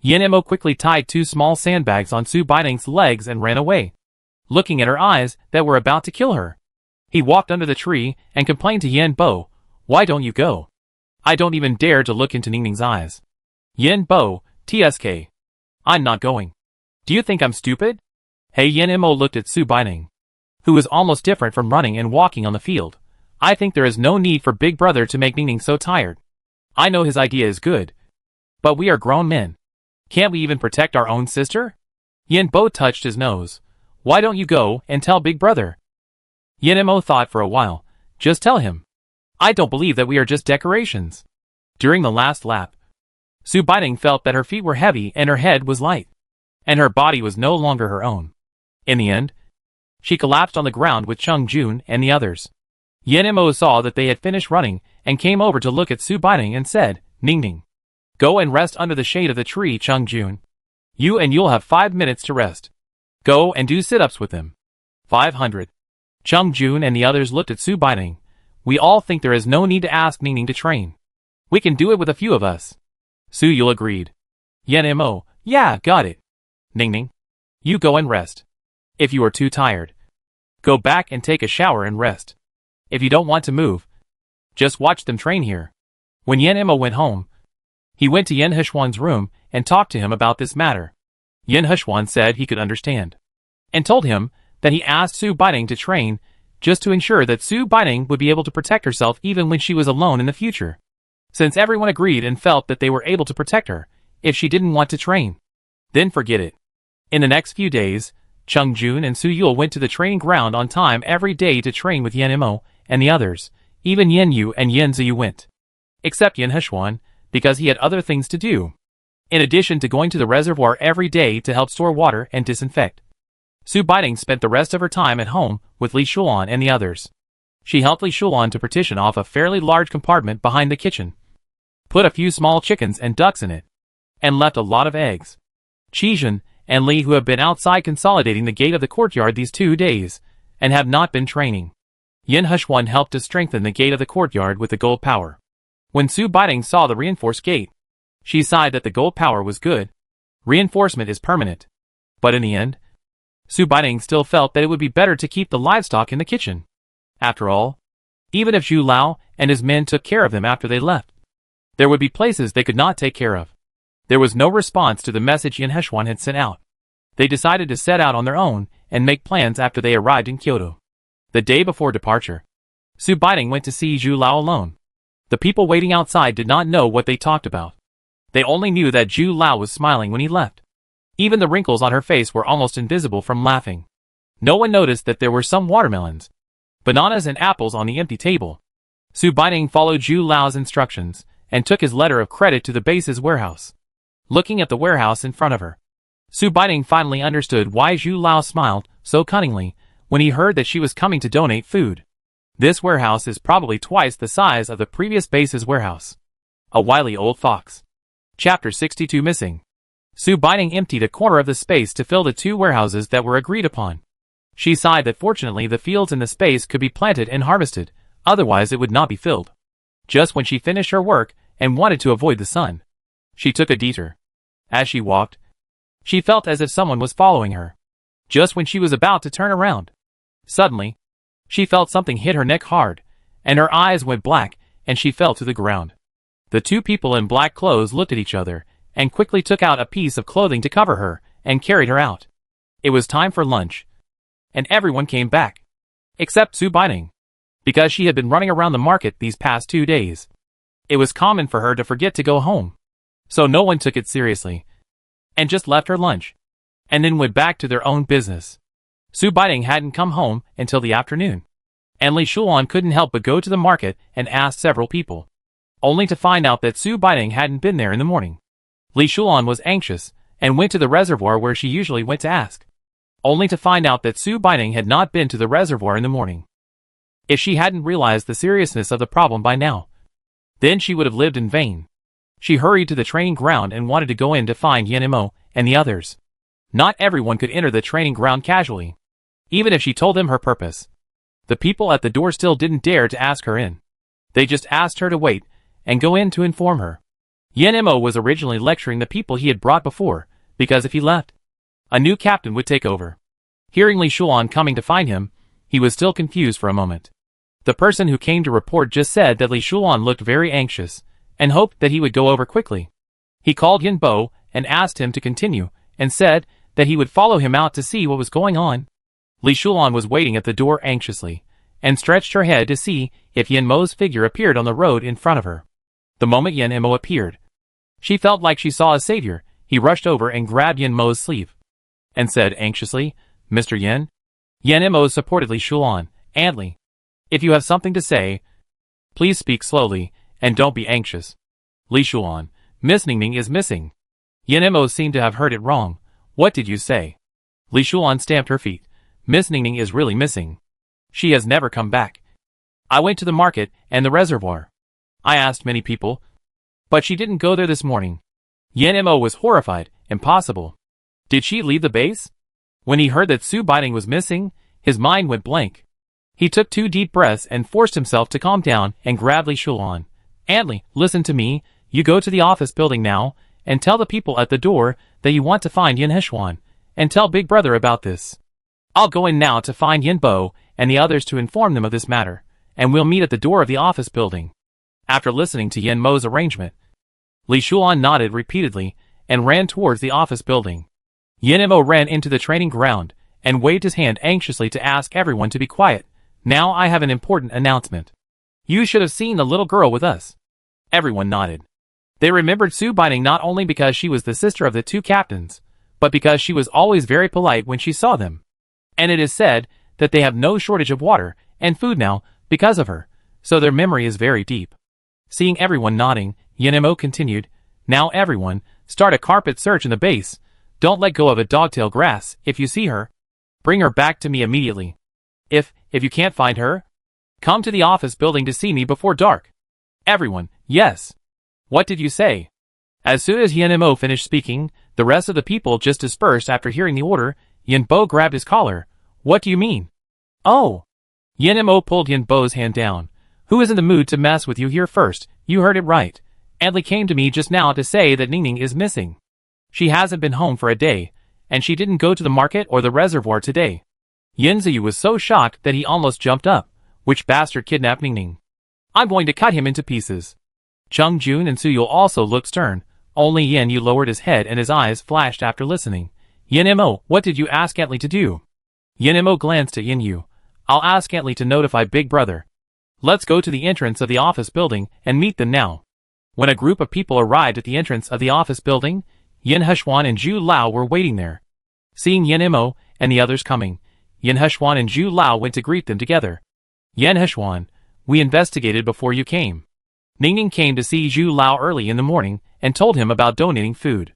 Yin Mo quickly tied 2 small sandbags on Su Baining's legs and ran away, looking at her eyes that were about to kill her. He walked under the tree and complained to Yin Bo, "Why don't you go? I don't even dare to look into Ningning's eyes." Yin Bo, TSK. I'm not going. Do you think I'm stupid? Hey, Yin Mo looked at Su Baining, who was almost different from running and walking on the field. I think there is no need for Big Brother to make Ningning so tired. I know his idea is good, but we are grown men. Can't we even protect our own sister? Yin Bo touched his nose. Why don't you go and tell Big Brother? Yin Mo thought for a while. Just tell him. I don't believe that we are just decorations. During the last lap, Su Baining felt that her feet were heavy and her head was light, and her body was no longer her own. In the end, she collapsed on the ground with Cheng Jun and the others. Yin Mo saw that they had finished running and came over to look at Su Baining and said, Ningning, Go and rest under the shade of the tree, Chung Jun. You'll have 5 minutes to rest. Go and do sit-ups with him. 500. Chung Jun and the others looked at Su Baining. We all think there is no need to ask Ningning to train. We can do it with a few of us. Su Yul agreed. Yan Mo, yeah, got it. Ningning, you go and rest. If you are too tired, go back and take a shower and rest. If you don't want to move, just watch them train here. When Yan Mo went home, he went to Yen Heshuan's room and talked to him about this matter. Yen Heshuan said he could understand, and told him that he asked Su Baining to train just to ensure that Su Baining would be able to protect herself even when she was alone in the future. Since everyone agreed and felt that they were able to protect her if she didn't want to train, then forget it. In the next few days, Chung Jun and Su Yul went to the training ground on time every day to train with Yan Mo and the others. Even Yen Yu and Yen Ziyu went, except Yen Heshuan, because he had other things to do, in addition to going to the reservoir every day to help store water and disinfect. Su Baining spent the rest of her time at home with Li Shulan and the others. She helped Li Shulan to partition off a fairly large compartment behind the kitchen, put a few small chickens and ducks in it, and left a lot of eggs. Qijun and Li, who have been outside consolidating the gate of the courtyard these 2 days, and have not been training. Yen Heshuan helped to strengthen the gate of the courtyard with the gold power. When Su Baining saw the reinforced gate, she sighed that the gold power was good. Reinforcement is permanent. But in the end, Su Baining still felt that it would be better to keep the livestock in the kitchen. After all, even if Zhu Lao and his men took care of them after they left, there would be places they could not take care of. There was no response to the message Yen Heshuan had sent out. They decided to set out on their own and make plans after they arrived in Kyoto. The day before departure, Su Baining went to see Zhu Lao alone. The people waiting outside did not know what they talked about. They only knew that Zhu Lao was smiling when he left. Even the wrinkles on her face were almost invisible from laughing. No one noticed that there were some watermelons, bananas and apples on the empty table. Su Baining followed Zhu Lao's instructions and took his letter of credit to the base's warehouse. Looking at the warehouse in front of her, Su Baining finally understood why Zhu Lao smiled so cunningly when he heard that she was coming to donate food. This warehouse is probably twice the size of the previous base's warehouse. A wily old fox. Chapter 62 Missing. Su Baining emptied a corner of the space to fill the 2 warehouses that were agreed upon. She sighed that fortunately the fields in the space could be planted and harvested, otherwise it would not be filled. Just when she finished her work and wanted to avoid the sun, she took a detour. As she walked, she felt as if someone was following her. Just when she was about to turn around, suddenly, she felt something hit her neck hard, and her eyes went black, and she fell to the ground. The 2 people in black clothes looked at each other, and quickly took out a piece of clothing to cover her, and carried her out. It was time for lunch, and everyone came back, except Su Baining, because she had been running around the market these past 2 days. It was common for her to forget to go home, so no one took it seriously, and just left her lunch, and then went back to their own business. Su Baining hadn't come home until the afternoon, and Li Shulan couldn't help but go to the market and ask several people, only to find out that Su Baining hadn't been there in the morning. Li Shulan was anxious, and went to the reservoir where she usually went to ask, only to find out that Su Baining had not been to the reservoir in the morning. If she hadn't realized the seriousness of the problem by now, then she would have lived in vain. She hurried to the training ground and wanted to go in to find Yan Mo and the others. Not everyone could enter the training ground casually, even if she told them her purpose. The people at the door still didn't dare to ask her in. They just asked her to wait and go in to inform her. Yan Mo was originally lecturing the people he had brought before, because if he left, a new captain would take over. Hearing Li Shulan coming to find him, he was still confused for a moment. The person who came to report just said that Li Shulan looked very anxious, and hoped that he would go over quickly. He called Yin Bo and asked him to continue, and said that he would follow him out to see what was going on. Li Shulan was waiting at the door anxiously, and stretched her head to see if Yin Mo's figure appeared on the road in front of her. The moment Yin Mo appeared, she felt like she saw a savior. He rushed over and grabbed Yin Mo's sleeve, and said anxiously, "Mr. Yin?" Yin Mo supported Li Shulan, "Li, if you have something to say, please speak slowly, and don't be anxious." Li Shulan, "Miss Ningning is missing." Yin Mo seemed to have heard it wrong. "What did you say?" Li Shulan stamped her feet. "Miss Ningning is really missing. She has never come back. I went to the market and the reservoir. I asked many people, But she didn't go there this morning. Yen Mo was horrified. Impossible. Did she leave the base? When he heard that Su Baining was missing, his mind went blank. He took 2 deep breaths and forced himself to calm down and grabbed Li Shulan. Antly, listen to me, you go to the office building now, and tell the people at the door that you want to find Yin Heshuan, and tell Big Brother about this. I'll go in now to find Yin Bo and the others to inform them of this matter, and we'll meet at the door of the office building. After listening to Yin Mo's arrangement, Li Shulan nodded repeatedly and ran towards the office building. Yin Mo ran into the training ground and waved his hand anxiously to ask everyone to be quiet. Now I have an important announcement. You should have seen the little girl with us. Everyone nodded. They remembered Su Baining not only because she was the sister of the 2 captains, but because she was always very polite when she saw them. And it is said that they have no shortage of water and food now because of her, so their memory is very deep. Seeing everyone nodding, Yin Mo continued, now everyone, start a carpet search in the base. Don't let go of a dogtail grass. If you see her, bring her back to me immediately. If you can't find her, come to the office building to see me before dark. Everyone, yes. What did you say? As soon as Yin Mo finished speaking, the rest of the people just dispersed after hearing the order. Yin Bo grabbed his collar. What do you mean? Oh. Yin Mo pulled Yin Bo's hand down. Who is in the mood to mess with you here first? You heard it right. Adley came to me just now to say that Ningning is missing. She hasn't been home for a day, and she didn't go to the market or the reservoir today. Yin Ziyu was so shocked that he almost jumped up. Which bastard kidnapped Ningning? I'm going to cut him into pieces. Chung Jun and Suyul also looked stern. Only Yin Yu lowered his head and his eyes flashed after listening. Yin Mo, what did you ask Antly to do? Yin Mo glanced at Yin Yu. I'll ask Antly to notify Big Brother. Let's go to the entrance of the office building and meet them now. When a group of people arrived at the entrance of the office building, Yin Heshuan and Zhu Lao were waiting there. Seeing Yin Mo and the others coming, Yin Heshuan and Zhu Lao went to greet them together. Yin Heshuan, we investigated before you came. Ningning came to see Zhu Lao early in the morning and told him about donating food.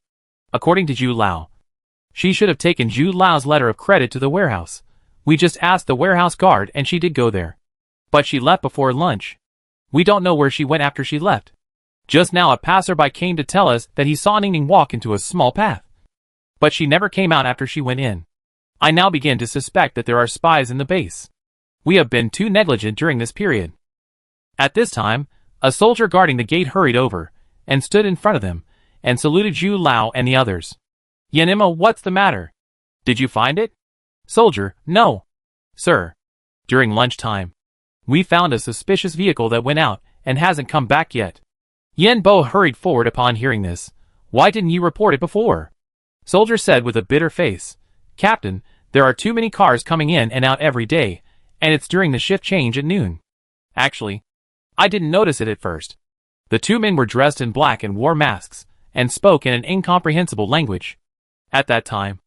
According to Zhu Lao, she should have taken Zhu Lao's letter of credit to the warehouse. We just asked the warehouse guard and she did go there. But she left before lunch. We don't know where she went after she left. Just now a passerby came to tell us that he saw Ningning walk into a small path. But she never came out after she went in. I now begin to suspect that there are spies in the base. We have been too negligent during this period. At this time, a soldier guarding the gate hurried over, and stood in front of them, and saluted Zhu Lao and the others. Yin Mo, what's the matter? Did you find it? Soldier, no. Sir. During lunchtime, we found a suspicious vehicle that went out, and hasn't come back yet. Yin Bo hurried forward upon hearing this. Why didn't you report it before? Soldier said with a bitter face. Captain, there are too many cars coming in and out every day, and it's during the shift change at noon. Actually, I didn't notice it at first. The 2 men were dressed in black and wore masks, and spoke in an incomprehensible language. At that time,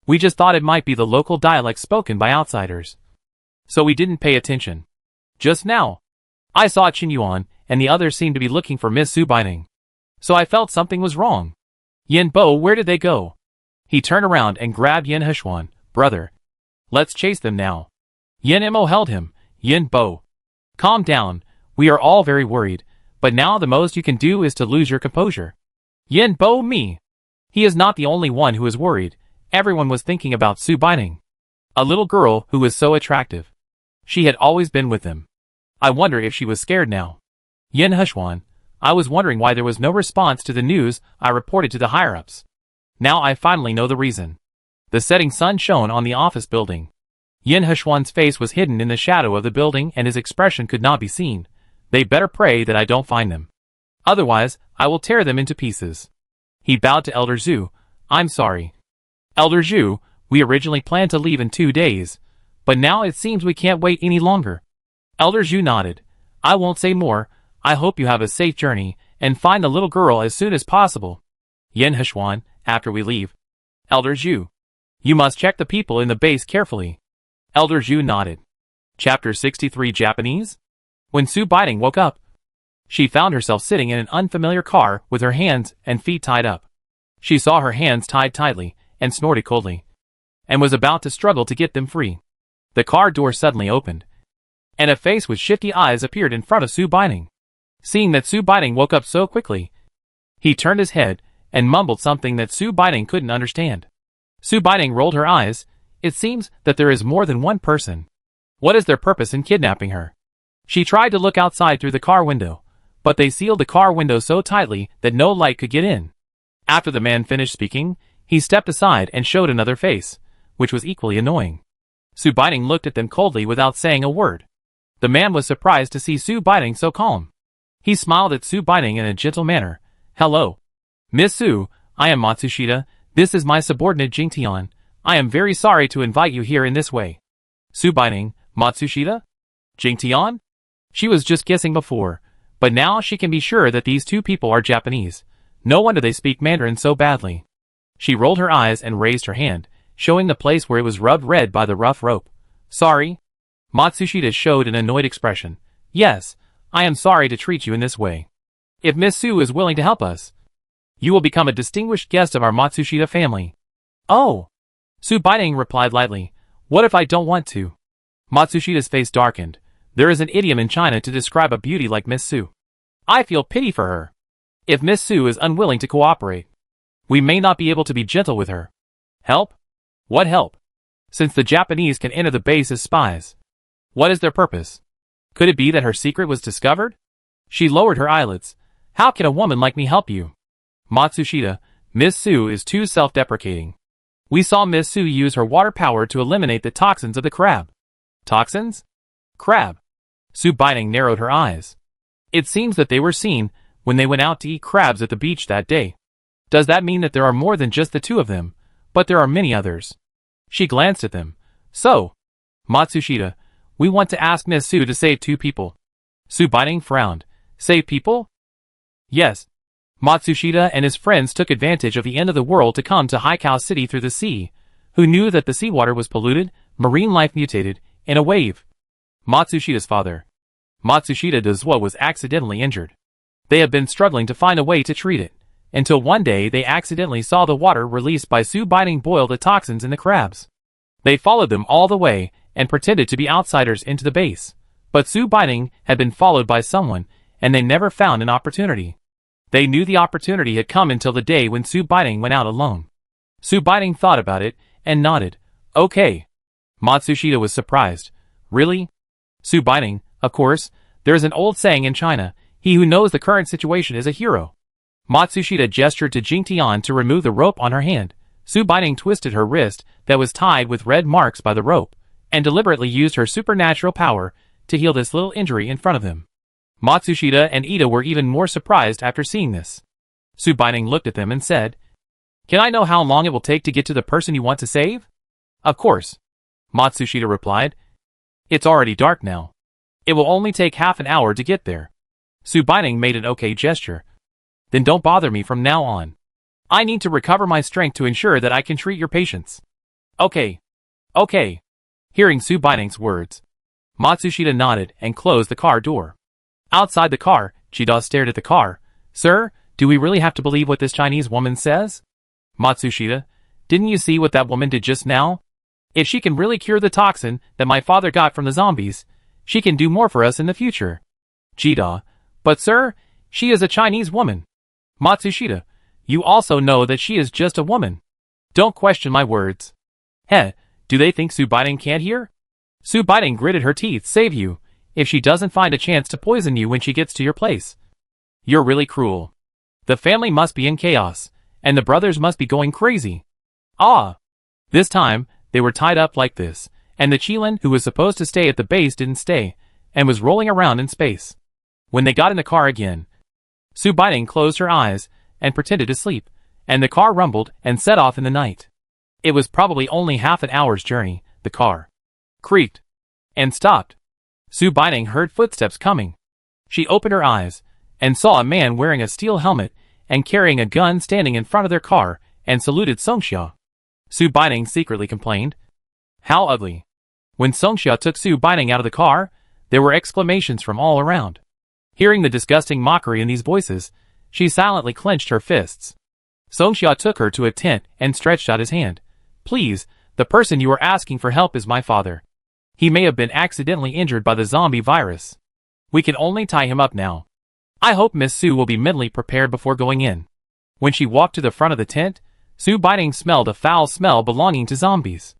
we just thought it might be the local dialect spoken by outsiders. So we didn't pay attention. Just now, I saw Qin Yuan, and the others seemed to be looking for Miss Su Baining. So I felt something was wrong. Yin Bo, where did they go? He turned around and grabbed Yin Heshuan. Brother, let's chase them now. Yin Mo held him. Yin Bo, calm down. We are all very worried, but now the most you can do is to lose your composure. Yin Bo, me. He is not the only one who is worried. Everyone was thinking about Su Baining, a little girl who was so attractive. She had always been with him. I wonder if she was scared now. Yin Heshuan, I was wondering why there was no response to the news I reported to the higher-ups. Now I finally know the reason. The setting sun shone on the office building. Yin Heshuan's face was hidden in the shadow of the building and his expression could not be seen. They better pray that I don't find them. Otherwise, I will tear them into pieces. He bowed to Elder Zhu. I'm sorry. Elder Zhu, we originally planned to leave in 2 days, but now it seems we can't wait any longer. Elder Zhu nodded. I won't say more. I hope you have a safe journey, and find the little girl as soon as possible. Yin Heshuan, after we leave. Elder Zhu, you must check the people in the base carefully. Elder Zhu nodded. Chapter 63 Japanese? When Su Baining woke up, she found herself sitting in an unfamiliar car with her hands and feet tied up. She saw her hands tied tightly and snorted coldly, and was about to struggle to get them free. The car door suddenly opened, and a face with shifty eyes appeared in front of Su Baining. Seeing that Su Baining woke up so quickly, He turned his head and mumbled something that Su Baiting couldn't understand. Su Baiting rolled her eyes. It seems that there is more than one person. What is their purpose in kidnapping her? She tried to look outside through the car window, but they sealed the car window so tightly that no light could get in. After the man finished speaking, he stepped aside and showed another face, which was equally annoying. Su Baiting looked at them coldly without saying a word. The man was surprised to see Su Baiting so calm. He smiled at Su Baiting in a gentle manner. Hello. Miss Su, I am Matsushita. This is my subordinate Jingtian. I am very sorry to invite you here in this way. Su Baiting, Matsushita? Jingtian? She was just guessing before, but now she can be sure that these two people are Japanese. No wonder they speak Mandarin so badly. She rolled her eyes and raised her hand, showing the place where it was rubbed red by the rough rope. Sorry? Matsushita showed an annoyed expression. Yes, I am sorry to treat you in this way. If Miss Su is willing to help us, you will become a distinguished guest of our Matsushita family. Oh! Su Baiting replied lightly. What if I don't want to? Matsushita's face darkened. There is an idiom in China to describe a beauty like Miss Su. I feel pity for her. If Miss Su is unwilling to cooperate, we may not be able to be gentle with her. Help? What help? Since the Japanese can enter the base as spies. What is their purpose? Could it be that her secret was discovered? She lowered her eyelids. How can a woman like me help you? Matsushita, Miss Su is too self-deprecating. We saw Miss Su use her water power to eliminate the toxins of the crab. Toxins? Crab. Su Baiting narrowed her eyes. It seems that they were seen when they went out to eat crabs at the beach that day. Does that mean that there are more than just the two of them, but there are many others? She glanced at them. So, Matsushita, we want to ask Miss Su to save two people. Su Baiting frowned. Save people? Yes. Matsushita and his friends took advantage of the end of the world to come to Haikao City through the sea. Who knew that the seawater was polluted, marine life mutated, in a wave? Matsushita's father. Matsushita Dezwa was accidentally injured. They have been struggling to find a way to treat it, until one day they accidentally saw the water released by Su Baiting boil the toxins in the crabs. They followed them all the way, and pretended to be outsiders into the base. But Su Baiting had been followed by someone, and they never found an opportunity. They knew the opportunity had come until the day when Su Baiting went out alone. Su Baiting thought about it, and nodded. Okay. Matsushita was surprised. Really? Su Baiting, of course, there's an old saying in China, he who knows the current situation is a hero. Matsushita gestured to Jingtian to remove the rope on her hand. Su Baiting twisted her wrist that was tied with red marks by the rope, and deliberately used her supernatural power to heal this little injury in front of them. Matsushita and Ida were even more surprised after seeing this. Su Baiting looked at them and said, Can I know how long it will take to get to the person you want to save? Of course. Matsushita replied. It's already dark now. It will only take half an hour to get there. Su Baiting made an okay gesture. Then don't bother me from now on. I need to recover my strength to ensure that I can treat your patients. Okay. Okay. Hearing Su Baiting's words, Matsushita nodded and closed the car door. Outside the car, Jida stared at the car. Sir, do we really have to believe what this Chinese woman says? Matsushita, didn't you see what that woman did just now? If she can really cure the toxin that my father got from the zombies, she can do more for us in the future. Jida, but sir, she is a Chinese woman. Matsushita, you also know that she is just a woman. Don't question my words. Heh, do they think Su Baiting can't hear? Su Baiting gritted her teeth. Save you, if she doesn't find a chance to poison you when she gets to your place. You're really cruel. The family must be in chaos, and the brothers must be going crazy. Ah! This time, they were tied up like this, and the Qilin who was supposed to stay at the base didn't stay, and was rolling around in space. When they got in the car again, Su Baiting closed her eyes, and pretended to sleep, and the car rumbled and set off in the night. It was probably only half an hour's journey. The car creaked and stopped. Su Baiting heard footsteps coming. She opened her eyes, and saw a man wearing a steel helmet and carrying a gun standing in front of their car, and saluted Songxia. Su Baiting secretly complained. How ugly. When Songxia took Su Baiting out of the car, there were exclamations from all around. Hearing the disgusting mockery in these voices, she silently clenched her fists. Songxia took her to a tent and stretched out his hand. Please, the person you are asking for help is my father. He may have been accidentally injured by the zombie virus. We can only tie him up now. I hope Miss Su will be mentally prepared before going in. When she walked to the front of the tent, Sue Biting smelled a foul smell belonging to zombies.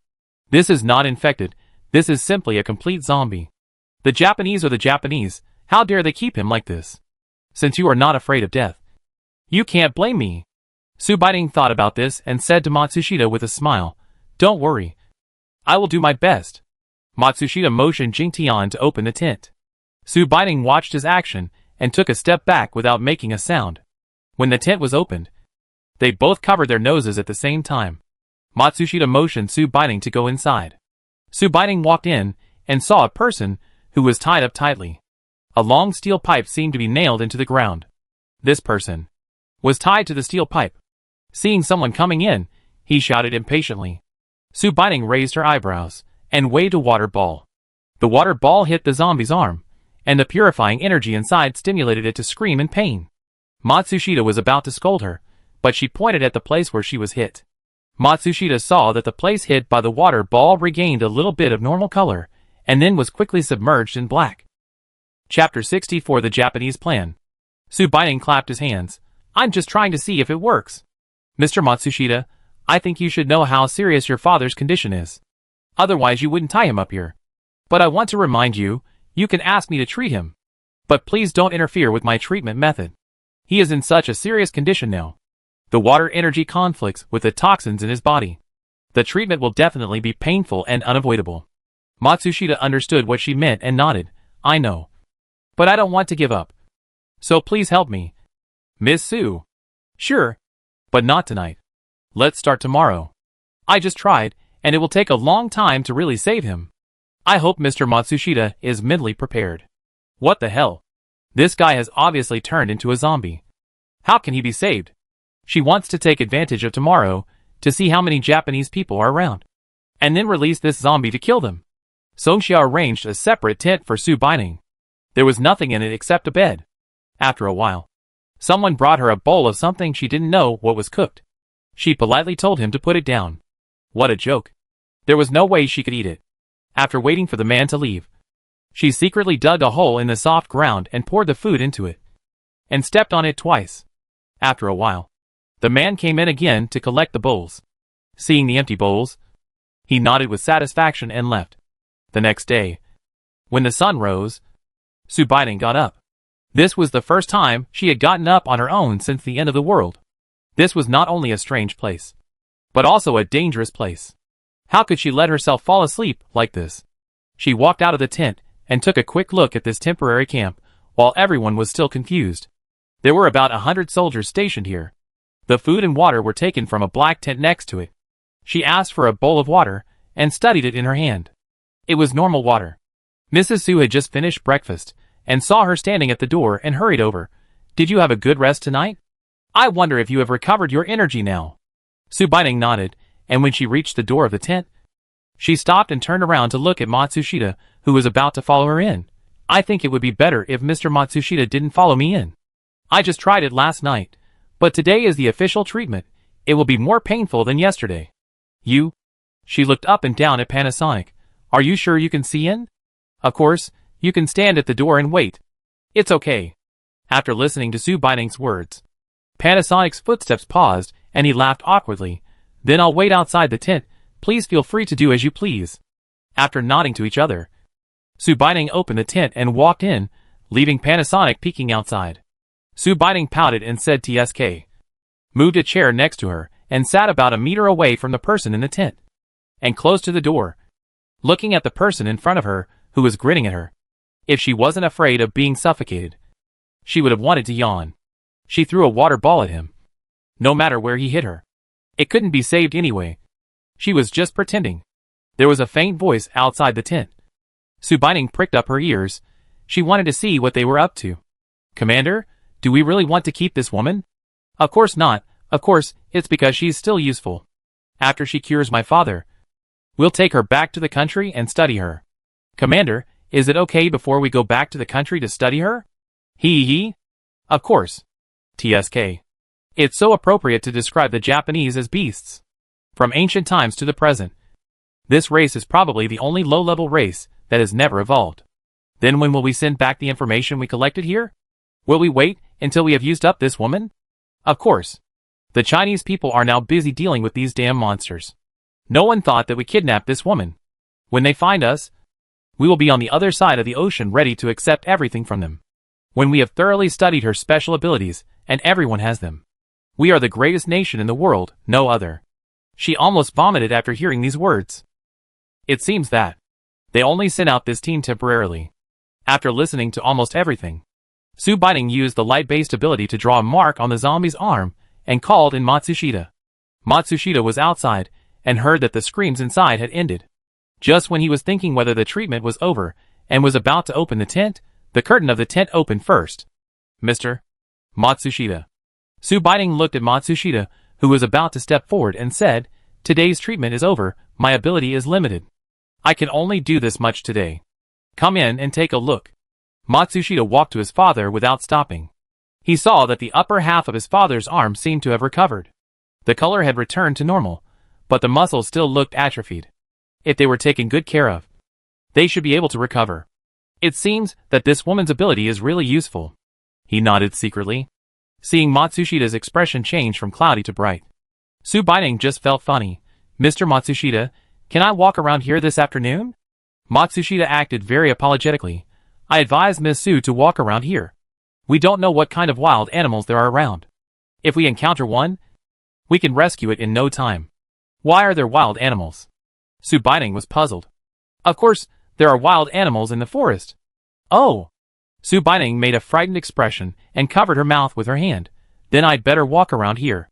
This is not infected, this is simply a complete zombie. The Japanese are the Japanese, how dare they keep him like this? Since you are not afraid of death, you can't blame me. Sue Biting thought about this and said to Matsushita with a smile, "Don't worry. I will do my best." Matsushita motioned Jingtian to open the tent. Sue Biting watched his action and took a step back without making a sound. When the tent was opened, they both covered their noses at the same time. Matsushita motioned Sue Biting to go inside. Sue Biting walked in and saw a person who was tied up tightly. A long steel pipe seemed to be nailed into the ground. This person was tied to the steel pipe. Seeing someone coming in, he shouted impatiently. Sue Biting raised her eyebrows and waved a water ball. The water ball hit the zombie's arm, and the purifying energy inside stimulated it to scream in pain. Matsushita was about to scold her, but she pointed at the place where she was hit. Matsushita saw that the place hit by the water ball regained a little bit of normal color, and then was quickly submerged in black. Chapter 64 The Japanese Plan. Sue Biting clapped his hands. "I'm just trying to see if it works. Mr. Matsushita, I think you should know how serious your father's condition is. Otherwise you wouldn't tie him up here. But I want to remind you, you can ask me to treat him. But please don't interfere with my treatment method. He is in such a serious condition now. The water energy conflicts with the toxins in his body. The treatment will definitely be painful and unavoidable." Matsushita understood what she meant and nodded. "I know. But I don't want to give up. So please help me." "Miss Sue." "Sure. But not tonight. Let's start tomorrow. I just tried, and it will take a long time to really save him. I hope Mr. Matsushita is mentally prepared." "What the hell? This guy has obviously turned into a zombie. How can he be saved? She wants to take advantage of tomorrow to see how many Japanese people are around, and then release this zombie to kill them." Songxia arranged a separate tent for Sue Biting. There was nothing in it except a bed. After a while, someone brought her a bowl of something she didn't know what was cooked. She politely told him to put it down. What a joke. There was no way she could eat it. After waiting for the man to leave, she secretly dug a hole in the soft ground and poured the food into it, and stepped on it twice. After a while, the man came in again to collect the bowls. Seeing the empty bowls, he nodded with satisfaction and left. The next day, when the sun rose, Sue Biting got up. This was the first time she had gotten up on her own since the end of the world. This was not only a strange place, but also a dangerous place. How could she let herself fall asleep like this? She walked out of the tent and took a quick look at this temporary camp, while everyone was still confused. There were about 100 soldiers stationed here. The food and water were taken from a black tent next to it. She asked for a bowl of water and studied it in her hand. It was normal water. Mrs. Sue had just finished breakfast and saw her standing at the door and hurried over. "Did you have a good rest tonight? I wonder if you have recovered your energy now." Sue Biting nodded, and when she reached the door of the tent, she stopped and turned around to look at Matsushita, who was about to follow her in. "I think it would be better if Mr. Matsushita didn't follow me in. I just tried it last night, but today is the official treatment. It will be more painful than yesterday." "You?" She looked up and down at Panasonic. "Are you sure you can see in?" "Of course, you can stand at the door and wait. It's okay." After listening to Sue Biting's words, Panasonic's footsteps paused, and he laughed awkwardly. "Then I'll wait outside the tent. Please feel free to do as you please." After nodding to each other, Sue Biting opened the tent and walked in, leaving Panasonic peeking outside. Sue Biting pouted and said TSK. Moved a chair next to her, and sat about a meter away from the person in the tent, and close to the door, looking at the person in front of her, who was grinning at her. If she wasn't afraid of being suffocated, she would have wanted to yawn. She threw a water ball at him. No matter where he hit her, it couldn't be saved anyway. She was just pretending. There was a faint voice outside the tent. Sue Biting pricked up her ears. She wanted to see what they were up to. "Commander, do we really want to keep this woman?" "Of course not. Of course, it's because she's still useful. After she cures my father, we'll take her back to the country and study her." "Commander, is it okay before we go back to the country to study her?" He. "Of course." TSK. It's so appropriate to describe the Japanese as beasts. From ancient times to the present, this race is probably the only low-level race that has never evolved. Then when will we send back the information we collected here? Will we wait until we have used up this woman? Of course. The Chinese people are now busy dealing with these damn monsters. No one thought that we kidnapped this woman. When they find us, we will be on the other side of the ocean ready to accept everything from them. When we have thoroughly studied her special abilities, and everyone has them. We are the greatest nation in the world, no other. She almost vomited after hearing these words. It seems that they only sent out this teen temporarily. After listening to almost everything, Su Baining used the light-based ability to draw a mark on the zombie's arm and called in Matsushita. Matsushita was outside and heard that the screams inside had ended. Just when he was thinking whether the treatment was over and was about to open the tent, the curtain of the tent opened first. Mr. Matsushita. Su Baining looked at Matsushita, who was about to step forward, and said, "Today's treatment is over, my ability is limited. I can only do this much today. Come in and take a look." Matsushita walked to his father without stopping. He saw that the upper half of his father's arm seemed to have recovered. The color had returned to normal, but the muscles still looked atrophied. If they were taken good care of, they should be able to recover. It seems that this woman's ability is really useful. He nodded secretly, seeing Matsushita's expression change from cloudy to bright. Su Baining just felt funny. "Mr. Matsushita, can I walk around here this afternoon?" Matsushita acted very apologetically. "I advise Miss Su to walk around here. We don't know what kind of wild animals there are around. If we encounter one, we can rescue it in no time." "Why are there wild animals?" Su Baining was puzzled. "Of course, there are wild animals in the forest." "Oh." Su Baining made a frightened expression and covered her mouth with her hand. "Then I'd better walk around here.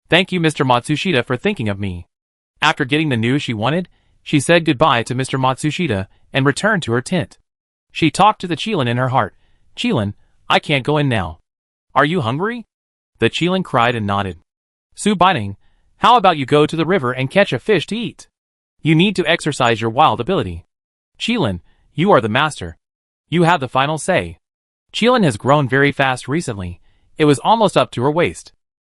Thank you, Mr. Matsushita, for thinking of me." After getting the news she wanted, she said goodbye to Mr. Matsushita and returned to her tent. She talked to the Qilin in her heart. "Qilin, I can't go in now. Are you hungry?" The Qilin cried and nodded. "Su Baining, how about you go to the river and catch a fish to eat? You need to exercise your wild ability." "Qilin, you are the master. You have the final say." Qilin has grown very fast recently. It was almost up to her waist.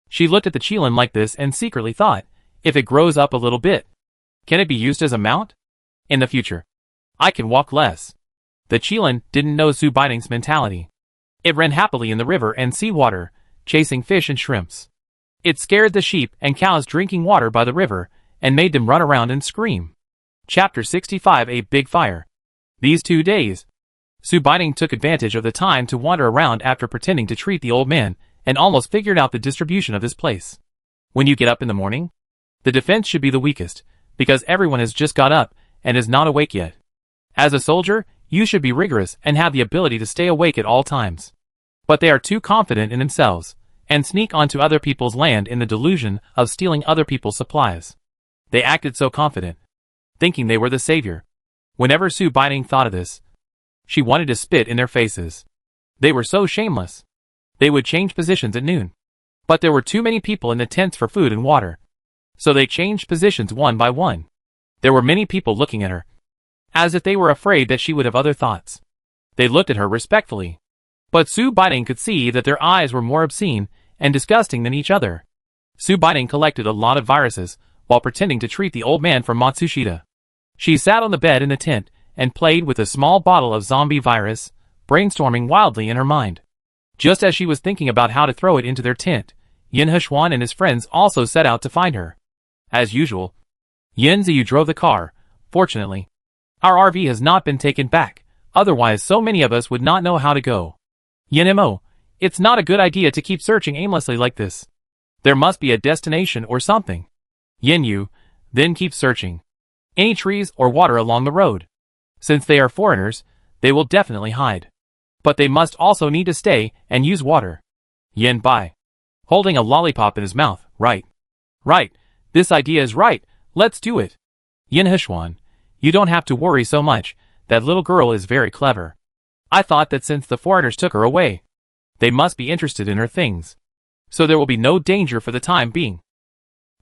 She looked at the Qilin like this and secretly thought, if it grows up a little bit, can it be used as a mount? In the future, I can walk less. The Qilin didn't know Su Baining's mentality. It ran happily in the river and seawater, chasing fish and shrimps. It scared the sheep and cows drinking water by the river and made them run around and scream. Chapter 65: A Big Fire. These 2 days, Su Baining took advantage of the time to wander around after pretending to treat the old man and almost figured out the distribution of this place. When you get up in the morning, the defense should be the weakest, because everyone has just got up and is not awake yet. As a soldier, you should be rigorous and have the ability to stay awake at all times. But they are too confident in themselves, and sneak onto other people's land in the delusion of stealing other people's supplies. They acted so confident, thinking they were the savior. Whenever Su Baining thought of this, she wanted to spit in their faces. They were so shameless. They would change positions at noon. But there were too many people in the tents for food and water. So they changed positions one by one. There were many people looking at her, as if they were afraid that she would have other thoughts. They looked at her respectfully. But Su Baining could see that their eyes were more obscene and disgusting than each other. Su Baining collected a lot of viruses while pretending to treat the old man from Matsushita. She sat on the bed in the tent and played with a small bottle of zombie virus, brainstorming wildly in her mind. Just as she was thinking about how to throw it into their tent, Yin Hechuan and his friends also set out to find her. As usual, Yin Ziyu drove the car. Fortunately, our RV has not been taken back, otherwise so many of us would not know how to go. Yin Mo, it's not a good idea to keep searching aimlessly like this. There must be a destination or something. Yin Yu, then keep searching. Any trees or water along the road. Since they are foreigners, they will definitely hide. But they must also need to stay and use water. Yin Bai, holding a lollipop in his mouth, right. Right, this idea is right, let's do it. Yin Hechuan, you don't have to worry so much, that little girl is very clever. I thought that since the foreigners took her away, they must be interested in her things. So there will be no danger for the time being.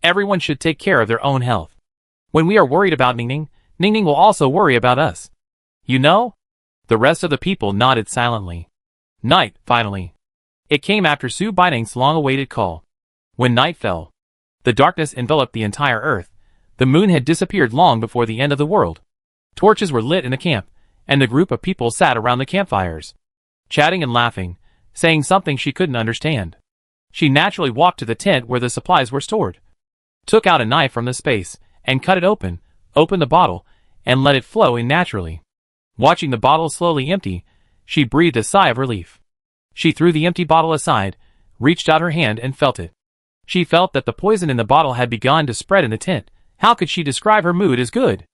Everyone should take care of their own health. When we are worried about Ningning, Ningning will also worry about us. You know? The rest of the people nodded silently. Night, finally. It came after Su Baining's long-awaited call. When night fell, the darkness enveloped the entire earth. The moon had disappeared long before the end of the world. Torches were lit in the camp, and the group of people sat around the campfires, chatting and laughing, saying something she couldn't understand. She naturally walked to the tent where the supplies were stored, took out a knife from the space, and cut it open, opened the bottle, and let it flow in naturally. Watching the bottle slowly empty, she breathed a sigh of relief. She threw the empty bottle aside, reached out her hand and felt it. She felt that the poison in the bottle had begun to spread in the tent. How could she describe her mood as good?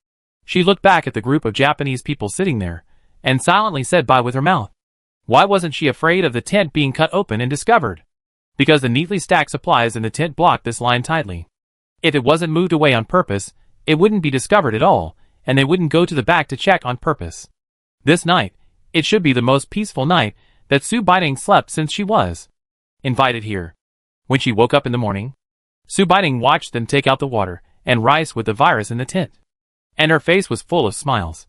She looked back at the group of Japanese people sitting there, and silently said bye with her mouth. Why wasn't she afraid of the tent being cut open and discovered? Because the neatly stacked supplies in the tent blocked this line tightly. If it wasn't moved away on purpose, it wouldn't be discovered at all, and they wouldn't go to the back to check on purpose. This night, it should be the most peaceful night that Su Baining slept since she was invited here. When she woke up in the morning, Su Baining watched them take out the water and rice with the virus in the tent, and her face was full of smiles.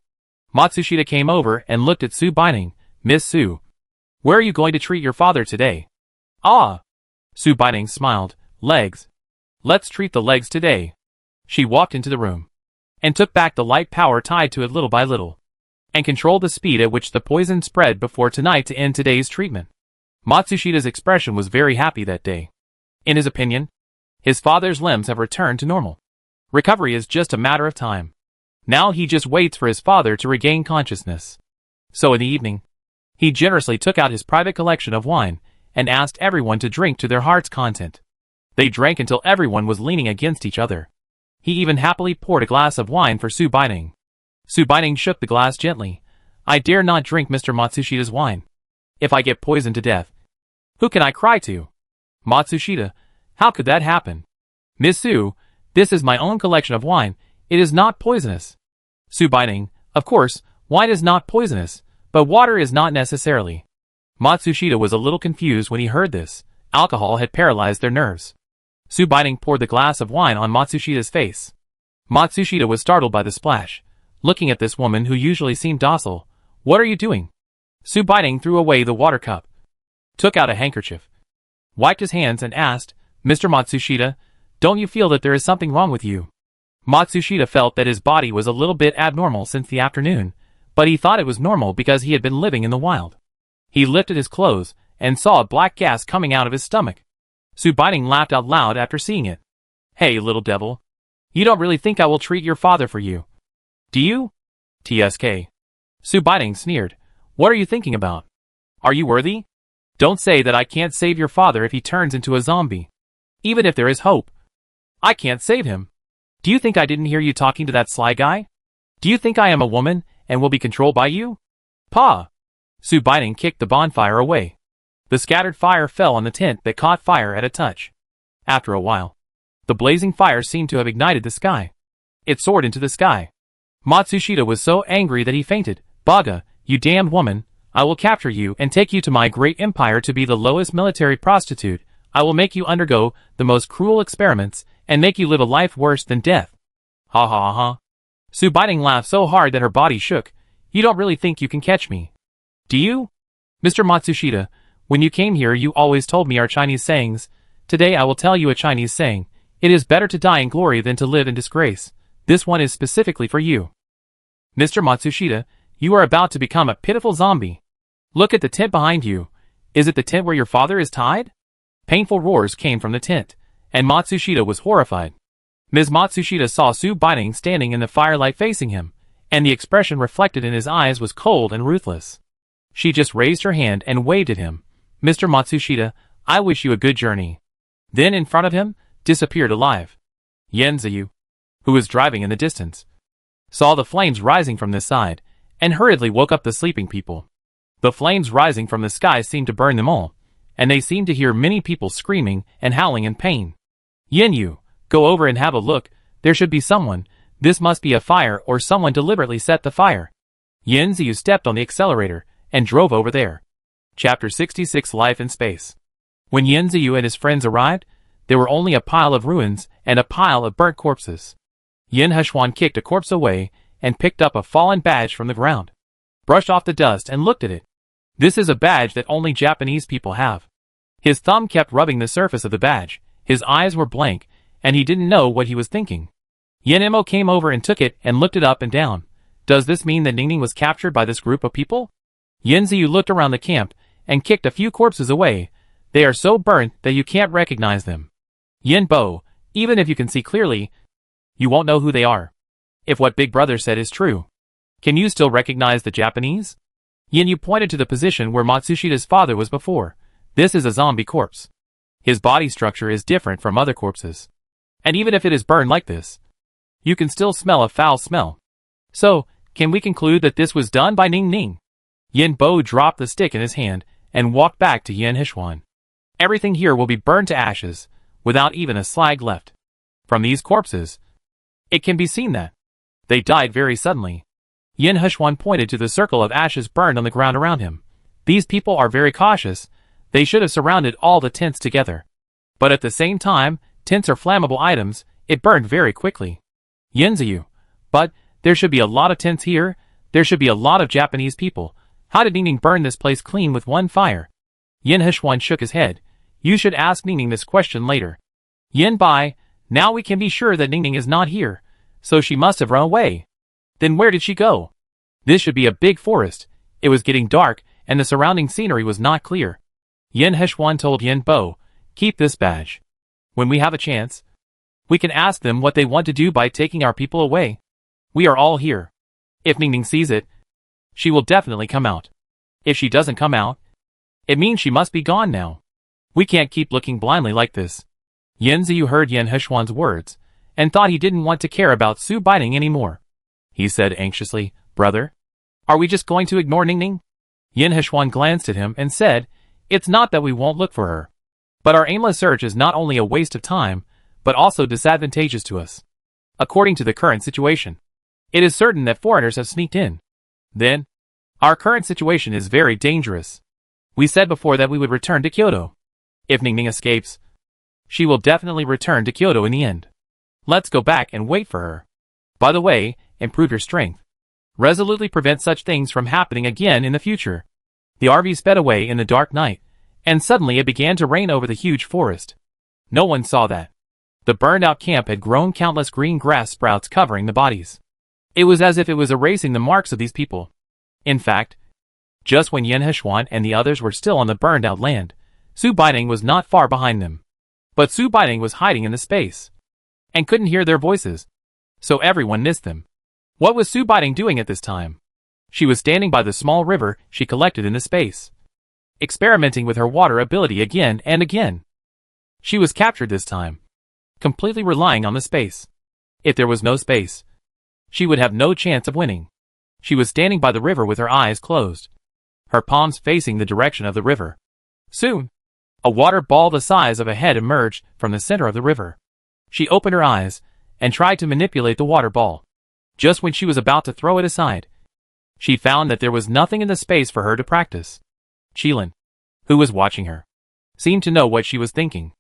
Matsushita came over and looked at Su Baining. Miss Su, where are you going to treat your father today? Ah! Su Baining smiled. Legs. Let's treat the legs today. She walked into the room, and took back the light power tied to it little by little, and controlled the speed at which the poison spread before tonight to end today's treatment. Matsushita's expression was very happy that day. In his opinion, his father's limbs have returned to normal. Recovery is just a matter of time. Now he just waits for his father to regain consciousness. So in the evening, he generously took out his private collection of wine and asked everyone to drink to their heart's content. They drank until everyone was leaning against each other. He even happily poured a glass of wine for Su Baining. Su Baining shook the glass gently. I dare not drink Mr. Matsushita's wine. If I get poisoned to death, who can I cry to? Matsushita, how could that happen? Miss Su, this is my own collection of wine. It is not poisonous. Su Baining, of course, wine is not poisonous, but water is not necessarily. Matsushita was a little confused when he heard this. Alcohol had paralyzed their nerves. Su Baining poured the glass of wine on Matsushita's face. Matsushita was startled by the splash, looking at this woman who usually seemed docile. What are you doing? Su Baining threw away the water cup, took out a handkerchief, wiped his hands and asked, Mr. Matsushita, don't you feel that there is something wrong with you? Matsushita felt that his body was a little bit abnormal since the afternoon, but he thought it was normal because he had been living in the wild. He lifted his clothes and saw a black gas coming out of his stomach. Su Baining laughed out loud after seeing it. Hey, little devil. You don't really think I will treat your father for you, do you? TSK. Su Baining sneered. What are you thinking about? Are you worthy? Don't say that I can't save your father if he turns into a zombie. Even if there is hope, I can't save him. Do you think I didn't hear you talking to that sly guy? Do you think I am a woman and will be controlled by you? Pa! Su Baining kicked the bonfire away. The scattered fire fell on the tent that caught fire at a touch. After a while, the blazing fire seemed to have ignited the sky. It soared into the sky. Matsushita was so angry that he fainted. Baga, you damned woman, I will capture you and take you to my great empire to be the lowest military prostitute. I will make you undergo the most cruel experiments and make you live a life worse than death. Ha ha ha. Su Baining laughed so hard that her body shook. You don't really think you can catch me, do you? Mr. Matsushita, when you came here you always told me our Chinese sayings. Today I will tell you a Chinese saying. It is better to die in glory than to live in disgrace. This one is specifically for you. Mr. Matsushita, you are about to become a pitiful zombie. Look at the tent behind you. Is it the tent where your father is tied? Painful roars came from the tent, and Matsushita was horrified. Ms. Matsushita saw Su Baining standing in the firelight facing him, and the expression reflected in his eyes was cold and ruthless. She just raised her hand and waved at him. Mr. Matsushita, I wish you a good journey. Then in front of him, disappeared alive. Yenzayu, who was driving in the distance, saw the flames rising from this side, and hurriedly woke up the sleeping people. The flames rising from the sky seemed to burn them all, and they seemed to hear many people screaming and howling in pain. Yenyu, go over and have a look. There should be someone. This must be a fire or someone deliberately set the fire. Yenziu stepped on the accelerator and drove over there. Chapter 66 Life in Space. When Yenziu and his friends arrived, there were only a pile of ruins and a pile of burnt corpses. Yen Heshuan kicked a corpse away and picked up a fallen badge from the ground, brushed off the dust and looked at it. This is a badge that only Japanese people have. His thumb kept rubbing the surface of the badge. His eyes were blank, and he didn't know what he was thinking. Yenemo came over and took it and looked it up and down. Does this mean that Ningning was captured by this group of people? Yenziu looked around the camp and kicked a few corpses away. They are so burnt that you can't recognize them. Yin Bo, even if you can see clearly, you won't know who they are. If what Big Brother said is true. Can you still recognize the Japanese? Yin Yu pointed to the position where Matsushida's father was before. This is a zombie corpse. His body structure is different from other corpses. And even if it is burned like this, you can still smell a foul smell. So, can we conclude that this was done by Ning Ning? Yin Bo dropped the stick in his hand and walked back to Yin Hishwan. Everything here will be burned to ashes, without even a slag left. From these corpses, it can be seen that they died very suddenly. Yin Hishwan pointed to the circle of ashes burned on the ground around him. These people are very cautious. They should have surrounded all the tents together. But at the same time, tents are flammable items, it burned very quickly. Yin Ziyu. But, there should be a lot of tents here, there should be a lot of Japanese people. How did Ning Ning burn this place clean with one fire? Yin Hishwan shook his head. You should ask Ning Ning this question later. Yin Bai, now we can be sure that Ning Ning is not here, so she must have run away. Then where did she go? This should be a big forest. It was getting dark, and the surrounding scenery was not clear. Yin Hishwan told Yin Bo, keep this badge. When we have a chance, we can ask them what they want to do by taking our people away. We are all here. If Ning Ning sees it, she will definitely come out. If she doesn't come out, it means she must be gone now. We can't keep looking blindly like this. Yin Ziyu heard Yin Hishwan's words, and thought he didn't want to care about Su Baining anymore. He said anxiously, brother, are we just going to ignore Ning Ning? Yin Hishwan glanced at him and said, it's not that we won't look for her. But our aimless search is not only a waste of time, but also disadvantageous to us. According to the current situation, it is certain that foreigners have sneaked in. Then, our current situation is very dangerous. We said before that we would return to Kyoto. If Ning Ning escapes, she will definitely return to Kyoto in the end. Let's go back and wait for her. By the way, improve your strength. Resolutely prevent such things from happening again in the future. The RV sped away in the dark night, and suddenly it began to rain over the huge forest. No one saw that. The burned-out camp had grown countless green grass sprouts covering the bodies. It was as if it was erasing the marks of these people. In fact, just when Yin Hishwan and the others were still on the burned-out land, Su Baining was not far behind them. But Su Baining was hiding in the space, and couldn't hear their voices, so everyone missed them. What was Su Baining doing at this time? She was standing by the small river she collected in the space, experimenting with her water ability again and again. She was captured this time, completely relying on the space. If there was no space, she would have no chance of winning. She was standing by the river with her eyes closed, her palms facing the direction of the river. Soon, a water ball the size of a head emerged from the center of the river. She opened her eyes and tried to manipulate the water ball. Just when she was about to throw it aside, she found that there was nothing in the space for her to practice. Qilin, who was watching her, seemed to know what she was thinking.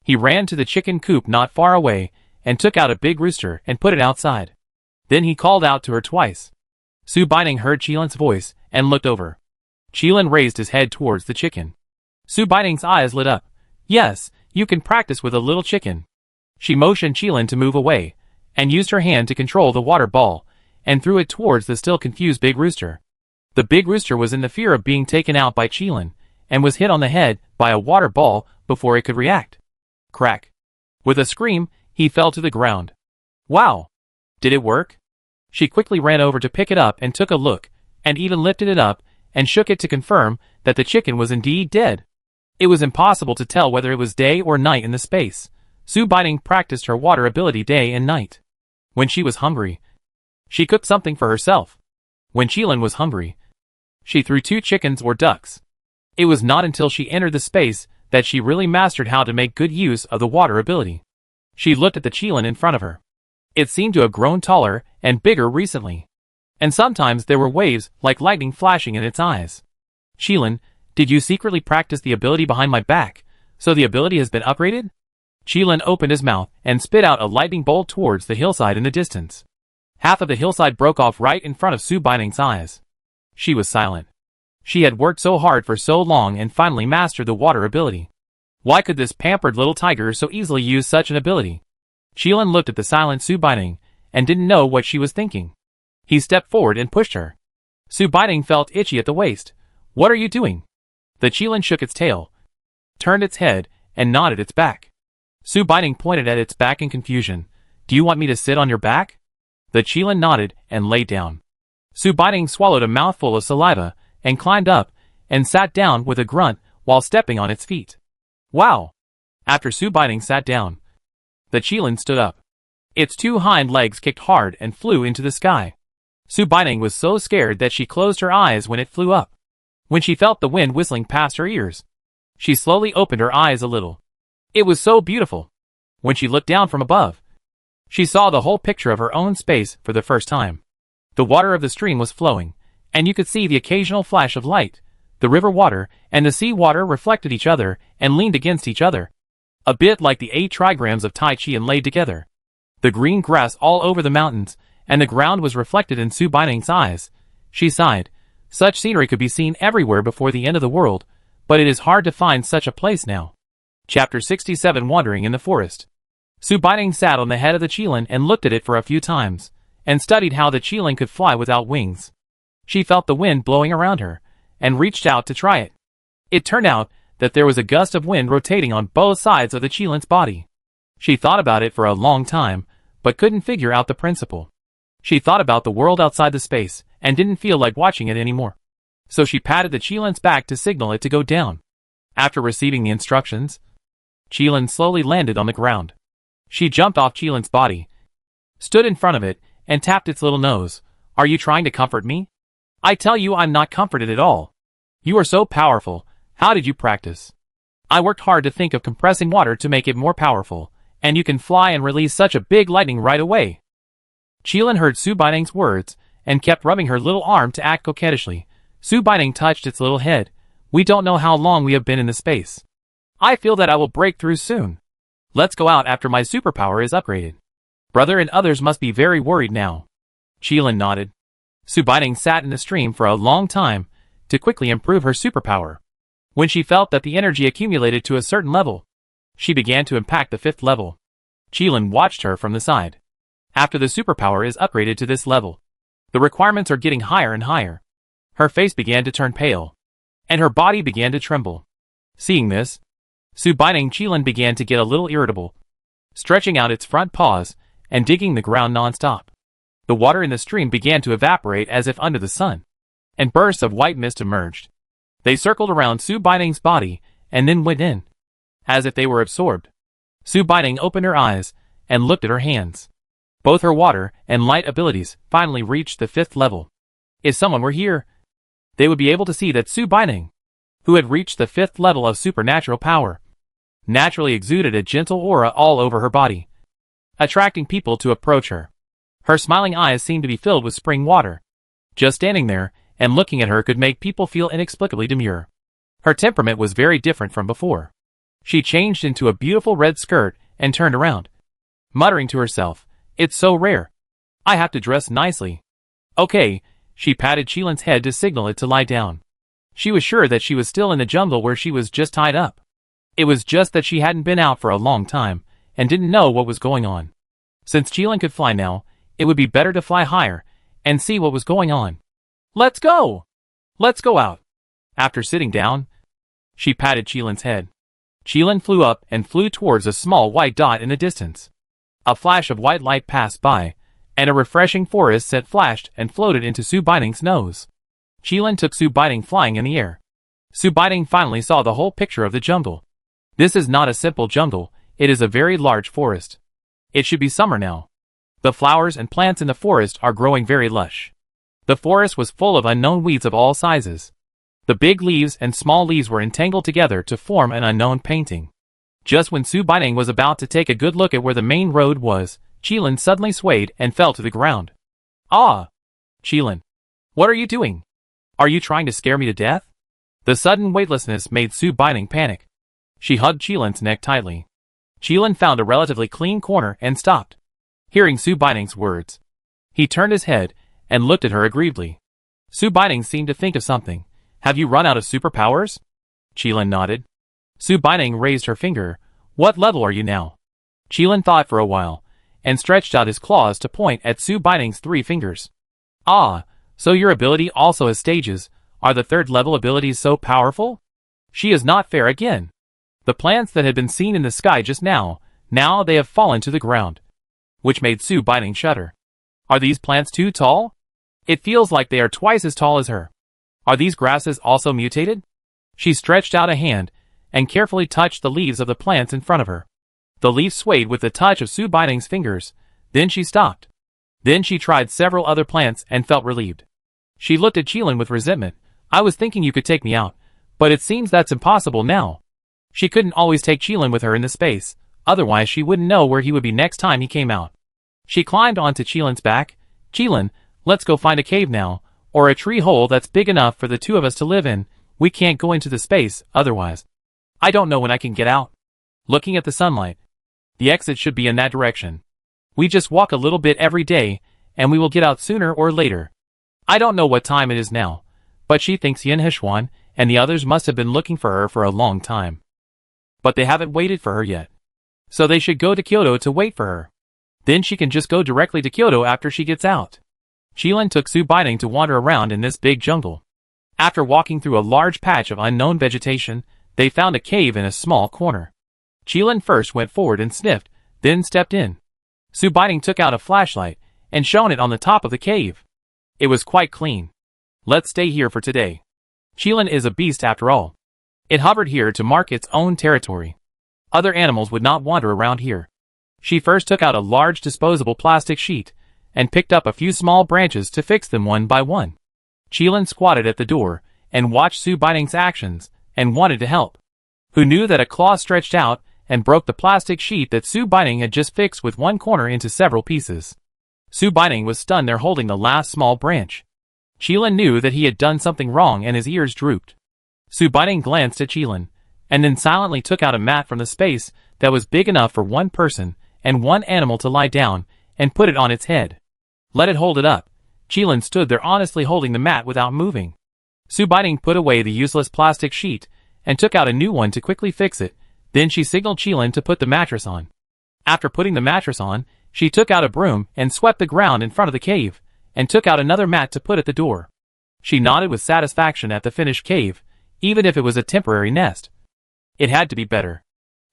He ran to the chicken coop not far away and took out a big rooster and put it outside. Then he called out to her twice. Su Baining heard Qilin's voice and looked over. Qilin raised his head towards the chicken. Su Baining's eyes lit up. Yes, you can practice with a little chicken. She motioned Qilin to move away, and used her hand to control the water ball, and threw it towards the still confused big rooster. The big rooster was in the fear of being taken out by Qilin, and was hit on the head by a water ball before it could react. Crack. With a scream, he fell to the ground. Wow! Did it work? She quickly ran over to pick it up and took a look, and even lifted it up, and shook it to confirm that the chicken was indeed dead. It was impossible to tell whether it was day or night in the space. Su Baining practiced her water ability day and night. When she was hungry, she cooked something for herself. When Qilin was hungry, she threw 2 chickens or ducks. It was not until she entered the space that she really mastered how to make good use of the water ability. She looked at the Qilin in front of her. It seemed to have grown taller and bigger recently, and sometimes there were waves like lightning flashing in its eyes. Qilin, did you secretly practice the ability behind my back, so the ability has been upgraded? Qilin opened his mouth and spit out a lightning bolt towards the hillside in the distance. Half of the hillside broke off right in front of Su Baining's eyes. She was silent. She had worked so hard for so long and finally mastered the water ability. Why could this pampered little tiger so easily use such an ability? Qilin looked at the silent Su Baining and didn't know what she was thinking. He stepped forward and pushed her. Su Baining felt itchy at the waist. What are you doing? The Qilin shook its tail. turned its head and nodded its back. Su Baining pointed at its back in confusion. Do you want me to sit on your back? The Qilin nodded and lay down. Su Baining swallowed a mouthful of saliva and climbed up and sat down with a grunt while stepping on its feet. Wow! After Su Baining sat down, the Qilin stood up. Its two hind legs kicked hard and flew into the sky. Su Baining was so scared that she closed her eyes when it flew up. When she felt the wind whistling past her ears, she slowly opened her eyes a little. It was so beautiful. When she looked down from above, she saw the whole picture of her own space for the first time. The water of the stream was flowing, and you could see the occasional flash of light. The river water and the sea water reflected each other and leaned against each other, a bit like the 8 trigrams of Tai Chi and laid together. The green grass all over the mountains, and the ground was reflected in Su Baining's eyes. She sighed. Such scenery could be seen everywhere before the end of the world, but it is hard to find such a place now. Chapter 67 Wandering in the Forest. Su Baining sat on the head of the Qilin and looked at it for a few times, and studied how the Qilin could fly without wings. She felt the wind blowing around her, and reached out to try it. It turned out that there was a gust of wind rotating on both sides of the Qilin's body. She thought about it for a long time, but couldn't figure out the principle. She thought about the world outside the space, and didn't feel like watching it anymore. So she patted the Qilin's back to signal it to go down. After receiving the instructions, Qilin slowly landed on the ground. She jumped off Qilin's body, stood in front of it, and tapped its little nose. Are you trying to comfort me? I tell you I'm not comforted at all. You are so powerful. How did you practice? I worked hard to think of compressing water to make it more powerful, and you can fly and release such a big lightning right away. Qilin heard Su Baining's words, and kept rubbing her little arm to act coquettishly. Su Baining touched its little head. We don't know how long we have been in the space. I feel that I will break through soon. Let's go out after my superpower is upgraded. Brother and others must be very worried now. Qilin nodded. Su Baining sat in the stream for a long time, to quickly improve her superpower. When she felt that the energy accumulated to a certain level, she began to impact the 5th level. Qilin watched her from the side. After the superpower is upgraded to this level, the requirements are getting higher and higher. Her face began to turn pale, and her body began to tremble. Seeing this, Su Baining Qilin began to get a little irritable, stretching out its front paws and digging the ground non-stop. The water in the stream began to evaporate as if under the sun, and bursts of white mist emerged. They circled around Su Baining's body and then went in, as if they were absorbed. Su Baining opened her eyes and looked at her hands. Both her water and light abilities finally reached the 5th level. If someone were here, they would be able to see that Su Baining, who had reached the 5th level of supernatural power, naturally exuded a gentle aura all over her body, attracting people to approach her. Her smiling eyes seemed to be filled with spring water. Just standing there and looking at her could make people feel inexplicably demure. Her temperament was very different from before. She changed into a beautiful red skirt and turned around, muttering to herself, "It's so rare. I have to dress nicely." Okay, she patted Qilin's head to signal it to lie down. She was sure that she was still in the jungle where she was just tied up. It was just that she hadn't been out for a long time, and didn't know what was going on. Since Qilin could fly now, it would be better to fly higher, and see what was going on. Let's go! Let's go out! After sitting down, she patted Qilin's head. Qilin flew up and flew towards a small white dot in the distance. A flash of white light passed by, and a refreshing forest scent flashed and floated into Su Baining's nose. Qilin took Su Baining flying in the air. Su Baining finally saw the whole picture of the jungle. This is not a simple jungle, it is a very large forest. It should be summer now. The flowers and plants in the forest are growing very lush. The forest was full of unknown weeds of all sizes. The big leaves and small leaves were entangled together to form an unknown painting. Just when Su Baining was about to take a good look at where the main road was, Qilin suddenly swayed and fell to the ground. Ah! Qilin, what are you doing? Are you trying to scare me to death? The sudden weightlessness made Su Baining panic. She hugged Qilin's neck tightly. Qilin found a relatively clean corner and stopped. Hearing Su Baining's words, he turned his head and looked at her aggrievedly. Su Baining seemed to think of something. Have you run out of superpowers? Qilin nodded. Su Baining raised her finger. What level are you now? Qilin thought for a while, and stretched out his claws to point at Su Baining's 3 fingers. Ah, so your ability also has stages. Are the 3rd level abilities so powerful? She is not fair again. The plants that had been seen in the sky just now they have fallen to the ground, which made Su Baiting shudder. Are these plants too tall? It feels like they are twice as tall as her. Are these grasses also mutated? She stretched out a hand and carefully touched the leaves of the plants in front of her. The leaves swayed with the touch of Su Baiting's fingers, then she stopped. Then she tried several other plants and felt relieved. She looked at Qilin with resentment. I was thinking you could take me out, but it seems that's impossible now. She couldn't always take Qilin with her in the space, otherwise she wouldn't know where he would be next time he came out. She climbed onto Qilin's back. Qilin, let's go find a cave now, or a tree hole that's big enough for the two of us to live in. We can't go into the space, otherwise. I don't know when I can get out. Looking at the sunlight. The exit should be in that direction. We just walk a little bit every day, and we will get out sooner or later. I don't know what time it is now, but she thinks Yin Heshuan and the others must have been looking for her for a long time. But they haven't waited for her yet. So they should go to Kyoto to wait for her. Then she can just go directly to Kyoto after she gets out. Qilin took Su Baiting to wander around in this big jungle. After walking through a large patch of unknown vegetation, they found a cave in a small corner. Qilin first went forward and sniffed, then stepped in. Su Baiting took out a flashlight and shone it on the top of the cave. It was quite clean. Let's stay here for today. Qilin is a beast after all. It hovered here to mark its own territory. Other animals would not wander around here. She first took out a large disposable plastic sheet and picked up a few small branches to fix them one by one. Qilin squatted at the door and watched Su Baiting's actions and wanted to help. Who knew that a claw stretched out and broke the plastic sheet that Su Baiting had just fixed with one corner into several pieces. Su Baiting was stunned there holding the last small branch. Qilin knew that he had done something wrong and his ears drooped. Su Baiting glanced at Qilin, and then silently took out a mat from the space that was big enough for one person and one animal to lie down, and put it on its head. Let it hold it up. Qilin stood there honestly holding the mat without moving. Su Baiting put away the useless plastic sheet, and took out a new one to quickly fix it, then she signaled Qilin to put the mattress on. After putting the mattress on, she took out a broom and swept the ground in front of the cave, and took out another mat to put at the door. She nodded with satisfaction at the finished cave, even if it was a temporary nest. It had to be better.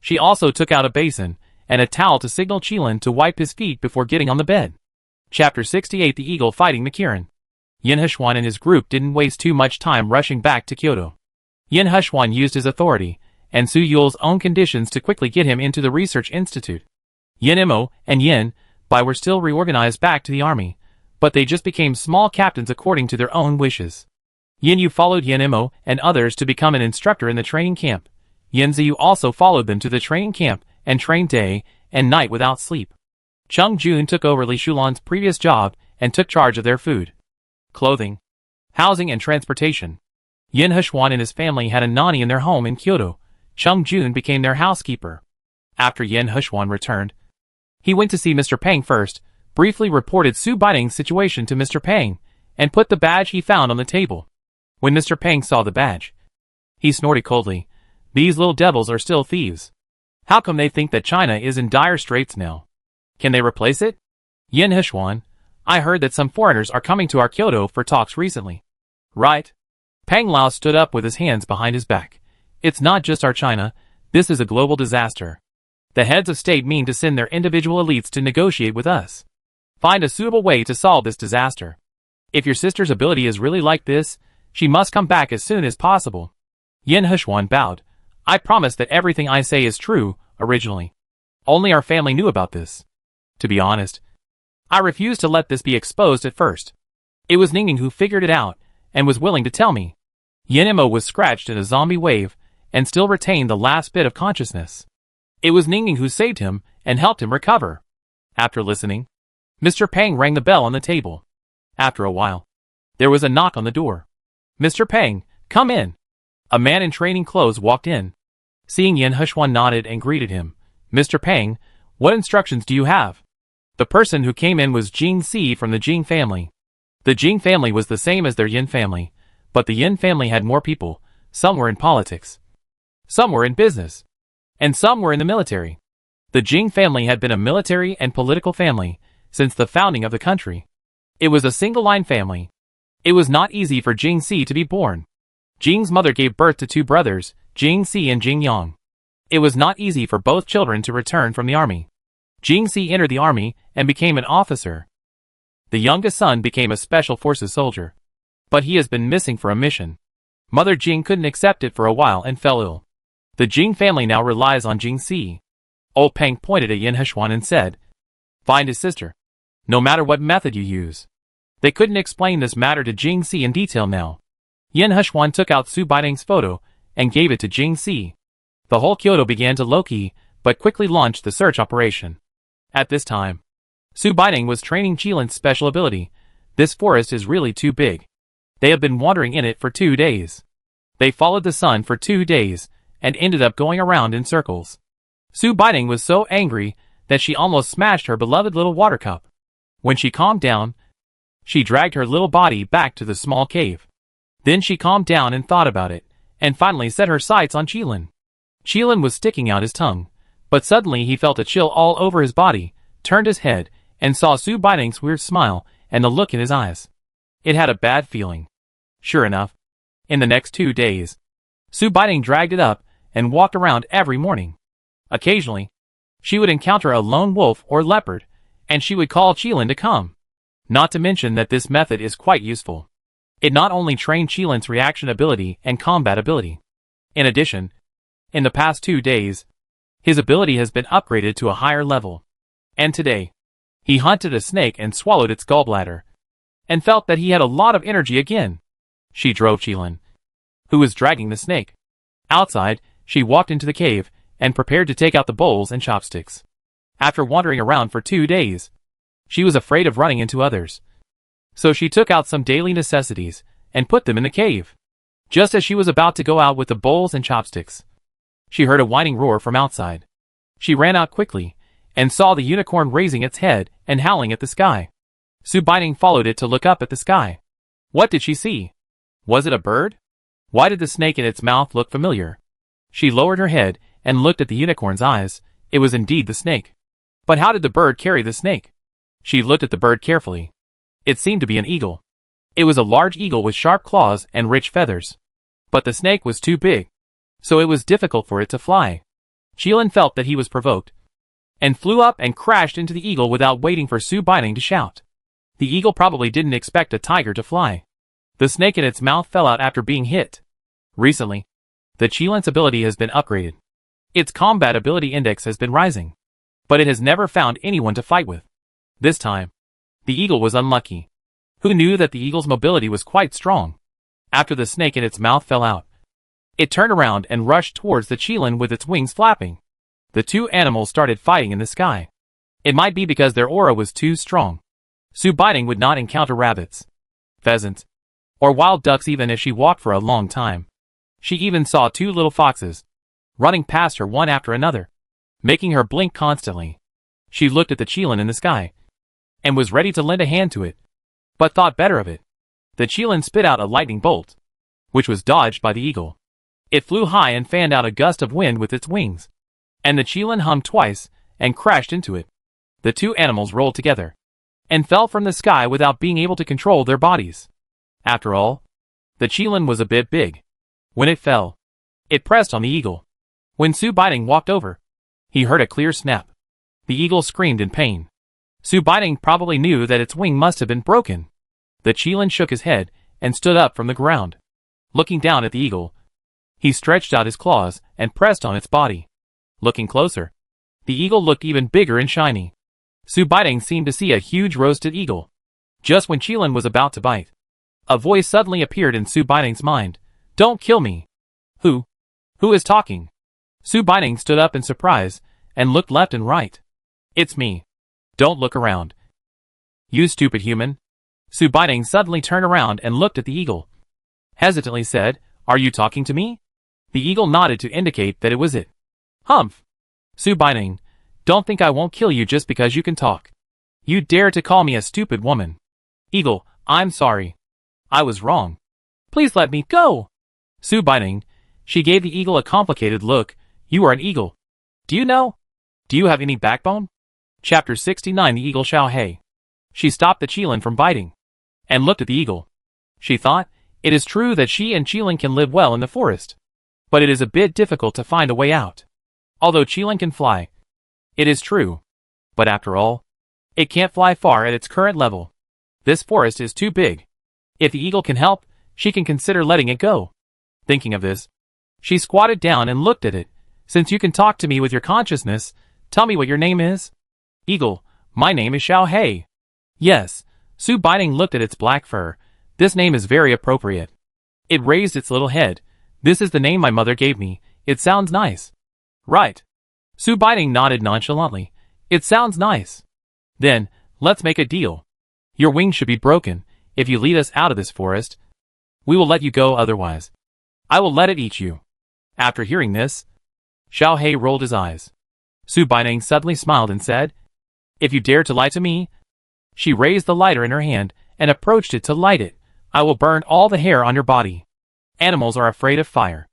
She also took out a basin and a towel to signal Qilin to wipe his feet before getting on the bed. Chapter 68 The Eagle Fighting Makirin. Yin Heshuan and his group didn't waste too much time rushing back to Kyoto. Yin Heshuan used his authority and Su Yule's own conditions to quickly get him into the research institute. Yin Imo and Yin Bai were still reorganized back to the army, but they just became small captains according to their own wishes. Yin Yu followed Yin Imo and others to become an instructor in the training camp. Yin Ziyu also followed them to the training camp and trained day and night without sleep. Chung Jun took over Li Shulan's previous job and took charge of their food, clothing, housing and transportation. Yin Heshuan and his family had a nanny in their home in Kyoto. Chung Jun became their housekeeper. After Yin Heshuan returned, he went to see Mr. Pang first, briefly reported Su Baiting's situation to Mr. Pang, and put the badge he found on the table. When Mr. Pang saw the badge, he snorted coldly. These little devils are still thieves. How come they think that China is in dire straits now? Can they replace it? Yin Heshuan, I heard that some foreigners are coming to our Kyoto for talks recently. Right? Pang Lao stood up with his hands behind his back. It's not just our China, this is a global disaster. The heads of state mean to send their individual elites to negotiate with us. Find a suitable way to solve this disaster. If your sister's ability is really like this, she must come back as soon as possible. Yin Heshuan bowed. I promise that everything I say is true, originally. Only our family knew about this. To be honest, I refused to let this be exposed at first. It was Ningning who figured it out, and was willing to tell me. Yin Imo was scratched in a zombie wave, and still retained the last bit of consciousness. It was Ningning who saved him, and helped him recover. After listening, Mr. Pang rang the bell on the table. After a while, there was a knock on the door. Mr. Pang, come in. A man in training clothes walked in. Seeing Yin Heshuan nodded and greeted him. Mr. Pang, what instructions do you have? The person who came in was Jing Si from the Jing family. The Jing family was the same as their Yin family, but the Yin family had more people. Some were in politics, some were in business, and some were in the military. The Jing family had been a military and political family since the founding of the country. It was a single-line family. It was not easy for Jing Si to be born. Jing's mother gave birth to two brothers, Jing Si and Jing Yang. It was not easy for both children to return from the army. Jingxi entered the army and became an officer. The youngest son became a special forces soldier. But he has been missing for a mission. Mother Jing couldn't accept it for a while and fell ill. The Jing family now relies on Jingxi. Old Peng pointed at Yin Heshuan and said, "Find his sister. No matter what method you use." They couldn't explain this matter to Jingxi in detail now. Yin Heshuan took out Su Baiding's photo and gave it to Jingxi. The whole Kyoto began to low-key, but quickly launched the search operation. At this time, Su Baiding was training Qilin's special ability. This forest is really too big. They have been wandering in it for 2 days. They followed the sun for 2 days, and ended up going around in circles. Su Baiding was so angry that she almost smashed her beloved little water cup. When she calmed down, she dragged her little body back to the small cave. Then she calmed down and thought about it, and finally set her sights on Qilin. Qilin was sticking out his tongue, but suddenly he felt a chill all over his body, turned his head, and saw Su Baiding's weird smile and the look in his eyes. It had a bad feeling. Sure enough, in the next 2 days, Su Baiding dragged it up and walked around every morning. Occasionally, she would encounter a lone wolf or leopard, and she would call Qilin to come. Not to mention that this method is quite useful. It not only trained Qilin's reaction ability and combat ability. In addition, in the past 2 days, his ability has been upgraded to a higher level. And today, he hunted a snake and swallowed its gallbladder, and felt that he had a lot of energy again. She drove Qilin, who was dragging the snake. Outside, she walked into the cave and prepared to take out the bowls and chopsticks. After wandering around for 2 days, she was afraid of running into others. So she took out some daily necessities and put them in the cave. Just as she was about to go out with the bowls and chopsticks, she heard a whining roar from outside. She ran out quickly and saw the unicorn raising its head and howling at the sky. Su Baiding followed it to look up at the sky. What did she see? Was it a bird? Why did the snake in its mouth look familiar? She lowered her head and looked at the unicorn's eyes. It was indeed the snake. But how did the bird carry the snake? She looked at the bird carefully. It seemed to be an eagle. It was a large eagle with sharp claws and rich feathers. But the snake was too big, so it was difficult for it to fly. Qilin felt that he was provoked, and flew up and crashed into the eagle without waiting for Su Baiding to shout. The eagle probably didn't expect a tiger to fly. The snake in its mouth fell out after being hit. Recently, the Qilin's ability has been upgraded. Its combat ability index has been rising, but it has never found anyone to fight with. This time, the eagle was unlucky. Who knew that the eagle's mobility was quite strong? After the snake in its mouth fell out, it turned around and rushed towards the Qilin with its wings flapping. The two animals started fighting in the sky. It might be because their aura was too strong. Su Baiding would not encounter rabbits, pheasants, or wild ducks even if she walked for a long time. She even saw 2 little foxes running past her one after another, making her blink constantly. She looked at the Qilin in the sky and was ready to lend a hand to it, but thought better of it. The Qilin spit out a lightning bolt, which was dodged by the eagle. It flew high and fanned out a gust of wind with its wings, and the Qilin hummed twice and crashed into it. The 2 animals rolled together and fell from the sky without being able to control their bodies. After all, the Qilin was a bit big. When it fell, it pressed on the eagle. When Su Baiding walked over, he heard a clear snap. The eagle screamed in pain. Su Baiding probably knew that its wing must have been broken. The Qilin shook his head and stood up from the ground. Looking down at the eagle, he stretched out his claws and pressed on its body. Looking closer, the eagle looked even bigger and shiny. Su Baiding seemed to see a huge roasted eagle. Just when Qilin was about to bite, a voice suddenly appeared in Su Baiding's mind. Don't kill me. Who is talking? Su Baiding stood up in surprise and looked left and right. It's me. Don't look around. You stupid human. Su Baiding suddenly turned around and looked at the eagle. Hesitantly said, Are you talking to me? The eagle nodded to indicate that it was it. Humph. Su Baiding, don't think I won't kill you just because you can talk. You dare to call me a stupid woman. Eagle, I'm sorry. I was wrong. Please let me go. Su Baiding, she gave the eagle a complicated look. You are an eagle. Do you know? Do you have any backbone? Chapter 69 The Eagle Xiao Hei. She stopped the Qilin from biting, and looked at the eagle. She thought, it is true that she and Qilin can live well in the forest, but it is a bit difficult to find a way out. Although Qilin can fly, it is true. But after all, it can't fly far at its current level. This forest is too big. If the eagle can help, she can consider letting it go. Thinking of this, she squatted down and looked at it. Since you can talk to me with your consciousness, tell me what your name is. Eagle, my name is Xiao Hei. Yes, Su Baining looked at its black fur. This name is very appropriate. It raised its little head. This is the name my mother gave me. It sounds nice. Right. Su Baining nodded nonchalantly. It sounds nice. Then, let's make a deal. Your wings should be broken. If you lead us out of this forest, we will let you go, otherwise I will let it eat you. After hearing this, Xiao Hei rolled his eyes. Su Baining suddenly smiled and said, If you dare to lie to me. She raised the lighter in her hand and approached it to light it. I will burn all the hair on your body. Animals are afraid of fire.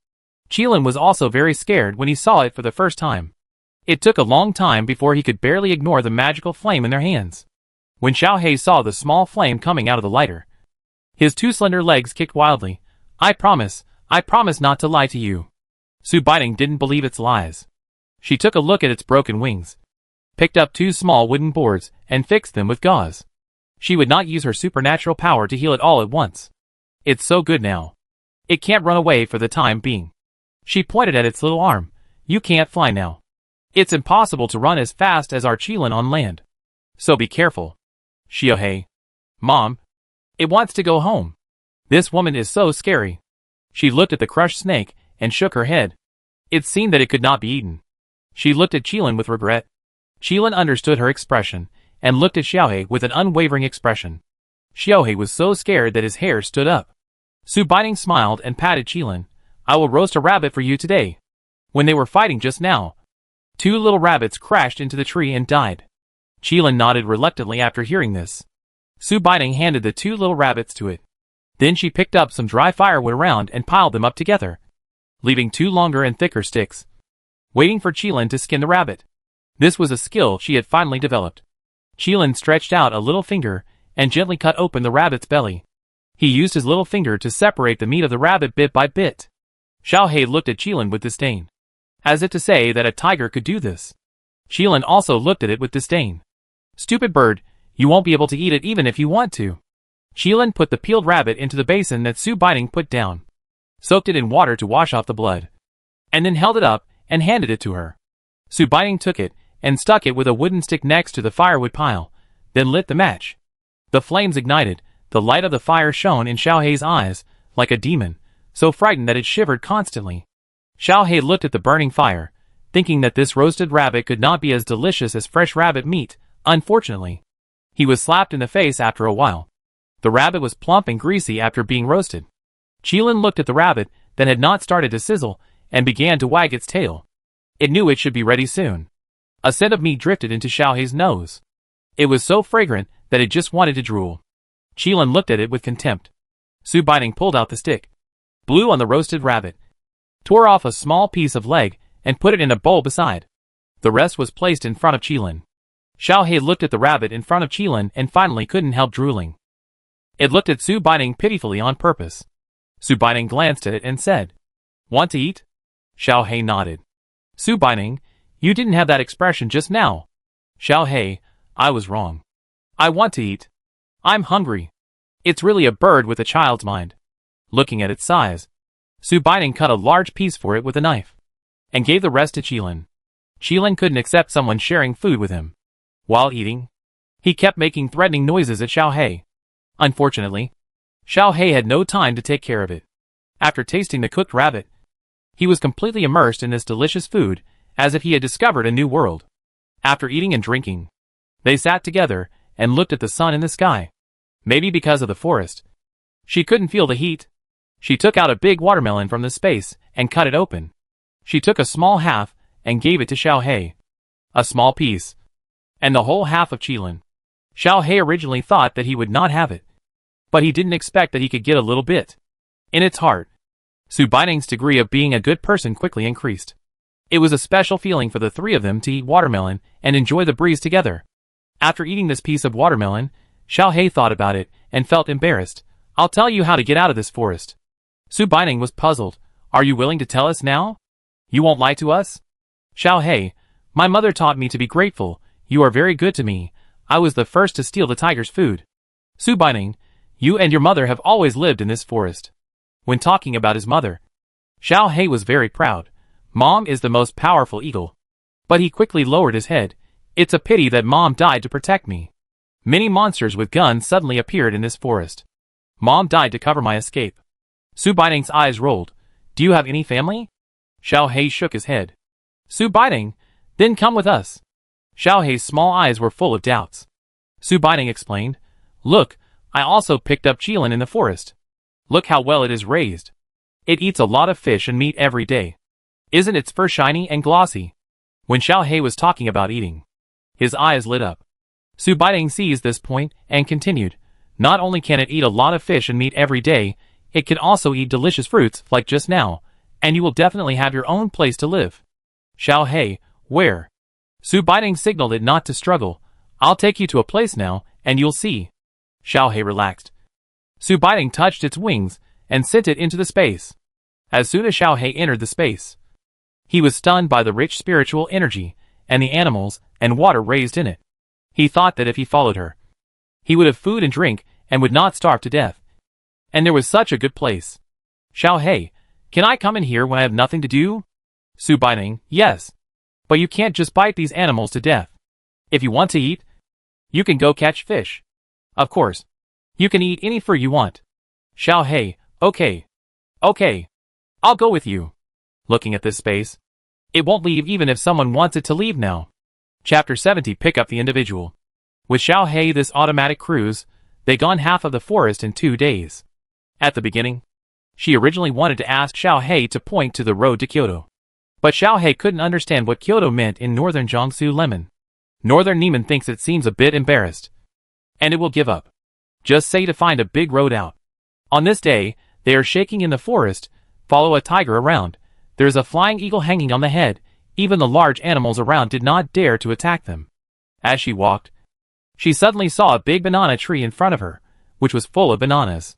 Qilin was also very scared when he saw it for the first time. It took a long time before he could barely ignore the magical flame in their hands. When Xiao Hei saw the small flame coming out of the lighter, his two slender legs kicked wildly. I promise not to lie to you. Su Baining didn't believe its lies. She took a look at its broken wings, picked up two small wooden boards, and fixed them with gauze. She would not use her supernatural power to heal it all at once. It's so good now. It can't run away for the time being. She pointed at its little arm. You can't fly now. It's impossible to run as fast as our Qilin on land. So be careful. Xiao Hei. Mom. It wants to go home. This woman is so scary. She looked at the crushed snake and shook her head. It seemed that it could not be eaten. She looked at Qilin with regret. Qilin understood her expression and looked at Xiao Hei with an unwavering expression. Xiao Hei was so scared that his hair stood up. Su Baining smiled and patted Qilin. I will roast a rabbit for you today. When they were fighting just now, two little rabbits crashed into the tree and died. Qilin nodded reluctantly after hearing this. Su Baining handed the two little rabbits to it. Then she picked up some dry firewood around and piled them up together, leaving two longer and thicker sticks, waiting for Qilin to skin the rabbit. This was a skill she had finally developed. Qilin stretched out a little finger and gently cut open the rabbit's belly. He used his little finger to separate the meat of the rabbit bit by bit. Xiao Hei looked at Qilin with disdain, as if to say that a tiger could do this. Qilin also looked at it with disdain. Stupid bird, you won't be able to eat it even if you want to. Qilin put the peeled rabbit into the basin that Su Baining put down, soaked it in water to wash off the blood, and then held it up and handed it to her. Su Baining took it and stuck it with a wooden stick next to the firewood pile, then lit the match. The flames ignited. The light of the fire shone in Xiao Hei's eyes like a demon, so frightened that it shivered constantly. Xiao Hei looked at the burning fire, thinking that this roasted rabbit could not be as delicious as fresh rabbit meat. Unfortunately, he was slapped in the face after a while. The rabbit was plump and greasy after being roasted. Qilin looked at the rabbit that had not started to sizzle and began to wag its tail. It knew it should be ready soon. A scent of meat drifted into Xiao Hei's nose. It was so fragrant that it just wanted to drool. Qilin looked at it with contempt. Su Baining pulled out the stick, blew on the roasted rabbit, tore off a small piece of leg, and put it in a bowl beside. The rest was placed in front of Qilin. Xiao Hei looked at the rabbit in front of Qilin and finally couldn't help drooling. It looked at Su Baining pitifully on purpose. Su Baining glanced at it and said, Want to eat? Xiao Hei nodded. Su Baining, you didn't have that expression just now. Xiao Hei, I was wrong. I want to eat. I'm hungry. It's really a bird with a child's mind. Looking at its size, Su Baining cut a large piece for it with a knife, and gave the rest to Qilin. Qilin couldn't accept someone sharing food with him. While eating, he kept making threatening noises at Xiao Hei. Unfortunately, Xiao Hei had no time to take care of it. After tasting the cooked rabbit, he was completely immersed in this delicious food, as if he had discovered a new world. After eating and drinking, they sat together and looked at the sun in the sky. Maybe because of the forest, she couldn't feel the heat. She took out a big watermelon from the space and cut it open. She took a small half and gave it to Xiao Hei. A small piece, and the whole half of Qilin. Xiao Hei originally thought that he would not have it, but he didn't expect that he could get a little bit. In its heart, Su Baining's degree of being a good person quickly increased. It was a special feeling for the three of them to eat watermelon and enjoy the breeze together. After eating this piece of watermelon, Xiao Hei thought about it and felt embarrassed. I'll tell you how to get out of this forest. Su Baining was puzzled. Are you willing to tell us now? You won't lie to us? Xiao Hei, my mother taught me to be grateful. You are very good to me. I was the first to steal the tiger's food. Su Baining, you and your mother have always lived in this forest. When talking about his mother, Xiao Hei was very proud. Mom is the most powerful eagle. But he quickly lowered his head. It's a pity that Mom died to protect me. Many monsters with guns suddenly appeared in this forest. Mom died to cover my escape. Su Baining's eyes rolled. Do you have any family? Xiao Hei shook his head. Su Baining, then come with us. Xiao Hei's small eyes were full of doubts. Su Baining explained. Look, I also picked up Qilin in the forest. Look how well it is raised. It eats a lot of fish and meat every day. Isn't its fur shiny and glossy? When Xiao Hei was talking about eating, his eyes lit up. Su Baining seized this point and continued. Not only can it eat a lot of fish and meat every day, it can also eat delicious fruits like just now, and you will definitely have your own place to live. Xiao Hei, where? Su Baining signaled it not to struggle. I'll take you to a place now, and you'll see. Xiao Hei relaxed. Su Baining touched its wings and sent it into the space. As soon as Xiao Hei entered the space, he was stunned by the rich spiritual energy and the animals and water raised in it. He thought that if he followed her, he would have food and drink and would not starve to death. And there was such a good place. Xiao Hei, can I come in here when I have nothing to do? Su Baining, yes. But you can't just bite these animals to death. If you want to eat, you can go catch fish. Of course, you can eat any fur you want. Xiao Hei, okay. Okay. I'll go with you. Looking at this space, it won't leave even if someone wants it to leave now. Chapter 70 Pick up the individual. With Xiao Hei this automatic cruise, they gone half of the forest in 2 days. At the beginning, she originally wanted to ask Xiao Hei to point to the road to Kyoto. But Xiao Hei couldn't understand what Kyoto meant in northern Jiangsu Lemon. Northern Neiman thinks it seems a bit embarrassed. And it will give up. Just say to find a big road out. On this day, they are shaking in the forest, follow a tiger around. There is a flying eagle hanging on the head. Even the large animals around did not dare to attack them. As she walked, she suddenly saw a big banana tree in front of her, which was full of bananas.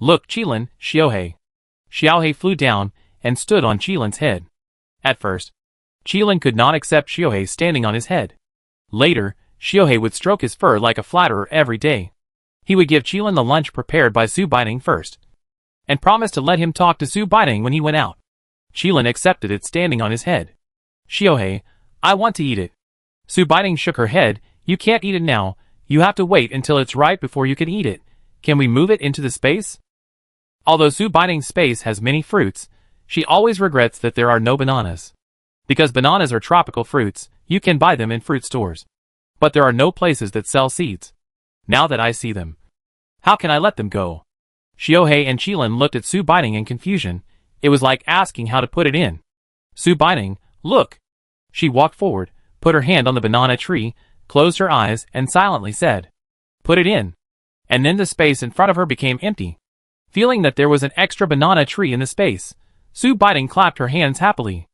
Look, Qilin, Xiao Hei. Xiao Hei flew down and stood on Qilin's head. At first, Qilin could not accept Xiao Hei standing on his head. Later, Xiao Hei would stroke his fur like a flatterer every day. He would give Qilin the lunch prepared by Su Baining first, and promised to let him talk to Su Baining when he went out. Qilin accepted it standing on his head. Xiao Hei, I want to eat it. Su Baining shook her head. You can't eat it now. You have to wait until it's ripe before you can eat it. Can we move it into the space? Although Su Baining's space has many fruits, she always regrets that there are no bananas. Because bananas are tropical fruits, you can buy them in fruit stores. But there are no places that sell seeds. Now that I see them, how can I let them go? Xiao Hei and Qilin looked at Su Baining in confusion. It was like asking how to put it in. Su Baining, look. She walked forward, put her hand on the banana tree, closed her eyes, and silently said, put it in. And then the space in front of her became empty. Feeling that there was an extra banana tree in the space, Su Baining clapped her hands happily.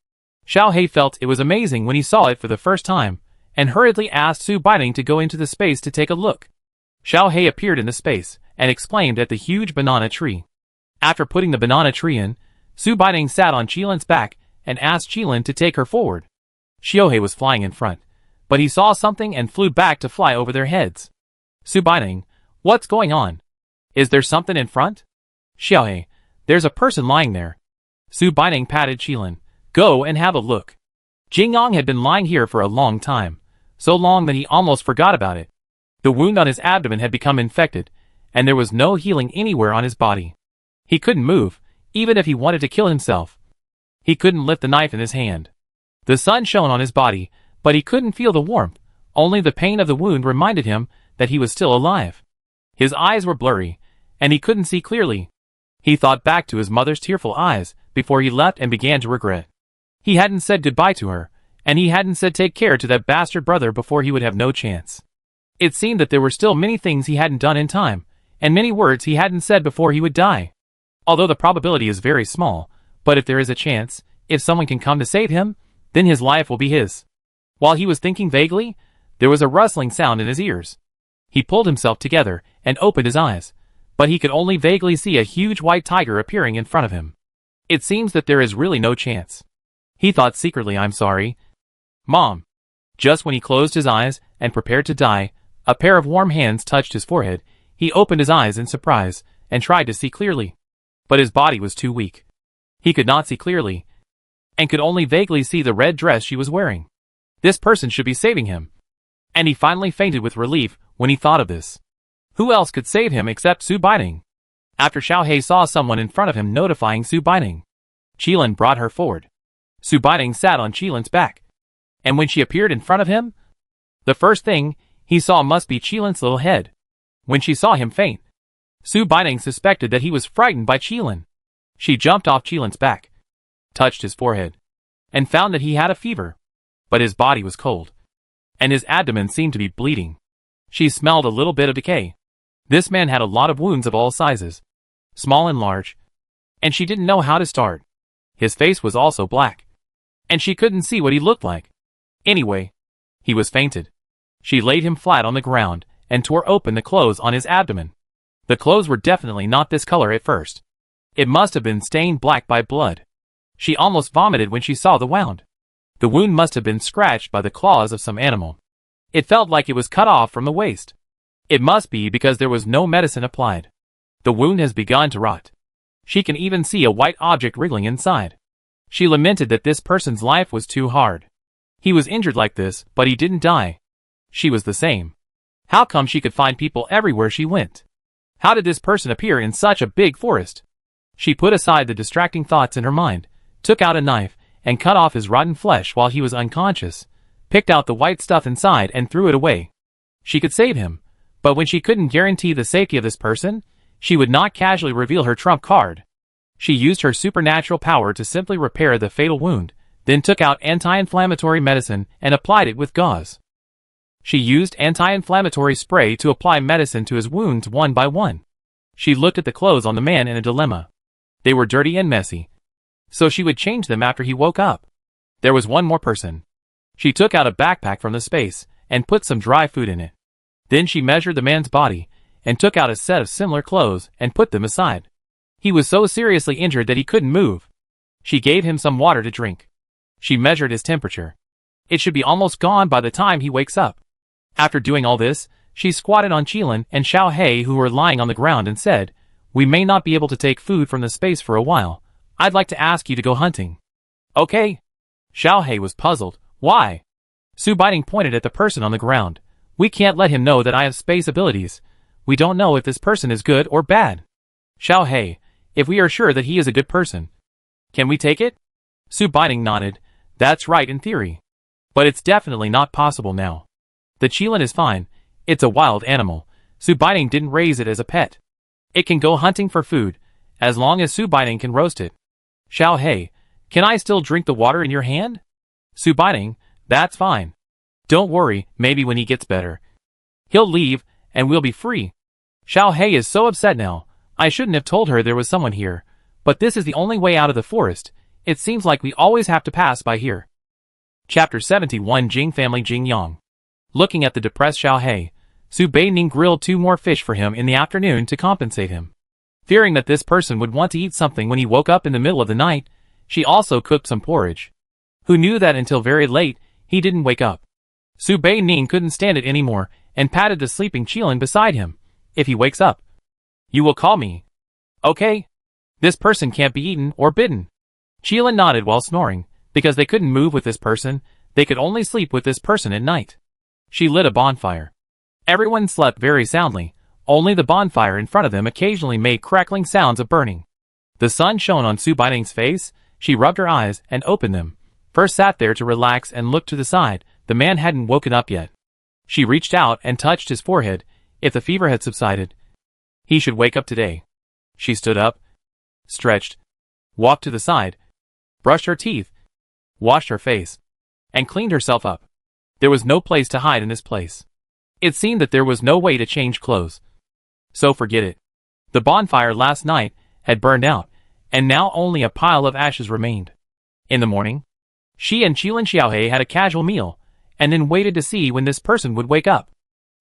Xiao Hei felt it was amazing when he saw it for the first time, and hurriedly asked Su Baining to go into the space to take a look. Xiao Hei appeared in the space, and exclaimed at the huge banana tree. After putting the banana tree in, Su Baining sat on Qilin's back, and asked Qilin to take her forward. Xiao Hei was flying in front, but he saw something and flew back to fly over their heads. Su Baining, what's going on? Is there something in front? Xiao Hei, there's a person lying there. Su Baining patted Qilin. Go and have a look. Jingyang had been lying here for a long time, so long that he almost forgot about it. The wound on his abdomen had become infected, and there was no healing anywhere on his body. He couldn't move, even if he wanted to kill himself. He couldn't lift the knife in his hand. The sun shone on his body, but he couldn't feel the warmth. Only the pain of the wound reminded him that he was still alive. His eyes were blurry, and he couldn't see clearly. He thought back to his mother's tearful eyes before he left and began to regret. He hadn't said goodbye to her, and he hadn't said take care to that bastard brother before he would have no chance. It seemed that there were still many things he hadn't done in time, and many words he hadn't said before he would die. Although the probability is very small, but if there is a chance, if someone can come to save him, then his life will be his. While he was thinking vaguely, there was a rustling sound in his ears. He pulled himself together and opened his eyes, but he could only vaguely see a huge white tiger appearing in front of him. It seems that there is really no chance. He thought secretly, I'm sorry. Mom. Just when he closed his eyes and prepared to die, a pair of warm hands touched his forehead. He opened his eyes in surprise and tried to see clearly. But his body was too weak. He could not see clearly and could only vaguely see the red dress she was wearing. This person should be saving him. And he finally fainted with relief when he thought of this. Who else could save him except Su Baining? After Xiaohei saw someone in front of him notifying Su Baining, Qilin brought her forward. Su Baining sat on Qilin's back. And when she appeared in front of him, the first thing he saw must be Qilin's little head. When she saw him faint, Su Baining suspected that he was frightened by Qilin. She jumped off Qilin's back, touched his forehead, and found that he had a fever. But his body was cold, and his abdomen seemed to be bleeding. She smelled a little bit of decay. This man had a lot of wounds of all sizes, small and large, and she didn't know how to start. His face was also black, and she couldn't see what he looked like. Anyway, he was fainted. She laid him flat on the ground and tore open the clothes on his abdomen. The clothes were definitely not this color at first. It must have been stained black by blood. She almost vomited when she saw the wound. The wound must have been scratched by the claws of some animal. It felt like it was cut off from the waist. It must be because there was no medicine applied. The wound has begun to rot. She can even see a white object wriggling inside. She lamented that this person's life was too hard. He was injured like this, but he didn't die. She was the same. How come she could find people everywhere she went? How did this person appear in such a big forest? She put aside the distracting thoughts in her mind, took out a knife, and cut off his rotten flesh while he was unconscious, picked out the white stuff inside and threw it away. She could save him, but when she couldn't guarantee the safety of this person, she would not casually reveal her trump card. She used her supernatural power to simply repair the fatal wound, then took out anti-inflammatory medicine and applied it with gauze. She used anti-inflammatory spray to apply medicine to his wounds one by one. She looked at the clothes on the man in a dilemma. They were dirty and messy, so she would change them after he woke up. There was one more person. She took out a backpack from the space and put some dry food in it. Then she measured the man's body and took out a set of similar clothes and put them aside. He was so seriously injured that he couldn't move. She gave him some water to drink. She measured his temperature. It should be almost gone by the time he wakes up. After doing all this, she squatted on Qilin and Xiaohei, who were lying on the ground, and said, "We may not be able to take food from the space for a while. I'd like to ask you to go hunting." "Okay." Xiaohei was puzzled. "Why?" Su Baining pointed at the person on the ground. "We can't let him know that I have space abilities. We don't know if this person is good or bad." "Xiaohei, if we are sure that he is a good person, can we take it?" Su Baining nodded. "That's right in theory. But it's definitely not possible now. The Qilin is fine. It's a wild animal. Su Baining didn't raise it as a pet. It can go hunting for food, as long as Su Baining can roast it." "Xiaohei, can I still drink the water in your hand?" Su Baining, "That's fine. Don't worry, maybe when he gets better, he'll leave, and we'll be free." Xiaohei is so upset now. I shouldn't have told her there was someone here, but this is the only way out of the forest. It seems like we always have to pass by here. Chapter 71. Jing Family. Jing Yang. Looking at the depressed Xiaohei, Su Baining grilled 2 more fish for him in the afternoon to compensate him. Fearing that this person would want to eat something when he woke up in the middle of the night, she also cooked some porridge. Who knew that until very late, he didn't wake up? Su Baining couldn't stand it anymore and patted the sleeping Qilin beside him. "If he wakes up, you will call me. Okay? This person can't be eaten or bitten." Qilin nodded while snoring. Because they couldn't move with this person, they could only sleep with this person at night. She lit a bonfire. Everyone slept very soundly. Only the bonfire in front of them occasionally made crackling sounds of burning. The sun shone on Su Baining's face. She rubbed her eyes and opened them. First sat there to relax and looked to the side. The man hadn't woken up yet. She reached out and touched his forehead. If the fever had subsided, he should wake up today. She stood up, stretched, walked to the side, brushed her teeth, washed her face, and cleaned herself up. There was no place to hide in this place. It seemed that there was no way to change clothes. So forget it. The bonfire last night had burned out, and now only a pile of ashes remained. In the morning, she and Qilin Xiaohei had a casual meal, and then waited to see when this person would wake up.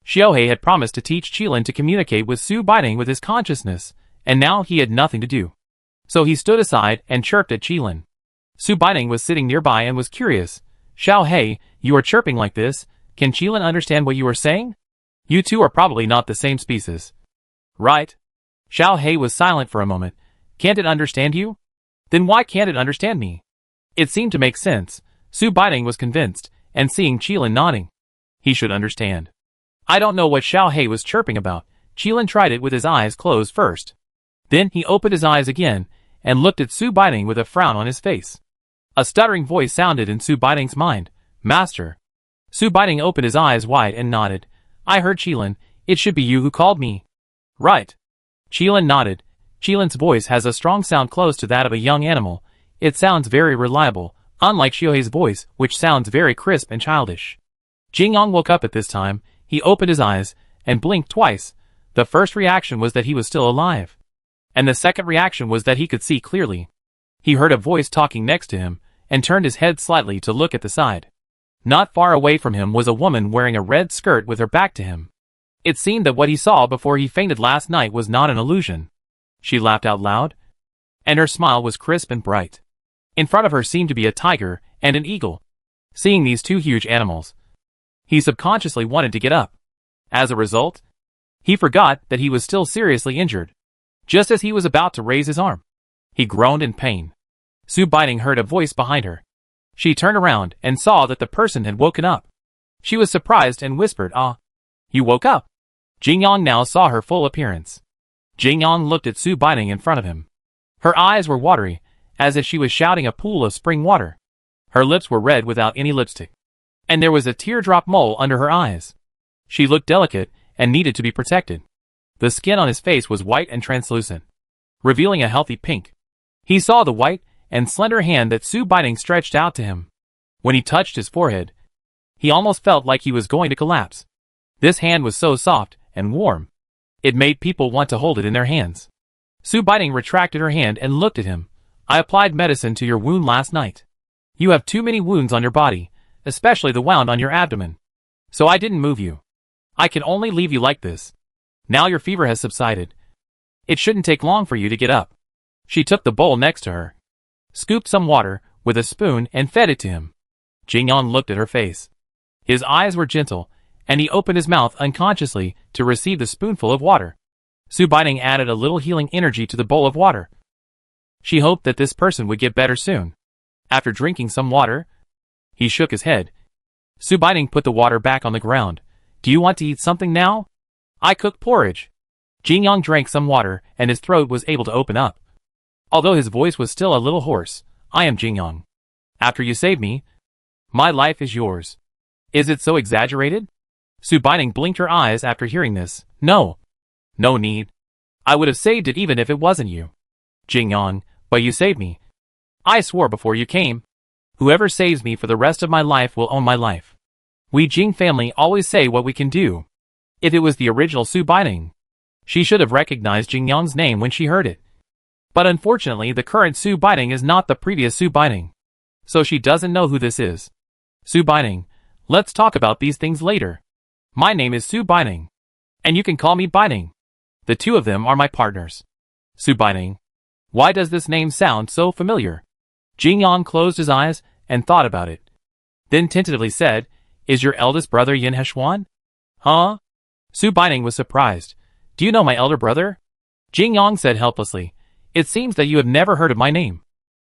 Xiaohei had promised to teach Qilin to communicate with Su Baining with his consciousness, and now he had nothing to do. So he stood aside and chirped at Qilin. Su Baining was sitting nearby and was curious. Xiao Hei, you are chirping like this. Can Qilin understand what you are saying? You two are probably not the same species. Right? Xiao Hei was silent for a moment. Can't it understand you? Then why can't it understand me? It seemed to make sense. Su Baining was convinced, and seeing Qilin nodding. He should understand. I don't know what Xiao Hei was chirping about. Qilin tried it with his eyes closed first. Then he opened his eyes again, and looked at Su Baining with a frown on his face. A stuttering voice sounded in Su Baining's mind. Master. Su Baining opened his eyes wide and nodded. I heard Qilin. It should be you who called me. Right. Qilin nodded. Qilin's voice has a strong sound close to that of a young animal. It sounds very reliable, unlike Xiao Hei's voice, which sounds very crisp and childish. Jingyang woke up at this time. He opened his eyes, and blinked twice. The first reaction was that he was still alive. And the second reaction was that he could see clearly. He heard a voice talking next to him, and turned his head slightly to look at the side. Not far away from him was a woman wearing a red skirt with her back to him. It seemed that what he saw before he fainted last night was not an illusion. She laughed out loud, and her smile was crisp and bright. In front of her seemed to be a tiger and an eagle. Seeing these two huge animals, he subconsciously wanted to get up. As a result, he forgot that he was still seriously injured. Just as he was about to raise his arm, he groaned in pain. Su Baining heard a voice behind her. She turned around and saw that the person had woken up. She was surprised and whispered, "Ah, you woke up." Jingyang now saw her full appearance. Jingyang looked at Su Baining in front of him. Her eyes were watery, as if she was shouting a pool of spring water. Her lips were red without any lipstick, and there was a teardrop mole under her eyes. She looked delicate and needed to be protected. The skin on his face was white and translucent, revealing a healthy pink. He saw the white and slender hand that Su Baining stretched out to him. When he touched his forehead, he almost felt like he was going to collapse. This hand was so soft and warm. It made people want to hold it in their hands. Su Baining retracted her hand and looked at him. I applied medicine to your wound last night. You have too many wounds on your body, especially the wound on your abdomen. So I didn't move you. I can only leave you like this. Now your fever has subsided. It shouldn't take long for you to get up. She took the bowl next to her, scooped some water with a spoon and fed it to him. Jingyang looked at her face. His eyes were gentle, and he opened his mouth unconsciously to receive the spoonful of water. Su Baining added a little healing energy to the bowl of water. She hoped that this person would get better soon. After drinking some water, he shook his head. Su Baining put the water back on the ground. Do you want to eat something now? I cooked porridge. Jingyang drank some water, and his throat was able to open up. Although his voice was still a little hoarse, I am Jingyang. After you saved me, my life is yours. Is it so exaggerated? Su Baining blinked her eyes after hearing this. No. No need. I would have saved it even if it wasn't you. Jingyang, but you saved me. I swore before you came. Whoever saves me for the rest of my life will own my life. We Jing family always say what we can do. If it was the original Su Baining, she should have recognized Jingyang's name when she heard it. But unfortunately the current Su Baining is not the previous Su Baining. So she doesn't know who this is. Su Baining, let's talk about these things later. My name is Su Baining, and you can call me Baining. The two of them are my partners. Su Baining. Why does this name sound so familiar? Jingyang closed his eyes and thought about it. Then tentatively said, Is your eldest brother Yin Heshuan? Huh? Su Baining was surprised. Do you know my elder brother? Jingyang said helplessly. It seems that you have never heard of my name.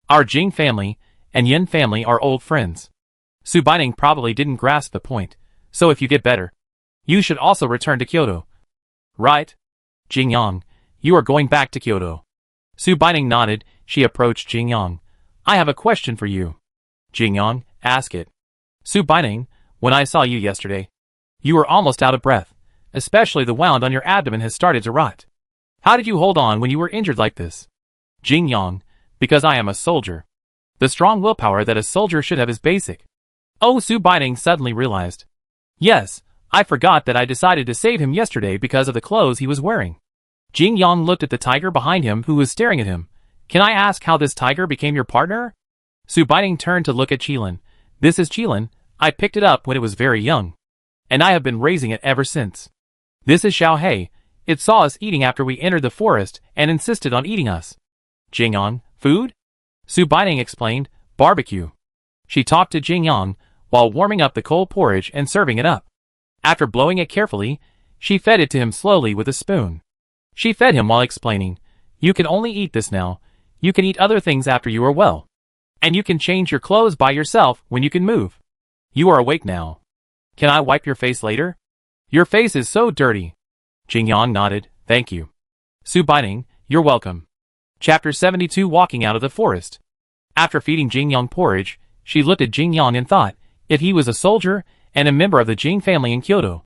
Our Jing family and Yin family are old friends. Su Baining probably didn't grasp the point. So if you get better, you should also return to Kyoto. Right? Jingyang, you are going back to Kyoto. Su Baining nodded. She approached Jingyang. I have a question for you. Jingyang, ask it. Su Baining, when I saw you yesterday, you were almost out of breath. Especially the wound on your abdomen has started to rot. How did you hold on when you were injured like this? Jingyang, because I am a soldier. The strong willpower that a soldier should have is basic. Oh, Su Baining suddenly realized. Yes, I forgot that I decided to save him yesterday because of the clothes he was wearing. Jingyang looked at the tiger behind him who was staring at him. Can I ask how this tiger became your partner? Su Baining turned to look at Qilin. This is Qilin. I picked it up when it was very young, and I have been raising it ever since. This is Xiao Hei. It saw us eating after we entered the forest and insisted on eating us. Jingyang, food? Su Baining explained, barbecue. She talked to Jingyang while warming up the cold porridge and serving it up. After blowing it carefully, she fed it to him slowly with a spoon. She fed him while explaining, "You can only eat this now. You can eat other things after you are well. And you can change your clothes by yourself when you can move. You are awake now. Can I wipe your face later? Your face is so dirty." Jingyang nodded, "Thank you." Su Baining, "You're welcome." Chapter 72 Walking out of the forest. After feeding Jingyang porridge, she looked at Jingyang and thought, if he was a soldier and a member of the Jing family in Kyoto,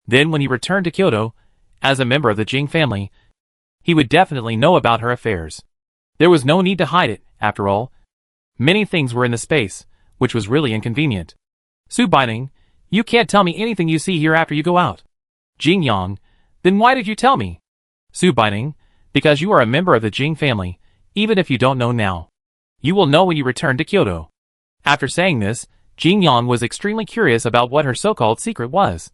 then when he returned to Kyoto, as a member of the Jing family, he would definitely know about her affairs. There was no need to hide it, after all. Many things were in the space, which was really inconvenient. Su Baining, "You can't tell me anything you see here after you go out." Jingyang, "Then why did you tell me?" Su Baining, "Because you are a member of the Jing family, even if you don't know now. You will know when you return to Kyoto." After saying this, Jingyang was extremely curious about what her so-called secret was.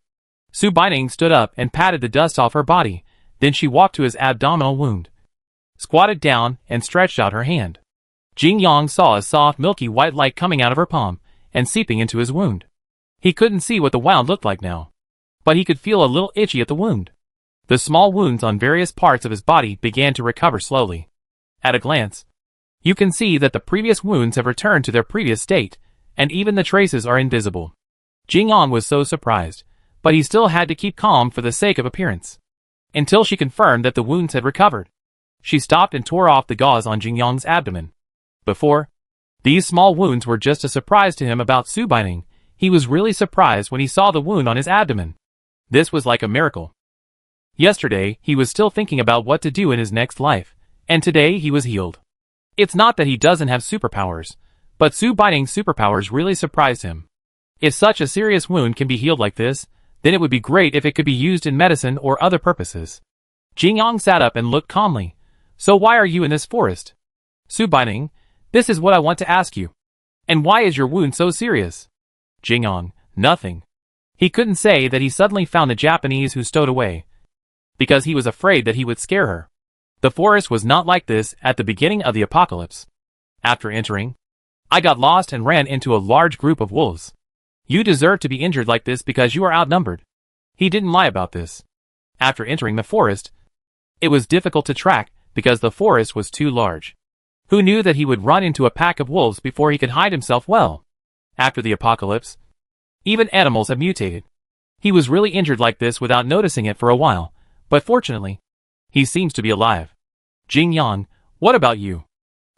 Su Baining stood up and patted the dust off her body, then she walked to his abdominal wound, squatted down, and stretched out her hand. Jingyang saw a soft milky white light coming out of her palm and seeping into his wound. He couldn't see what the wound looked like now, but he could feel a little itchy at the wound. The small wounds on various parts of his body began to recover slowly. At a glance, you can see that the previous wounds have returned to their previous state, and even the traces are invisible. Jingyang was so surprised, but he still had to keep calm for the sake of appearance, until she confirmed that the wounds had recovered. She stopped and tore off the gauze on Jingyang's abdomen. Before, these small wounds were just a surprise to him. About Su Baining, he was really surprised when he saw the wound on his abdomen. This was like a miracle. Yesterday, he was still thinking about what to do in his next life, and today he was healed. It's not that he doesn't have superpowers, but Su Baining's superpowers really surprised him. If such a serious wound can be healed like this, then it would be great if it could be used in medicine or other purposes. Jingyang sat up and looked calmly. "So why are you in this forest?" Su Baining, "This is what I want to ask you. And why is your wound so serious?" Jingyang, "Nothing." He couldn't say that he suddenly found the Japanese who stowed away, because he was afraid that he would scare her. The forest was not like this at the beginning of the apocalypse. After entering, "I got lost and ran into a large group of wolves. You deserve to be injured like this because you are outnumbered." He didn't lie about this. After entering the forest, it was difficult to track because the forest was too large. Who knew that he would run into a pack of wolves before he could hide himself well? After the apocalypse, even animals have mutated. He was really injured like this without noticing it for a while, but fortunately, he seems to be alive. Jingyang, "What about you?"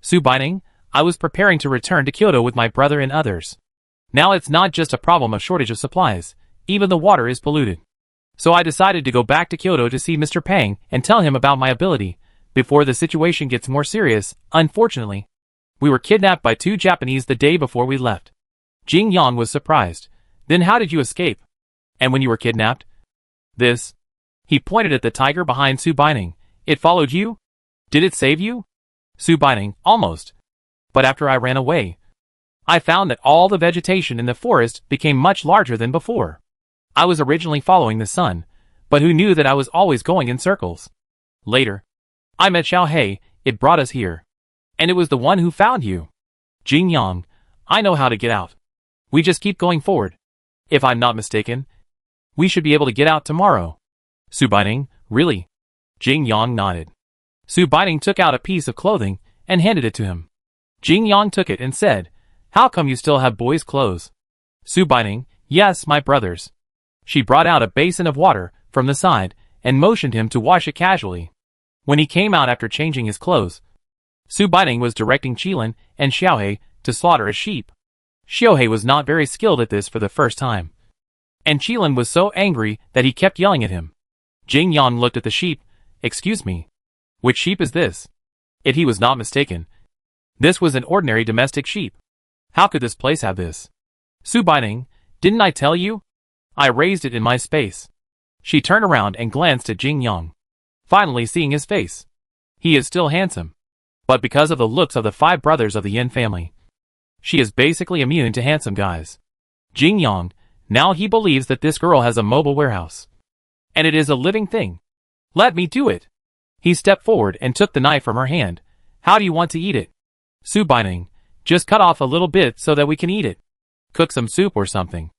Su Baining, "I was preparing to return to Kyoto with my brother and others. Now it's not just a problem of shortage of supplies, even the water is polluted. So I decided to go back to Kyoto to see Mr. Pang and tell him about my ability, before the situation gets more serious. Unfortunately, we were kidnapped by 2 Japanese the day before we left." Jingyang was surprised. "Then how did you escape? And when you were kidnapped?" "This." He pointed at the tiger behind Su Baining. "It followed you? Did it save you?" Su Baining, "Almost. But after I ran away, I found that all the vegetation in the forest became much larger than before. I was originally following the sun, but who knew that I was always going in circles? Later, I met Xiaohei. It brought us here. And it was the one who found you." Jingyang, "I know how to get out. We just keep going forward. If I'm not mistaken, we should be able to get out tomorrow." Su Baining, "Really?" Jingyang nodded. Su Baining took out a piece of clothing and handed it to him. Jingyang took it and said, "How come you still have boys' clothes?" Su Baining, "Yes, my brother's." She brought out a basin of water from the side and motioned him to wash it casually. When he came out after changing his clothes, Su Baining was directing Qilin and Xiaohei to slaughter a sheep. Xiaohei was not very skilled at this for the first time, and Qilin was so angry that he kept yelling at him. Jingyang looked at the sheep. "Excuse me, which sheep is this?" If he was not mistaken, this was an ordinary domestic sheep. How could this place have this? Su Baining, "Didn't I tell you? I raised it in my space." She turned around and glanced at Jingyang, finally seeing his face. He is still handsome, but because of the looks of the 5 brothers of the Yin family, she is basically immune to handsome guys. Jingyang, now he believes that this girl has a mobile warehouse, and it is a living thing. "Let me do it." He stepped forward and took the knife from her hand. "How do you want to eat it?" Su Baining, "Just cut off a little bit so that we can eat it." Cook some soup or something.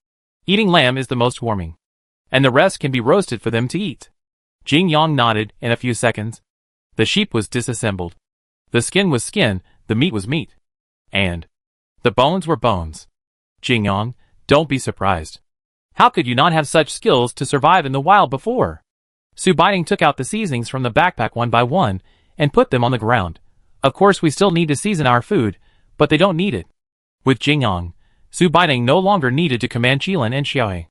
Eating lamb is the most warming. And the rest can be roasted for them to eat. Jing Yang nodded in a few seconds. The sheep was disassembled. The skin was skin, the meat was meat. And the bones were bones. Jing Yang, don't be surprised. How could you not have such skills to survive in the wild before? Su Baining took out the seasonings from the backpack one by one and put them on the ground. Of course we still need to season our food, but they don't need it. With Jing Yang, Su Baining no longer needed to command Qilin and Xiaohe.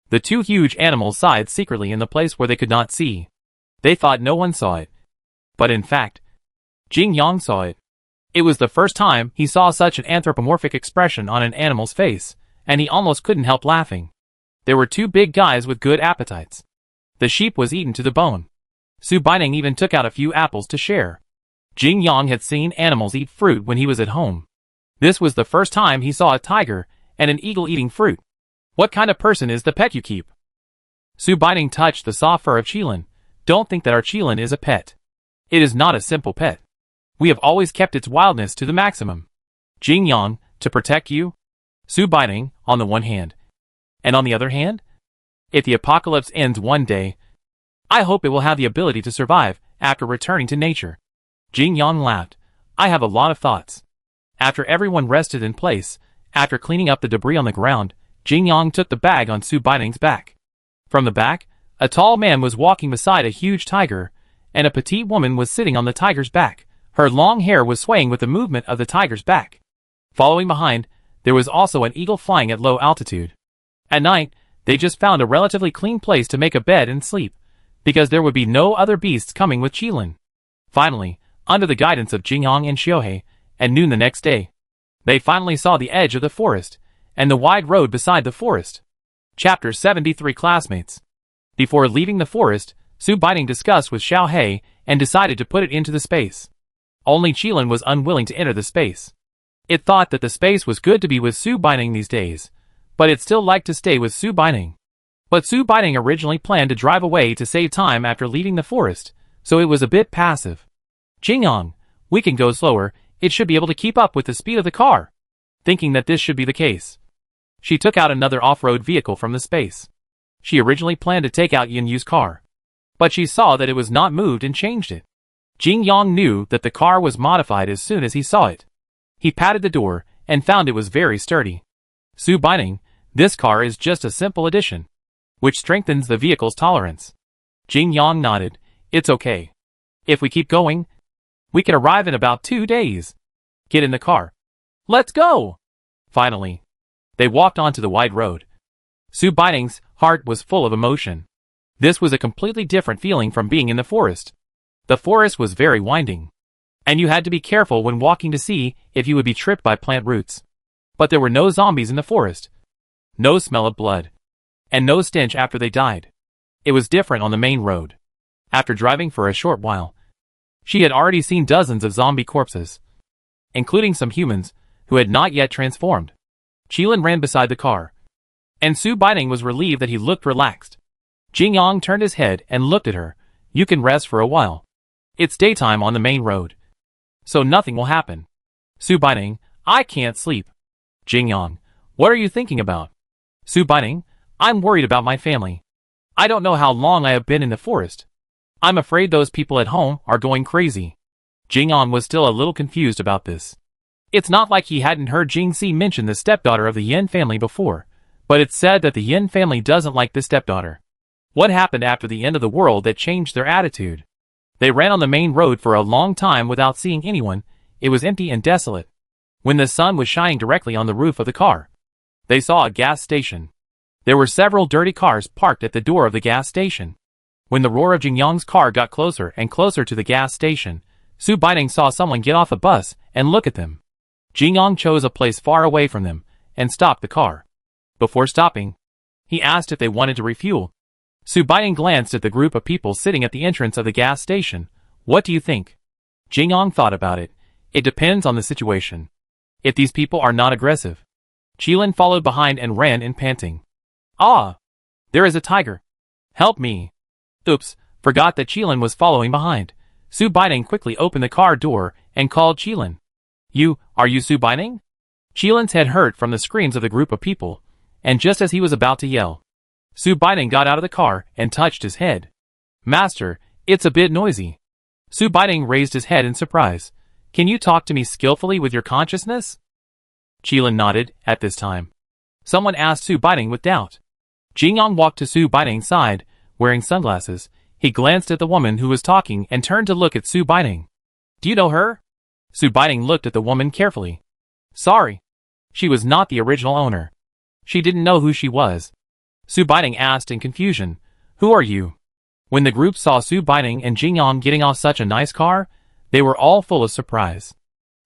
The two huge animals sighed secretly in the place where they could not see. They thought no one saw it. But in fact, Jing Yang saw it. It was the first time he saw such an anthropomorphic expression on an animal's face, and he almost couldn't help laughing. There were two big guys with good appetites. The sheep was eaten to the bone. Su Baining even took out a few apples to share. Jing Yang had seen animals eat fruit when he was at home. This was the first time he saw a tiger and an eagle eating fruit. What kind of person is the pet you keep? Su Baining touched the soft fur of Qilin. Don't think that our Qilin is a pet. It is not a simple pet. We have always kept its wildness to the maximum. Jing Yang, to protect you? Su Baining, on the one hand. And on the other hand? If the apocalypse ends one day, I hope it will have the ability to survive after returning to nature. Jing Yang laughed. I have a lot of thoughts. After everyone rested in place, after cleaning up the debris on the ground, Jing Yang took the bag on Su Baining's back. From the back, a tall man was walking beside a huge tiger, and a petite woman was sitting on the tiger's back. Her long hair was swaying with the movement of the tiger's back. Following behind, there was also an eagle flying at low altitude. At night, they just found a relatively clean place to make a bed and sleep, because there would be no other beasts coming with Qilin. Finally, under the guidance of Jing Yang and Xiaohe, at noon the next day, they finally saw the edge of the forest, and the wide road beside the forest. Chapter 73 Classmates. Before leaving the forest, Su Baining discussed with Xiaohe and decided to put it into the space. Only Qilin was unwilling to enter the space. It thought that the space was good to be with Su Baining these days, but it still liked to stay with Su Baining. But Su Baining originally planned to drive away to save time after leaving the forest, so it was a bit passive. Jing Yang, we can go slower, it should be able to keep up with the speed of the car. Thinking that this should be the case, she took out another off-road vehicle from the space. She originally planned to take out Yin Yu's car, but she saw that it was not moved and changed it. Jing Yang knew that the car was modified as soon as he saw it. He patted the door and found it was very sturdy. Su Baining, this car is just a simple addition, which strengthens the vehicle's tolerance. Jing Yang nodded. It's okay. If we keep going, we can arrive in about 2 days. Get in the car. Let's go! Finally, they walked onto the wide road. Su Baining's heart was full of emotion. This was a completely different feeling from being in the forest. The forest was very winding, and you had to be careful when walking to see if you would be tripped by plant roots. But there were no zombies in the forest, no smell of blood, and no stench after they died. It was different on the main road. After driving for a short while, she had already seen dozens of zombie corpses, including some humans who had not yet transformed. Qilin ran beside the car, and Su Baining was relieved that he looked relaxed. Jing Yang turned his head and looked at her. You can rest for a while. It's daytime on the main road, so nothing will happen. Su Baining, I can't sleep. Jing Yang, what are you thinking about? Su Baining, I'm worried about my family. I don't know how long I have been in the forest. I'm afraid those people at home are going crazy. Jing Yang was still a little confused about this. It's not like he hadn't heard Jing Si mention the stepdaughter of the Yin family before, but it's said that the Yin family doesn't like the stepdaughter. What happened after the end of the world that changed their attitude? They ran on the main road for a long time without seeing anyone. It was empty and desolate. When the sun was shining directly on the roof of the car, they saw a gas station. There were several dirty cars parked at the door of the gas station. When the roar of Jing Yang's car got closer and closer to the gas station, Su Baining saw someone get off a bus and look at them. Jing Yang chose a place far away from them and stopped the car. Before stopping, he asked if they wanted to refuel. Su Baining glanced at the group of people sitting at the entrance of the gas station. What do you think? Jing Yang thought about it. It depends on the situation. If these people are not aggressive. Qilin followed behind and ran in panting. Ah! There is a tiger. Help me. Oops, forgot that Qilin was following behind. Su Baining quickly opened the car door and called Qilin. Are you Su Baining? Qilin's head hurt from the screams of the group of people, and just as he was about to yell, Su Baining got out of the car and touched his head. Master, it's a bit noisy. Su Baining raised his head in surprise. Can you talk to me skillfully with your consciousness? Qilin nodded at this time. Someone asked Su Baining with doubt. Jingyang walked to Su Baining's side, wearing sunglasses. He glanced at the woman who was talking and turned to look at Su Baining. Do you know her? Su Baining looked at the woman carefully. Sorry. She was not the original owner. She didn't know who she was. Su Baining asked in confusion, Who are you? When the group saw Su Baining and Jingyang getting off such a nice car, they were all full of surprise.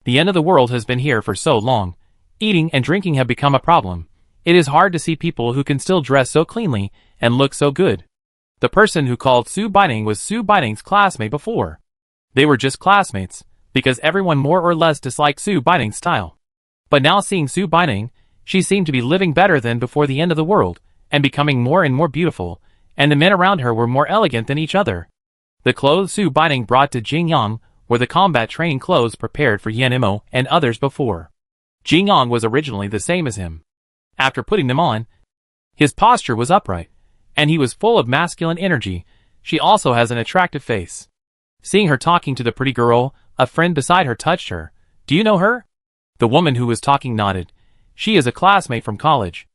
The end of the world has been here for so long. Eating and drinking have become a problem. It is hard to see people who can still dress so cleanly and look so good. The person who called Su Baining was Su Baining's classmate before. They were just classmates, because everyone more or less disliked Su Baining's style. But now seeing Su Baining, she seemed to be living better than before the end of the world, and becoming more and more beautiful, and the men around her were more elegant than each other. The clothes Su Baining brought to Jingyang were the combat training clothes prepared for Yan Imo and others before. Jingyang was originally the same as him. After putting them on, his posture was upright, and he was full of masculine energy. She also has an attractive face. Seeing her talking to the pretty girl, a friend beside her touched her. Do you know her? The woman who was talking nodded. She is a classmate from college.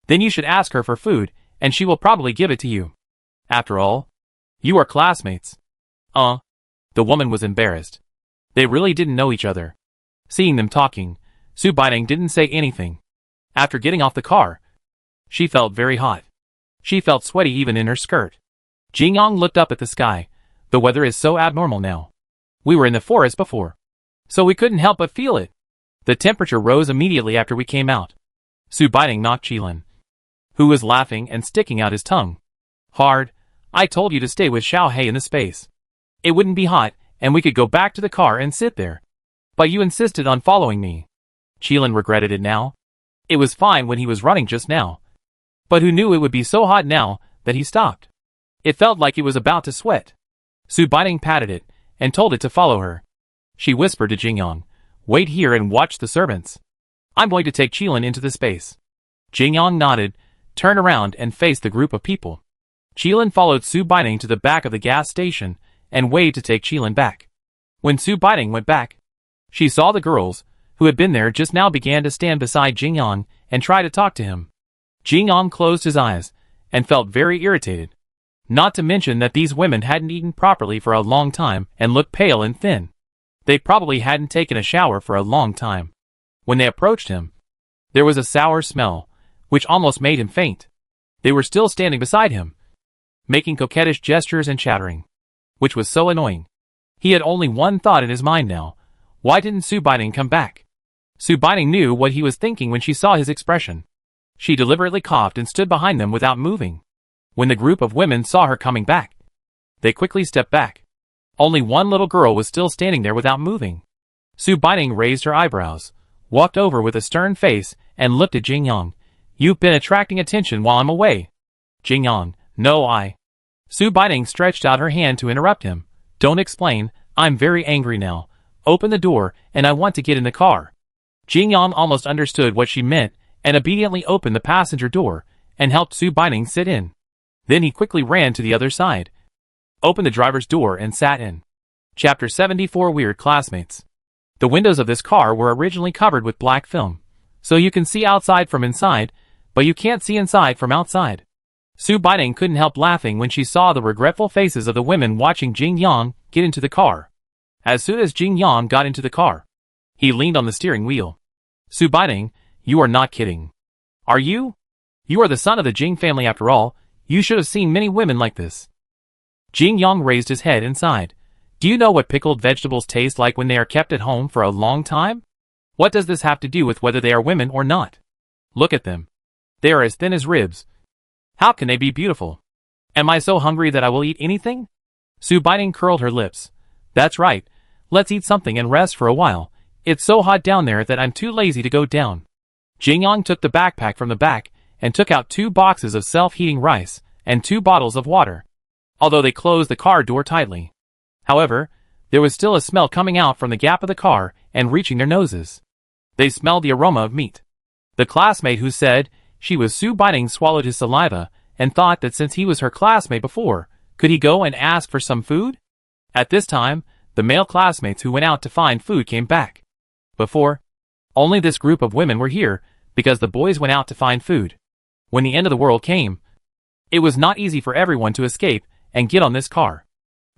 Then you should ask her for food, and she will probably give it to you. After all, you are classmates. The woman was embarrassed. They really didn't know each other. Seeing them talking, Su Baining didn't say anything. After getting off the car, she felt very hot. She felt sweaty even in her skirt. Jingyang looked up at the sky. The weather is so abnormal now. We were in the forest before, so we couldn't help but feel it. The temperature rose immediately after we came out. Su Baining knocked Qilin, who was laughing and sticking out his tongue. Hard. I told you to stay with Xiao He in the space. It wouldn't be hot, and we could go back to the car and sit there. But you insisted on following me. Qilin regretted it now. It was fine when he was running just now. But who knew it would be so hot now that he stopped? It felt like he was about to sweat. Su Baining patted it and told it to follow her. She whispered to Jingyang, Wait here and watch the servants. I'm going to take Qilin into the space. Jingyang nodded, turned around and faced the group of people. Qilin followed Su Baining to the back of the gas station and waved to take Qilin back. When Su Baining went back, she saw the girls, who had been there just now, began to stand beside Jingyang and try to talk to him. Jingyang closed his eyes and felt very irritated. Not to mention that these women hadn't eaten properly for a long time and looked pale and thin. They probably hadn't taken a shower for a long time. When they approached him, there was a sour smell, which almost made him faint. They were still standing beside him, making coquettish gestures and chattering, which was so annoying. He had only one thought in his mind now. Why didn't Su Baining come back? Su Baining knew what he was thinking when she saw his expression. She deliberately coughed and stood behind them without moving. When the group of women saw her coming back, they quickly stepped back. Only one little girl was still standing there without moving. Su Baining raised her eyebrows, walked over with a stern face, and looked at Jingyang. You've been attracting attention while I'm away. Jingyang, no I. Su Baining stretched out her hand to interrupt him. Don't explain, I'm very angry now. Open the door, and I want to get in the car. Jingyang almost understood what she meant, and obediently opened the passenger door, and helped Su Baining sit in. Then he quickly ran to the other side, opened the driver's door and sat in. Chapter 74 Weird Classmates. The windows of this car were originally covered with black film, so you can see outside from inside, but you can't see inside from outside. Su Baining couldn't help laughing when she saw the regretful faces of the women watching Jingyang get into the car. As soon as Jingyang got into the car, he leaned on the steering wheel. Su Baining, you are not kidding. Are you? You are the son of the Jing family after all. You should have seen many women like this. Jingyang raised his head and sighed. Do you know what pickled vegetables taste like when they are kept at home for a long time? What does this have to do with whether they are women or not? Look at them. They are as thin as ribs. How can they be beautiful? Am I so hungry that I will eat anything? Su Baining curled her lips. That's right. Let's eat something and rest for a while. It's so hot down there that I'm too lazy to go down. Jingyang took the backpack from the back and took out 2 boxes of self-heating rice and 2 bottles of water, although they closed the car door tightly. However, there was still a smell coming out from the gap of the car and reaching their noses. They smelled the aroma of meat. The classmate who said she was Sue Biting swallowed his saliva and thought that since he was her classmate before, could he go and ask for some food? At this time, the male classmates who went out to find food came back. Before, only this group of women were here because the boys went out to find food. When the end of the world came, it was not easy for everyone to escape and get on this car.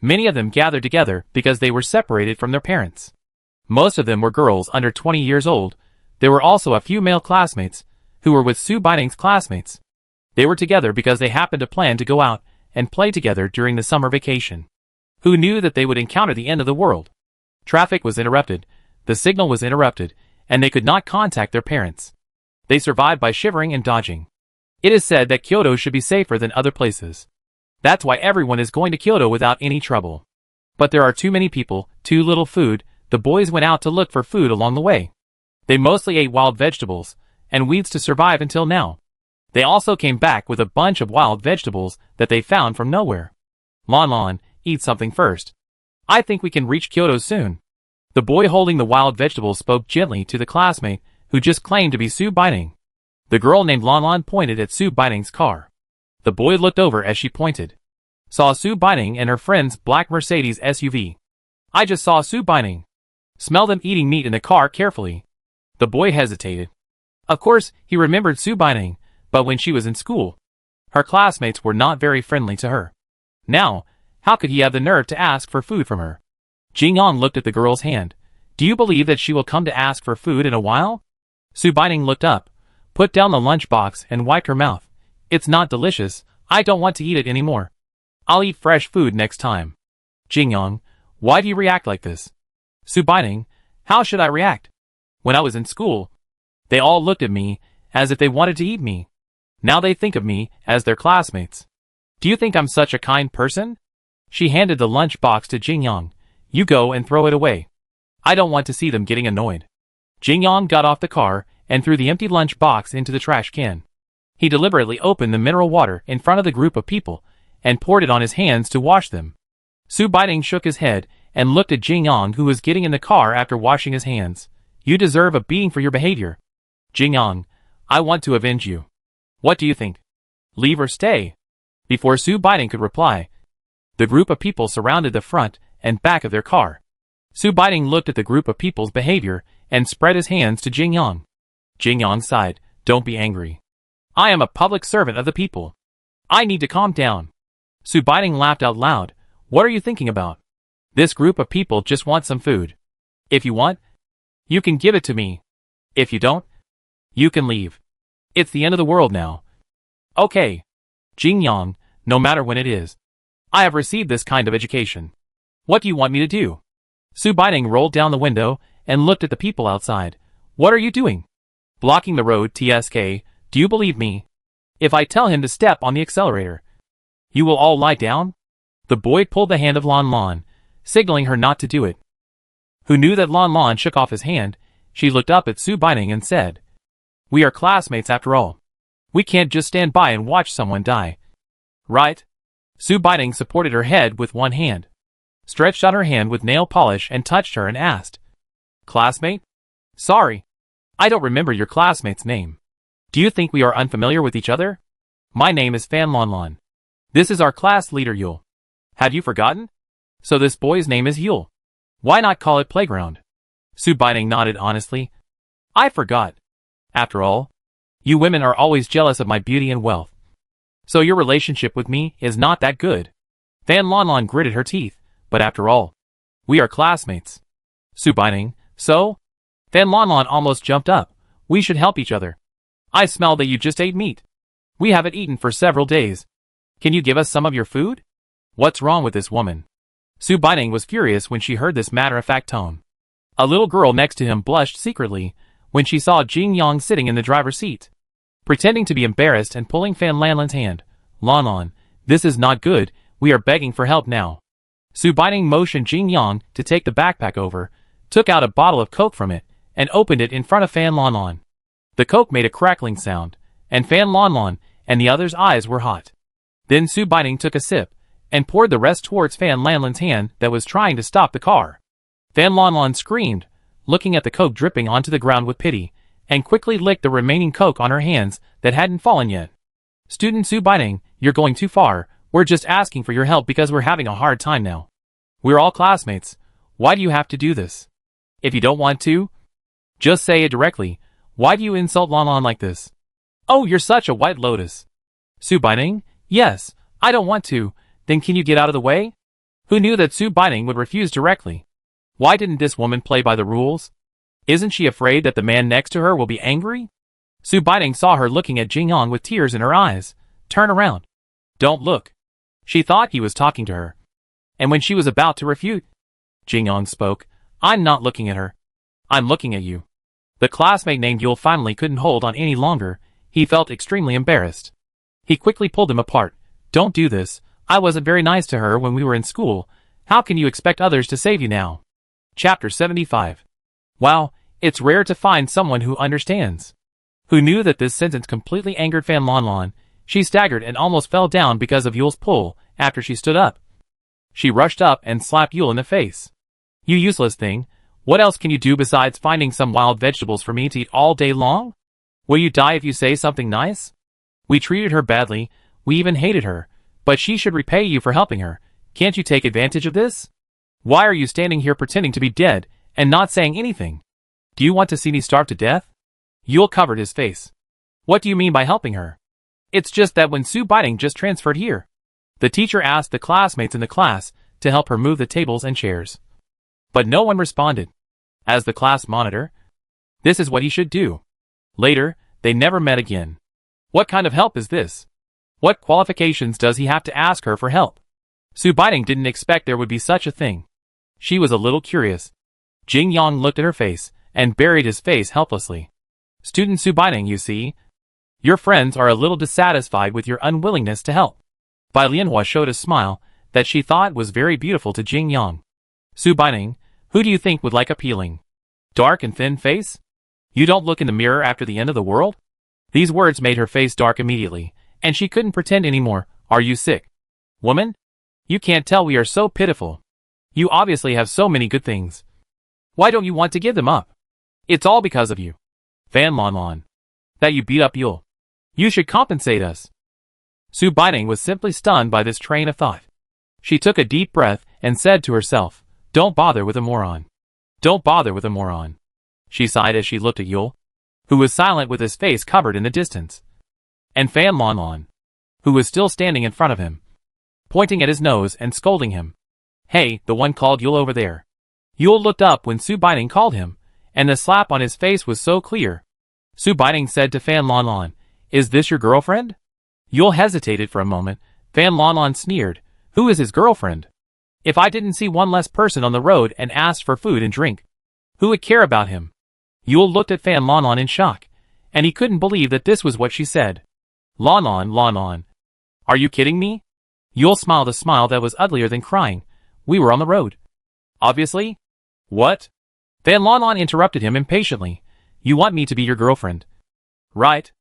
Many of them gathered together because they were separated from their parents. Most of them were girls under 20 years old. There were also a few male classmates who were with Sue Biting's classmates. They were together because they happened to plan to go out and play together during the summer vacation. Who knew that they would encounter the end of the world? Traffic was interrupted, the signal was interrupted, and they could not contact their parents. They survived by shivering and dodging. It is said that Kyoto should be safer than other places. That's why everyone is going to Kyoto without any trouble. But there are too many people, too little food. The boys went out to look for food along the way. They mostly ate wild vegetables and weeds to survive until now. They also came back with a bunch of wild vegetables that they found from nowhere. Lon, eat something first. I think we can reach Kyoto soon. The boy holding the wild vegetables spoke gently to the classmate who just claimed to be Sue Biting. The girl named Lon pointed at Sue Biting's car. The boy looked over as she pointed. Saw Sue Biting and her friend's black Mercedes SUV. I just saw Sue Biting. Smell them eating meat in the car carefully. The boy hesitated. Of course, he remembered Sue Biting, but when she was in school, her classmates were not very friendly to her. Now, how could he have the nerve to ask for food from her? Jingyang looked at the girl's hand. Do you believe that she will come to ask for food in a while? Sue Biting looked up, put down the lunchbox and wiped her mouth. It's not delicious. I don't want to eat it anymore. I'll eat fresh food next time. Jingyang, why do you react like this? Sue Biting, how should I react? When I was in school, they all looked at me as if they wanted to eat me. Now they think of me as their classmates. Do you think I'm such a kind person? She handed the lunchbox to Jingyang. You go and throw it away. I don't want to see them getting annoyed. Jingyang got off the car and threw the empty lunchbox into the trash can. He deliberately opened the mineral water in front of the group of people and poured it on his hands to wash them. Sue Biting shook his head and looked at Jingyang, who was getting in the car after washing his hands. You deserve a beating for your behavior. Jingyang, I want to avenge you. What do you think? Leave or stay? Before Sue Biting could reply, the group of people surrounded the front and back of their car. Sue Biting looked at the group of people's behavior and spread his hands to Jingyang. Jingyang sighed, don't be angry. I am a public servant of the people. I need to calm down. Sue Biting laughed out loud. What are you thinking about? This group of people just want some food. If you want, you can give it to me. If you don't, you can leave. It's the end of the world now. Okay. Jingyang, no matter when it is. I have received this kind of education. What do you want me to do? Sue Biting rolled down the window and looked at the people outside. What are you doing? Blocking the road, TSK. Do you believe me? If I tell him to step on the accelerator, you will all lie down? The boy pulled the hand of Lon, signaling her not to do it. Who knew that Lon shook off his hand? She looked up at Sue Biting and said, we are classmates after all. We can't just stand by and watch someone die. Right? Sue Biting supported her head with one hand, stretched out her hand with nail polish and touched her and asked, Classmate? Sorry. I don't remember your classmate's name. Do you think we are unfamiliar with each other? My name is Fan Lon. This is our class leader Yule. Have you forgotten? So this boy's name is Yule. Why not call it playground? Sue Biting nodded honestly. I forgot. After all, you women are always jealous of my beauty and wealth. So your relationship with me is not that good. Fan Lon gritted her teeth, but after all, we are classmates. Sue Biting, so? Fan Lon almost jumped up. We should help each other. I smell that you just ate meat. We haven't eaten for several days. Can you give us some of your food? What's wrong with this woman? Sue Biting was furious when she heard this matter-of-fact tone. A little girl next to him blushed secretly when she saw Jingyang sitting in the driver's seat, pretending to be embarrassed and pulling Fan Lanlan's hand. Lon, this is not good. We are begging for help now. Sue Biting motioned Jingyang to take the backpack over, took out a bottle of Coke from it, and opened it in front of Fan Lon. The Coke made a crackling sound, and Fan Lon and the other's eyes were hot. Then Sue Biting took a sip and poured the rest towards Fan Lanlan's hand that was trying to stop the car. Fan Lon screamed, looking at the coke dripping onto the ground with pity, and quickly licked the remaining coke on her hands that hadn't fallen yet. Student Su Baining, you're going too far. We're just asking for your help because we're having a hard time now. We're all classmates. Why do you have to do this? If you don't want to, just say it directly. Why do you insult Lan Lan like this? Oh, you're such a white lotus. Su Baining? Yes, I don't want to. Then can you get out of the way? Who knew that Su Baining would refuse directly? Why didn't this woman play by the rules? Isn't she afraid that the man next to her will be angry? Su Baining saw her looking at Jingyang with tears in her eyes. Turn around. Don't look. She thought he was talking to her. And when she was about to refute, Jingyang spoke. I'm not looking at her. I'm looking at you. The classmate named Yule finally couldn't hold on any longer. He felt extremely embarrassed. He quickly pulled him apart. Don't do this. I wasn't very nice to her when we were in school. How can you expect others to save you now? Chapter 75. Wow, it's rare to find someone who understands. Who knew that this sentence completely angered Fan Lan Lan. She staggered and almost fell down because of Yule's pull after she stood up. She rushed up and slapped Yule in the face. You useless thing. What else can you do besides finding some wild vegetables for me to eat all day long? Will you die if you say something nice? We treated her badly. We even hated her. But she should repay you for helping her. Can't you take advantage of this? Why are you standing here pretending to be dead and not saying anything? Do you want to see me starve to death? Yule covered his face. What do you mean by helping her? It's just that when Su Baining just transferred here, the teacher asked the classmates in the class to help her move the tables and chairs. But no one responded. As the class monitor, this is what he should do. Later, they never met again. What kind of help is this? What qualifications does he have to ask her for help? Su Baining didn't expect there would be such a thing. She was a little curious. Jingyang looked at her face and buried his face helplessly. Student Su Baining, you see, your friends are a little dissatisfied with your unwillingness to help. Bai Lianhua showed a smile that she thought was very beautiful to Jingyang. Su Baining, who do you think would like a peeling? Dark and thin face? You don't look in the mirror after the end of the world? These words made her face dark immediately, and she couldn't pretend anymore. Are you sick? Woman? You can't tell we are so pitiful. You obviously have so many good things. Why don't you want to give them up? It's all because of you. Fan Lan Lan. That you beat up Yule. You should compensate us. Su Baining was simply stunned by this train of thought. She took a deep breath and said to herself, don't bother with a moron. Don't bother with a moron. She sighed as she looked at Yule, who was silent with his face covered in the distance. And Fan Lan Lan, who was still standing in front of him, pointing at his nose and scolding him. Hey, the one called Yule over there. Yule looked up when Su Baining called him, and the slap on his face was so clear. Su Baining said to Fan Lan Lan, is this your girlfriend? Yule hesitated for a moment. Fan Lan Lan sneered, who is his girlfriend? If I didn't see one less person on the road and asked for food and drink, who would care about him? Yule looked at Fan Lan Lan in shock, and he couldn't believe that this was what she said. Lan Lan. Are you kidding me? Yule smiled a smile that was uglier than crying. We were on the road. Obviously. What? Fan Lan Lan interrupted him impatiently. You want me to be your girlfriend? Right.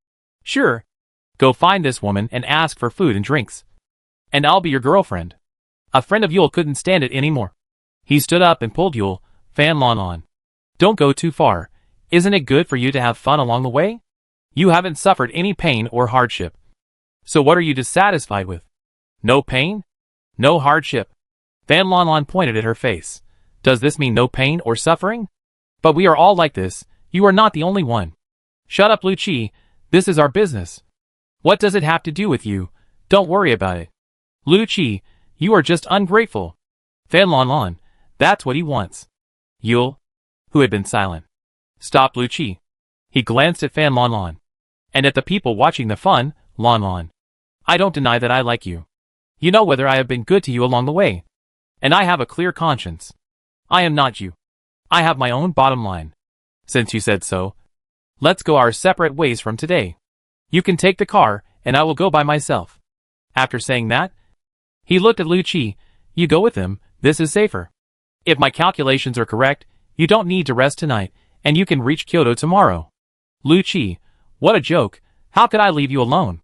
Sure. Go find this woman and ask for food and drinks. And I'll be your girlfriend. A friend of Yule couldn't stand it anymore. He stood up and pulled Yule. Fan Lan Lan. Don't go too far. Isn't it good for you to have fun along the way? You haven't suffered any pain or hardship. So what are you dissatisfied with? No pain? No hardship? Fan Lan Lan pointed at her face. Does this mean no pain or suffering? But we are all like this. You are not the only one. Shut up, Lu Qi. This is our business. What does it have to do with you? Don't worry about it. Lu Qi, you are just ungrateful. Fan Lan Lan, that's what he wants. Yule, who had been silent, stopped Lu Qi. He glanced at Fan Lan Lan, and at the people watching the fun. Lan Lan, I don't deny that I like you. You know whether I have been good to you along the way. And I have a clear conscience. I am not you. I have my own bottom line. Since you said so, let's go our separate ways from today. You can take the car, and I will go by myself. After saying that, he looked at Lu Qi. You go with him, this is safer. If my calculations are correct, you don't need to rest tonight, and you can reach Kyoto tomorrow. Lu Qi, what a joke. How could I leave you alone?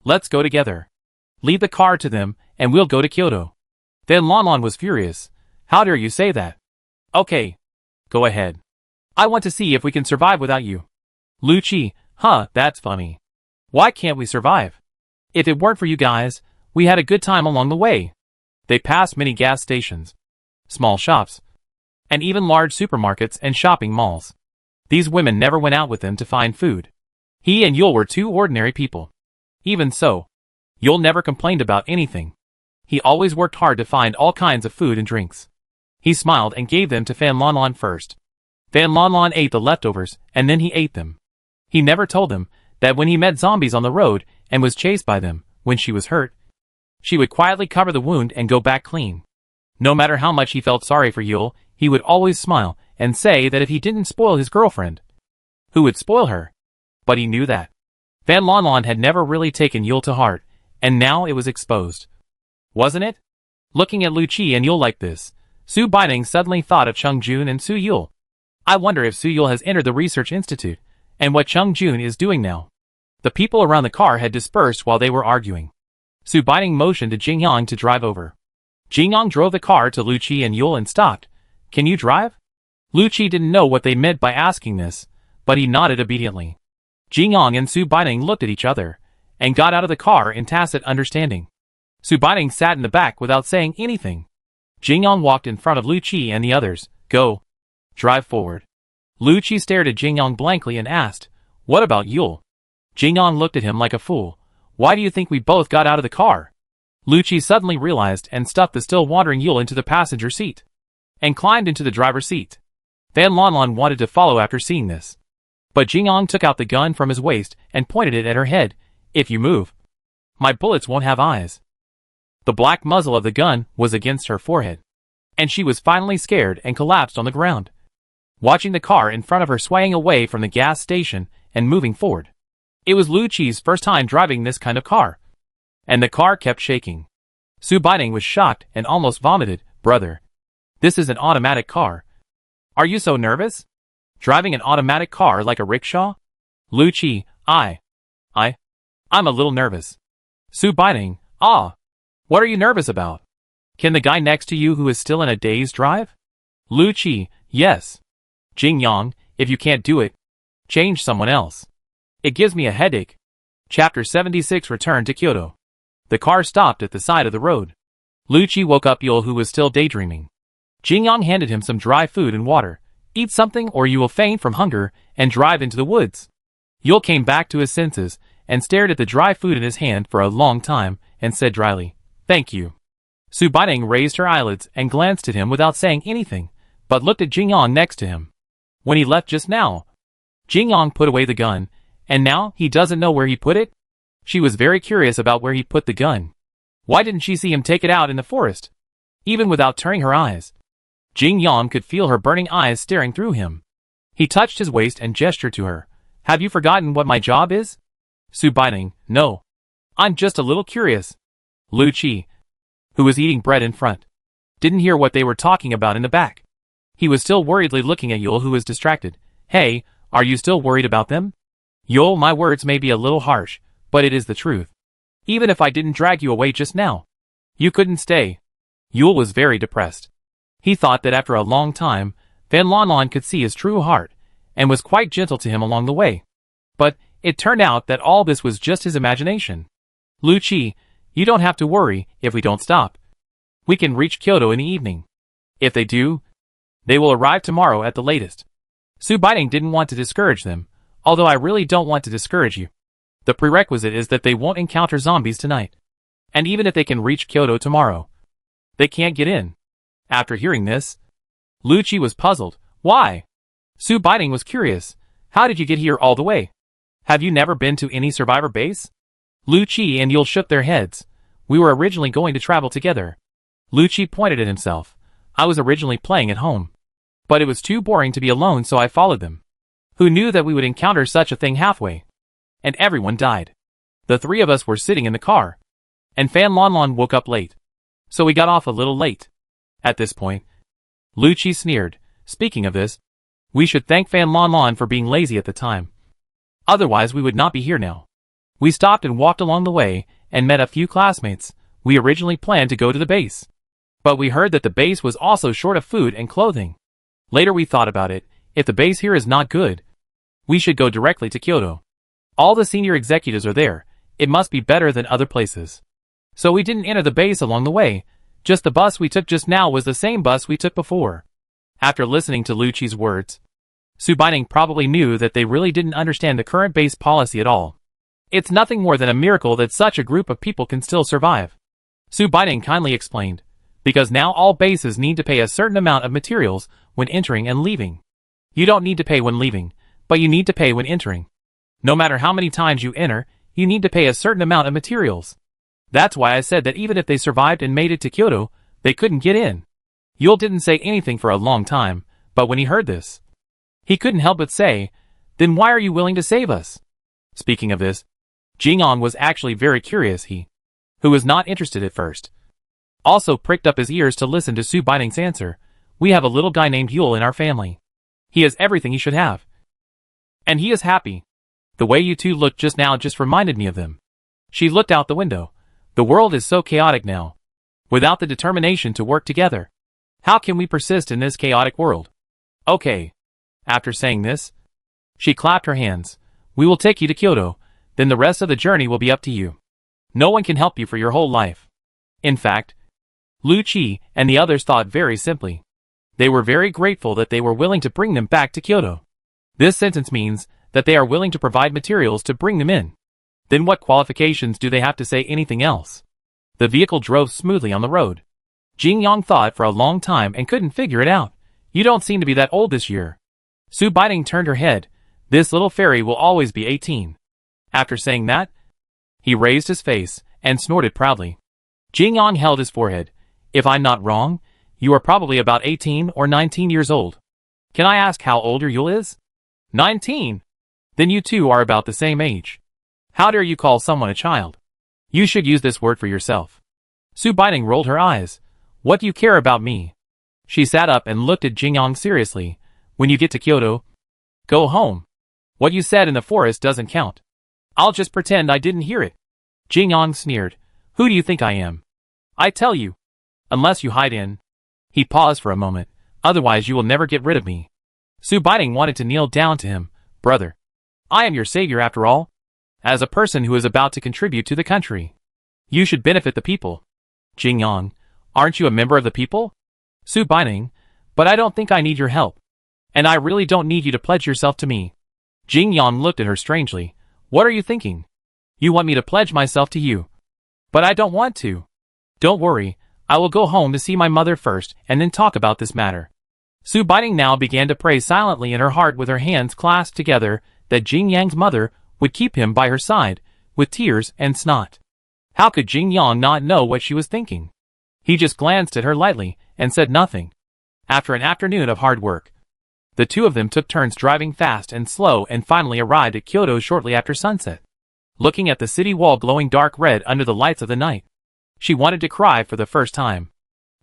Let's go together. Leave the car to them, and we'll go to Kyoto. Then Lan Lan was furious. How dare you say that? Okay. Go ahead. I want to see if we can survive without you. Lucci, huh, that's funny. Why can't we survive? If it weren't for you guys, we had a good time along the way. They passed many gas stations, small shops, and even large supermarkets and shopping malls. These women never went out with them to find food. He and Yul were two ordinary people. Even so, Yul never complained about anything. He always worked hard to find all kinds of food and drinks. He smiled and gave them to Fan Lanlan first. Fan Lanlan ate the leftovers, and then he ate them. He never told them that when he met zombies on the road and was chased by them, when she was hurt, she would quietly cover the wound and go back clean. No matter how much he felt sorry for Yul, he would always smile and say that if he didn't spoil his girlfriend, who would spoil her? But he knew that Fan Lanlan had never really taken Yul to heart, and now it was exposed. Wasn't it? Looking at Lucci and Yul like this, Su Baining suddenly thought of Chung Jun and Su Yul. I wonder if Su Yul has entered the research institute, and what Chung Jun is doing now. The people around the car had dispersed while they were arguing. Su Baining motioned to Jingyang to drive over. Jingyang drove the car to Lucci and Yul and stopped. Can you drive? Lucci didn't know what they meant by asking this, but he nodded obediently. Jingyang and Su Baining looked at each other, and got out of the car in tacit understanding. Su Baining sat in the back without saying anything. Jingyang walked in front of Lucci and the others. Go. Drive forward. Lucci stared at Jingyang blankly and asked, What about Yul? Jingyang looked at him like a fool. Why do you think we both got out of the car? Lucci suddenly realized and stuffed the still wandering Yul into the passenger seat, and climbed into the driver's seat. Fan Lanlan wanted to follow after seeing this, but Jingyang took out the gun from his waist and pointed it at her head. If you move, my bullets won't have eyes. The black muzzle of the gun was against her forehead, and she was finally scared and collapsed on the ground, watching the car in front of her swaying away from the gas station and moving forward. It was Lucci's first time driving this kind of car, and the car kept shaking. Su Baining was shocked and almost vomited. Brother, this is an automatic car. Are you so nervous? Driving an automatic car like a rickshaw? Lucci, I'm a little nervous. Su Baining, what are you nervous about? Can the guy next to you who is still in a daze drive? Lucci, yes. Jingyang, if you can't do it, change someone else. It gives me a headache. Chapter 76 Return to Kyoto. The car stopped at the side of the road. Lucci woke up Yul, who was still daydreaming. Jingyang handed him some dry food and water. Eat something or you will faint from hunger and drive into the woods. Yul came back to his senses and stared at the dry food in his hand for a long time and said dryly, Thank you. Su Baining raised her eyelids and glanced at him without saying anything, but looked at Jingyang next to him. When he left just now, Jingyang put away the gun, and now he doesn't know where he put it? She was very curious about where he put the gun. Why didn't she see him take it out in the forest? Even without turning her eyes, Jingyang could feel her burning eyes staring through him. He touched his waist and gestured to her. Have you forgotten what my job is? Su Baining, no. I'm just a little curious. Lucci, who was eating bread in front, didn't hear what they were talking about in the back. He was still worriedly looking at Yul, who was distracted. Hey, are you still worried about them? Yul, my words may be a little harsh, but it is the truth. Even if I didn't drag you away just now, you couldn't stay. Yul was very depressed. He thought that after a long time, Fan Lanlan could see his true heart, and was quite gentle to him along the way. But it turned out that all this was just his imagination. Lucci, you don't have to worry if we don't stop. We can reach Kyoto in the evening. If they do, they will arrive tomorrow at the latest. Su Baining didn't want to discourage them, although I really don't want to discourage you. The prerequisite is that they won't encounter zombies tonight. And even if they can reach Kyoto tomorrow, they can't get in. After hearing this, Lucci was puzzled. Why? Su Baining was curious. How did you get here all the way? Have you never been to any survivor base? Lucci and Yul shook their heads. We were originally going to travel together. Lucci pointed at himself. I was originally playing at home, but it was too boring to be alone, so I followed them. Who knew that we would encounter such a thing halfway? And everyone died. The three of us were sitting in the car, and Fan Lanlan woke up late, so we got off a little late. At this point, Lucci sneered. Speaking of this, we should thank Fan Lanlan for being lazy at the time. Otherwise we would not be here now. We stopped and walked along the way, and met a few classmates. We originally planned to go to the base, but we heard that the base was also short of food and clothing. Later we thought about it. If the base here is not good, we should go directly to Kyoto. All the senior executives are there. It must be better than other places. So we didn't enter the base along the way. Just the bus we took just now was the same bus we took before. After listening to Lucci's words, Su Baining probably knew that they really didn't understand the current base policy at all. It's nothing more than a miracle that such a group of people can still survive. Su Baining kindly explained, because now all bases need to pay a certain amount of materials when entering and leaving. You don't need to pay when leaving, but you need to pay when entering. No matter how many times you enter, you need to pay a certain amount of materials. That's why I said that even if they survived and made it to Kyoto, they couldn't get in. Yul didn't say anything for a long time, but when he heard this, he couldn't help but say, then why are you willing to save us? Speaking of this, Jingyang was actually very curious. He, who was not interested at first, also pricked up his ears to listen to Su Baining's answer. We have a little guy named Yul in our family. He has everything he should have. And he is happy. The way you two looked just now just reminded me of them. She looked out the window. The world is so chaotic now. Without the determination to work together, how can we persist in this chaotic world? Okay. After saying this, she clapped her hands. We will take you to Kyoto, then the rest of the journey will be up to you. No one can help you for your whole life. In fact, Lucci and the others thought very simply. They were very grateful that they were willing to bring them back to Kyoto. This sentence means that they are willing to provide materials to bring them in. Then what qualifications do they have to say anything else? The vehicle drove smoothly on the road. Jingyang thought for a long time and couldn't figure it out. You don't seem to be that old this year. Su Baining turned her head. This little fairy will always be 18. After saying that, he raised his face and snorted proudly. Jingyang held his forehead. If I'm not wrong, you are probably about 18 or 19 years old. Can I ask how old your Yul is? 19. Then you two are about the same age. How dare you call someone a child? You should use this word for yourself. Su Baining rolled her eyes. What do you care about me? She sat up and looked at Jingyang seriously. When you get to Kyoto, go home. What you said in the forest doesn't count. I'll just pretend I didn't hear it. Jingyang sneered. Who do you think I am? I tell you. Unless you hide in. He paused for a moment. Otherwise you will never get rid of me. Su Baining wanted to kneel down to him. Brother, I am your savior after all. As a person who is about to contribute to the country, you should benefit the people. Jingyang, aren't you a member of the people? Su Baining, but I don't think I need your help. And I really don't need you to pledge yourself to me. Jingyang looked at her strangely. What are you thinking? You want me to pledge myself to you. But I don't want to. Don't worry, I will go home to see my mother first and then talk about this matter. Su Baining now began to pray silently in her heart with her hands clasped together that Jingyang's mother would keep him by her side, with tears and snot. How could Jingyang not know what she was thinking? He just glanced at her lightly and said nothing. After an afternoon of hard work, the two of them took turns driving fast and slow and finally arrived at Kyoto shortly after sunset. Looking at the city wall glowing dark red under the lights of the night, she wanted to cry for the first time.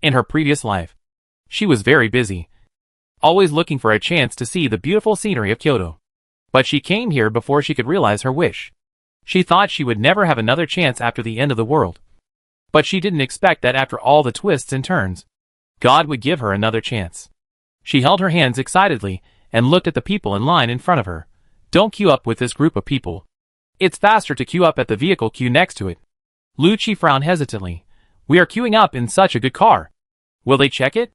In her previous life, she was very busy, always looking for a chance to see the beautiful scenery of Kyoto. But she came here before she could realize her wish. She thought she would never have another chance after the end of the world. But she didn't expect that after all the twists and turns, God would give her another chance. She held her hands excitedly and looked at the people in line in front of her. Don't queue up with this group of people. It's faster to queue up at the vehicle queue next to it. Lucci frowned hesitantly. We are queuing up in such a good car. Will they check it?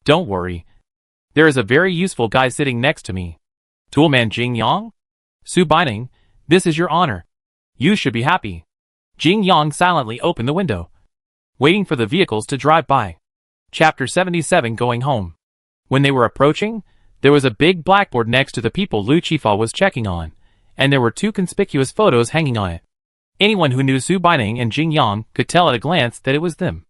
Don't worry. There is a very useful guy sitting next to me. Toolman Jingyang? Su Baining, this is your honor. You should be happy. Jingyang silently opened the window, waiting for the vehicles to drive by. Chapter 77 Going Home. When they were approaching, there was a big blackboard next to the people Lucci was checking on, and there were two conspicuous photos hanging on it. Anyone who knew Su Baining and Jingyang could tell at a glance that it was them.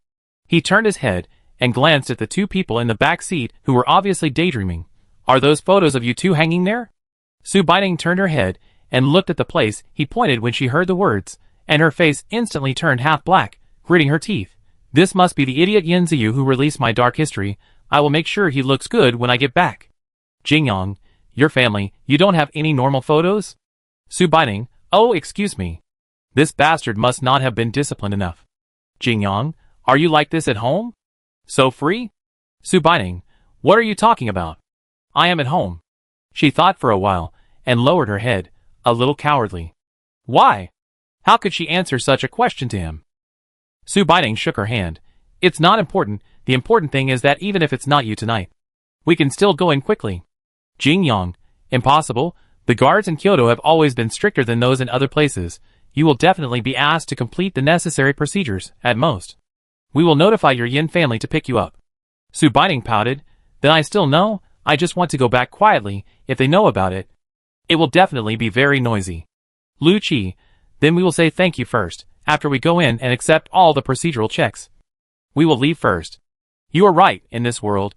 He turned his head and glanced at the two people in the back seat who were obviously daydreaming. Are those photos of you two hanging there? Su Baining turned her head and looked at the place he pointed when she heard the words, and her face instantly turned half black, gritting her teeth. This must be the idiot Yin Ziyu who released my dark history. I will make sure he looks good when I get back. Jingyang, your family, you don't have any normal photos? Su Baining, oh excuse me. This bastard must not have been disciplined enough. Jingyang, are you like this at home? So free? Su Baining, what are you talking about? I am at home. She thought for a while, and lowered her head, a little cowardly. Why? How could she answer such a question to him? Su Baining shook her hand. It's not important, the important thing is that even if it's not you tonight, we can still go in quickly. Jing Yang, impossible, the guards in Kyoto have always been stricter than those in other places. You will definitely be asked to complete the necessary procedures, at most. We will notify your Yin family to pick you up. Su Baining pouted. Then I still know, I just want to go back quietly. If they know about it, it will definitely be very noisy. Lu Qi, then we will say thank you first, after we go in and accept all the procedural checks. We will leave first. You are right, in this world,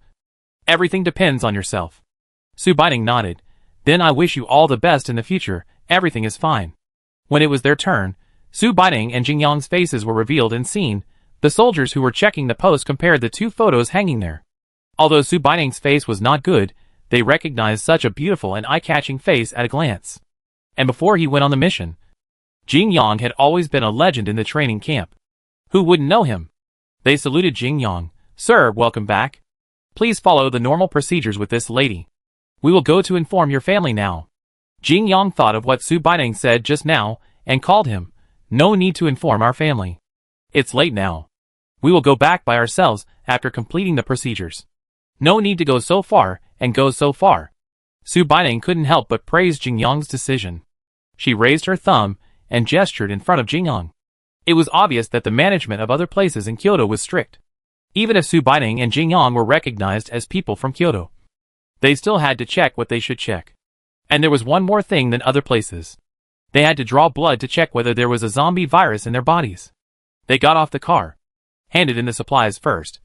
everything depends on yourself. Su Baining nodded. Then I wish you all the best in the future, everything is fine. When it was their turn, Su Baining and Jing Yang's faces were revealed and seen. The soldiers who were checking the post compared the two photos hanging there. Although Su Baining's face was not good, they recognized such a beautiful and eye-catching face at a glance. And before he went on the mission, Jing Yang had always been a legend in the training camp. Who wouldn't know him? They saluted Jing Yang. Sir, welcome back. Please follow the normal procedures with this lady. We will go to inform your family now. Jing Yang thought of what Su Baining said just now, and called him. No need to inform our family. It's late now. We will go back by ourselves after completing the procedures. No need to go so far, and go so far. Su Baining couldn't help but praise Jing Yang's decision. She raised her thumb, and gestured in front of Jing Yang. It was obvious that the management of other places in Kyoto was strict. Even if Su Baining and Jing Yang were recognized as people from Kyoto, they still had to check what they should check. And there was one more thing than other places. They had to draw blood to check whether there was a zombie virus in their bodies. They got off the car, handed in the supplies first,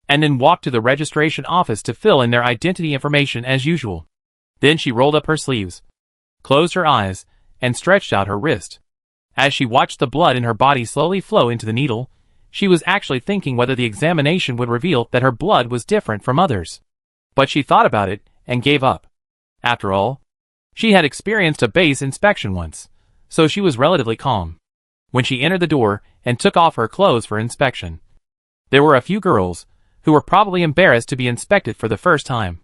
and then walked to the registration office to fill in their identity information as usual. Then she rolled up her sleeves, closed her eyes, and stretched out her wrist. As she watched the blood in her body slowly flow into the needle, she was actually thinking whether the examination would reveal that her blood was different from others. But she thought about it, and gave up. After all, she had experienced a base inspection once, so she was relatively calm. When she entered the door, and took off her clothes for inspection, there were a few girls, who were probably embarrassed to be inspected for the first time.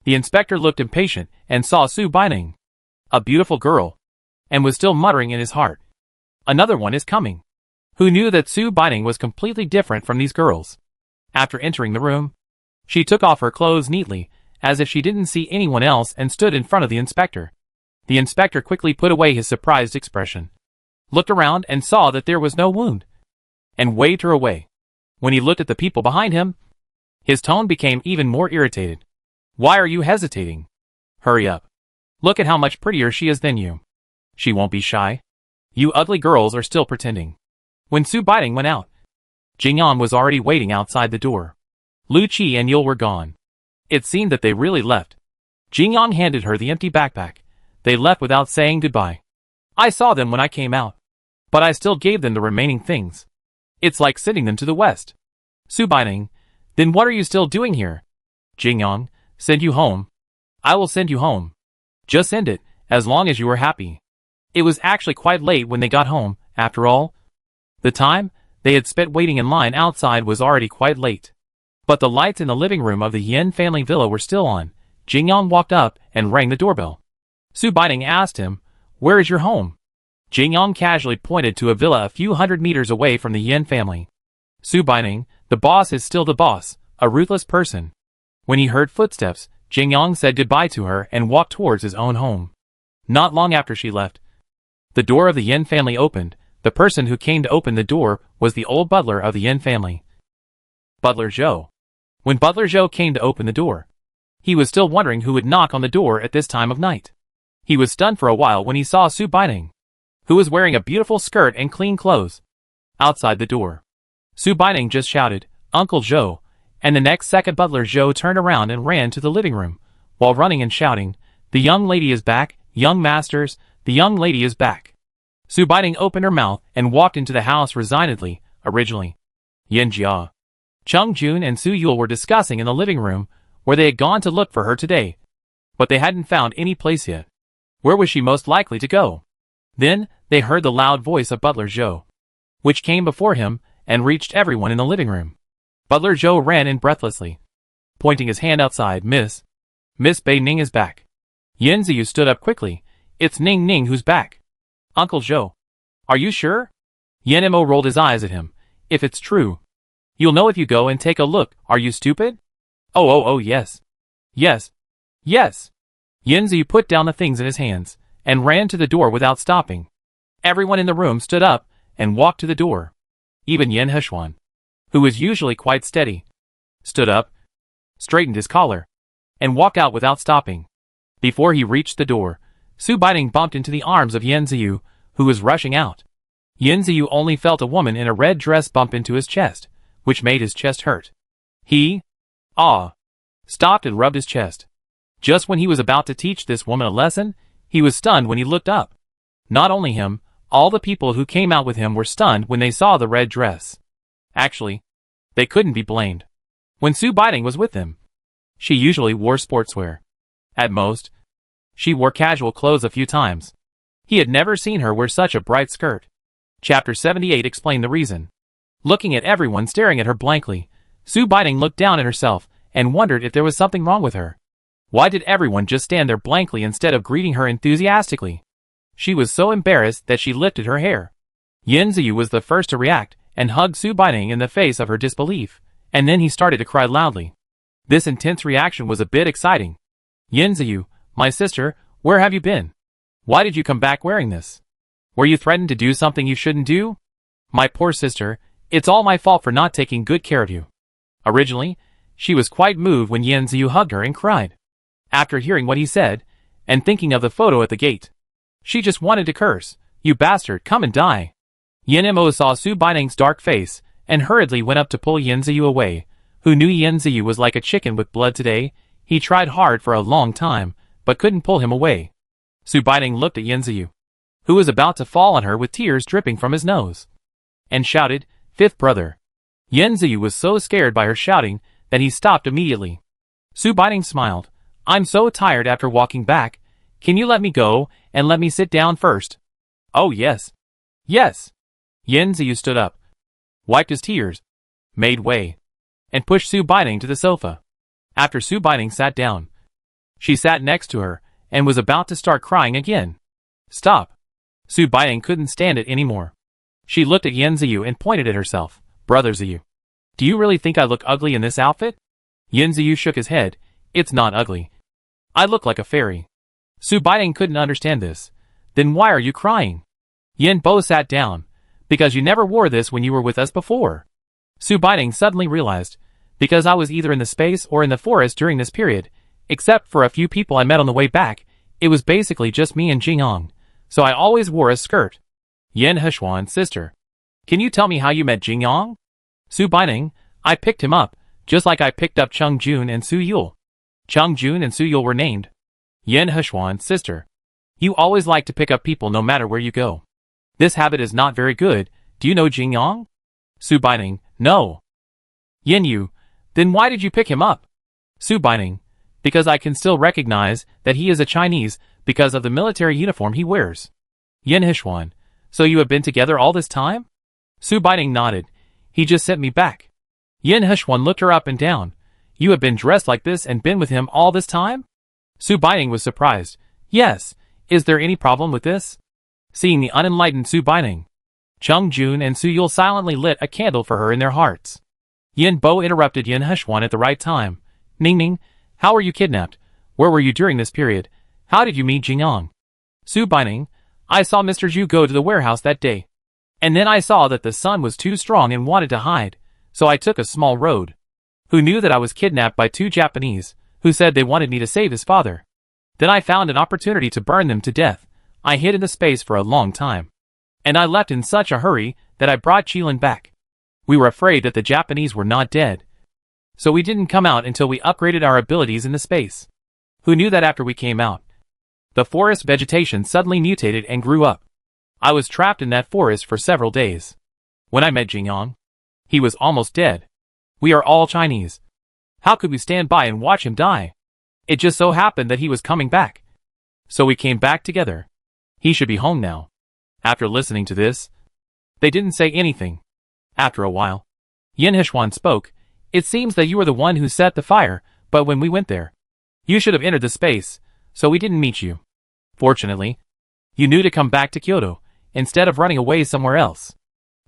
The inspector looked impatient, and saw Su Baining, a beautiful girl, and was still muttering in his heart. Another one is coming. Who knew that Su Baining was completely different from these girls? After entering the room, she took off her clothes neatly, as if she didn't see anyone else, and stood in front of the inspector. The inspector quickly put away his surprised expression, looked around and saw that there was no wound, and waved her away. When he looked at the people behind him, his tone became even more irritated. Why are you hesitating? Hurry up. Look at how much prettier she is than you. She won't be shy. You ugly girls are still pretending. When Su Baining went out, Jing Yang was already waiting outside the door. Lu Qi and Yul were gone. It seemed that they really left. Jing Yang handed her the empty backpack. They left without saying goodbye. I saw them when I came out, but I still gave them the remaining things. It's like sending them to the west. Su Baining, then what are you still doing here? Jing Yang, send you home. I will send you home. Just send it, as long as you are happy. It was actually quite late when they got home, after all. The time they had spent waiting in line outside was already quite late. But the lights in the living room of the Yin family villa were still on. Jing Yang walked up and rang the doorbell. Su Baining asked him, where is your home? Jing Yang casually pointed to a villa a few hundred meters away from the Yin family. Su Baining, the boss is still the boss, a ruthless person. When he heard footsteps, Jing Yang said goodbye to her and walked towards his own home. Not long after she left, the door of the Yin family opened. The person who came to open the door was the old butler of the Yin family, Butler Zhou. When Butler Zhou came to open the door, he was still wondering who would knock on the door at this time of night. He was stunned for a while when he saw Su Baining, who was wearing a beautiful skirt and clean clothes, outside the door. Su Baining just shouted, Uncle Zhou, and the next second Butler Zhou turned around and ran to the living room, while running and shouting, the young lady is back, young masters, the young lady is back. Su Baining opened her mouth and walked into the house resignedly. Originally, Yin Jia, Chung Jun and Su Yul were discussing in the living room where they had gone to look for her today, but they hadn't found any place yet. Where was she most likely to go? Then, they heard the loud voice of Butler Zhou, which came before him and reached everyone in the living room. Butler Zhou ran in breathlessly, pointing his hand outside. Miss Bei Ning is back. Yin Ziyu stood up quickly. It's Ning Ning who's back. Uncle Zhou. Are you sure? Yen Mo rolled his eyes at him. If it's true. You'll know if you go and take a look. Are you stupid? Oh, yes. Yes. Yes. Yin Ziyu put down the things in his hands and ran to the door without stopping. Everyone in the room stood up and walked to the door. Even Yen Heshuan, who was usually quite steady, stood up, straightened his collar, and walked out without stopping. Before he reached the door, Su Baining bumped into the arms of Yen Ziyu, who was rushing out. Yen Ziyu only felt a woman in a red dress bump into his chest, which made his chest hurt. He stopped and rubbed his chest. Just when he was about to teach this woman a lesson, he was stunned when he looked up. Not only him, all the people who came out with him were stunned when they saw the red dress. Actually, they couldn't be blamed. When Su Baining was with them, she usually wore sportswear. At most, she wore casual clothes a few times. He had never seen her wear such a bright skirt. Chapter 78 explained the reason. Looking at everyone staring at her blankly, Su Baining looked down at herself and wondered if there was something wrong with her. Why did everyone just stand there blankly instead of greeting her enthusiastically? She was so embarrassed that she lifted her hair. Yen Ziyu was the first to react and hugged Su Baining in the face of her disbelief, and then he started to cry loudly. This intense reaction was a bit exciting. Yen Ziyu, my sister, where have you been? Why did you come back wearing this? Were you threatened to do something you shouldn't do? My poor sister, it's all my fault for not taking good care of you. Originally, she was quite moved when Yen Ziyu hugged her and cried. After hearing what he said, and thinking of the photo at the gate, she just wanted to curse. You bastard, come and die. Yen Mo saw Su Baining's dark face, and hurriedly went up to pull Yen Ziyu away. Who knew Yen Ziyu was like a chicken with blood today? He tried hard for a long time, but couldn't pull him away. Su Baining looked at Yen Ziyu, who was about to fall on her with tears dripping from his nose, and shouted, "Fifth brother." Yen Ziyu was so scared by her shouting that he stopped immediately. Su Baining smiled. I'm so tired after walking back. Can you let me go and let me sit down first? Oh yes. Yes. Yen Ziyu stood up, wiped his tears, made way, and pushed Su Baining to the sofa. After Su Baining sat down, she sat next to her and was about to start crying again. Stop. Su Baining couldn't stand it anymore. She looked at Yen Ziyu and pointed at herself. Brother Ziyu, do you really think I look ugly in this outfit? Yen Ziyu shook his head. It's not ugly. I look like a fairy. Su Baining couldn't understand this. Then why are you crying? Yen Bo sat down. Because you never wore this when you were with us before. Su Baining suddenly realized. Because I was either in the space or in the forest during this period. Except for a few people I met on the way back, it was basically just me and Jingyong. So I always wore a skirt. Yen Heshuan, sister. Can you tell me how you met Jingyong? Su Baining, I picked him up, just like I picked up Chung Jun and Su Yul. Chung Jun and Su Yul were named. Yen Heshuan, sister. You always like to pick up people no matter where you go. This habit is not very good. Do you know Jingyong? Su Baining, no. Yen Yu, then why did you pick him up? Su Baining, because I can still recognize that he is a Chinese because of the military uniform he wears. Yen Heshuan, so you have been together all this time? Su Baining nodded. He just sent me back. Yen Heshuan looked her up and down. You have been dressed like this and been with him all this time? Su Baining was surprised. Yes. Is there any problem with this? Seeing the unenlightened Su Baining, Chung Jun and Su Yul silently lit a candle for her in their hearts. Yen Bo interrupted Yen Heshuan at the right time. Ning Ning, how were you kidnapped? Where were you during this period? How did you meet Jingyong? Su Baining, I saw Mr. Zhu go to the warehouse that day. And then I saw that the sun was too strong and wanted to hide, so I took a small road. Who knew that I was kidnapped by two Japanese, who said they wanted me to save his father. Then I found an opportunity to burn them to death. I hid in the space for a long time. And I left in such a hurry that I brought Qilin back. We were afraid that the Japanese were not dead. So we didn't come out until we upgraded our abilities in the space. Who knew that after we came out, the forest vegetation suddenly mutated and grew up. I was trapped in that forest for several days. When I met Jingyong, he was almost dead. We are all Chinese. How could we stand by and watch him die? It just so happened that he was coming back. So we came back together. He should be home now. After listening to this, they didn't say anything. After a while, Yen Heshuan spoke. It seems that you were the one who set the fire, but when we went there, you should have entered the space. so we didn't meet you. Fortunately, you knew to come back to Kyoto, instead of running away somewhere else.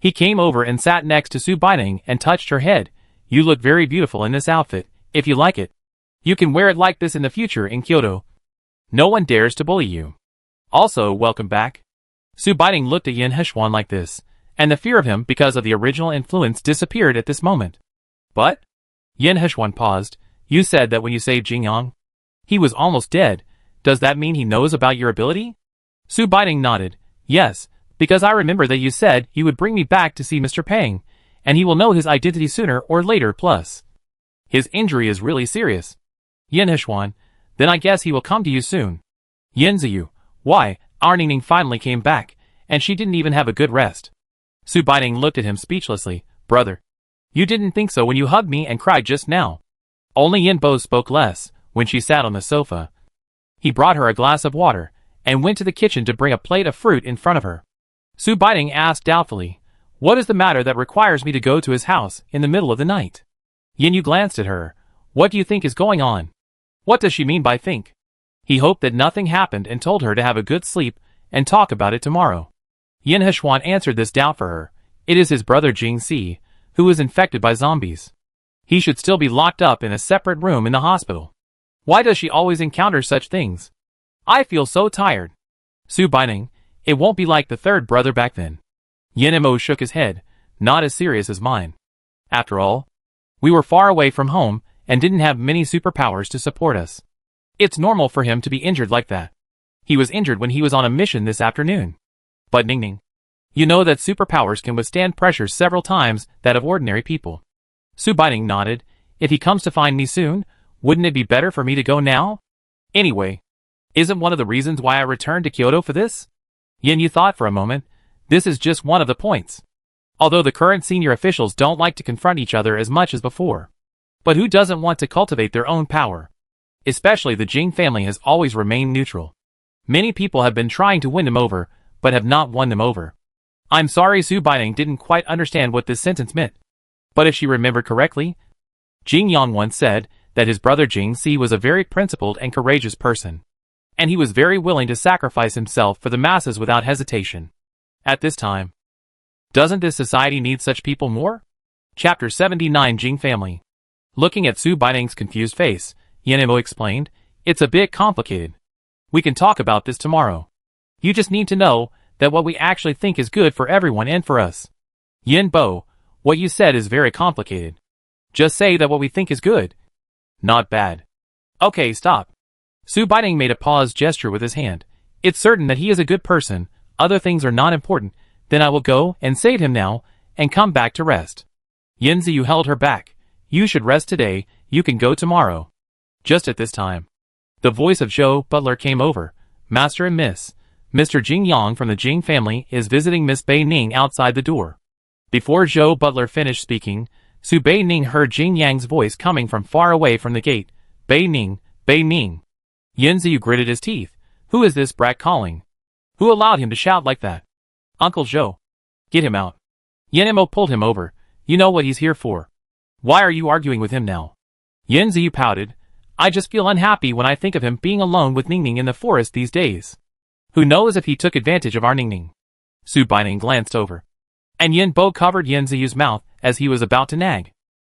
He came over and sat next to Su Baining and touched her head. You look very beautiful in this outfit, if you like it. You can wear it like this in the future in Kyoto. No one dares to bully you. Also, welcome back. Su Baining looked at Yin Hechuan like this, and the fear of him because of the original influence disappeared at this moment. But? Yin Hechuan paused. You said that when you saved Jingyang, he was almost dead. Does that mean he knows about your ability? Su Baining nodded. Yes, because I remember that you said you would bring me back to see Mr. Pang, and he will know his identity sooner or later plus. His injury is really serious. Yin Hechuan, then I guess he will come to you soon. Yin Ziyu, why, our Ningning finally came back, and she didn't even have a good rest. Su Baining looked at him speechlessly. Brother, you didn't think so when you hugged me and cried just now. Only Yin Bo spoke less, when she sat on the sofa. He brought her a glass of water, and went to the kitchen to bring a plate of fruit in front of her. Su Baining asked doubtfully, what is the matter that requires me to go to his house in the middle of the night? Yin Yu glanced at her. What do you think is going on? What does she mean by think? He hoped that nothing happened and told her to have a good sleep and talk about it tomorrow. Yin Hechuan answered this doubt for her. It is his brother Jing Si, who is infected by zombies. He should still be locked up in a separate room in the hospital. Why does she always encounter such things? I feel so tired. Su Baining, it won't be like the third brother back then. Yin Mo shook his head, not as serious as mine. After all, we were far away from home and didn't have many superpowers to support us. It's normal for him to be injured like that. He was injured when he was on a mission this afternoon. But Ningning, you know that superpowers can withstand pressure several times that of ordinary people. Su Baining nodded. If he comes to find me soon, wouldn't it be better for me to go now? Anyway, isn't one of the reasons why I returned to Kyoto for this? Yin Yu thought for a moment. This is just one of the points. Although the current senior officials don't like to confront each other as much as before. But who doesn't want to cultivate their own power? Especially the Jing family has always remained neutral. Many people have been trying to win them over, but have not won them over. I'm sorry Su Baining didn't quite understand what this sentence meant. But if she remembered correctly, Jing Yang once said that his brother Jing Si was a very principled and courageous person. And he was very willing to sacrifice himself for the masses without hesitation. At this time, doesn't this society need such people more? Chapter 79 Jing Family. Looking at Su Baining's confused face, Yin Mo explained, it's a bit complicated. We can talk about this tomorrow. You just need to know that what we actually think is good for everyone and for us. Yin Bo, what you said is very complicated. Just say that what we think is good. Not bad. Okay, stop. Su Baining made a pause gesture with his hand. It's certain that he is a good person, other things are not important, then I will go and save him now, and come back to rest. Yin Ziyu held her back. You should rest today, you can go tomorrow. Just at this time, the voice of Zhou Butler came over. Master and Miss, Mr. Jing Yang from the Jing family is visiting Miss Bei Ning outside the door. Before Zhou Butler finished speaking, Su Bei Ning heard Jing Yang's voice coming from far away from the gate. Bei Ning, Bei Ning. Yin Ziyu gritted his teeth. Who is this brat calling? Who allowed him to shout like that? Uncle Zhou. Get him out. Yin Mo pulled him over. You know what he's here for. Why are you arguing with him now? Yin Ziyu pouted. I just feel unhappy when I think of him being alone with Ningning in the forest these days. Who knows if he took advantage of our Ningning? Su Baining glanced over. And Yin Bo covered Yin Ziyu's mouth as he was about to nag.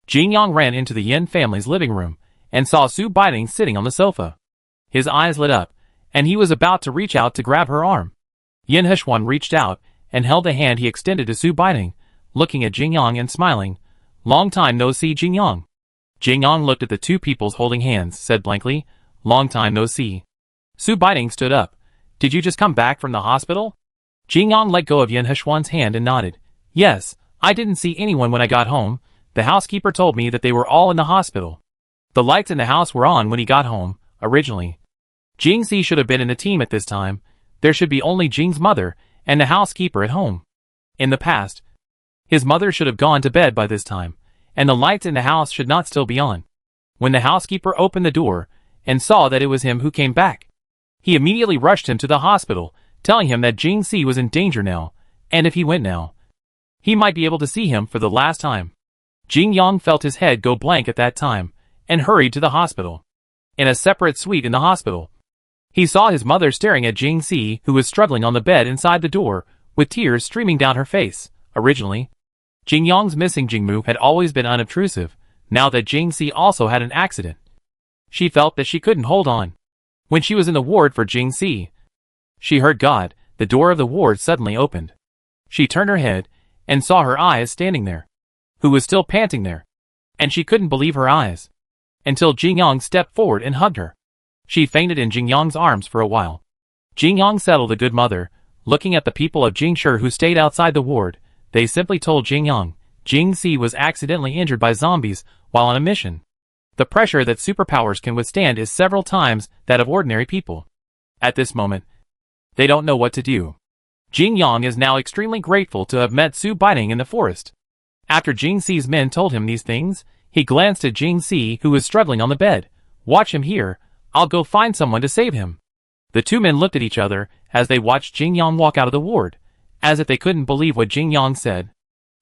Jing Yang ran into the Yin family's living room and saw Su Baining sitting on the sofa. His eyes lit up, and he was about to reach out to grab her arm. Yin Hechuan reached out and held the hand he extended to Su Baining, looking at Jing Yang and smiling. Long time no see, Jing Yang. Jing Yang looked at the two peoples holding hands, said blankly, long time no see. Su Baining stood up. Did you just come back from the hospital? Jing Yang let go of Yin Hechuan's hand and nodded. Yes, I didn't see anyone when I got home. The housekeeper told me that they were all in the hospital. The lights in the house were on when he got home, originally. Jing Si should have been in the team at this time. There should be only Jing's mother and the housekeeper at home. In the past, his mother should have gone to bed by this time, and the lights in the house should not still be on. When the housekeeper opened the door and saw that it was him who came back, he immediately rushed him to the hospital, telling him that Jing Si was in danger now, and if he went now, he might be able to see him for the last time. Jing Yang felt his head go blank at that time, and hurried to the hospital. In a separate suite in the hospital, He saw his mother staring at Jing Si, who was struggling on the bed inside the door, with tears streaming down her face. Originally, Jing Yong's missing Jingmu had always been unobtrusive. Now that Jing Si also had an accident, she felt that she couldn't hold on. When she was in the ward for Jing Si, she heard God. The door of the ward suddenly opened. She turned her head and saw her eyes standing there, who was still panting there. And she couldn't believe her eyes. Until Jing Yong stepped forward and hugged her. She fainted in Jing Yong's arms for a while. Jing Yong settled the good mother, looking at the people of Jingshi who stayed outside the ward. They simply told Jing Yong, Jing Si was accidentally injured by zombies while on a mission. The pressure that superpowers can withstand is several times that of ordinary people. At this moment, they don't know what to do. Jing Yong is now extremely grateful to have met Su Baining in the forest. After Jing Si's men told him these things, he glanced at Jing Si, who was struggling on the bed. Watch him here. I'll go find someone to save him. The two men looked at each other as they watched Jing Yong walk out of the ward, as if they couldn't believe what Jing Yong said.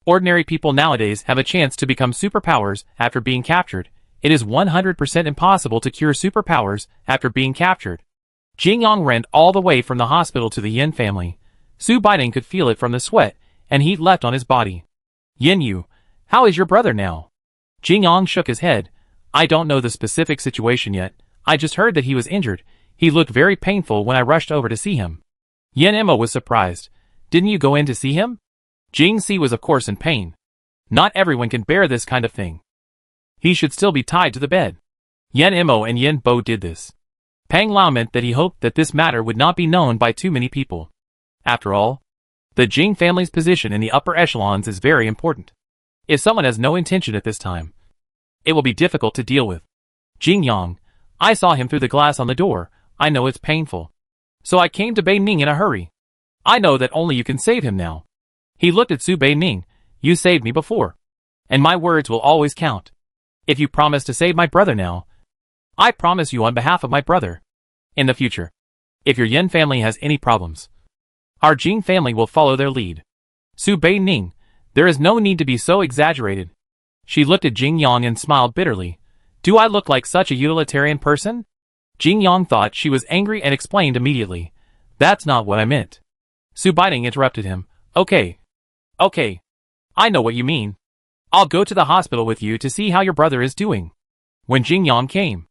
Ordinary people nowadays have a chance to become superpowers after being captured. It is 100% impossible to cure superpowers after being captured. Jing Yong ran all the way from the hospital to the Yin family. Su Baining could feel it from the sweat and heat left on his body. Yin Yu, how is your brother now? Jing Yong shook his head. I don't know the specific situation yet. I just heard that he was injured. He looked very painful when I rushed over to see him. Yin Emma was surprised. Didn't you go in to see him? Jing Si was of course in pain. Not everyone can bear this kind of thing. He should still be tied to the bed. Yen Imo and Yen Bo did this. Pang Lao meant that he hoped that this matter would not be known by too many people. After all, the Jing family's position in the upper echelons is very important. If someone has no intention at this time, it will be difficult to deal with. Jing Yang, I saw him through the glass on the door. I know it's painful. So I came to Bei Ning in a hurry. I know that only you can save him now. He looked at Su Bei Ning. You saved me before. And my words will always count. If you promise to save my brother now, I promise you on behalf of my brother. In the future, if your Yin family has any problems, our Jing family will follow their lead. Su Bei Ning, there is no need to be so exaggerated. She looked at Jing Yang and smiled bitterly. Do I look like such a utilitarian person? Jing Yang thought she was angry and explained immediately. That's not what I meant. Su Baining interrupted him. Okay. I know what you mean. I'll go to the hospital with you to see how your brother is doing. When Jing Yang came,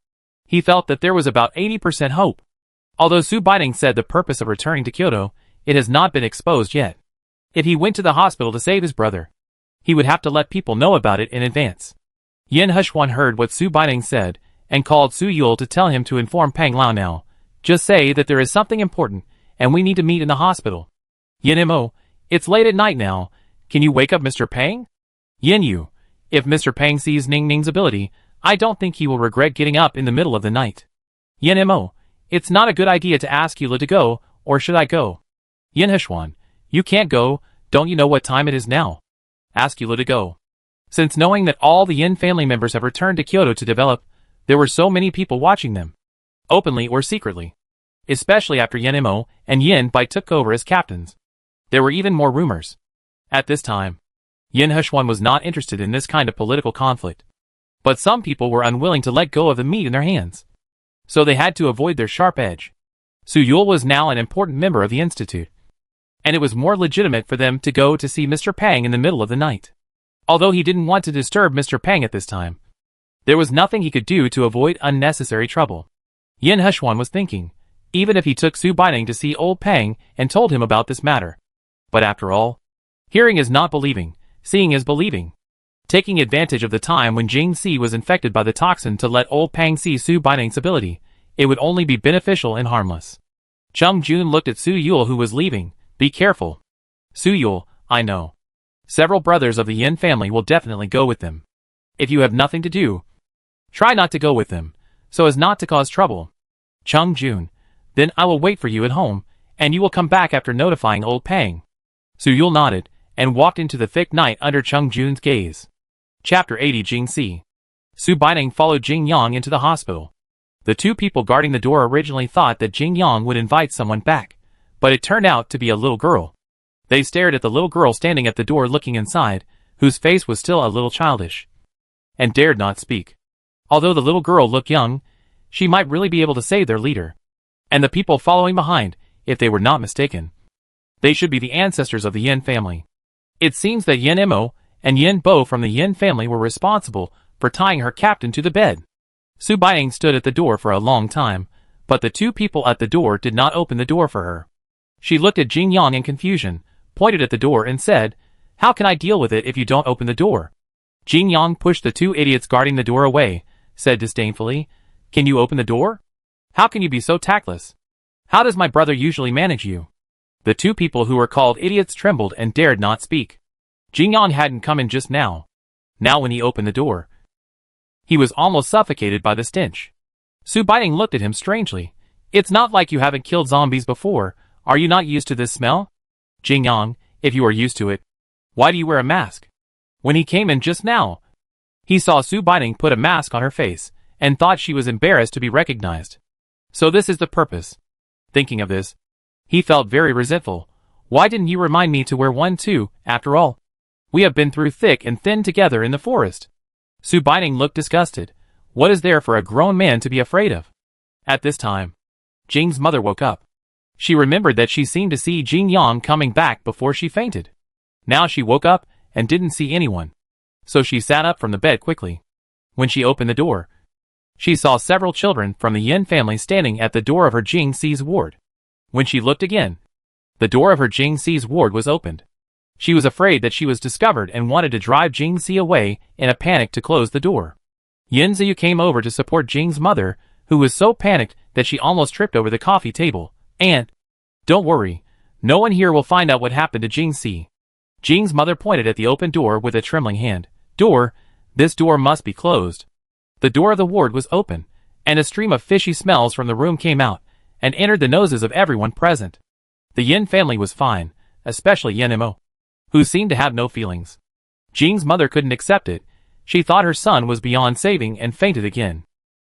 he felt that there was about 80% hope. Although Su Baining said the purpose of returning to Kyoto, it has not been exposed yet. If he went to the hospital to save his brother, he would have to let people know about it in advance. Yin Hushuan heard what Su Baining said, and called Su Yul to tell him to inform Pang Lao now. Just say that there is something important, and we need to meet in the hospital. Yin Mo, it's late at night now. Can you wake up Mr. Pang? Yin Yu, if Mr. Pang sees Ning Ning's ability, I don't think he will regret getting up in the middle of the night. Yin Mo, it's not a good idea to ask Yula to go, or should I go? Yin Hushuan, you can't go, don't you know what time it is now? Ask Yula to go. Since knowing that all the Yin family members have returned to Kyoto to develop, there were so many people watching them, openly or secretly. Especially after Yin Mo and Yin Bai took over as captains. There were even more rumors. At this time, Yin Hushuan was not interested in this kind of political conflict. But some people were unwilling to let go of the meat in their hands. So they had to avoid their sharp edge. Su Yul was now an important member of the institute. And it was more legitimate for them to go to see Mr. Pang in the middle of the night. Although he didn't want to disturb Mr. Pang at this time, there was nothing he could do to avoid unnecessary trouble. Yin Hushuan was thinking, even if he took Su Baining to see old Pang and told him about this matter. But after all, hearing is not believing, seeing is believing. Taking advantage of the time when Jing Si was infected by the toxin to let old Pang see Su Baining's ability, it would only be beneficial and harmless. Chung Jun looked at Su Yul who was leaving. Be careful. Su Yul, I know. Several brothers of the Yin family will definitely go with them. If you have nothing to do, try not to go with them, so as not to cause trouble. Chung Jun, then I will wait for you at home, and you will come back after notifying old Pang. Su Yul nodded, and walked into the thick night under Chung Jun's gaze. Chapter 80 Jing Si. Su Baining followed Jing Yang into the hospital. The two people guarding the door originally thought that Jing Yang would invite someone back, but it turned out to be a little girl. They stared at the little girl standing at the door looking inside, whose face was still a little childish, and dared not speak. Although the little girl looked young, she might really be able to save their leader. And the people following behind, if they were not mistaken, they should be the ancestors of the Yin family. It seems that Yin Mo and Yin Bo from the Yin family were responsible for tying her captain to the bed. Su Baining stood at the door for a long time, but the two people at the door did not open the door for her. She looked at Jing Yang in confusion, pointed at the door and said, "How can I deal with it if you don't open the door?" Jing Yang pushed the two idiots guarding the door away, said disdainfully, "Can you open the door? How can you be so tactless? How does my brother usually manage you?" The two people who were called idiots trembled and dared not speak. Jing Yang hadn't come in just now. Now when he opened the door, he was almost suffocated by the stench. Su Baining looked at him strangely. "It's not like you haven't killed zombies before. Are you not used to this smell?" "Jing Yang, if you are used to it, why do you wear a mask?" When he came in just now, he saw Su Baining put a mask on her face, and thought she was embarrassed to be recognized. So this is the purpose. Thinking of this, he felt very resentful. "Why didn't you remind me to wear one too, after all? We have been through thick and thin together in the forest." Su Baining looked disgusted. What is there for a grown man to be afraid of? At this time, Jing's mother woke up. She remembered that she seemed to see Jing Yang coming back before she fainted. Now she woke up and didn't see anyone. So she sat up from the bed quickly. When she opened the door, she saw several children from the Yin family standing at the door of her Jing Si's ward. When she looked again, the door of her Jing Si's ward was opened. She was afraid that she was discovered and wanted to drive Jing Si away in a panic to close the door. Yin Ziyu came over to support Jing's mother, who was so panicked that she almost tripped over the coffee table. "And don't worry, no one here will find out what happened to Jing Si." Jing's mother pointed at the open door with a trembling hand. This door must be closed." The door of the ward was open, and a stream of fishy smells from the room came out, and entered the noses of everyone present. The Yin family was fine, especially Yin Mo, who seemed to have no feelings. Jing's mother couldn't accept it. She thought her son was beyond saving and fainted again.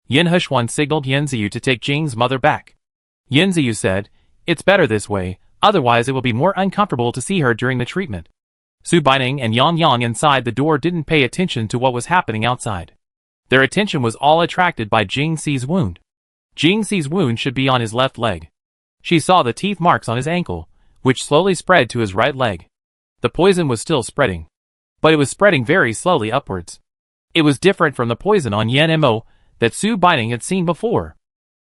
Yin Hushuan signaled Yin Ziyu to take Jing's mother back. Yin Ziyu said, "It's better this way, otherwise it will be more uncomfortable to see her during the treatment." Su Baining and Yang Yang inside the door didn't pay attention to what was happening outside. Their attention was all attracted by Jing Si's wound. Jing Si's wound should be on his left leg. She saw the teeth marks on his ankle, which slowly spread to his right leg. The poison was still spreading, but it was spreading very slowly upwards. It was different from the poison on Yin Mo that Su Baining had seen before.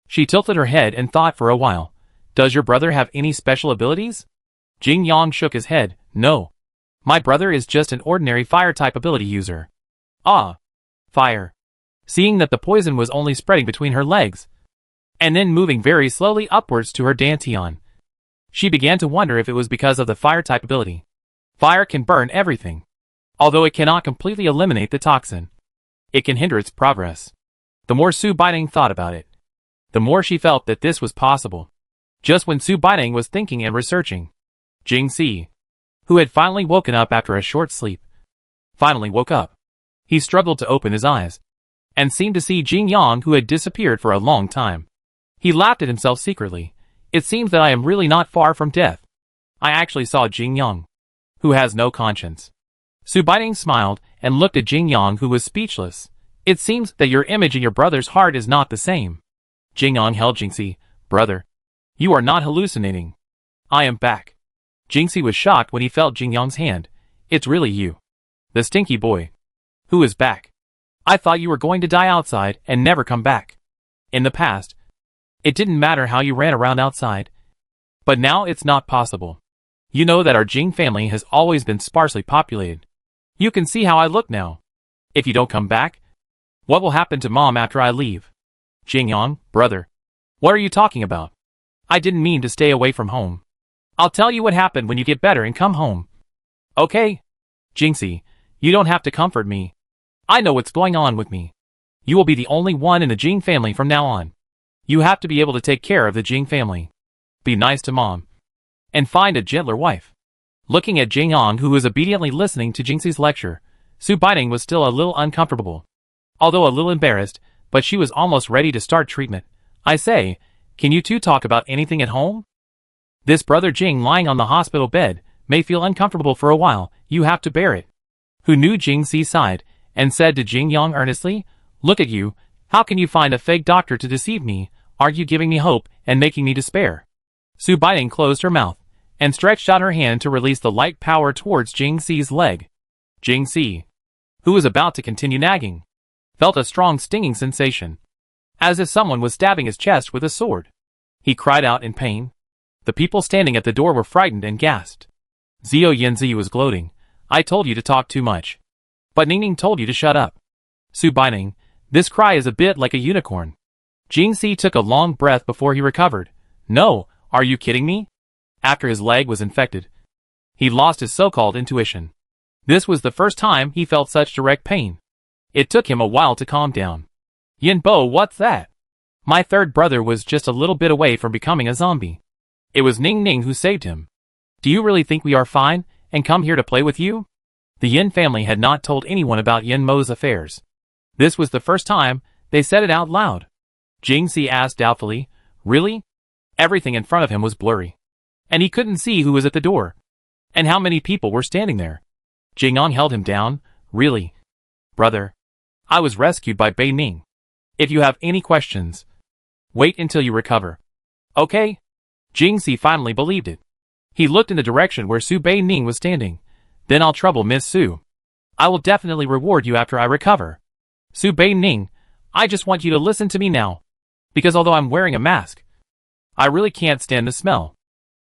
She tilted her head and thought for a while. "Does your brother have any special abilities?" Jing Yang shook his head. "No. My brother is just an ordinary fire-type ability user." "Ah. Fire." Seeing that the poison was only spreading between her legs, and then moving very slowly upwards to her dantian, she began to wonder if it was because of the fire-type ability. Fire can burn everything. Although it cannot completely eliminate the toxin, it can hinder its progress. The more Su Baining thought about it, the more she felt that this was possible. Just when Su Baining was thinking and researching, Jing Si, who had finally woken up after a short sleep, finally woke up. He struggled to open his eyes, and seemed to see Jing Yang, who had disappeared for a long time. He laughed at himself secretly. "It seems that I am really not far from death. I actually saw Jing Yang, who has no conscience." Su Baining smiled and looked at Jing Yang, who was speechless. "It seems that your image in your brother's heart is not the same." Jing Yang held Jing Si. "Brother, you are not hallucinating. I am back." Jing Si was shocked when he felt Jing Yang's hand. "It's really you, the stinky boy, who is back. I thought you were going to die outside and never come back. In the past, it didn't matter how you ran around outside. But now it's not possible. You know that our Jing family has always been sparsely populated. You can see how I look now. If you don't come back, what will happen to Mom after I leave?" "Jing Yang, brother, what are you talking about? I didn't mean to stay away from home. I'll tell you what happened when you get better and come home." "Okay. Jing Si, you don't have to comfort me. I know what's going on with me. You will be the only one in the Jing family from now on. You have to be able to take care of the Jing family. Be nice to Mom, and find a gentler wife." Looking at Jing Yang, who was obediently listening to Jing Si's lecture, Su Baining was still a little uncomfortable, although a little embarrassed, but she was almost ready to start treatment. "I say, can you two talk about anything at home? This brother Jing lying on the hospital bed may feel uncomfortable for a while. You have to bear it." Who knew Jing Si sighed, and said to Jing Yang earnestly, "Look at you, how can you find a fake doctor to deceive me? Aren't you giving me hope and making me despair? Su Baining closed her mouth and stretched out her hand to release the light power towards Jing Si's leg. Jing Si, who was about to continue nagging, felt a strong stinging sensation, as if someone was stabbing his chest with a sword. He cried out in pain. The people standing at the door were frightened and gasped. Zhou Yanzi was gloating. I told you to talk too much. But Ningning told you to shut up. Su Baining, this cry is a bit like a unicorn. Jing Si took a long breath before he recovered. No, are you kidding me? After his leg was infected, he lost his so-called intuition. This was the first time he felt such direct pain. It took him a while to calm down. Yin Bo, what's that? My third brother was just a little bit away from becoming a zombie. It was Ning Ning who saved him. Do you really think we are fine and come here to play with you? The Yin family had not told anyone about Yin Mo's affairs. This was the first time they said it out loud. Jing Si asked doubtfully, really? Everything in front of him was blurry, and he couldn't see who was at the door, and how many people were standing there. Jing Yang held him down. Really? Brother, I was rescued by Bei Ning. If you have any questions, wait until you recover. Okay? Jing Si finally believed it. He looked in the direction where Su Bei Ning was standing. Then I'll trouble Miss Su. I will definitely reward you after I recover. Su Bei Ning, I just want you to listen to me now. Because although I'm wearing a mask, I really can't stand the smell.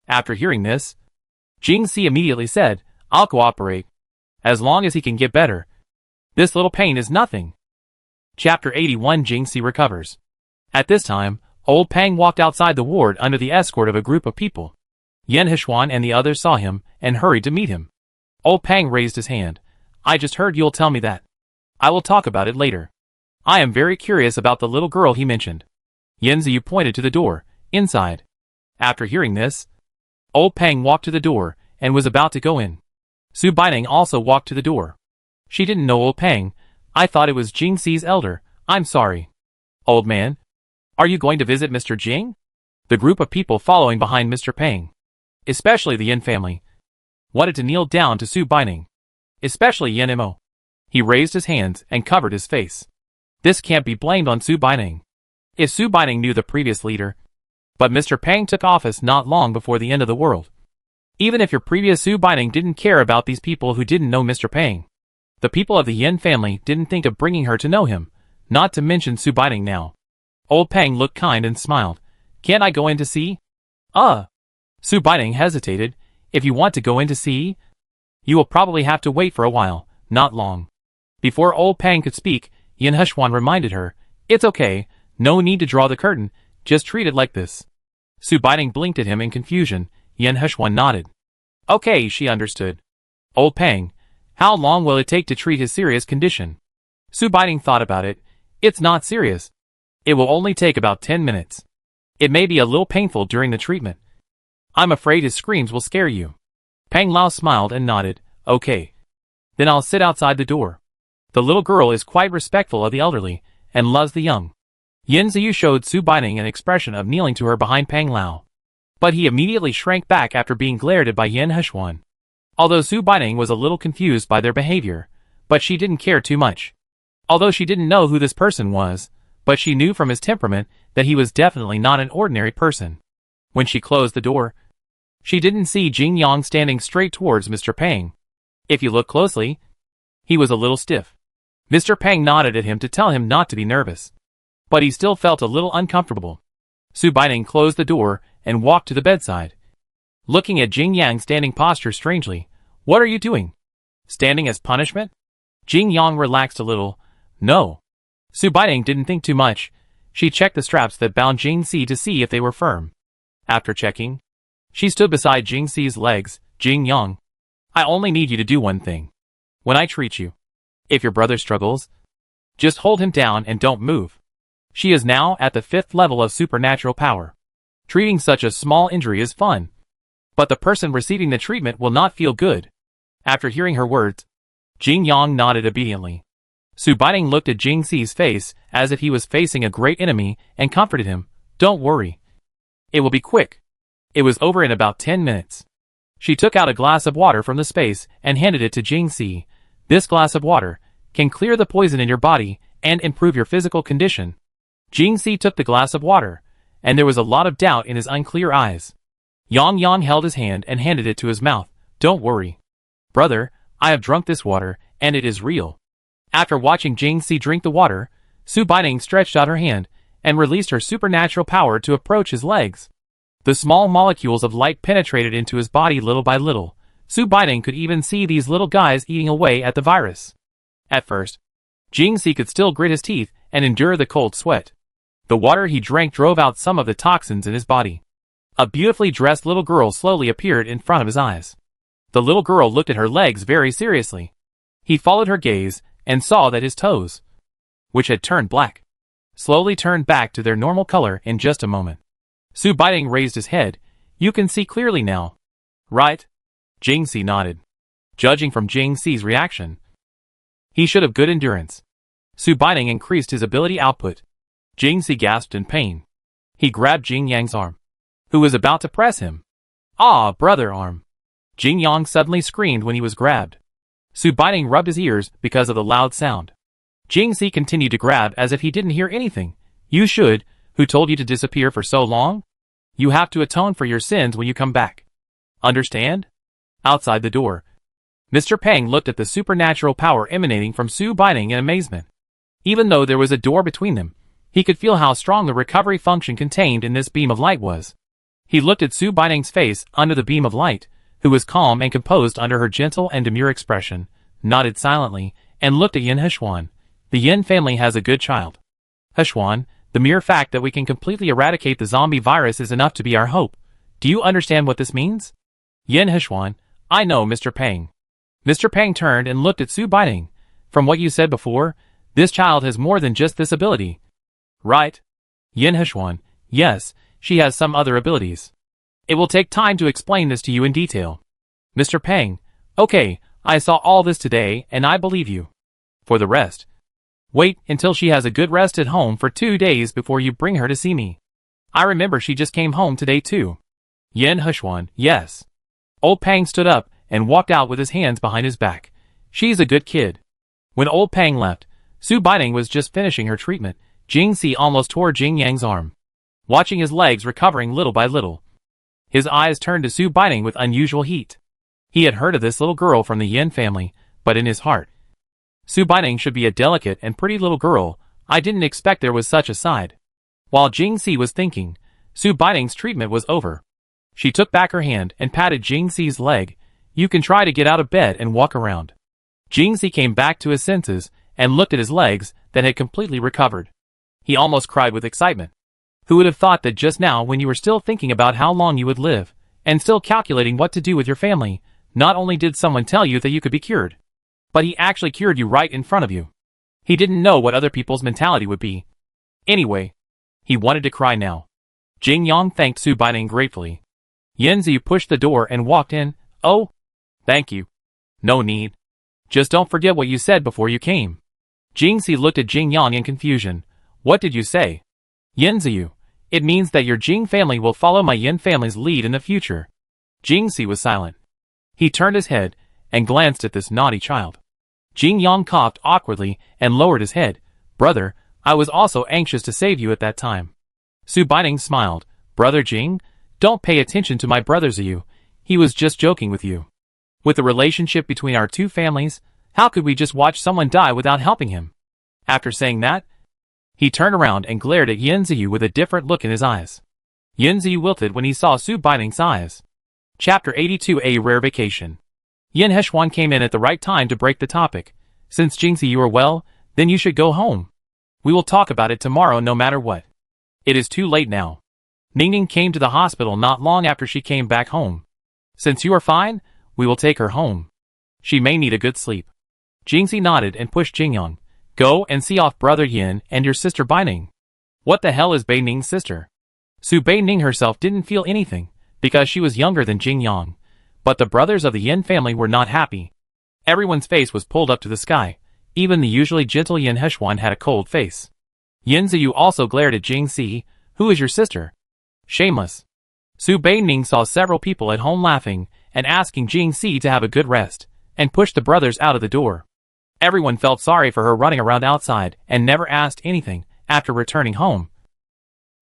After hearing this, Jing Si immediately said, I'll cooperate. As long as he can get better. This little pain is nothing. Chapter 81 Jing Si recovers. At this time, Old Pang walked outside the ward under the escort of a group of people. Yan Heshuan and the others saw him and hurried to meet him. Old Pang raised his hand. I just heard you'll tell me that. I will talk about it later. I am very curious about the little girl he mentioned. Yan Ziyu pointed to the door, inside. After hearing this, Old Pang walked to the door and was about to go in. Su Baining also walked to the door. She didn't know Old Pang. I thought it was Jing Si's elder. I'm sorry. Old man, are you going to visit Mr. Jing? The group of people following behind Mr. Pang, especially the Yin family, wanted to kneel down to Su Baining, especially Yin Mo. He raised his hands and covered his face. This can't be blamed on Su Baining. If Su Baining knew the previous leader, but Mr. Pang took office not long before the end of the world. Even if your previous Su Baining didn't care about these people who didn't know Mr. Pang, the people of the Yin family didn't think of bringing her to know him, not to mention Su Baining now. Old Pang looked kind and smiled. Can't I go in to see? Su Baining hesitated. If you want to go in to see, you will probably have to wait for a while, not long. Before Old Pang could speak, Yin Heshuan reminded her, it's okay, no need to draw the curtain, just treat it like this. Su Baining blinked at him in confusion. Yin Heshuan nodded. Okay, she understood. Old Pang, how long will it take to treat his serious condition? Su Baining thought about it. It's not serious. It will only take about 10 minutes. It may be a little painful during the treatment. I'm afraid his screams will scare you. Pang Lao smiled and nodded. Okay. Then I'll sit outside the door. The little girl is quite respectful of the elderly, and loves the young. Yin Ziyu showed Su Baining an expression of kneeling to her behind Pang Lao. But he immediately shrank back after being glared at by Yin Heshuan. Although Su Baining was a little confused by their behavior, but she didn't care too much. Although she didn't know who this person was, but she knew from his temperament that he was definitely not an ordinary person. When she closed the door, she didn't see Jing Yang standing straight towards Mr. Pang. If you look closely, he was a little stiff. Mr. Pang nodded at him to tell him not to be nervous, but he still felt a little uncomfortable. Su Baining closed the door and walked to the bedside, looking at Jing Yang standing posture strangely. What are you doing? Standing as punishment? Jing Yang relaxed a little. No. Su Baining didn't think too much. She checked the straps that bound Jing Si to see if they were firm. After checking, she stood beside Jing Si's legs. Jing Yang, I only need you to do one thing. When I treat you, if your brother struggles, just hold him down and don't move. She is now at the 5th level of supernatural power. Treating such a small injury is fun, but the person receiving the treatment will not feel good. After hearing her words, Jing Yang nodded obediently. Su Baining looked at Jing Si's face as if he was facing a great enemy and comforted him. Don't worry. It will be quick. It was over in about 10 minutes. She took out a glass of water from the space and handed it to Jing Si. This glass of water can clear the poison in your body and improve your physical condition. Jing Si took the glass of water and there was a lot of doubt in his unclear eyes. Yang Yang held his hand and handed it to his mouth. Don't worry. Brother, I have drunk this water, and it is real. After watching Jingxi drink the water, Su Baining stretched out her hand and released her supernatural power to approach his legs. The small molecules of light penetrated into his body little by little. Su Baining could even see these little guys eating away at the virus. At first, Jingxi could still grit his teeth and endure the cold sweat. The water he drank drove out some of the toxins in his body. A beautifully dressed little girl slowly appeared in front of his eyes. The little girl looked at her legs very seriously. He followed her gaze and saw that his toes, which had turned black, slowly turned back to their normal color in just a moment. Su Baining raised his head. You can see clearly now. Right? Jingxi nodded. Judging from Jingxi's reaction, he should have good endurance. Su Baining increased his ability output. Jingxi gasped in pain. He grabbed Jing Yang's arm, who was about to press him. Ah, brother arm. Jing Yang suddenly screamed when he was grabbed. Su Baining rubbed his ears because of the loud sound. Jingxi continued to grab as if he didn't hear anything. You should. Who told you to disappear for so long? You have to atone for your sins when you come back. Understand? Outside the door, Mr. Peng looked at the supernatural power emanating from Su Baining in amazement. Even though there was a door between them, he could feel how strong the recovery function contained in this beam of light was. He looked at Su Baining's face under the beam of light, who was calm and composed under her gentle and demure expression, nodded silently, and looked at Yin Hechuan. The Yin family has a good child. Hechuan, the mere fact that we can completely eradicate the zombie virus is enough to be our hope. Do you understand what this means? Yin Hechuan, I know, Mr. Peng. Mr. Peng turned and looked at Su Baining. From what you said before, this child has more than just this ability. Right? Yin Hechuan, yes, she has some other abilities. It will take time to explain this to you in detail. Mr. Peng, okay, I saw all this today and I believe you. For the rest, wait until she has a good rest at home for 2 days before you bring her to see me. I remember she just came home today too. Yin Hechuan, yes. Old Peng stood up and walked out with his hands behind his back. She's a good kid. When Old Peng left, Su Baining was just finishing her treatment. Jingxi almost tore Jing Yang's arm. Watching his legs recovering little by little, his eyes turned to Su Baining with unusual heat. He had heard of this little girl from the Yin family, but in his heart, Su Baining should be a delicate and pretty little girl. I didn't expect there was such a side. While Jingxi was thinking, Su Baining's treatment was over. She took back her hand and patted Jingxi's leg. You can try to get out of bed and walk around. Jingxi came back to his senses and looked at his legs that had completely recovered. He almost cried with excitement. Who would have thought that just now, when you were still thinking about how long you would live, and still calculating what to do with your family, not only did someone tell you that you could be cured, but he actually cured you right in front of you. He didn't know what other people's mentality would be. Anyway, he wanted to cry now. Jing Yang thanked Su Baining gratefully. Yanzi pushed the door and walked in. Oh, thank you. No need. Just don't forget what you said before you came. Jingxi looked at Jing Yang in confusion. What did you say? Yanzi, it means that your Jing family will follow my Yin family's lead in the future. Jingxi was silent. He turned his head and glanced at this naughty child. Jing Yang coughed awkwardly and lowered his head. Brother, I was also anxious to save you at that time. Su Baining smiled. Brother Jing, don't pay attention to my brother Ziyu. He was just joking with you. With the relationship between our two families, how could we just watch someone die without helping him? After saying that, he turned around and glared at Yin Ziyu with a different look in his eyes. Yin Ziyu wilted when he saw Su Baining's eyes. Chapter 82, A Rare Vacation. Yin Hechuan came in at the right time to break the topic. Since Jingxi you are well, then you should go home. We will talk about it tomorrow no matter what. It is too late now. Ningning came to the hospital not long after she came back home. Since you are fine, we will take her home. She may need a good sleep. Jingxi nodded and pushed Jingyang. Go and see off brother Yin and your sister Baining. What the hell is Bei Ning's sister? Su Baining herself didn't feel anything, because she was younger than Jingyang. But the brothers of the Yin family were not happy. Everyone's face was pulled up to the sky. Even the usually gentle Yin Hechuan had a cold face. Yin Ziyu also glared at Jingxi. Who is your sister? Shameless. Su Baining saw several people at home laughing and asking Jingxi to have a good rest, and pushed the brothers out of the door. Everyone felt sorry for her running around outside and never asked anything after returning home.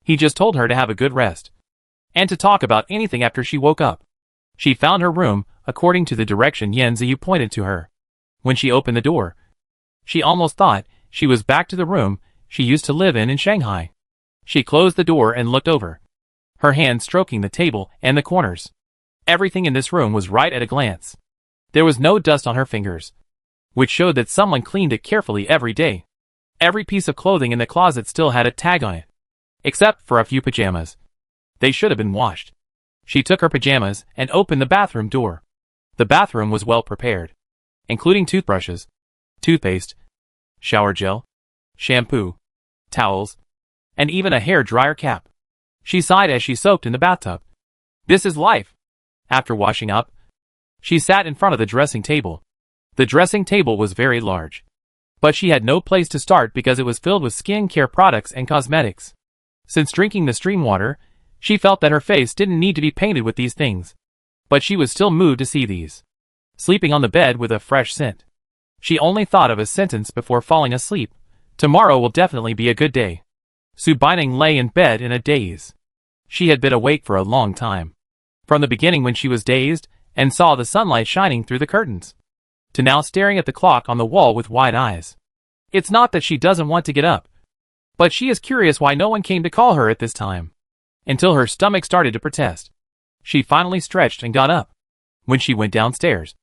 He just told her to have a good rest. And to talk about anything after she woke up. She found her room, according to the direction Yan Ziyu pointed to her. When she opened the door, she almost thought she was back to the room she used to live in Shanghai. She closed the door and looked over, her hand stroking the table and the corners. Everything in this room was right at a glance. There was no dust on her fingers, which showed that someone cleaned it carefully every day. Every piece of clothing in the closet still had a tag on it, except for a few pajamas. They should have been washed. She took her pajamas and opened the bathroom door. The bathroom was well prepared, including toothbrushes, toothpaste, shower gel, shampoo, towels, and even a hair dryer cap. She sighed as she soaked in the bathtub. This is life. After washing up, she sat in front of the dressing table. The dressing table was very large, but she had no place to start because it was filled with skin care products and cosmetics. Since drinking the stream water, she felt that her face didn't need to be painted with these things. But she was still moved to see these. Sleeping on the bed with a fresh scent. She only thought of a sentence before falling asleep. Tomorrow will definitely be a good day. Su Baining lay in bed in a daze. She had been awake for a long time. From the beginning when she was dazed and saw the sunlight shining through the curtains, to now staring at the clock on the wall with wide eyes. It's not that she doesn't want to get up, but she is curious why no one came to call her at this time. Until her stomach started to protest. She finally stretched and got up. When she went downstairs,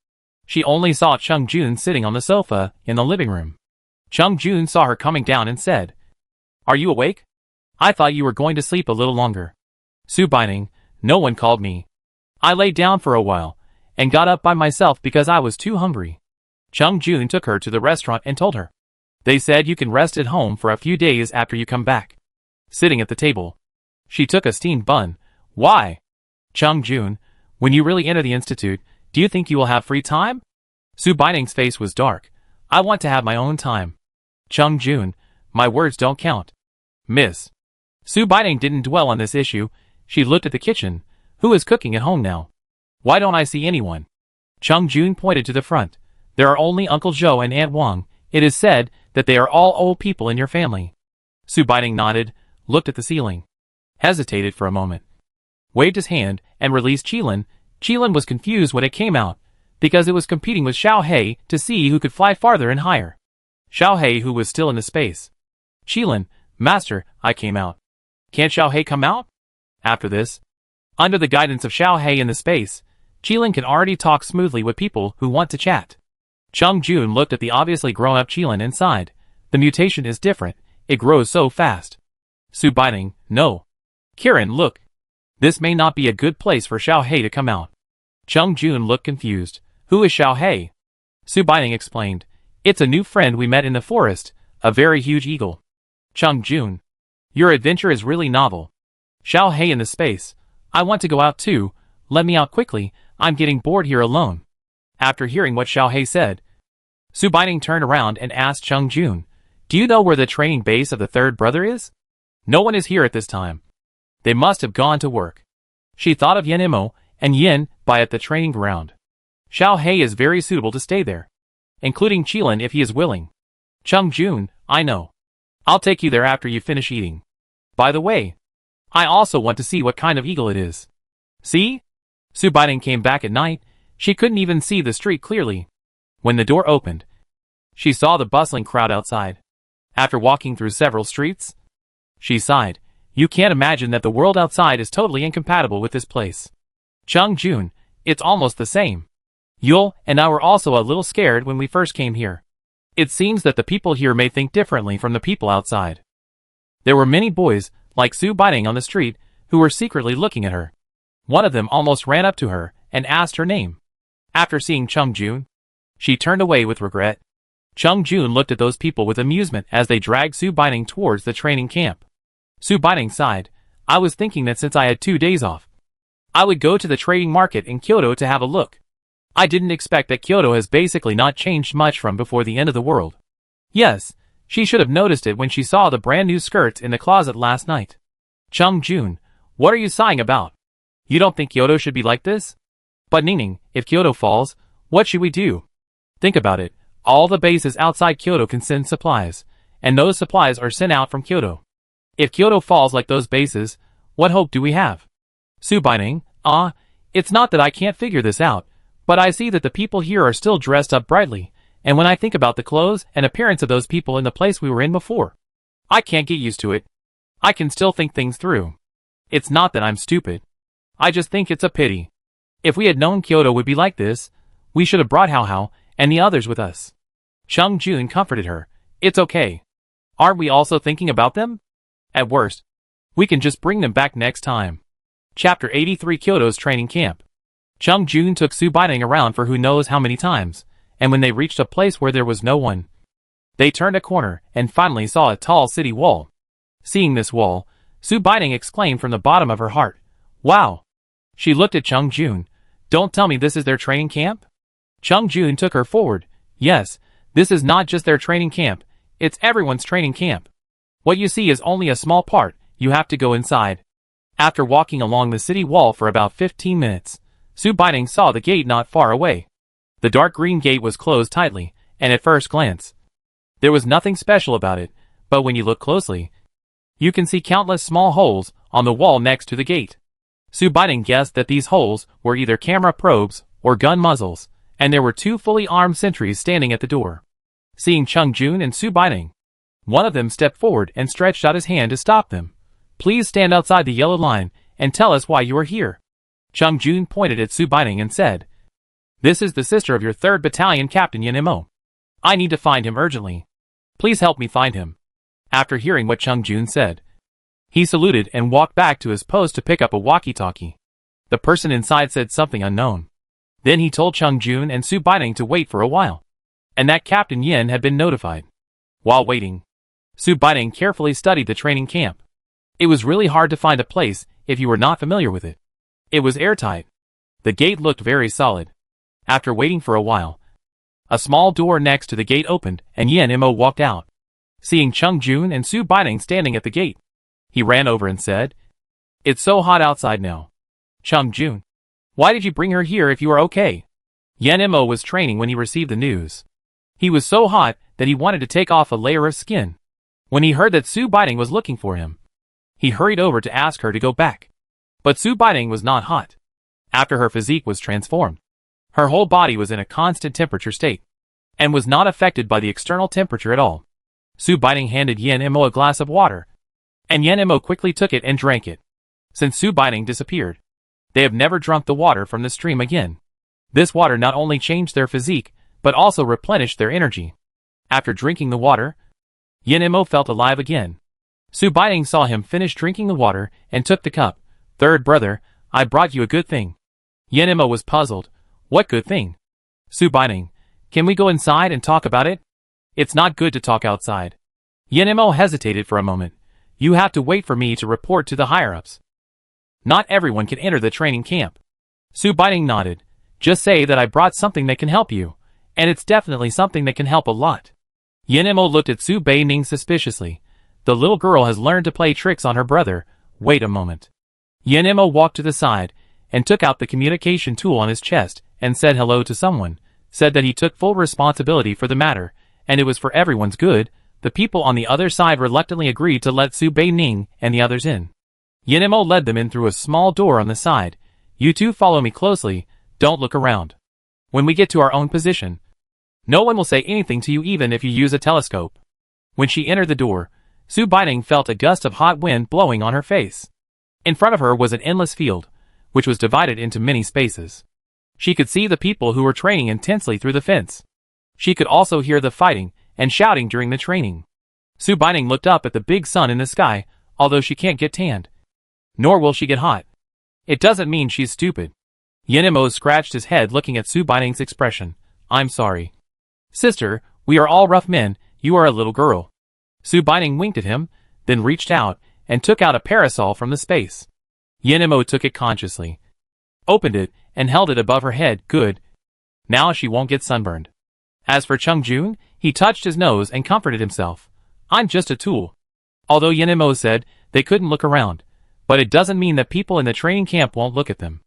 she only saw Chung Jun sitting on the sofa in the living room. Chung Jun saw her coming down and said, "Are you awake? I thought you were going to sleep a little longer." Su Baining, "No one called me. I lay down for a while, and got up by myself because I was too hungry." Chung Jun took her to the restaurant and told her, "They said you can rest at home for a few days after you come back." Sitting at the table, she took a steamed bun. "Why?" "Chung Jun, when you really enter the institute, do you think you will have free time?" Su Baining's face was dark. "I want to have my own time." "Chung Jun, my words don't count." "Miss." Su Baining didn't dwell on this issue. She looked at the kitchen. Who is cooking at home now? Why don't I see anyone? Chung Jun pointed to the front. "There are only Uncle Zhou and Aunt Wang. It is said that they are all old people in your family." Su Baining nodded, looked at the ceiling, hesitated for a moment, waved his hand, and released Qilin. Qilin was confused when it came out, because it was competing with Xiao He to see who could fly farther and higher. Xiao He, who was still in the space. "Qilin, Master, I came out. Can't Xiao He come out?" After this, under the guidance of Xiao He in the space, Qilin can already talk smoothly with people who want to chat. Chung Jun looked at the obviously grown-up Qilin and sighed. The mutation is different. It grows so fast. Su Baining, "No. Kirin, look. This may not be a good place for Xiao He to come out." Chung Jun looked confused. "Who is Xiao He?" Su Baining explained. "It's a new friend we met in the forest, a very huge eagle." Chung Jun, "Your adventure is really novel. Xiao He in the space. I want to go out too. Let me out quickly. I'm getting bored here alone." After hearing what Xiao He said, Su Baining turned around and asked Chung Jun, "Do you know where the training base of the third brother is?" "No one is here at this time. They must have gone to work." She thought of Yen Imo and Yin Bai at the training ground. Xiao He is very suitable to stay there, including Qilin if he is willing. Chung Jun, "I know. I'll take you there after you finish eating. By the way, I also want to see what kind of eagle it is." "See?" Su Baining came back at night. She couldn't even see the street clearly. When the door opened, she saw the bustling crowd outside. After walking through several streets, she sighed. You can't imagine that the world outside is totally incompatible with this place. Chung Jun, "It's almost the same. Yul and I were also a little scared when we first came here. It seems that the people here may think differently from the people outside." There were many boys, like Su Baining on the street, who were secretly looking at her. One of them almost ran up to her and asked her name. After seeing Chung Jun, she turned away with regret. Chung Jun looked at those people with amusement as they dragged Su Baining towards the training camp. Su Baining sighed. "I was thinking that since I had 2 days off, I would go to the trading market in Kyoto to have a look. I didn't expect that Kyoto has basically not changed much from before the end of the world." Yes, she should have noticed it when she saw the brand new skirts in the closet last night. Chung Jun, "What are you sighing about? You don't think Kyoto should be like this?" "But Ningning, if Kyoto falls, what should we do? Think about it. All the bases outside Kyoto can send supplies, and those supplies are sent out from Kyoto. If Kyoto falls like those bases, what hope do we have? Subining, it's not that I can't figure this out, but I see that the people here are still dressed up brightly, and when I think about the clothes and appearance of those people in the place we were in before, I can't get used to it. I can still think things through. It's not that I'm stupid. I just think it's a pity. If we had known Kyoto would be like this, we should have brought Hao Hao and the others with us. Chung Jun comforted her. It's okay. Aren't we also thinking about them? At worst, we can just bring them back next time. Chapter 83 Kyoto's Training Camp. Chung Jun took Subining around for who knows how many times, and when they reached a place where there was no one, they turned a corner and finally saw a tall city wall. Seeing this wall, Subining exclaimed from the bottom of her heart, "Wow!" She looked at Chung Jun. "Don't tell me this is their training camp?" Chung Jun took her forward. "Yes, this is not just their training camp, it's everyone's training camp. What you see is only a small part, you have to go inside." After walking along the city wall for about 15 minutes, Subining saw the gate not far away. The dark green gate was closed tightly, and at first glance, there was nothing special about it, but when you look closely, you can see countless small holes on the wall next to the gate. Subining guessed that these holes were either camera probes or gun muzzles, and there were 2 fully armed sentries standing at the door. Seeing Chung Jun and Subining, one of them stepped forward and stretched out his hand to stop them. "Please stand outside the yellow line and tell us why you are here." Chung Jun pointed at Subining and said, "This is the sister of your 3rd Battalion Captain Yanimo. I need to find him urgently. Please help me find him." After hearing what Chung Jun said, he saluted and walked back to his post to pick up a walkie-talkie. The person inside said something unknown. Then he told Chung Jun and Subining to wait for a while, and that Captain Yin had been notified. While waiting, Subining carefully studied the training camp. It was really hard to find a place if you were not familiar with it. It was airtight. The gate looked very solid. After waiting for a while, a small door next to the gate opened and Yen Mo walked out. Seeing Chung Jun and Subining standing at the gate, he ran over and said, "It's so hot outside now. Chung Jun, why did you bring her here if you are okay?" Yen Mo was training when he received the news. He was so hot that he wanted to take off a layer of skin. When he heard that Subining was looking for him, he hurried over to ask her to go back. But Subining was not hot. After her physique was transformed, her whole body was in a constant temperature state, and was not affected by the external temperature at all. Subining handed Yen Mo a glass of water, and Yen Mo quickly took it and drank it. Since Subining disappeared, they have never drunk the water from the stream again. This water not only changed their physique, but also replenished their energy. After drinking the water, Yen Mo felt alive again. Subining saw him finish drinking the water and took the cup. "Third brother, I brought you a good thing." Yen Mo was puzzled. "What good thing?" "Subining, can we go inside and talk about it?" "It's not good to talk outside." Yen Mo hesitated for a moment. "You have to wait for me to report to the higher-ups. Not everyone can enter the training camp." Subining nodded. "Just say that I brought something that can help you, and it's definitely something that can help a lot." Yen Mo looked at Subining suspiciously. "The little girl has learned to play tricks on her brother. Wait a moment." Yen Mo walked to the side, and took out the communication tool on his chest, and said hello to someone, said that he took full responsibility for the matter, and it was for everyone's good. The people on the other side reluctantly agreed to let Subining and the others in. Yen Mo led them in through a small door on the side. "You two follow me closely, don't look around. When we get to our own position, no one will say anything to you even if you use a telescope." When she entered the door, Subining felt a gust of hot wind blowing on her face. In front of her was an endless field, which was divided into many spaces. She could see the people who were training intensely through the fence. She could also hear the fighting and shouting during the training. Subining looked up at the big sun in the sky, although she can't get tanned. Nor will she get hot. It doesn't mean she's stupid. Yen Mo scratched his head looking at Subining's expression. "I'm sorry. Sister, we are all rough men, you are a little girl." Subining winked at him, then reached out and took out a parasol from the space. Yen Mo took it consciously, opened it, and held it above her head. "Good. Now she won't get sunburned." As for Chung Jun, he touched his nose and comforted himself. "I'm just a tool." Although Yen Mo said they couldn't look around, but it doesn't mean that people in the training camp won't look at them.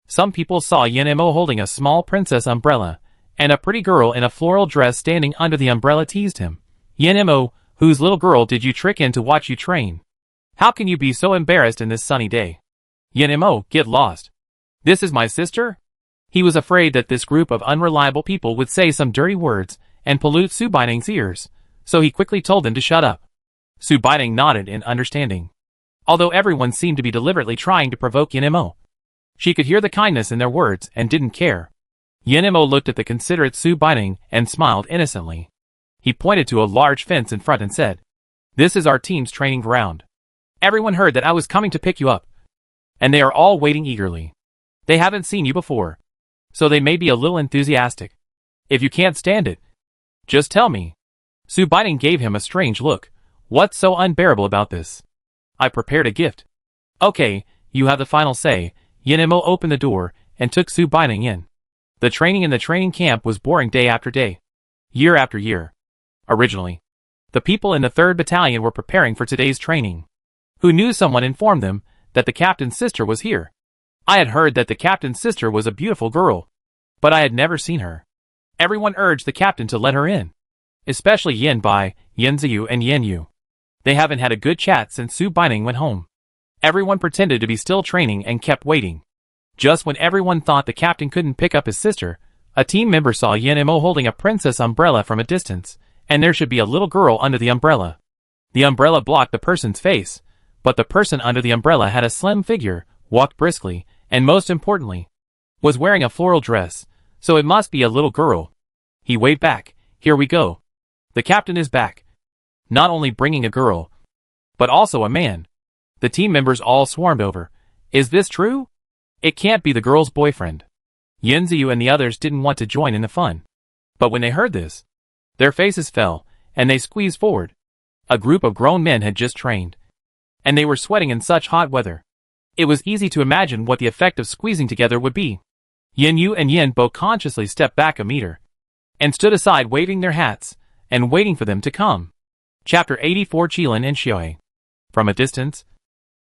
Some people saw Yen Mo holding a small princess umbrella, and a pretty girl in a floral dress standing under the umbrella teased him. "Yen Mo, whose little girl did you trick in to watch you train?" How can you be so embarrassed in this sunny day? Yin-mo, get lost. This is my sister? He was afraid that this group of unreliable people would say some dirty words and pollute Su Baining's ears, so he quickly told them to shut up. Su Baining nodded in understanding. Although everyone seemed to be deliberately trying to provoke Yin-mo, she could hear the kindness in their words and didn't care. Yin-mo looked at the considerate Su Baining and smiled innocently. He pointed to a large fence in front and said, "This is our team's training ground. Everyone heard that I was coming to pick you up, and they are all waiting eagerly. They haven't seen you before, so they may be a little enthusiastic. If you can't stand it, just tell me." Su Baining gave him a strange look. What's so unbearable about this? I prepared a gift. Okay, you have the final say. Yin-mo opened the door and took Su Baining in. The training in the training camp was boring day after day, year after year. Originally, the people in the 3rd Battalion were preparing for today's training. Who knew someone informed them that the captain's sister was here. I had heard that the captain's sister was a beautiful girl, but I had never seen her. Everyone urged the captain to let her in, especially Yin Bai, Yin Ziyu and Yin Yu. They haven't had a good chat since Su Baining went home. Everyone pretended to be still training and kept waiting. Just when everyone thought the captain couldn't pick up his sister, a team member saw Yin-mo holding a princess umbrella from a distance, and there should be a little girl under the umbrella. The umbrella blocked the person's face, but the person under the umbrella had a slim figure, walked briskly, and most importantly, was wearing a floral dress, so it must be a little girl. He waved back. Here we go. The captain is back. Not only bringing a girl, but also a man. The team members all swarmed over. Is this true? It can't be the girl's boyfriend. Yin Ziyu and the others didn't want to join in the fun. But when they heard this, their faces fell, and they squeezed forward. A group of grown men had just trained, and they were sweating in such hot weather. It was easy to imagine what the effect of squeezing together would be. Yin Yu and Yin Bo consciously stepped back a meter, and stood aside waving their hats, and waiting for them to come. Chapter 84 Qilin and Xioi. From a distance,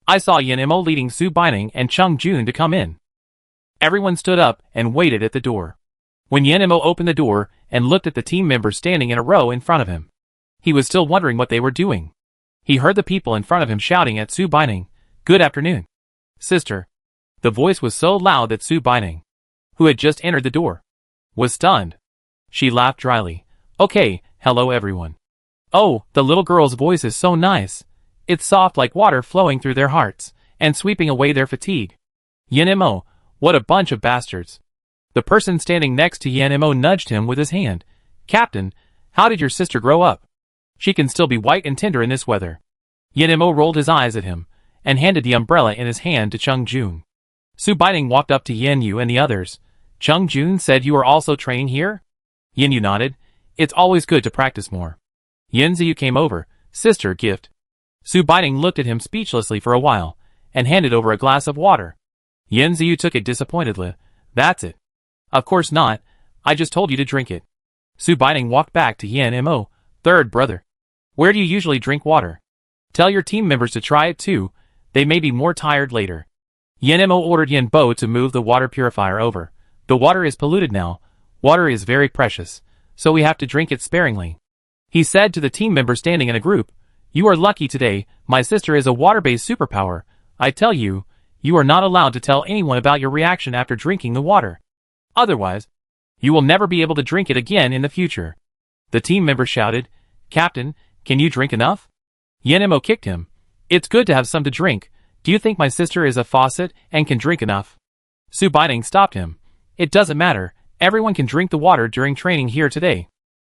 I saw Yin-mo leading Su Baining and Chung Jun to come in. Everyone stood up and waited at the door. When Yin-mo opened the door and looked at the team members standing in a row in front of him, he was still wondering what they were doing. He heard the people in front of him shouting at Su Baining, "Good afternoon, sister." The voice was so loud that Su Baining, who had just entered the door, was stunned. She laughed dryly. "Okay, hello everyone. Oh, the little girl's voice is so nice. It's soft like water flowing through their hearts, and sweeping away their fatigue. Yin-mo, what a bunch of bastards." The person standing next to Yin-mo nudged him with his hand. "Captain, how did your sister grow up? She can still be white and tender in this weather." Yin-mo rolled his eyes at him, and handed the umbrella in his hand to Chung Jun. Su Baining walked up to Yin Yu and the others. "Chung Jun said you are also training here?" Yin Yu nodded. "It's always good to practice more." Yin Ziyu came over. "Sister, gift." Su Baining looked at him speechlessly for a while, and handed over a glass of water. Yin Ziyu took it disappointedly. "That's it." "Of course not. I just told you to drink it." Su Baining walked back to Yin-mo. "Third brother, where do you usually drink water? Tell your team members to try it too. They may be more tired later." Yin-mo ordered Yin Bo to move the water purifier over. "The water is polluted now. Water is very precious, so we have to drink it sparingly." He said to the team members standing in a group, "You are lucky today. My sister is a water-based superpower. I tell you, you are not allowed to tell anyone about your reaction after drinking the water. Otherwise, you will never be able to drink it again in the future." The team members shouted, "Captain, can you drink enough?" Yin-mo kicked him. "It's good to have some to drink. Do you think my sister is a faucet and can drink enough?" Su Baining stopped him. "It doesn't matter. Everyone can drink the water during training here today.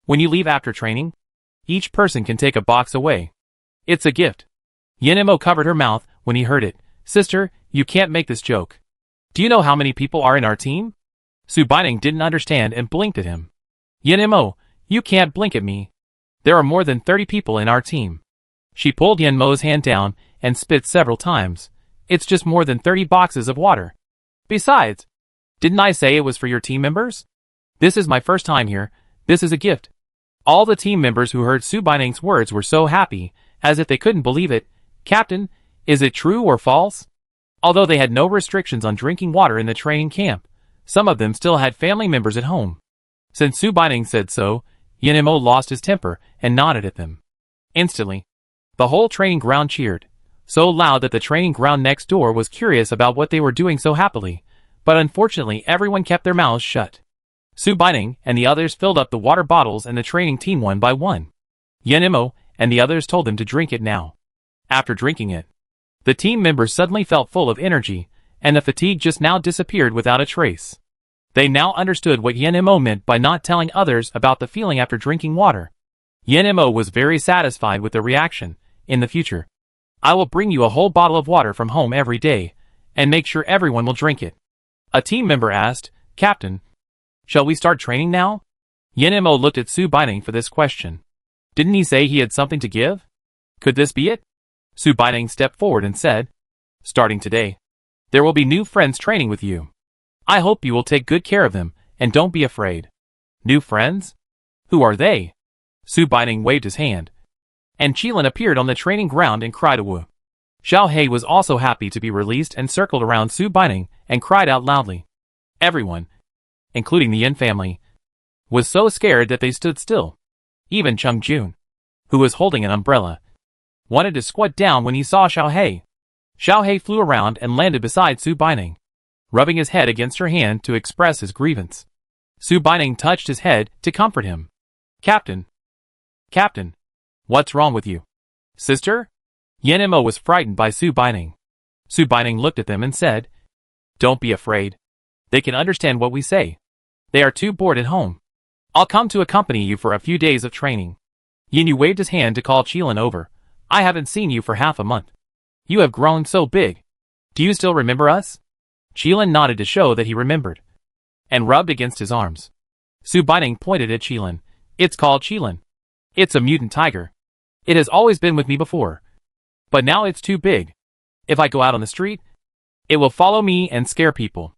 When you leave after training, each person can take a box away. It's a gift." Yin-mo covered her mouth when he heard it. "Sister, you can't make this joke. Do you know how many people are in our team?" Su Baining didn't understand and blinked at him. "Yin-mo, you can't blink at me. There are more than 30 people in our team." She pulled Yin-mo's hand down and spit several times. "It's just more than 30 boxes of water. Besides, didn't I say it was for your team members? This is my first time here. This is a gift." All the team members who heard Su Baining's words were so happy, as if they couldn't believe it. "Captain, is it true or false?" Although they had no restrictions on drinking water in the training camp, some of them still had family members at home. Since Su Baining said so, Yin-mo lost his temper and nodded at them. Instantly, the whole training ground cheered. so loud that the training ground next door was curious about what they were doing so happily, but unfortunately everyone kept their mouths shut. Su Baining and the others filled up the water bottles and the training team one by one. Yenimo and the others told them to drink it now. After drinking it, the team members suddenly felt full of energy, and the fatigue just now disappeared without a trace. They now understood what Yenimo meant by not telling others about the feeling after drinking water. Yenimo was very satisfied with the reaction. In the future, I will bring you a whole bottle of water from home every day, and make sure everyone will drink it. A team member asked, Captain, shall we start training now? Yenimo looked at Su Baining for this question. Didn't he say he had something to give? Could this be it? Su Baining stepped forward and said, starting today, there will be new friends training with you. I hope you will take good care of them, and don't be afraid. New friends? Who are they? Su Baining waved his hand, and Qilin appeared on the training ground and cried a woo. Xiao He was also happy to be released and circled around Su Baining and cried out loudly. Everyone, including the Yin family, was so scared that they stood still. Even Chung Jun, who was holding an umbrella, wanted to squat down when he saw Xiao He. Xiao He flew around and landed beside Su Baining, rubbing his head against her hand to express his grievance. Su Baining touched his head to comfort him. Captain, what's wrong with you? Sister? Yenimo was frightened by Su Baining. Su Baining looked at them and said, don't be afraid. They can understand what we say. They are too bored at home. I'll come to accompany you for a few days of training. Yinyu waved his hand to call Qilin over. I haven't seen you for half a month. You have grown so big. Do you still remember us? Qilin nodded to show that he remembered, and rubbed against his arms. Su Baining pointed at Qilin. It's called Qilin. It's a mutant tiger. It has always been with me before, but now it's too big. If I go out on the street, it will follow me and scare people.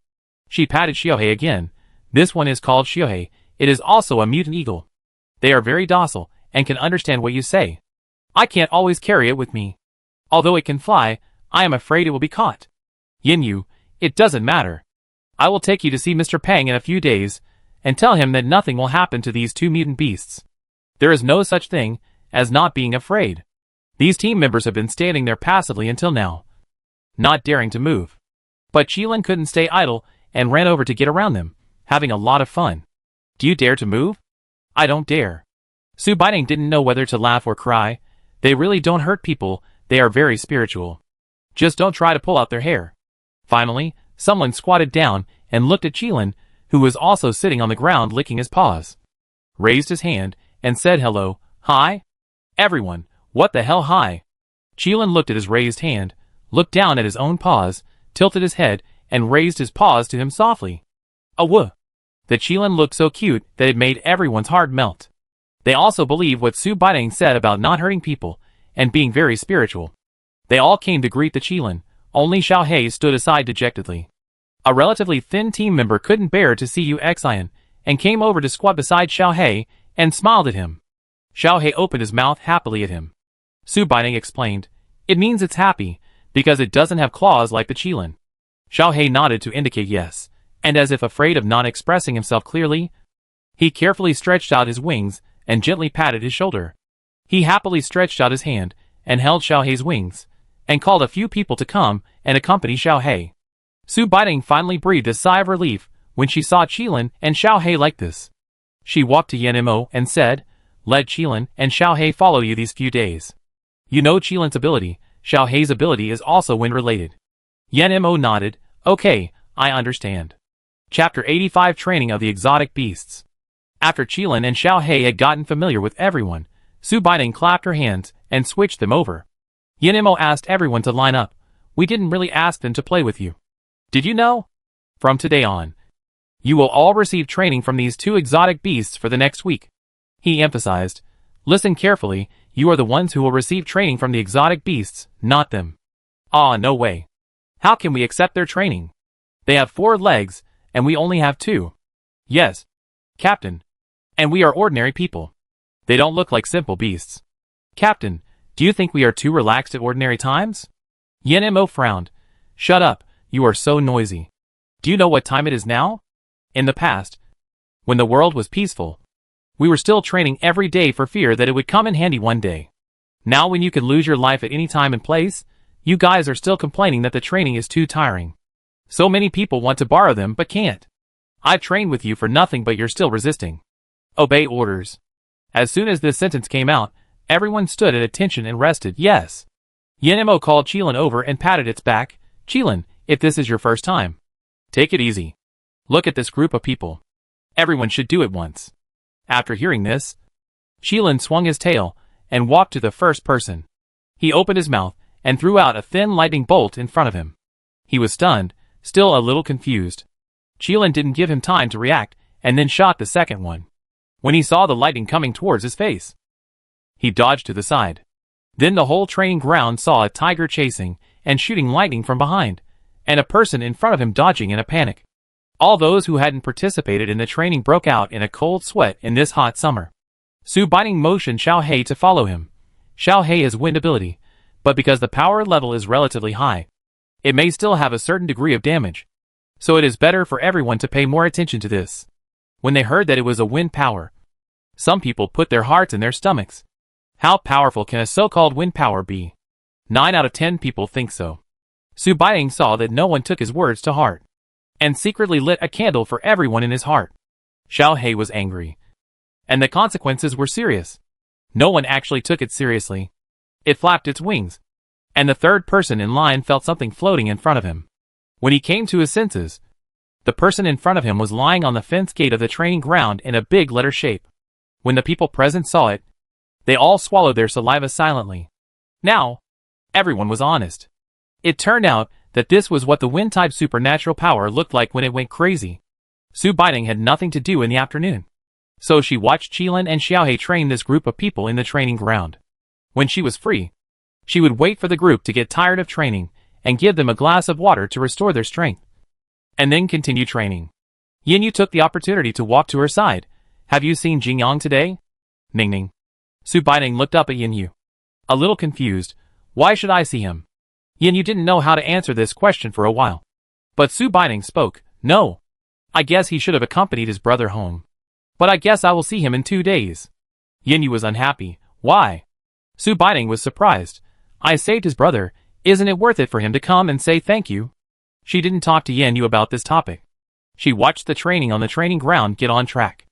She patted Xiaohei again. This one is called Xiaohei. It is also a mutant eagle. They are very docile and can understand what you say. I can't always carry it with me. Although it can fly, I am afraid it will be caught. Yinyu, it doesn't matter. I will take you to see Mr. Pang in a few days, and tell him that nothing will happen to these two mutant beasts. There is no such thing as not being afraid. These team members have been standing there passively until now, not daring to move. But Qilin couldn't stay idle and ran over to get around them, having a lot of fun. Do you dare to move? I don't dare. Su Baining didn't know whether to laugh or cry. They really don't hurt people, they are very spiritual. Just don't try to pull out their hair. Finally, someone squatted down and looked at Qilin, who was also sitting on the ground licking his paws. Raised his hand and said hello. Hi? Everyone, what the hell hi? Qilin looked at his raised hand, looked down at his own paws, tilted his head, and raised his paws to him softly. A woo. The Qilin looked so cute that it made everyone's heart melt. They also believed what Su Baining said about not hurting people and being very spiritual. They all came to greet the Qilin. Only Xiao He stood aside dejectedly. A relatively thin team member couldn't bear to see Yu Xian and came over to squat beside Xiao He and smiled at him. Xiao He opened his mouth happily at him. Su Baining explained, it means it's happy because it doesn't have claws like the Qilin. Xiao He nodded to indicate yes, and as if afraid of not expressing himself clearly, he carefully stretched out his wings and gently patted his shoulder. He happily stretched out his hand and held Xiao He's wings, and called a few people to come and accompany Xiao He. Su Baining finally breathed a sigh of relief when she saw Qilin and Xiao He like this. She walked to Yenimo and said, let Qilin and Xiao He follow you these few days. You know Qilin's ability, Xiao He's ability is also wind-related. Yenimo nodded, okay, I understand. Chapter 85 Training of the Exotic Beasts. After Qilin and Xiao He had gotten familiar with everyone, Su Baining clapped her hands and switched them over. Yenimo asked everyone to line up. We didn't really ask them to play with you. Did you know? From today on, you will all receive training from these two exotic beasts for the next week. He emphasized, listen carefully, you are the ones who will receive training from the exotic beasts, not them. Ah, no way. How can we accept their training? They have 4 legs, and we only have 2. Yes, Captain. And we are ordinary people. They don't look like simple beasts. Captain, do you think we are too relaxed at ordinary times? Yenimo frowned. Shut up, you are so noisy. Do you know what time it is now? In the past, when the world was peaceful, we were still training every day for fear that it would come in handy one day. Now when you can lose your life at any time and place, You guys are still complaining that the training is too tiring. So many people want to borrow them but can't. I've trained with you for nothing but you're still resisting. Obey orders. As soon as this sentence came out, everyone stood at attention and rested. Yes. Yenmo called Qilin over and patted its back. Qilin, if this is your first time, take it easy. Look at this group of people. Everyone should do it once. After hearing this, Qilin swung his tail and walked to the first person. He opened his mouth and threw out a thin lightning bolt in front of him. He was stunned, still a little confused. Qilin didn't give him time to react and then shot the second one. When he saw the lightning coming towards his face, he dodged to the side. Then the whole training ground saw a tiger chasing and shooting lightning from behind, and a person in front of him dodging in a panic. All those who hadn't participated in the training broke out in a cold sweat in this hot summer. Su Baining motioned Xiaohei to follow him. Xiaohei has wind ability, but because the power level is relatively high, it may still have a certain degree of damage. So it is better for everyone to pay more attention to this. When they heard that it was a wind power, some people put their hearts in their stomachs. How powerful can a so-called wind power be? 9 out of 10 people think so. Su Baining saw that no one took his words to heart, and secretly lit a candle for everyone in his heart. Xiaohei was angry, and the consequences were serious. No one actually took it seriously. It flapped its wings, and the third person in line felt something floating in front of him. When he came to his senses, the person in front of him was lying on the fence gate of the training ground in a big letter shape. When the people present saw it, they all swallowed their saliva silently. Now, everyone was honest. It turned out that this was what the wind-type supernatural power looked like when it went crazy. Su Baining had nothing to do in the afternoon, so she watched Qilin and Xiaohei train this group of people in the training ground. When she was free, she would wait for the group to get tired of training and give them a glass of water to restore their strength, and then continue training. Yinyu took the opportunity to walk to her side. Have you seen Jingyang today? Ning. Su Baining looked up at Yinyu, a little confused. Why should I see him? Yinyu didn't know how to answer this question for a while. But Su Baining spoke. No. I guess he should have accompanied his brother home. But I guess I will see him in 2 days. Yinyu was unhappy. Why? Su Baining was surprised. I saved his brother. Isn't it worth it for him to come and say thank you? She didn't talk to Yinyu about this topic. She watched the training on the training ground get on track.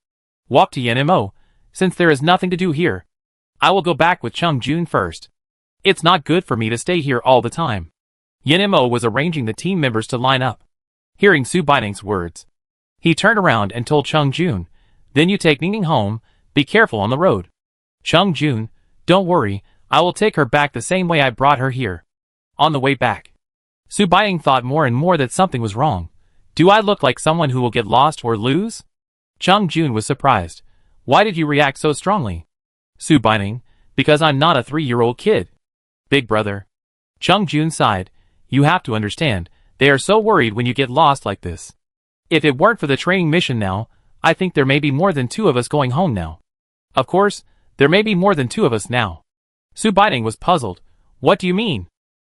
Walk to Yenmo. Since there is nothing to do here, I will go back with Chung Jun first. It's not good for me to stay here all the time. Yenmo was arranging the team members to line up. Hearing Su Baining's words, he turned around and told Chung Jun, then you take Ningning home, be careful on the road. Chung Jun, don't worry, I will take her back the same way I brought her here. On the way back, Su Baining thought more and more that something was wrong. Do I look like someone who will get lost or lose? Chung Jun was surprised. Why did you react so strongly? Su Baining, because I'm not a 3-year-old kid. Big brother. Chung Jun sighed. You have to understand, they are so worried when you get lost like this. If it weren't for the training mission now, I think there may be more than 2 of us going home now. Of course, there may be more than 2 of us now. Su Baining was puzzled. What do you mean?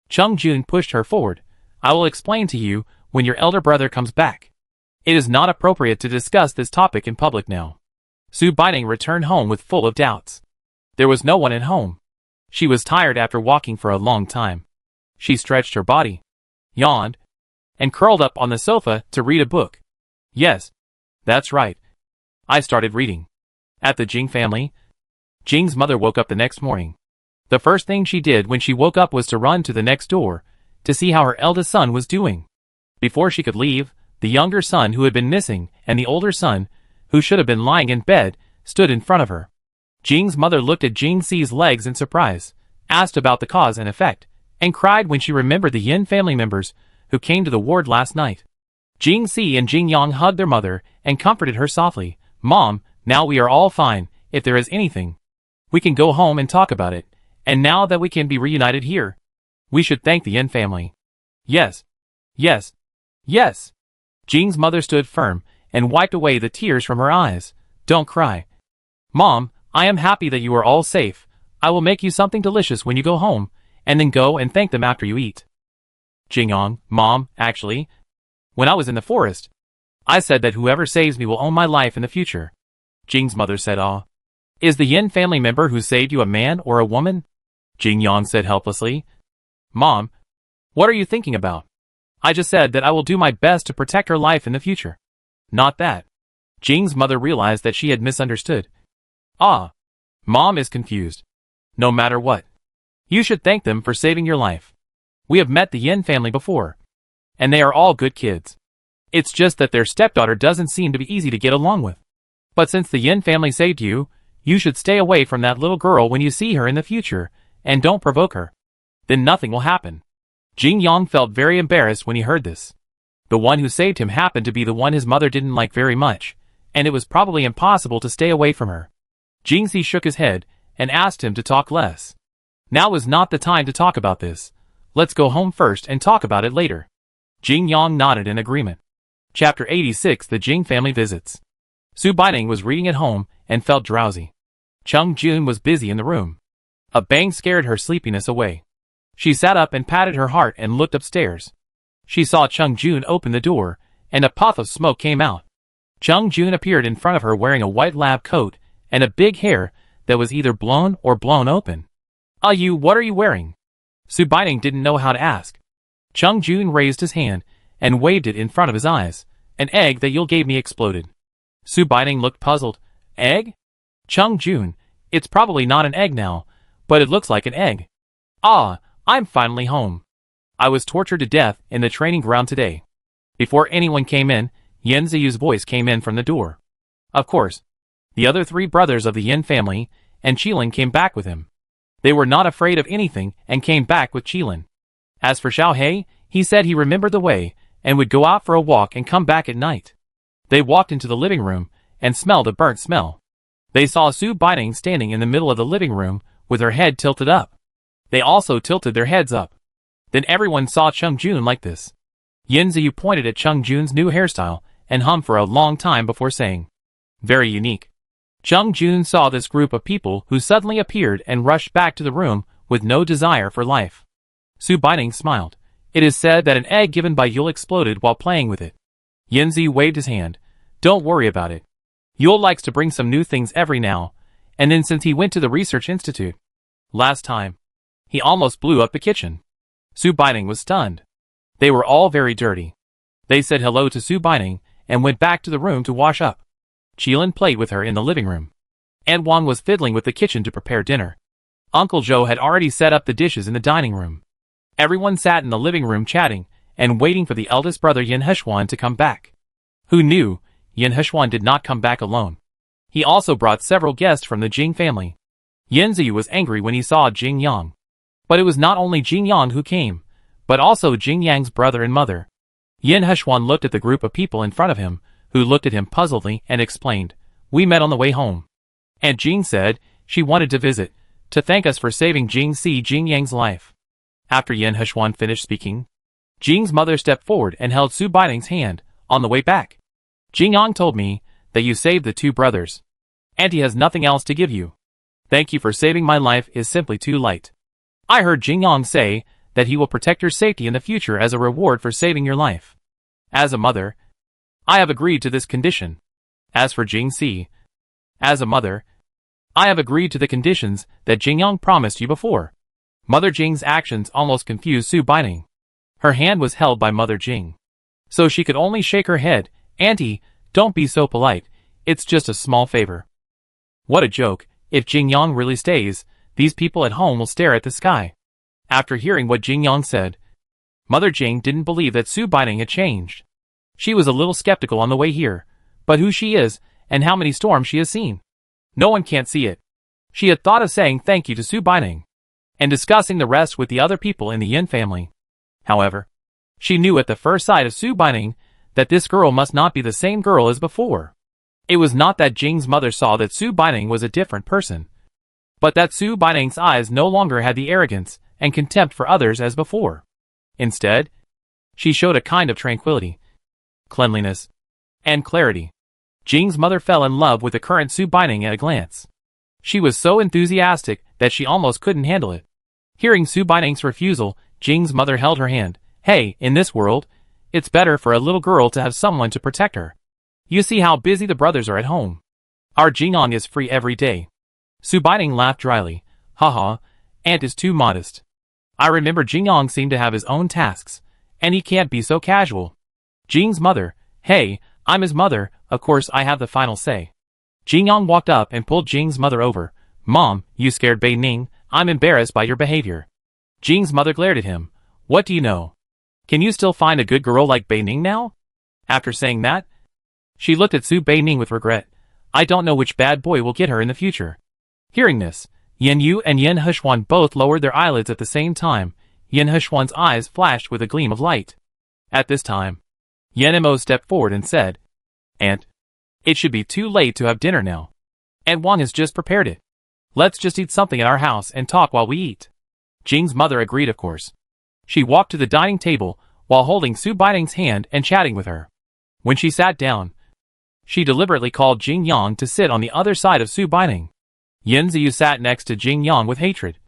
Chung Jun pushed her forward. I will explain to you when your elder brother comes back. It is not appropriate to discuss this topic in public now. Su Baining returned home with full of doubts. There was no one at home. She was tired after walking for a long time. She stretched her body, yawned, and curled up on the sofa to read a book. Yes, that's right. I started reading. At the Jing family, Jing's mother woke up the next morning. The first thing she did when she woke up was to run to the next door to see how her eldest son was doing. Before she could leave, the younger son who had been missing and the older son, who should have been lying in bed, stood in front of her. Jing's mother looked at Jing Si's legs in surprise, asked about the cause and effect, and cried when she remembered the Yin family members who came to the ward last night. Jing Si and Jing Yang hugged their mother and comforted her softly. Mom, now we are all fine. If there is anything, we can go home and talk about it. And now that we can be reunited here, we should thank the Yin family. Yes. Yes. Yes. Jing's mother stood firm and wiped away the tears from her eyes. Don't cry. Mom, I am happy that you are all safe. I will make you something delicious when you go home, and then go and thank them after you eat. Jingyang, Mom, actually, when I was in the forest, I said that whoever saves me will own my life in the future. Jing's mother said, Ah. Is the Yin family member who saved you a man or a woman? Jingyang said helplessly. Mom, What are you thinking about? I just said that I will do my best to protect her life in the future. Not that. Jing's mother realized that she had misunderstood. Ah. Mom is confused. No matter what. You should thank them for saving your life. We have met the Yin family before. And they are all good kids. It's just that their stepdaughter doesn't seem to be easy to get along with. But since the Yin family saved you, you should stay away from that little girl when you see her in the future, and don't provoke her. Then nothing will happen. Jing Yang felt very embarrassed when he heard this. The one who saved him happened to be the one his mother didn't like very much, and it was probably impossible to stay away from her. Jingxi shook his head and asked him to talk less. Now is not the time to talk about this. Let's go home first and talk about it later. Jing Yang nodded in agreement. Chapter 86: The Jing Family Visits. Su Baining was reading at home and felt drowsy. Cheng Jun was busy in the room. A bang scared her sleepiness away. She sat up and patted her heart and looked upstairs. She saw Cheng Jun open the door, and a puff of smoke came out. Cheng Jun appeared in front of her wearing a white lab coat and a big hair that was either blown or blown open. What are you wearing? Su Baining didn't know how to ask. Cheng Jun raised his hand and waved it in front of his eyes. An egg that you gave me exploded. Su Baining looked puzzled. Egg? Cheng Jun, it's probably not an egg now, but it looks like an egg. I'm finally home. I was tortured to death in the training ground today. Before anyone came in, Yin Ziyu's voice came in from the door. Of course. The other three brothers of the Yin family and Qilin came back with him. They were not afraid of anything and came back with Qilin. As for Xiao He, he said he remembered the way and would go out for a walk and come back at night. They walked into the living room and smelled a burnt smell. They saw Su Baining standing in the middle of the living room with her head tilted up. They also tilted their heads up. Then everyone saw Cheng Jun like this. Yin Ziyu pointed at Cheng Jun's new hairstyle and hummed for a long time before saying, "Very unique." Cheng Jun saw this group of people who suddenly appeared and rushed back to the room with no desire for life. Su Baining smiled. It is said that an egg given by Yule exploded while playing with it. Yin Ziyu waved his hand. Don't worry about it. Yule likes to bring some new things every now and then since he went to the research institute. Last time, he almost blew up the kitchen. Su Baining was stunned. They were all very dirty. They said hello to Su Baining and went back to the room to wash up. Qilin played with her in the living room. Aunt Wan was fiddling with the kitchen to prepare dinner. Uncle Zhou had already set up the dishes in the dining room. Everyone sat in the living room chatting and waiting for the eldest brother Yin Heshuan to come back. Who knew, Yin Heshuan did not come back alone. He also brought several guests from the Jing family. Yin Ziyu was angry when he saw Jing Yang. But it was not only Jing Yang who came, but also Jing Yang's brother and mother. Yin Heshuan looked at the group of people in front of him, who looked at him puzzledly and explained, "We met on the way home." Aunt Jing said she wanted to visit, to thank us for saving Jing Yang's life. After Yin Heshuan finished speaking, Jing's mother stepped forward and held Su Baining's hand on the way back. Jing Yang told me that you saved the two brothers. Auntie has nothing else to give you. Thank you for saving my life is simply too light. I heard Jing Yang say that he will protect your safety in the future as a reward for saving your life. As a mother, I have agreed to this condition. As for Jing Si, as a mother, I have agreed to the conditions that Jing Yang promised you before. Mother Jing's actions almost confused Su Baining. Her hand was held by Mother Jing. So she could only shake her head. Auntie, don't be so polite. It's just a small favor. What a joke. If Jing Yang really stays, these people at home will stare at the sky. After hearing what Jing Yang said, Mother Jing didn't believe that Su Baining had changed. She was a little skeptical on the way here, but who she is, and how many storms she has seen. No one can't see it. She had thought of saying thank you to Su Baining, and discussing the rest with the other people in the Yin family. However, she knew at the first sight of Su Baining that this girl must not be the same girl as before. It was not that Jing's mother saw that Su Baining was a different person, but that Su Baining's eyes no longer had the arrogance and contempt for others as before. Instead, she showed a kind of tranquility, cleanliness, and clarity. Jing's mother fell in love with the current Su Baining at a glance. She was so enthusiastic that she almost couldn't handle it. Hearing Su Baining's refusal, Jing's mother held her hand. Hey, in this world, it's better for a little girl to have someone to protect her. You see how busy the brothers are at home. Our Jing'an is free every day. Su Baining laughed dryly. Haha, Aunt is too modest. I remember Jing Yang seemed to have his own tasks, and he can't be so casual. Jing's mother, hey, I'm his mother, of course I have the final say. Jing Yang walked up and pulled Jing's mother over. Mom, you scared Bei Ning, I'm embarrassed by your behavior. Jing's mother glared at him. What do you know? Can you still find a good girl like Bei Ning now? After saying that, she looked at Su Bei Ning with regret. I don't know which bad boy will get her in the future. Hearing this, Yen Yu and Yen Heshuan both lowered their eyelids at the same time. Yen Heshuan's eyes flashed with a gleam of light. At this time, Yen Mo stepped forward and said, Aunt, it should be too late to have dinner now. Aunt Wang has just prepared it. Let's just eat something at our house and talk while we eat. Jing's mother agreed, of course. She walked to the dining table while holding Su Baining's hand and chatting with her. When she sat down, she deliberately called Jing Yang to sit on the other side of Su Baining. Yen Ziyu sat next to Jing Yang with hatred,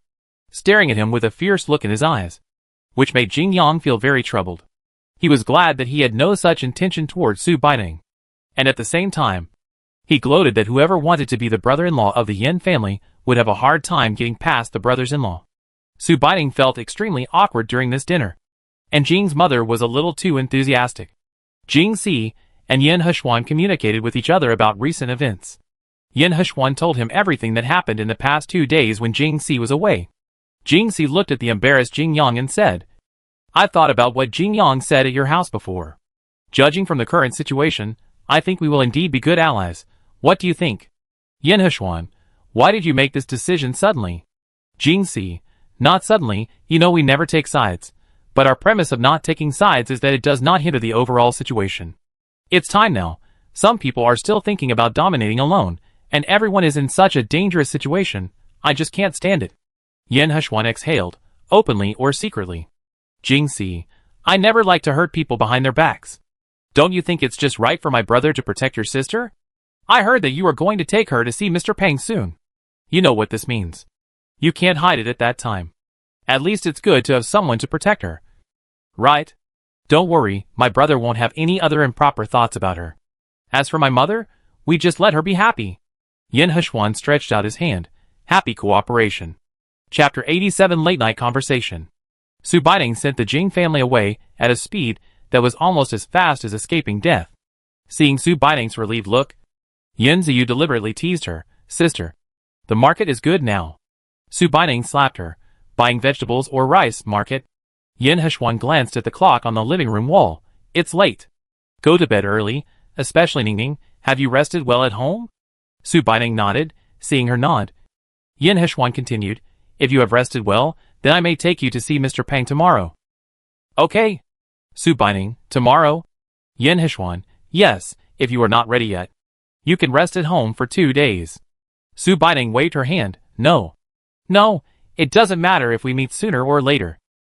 staring at him with a fierce look in his eyes, which made Jing Yang feel very troubled. He was glad that he had no such intention towards Su Baining, and at the same time, he gloated that whoever wanted to be the brother-in-law of the Yen family would have a hard time getting past the brothers-in-law. Su Baining felt extremely awkward during this dinner, and Jing's mother was a little too enthusiastic. Jing Si and Yen Heshuan communicated with each other about recent events. Yen Heshuan told him everything that happened in the past 2 days when Jing Si was away. Jing Si looked at the embarrassed Jing Yang and said, I've thought about what Jing Yang said at your house before. Judging from the current situation, I think we will indeed be good allies. What do you think? Yen Heshuan, why did you make this decision suddenly? Jing Si, not suddenly, you know we never take sides. But our premise of not taking sides is that it does not hinder the overall situation. It's time now. Some people are still thinking about dominating alone, and everyone is in such a dangerous situation. I just can't stand it. Yen Heshuan exhaled, openly or secretly. Jing Si, I never like to hurt people behind their backs. Don't you think it's just right for my brother to protect your sister? I heard that you are going to take her to see Mr. Peng soon. You know what this means. You can't hide it at that time. At least it's good to have someone to protect her. Right? Don't worry, my brother won't have any other improper thoughts about her. As for my mother, we just let her be happy. Yen Heshuan stretched out his hand. Happy cooperation. Chapter 87 Late Night Conversation. Su Baining sent the Jing family away at a speed that was almost as fast as escaping death. Seeing Su Baining's relieved look, Yen Ziyu deliberately teased her. Sister, the market is good now. Su Baining slapped her. Buying vegetables or rice, market? Yen Heshuan glanced at the clock on the living room wall. It's late. Go to bed early, especially Ningning. Have you rested well at home? Su Baining nodded, seeing her nod. Yen Heshuan continued, if you have rested well, then I may take you to see Mr. Peng tomorrow. Okay. Su Baining, tomorrow? Yen Heshuan, yes, if you are not ready yet. You can rest at home for 2 days. Su Baining waved her hand. No. No, it doesn't matter if we meet sooner or later.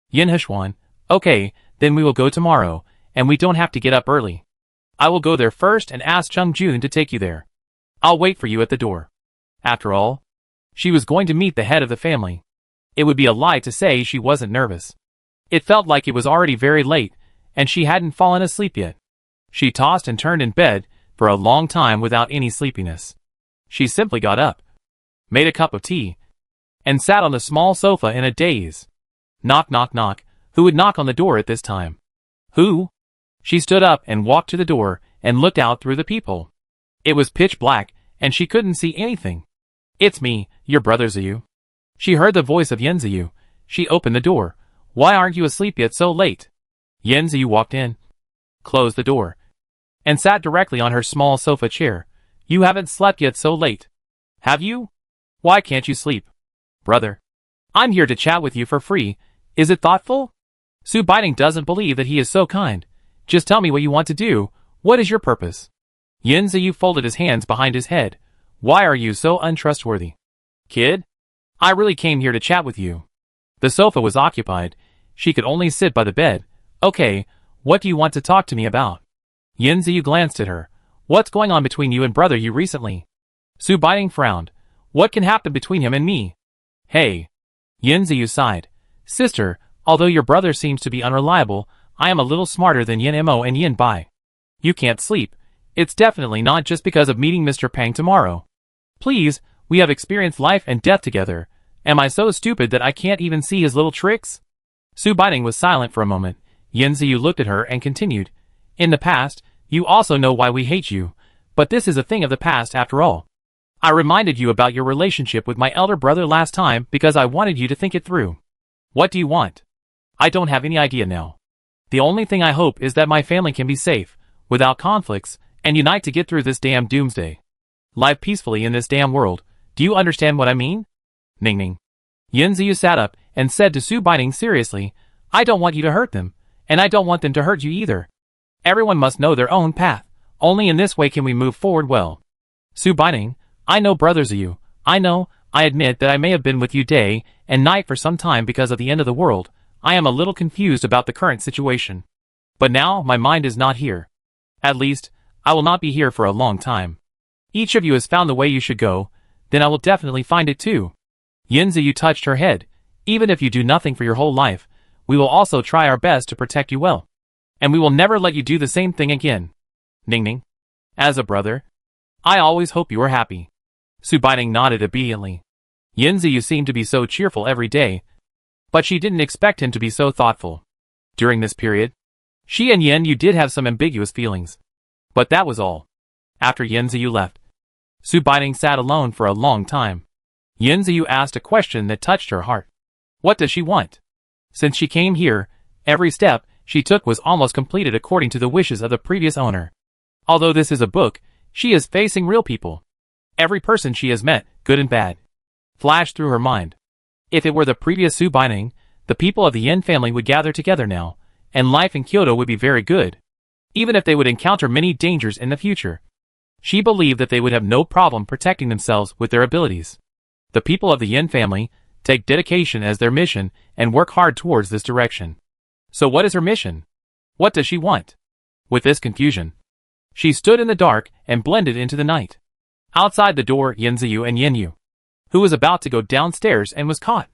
Yen Heshuan, okay, then we will go tomorrow, and we don't have to get up early. I will go there first and ask Chung Jun to take you there. I'll wait for you at the door. After all, she was going to meet the head of the family. It would be a lie to say she wasn't nervous. It felt like it was already very late, and she hadn't fallen asleep yet. She tossed and turned in bed for a long time without any sleepiness. She simply got up, made a cup of tea, and sat on the small sofa in a daze. Knock, knock, knock. Who would knock on the door at this time? Who? She stood up and walked to the door and looked out through the peephole. It was pitch black, and she couldn't see anything. It's me, your brother Ziyu. She heard the voice of Yen Ziyu. She opened the door. Why aren't you asleep yet so late? Yen Ziyu walked in, closed the door, and sat directly on her small sofa chair. You haven't slept yet so late. Have you? Why can't you sleep? Brother, I'm here to chat with you for free. Is it thoughtful? Su Baining doesn't believe that he is so kind. Just tell me what you want to do. What is your purpose? Yen Ziyu folded his hands behind his head. Why are you so untrustworthy? Kid? I really came here to chat with you. The sofa was occupied. She could only sit by the bed. Okay, what do you want to talk to me about? Yen Ziyu glanced at her. What's going on between you and brother you recently? Su Baining frowned. What can happen between him and me? Hey. Yen Ziyu sighed. Sister, although your brother seems to be unreliable, I am a little smarter than Yen Mo and Yen Bai. You can't sleep. It's definitely not just because of meeting Mr. Peng tomorrow. Please, we have experienced life and death together. Am I so stupid that I can't even see his little tricks? Su Baining was silent for a moment. Yin Ziyu looked at her and continued. In the past, you also know why we hate you, but this is a thing of the past after all. I reminded you about your relationship with my elder brother last time because I wanted you to think it through. What do you want? I don't have any idea now. The only thing I hope is that my family can be safe, without conflicts, and unite to get through this damn doomsday. Live peacefully in this damn world. Do you understand what I mean? Ning Ning. Yin Ziyu sat up and said to Su Baining seriously, I don't want you to hurt them, and I don't want them to hurt you either. Everyone must know their own path. Only in this way can we move forward well. Su Baining, I know Brother Ziyu. I admit that I may have been with you day and night for some time because of the end of the world. I am a little confused about the current situation. But now my mind is not here. At least, I will not be here for a long time. Each of you has found the way you should go, then I will definitely find it too. Yin Ziyu touched her head. Even if you do nothing for your whole life, we will also try our best to protect you well. And we will never let you do the same thing again. Ning Ning. As a brother, I always hope you are happy. Su Baining nodded obediently. Yin Ziyu seemed to be so cheerful every day, but she didn't expect him to be so thoughtful. During this period, she and Yin Yu did have some ambiguous feelings. But that was all. After Yin Ziyu left, Su Baining sat alone for a long time. Yin Ziyu asked a question that touched her heart. What does she want? Since she came here, every step she took was almost completed according to the wishes of the previous owner. Although this is a book, she is facing real people. Every person she has met, good and bad, flashed through her mind. If it were the previous Su Baining, the people of the Yin family would gather together now, and life in Kyoto would be very good. Even if they would encounter many dangers in the future, she believed that they would have no problem protecting themselves with their abilities. The people of the Yin family take dedication as their mission and work hard towards this direction. So what is her mission? What does she want? With this confusion, she stood in the dark and blended into the night. Outside the door, Yin Ziyu and Yin Yu, who was about to go downstairs and was caught,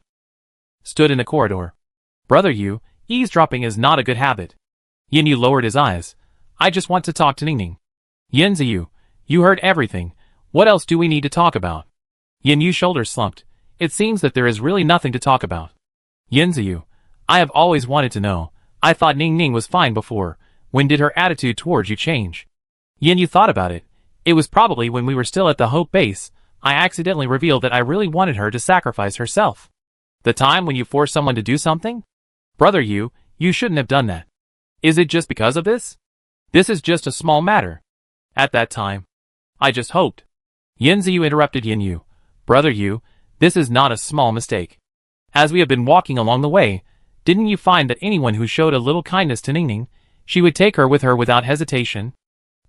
stood in the corridor. Brother Yu, eavesdropping is not a good habit. Yin Yu lowered his eyes. I just want to talk to Ning Ning. Yin Ziyu, you heard everything. What else do we need to talk about? Yin Yu's shoulders slumped. It seems that there is really nothing to talk about. Yin Ziyu, I have always wanted to know. I thought Ning Ning was fine before. When did her attitude towards you change? Yin Yu thought about it. It was probably when we were still at the Hope Base. I accidentally revealed that I really wanted her to sacrifice herself. The time when you force someone to do something? Brother Yu, you shouldn't have done that. Is it just because of this? This is just a small matter. At that time, I just hoped. Yin Ziyu interrupted Yin Yu. Brother Yu, this is not a small mistake. As we have been walking along the way, didn't you find that anyone who showed a little kindness to Ning Ning, she would take her with her without hesitation?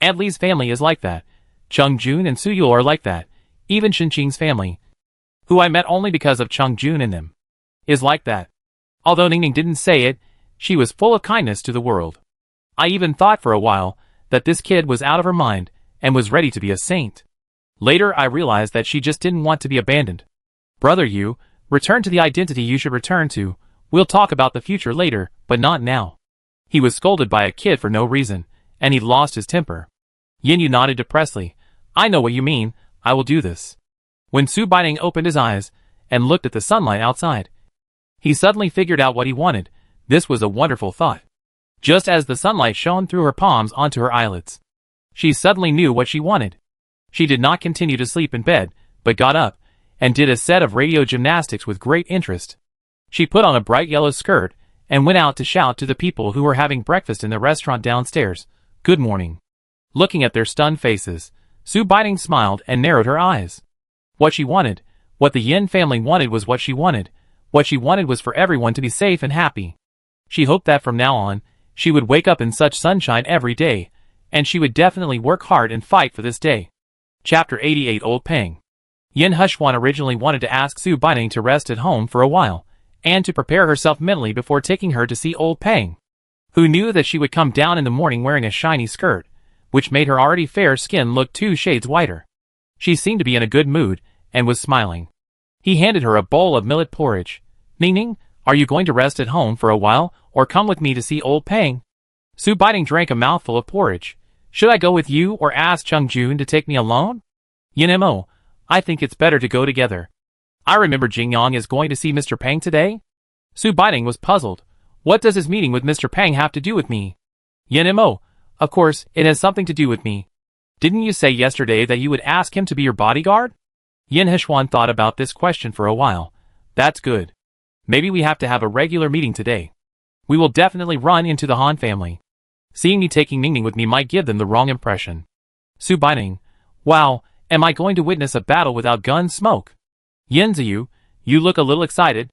Aunt Li's family is like that. Chung Jun and Su Yul are like that. Even Shinqing's family, who I met only because of Chung Jun and them, is like that. Although Ning Ning didn't say it, she was full of kindness to the world. I even thought for a while that this kid was out of her mind and was ready to be a saint. Later I realized that she just didn't want to be abandoned. Brother Yu, return to the identity you should return to. We'll talk about the future later, but not now. He was scolded by a kid for no reason, and he lost his temper. Yin Yu nodded depressedly. I know what you mean. I will do this. When Su Baining opened his eyes and looked at the sunlight outside, he suddenly figured out what he wanted. This was a wonderful thought. Just as the sunlight shone through her palms onto her eyelids, she suddenly knew what she wanted. She did not continue to sleep in bed, but got up and did a set of radio gymnastics with great interest. She put on a bright yellow skirt and went out to shout to the people who were having breakfast in the restaurant downstairs, "Good morning." Looking at their stunned faces, Su Baining smiled and narrowed her eyes. What she wanted, what the Yin family wanted was what she wanted. What she wanted was for everyone to be safe and happy. She hoped that from now on, she would wake up in such sunshine every day, and she would definitely work hard and fight for this day. Chapter 88 Old Pang. Yin Hushwan originally wanted to ask Su Baining to rest at home for a while, and to prepare herself mentally before taking her to see Old Pang, who knew that she would come down in the morning wearing a shiny skirt, which made her already fair skin look 2 shades whiter. She seemed to be in a good mood, and was smiling. He handed her a bowl of millet porridge. Ning Ning, are you going to rest at home for a while, or come with me to see Old Pang? Su Baining drank a mouthful of porridge. Should I go with you or ask Chung Jun to take me alone? Yin Mo, I think it's better to go together. I remember Jing Yang is going to see Mr. Pang today? Su Baining was puzzled. What does his meeting with Mr. Pang have to do with me? Yen Mo, of course, it has something to do with me. Didn't you say yesterday that you would ask him to be your bodyguard? Yin Heshuan thought about this question for a while. That's good. Maybe we have to have a regular meeting today. We will definitely run into the Han family. Seeing me taking Ningning with me might give them the wrong impression. Su Baining, wow, am I going to witness a battle without gun smoke? Yen Ziyu, you look a little excited.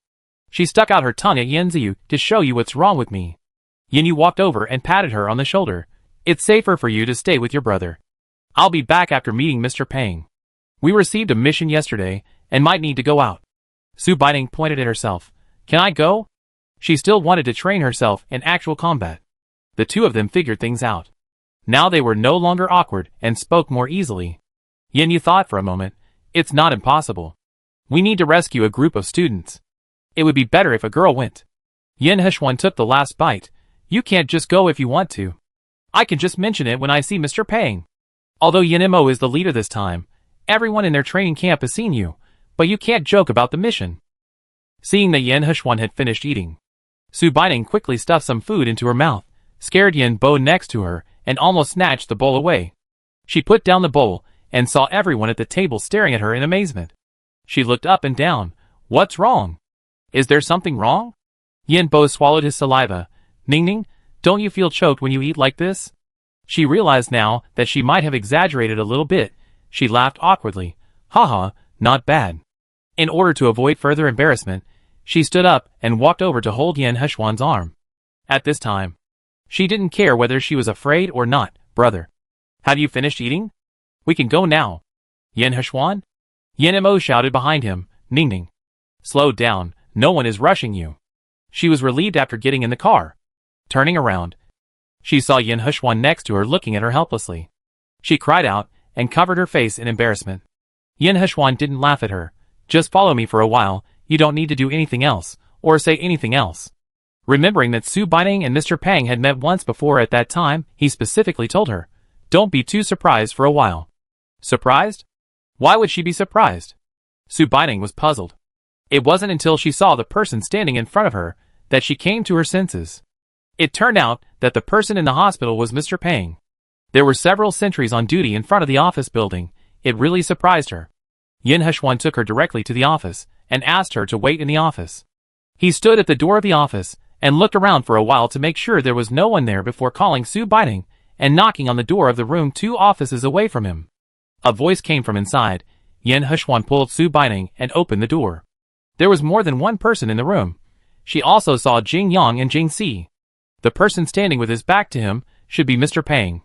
She stuck out her tongue at Yen Ziyu to show you what's wrong with me. Yen Yu walked over and patted her on the shoulder. It's safer for you to stay with your brother. I'll be back after meeting Mr. Pang. We received a mission yesterday and might need to go out. Su Baining pointed at herself. Can I go? She still wanted to train herself in actual combat. The two of them figured things out. Now they were no longer awkward and spoke more easily. Yen Yu thought for a moment. It's not impossible. We need to rescue a group of students. It would be better if a girl went. Yen Heshuan took the last bite. You can't just go if you want to. I can just mention it when I see Mr. Pang. Although Yen Mo is the leader this time, everyone in their training camp has seen you, but you can't joke about the mission. Seeing that Yen Heshuan had finished eating, Su Baining quickly stuffed some food into her mouth, scared Yen Bo next to her, and almost snatched the bowl away. She put down the bowl and saw everyone at the table staring at her in amazement. She looked up and down. What's wrong? Is there something wrong? Yen Bo swallowed his saliva. Ningning, don't you feel choked when you eat like this? She realized now that she might have exaggerated a little bit. She laughed awkwardly. Haha, not bad. In order to avoid further embarrassment, she stood up and walked over to hold Yen Heshuan's arm. At this time, she didn't care whether she was afraid or not. Brother, have you finished eating? We can go now. Yen Heshuan? Yen Mo shouted behind him. Ningning, slow down, no one is rushing you. She was relieved after getting in the car. Turning around, she saw Yen Heshuan next to her looking at her helplessly. She cried out and covered her face in embarrassment. Yen Heshuan didn't laugh at her. Just follow me for a while, you don't need to do anything else, or say anything else. Remembering that Su Baining and Mr. Pang had met once before at that time, he specifically told her, don't be too surprised for a while. Surprised? Why would she be surprised? Su Baining was puzzled. It wasn't until she saw the person standing in front of her that she came to her senses. It turned out that the person in the hospital was Mr. Pang. There were several sentries on duty in front of the office building. It really surprised her. Yen Heshuan took her directly to the office and asked her to wait in the office. He stood at the door of the office and looked around for a while to make sure there was no one there before calling Su Baining and knocking on the door of the room 2 offices away from him. A voice came from inside. Yen Heshuan pulled Su Baining and opened the door. There was more than one person in the room. She also saw Jing Yang and Jing Si. The person standing with his back to him should be Mr. Pang.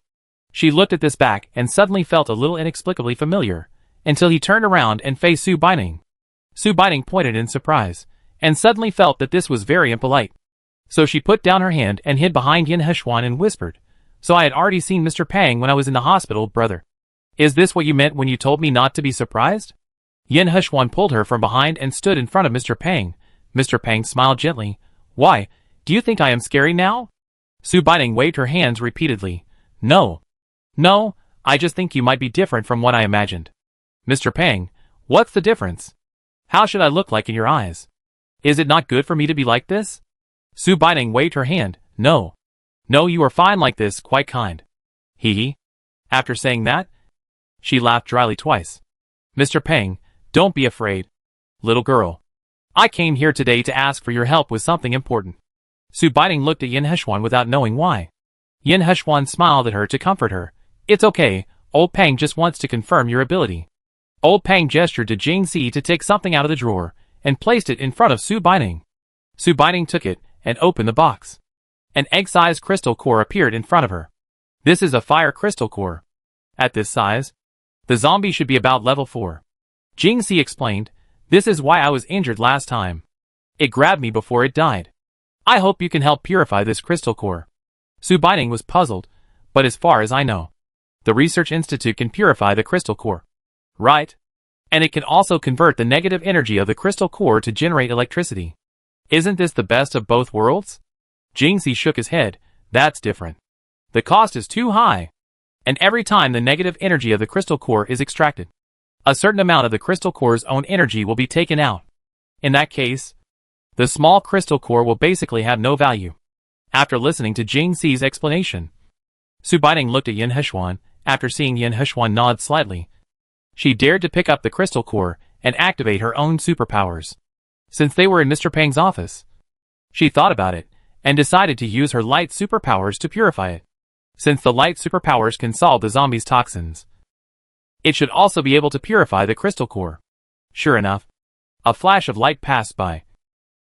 She looked at this back and suddenly felt a little inexplicably familiar, until he turned around and faced Su Baining. Su Baining pointed in surprise, and suddenly felt that this was very impolite. So she put down her hand and hid behind Yen Heshuan and whispered, So I had already seen Mr. Pang when I was in the hospital, brother. Is this what you meant when you told me not to be surprised? Yen Heshuan pulled her from behind and stood in front of Mr. Pang. Mr. Pang smiled gently. Why, do you think I am scary now? Su Baining waved her hands repeatedly. No. No, I just think you might be different from what I imagined. Mr. Pang, what's the difference? How should I look like in your eyes? Is it not good for me to be like this? Su Baining waved her hand. No. No, you are fine like this, quite kind. Hee hee. After saying that, she laughed dryly twice. Mr. Pang, don't be afraid. Little girl. I came here today to ask for your help with something important. Su Baining looked at Yen Heshuan without knowing why. Yen Heshuan smiled at her to comfort her. It's okay, old Pang just wants to confirm your ability. Old Pang gestured to Jing Si to take something out of the drawer, and placed it in front of Su Baining. Su Baining took it, and opened the box. An egg-sized crystal core appeared in front of her. This is a fire crystal core. At this size, the zombie should be about level 4. Jing Si explained, this is why I was injured last time. It grabbed me before it died. I hope you can help purify this crystal core. Su Baining was puzzled, but as far as I know, the Research Institute can purify the crystal core. Right? And it can also convert the negative energy of the crystal core to generate electricity. Isn't this the best of both worlds? Jing Si shook his head. That's different. The cost is too high. And every time the negative energy of the crystal core is extracted, A certain amount of the crystal core's own energy will be taken out. In that case, the small crystal core will basically have no value. After listening to Jing Si's explanation, Su Baining looked at Yin Heshuan. After seeing Yin Heshuan nod slightly, she dared to pick up the crystal core and activate her own superpowers. Since they were in Mr. Peng's office, she thought about it and decided to use her light superpowers to purify it. Since the light superpowers can solve the zombie's toxins, it should also be able to purify the crystal core. Sure enough, a flash of light passed by,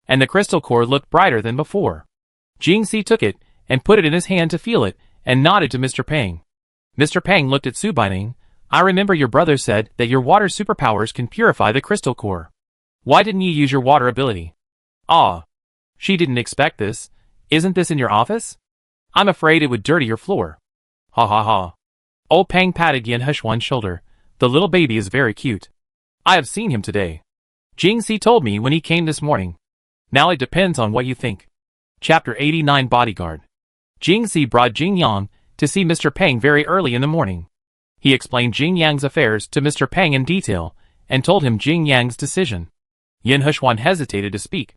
and the crystal core looked brighter than before. Jing Si took it and put it in his hand to feel it and nodded to Mr. Peng. Mr. Peng looked at Su Baining. I remember your brother said that your water superpowers can purify the crystal core. Why didn't you use your water ability? Ah, she didn't expect this. Isn't this in your office? I'm afraid it would dirty your floor. Ha ha ha. Old Peng patted Yin Heshuan's shoulder. The little baby is very cute. I have seen him today. Jing Si told me when he came this morning. Now it depends on what you think. Chapter 89 Bodyguard. Jing Si brought Jing Yang to see Mr. Peng very early in the morning. He explained Jing Yang's affairs to Mr. Peng in detail and told him Jing Yang's decision. Yin Heshuan hesitated to speak,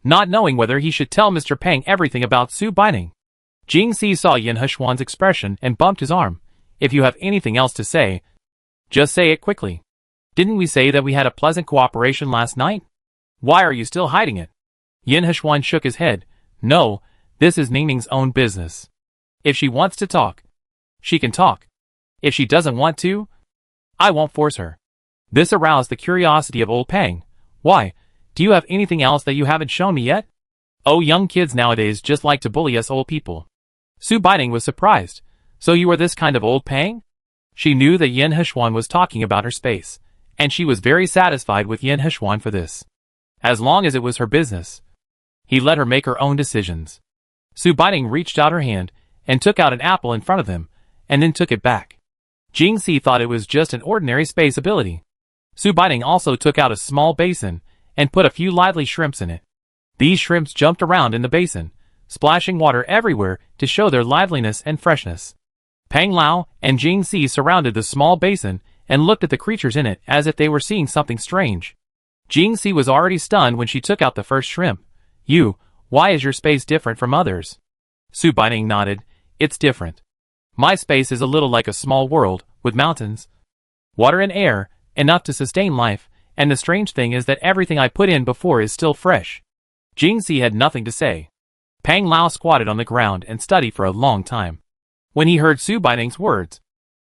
not knowing whether he should tell Mr. Peng everything about Su Baining. Jing Si saw Yin Heshuan's expression and bumped his arm. If you have anything else to say, just say it quickly. Didn't we say that we had a pleasant cooperation last night? Why are you still hiding it? Yin Heshuan shook his head. No, this is Ningning's own business. If she wants to talk, she can talk. If she doesn't want to, I won't force her. This aroused the curiosity of old Peng. Why, do you have anything else that you haven't shown me yet? Oh, young kids nowadays just like to bully us old people. Su Baining was surprised. So you are this kind of old Peng? She knew that Yin Heshuan was talking about her space, and she was very satisfied with Yin Heshuan for this. As long as it was her business, he let her make her own decisions. Su Baining reached out her hand and took out an apple in front of them, and then took it back. Jing Si thought it was just an ordinary space ability. Su Baining also took out a small basin and put a few lively shrimps in it. These shrimps jumped around in the basin, splashing water everywhere to show their liveliness and freshness. Peng Lao and Jing Si surrounded the small basin and looked at the creatures in it as if they were seeing something strange. Jing Si was already stunned when she took out the first shrimp. Why is your space different from others? Su Baining nodded. It's different. My space is a little like a small world, with mountains, water and air, enough to sustain life, and the strange thing is that everything I put in before is still fresh. Jing Si had nothing to say. Peng Lao squatted on the ground and studied for a long time. When he heard Su Baining's words,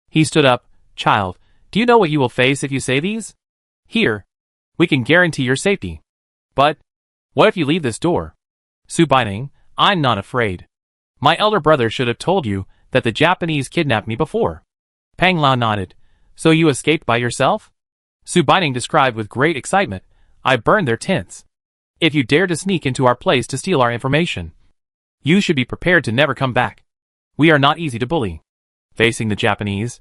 he stood up. Child, do you know what you will face if you say these? Here, we can guarantee your safety. But, what if you leave this door? Su Baining, I'm not afraid. My elder brother should have told you that the Japanese kidnapped me before. Peng Lao nodded. So you escaped by yourself? Su Baining described with great excitement. I burned their tents. If you dare to sneak into our place to steal our information, you should be prepared to never come back. We are not easy to bully. Facing the Japanese,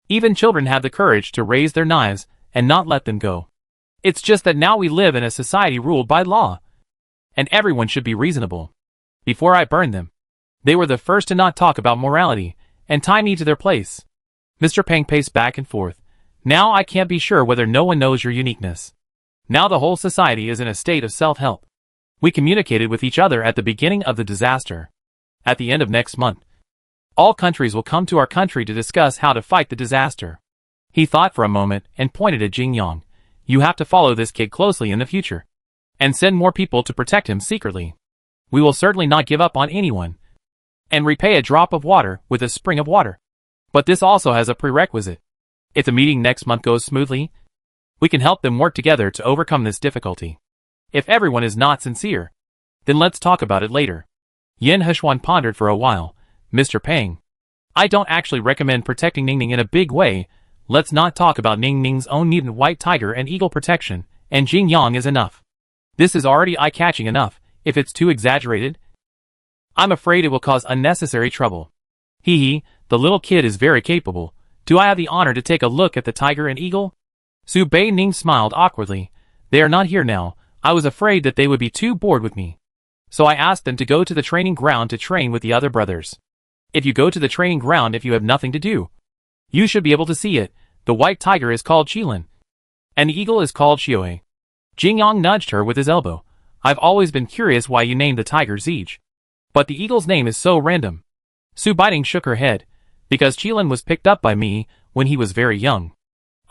even children have the courage to raise their knives and not let them go. It's just that now we live in a society ruled by law, and everyone should be reasonable. Before I burned them, they were the first to not talk about morality and tie me to their place. Mr. Peng paced back and forth. Now I can't be sure whether no one knows your uniqueness. Now the whole society is in a state of self-help. We communicated with each other at the beginning of the disaster. At the end of next month, all countries will come to our country to discuss how to fight the disaster. He thought for a moment and pointed at Jing Yang. You have to follow this kid closely in the future, and send more people to protect him secretly. We will certainly not give up on anyone, and repay a drop of water with a spring of water. But this also has a prerequisite. If the meeting next month goes smoothly, we can help them work together to overcome this difficulty. If everyone is not sincere, then let's talk about it later. Yin Heshuan pondered for a while. Mr. Peng, I don't actually recommend protecting Ningning in a big way. Let's not talk about Ningning's own mutant white tiger and eagle protection, and Jing Yang is enough. This is already eye-catching enough. If it's too exaggerated, I'm afraid it will cause unnecessary trouble. The little kid is very capable. Do I have the honor to take a look at the tiger and eagle? Su Baining smiled awkwardly. They are not here now. I was afraid that they would be too bored with me. So I asked them to go to the training ground to train with the other brothers. If you go to the training ground if you have nothing to do, you should be able to see it. The white tiger is called Qilin. And the eagle is called Xiaohe. Jingyang nudged her with his elbow. I've always been curious why you named the tiger Zeej. But the eagle's name is so random. Su Baiting shook her head. Because Qilin was picked up by me when he was very young.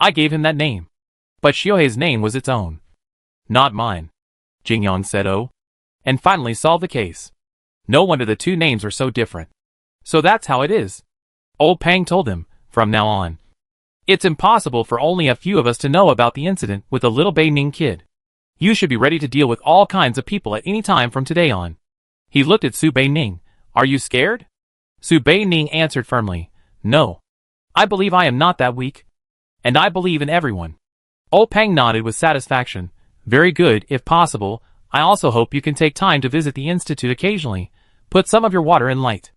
I gave him that name. But Xiaohe's name was its own. Not mine. Jingyang said oh. And finally solved the case. No wonder the two names are so different. So that's how it is. Old Pang told him, from now on. It's impossible for only a few of us to know about the incident with the little Bei Ning kid. You should be ready to deal with all kinds of people at any time from today on. He looked at Su Bei Ning. Are you scared? Su Bei Ning answered firmly. No. I believe I am not that weak. And I believe in everyone. Old Pang nodded with satisfaction. Very good, if possible. I also hope you can take time to visit the institute occasionally. Put some of your water in light.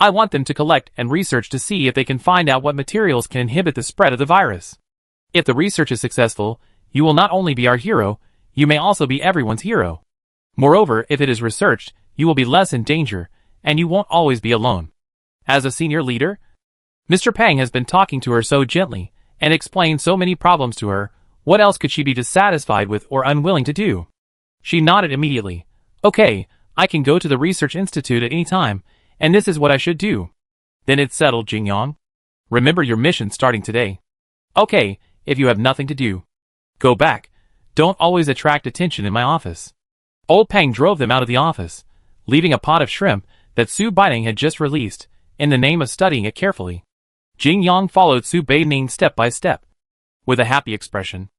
I want them to collect and research to see if they can find out what materials can inhibit the spread of the virus. If the research is successful, you will not only be our hero, you may also be everyone's hero. Moreover, if it is researched, you will be less in danger, and you won't always be alone. As a senior leader, Mr. Pang has been talking to her so gently, and explained so many problems to her. What else could she be dissatisfied with or unwilling to do? She nodded immediately. Okay, I can go to the research institute at any time, and this is what I should do. Then it's settled, Jingyang. Remember your mission starting today. Okay, if you have nothing to do. Go back. Don't always attract attention in my office. Old Pang drove them out of the office, leaving a pot of shrimp that Su Baiting had just released, in the name of studying it carefully. Jingyang followed Su Baiting step by step. With a happy expression.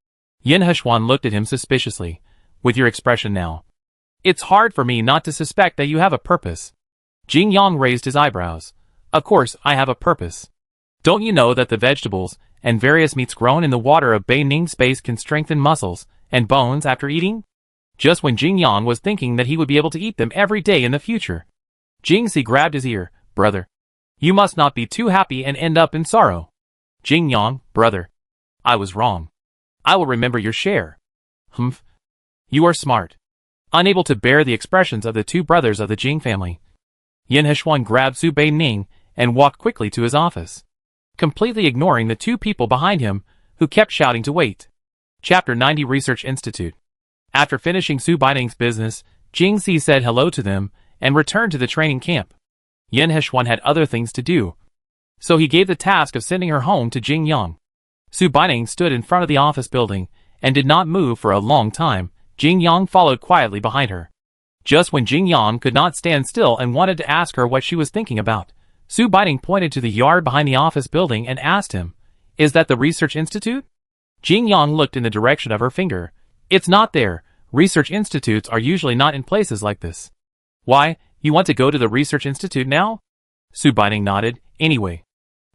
Yin Heshuan looked at him suspiciously. With your expression now. It's hard for me not to suspect that you have a purpose. Jingyang raised his eyebrows. Of course, I have a purpose. Don't you know that the vegetables and various meats grown in the water of Bei Ning space can strengthen muscles and bones after eating? Just when Jingyang was thinking that he would be able to eat them every day in the future. Jingxi grabbed his ear. Brother. You must not be too happy and end up in sorrow. Jingyang, brother. I was wrong. I will remember your share. Humph. You are smart. Unable to bear the expressions of the two brothers of the Jing family. Yin Heshuan grabbed Su Bei Ning and walked quickly to his office, completely ignoring the two people behind him who kept shouting to wait. Chapter 90 Research Institute. After finishing Su Baiting's business, Jingxi said hello to them and returned to the training camp. Yin Heshuan had other things to do, so he gave the task of sending her home to Jingyang. Su Baiting stood in front of the office building and did not move for a long time. Jingyang followed quietly behind her. Just when Jingyang could not stand still and wanted to ask her what she was thinking about, Su Baiting pointed to the yard behind the office building and asked him, Is that the research institute? Jingyang looked in the direction of her finger. It's not there. Research institutes are usually not in places like this. Why, you want to go to the research institute now? Su Baiting nodded. Anyway,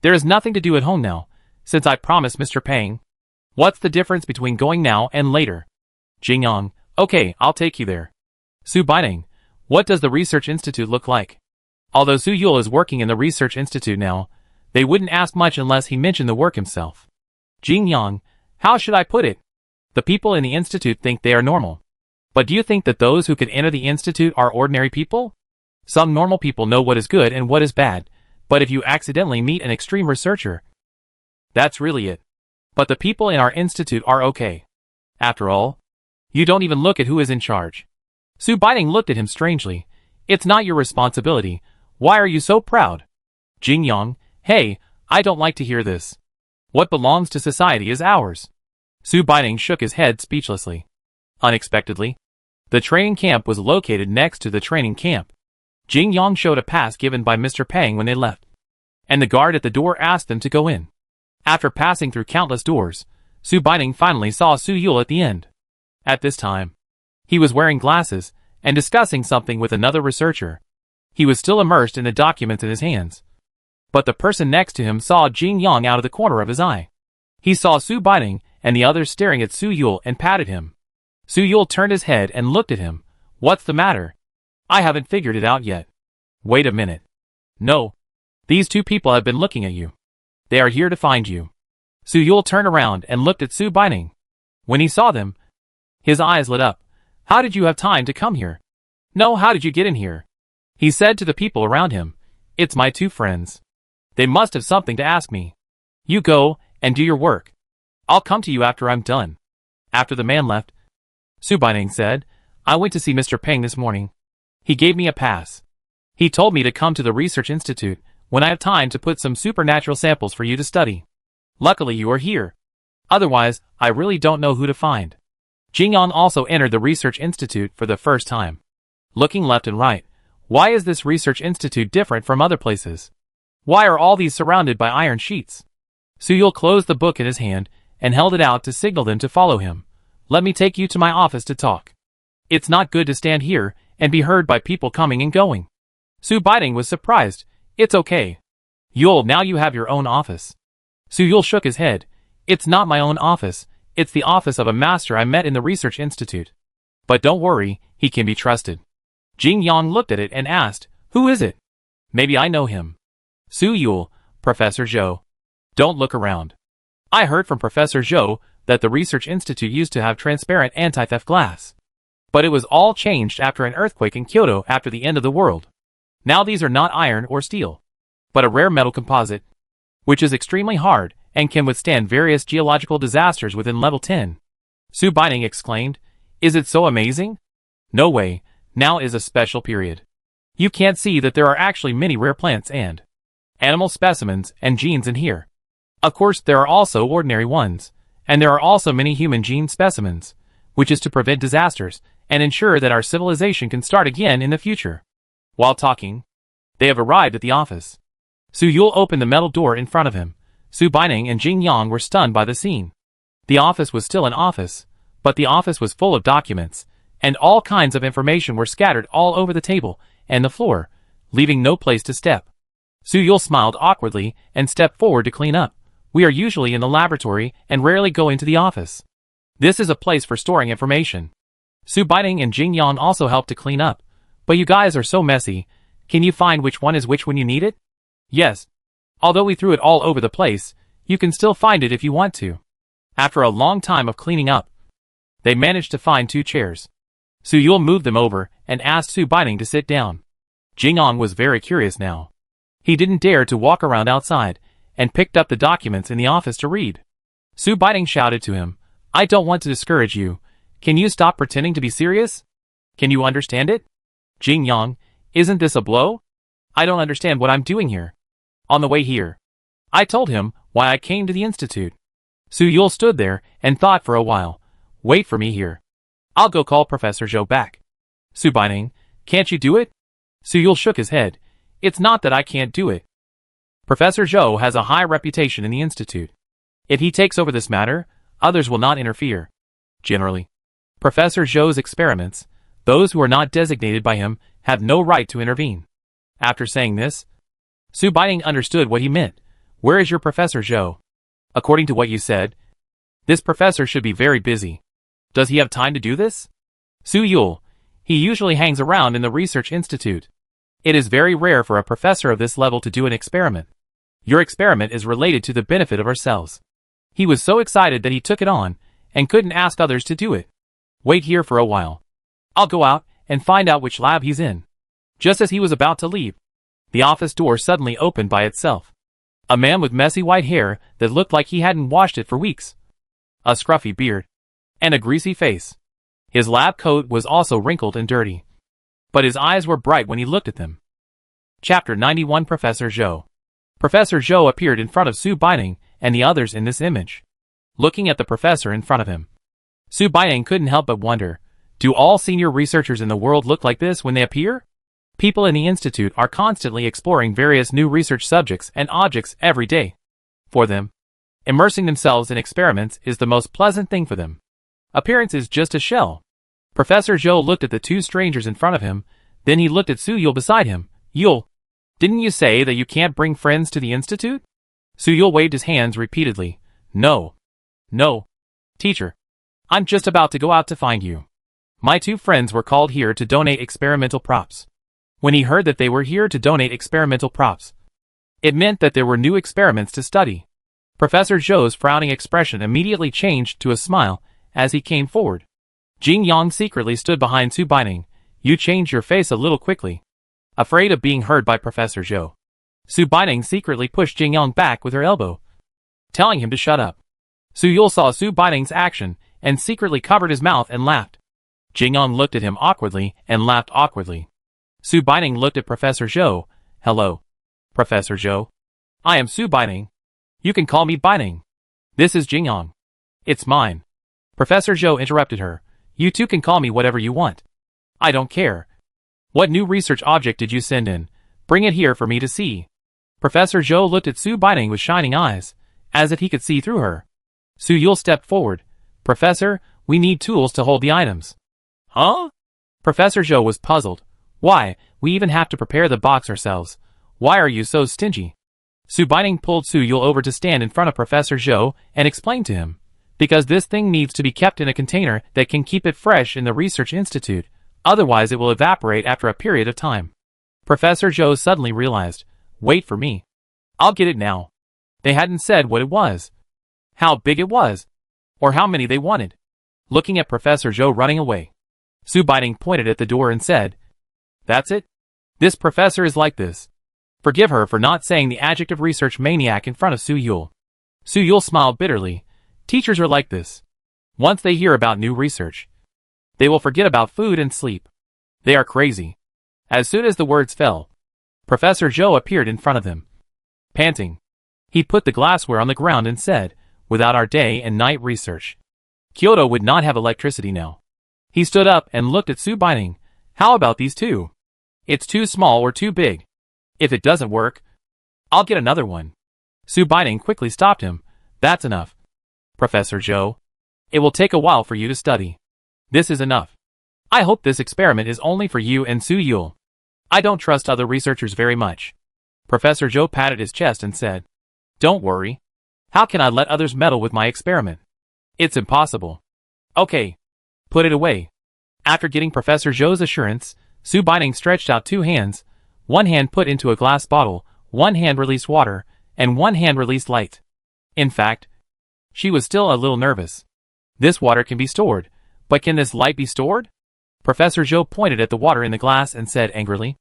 there is nothing to do at home now, since I promised Mr. Pang. What's the difference between going now and later? Jingyang, okay, I'll take you there. Su Baiting, what does the research institute look like? Although Su Yule is working in the research institute now, they wouldn't ask much unless he mentioned the work himself. Jingyang, how should I put it? The people in the institute think they are normal. But do you think that those who could enter the institute are ordinary people? Some normal people know what is good and what is bad, but if you accidentally meet an extreme researcher, that's really it. But the people in our institute are okay. After all, you don't even look at who is in charge. Su Baiting looked at him strangely. It's not your responsibility. Why are you so proud? Jingyang, hey, I don't like to hear this. What belongs to society is ours. Su Baiting shook his head speechlessly. Unexpectedly, the training camp was located next to the training camp. Jingyang showed a pass given by Mr. Pang when they left, and the guard at the door asked them to go in. After passing through countless doors, Su Baiting finally saw Su Yule at the end. At this time, he was wearing glasses and discussing something with another researcher. He was still immersed in the documents in his hands. But the person next to him saw Jingyang out of the corner of his eye. He saw Su Baiting and the others staring at Su Yule and patted him. Su Yule turned his head and looked at him. What's the matter? I haven't figured it out yet. Wait a minute. No. These two people have been looking at you. They are here to find you. Su Yule turned around and looked at Su Baiting. When he saw them, his eyes lit up. How did you have time to come here? No, how did you get in here? He said to the people around him. It's my two friends. They must have something to ask me. You go and do your work. I'll come to you after I'm done. After the man left, Su Baining said, I went to see Mr. Peng this morning. He gave me a pass. He told me to come to the research institute when I have time to put some supernatural samples for you to study. Luckily you are here. Otherwise, I really don't know who to find. Jingyang also entered the research institute for the first time. Looking left and right, why is this research institute different from other places? Why are all these surrounded by iron sheets? Suyul closed the book in his hand and held it out to signal them to follow him. Let me take you to my office to talk. It's not good to stand here and be heard by people coming and going. Su Baining was surprised. It's okay. Yul, now you have your own office. Suyul shook his head. It's not my own office. It's the office of a master I met in the research institute. But don't worry, he can be trusted. Jingyang looked at it and asked, who is it? Maybe I know him. Suyul, Professor Zhou. Don't look around. I heard from Professor Zhou that the research institute used to have transparent anti-theft glass. But it was all changed after an earthquake in Kyoto after the end of the world. Now these are not iron or steel, but a rare metal composite, which is extremely hard and can withstand various geological disasters within level 10. Su Baining exclaimed, is it so amazing? No way, now is a special period. You can't see that there are actually many rare plants and animal specimens and genes in here. Of course there are also ordinary ones, and there are also many human gene specimens, which is to prevent disasters and ensure that our civilization can start again in the future. While talking, they have arrived at the office. Suyul opened the metal door in front of him. Su Baining and Jingyang were stunned by the scene. The office was still an office, but the office was full of documents, and all kinds of information were scattered all over the table and the floor, leaving no place to step. Suyul smiled awkwardly and stepped forward to clean up. We are usually in the laboratory and rarely go into the office. This is a place for storing information. Su Baining and Jingyang also helped to clean up. But you guys are so messy. Can you find which one is which when you need it? Yes. Although we threw it all over the place, you can still find it if you want to. After a long time of cleaning up, they managed to find 2 chairs. Suyul moved them over and asked Su Baining to sit down. Jingyang was very curious now. He didn't dare to walk around outside and picked up the documents in the office to read. Su Baining shouted to him, I don't want to discourage you. Can you stop pretending to be serious? Can you understand it? Jingyang, isn't this a blow? I don't understand what I'm doing here. On the way here, I told him why I came to the institute. Suyul stood there and thought for a while. Wait for me here. I'll go call Professor Zhou back. Su Baining, can't you do it? Suyul shook his head. It's not that I can't do it. Professor Zhou has a high reputation in the institute. If he takes over this matter, others will not interfere. Generally, Professor Zhou's experiments, those who are not designated by him, have no right to intervene. After saying this, Su Baining understood what he meant. Where is your Professor Zhou? According to what you said, this professor should be very busy. Does he have time to do this? Suyul, he usually hangs around in the research institute. It is very rare for a professor of this level to do an experiment. Your experiment is related to the benefit of our cells. He was so excited that he took it on, and couldn't ask others to do it. Wait here for a while. I'll go out and find out which lab he's in. Just as he was about to leave, the office door suddenly opened by itself. A man with messy white hair that looked like he hadn't washed it for weeks, a scruffy beard, and a greasy face. His lab coat was also wrinkled and dirty, but his eyes were bright when he looked at them. Chapter 91 Professor Zhou. Professor Zhou appeared in front of Su Baining and the others in this image. Looking at the professor in front of him, Su Baining couldn't help but wonder, do all senior researchers in the world look like this when they appear? People in the institute are constantly exploring various new research subjects and objects every day. For them, immersing themselves in experiments is the most pleasant thing for them. Appearance is just a shell. Professor Zhou looked at the 2 strangers in front of him, then he looked at Suyul beside him. Yul, didn't you say that you can't bring friends to the institute? Suyul waved his hands repeatedly. No. No. Teacher. I'm just about to go out to find you. My 2 friends were called here to donate experimental props. When he heard that they were here to donate experimental props, it meant that there were new experiments to study. Professor Zhou's frowning expression immediately changed to a smile as he came forward. Jingyang secretly stood behind Su Baining. You changed your face a little quickly. Afraid of being heard by Professor Zhou, Su Baining secretly pushed Jingyang back with her elbow, telling him to shut up. Suyul saw Su Baining's action and secretly covered his mouth and laughed. Jingyang looked at him awkwardly and laughed awkwardly. Su Baining looked at Professor Zhou. Hello, Professor Zhou. I am Su Baining. You can call me Baining. This is Jingyang. It's mine. Professor Zhou interrupted her. You two can call me whatever you want. I don't care. What new research object did you send in? Bring it here for me to see. Professor Zhou looked at Su Baining with shining eyes, as if he could see through her. Su Yul stepped forward. Professor, we need tools to hold the items. Huh? Professor Zhou was puzzled. Why, we even have to prepare the box ourselves. Why are you so stingy? Su Baining pulled Su Yul over to stand in front of Professor Zhou and explained to him. Because this thing needs to be kept in a container that can keep it fresh in the research institute, otherwise it will evaporate after a period of time. Professor Zhou suddenly realized, wait for me. I'll get it now. They hadn't said what it was, how big it was, or how many they wanted. Looking at Professor Zhou running away, Su Baining pointed at the door and said, that's it? This professor is like this. Forgive her for not saying the adjective research maniac in front of Su Yul. Su Yul smiled bitterly. Teachers are like this. Once they hear about new research, they will forget about food and sleep. They are crazy. As soon as the words fell, Professor Zhou appeared in front of them. Panting, he put the glassware on the ground and said, without our day and night research, Kyoto would not have electricity now. He stood up and looked at Su Baining. How about these two? It's too small or too big. If it doesn't work, I'll get another one. Su Baining quickly stopped him. That's enough. Professor Zhou, it will take a while for you to study. This is enough. I hope this experiment is only for you and Su Yul. I don't trust other researchers very much. Professor Zhou patted his chest and said, don't worry. How can I let others meddle with my experiment? It's impossible. Okay. Put it away. After getting Professor Zhou's assurance, Su Baining stretched out two hands. One hand put into a glass bottle, one hand released water, and one hand released light. In fact, she was still a little nervous. This water can be stored, but can this light be stored? Professor Zhou pointed at the water in the glass and said angrily,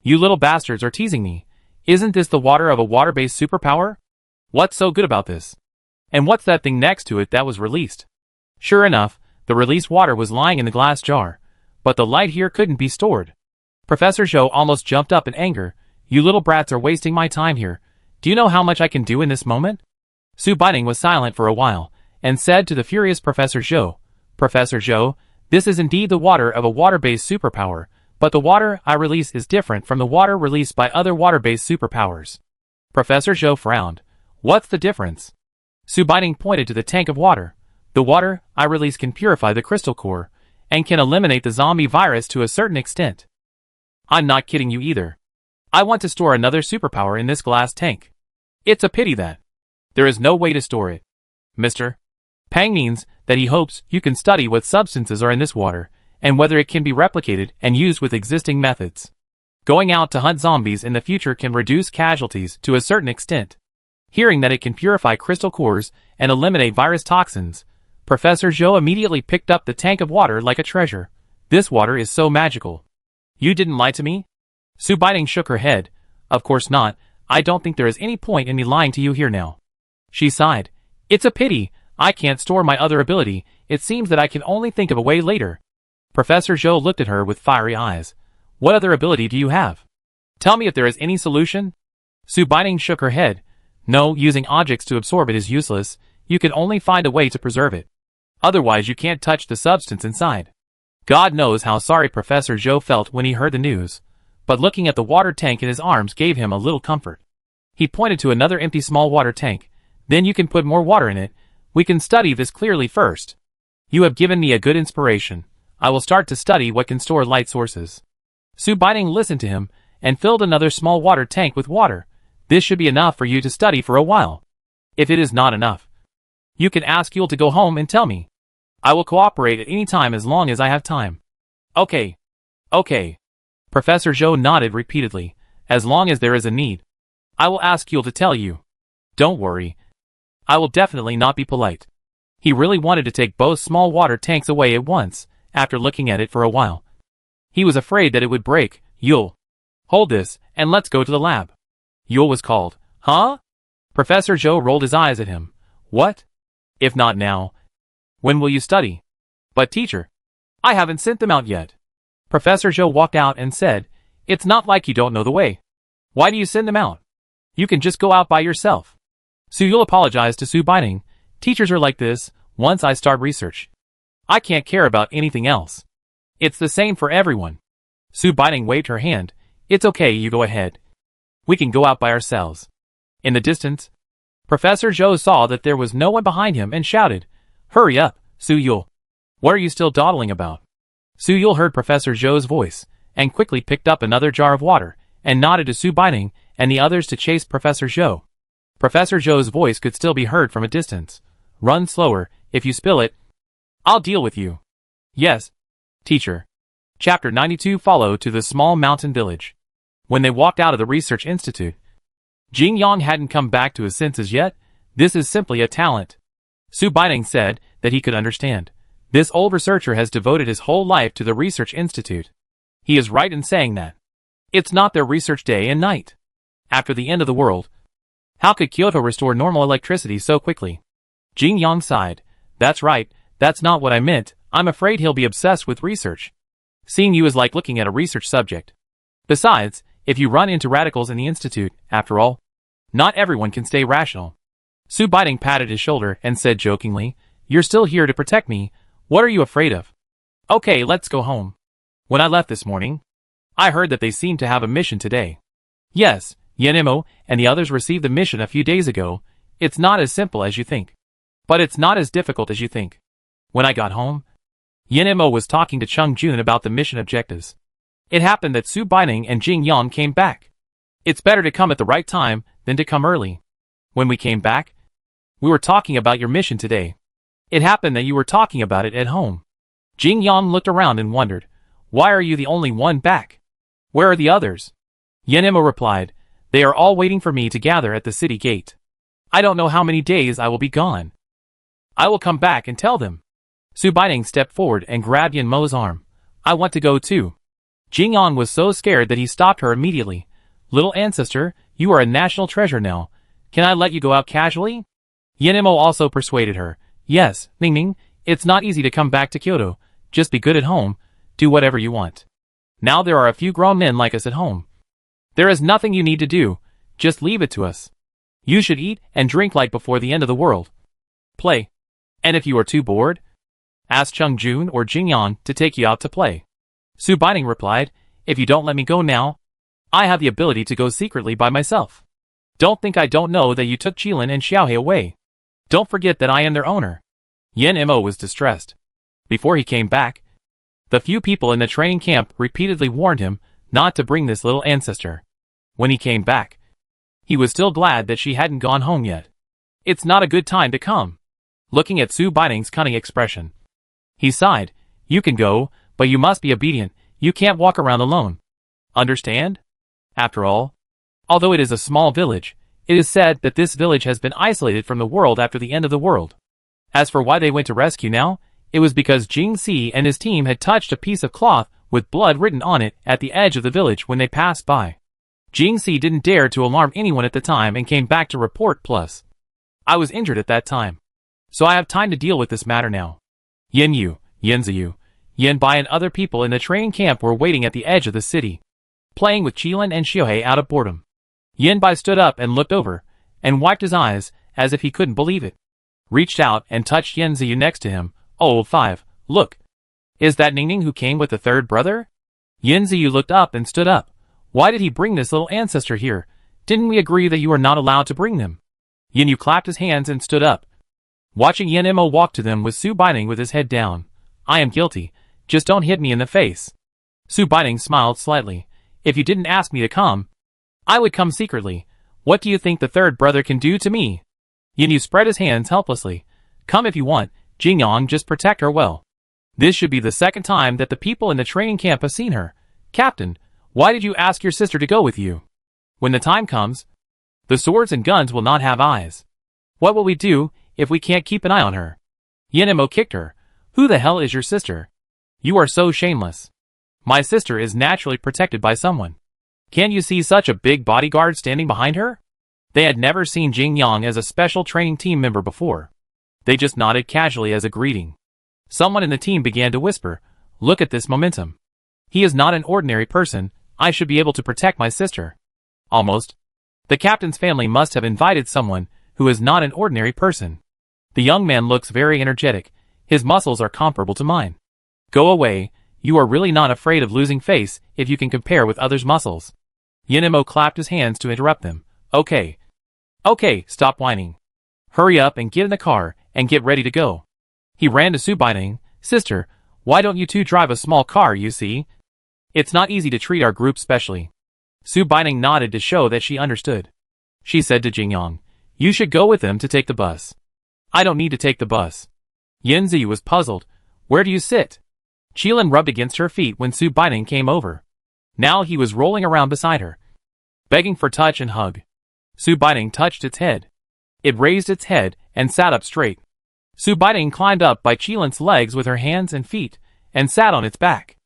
you little bastards are teasing me. Isn't this the water of a water-based superpower? What's so good about this? And what's that thing next to it that was released? Sure enough, the released water was lying in the glass jar, but the light here couldn't be stored. Professor Zhou almost jumped up in anger. You little brats are wasting my time here. Do you know how much I can do in this moment? Su Baining was silent for a while, and said to the furious Professor Zhou, Professor Zhou, this is indeed the water of a water-based superpower, but the water I release is different from the water released by other water-based superpowers. Professor Zhou frowned. What's the difference? Su Baining pointed to the tank of water. The water I release can purify the crystal core, and can eliminate the zombie virus to a certain extent. I'm not kidding you either. I want to store another superpower in this glass tank. It's a pity that there is no way to store it. Mr. Pang means that he hopes you can study what substances are in this water, and whether it can be replicated and used with existing methods. Going out to hunt zombies in the future can reduce casualties to a certain extent. Hearing that it can purify crystal cores and eliminate virus toxins, Professor Zhou immediately picked up the tank of water like a treasure. This water is so magical. You didn't lie to me? Su Baining shook her head. Of course not. I don't think there is any point in me lying to you here now. She sighed. It's a pity. I can't store my other ability. It seems that I can only think of a way later. Professor Zhou looked at her with fiery eyes. What other ability do you have? Tell me if there is any solution. Su Baining shook her head. No, using objects to absorb it is useless. You can only find a way to preserve it. Otherwise you can't touch the substance inside. God knows how sorry Professor Zhou felt when he heard the news, but looking at the water tank in his arms gave him a little comfort. He pointed to another empty small water tank. Then you can put more water in it. We can study this clearly first. You have given me a good inspiration. I will start to study what can store light sources. Su Baining listened to him, and filled another small water tank with water. This should be enough for you to study for a while. If it is not enough, you can ask Yul to go home and tell me. I will cooperate at any time as long as I have time. Okay. Okay. Professor Zhou nodded repeatedly. As long as there is a need, I will ask Yul to tell you. Don't worry. I will definitely not be polite. He really wanted to take both small water tanks away at once, after looking at it for a while. He was afraid that it would break. Yul, hold this, and let's go to the lab. Yul was called. Huh? Professor Zhou rolled his eyes at him. What? If not now, When will you study? But teacher, I haven't sent them out yet. Professor Zhou walked out and said, it's not like you don't know the way. Why do you send them out? You can just go out by yourself. Su Yul apologized to Su Baining. Teachers are like this. Once I start research, I can't care about anything else. It's the same for everyone. Su Baining waved her hand. It's okay, you go ahead. We can go out by ourselves. In the distance, Professor Zhou saw that there was no one behind him and shouted, hurry up, Su Yul. What are you still dawdling about? Su Yul heard Professor Zhou's voice, and quickly picked up another jar of water, and nodded to Su Baining and the others to chase Professor Zhou. Professor Zhou's voice could still be heard from a distance. Run slower, if you spill it, I'll deal with you. Yes, teacher. Chapter 92 followed to the small mountain village. When they walked out of the research institute, Jing Yang hadn't come back to his senses yet. This is simply a talent. Su Baining said that he could understand. This old researcher has devoted his whole life to the research institute. He is right in saying that. It's not their research day and night. After the end of the world, how could Kyoto restore normal electricity so quickly? Jing Yang sighed. That's right, that's not what I meant. I'm afraid he'll be obsessed with research. Seeing you is like looking at a research subject. Besides, if you run into radicals in the institute, after all, not everyone can stay rational. Su Baining patted his shoulder and said jokingly, you're still here to protect me. What are you afraid of? Okay, let's go home. When I left this morning, I heard that they seemed to have a mission today. Yes, Yenemo and the others received the mission a few days ago. It's not as simple as you think. But it's not as difficult as you think. When I got home, Yenemo was talking to Chung Jun about the mission objectives. It happened that Su Baining and Jing Yang came back. It's better to come at the right time than to come early. When we came back, we were talking about your mission today. It happened that you were talking about it at home. Jing Yang looked around and wondered, why are you the only one back? Where are the others? Yenemo replied, they are all waiting for me to gather at the city gate. I don't know how many days I will be gone. I will come back and tell them. Su Baining stepped forward and grabbed Yenmo's arm. I want to go too. Jing Yang was so scared that he stopped her immediately. Little ancestor, you are a national treasure now. Can I let you go out casually? Yenemo also persuaded her. Yes, Ningning, it's not easy to come back to Kyoto. Just be good at home. Do whatever you want. Now there are a few grown men like us at home. There is nothing you need to do. Just leave it to us. You should eat and drink like before the end of the world. Play. And if you are too bored, ask Chung Jun or Jing Yang to take you out to play. Su Baining replied, if you don't let me go now, I have the ability to go secretly by myself. Don't think I don't know that you took Qilin and Xiaohe away. Don't forget that I am their owner. Yenmo was distressed. Before he came back, the few people in the training camp repeatedly warned him not to bring this little ancestor. When he came back, he was still glad that she hadn't gone home yet. It's not a good time to come. Looking at Su Baining's cunning expression, he sighed. You can go, but you must be obedient. You can't walk around alone. Understand? After all, although it is a small village, it is said that this village has been isolated from the world after the end of the world. As for why they went to rescue now, it was because Jing Si and his team had touched a piece of cloth with blood written on it at the edge of the village when they passed by. Jing Si didn't dare to alarm anyone at the time and came back to report. Plus, I was injured at that time, so I have time to deal with this matter now. Yen Yu, Yen Ziyu, Yen Bai and other people in the training camp were waiting at the edge of the city, playing with Qilin and Xiaohe out of boredom. Yen Bai stood up and looked over, and wiped his eyes, as if he couldn't believe it. Reached out and touched Yen Ziyu next to him. Oh, 5, look. Is that Ningning who came with the third brother? Yen Ziyu looked up and stood up. Why did he bring this little ancestor here? Didn't we agree that you are not allowed to bring them? Yen Yu clapped his hands and stood up. Watching Yenmo walk to them with Su Baining with his head down. I am guilty. Just don't hit me in the face. Su Baining smiled slightly. If you didn't ask me to come, I would come secretly. What do you think the third brother can do to me? Yen Yu spread his hands helplessly. Come if you want, Jing Yang, just protect her well. This should be the second time that the people in the training camp have seen her. Captain, why did you ask your sister to go with you? When the time comes, the swords and guns will not have eyes. What will we do if we can't keep an eye on her? Yenmo kicked her. Who the hell is your sister? You are so shameless. My sister is naturally protected by someone. Can't you see such a big bodyguard standing behind her? They had never seen Jing Yang as a special training team member before. They just nodded casually as a greeting. Someone in the team began to whisper, "Look at this momentum. He is not an ordinary person. I should be able to protect my sister." Almost. The captain's family must have invited someone who is not an ordinary person. The young man looks very energetic. His muscles are comparable to mine. Go away. You are really not afraid of losing face if you can compare with others' muscles. Yenemo clapped his hands to interrupt them. Okay. Okay, stop whining. Hurry up and get in the car and get ready to go. He ran to Subining. Sister, why don't you two drive a small car, you see? It's not easy to treat our group specially. Subining nodded to show that she understood. She said to Jingyong, you should go with them to take the bus. I don't need to take the bus. Yanzi was puzzled. Where do you sit? Qilin rubbed against her feet when Subining came over. Now he was rolling around beside her, begging for touch and hug. Subining touched its head. It raised its head and sat up straight. Subining climbed up by Qilin's legs with her hands and feet, and sat on its back.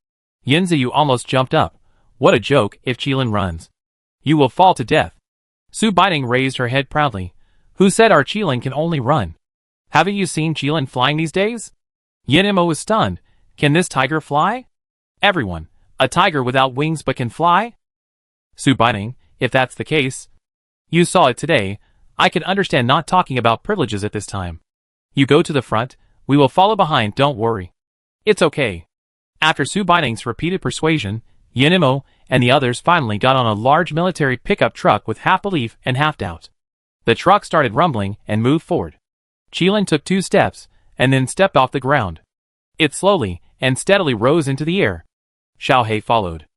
Yanziyu almost jumped up. What a joke if Qilin runs. You will fall to death. Subining raised her head proudly. Who said our Qilin can only run? Haven't you seen Qilin flying these days? Yenemo was stunned. Can this tiger fly? Everyone. A tiger without wings but can fly? Subining, if that's the case. You saw it today. I can understand not talking about privileges at this time. You go to the front, we will follow behind, don't worry. It's okay. After Subining's repeated persuasion, Yenemo and the others finally got on a large military pickup truck with half belief and half doubt. The truck started rumbling and moved forward. Qilin took 2 steps, and then stepped off the ground. It slowly and steadily rose into the air. Xiaohei followed.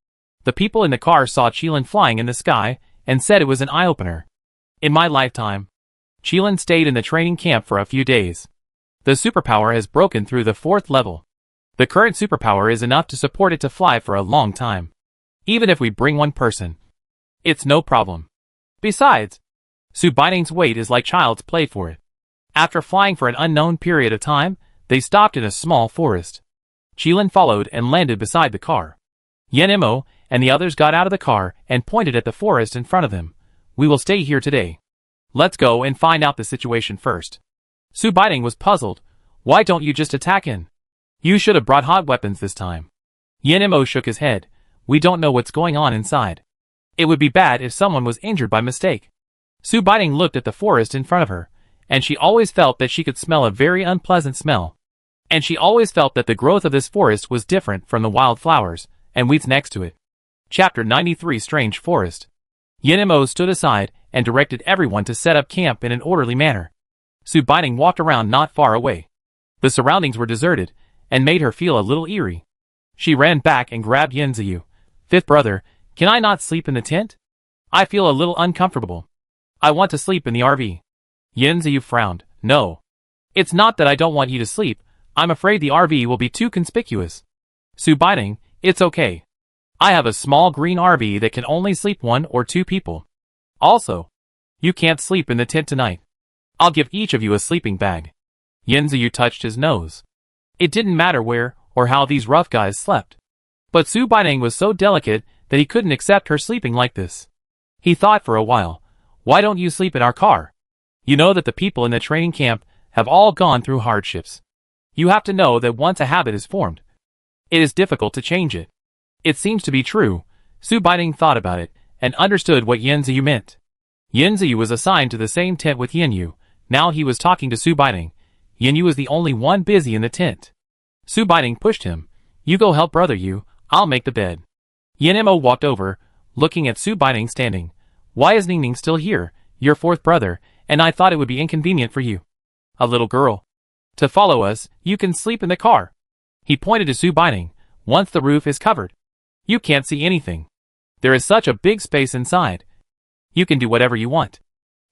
The people in the car saw Qilin flying in the sky, and said it was an eye-opener. In my lifetime, Qilin stayed in the training camp for a few days. The superpower has broken through the 4th level. The current superpower is enough to support it to fly for a long time. Even if we bring one person, it's no problem. Besides, Subining's weight is like child's play for it. After flying for an unknown period of time, they stopped in a small forest. Qilin followed and landed beside the car. Yenemo and the others got out of the car and pointed at the forest in front of them. We will stay here today. Let's go and find out the situation first. Subining was puzzled. Why don't you just attack in? You should have brought hot weapons this time. Yenemo shook his head. We don't know what's going on inside. It would be bad if someone was injured by mistake. Subining looked at the forest in front of her, and she always felt that she could smell a very unpleasant smell. And she always felt that the growth of this forest was different from the wild flowers and weeds next to it. Chapter 93 Strange Forest. Yenemo stood aside and directed everyone to set up camp in an orderly manner. Subining walked around not far away. The surroundings were deserted, and made her feel a little eerie. She ran back and grabbed Yanziyu. Fifth brother, can I not sleep in the tent? I feel a little uncomfortable. I want to sleep in the RV. Yanziyu frowned. No. It's not that I don't want you to sleep, I'm afraid the RV will be too conspicuous. Subining, it's okay. I have a small green RV that can only sleep 1 or 2 people. Also, you can't sleep in the tent tonight. I'll give each of you a sleeping bag. Yanziyu touched his nose. It didn't matter where or how these rough guys slept. But Subining was so delicate that he couldn't accept her sleeping like this. He thought for a while, why don't you sleep in our car? You know that the people in the training camp have all gone through hardships. You have to know that once a habit is formed, it is difficult to change it. It seems to be true. Subining thought about it and understood what Yanziyu meant. Yanziyu was assigned to the same tent with Yanyu. Now he was talking to Subining. Yanyu was the only one busy in the tent. Subining pushed him. You go help brother Yu, I'll make the bed. Yenemo walked over, looking at Subining standing. Why is Ningning still here, your 4th brother, and I thought it would be inconvenient for you, a little girl, to follow us? You can sleep in the car. He pointed to Subining. Once the roof is covered, you can't see anything. There is such a big space inside. You can do whatever you want.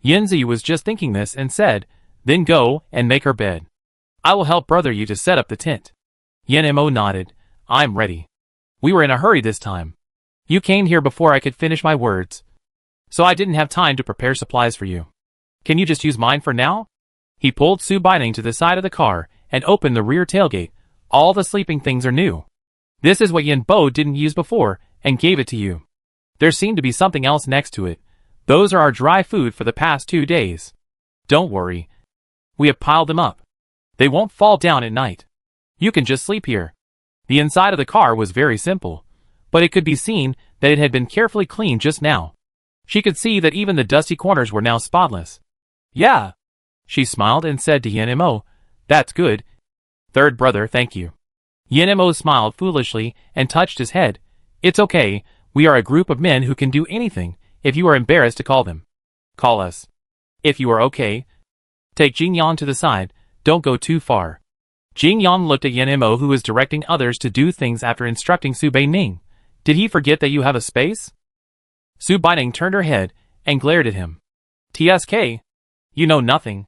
Yanzi was just thinking this and said, then go and make her bed. I will help brother Yu to set up the tent. Yenemo nodded. I'm ready. We were in a hurry this time. You came here before I could finish my words, so I didn't have time to prepare supplies for you. Can you just use mine for now? He pulled Subining to the side of the car and opened the rear tailgate. All the sleeping things are new. This is what Yanbo didn't use before and gave it to you. There seemed to be something else next to it. Those are our dry food for the past 2 days. Don't worry. We have piled them up. They won't fall down at night. You can just sleep here. The inside of the car was very simple, but it could be seen that it had been carefully cleaned just now. She could see that even the dusty corners were now spotless. Yeah. She smiled and said to Yin-Mo, "That's good. Third brother, thank you." Yin-Mo smiled foolishly and touched his head. "It's okay, we are a group of men who can do anything. If you are embarrassed to call them, call us. If you are okay, take Jingyan to the side, don't go too far." Jingyan looked at Yin-Mo, who was directing others to do things after instructing Su Baining. "Did he forget that you have a space?" Su Baining turned her head and glared at him. "TSK? You know nothing."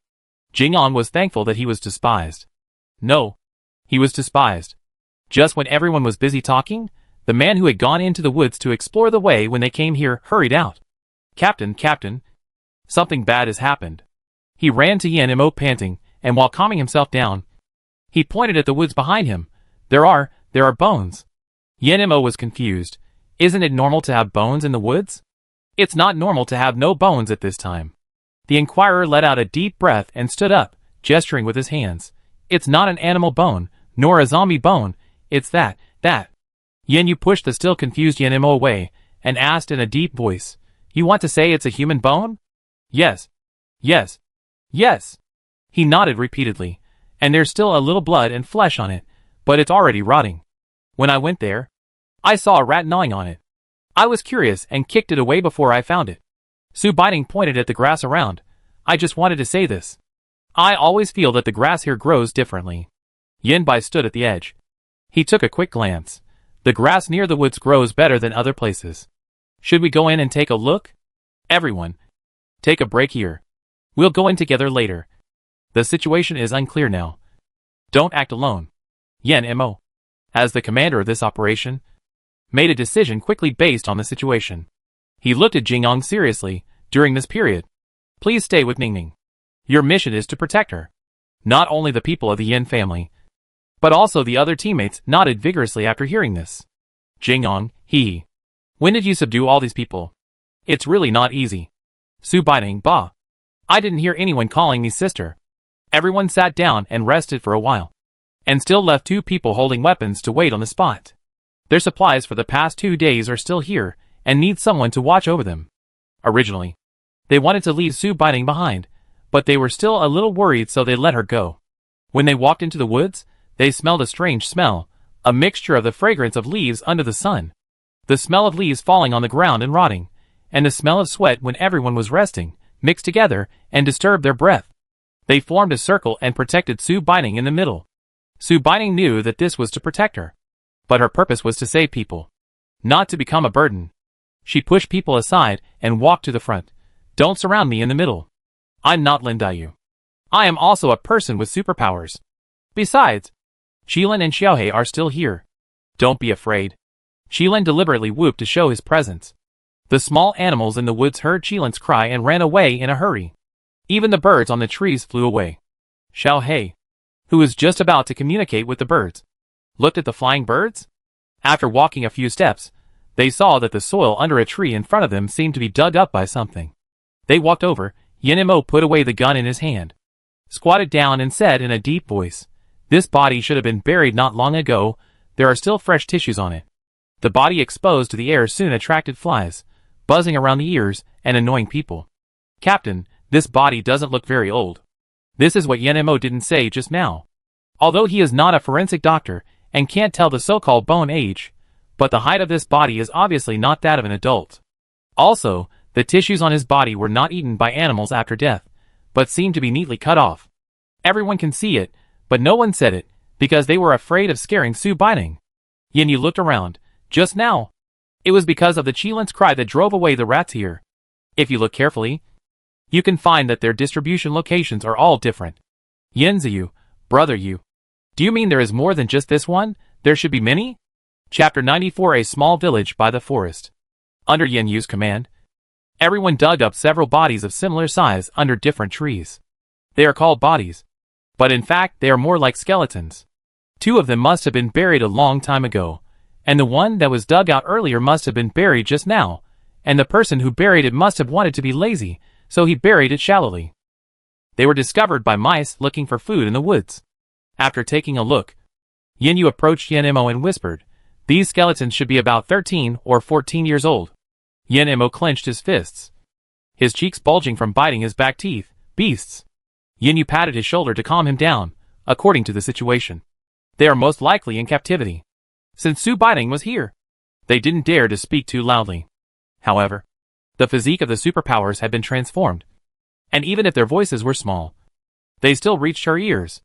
Jingyan was thankful that he was despised. No. He was despised. Just when everyone was busy talking, the man who had gone into the woods to explore the way when they came here hurried out. Captain, something bad has happened." He ran to Yin-Mo panting, and while calming himself down, he pointed at the woods behind him. There are bones." Yin-Mo was confused. Isn't it normal to have bones in the woods? It's not normal to have no bones at this time. The inquirer let out a deep breath and stood up, gesturing with his hands. "It's not an animal bone, nor a zombie bone, it's that. Yin-Yu pushed the still confused Yin-Mo away, and asked in a deep voice, "You want to say it's a human bone?" Yes. He nodded repeatedly. "And there's still a little blood and flesh on it, but it's already rotting. When I went there, I saw a rat gnawing on it. I was curious and kicked it away before I found it." Su Baining pointed at the grass around. "I just wanted to say this. I always feel that the grass here grows differently." Yin Bai stood at the edge. He took a quick glance. The grass near the woods grows better than other places. "Should we go in and take a look?" "Everyone, take a break here. We'll go in together later. The situation is unclear now. Don't act alone." Yin-Mo, as the commander of this operation, made a decision quickly based on the situation. He looked at Jingyang seriously. "During this period, please stay with Ningning. Your mission is to protect her. Not only the people of the Yin family, but also the other teammates nodded vigorously after hearing this. Jingyang, when did you subdue all these people? It's really not easy." Su Baining, "Bah. I didn't hear anyone calling me sister." Everyone sat down and rested for a while, and still left 2 people holding weapons to wait on the spot. Their supplies for the past 2 days are still here, and need someone to watch over them. Originally, they wanted to leave Su Baining behind, but they were still a little worried, so they let her go. When they walked into the woods, they smelled a strange smell, a mixture of the fragrance of leaves under the sun, the smell of leaves falling on the ground and rotting, and the smell of sweat when everyone was resting, mixed together and disturbed their breath. They formed a circle and protected Su Baining in the middle. Su Baining knew that this was to protect her, but her purpose was to save people, not to become a burden. She pushed people aside and walked to the front. "Don't surround me in the middle. I'm not Lin Dayu. I am also a person with superpowers. Besides, Qilin and Xiaohei are still here. Don't be afraid." Qilin deliberately whooped to show his presence. The small animals in the woods heard Qilin's cry and ran away in a hurry. Even the birds on the trees flew away. Xiaohei, who was just about to communicate with the birds, looked at the flying birds. After walking a few steps, they saw that the soil under a tree in front of them seemed to be dug up by something. They walked over. Yin-Mo put away the gun in his hand, squatted down and said in a deep voice, "This body should have been buried not long ago. There are still fresh tissues on it." The body exposed to the air soon attracted flies, buzzing around the ears and annoying people. "Captain, this body doesn't look very old." This is what Yin-Mo didn't say just now. Although he is not a forensic doctor and can't tell the so-called bone age, but the height of this body is obviously not that of an adult. Also, the tissues on his body were not eaten by animals after death, but seemed to be neatly cut off. Everyone can see it, but no one said it, because they were afraid of scaring Su Baining. Yin-Yu looked around. Just now, it was because of the Qilin's cry that drove away the rats here. If you look carefully, you can find that their distribution locations are all different. Yin-Ziyu, brother Yu. Do you mean there is more than just this one? There should be many? Chapter 94. A small village by the forest. Under Yin-Yu's command, everyone dug up several bodies of similar size under different trees. They are called bodies, but in fact they are more like skeletons. 2 of them must have been buried a long time ago, and the one that was dug out earlier must have been buried just now, and the person who buried it must have wanted to be lazy, so he buried it shallowly. They were discovered by mice looking for food in the woods. After taking a look, Yin Yu approached Yen Imo and whispered, "These skeletons should be about 13 or 14 years old." Yen Imo clenched his fists, his cheeks bulging from biting his back teeth. "Beasts." Yin Yu patted his shoulder to calm him down. "According to the situation, they are most likely in captivity. Since Su Baiting was here, they didn't dare to speak too loudly. However, the physique of the superpowers had been transformed, and even if their voices were small, they still reached her ears."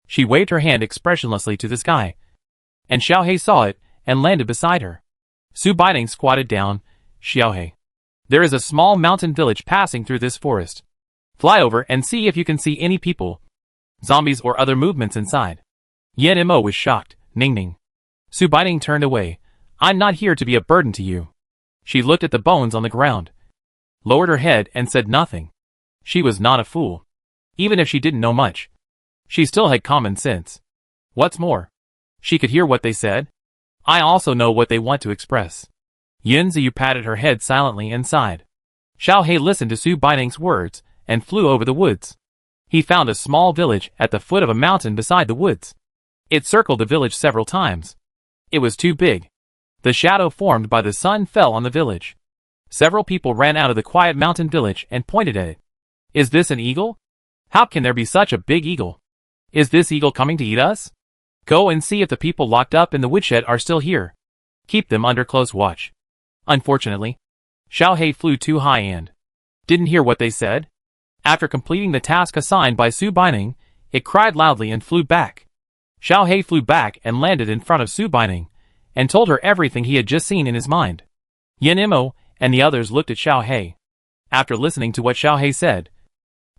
She waved her hand expressionlessly to the sky, and Xiaohei saw it and landed beside her. Su Baiting squatted down. "Xiaohei, there is a small mountain village passing through this forest. Fly over and see if you can see any people, zombies or other movements inside." Yen Imo was shocked. "Ning Ning." Su Baiting turned away. "I'm not here to be a burden to you." She looked at the bones on the ground, lowered her head and said nothing. She was not a fool. Even if she didn't know much, she still had common sense. What's more, she could hear what they said. I also know what they want to express. Yin Ziyu patted her head silently and sighed. Xiaohei listened to Su Baiting's words and flew over the woods. He found a small village at the foot of a mountain beside the woods. It circled the village several times. It was too big. The shadow formed by the sun fell on the village. Several people ran out of the quiet mountain village and pointed at it. "Is this an eagle? How can there be such a big eagle? Is this eagle coming to eat us? Go and see if the people locked up in the woodshed are still here. Keep them under close watch." Unfortunately, Xiaohei flew too high and didn't hear what they said. After completing the task assigned by Su Baiting, it cried loudly and flew back. Xiaohei flew back and landed in front of Su Baiting, and told her everything he had just seen in his mind. Yen Imo and the others looked at Xiaohei. After listening to what Xiaohei said,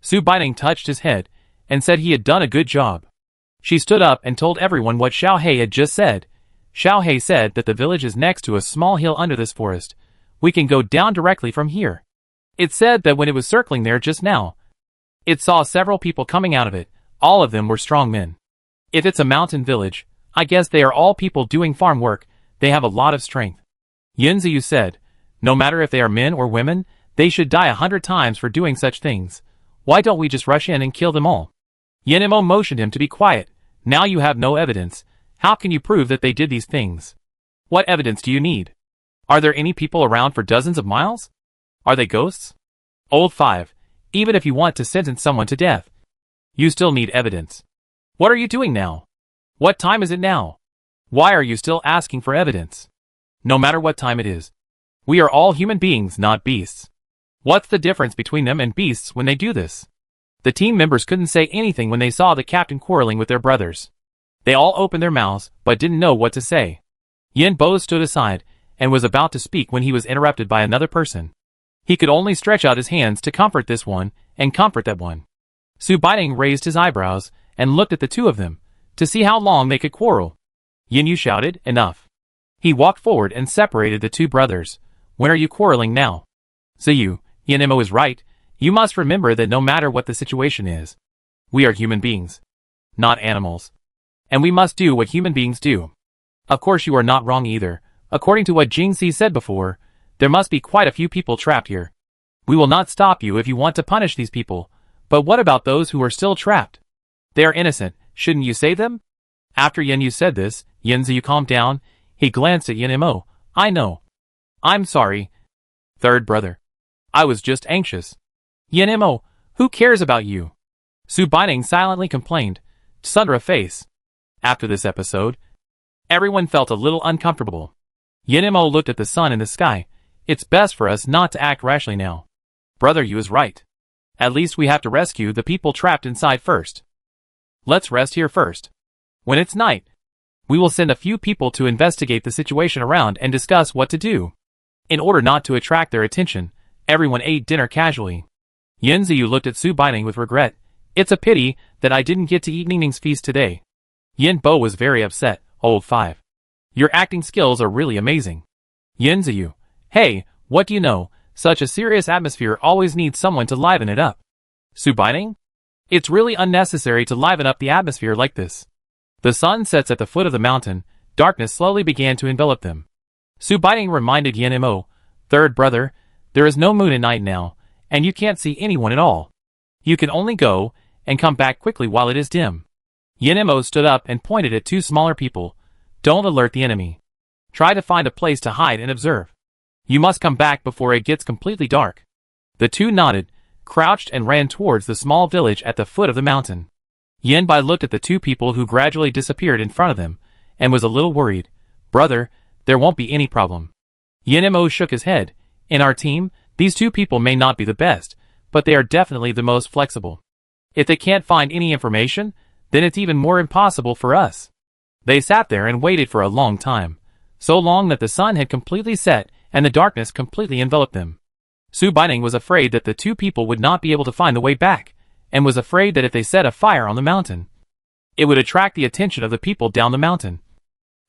Su Baiting touched his head and said he had done a good job. She stood up and told everyone what Xiaohei had just said. Xiaohei said that the village is next to a small hill under this forest. We can go down directly from here. It said that when it was circling there just now, it saw several people coming out of it. All of them were strong men. If it's a mountain village, I guess they are all people doing farm work. They have a lot of strength. Yin Ziyu said, "No matter if they are men or women, they should die 100 times for doing such things. Why don't we just rush in and kill them all?" Yen Imo motioned him to be quiet. "Now you have no evidence. How can you prove that they did these things? What evidence do you need? Are there any people around for dozens of miles? Are they ghosts?" Old 5. Even if you want to sentence someone to death, you still need evidence. What are you doing now? What time is it now? Why are you still asking for evidence? No matter what time it is, we are all human beings, not beasts. What's the difference between them and beasts when they do this? The team members couldn't say anything when they saw the captain quarreling with their brothers. They all opened their mouths, but didn't know what to say. Yin Bo stood aside, and was about to speak when he was interrupted by another person. He could only stretch out his hands to comfort this one, and comfort that one. Su Baiting raised his eyebrows, and looked at the two of them, to see how long they could quarrel. Yin Yu shouted, "Enough." He walked forward and separated the two brothers. "When are you quarreling now?" "Ziyu, Yen Imo is right. You must remember that no matter what the situation is, we are human beings, not animals. And we must do what human beings do. Of course you are not wrong either. According to what Jingxi said before, there must be quite a few people trapped here. We will not stop you if you want to punish these people, but what about those who are still trapped? They are innocent, shouldn't you save them?" After Yen Yu said this, Yen Ziyu calmed down. He glanced at Yen Imo. "I know. I'm sorry, third brother. I was just anxious." "Yen Imo, who cares about you?" Su Baiting silently complained, Sundra face. After this episode, everyone felt a little uncomfortable. Yen Imo looked at the sun in the sky. "It's best for us not to act rashly now. Brother Yu is right. At least we have to rescue the people trapped inside first. Let's rest here first. When it's night, we will send a few people to investigate the situation around and discuss what to do." In order not to attract their attention, everyone ate dinner casually. Yen Ziyu looked at Su Baiting with regret. "It's a pity that I didn't get to eat Ningning's feast today." Yen Bo was very upset. "Old 5. Your acting skills are really amazing." Yen Ziyu, "Hey, what do you know? Such a serious atmosphere always needs someone to liven it up." Su Baiting, "It's really unnecessary to liven up the atmosphere like this." The sun sets at the foot of the mountain. Darkness slowly began to envelop them. Su Baiting reminded Yen Imo, "Third brother, there is no moon at night now, and you can't see anyone at all. You can only go and come back quickly while it is dim." Yenemo stood up and pointed at two smaller people. Don't alert the enemy. Try to find a place to hide and observe. You must come back before it gets completely dark. The two nodded, crouched and ran towards the small village at the foot of the mountain. Yenbai looked at the two people who gradually disappeared in front of them, and was a little worried. Brother, there won't be any problem. Yenemo shook his head. In our team, these two people may not be the best, but they are definitely the most flexible. If they can't find any information, then it's even more impossible for us. They sat there and waited for a long time, so long that the sun had completely set and the darkness completely enveloped them. Su Baining was afraid that the two people would not be able to find the way back, and was afraid that if they set a fire on the mountain, it would attract the attention of the people down the mountain.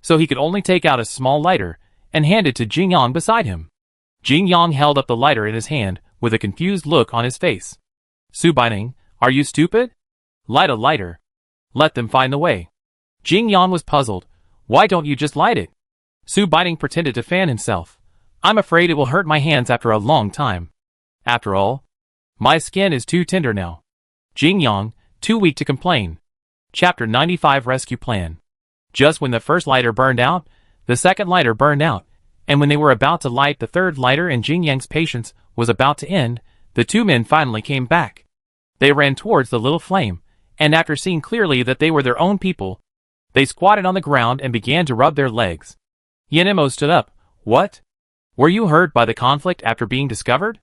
So he could only take out a small lighter and hand it to Jingyang beside him. Jingyang held up the lighter in his hand with a confused look on his face. Su Baining, are you stupid? Light a lighter. Let them find the way. Jingyang was puzzled. Why don't you just light it? Su Baining pretended to fan himself. I'm afraid it will hurt my hands after a long time. After all, my skin is too tender now. Jingyang, too weak to complain. Chapter 95 Rescue Plan. Just when the first lighter burned out, the second lighter burned out, and when they were about to light the third lighter and Jingyang's patience was about to end, the two men finally came back. They ran towards the little flame, and after seeing clearly that they were their own people, they squatted on the ground and began to rub their legs. Yenemo stood up. What? Were you hurt by the conflict after being discovered?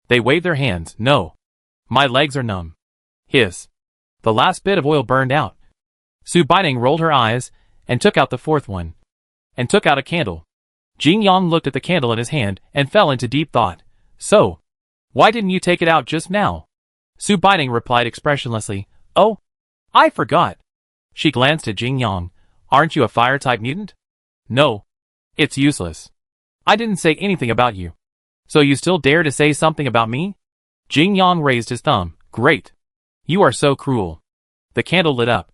They waved their hands. No. My legs are numb. Hiss. The last bit of oil burned out. Su Baining rolled her eyes, and took out the fourth one. And took out a candle. Jingyang looked at the candle in his hand, and fell into deep thought. So, why didn't you take it out just now? Su Baining replied expressionlessly. Oh, I forgot. She glanced at Jingyang. Aren't you a fire-type mutant? No. It's useless. I didn't say anything about you. So you still dare to say something about me? Jingyang raised his thumb. Great. You are so cruel. The candle lit up,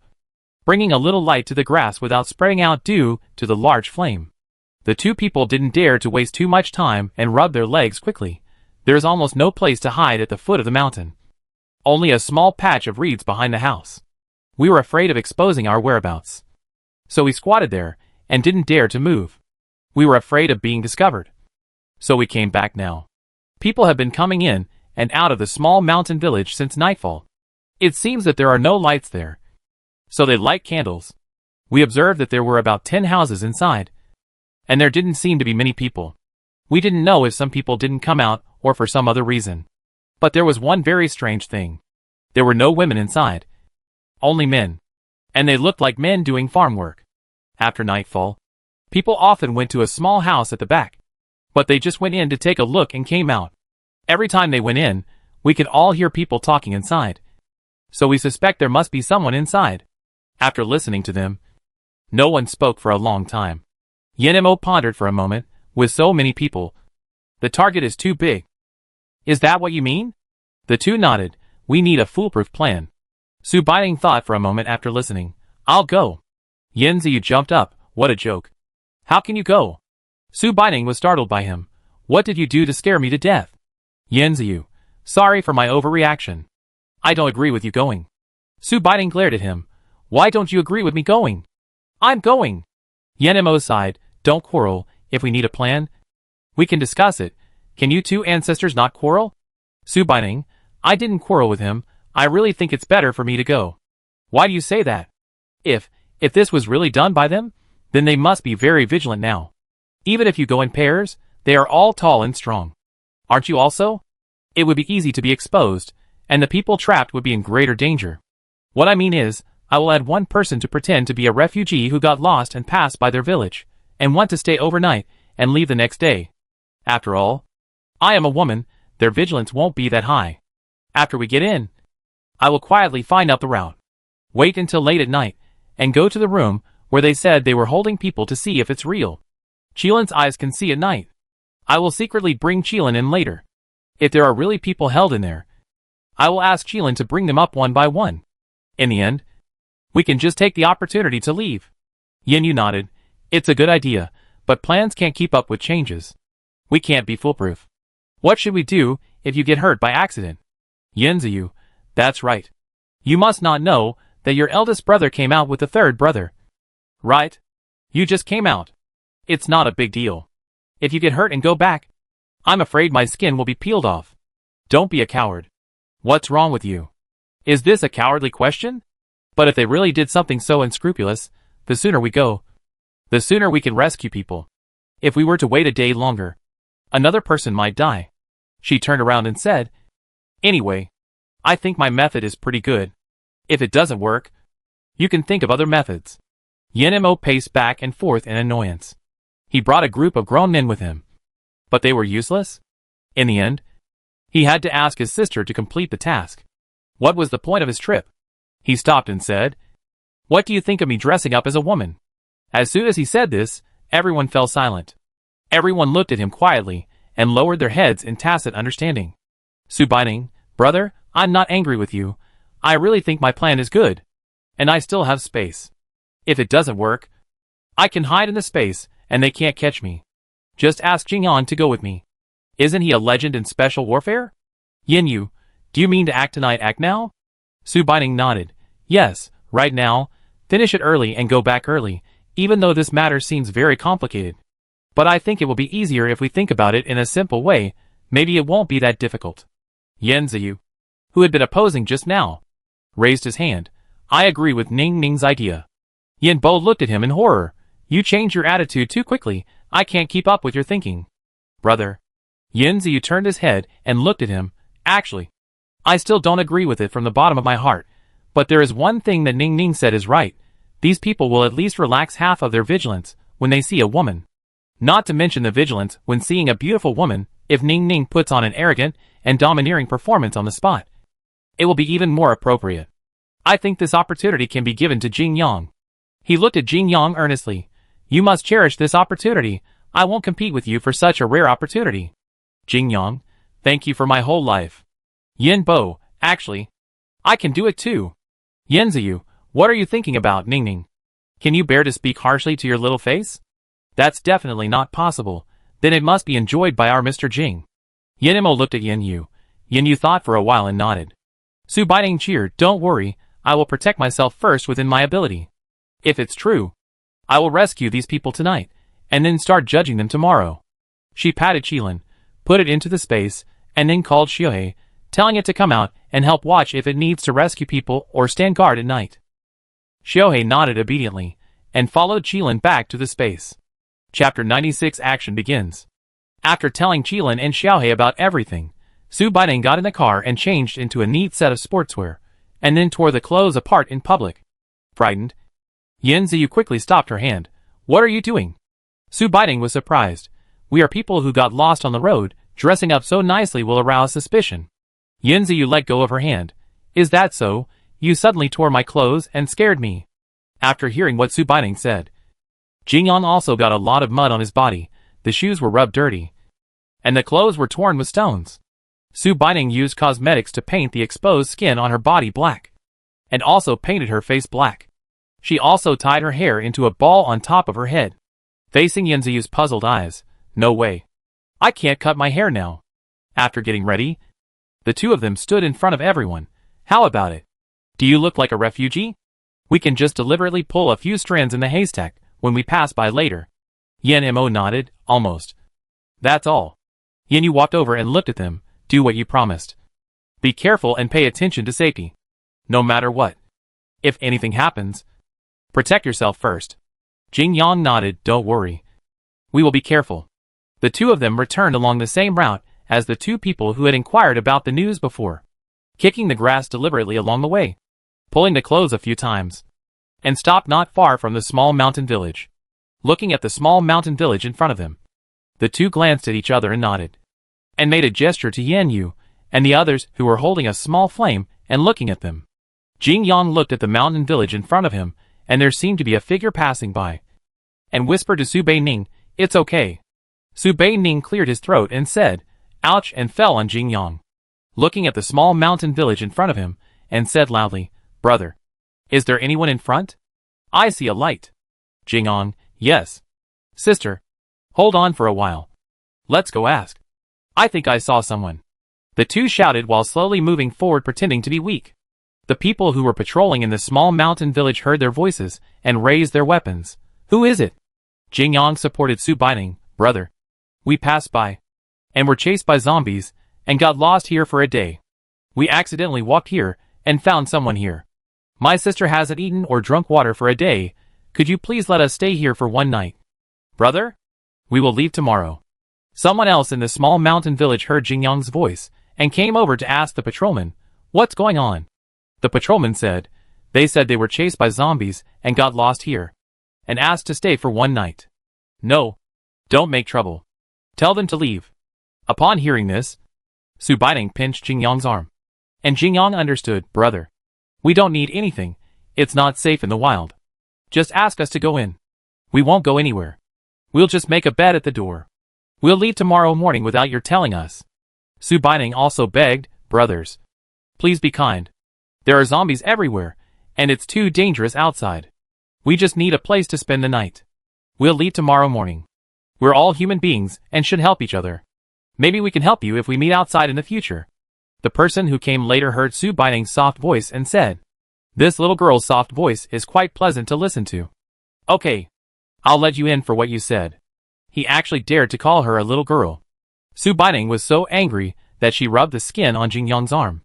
bringing a little light to the grass without spreading out due to the large flame. The two people didn't dare to waste too much time and rubbed their legs quickly. There is almost no place to hide at the foot of the mountain. Only a small patch of reeds behind the house. We were afraid of exposing our whereabouts. So we squatted there, and didn't dare to move. We were afraid of being discovered. So we came back now. People have been coming in and out of the small mountain village since nightfall. It seems that there are no lights there. So they light candles. We observed that there were about 10 houses inside. And there didn't seem to be many people. We didn't know if some people didn't come out or for some other reason. But there was one very strange thing. There were no women inside. Only men. And they looked like men doing farm work. After nightfall, people often went to a small house at the back. But they just went in to take a look and came out. Every time they went in, we could all hear people talking inside. So we suspect there must be someone inside. After listening to them, no one spoke for a long time. Yenemo pondered for a moment. With so many people, the target is too big. Is that what you mean? The two nodded. We need a foolproof plan. Su Baining thought for a moment after listening. I'll go. Yenziyu jumped up. What a joke. How can you go? Su Baining was startled by him. What did you do to scare me to death? Yenziyu. Sorry for my overreaction. I don't agree with you going. Su Baining glared at him. Why don't you agree with me going? I'm going. Yenemo sighed. Don't quarrel. If we need a plan, we can discuss it. Can you two ancestors not quarrel? Su Baining. I didn't quarrel with him. I really think it's better for me to go. Why do you say that? If this was really done by them, then they must be very vigilant now. Even if you go in pairs, they are all tall and strong. Aren't you also? It would be easy to be exposed, and the people trapped would be in greater danger. What I mean is, I will add one person to pretend to be a refugee who got lost and passed by their village, and want to stay overnight and leave the next day. After all, I am a woman, their vigilance won't be that high. After we get in, I will quietly find out the route. Wait until late at night, and go to the room where they said they were holding people to see if it's real. Qilin's eyes can see at night. I will secretly bring Qilin in later. If there are really people held in there, I will ask Qilin to bring them up one by one. In the end, we can just take the opportunity to leave. Yenyu nodded. It's a good idea, but plans can't keep up with changes. We can't be foolproof. What should we do if you get hurt by accident? Yenziyu. That's right. You must not know that your eldest brother came out with the third brother. Right? You just came out. It's not a big deal. If you get hurt and go back, I'm afraid my skin will be peeled off. Don't be a coward. What's wrong with you? Is this a cowardly question? But if they really did something so unscrupulous, the sooner we go, the sooner we can rescue people. If we were to wait a day longer, another person might die. She turned around and said, Anyway, I think my method is pretty good. If it doesn't work, you can think of other methods. Yenmo paced back and forth in annoyance. He brought a group of grown men with him. But they were useless? In the end, he had to ask his sister to complete the task. What was the point of his trip? He stopped and said, What do you think of me dressing up as a woman? As soon as he said this, everyone fell silent. Everyone looked at him quietly and lowered their heads in tacit understanding. Subaining, brother, I'm not angry with you. I really think my plan is good. And I still have space. If it doesn't work, I can hide in the space and they can't catch me. Just ask Jingyan to go with me. Isn't he a legend in special warfare? Yenyu, do you mean to act tonight, act now? Subaining nodded. Yes, right now. Finish it early and go back early, even though this matter seems very complicated. But I think it will be easier if we think about it in a simple way. Maybe it won't be that difficult. Yenziyu, who had been opposing just now, raised his hand. I agree with Ning Ning's idea. Yenbo looked at him in horror. You change your attitude too quickly. I can't keep up with your thinking. Brother. Yenziyu turned his head and looked at him. Actually, I still don't agree with it from the bottom of my heart. But there is one thing that Ning Ning said is right. These people will at least relax half of their vigilance when they see a woman. Not to mention the vigilance when seeing a beautiful woman. If Ning Ning puts on an arrogant and domineering performance on the spot, it will be even more appropriate. I think this opportunity can be given to Jing Yang. He looked at Jing Yang earnestly. You must cherish this opportunity. I won't compete with you for such a rare opportunity. Jing Yang, thank you for my whole life. Yin Bo, actually, I can do it too. Yenziyu, what are you thinking about, Ning Ning? Can you bear to speak harshly to your little face? That's definitely not possible. Then it must be enjoyed by our Mr. Jing. Yenmo looked at Yenyu. Yenyu thought for a while and nodded. Subaining cheered. Don't worry, I will protect myself first within my ability. If it's true, I will rescue these people tonight, and then start judging them tomorrow. She patted Qilin, put it into the space, and then called Xiuhei, telling it to come out and help watch if it needs to rescue people or stand guard at night. Xiuhei nodded obediently, and followed Qilin back to the space. Chapter 96 Action begins. After telling Qilin and Xiaohei about everything, Subaining got in the car and changed into a neat set of sportswear, and then tore the clothes apart in public. Frightened, Yenziyu quickly stopped her hand. What are you doing? Subaining was surprised. We are people who got lost on the road. Dressing up so nicely will arouse suspicion. Yenziyu let go of her hand. Is that so? You suddenly tore my clothes and scared me. After hearing what Subaining said, Jingyan also got a lot of mud on his body. The shoes were rubbed dirty, and the clothes were torn with stones. Subaining used cosmetics to paint the exposed skin on her body black, and also painted her face black. She also tied her hair into a ball on top of her head. Facing Yenziyu's puzzled eyes, no way. I can't cut my hair now. After getting ready, the two of them stood in front of everyone. How about it? Do you look like a refugee? We can just deliberately pull a few strands in the haystack when we pass by later. Yenmo nodded, almost. That's all. Yenyu walked over and looked at them. Do what you promised. Be careful and pay attention to safety. No matter what. If anything happens, protect yourself first. Jing Yang nodded. Don't worry. We will be careful. The two of them returned along the same route as the two people who had inquired about the news before, kicking the grass deliberately along the way, pulling the clothes a few times, and stopped not far from the small mountain village. Looking at the small mountain village in front of them, the two glanced at each other and nodded, and made a gesture to Yenyu and the others who were holding a small flame and looking at them. Jing Yang looked at the mountain village in front of him, and there seemed to be a figure passing by, and whispered to Subaining, It's okay. Subaining cleared his throat and said, Ouch, and fell on Jing Yang, looking at the small mountain village in front of him, and said loudly, Brother, is there anyone in front? I see a light. Jing Yang, yes. Sister, hold on for a while. Let's go ask. I think I saw someone. The two shouted while slowly moving forward, pretending to be weak. The people who were patrolling in the small mountain village heard their voices and raised their weapons. Who is it? Jingyang supported Su Baining. Brother. We passed by. And were chased by zombies, and got lost here for a day. We accidentally walked here, and found someone here. My sister hasn't eaten or drunk water for a day. Could you please let us stay here for one night? Brother? We will leave tomorrow. Someone else in the small mountain village heard Jingyang's voice, and came over to ask the patrolman, what's going on? The patrolman said, they said they were chased by zombies and got lost here, and asked to stay for one night. No. Don't make trouble. Tell them to leave. Upon hearing this, Su Baining pinched Jingyang's arm. And Jingyang understood, brother. We don't need anything. It's not safe in the wild. Just ask us to go in. We won't go anywhere. We'll just make a bed at the door. We'll leave tomorrow morning without your telling us. Su Baining also begged, brothers. Please be kind. There are zombies everywhere, and it's too dangerous outside. We just need a place to spend the night. We'll leave tomorrow morning. We're all human beings and should help each other. Maybe we can help you if we meet outside in the future. The person who came later heard Su Baining's soft voice and said, this little girl's soft voice is quite pleasant to listen to. Okay. I'll let you in for what you said. He actually dared to call her a little girl. Su Baining was so angry that she rubbed the skin on Jingyang's arm.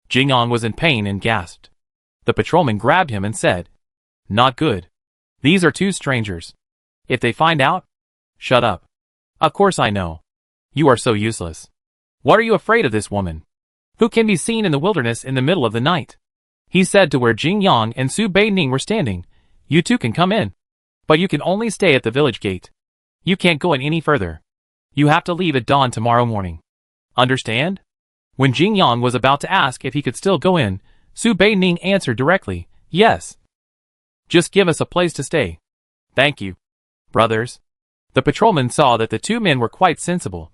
Jingyang was in pain and gasped. The patrolman grabbed him and said, not good. These are two strangers. If they find out, shut up. Of course I know. You are so useless. What are you afraid of this woman? Who can be seen in the wilderness in the middle of the night? He said to where Jingyang and Su Baining were standing, you two can come in. But you can only stay at the village gate. You can't go in any further. You have to leave at dawn tomorrow morning. Understand? When Jingyang was about to ask if he could still go in, Su Baining answered directly, yes. Just give us a place to stay. Thank you. Brothers. The patrolman saw that the two men were quite sensible,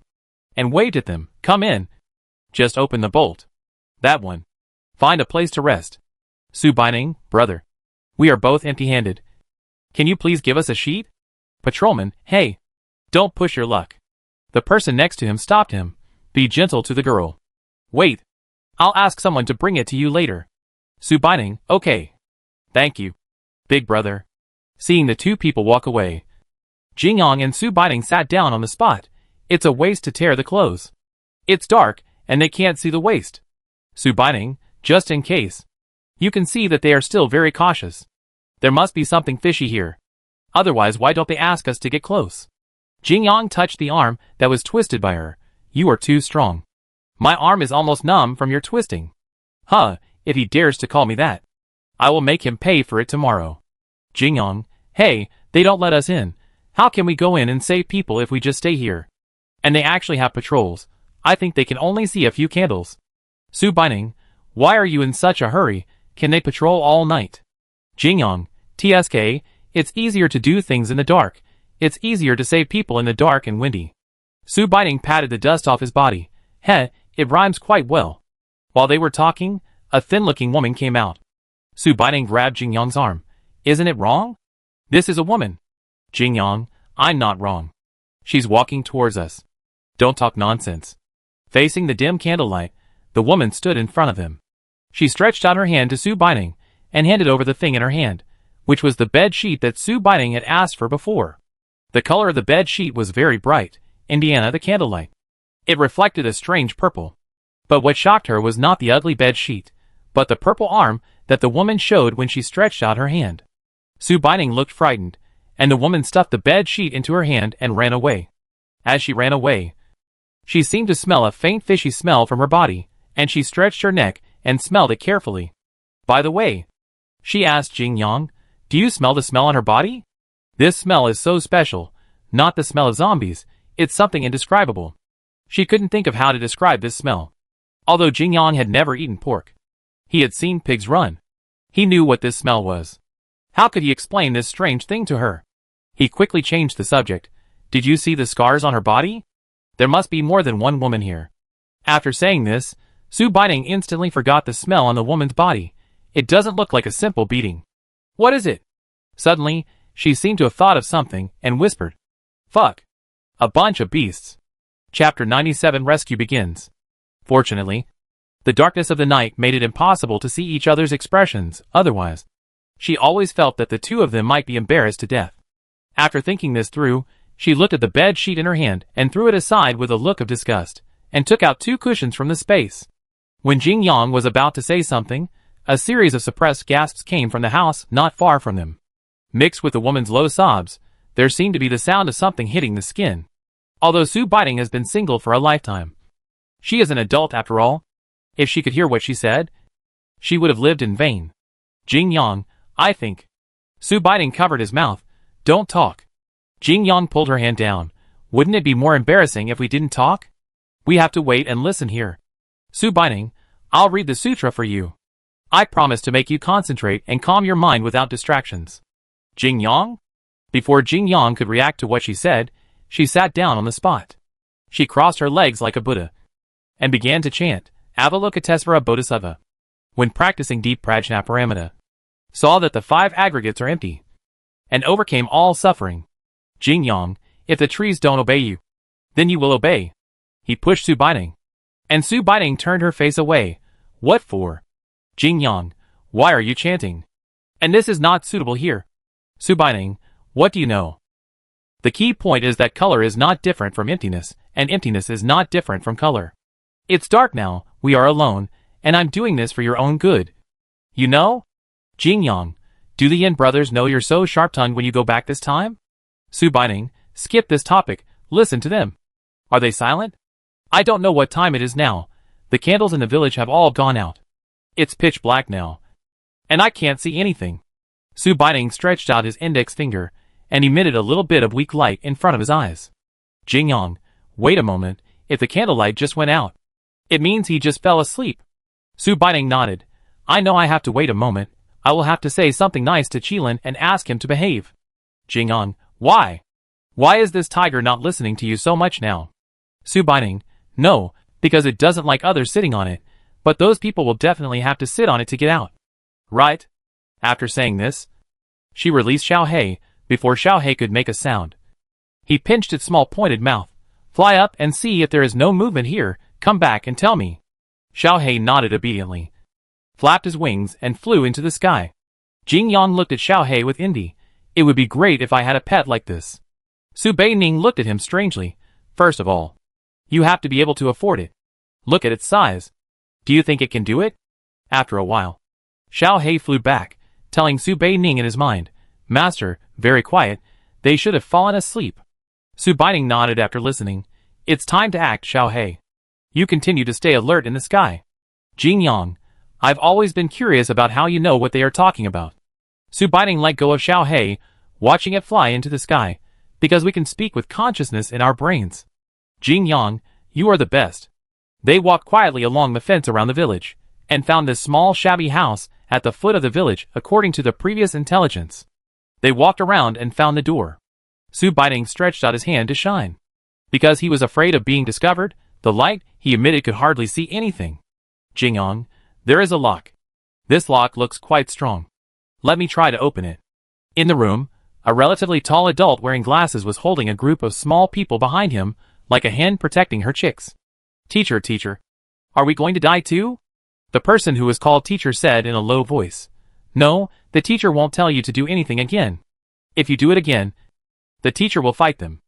and waved at them, come in. Just open the bolt. That one. Find a place to rest. Su Baining, brother. We are both empty-handed. Can you please give us a sheet? Patrolman, hey. Don't push your luck. The person next to him stopped him. Be gentle to the girl. Wait. I'll ask someone to bring it to you later. Su Baining, okay. Thank you. Big brother. Seeing the two people walk away, Jingyang and Su Baining sat down on the spot. It's a waste to tear the clothes. It's dark, and they can't see the waist. Su Baining, just in case. You can see that they are still very cautious. There must be something fishy here. Otherwise, why don't they ask us to get close? Jingyang touched the arm that was twisted by her. You are too strong. My arm is almost numb from your twisting. Huh, if he dares to call me that, I will make him pay for it tomorrow. Jingyang, hey, they don't let us in. How can we go in and save people if we just stay here? And they actually have patrols. I think they can only see a few candles. Su Baining, why are you in such a hurry? Can they patrol all night? Jingyang, TSK, it's easier to do things in the dark. It's easier to save people in the dark and windy. Su Baining patted the dust off his body. Heh, it rhymes quite well. While they were talking, a thin-looking woman came out. Su Baining grabbed Jingyang's arm. Isn't it wrong? This is a woman. Jingyang, I'm not wrong. She's walking towards us. Don't talk nonsense. Facing the dim candlelight, the woman stood in front of him. She stretched out her hand to Su Baining, and handed over the thing in her hand, which was the bed sheet that Su Baining had asked for before. The color of the bed sheet was very bright, Indiana the candlelight. It reflected a strange purple. But what shocked her was not the ugly bed sheet, but the purple arm that the woman showed when she stretched out her hand. Su Baining looked frightened, and the woman stuffed the bed sheet into her hand and ran away. As she ran away, she seemed to smell a faint fishy smell from her body, and she stretched her neck and smelled it carefully. By the way, she asked Jingyang, do you smell the smell on her body? This smell is so special, not the smell of zombies, it's something indescribable. She couldn't think of how to describe this smell. Although Jingyang had never eaten pork, he had seen pigs run. He knew what this smell was. How could he explain this strange thing to her? He quickly changed the subject. Did you see the scars on her body? There must be more than one woman here. After saying this, Su Baining instantly forgot the smell on the woman's body. It doesn't look like a simple beating. What is it? Suddenly, she seemed to have thought of something and whispered, fuck. A bunch of beasts. Chapter 97 Rescue begins. Fortunately, The darkness of the night made it impossible to see each other's expressions, otherwise. She always felt that the two of them might be embarrassed to death. After thinking this through, she looked at the bed sheet in her hand and threw it aside with a look of disgust, and took out 2 cushions from the space. When Jing Yang was about to say something, a series of suppressed gasps came from the house not far from them. Mixed with the woman's low sobs, there seemed to be the sound of something hitting the skin. Although Su Baiting has been single for a lifetime, she is an adult after all. If she could hear what she said, she would have lived in vain. Jing Yang, I think. Su Baiting covered his mouth. Don't talk. Jing Yang pulled her hand down. Wouldn't it be more embarrassing if we didn't talk? We have to wait and listen here. Su Baiting, I'll read the sutra for you. I promise to make you concentrate and calm your mind without distractions. Jing Yang? Before Jing Yang could react to what she said, she sat down on the spot. She crossed her legs like a Buddha and began to chant Avalokitesvara Bodhisattva. When practicing deep prajnaparamita, saw that the 5 aggregates are empty and overcame all suffering. Jing Yang, if the trees don't obey you, then you will obey. He pushed Su Baiting, and Su Baiting turned her face away. What for? Jing Yang, why are you chanting? And this is not suitable here. Su Baiting, what do you know? The key point is that color is not different from emptiness, and emptiness is not different from color. It's dark now, we are alone, and I'm doing this for your own good. You know? Jing Yang, do the Yin brothers know you're so sharp-tongued when you go back this time? Su Baiting, skip this topic, listen to them. Are they silent? I don't know what time it is now. The candles in the village have all gone out. It's pitch black now, and I can't see anything. Su Baiting stretched out his index finger and emitted a little bit of weak light in front of his eyes. Jing Yang, wait a moment, if the candlelight just went out, it means he just fell asleep. Su Baiting nodded. I know I have to wait a moment. I will have to say something nice to Qilin and ask him to behave. Jing Yang, why? Why is this tiger not listening to you so much now? Su Baiting, no, because it doesn't like others sitting on it, but those people will definitely have to sit on it to get out. Right? After saying this, she released Xiao He, before Xiao He could make a sound. He pinched its small pointed mouth. Fly up and see if there is no movement here, come back and tell me. Xiao He nodded obediently, flapped his wings and flew into the sky. Jing Yang looked at Xiao He with envy. It would be great if I had a pet like this. Su Baining looked at him strangely. First of all, you have to be able to afford it. Look at its size. Do you think it can do it? After a while, Xiao He flew back, telling Su Baining in his mind, Master, very quiet, they should have fallen asleep. Su Baining nodded after listening. It's time to act, Xiao He. You continue to stay alert in the sky. Jing Yang, I've always been curious about how you know what they are talking about. Su Baining let go of Xiao He, watching it fly into the sky, because we can speak with consciousness in our brains. Jing Yang, you are the best. They walked quietly along the fence around the village, and found this small shabby house at the foot of the village according to the previous intelligence. They walked around and found the door. Su Baiting stretched out his hand to shine. Because he was afraid of being discovered, the light he emitted could hardly see anything. Jing Yang, there is a lock. This lock looks quite strong. Let me try to open it. In the room, a relatively tall adult wearing glasses was holding a group of small people behind him, like a hen protecting her chicks. Teacher, are we going to die too? The person who was called teacher said in a low voice. No, the teacher won't tell you to do anything again. If you do it again, the teacher will fight them.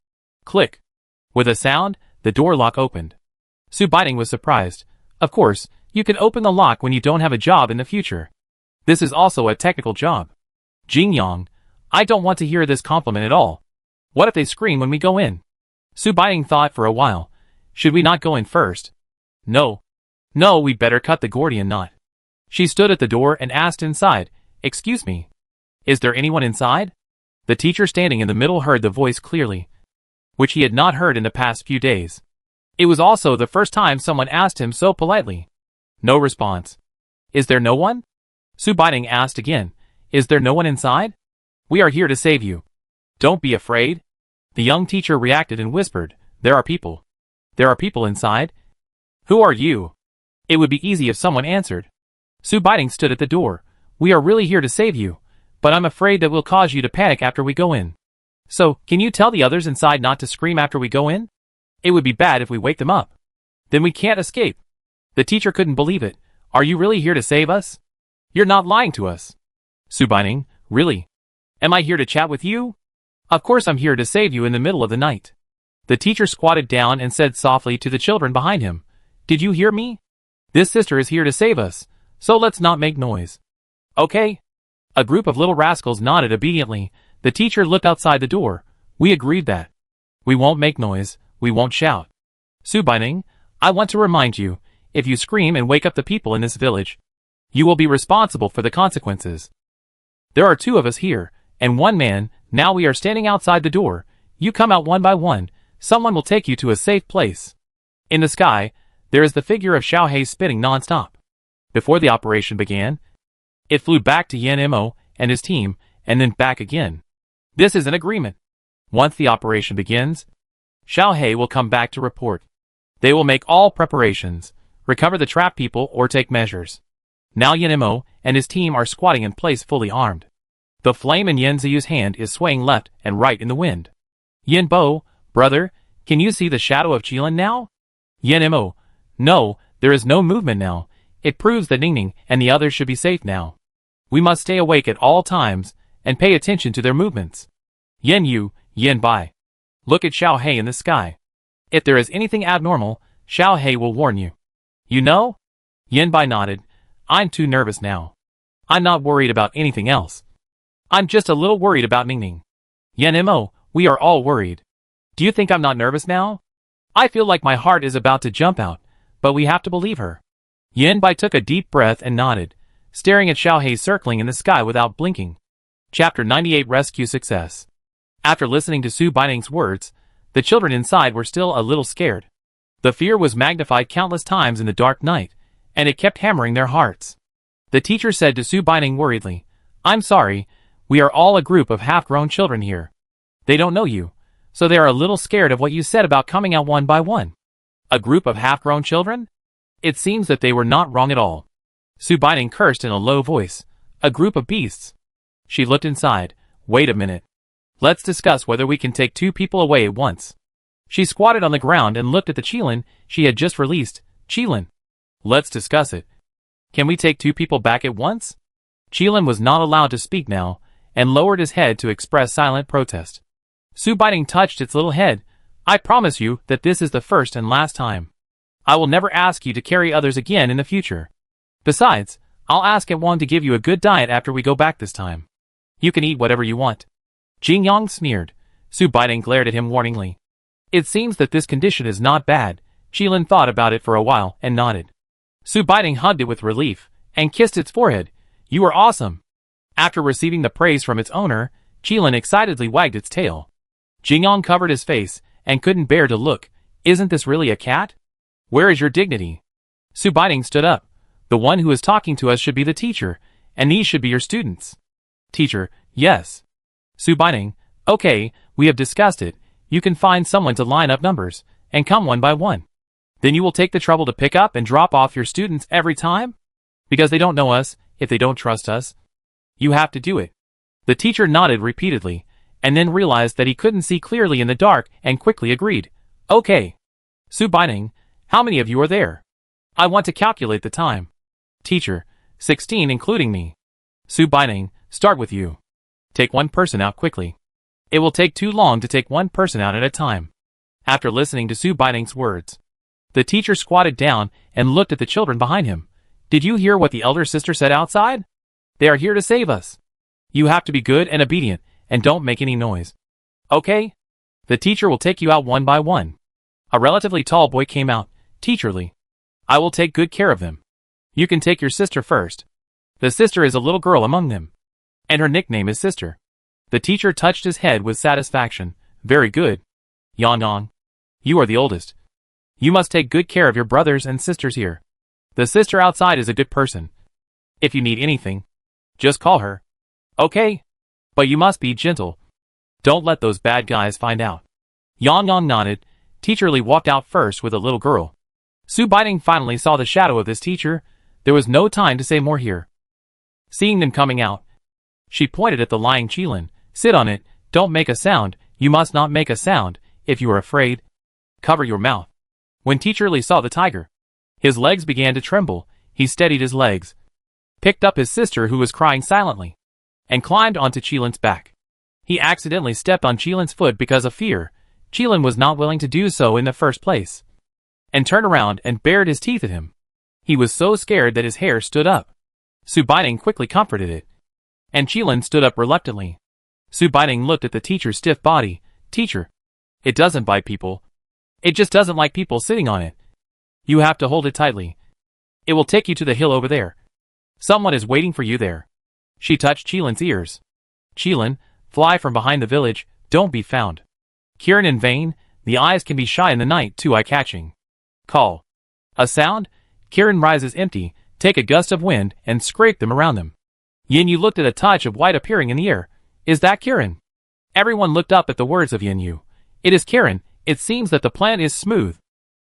Click. With a sound, the door lock opened. Su Baiting was surprised. Of course, you can open the lock when you don't have a job in the future. This is also a technical job. Jing Yang, I don't want to hear this compliment at all. What if they scream when we go in? Su Baiting thought for a while. Should we not go in first? No, we'd better cut the Gordian knot. She stood at the door and asked inside, Excuse me, is there anyone inside? The teacher standing in the middle heard the voice clearly, which he had not heard in the past few days. It was also the first time someone asked him so politely. No response. Is there no one? Su Baiting asked again, Is there no one inside? We are here to save you. Don't be afraid. The young teacher reacted and whispered, There are people. There are people inside. Who are you? It would be easy if someone answered. Su Baiting stood at the door. We are really here to save you, but I'm afraid that we'll cause you to panic after we go in. So, can you tell the others inside not to scream after we go in? It would be bad if we wake them up. Then we can't escape. The teacher couldn't believe it. Are you really here to save us? You're not lying to us. Su Baining, really? Am I here to chat with you? Of course I'm here to save you in the middle of the night. The teacher squatted down and said softly to the children behind him, Did you hear me? This sister is here to save us, so let's not make noise. Okay? A group of little rascals nodded obediently. The teacher looked outside the door. We agreed that. We won't make noise, we won't shout. Su Baining, I want to remind you, if you scream and wake up the people in this village, you will be responsible for the consequences. There are 2 of us here, and 1 man. Now we are standing outside the door. You come out one by one. Someone will take you to a safe place. In the sky, there is the figure of Xiaohei spinning non-stop. Before the operation began, it flew back to Yan Mo and his team, and then back again. This is an agreement. Once the operation begins, Xiaohei will come back to report. They will make all preparations, recover the trapped people or take measures. Now Yan Mo and his team are squatting in place fully armed. The flame in Yan Ziyu's hand is swaying left and right in the wind. Yan Bo, brother, can you see the shadow of Qilin now? Yan Mo, no, there is no movement now. It proves that Ningning and the others should be safe now. We must stay awake at all times and pay attention to their movements. Yan Yu, Yan Bai. Look at Xiaohei in the sky. If there is anything abnormal, Xiaohei will warn you. You know? Yan Bai nodded. I'm too nervous now. I'm not worried about anything else. I'm just a little worried about Ningning. Yan Mo, we are all worried. Do you think I'm not nervous now? I feel like my heart is about to jump out, but we have to believe her. Yan Bai took a deep breath and nodded, staring at Xiaohei circling in the sky without blinking. Chapter 98 Rescue Success. After listening to Su Baining's words, the children inside were still a little scared. The fear was magnified countless times in the dark night, and it kept hammering their hearts. The teacher said to Su Baining worriedly, I'm sorry, we are all a group of half-grown children here. They don't know you, so they are a little scared of what you said about coming out one by one. A group of half-grown children? It seems that they were not wrong at all. Su Baining cursed in a low voice. A group of beasts. She looked inside. Wait a minute. Let's discuss whether we can take 2 people away at once. She squatted on the ground and looked at the Qilin she had just released. Qilin. Let's discuss it. Can we take 2 people back at once? Qilin was not allowed to speak now, and lowered his head to express silent protest. Su Baining touched its little head. I promise you that this is the first and last time. I will never ask you to carry others again in the future. Besides, I'll ask everyone to give you a good diet after we go back this time. You can eat whatever you want. Jing Yang sneered. Su Baining glared at him warningly. It seems that this condition is not bad. Qilin thought about it for a while and nodded. Su Baining hugged it with relief and kissed its forehead. You are awesome. After receiving the praise from its owner, Qilin excitedly wagged its tail. Jing Yang covered his face and couldn't bear to look. Isn't this really a cat? Where is your dignity? Su Baining stood up. The one who is talking to us should be the teacher, and these should be your students. Teacher, yes. Su Baining, okay, we have discussed it. You can find someone to line up numbers, and come one by one. Then you will take the trouble to pick up and drop off your students every time? Because they don't know us, if they don't trust us. You have to do it. The teacher nodded repeatedly, and then realized that he couldn't see clearly in the dark and quickly agreed. Okay. Su Baining, how many of you are there? I want to calculate the time. Teacher, 16 including me. Su Baining, start with you. Take 1 person out quickly. It will take too long to take 1 person out at a time. After listening to Su Baining's words, the teacher squatted down and looked at the children behind him. Did you hear what the elder sister said outside? They are here to save us. You have to be good and obedient, and don't make any noise. Okay? The teacher will take you out one by one. A relatively tall boy came out, teacherly. I will take good care of them. You can take your sister first. The sister is a little girl among them. And her nickname is Sister. The teacher touched his head with satisfaction. Very good. Yan Yang. You are the oldest. You must take good care of your brothers and sisters here. The sister outside is a good person. If you need anything, just call her. Okay? But you must be gentle. Don't let those bad guys find out. Yan Yang nodded. Teacherly walked out first with a little girl. Su Baining finally saw the shadow of this teacher. There was no time to say more here. Seeing them coming out, she pointed at the lying Qilin. Sit on it, don't make a sound, you must not make a sound. If you are afraid, cover your mouth. When Teacherly saw the tiger, His legs began to tremble. He steadied his legs, picked up his sister who was crying silently, and climbed onto Qilin's back. He accidentally stepped on Qilin's foot because of fear. Qilin was not willing to do so in the first place, and turned around and bared his teeth at him. He was so scared that his hair stood up. Su Baining quickly comforted it, and Qilin stood up reluctantly. Su Baining looked at the teacher's stiff body. Teacher, it doesn't bite people. It just doesn't like people sitting on it. You have to hold it tightly. It will take you to the hill over there. Someone is waiting for you there. She touched Qilin's ears. Qilin, fly from behind the village, don't be found. Kirin in vain, the eyes can be shy in the night too eye-catching. Call. A sound? Kirin rises empty, take a gust of wind and scrape them around them. Yin Yu looked at a touch of white appearing in the air. Is that Kirin? Everyone looked up at the words of Yin Yu. It is Kirin, it seems that the plan is smooth.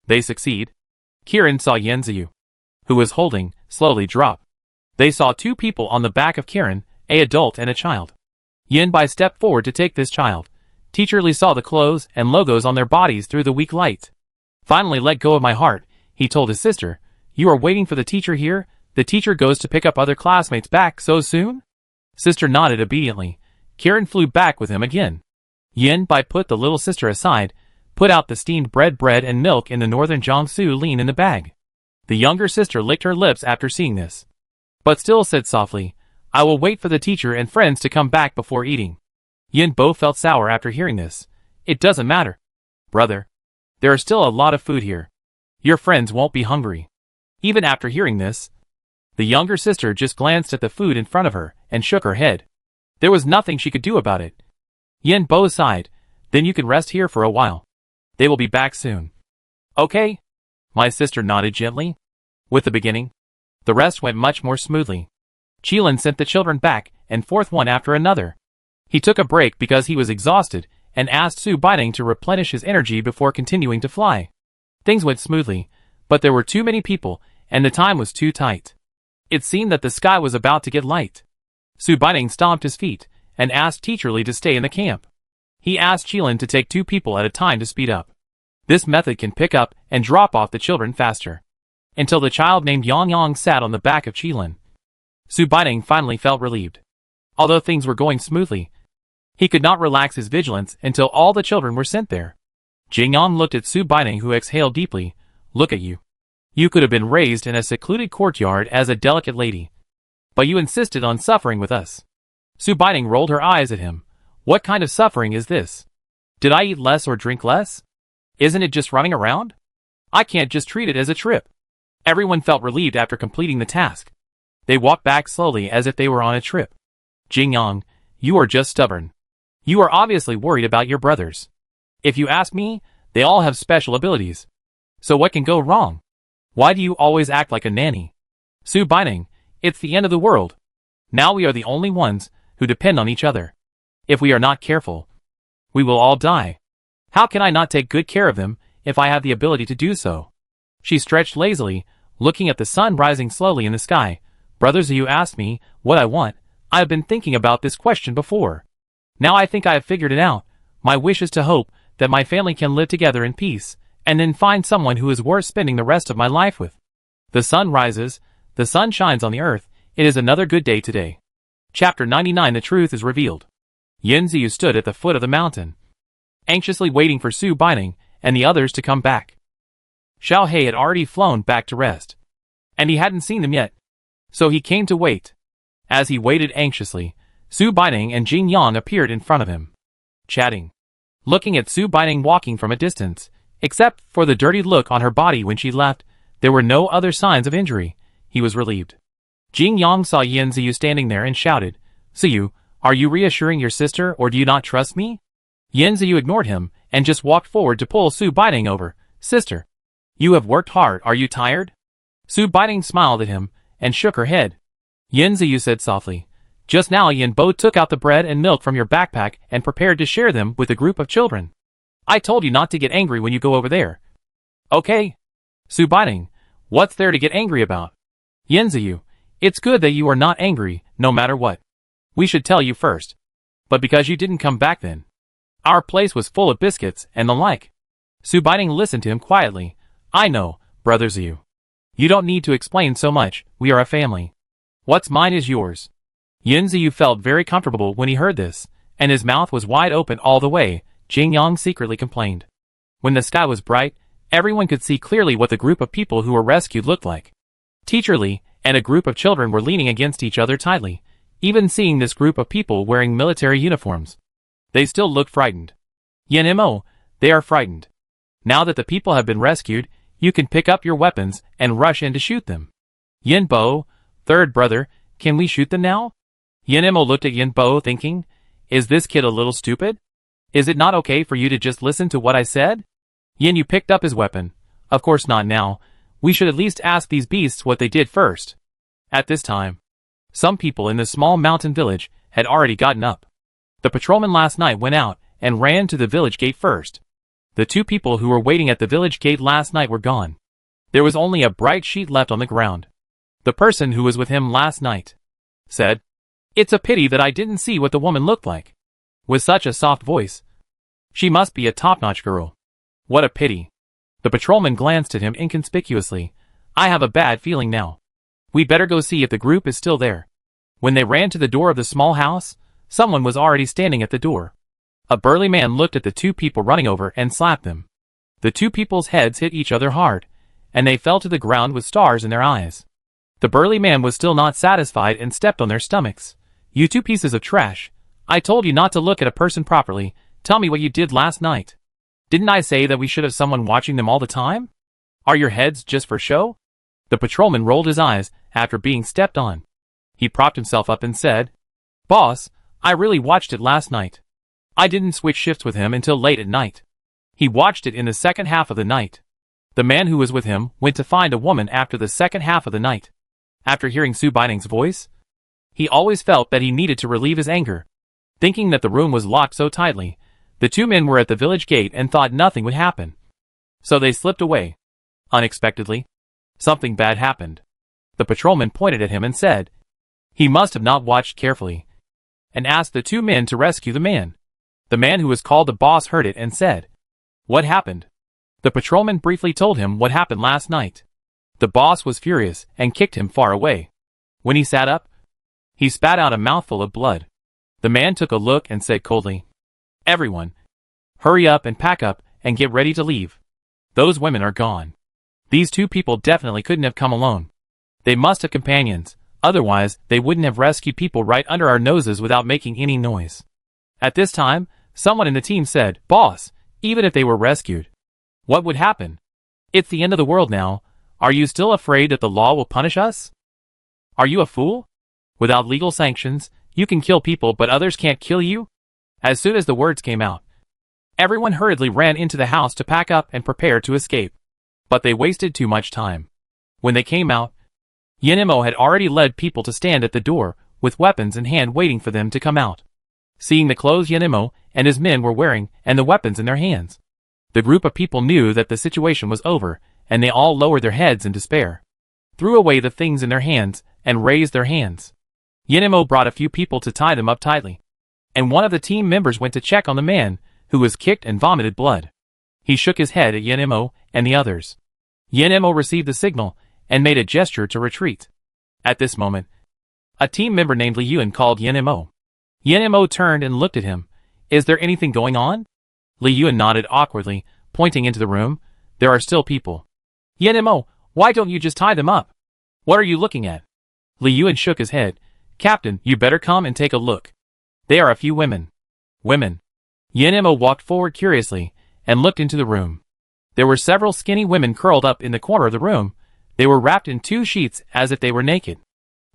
They succeed. Kirin saw Yin Yu, who was holding, slowly drop. They saw two people on the back of Kirin, an adult and a child. Yin Bai stepped forward to take this child. Teacher Li saw the clothes and logos on their bodies through the weak light. Finally let go of my heart, he told his sister. You are waiting for the teacher here? The teacher goes to pick up other classmates back so soon? Sister nodded obediently. Kirin flew back with him again. Yin Bai put the little sister aside, put out the steamed bread and milk in the northern Jiangsu lean in the bag. The younger sister licked her lips after seeing this, but still said softly, I will wait for the teacher and friends to come back before eating. Yin Bo felt sour after hearing this. It doesn't matter. Brother, there are still a lot of food here. Your friends won't be hungry. Even after hearing this, the younger sister just glanced at the food in front of her and shook her head. There was nothing she could do about it. Yin Bo sighed. Then you can rest here for a while. They will be back soon. Okay? My sister nodded gently. With the beginning, the rest went much more smoothly. Qilin sent the children back and forth one after another. He took a break because he was exhausted and asked Su Baining to replenish his energy before continuing to fly. Things went smoothly, but there were too many people and the time was too tight. It seemed that the sky was about to get light. Su Baining stomped his feet and asked Teacher Li to stay in the camp. He asked Qilin to take 2 people at a time to speed up. This method can pick up and drop off the children faster. Until the child named Yang Yang sat on the back of Qilin. Su Baining finally felt relieved. Although things were going smoothly, he could not relax his vigilance until all the children were sent there. Jing Yang looked at Su Baining, who exhaled deeply. Look at you. You could have been raised in a secluded courtyard as a delicate lady, but you insisted on suffering with us. Su Baining rolled her eyes at him. What kind of suffering is this? Did I eat less or drink less? Isn't it just running around? I can't just treat it as a trip. Everyone felt relieved after completing the task. They walked back slowly as if they were on a trip. Jing Yang, you are just stubborn. You are obviously worried about your brothers. If you ask me, they all have special abilities. So what can go wrong? Why do you always act like a nanny? Su Baining, it's the end of the world. Now we are the only ones who depend on each other. If we are not careful, we will all die. How can I not take good care of them if I have the ability to do so? She stretched lazily, looking at the sun rising slowly in the sky. Brothers, you asked me what I want. I have been thinking about this question before. Now I think I have figured it out. My wish is to hope that my family can live together in peace, and then find someone who is worth spending the rest of my life with. The sun rises, the sun shines on the earth, it is another good day today. Chapter 99. The truth is revealed. Yin Ziyu stood at the foot of the mountain, anxiously waiting for Su Baining and the others to come back. Xiao He had already flown back to rest, and he hadn't seen them yet, so he came to wait. As he waited anxiously, Su Baining and Jing Yang appeared in front of him, chatting, looking at Su Baining walking from a distance. Except for the dirty look on her body when she left, there were no other signs of injury. He was relieved. Jing Yang saw Yin Ziyu standing there and shouted, Ziyu, are you reassuring your sister or do you not trust me? Yin Ziyu ignored him and just walked forward to pull Su Baining over. Sister, you have worked hard, are you tired? Su Baining smiled at him and shook her head. Yin Ziyu said softly, just now Yin Bo took out the bread and milk from your backpack and prepared to share them with a group of children. I told you not to get angry when you go over there. Okay. Su Baining, what's there to get angry about? Yin Ziyu, it's good that you are not angry, no matter what. We should tell you first. But because you didn't come back then. Our place was full of biscuits and the like. Su Baining listened to him quietly. I know, Brother Ziyu. You don't need to explain so much, we are a family. What's mine is yours. Yin Ziyu felt very comfortable when he heard this, and his mouth was wide open all the way. Jing Yang secretly complained. When the sky was bright, everyone could see clearly what the group of people who were rescued looked like. Teacher Li and a group of children were leaning against each other tightly, even seeing this group of people wearing military uniforms. They still looked frightened. Yin Mo, they are frightened. Now that the people have been rescued, you can pick up your weapons and rush in to shoot them. Yin Bo, third brother, can we shoot them now? Yin Mo looked at Yin Bo thinking, is this kid a little stupid? Is it not okay for you to just listen to what I said? Yin Yu picked up his weapon. Of course not now. We should at least ask these beasts what they did first. At this time, some people in the small mountain village had already gotten up. The patrolman last night went out and ran to the village gate first. The two people who were waiting at the village gate last night were gone. There was only a bright sheet left on the ground. The person who was with him last night said, "It's a pity that I didn't see what the woman looked like. With such a soft voice. She must be a top-notch girl. What a pity." The patrolman glanced at him inconspicuously. I have a bad feeling now. We'd better go see if the group is still there. When they ran to the door of the small house, someone was already standing at the door. A burly man looked at the two people running over and slapped them. The two people's heads hit each other hard, and they fell to the ground with stars in their eyes. The burly man was still not satisfied and stepped on their stomachs. You two pieces of trash. I told you not to look at a person properly. Tell me what you did last night. Didn't I say that we should have someone watching them all the time? Are your heads just for show? The patrolman rolled his eyes after being stepped on. He propped himself up and said, "Boss, I really watched it last night. I didn't switch shifts with him until late at night. He watched it in the second half of the night. The man who was with him went to find a woman after the second half of the night." After hearing Su Baining's voice, he always felt that he needed to relieve his anger. Thinking that the room was locked so tightly, the two men were at the village gate and thought nothing would happen. So they slipped away. Unexpectedly, something bad happened. The patrolman pointed at him and said, he must have not watched carefully, and asked the two men to rescue the man. The man who was called the boss heard it and said, "What happened?" The patrolman briefly told him what happened last night. The boss was furious and kicked him far away. When he sat up, he spat out a mouthful of blood. The man took a look and said coldly, "Everyone, hurry up and pack up and get ready to leave. Those women are gone. These two people definitely couldn't have come alone. They must have companions, otherwise they wouldn't have rescued people right under our noses without making any noise." At this time, someone in the team said, "Boss, even if they were rescued, what would happen? It's the end of the world now. Are you still afraid that the law will punish us? Are you a fool? Without legal sanctions, you can kill people but others can't kill you?" As soon as the words came out, everyone hurriedly ran into the house to pack up and prepare to escape. But they wasted too much time. When they came out, Yin Mo had already led people to stand at the door, with weapons in hand waiting for them to come out. Seeing the clothes Yin Mo and his men were wearing and the weapons in their hands, the group of people knew that the situation was over, and they all lowered their heads in despair, threw away the things in their hands, and raised their hands. Yin Mo brought a few people to tie them up tightly, and one of the team members went to check on the man, who was kicked and vomited blood. He shook his head at Yin Mo and the others. Yin Mo received the signal and made a gesture to retreat. At this moment, a team member named Li Yuan called Yin Mo. Yin Mo turned and looked at him. "Is there anything going on?" Li Yuan nodded awkwardly, pointing into the room. "There are still people." "Yin Mo, why don't you just tie them up? What are you looking at?" Li Yuan shook his head. "Captain, you better come and take a look. They are a few women." "Women?" Yin Mo walked forward curiously and looked into the room. There were several skinny women curled up in the corner of the room. They were wrapped in two sheets as if they were naked.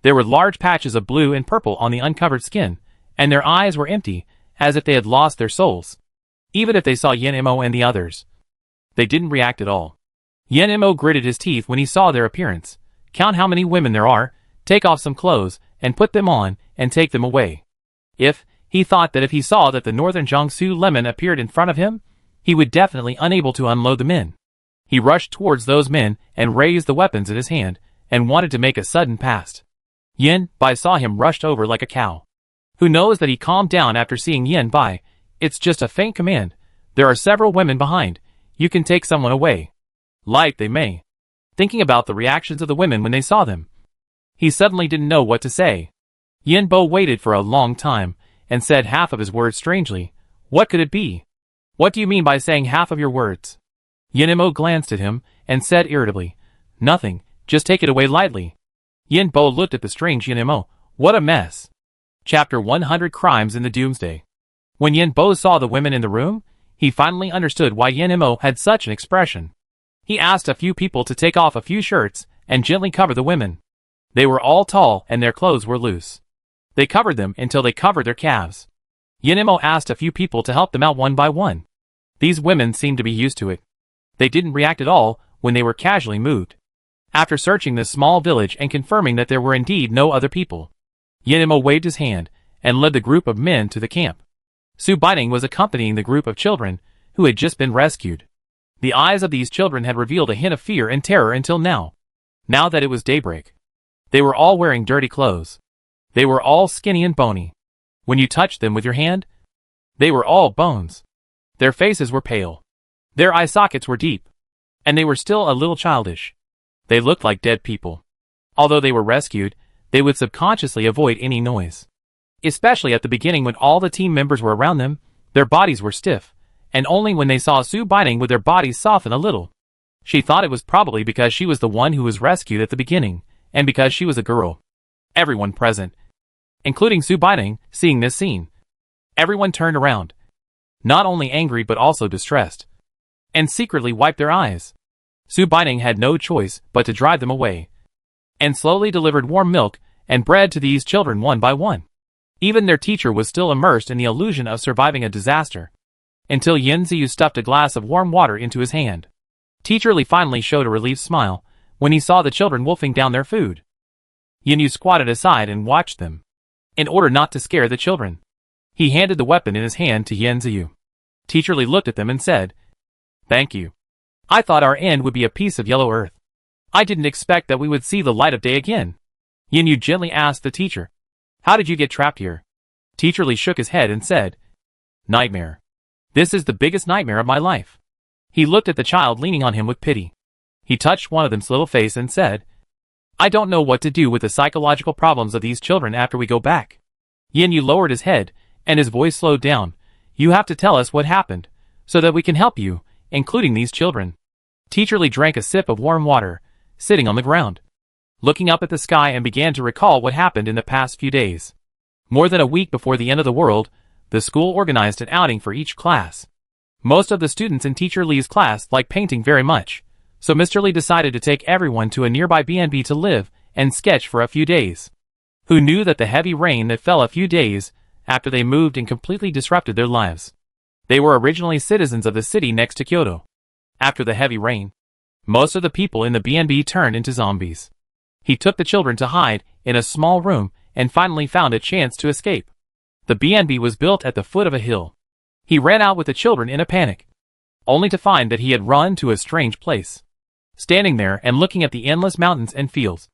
There were large patches of blue and purple on the uncovered skin, and their eyes were empty, as if they had lost their souls. Even if they saw Yin Mo and the others, they didn't react at all. Yin Mo gritted his teeth when he saw their appearance. "Count how many women there are, take off some clothes, and put them on, and take them away." He thought that if he saw that the northern Jiangsu lemon appeared in front of him, he would definitely unable to unload the men. He rushed towards those men and raised the weapons in his hand, and wanted to make a sudden pass. Yin Bai saw him rushed over like a cow. Who knows that he calmed down after seeing Yin Bai? It's just a faint command. There are several women behind. You can take someone away. Light they may. thinking about the reactions of the women when they saw them. He suddenly didn't know what to say. Yinbo waited for a long time, and said half of his words strangely. What could it be? What do you mean by saying half of your words? Yinbo glanced at him, and said irritably, Nothing, just take it away lightly. Yinbo looked at the strange Yinbo. What a mess. Chapter 100 Crimes in the Doomsday. When Yinbo saw the women in the room, he finally understood why Yinbo had such an expression. He asked a few people to take off a few shirts, and gently cover the women. They were all tall, and their clothes were loose. They covered them until they covered their calves. Yinbo asked a few people to help them out one by one. These women seemed to be used to it. They didn't react at all when they were casually moved. After searching the small village and confirming that there were indeed no other people, Yinbo waved his hand and led the group of men to the camp. Su Baining was accompanying the group of children who had just been rescued. The eyes of these children had revealed a hint of fear and terror until now. Now that it was daybreak, they were all wearing dirty clothes. They were all skinny and bony. When you touched them with your hand, they were all bones. Their faces were pale. Their eye sockets were deep. And they were still a little childish. They looked like dead people. Although they were rescued, they would subconsciously avoid any noise. Especially at the beginning when all the team members were around them, their bodies were stiff, and only when they saw Su Baining would their bodies soften a little. She thought it was probably because she was the one who was rescued at the beginning, and because she was a girl. Everyone present, including Su Baining, seeing this scene, everyone turned around, not only angry but also distressed, and secretly wiped their eyes. Su Baining had no choice but to drive them away, and slowly delivered warm milk and bread to these children one by one. Even their teacher was still immersed in the illusion of surviving a disaster, until Yin Ziyu stuffed a glass of warm water into his hand. Teacher Li finally showed a relieved smile when he saw the children wolfing down their food. Yin Yu squatted aside and watched them. In order not to scare the children, he handed the weapon in his hand to Yin Ziyu. Teacher Li looked at them and said, Thank you. I thought our end would be a piece of yellow earth. I didn't expect that we would see the light of day again. Yin Yu gently asked the teacher, How did you get trapped here? Teacher Li shook his head and said, Nightmare. This is the biggest nightmare of my life. He looked at the child leaning on him with pity. He touched one of them's little face and said, I don't know what to do with the psychological problems of these children after we go back. Yin Yu lowered his head, and his voice slowed down. You have to tell us what happened, so that we can help you, including these children. Teacher Li drank a sip of warm water, sitting on the ground, looking up at the sky, and began to recall what happened in the past few days. More than a week before the end of the world, the school organized an outing for each class. Most of the students in Teacher Li's class liked painting very much, so Mr. Li decided to take everyone to a nearby B&B to live and sketch for a few days. Who knew that the heavy rain that fell a few days after they moved and completely disrupted their lives? They were originally citizens of the city next to Kyoto. After the heavy rain, most of the people in the B&B turned into zombies. He took the children to hide in a small room and finally found a chance to escape. The B&B was built at the foot of a hill. He ran out with the children in a panic, only to find that he had run to a strange place. Standing there and looking at the endless mountains and fields,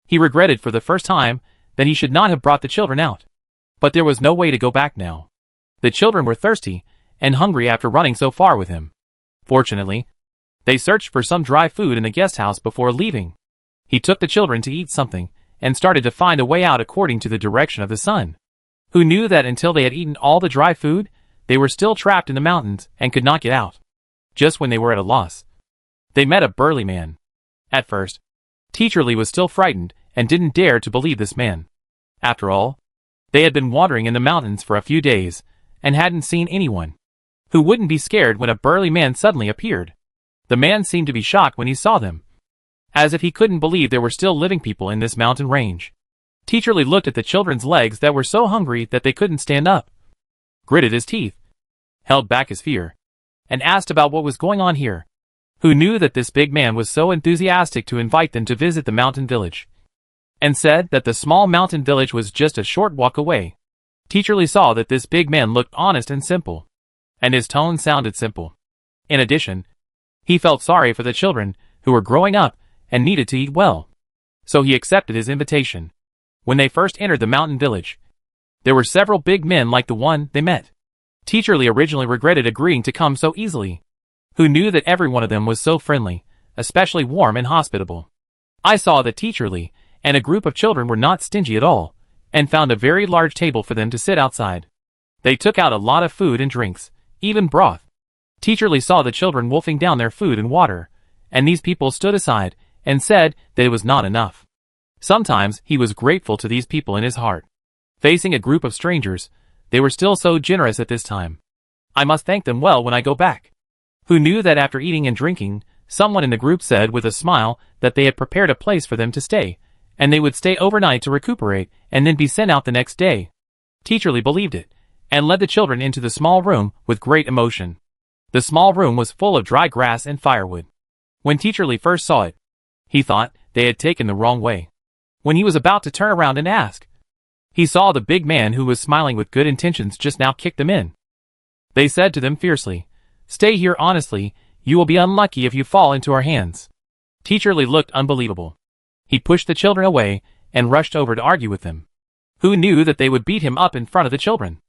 he regretted for the first time that he should not have brought the children out. But there was no way to go back now. The children were thirsty and hungry after running so far with him. Fortunately, they searched for some dry food in the guest house before leaving. He took the children to eat something and started to find a way out according to the direction of the sun. Who knew that until they had eaten all the dry food, they were still trapped in the mountains and could not get out. Just when they were at a loss, they met a burly man. At first, Teacher Li was still frightened and didn't dare to believe this man. After all, they had been wandering in the mountains for a few days and hadn't seen anyone. Who wouldn't be scared when a burly man suddenly appeared? The man seemed to be shocked when he saw them, as if he couldn't believe there were still living people in this mountain range. Teacher Li looked at the children's legs that were so hungry that they couldn't stand up, gritted his teeth, held back his fear, and asked about what was going on here. Who knew that this big man was so enthusiastic to invite them to visit the mountain village, and said that the small mountain village was just a short walk away. Teacher Li saw that this big man looked honest and simple, and his tone sounded simple. In addition, he felt sorry for the children who were growing up and needed to eat well, so he accepted his invitation. When they first entered the mountain village, there were several big men like the one they met. Teacher Li originally regretted agreeing to come so easily. Who knew that every one of them was so friendly, especially warm and hospitable. I saw that Teacher Lee and a group of children were not stingy at all, and found a very large table for them to sit outside. They took out a lot of food and drinks, even broth. Teacher Lee saw the children wolfing down their food and water, and these people stood aside and said that it was not enough. Sometimes he was grateful to these people in his heart. Facing a group of strangers, they were still so generous at this time. I must thank them well when I go back. Who knew that after eating and drinking, someone in the group said with a smile that they had prepared a place for them to stay, and they would stay overnight to recuperate and then be sent out the next day. Teacher Lee believed it, and led the children into the small room with great emotion. The small room was full of dry grass and firewood. When Teacher Lee first saw it, he thought they had taken the wrong way. When he was about to turn around and ask, he saw the big man who was smiling with good intentions just now kick them in. They said to them fiercely, "Stay here honestly, you will be unlucky if you fall into our hands." Teacher Lee looked unbelievable. He pushed the children away and rushed over to argue with them. Who knew that they would beat him up in front of the children?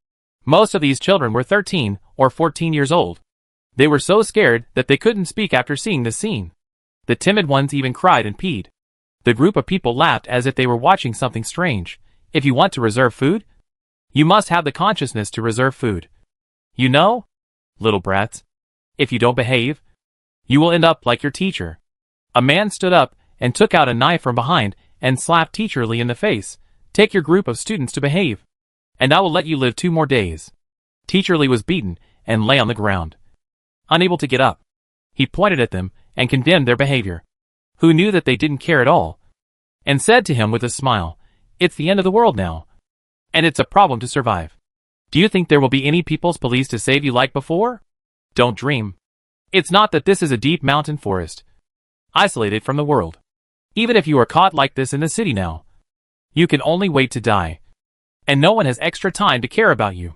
Most of these children were 13 or 14 years old. They were so scared that they couldn't speak after seeing this scene. The timid ones even cried and peed. The group of people laughed as if they were watching something strange. If you want to reserve food, you must have the consciousness to reserve food. You know, little brats, if you don't behave, you will end up like your teacher. A man stood up and took out a knife from behind and slapped Teacher Lee in the face. "Take your group of students to behave, and I will let you live 2 more days." Teacher Lee was beaten and lay on the ground, unable to get up. He pointed at them and condemned their behavior. Who knew that they didn't care at all, and said to him with a smile, "It's the end of the world now, and it's a problem to survive. Do you think there will be any people's police to save you like before? Don't dream. It's not that this is a deep mountain forest, isolated from the world. Even if you are caught like this in the city now, you can only wait to die, and no one has extra time to care about you."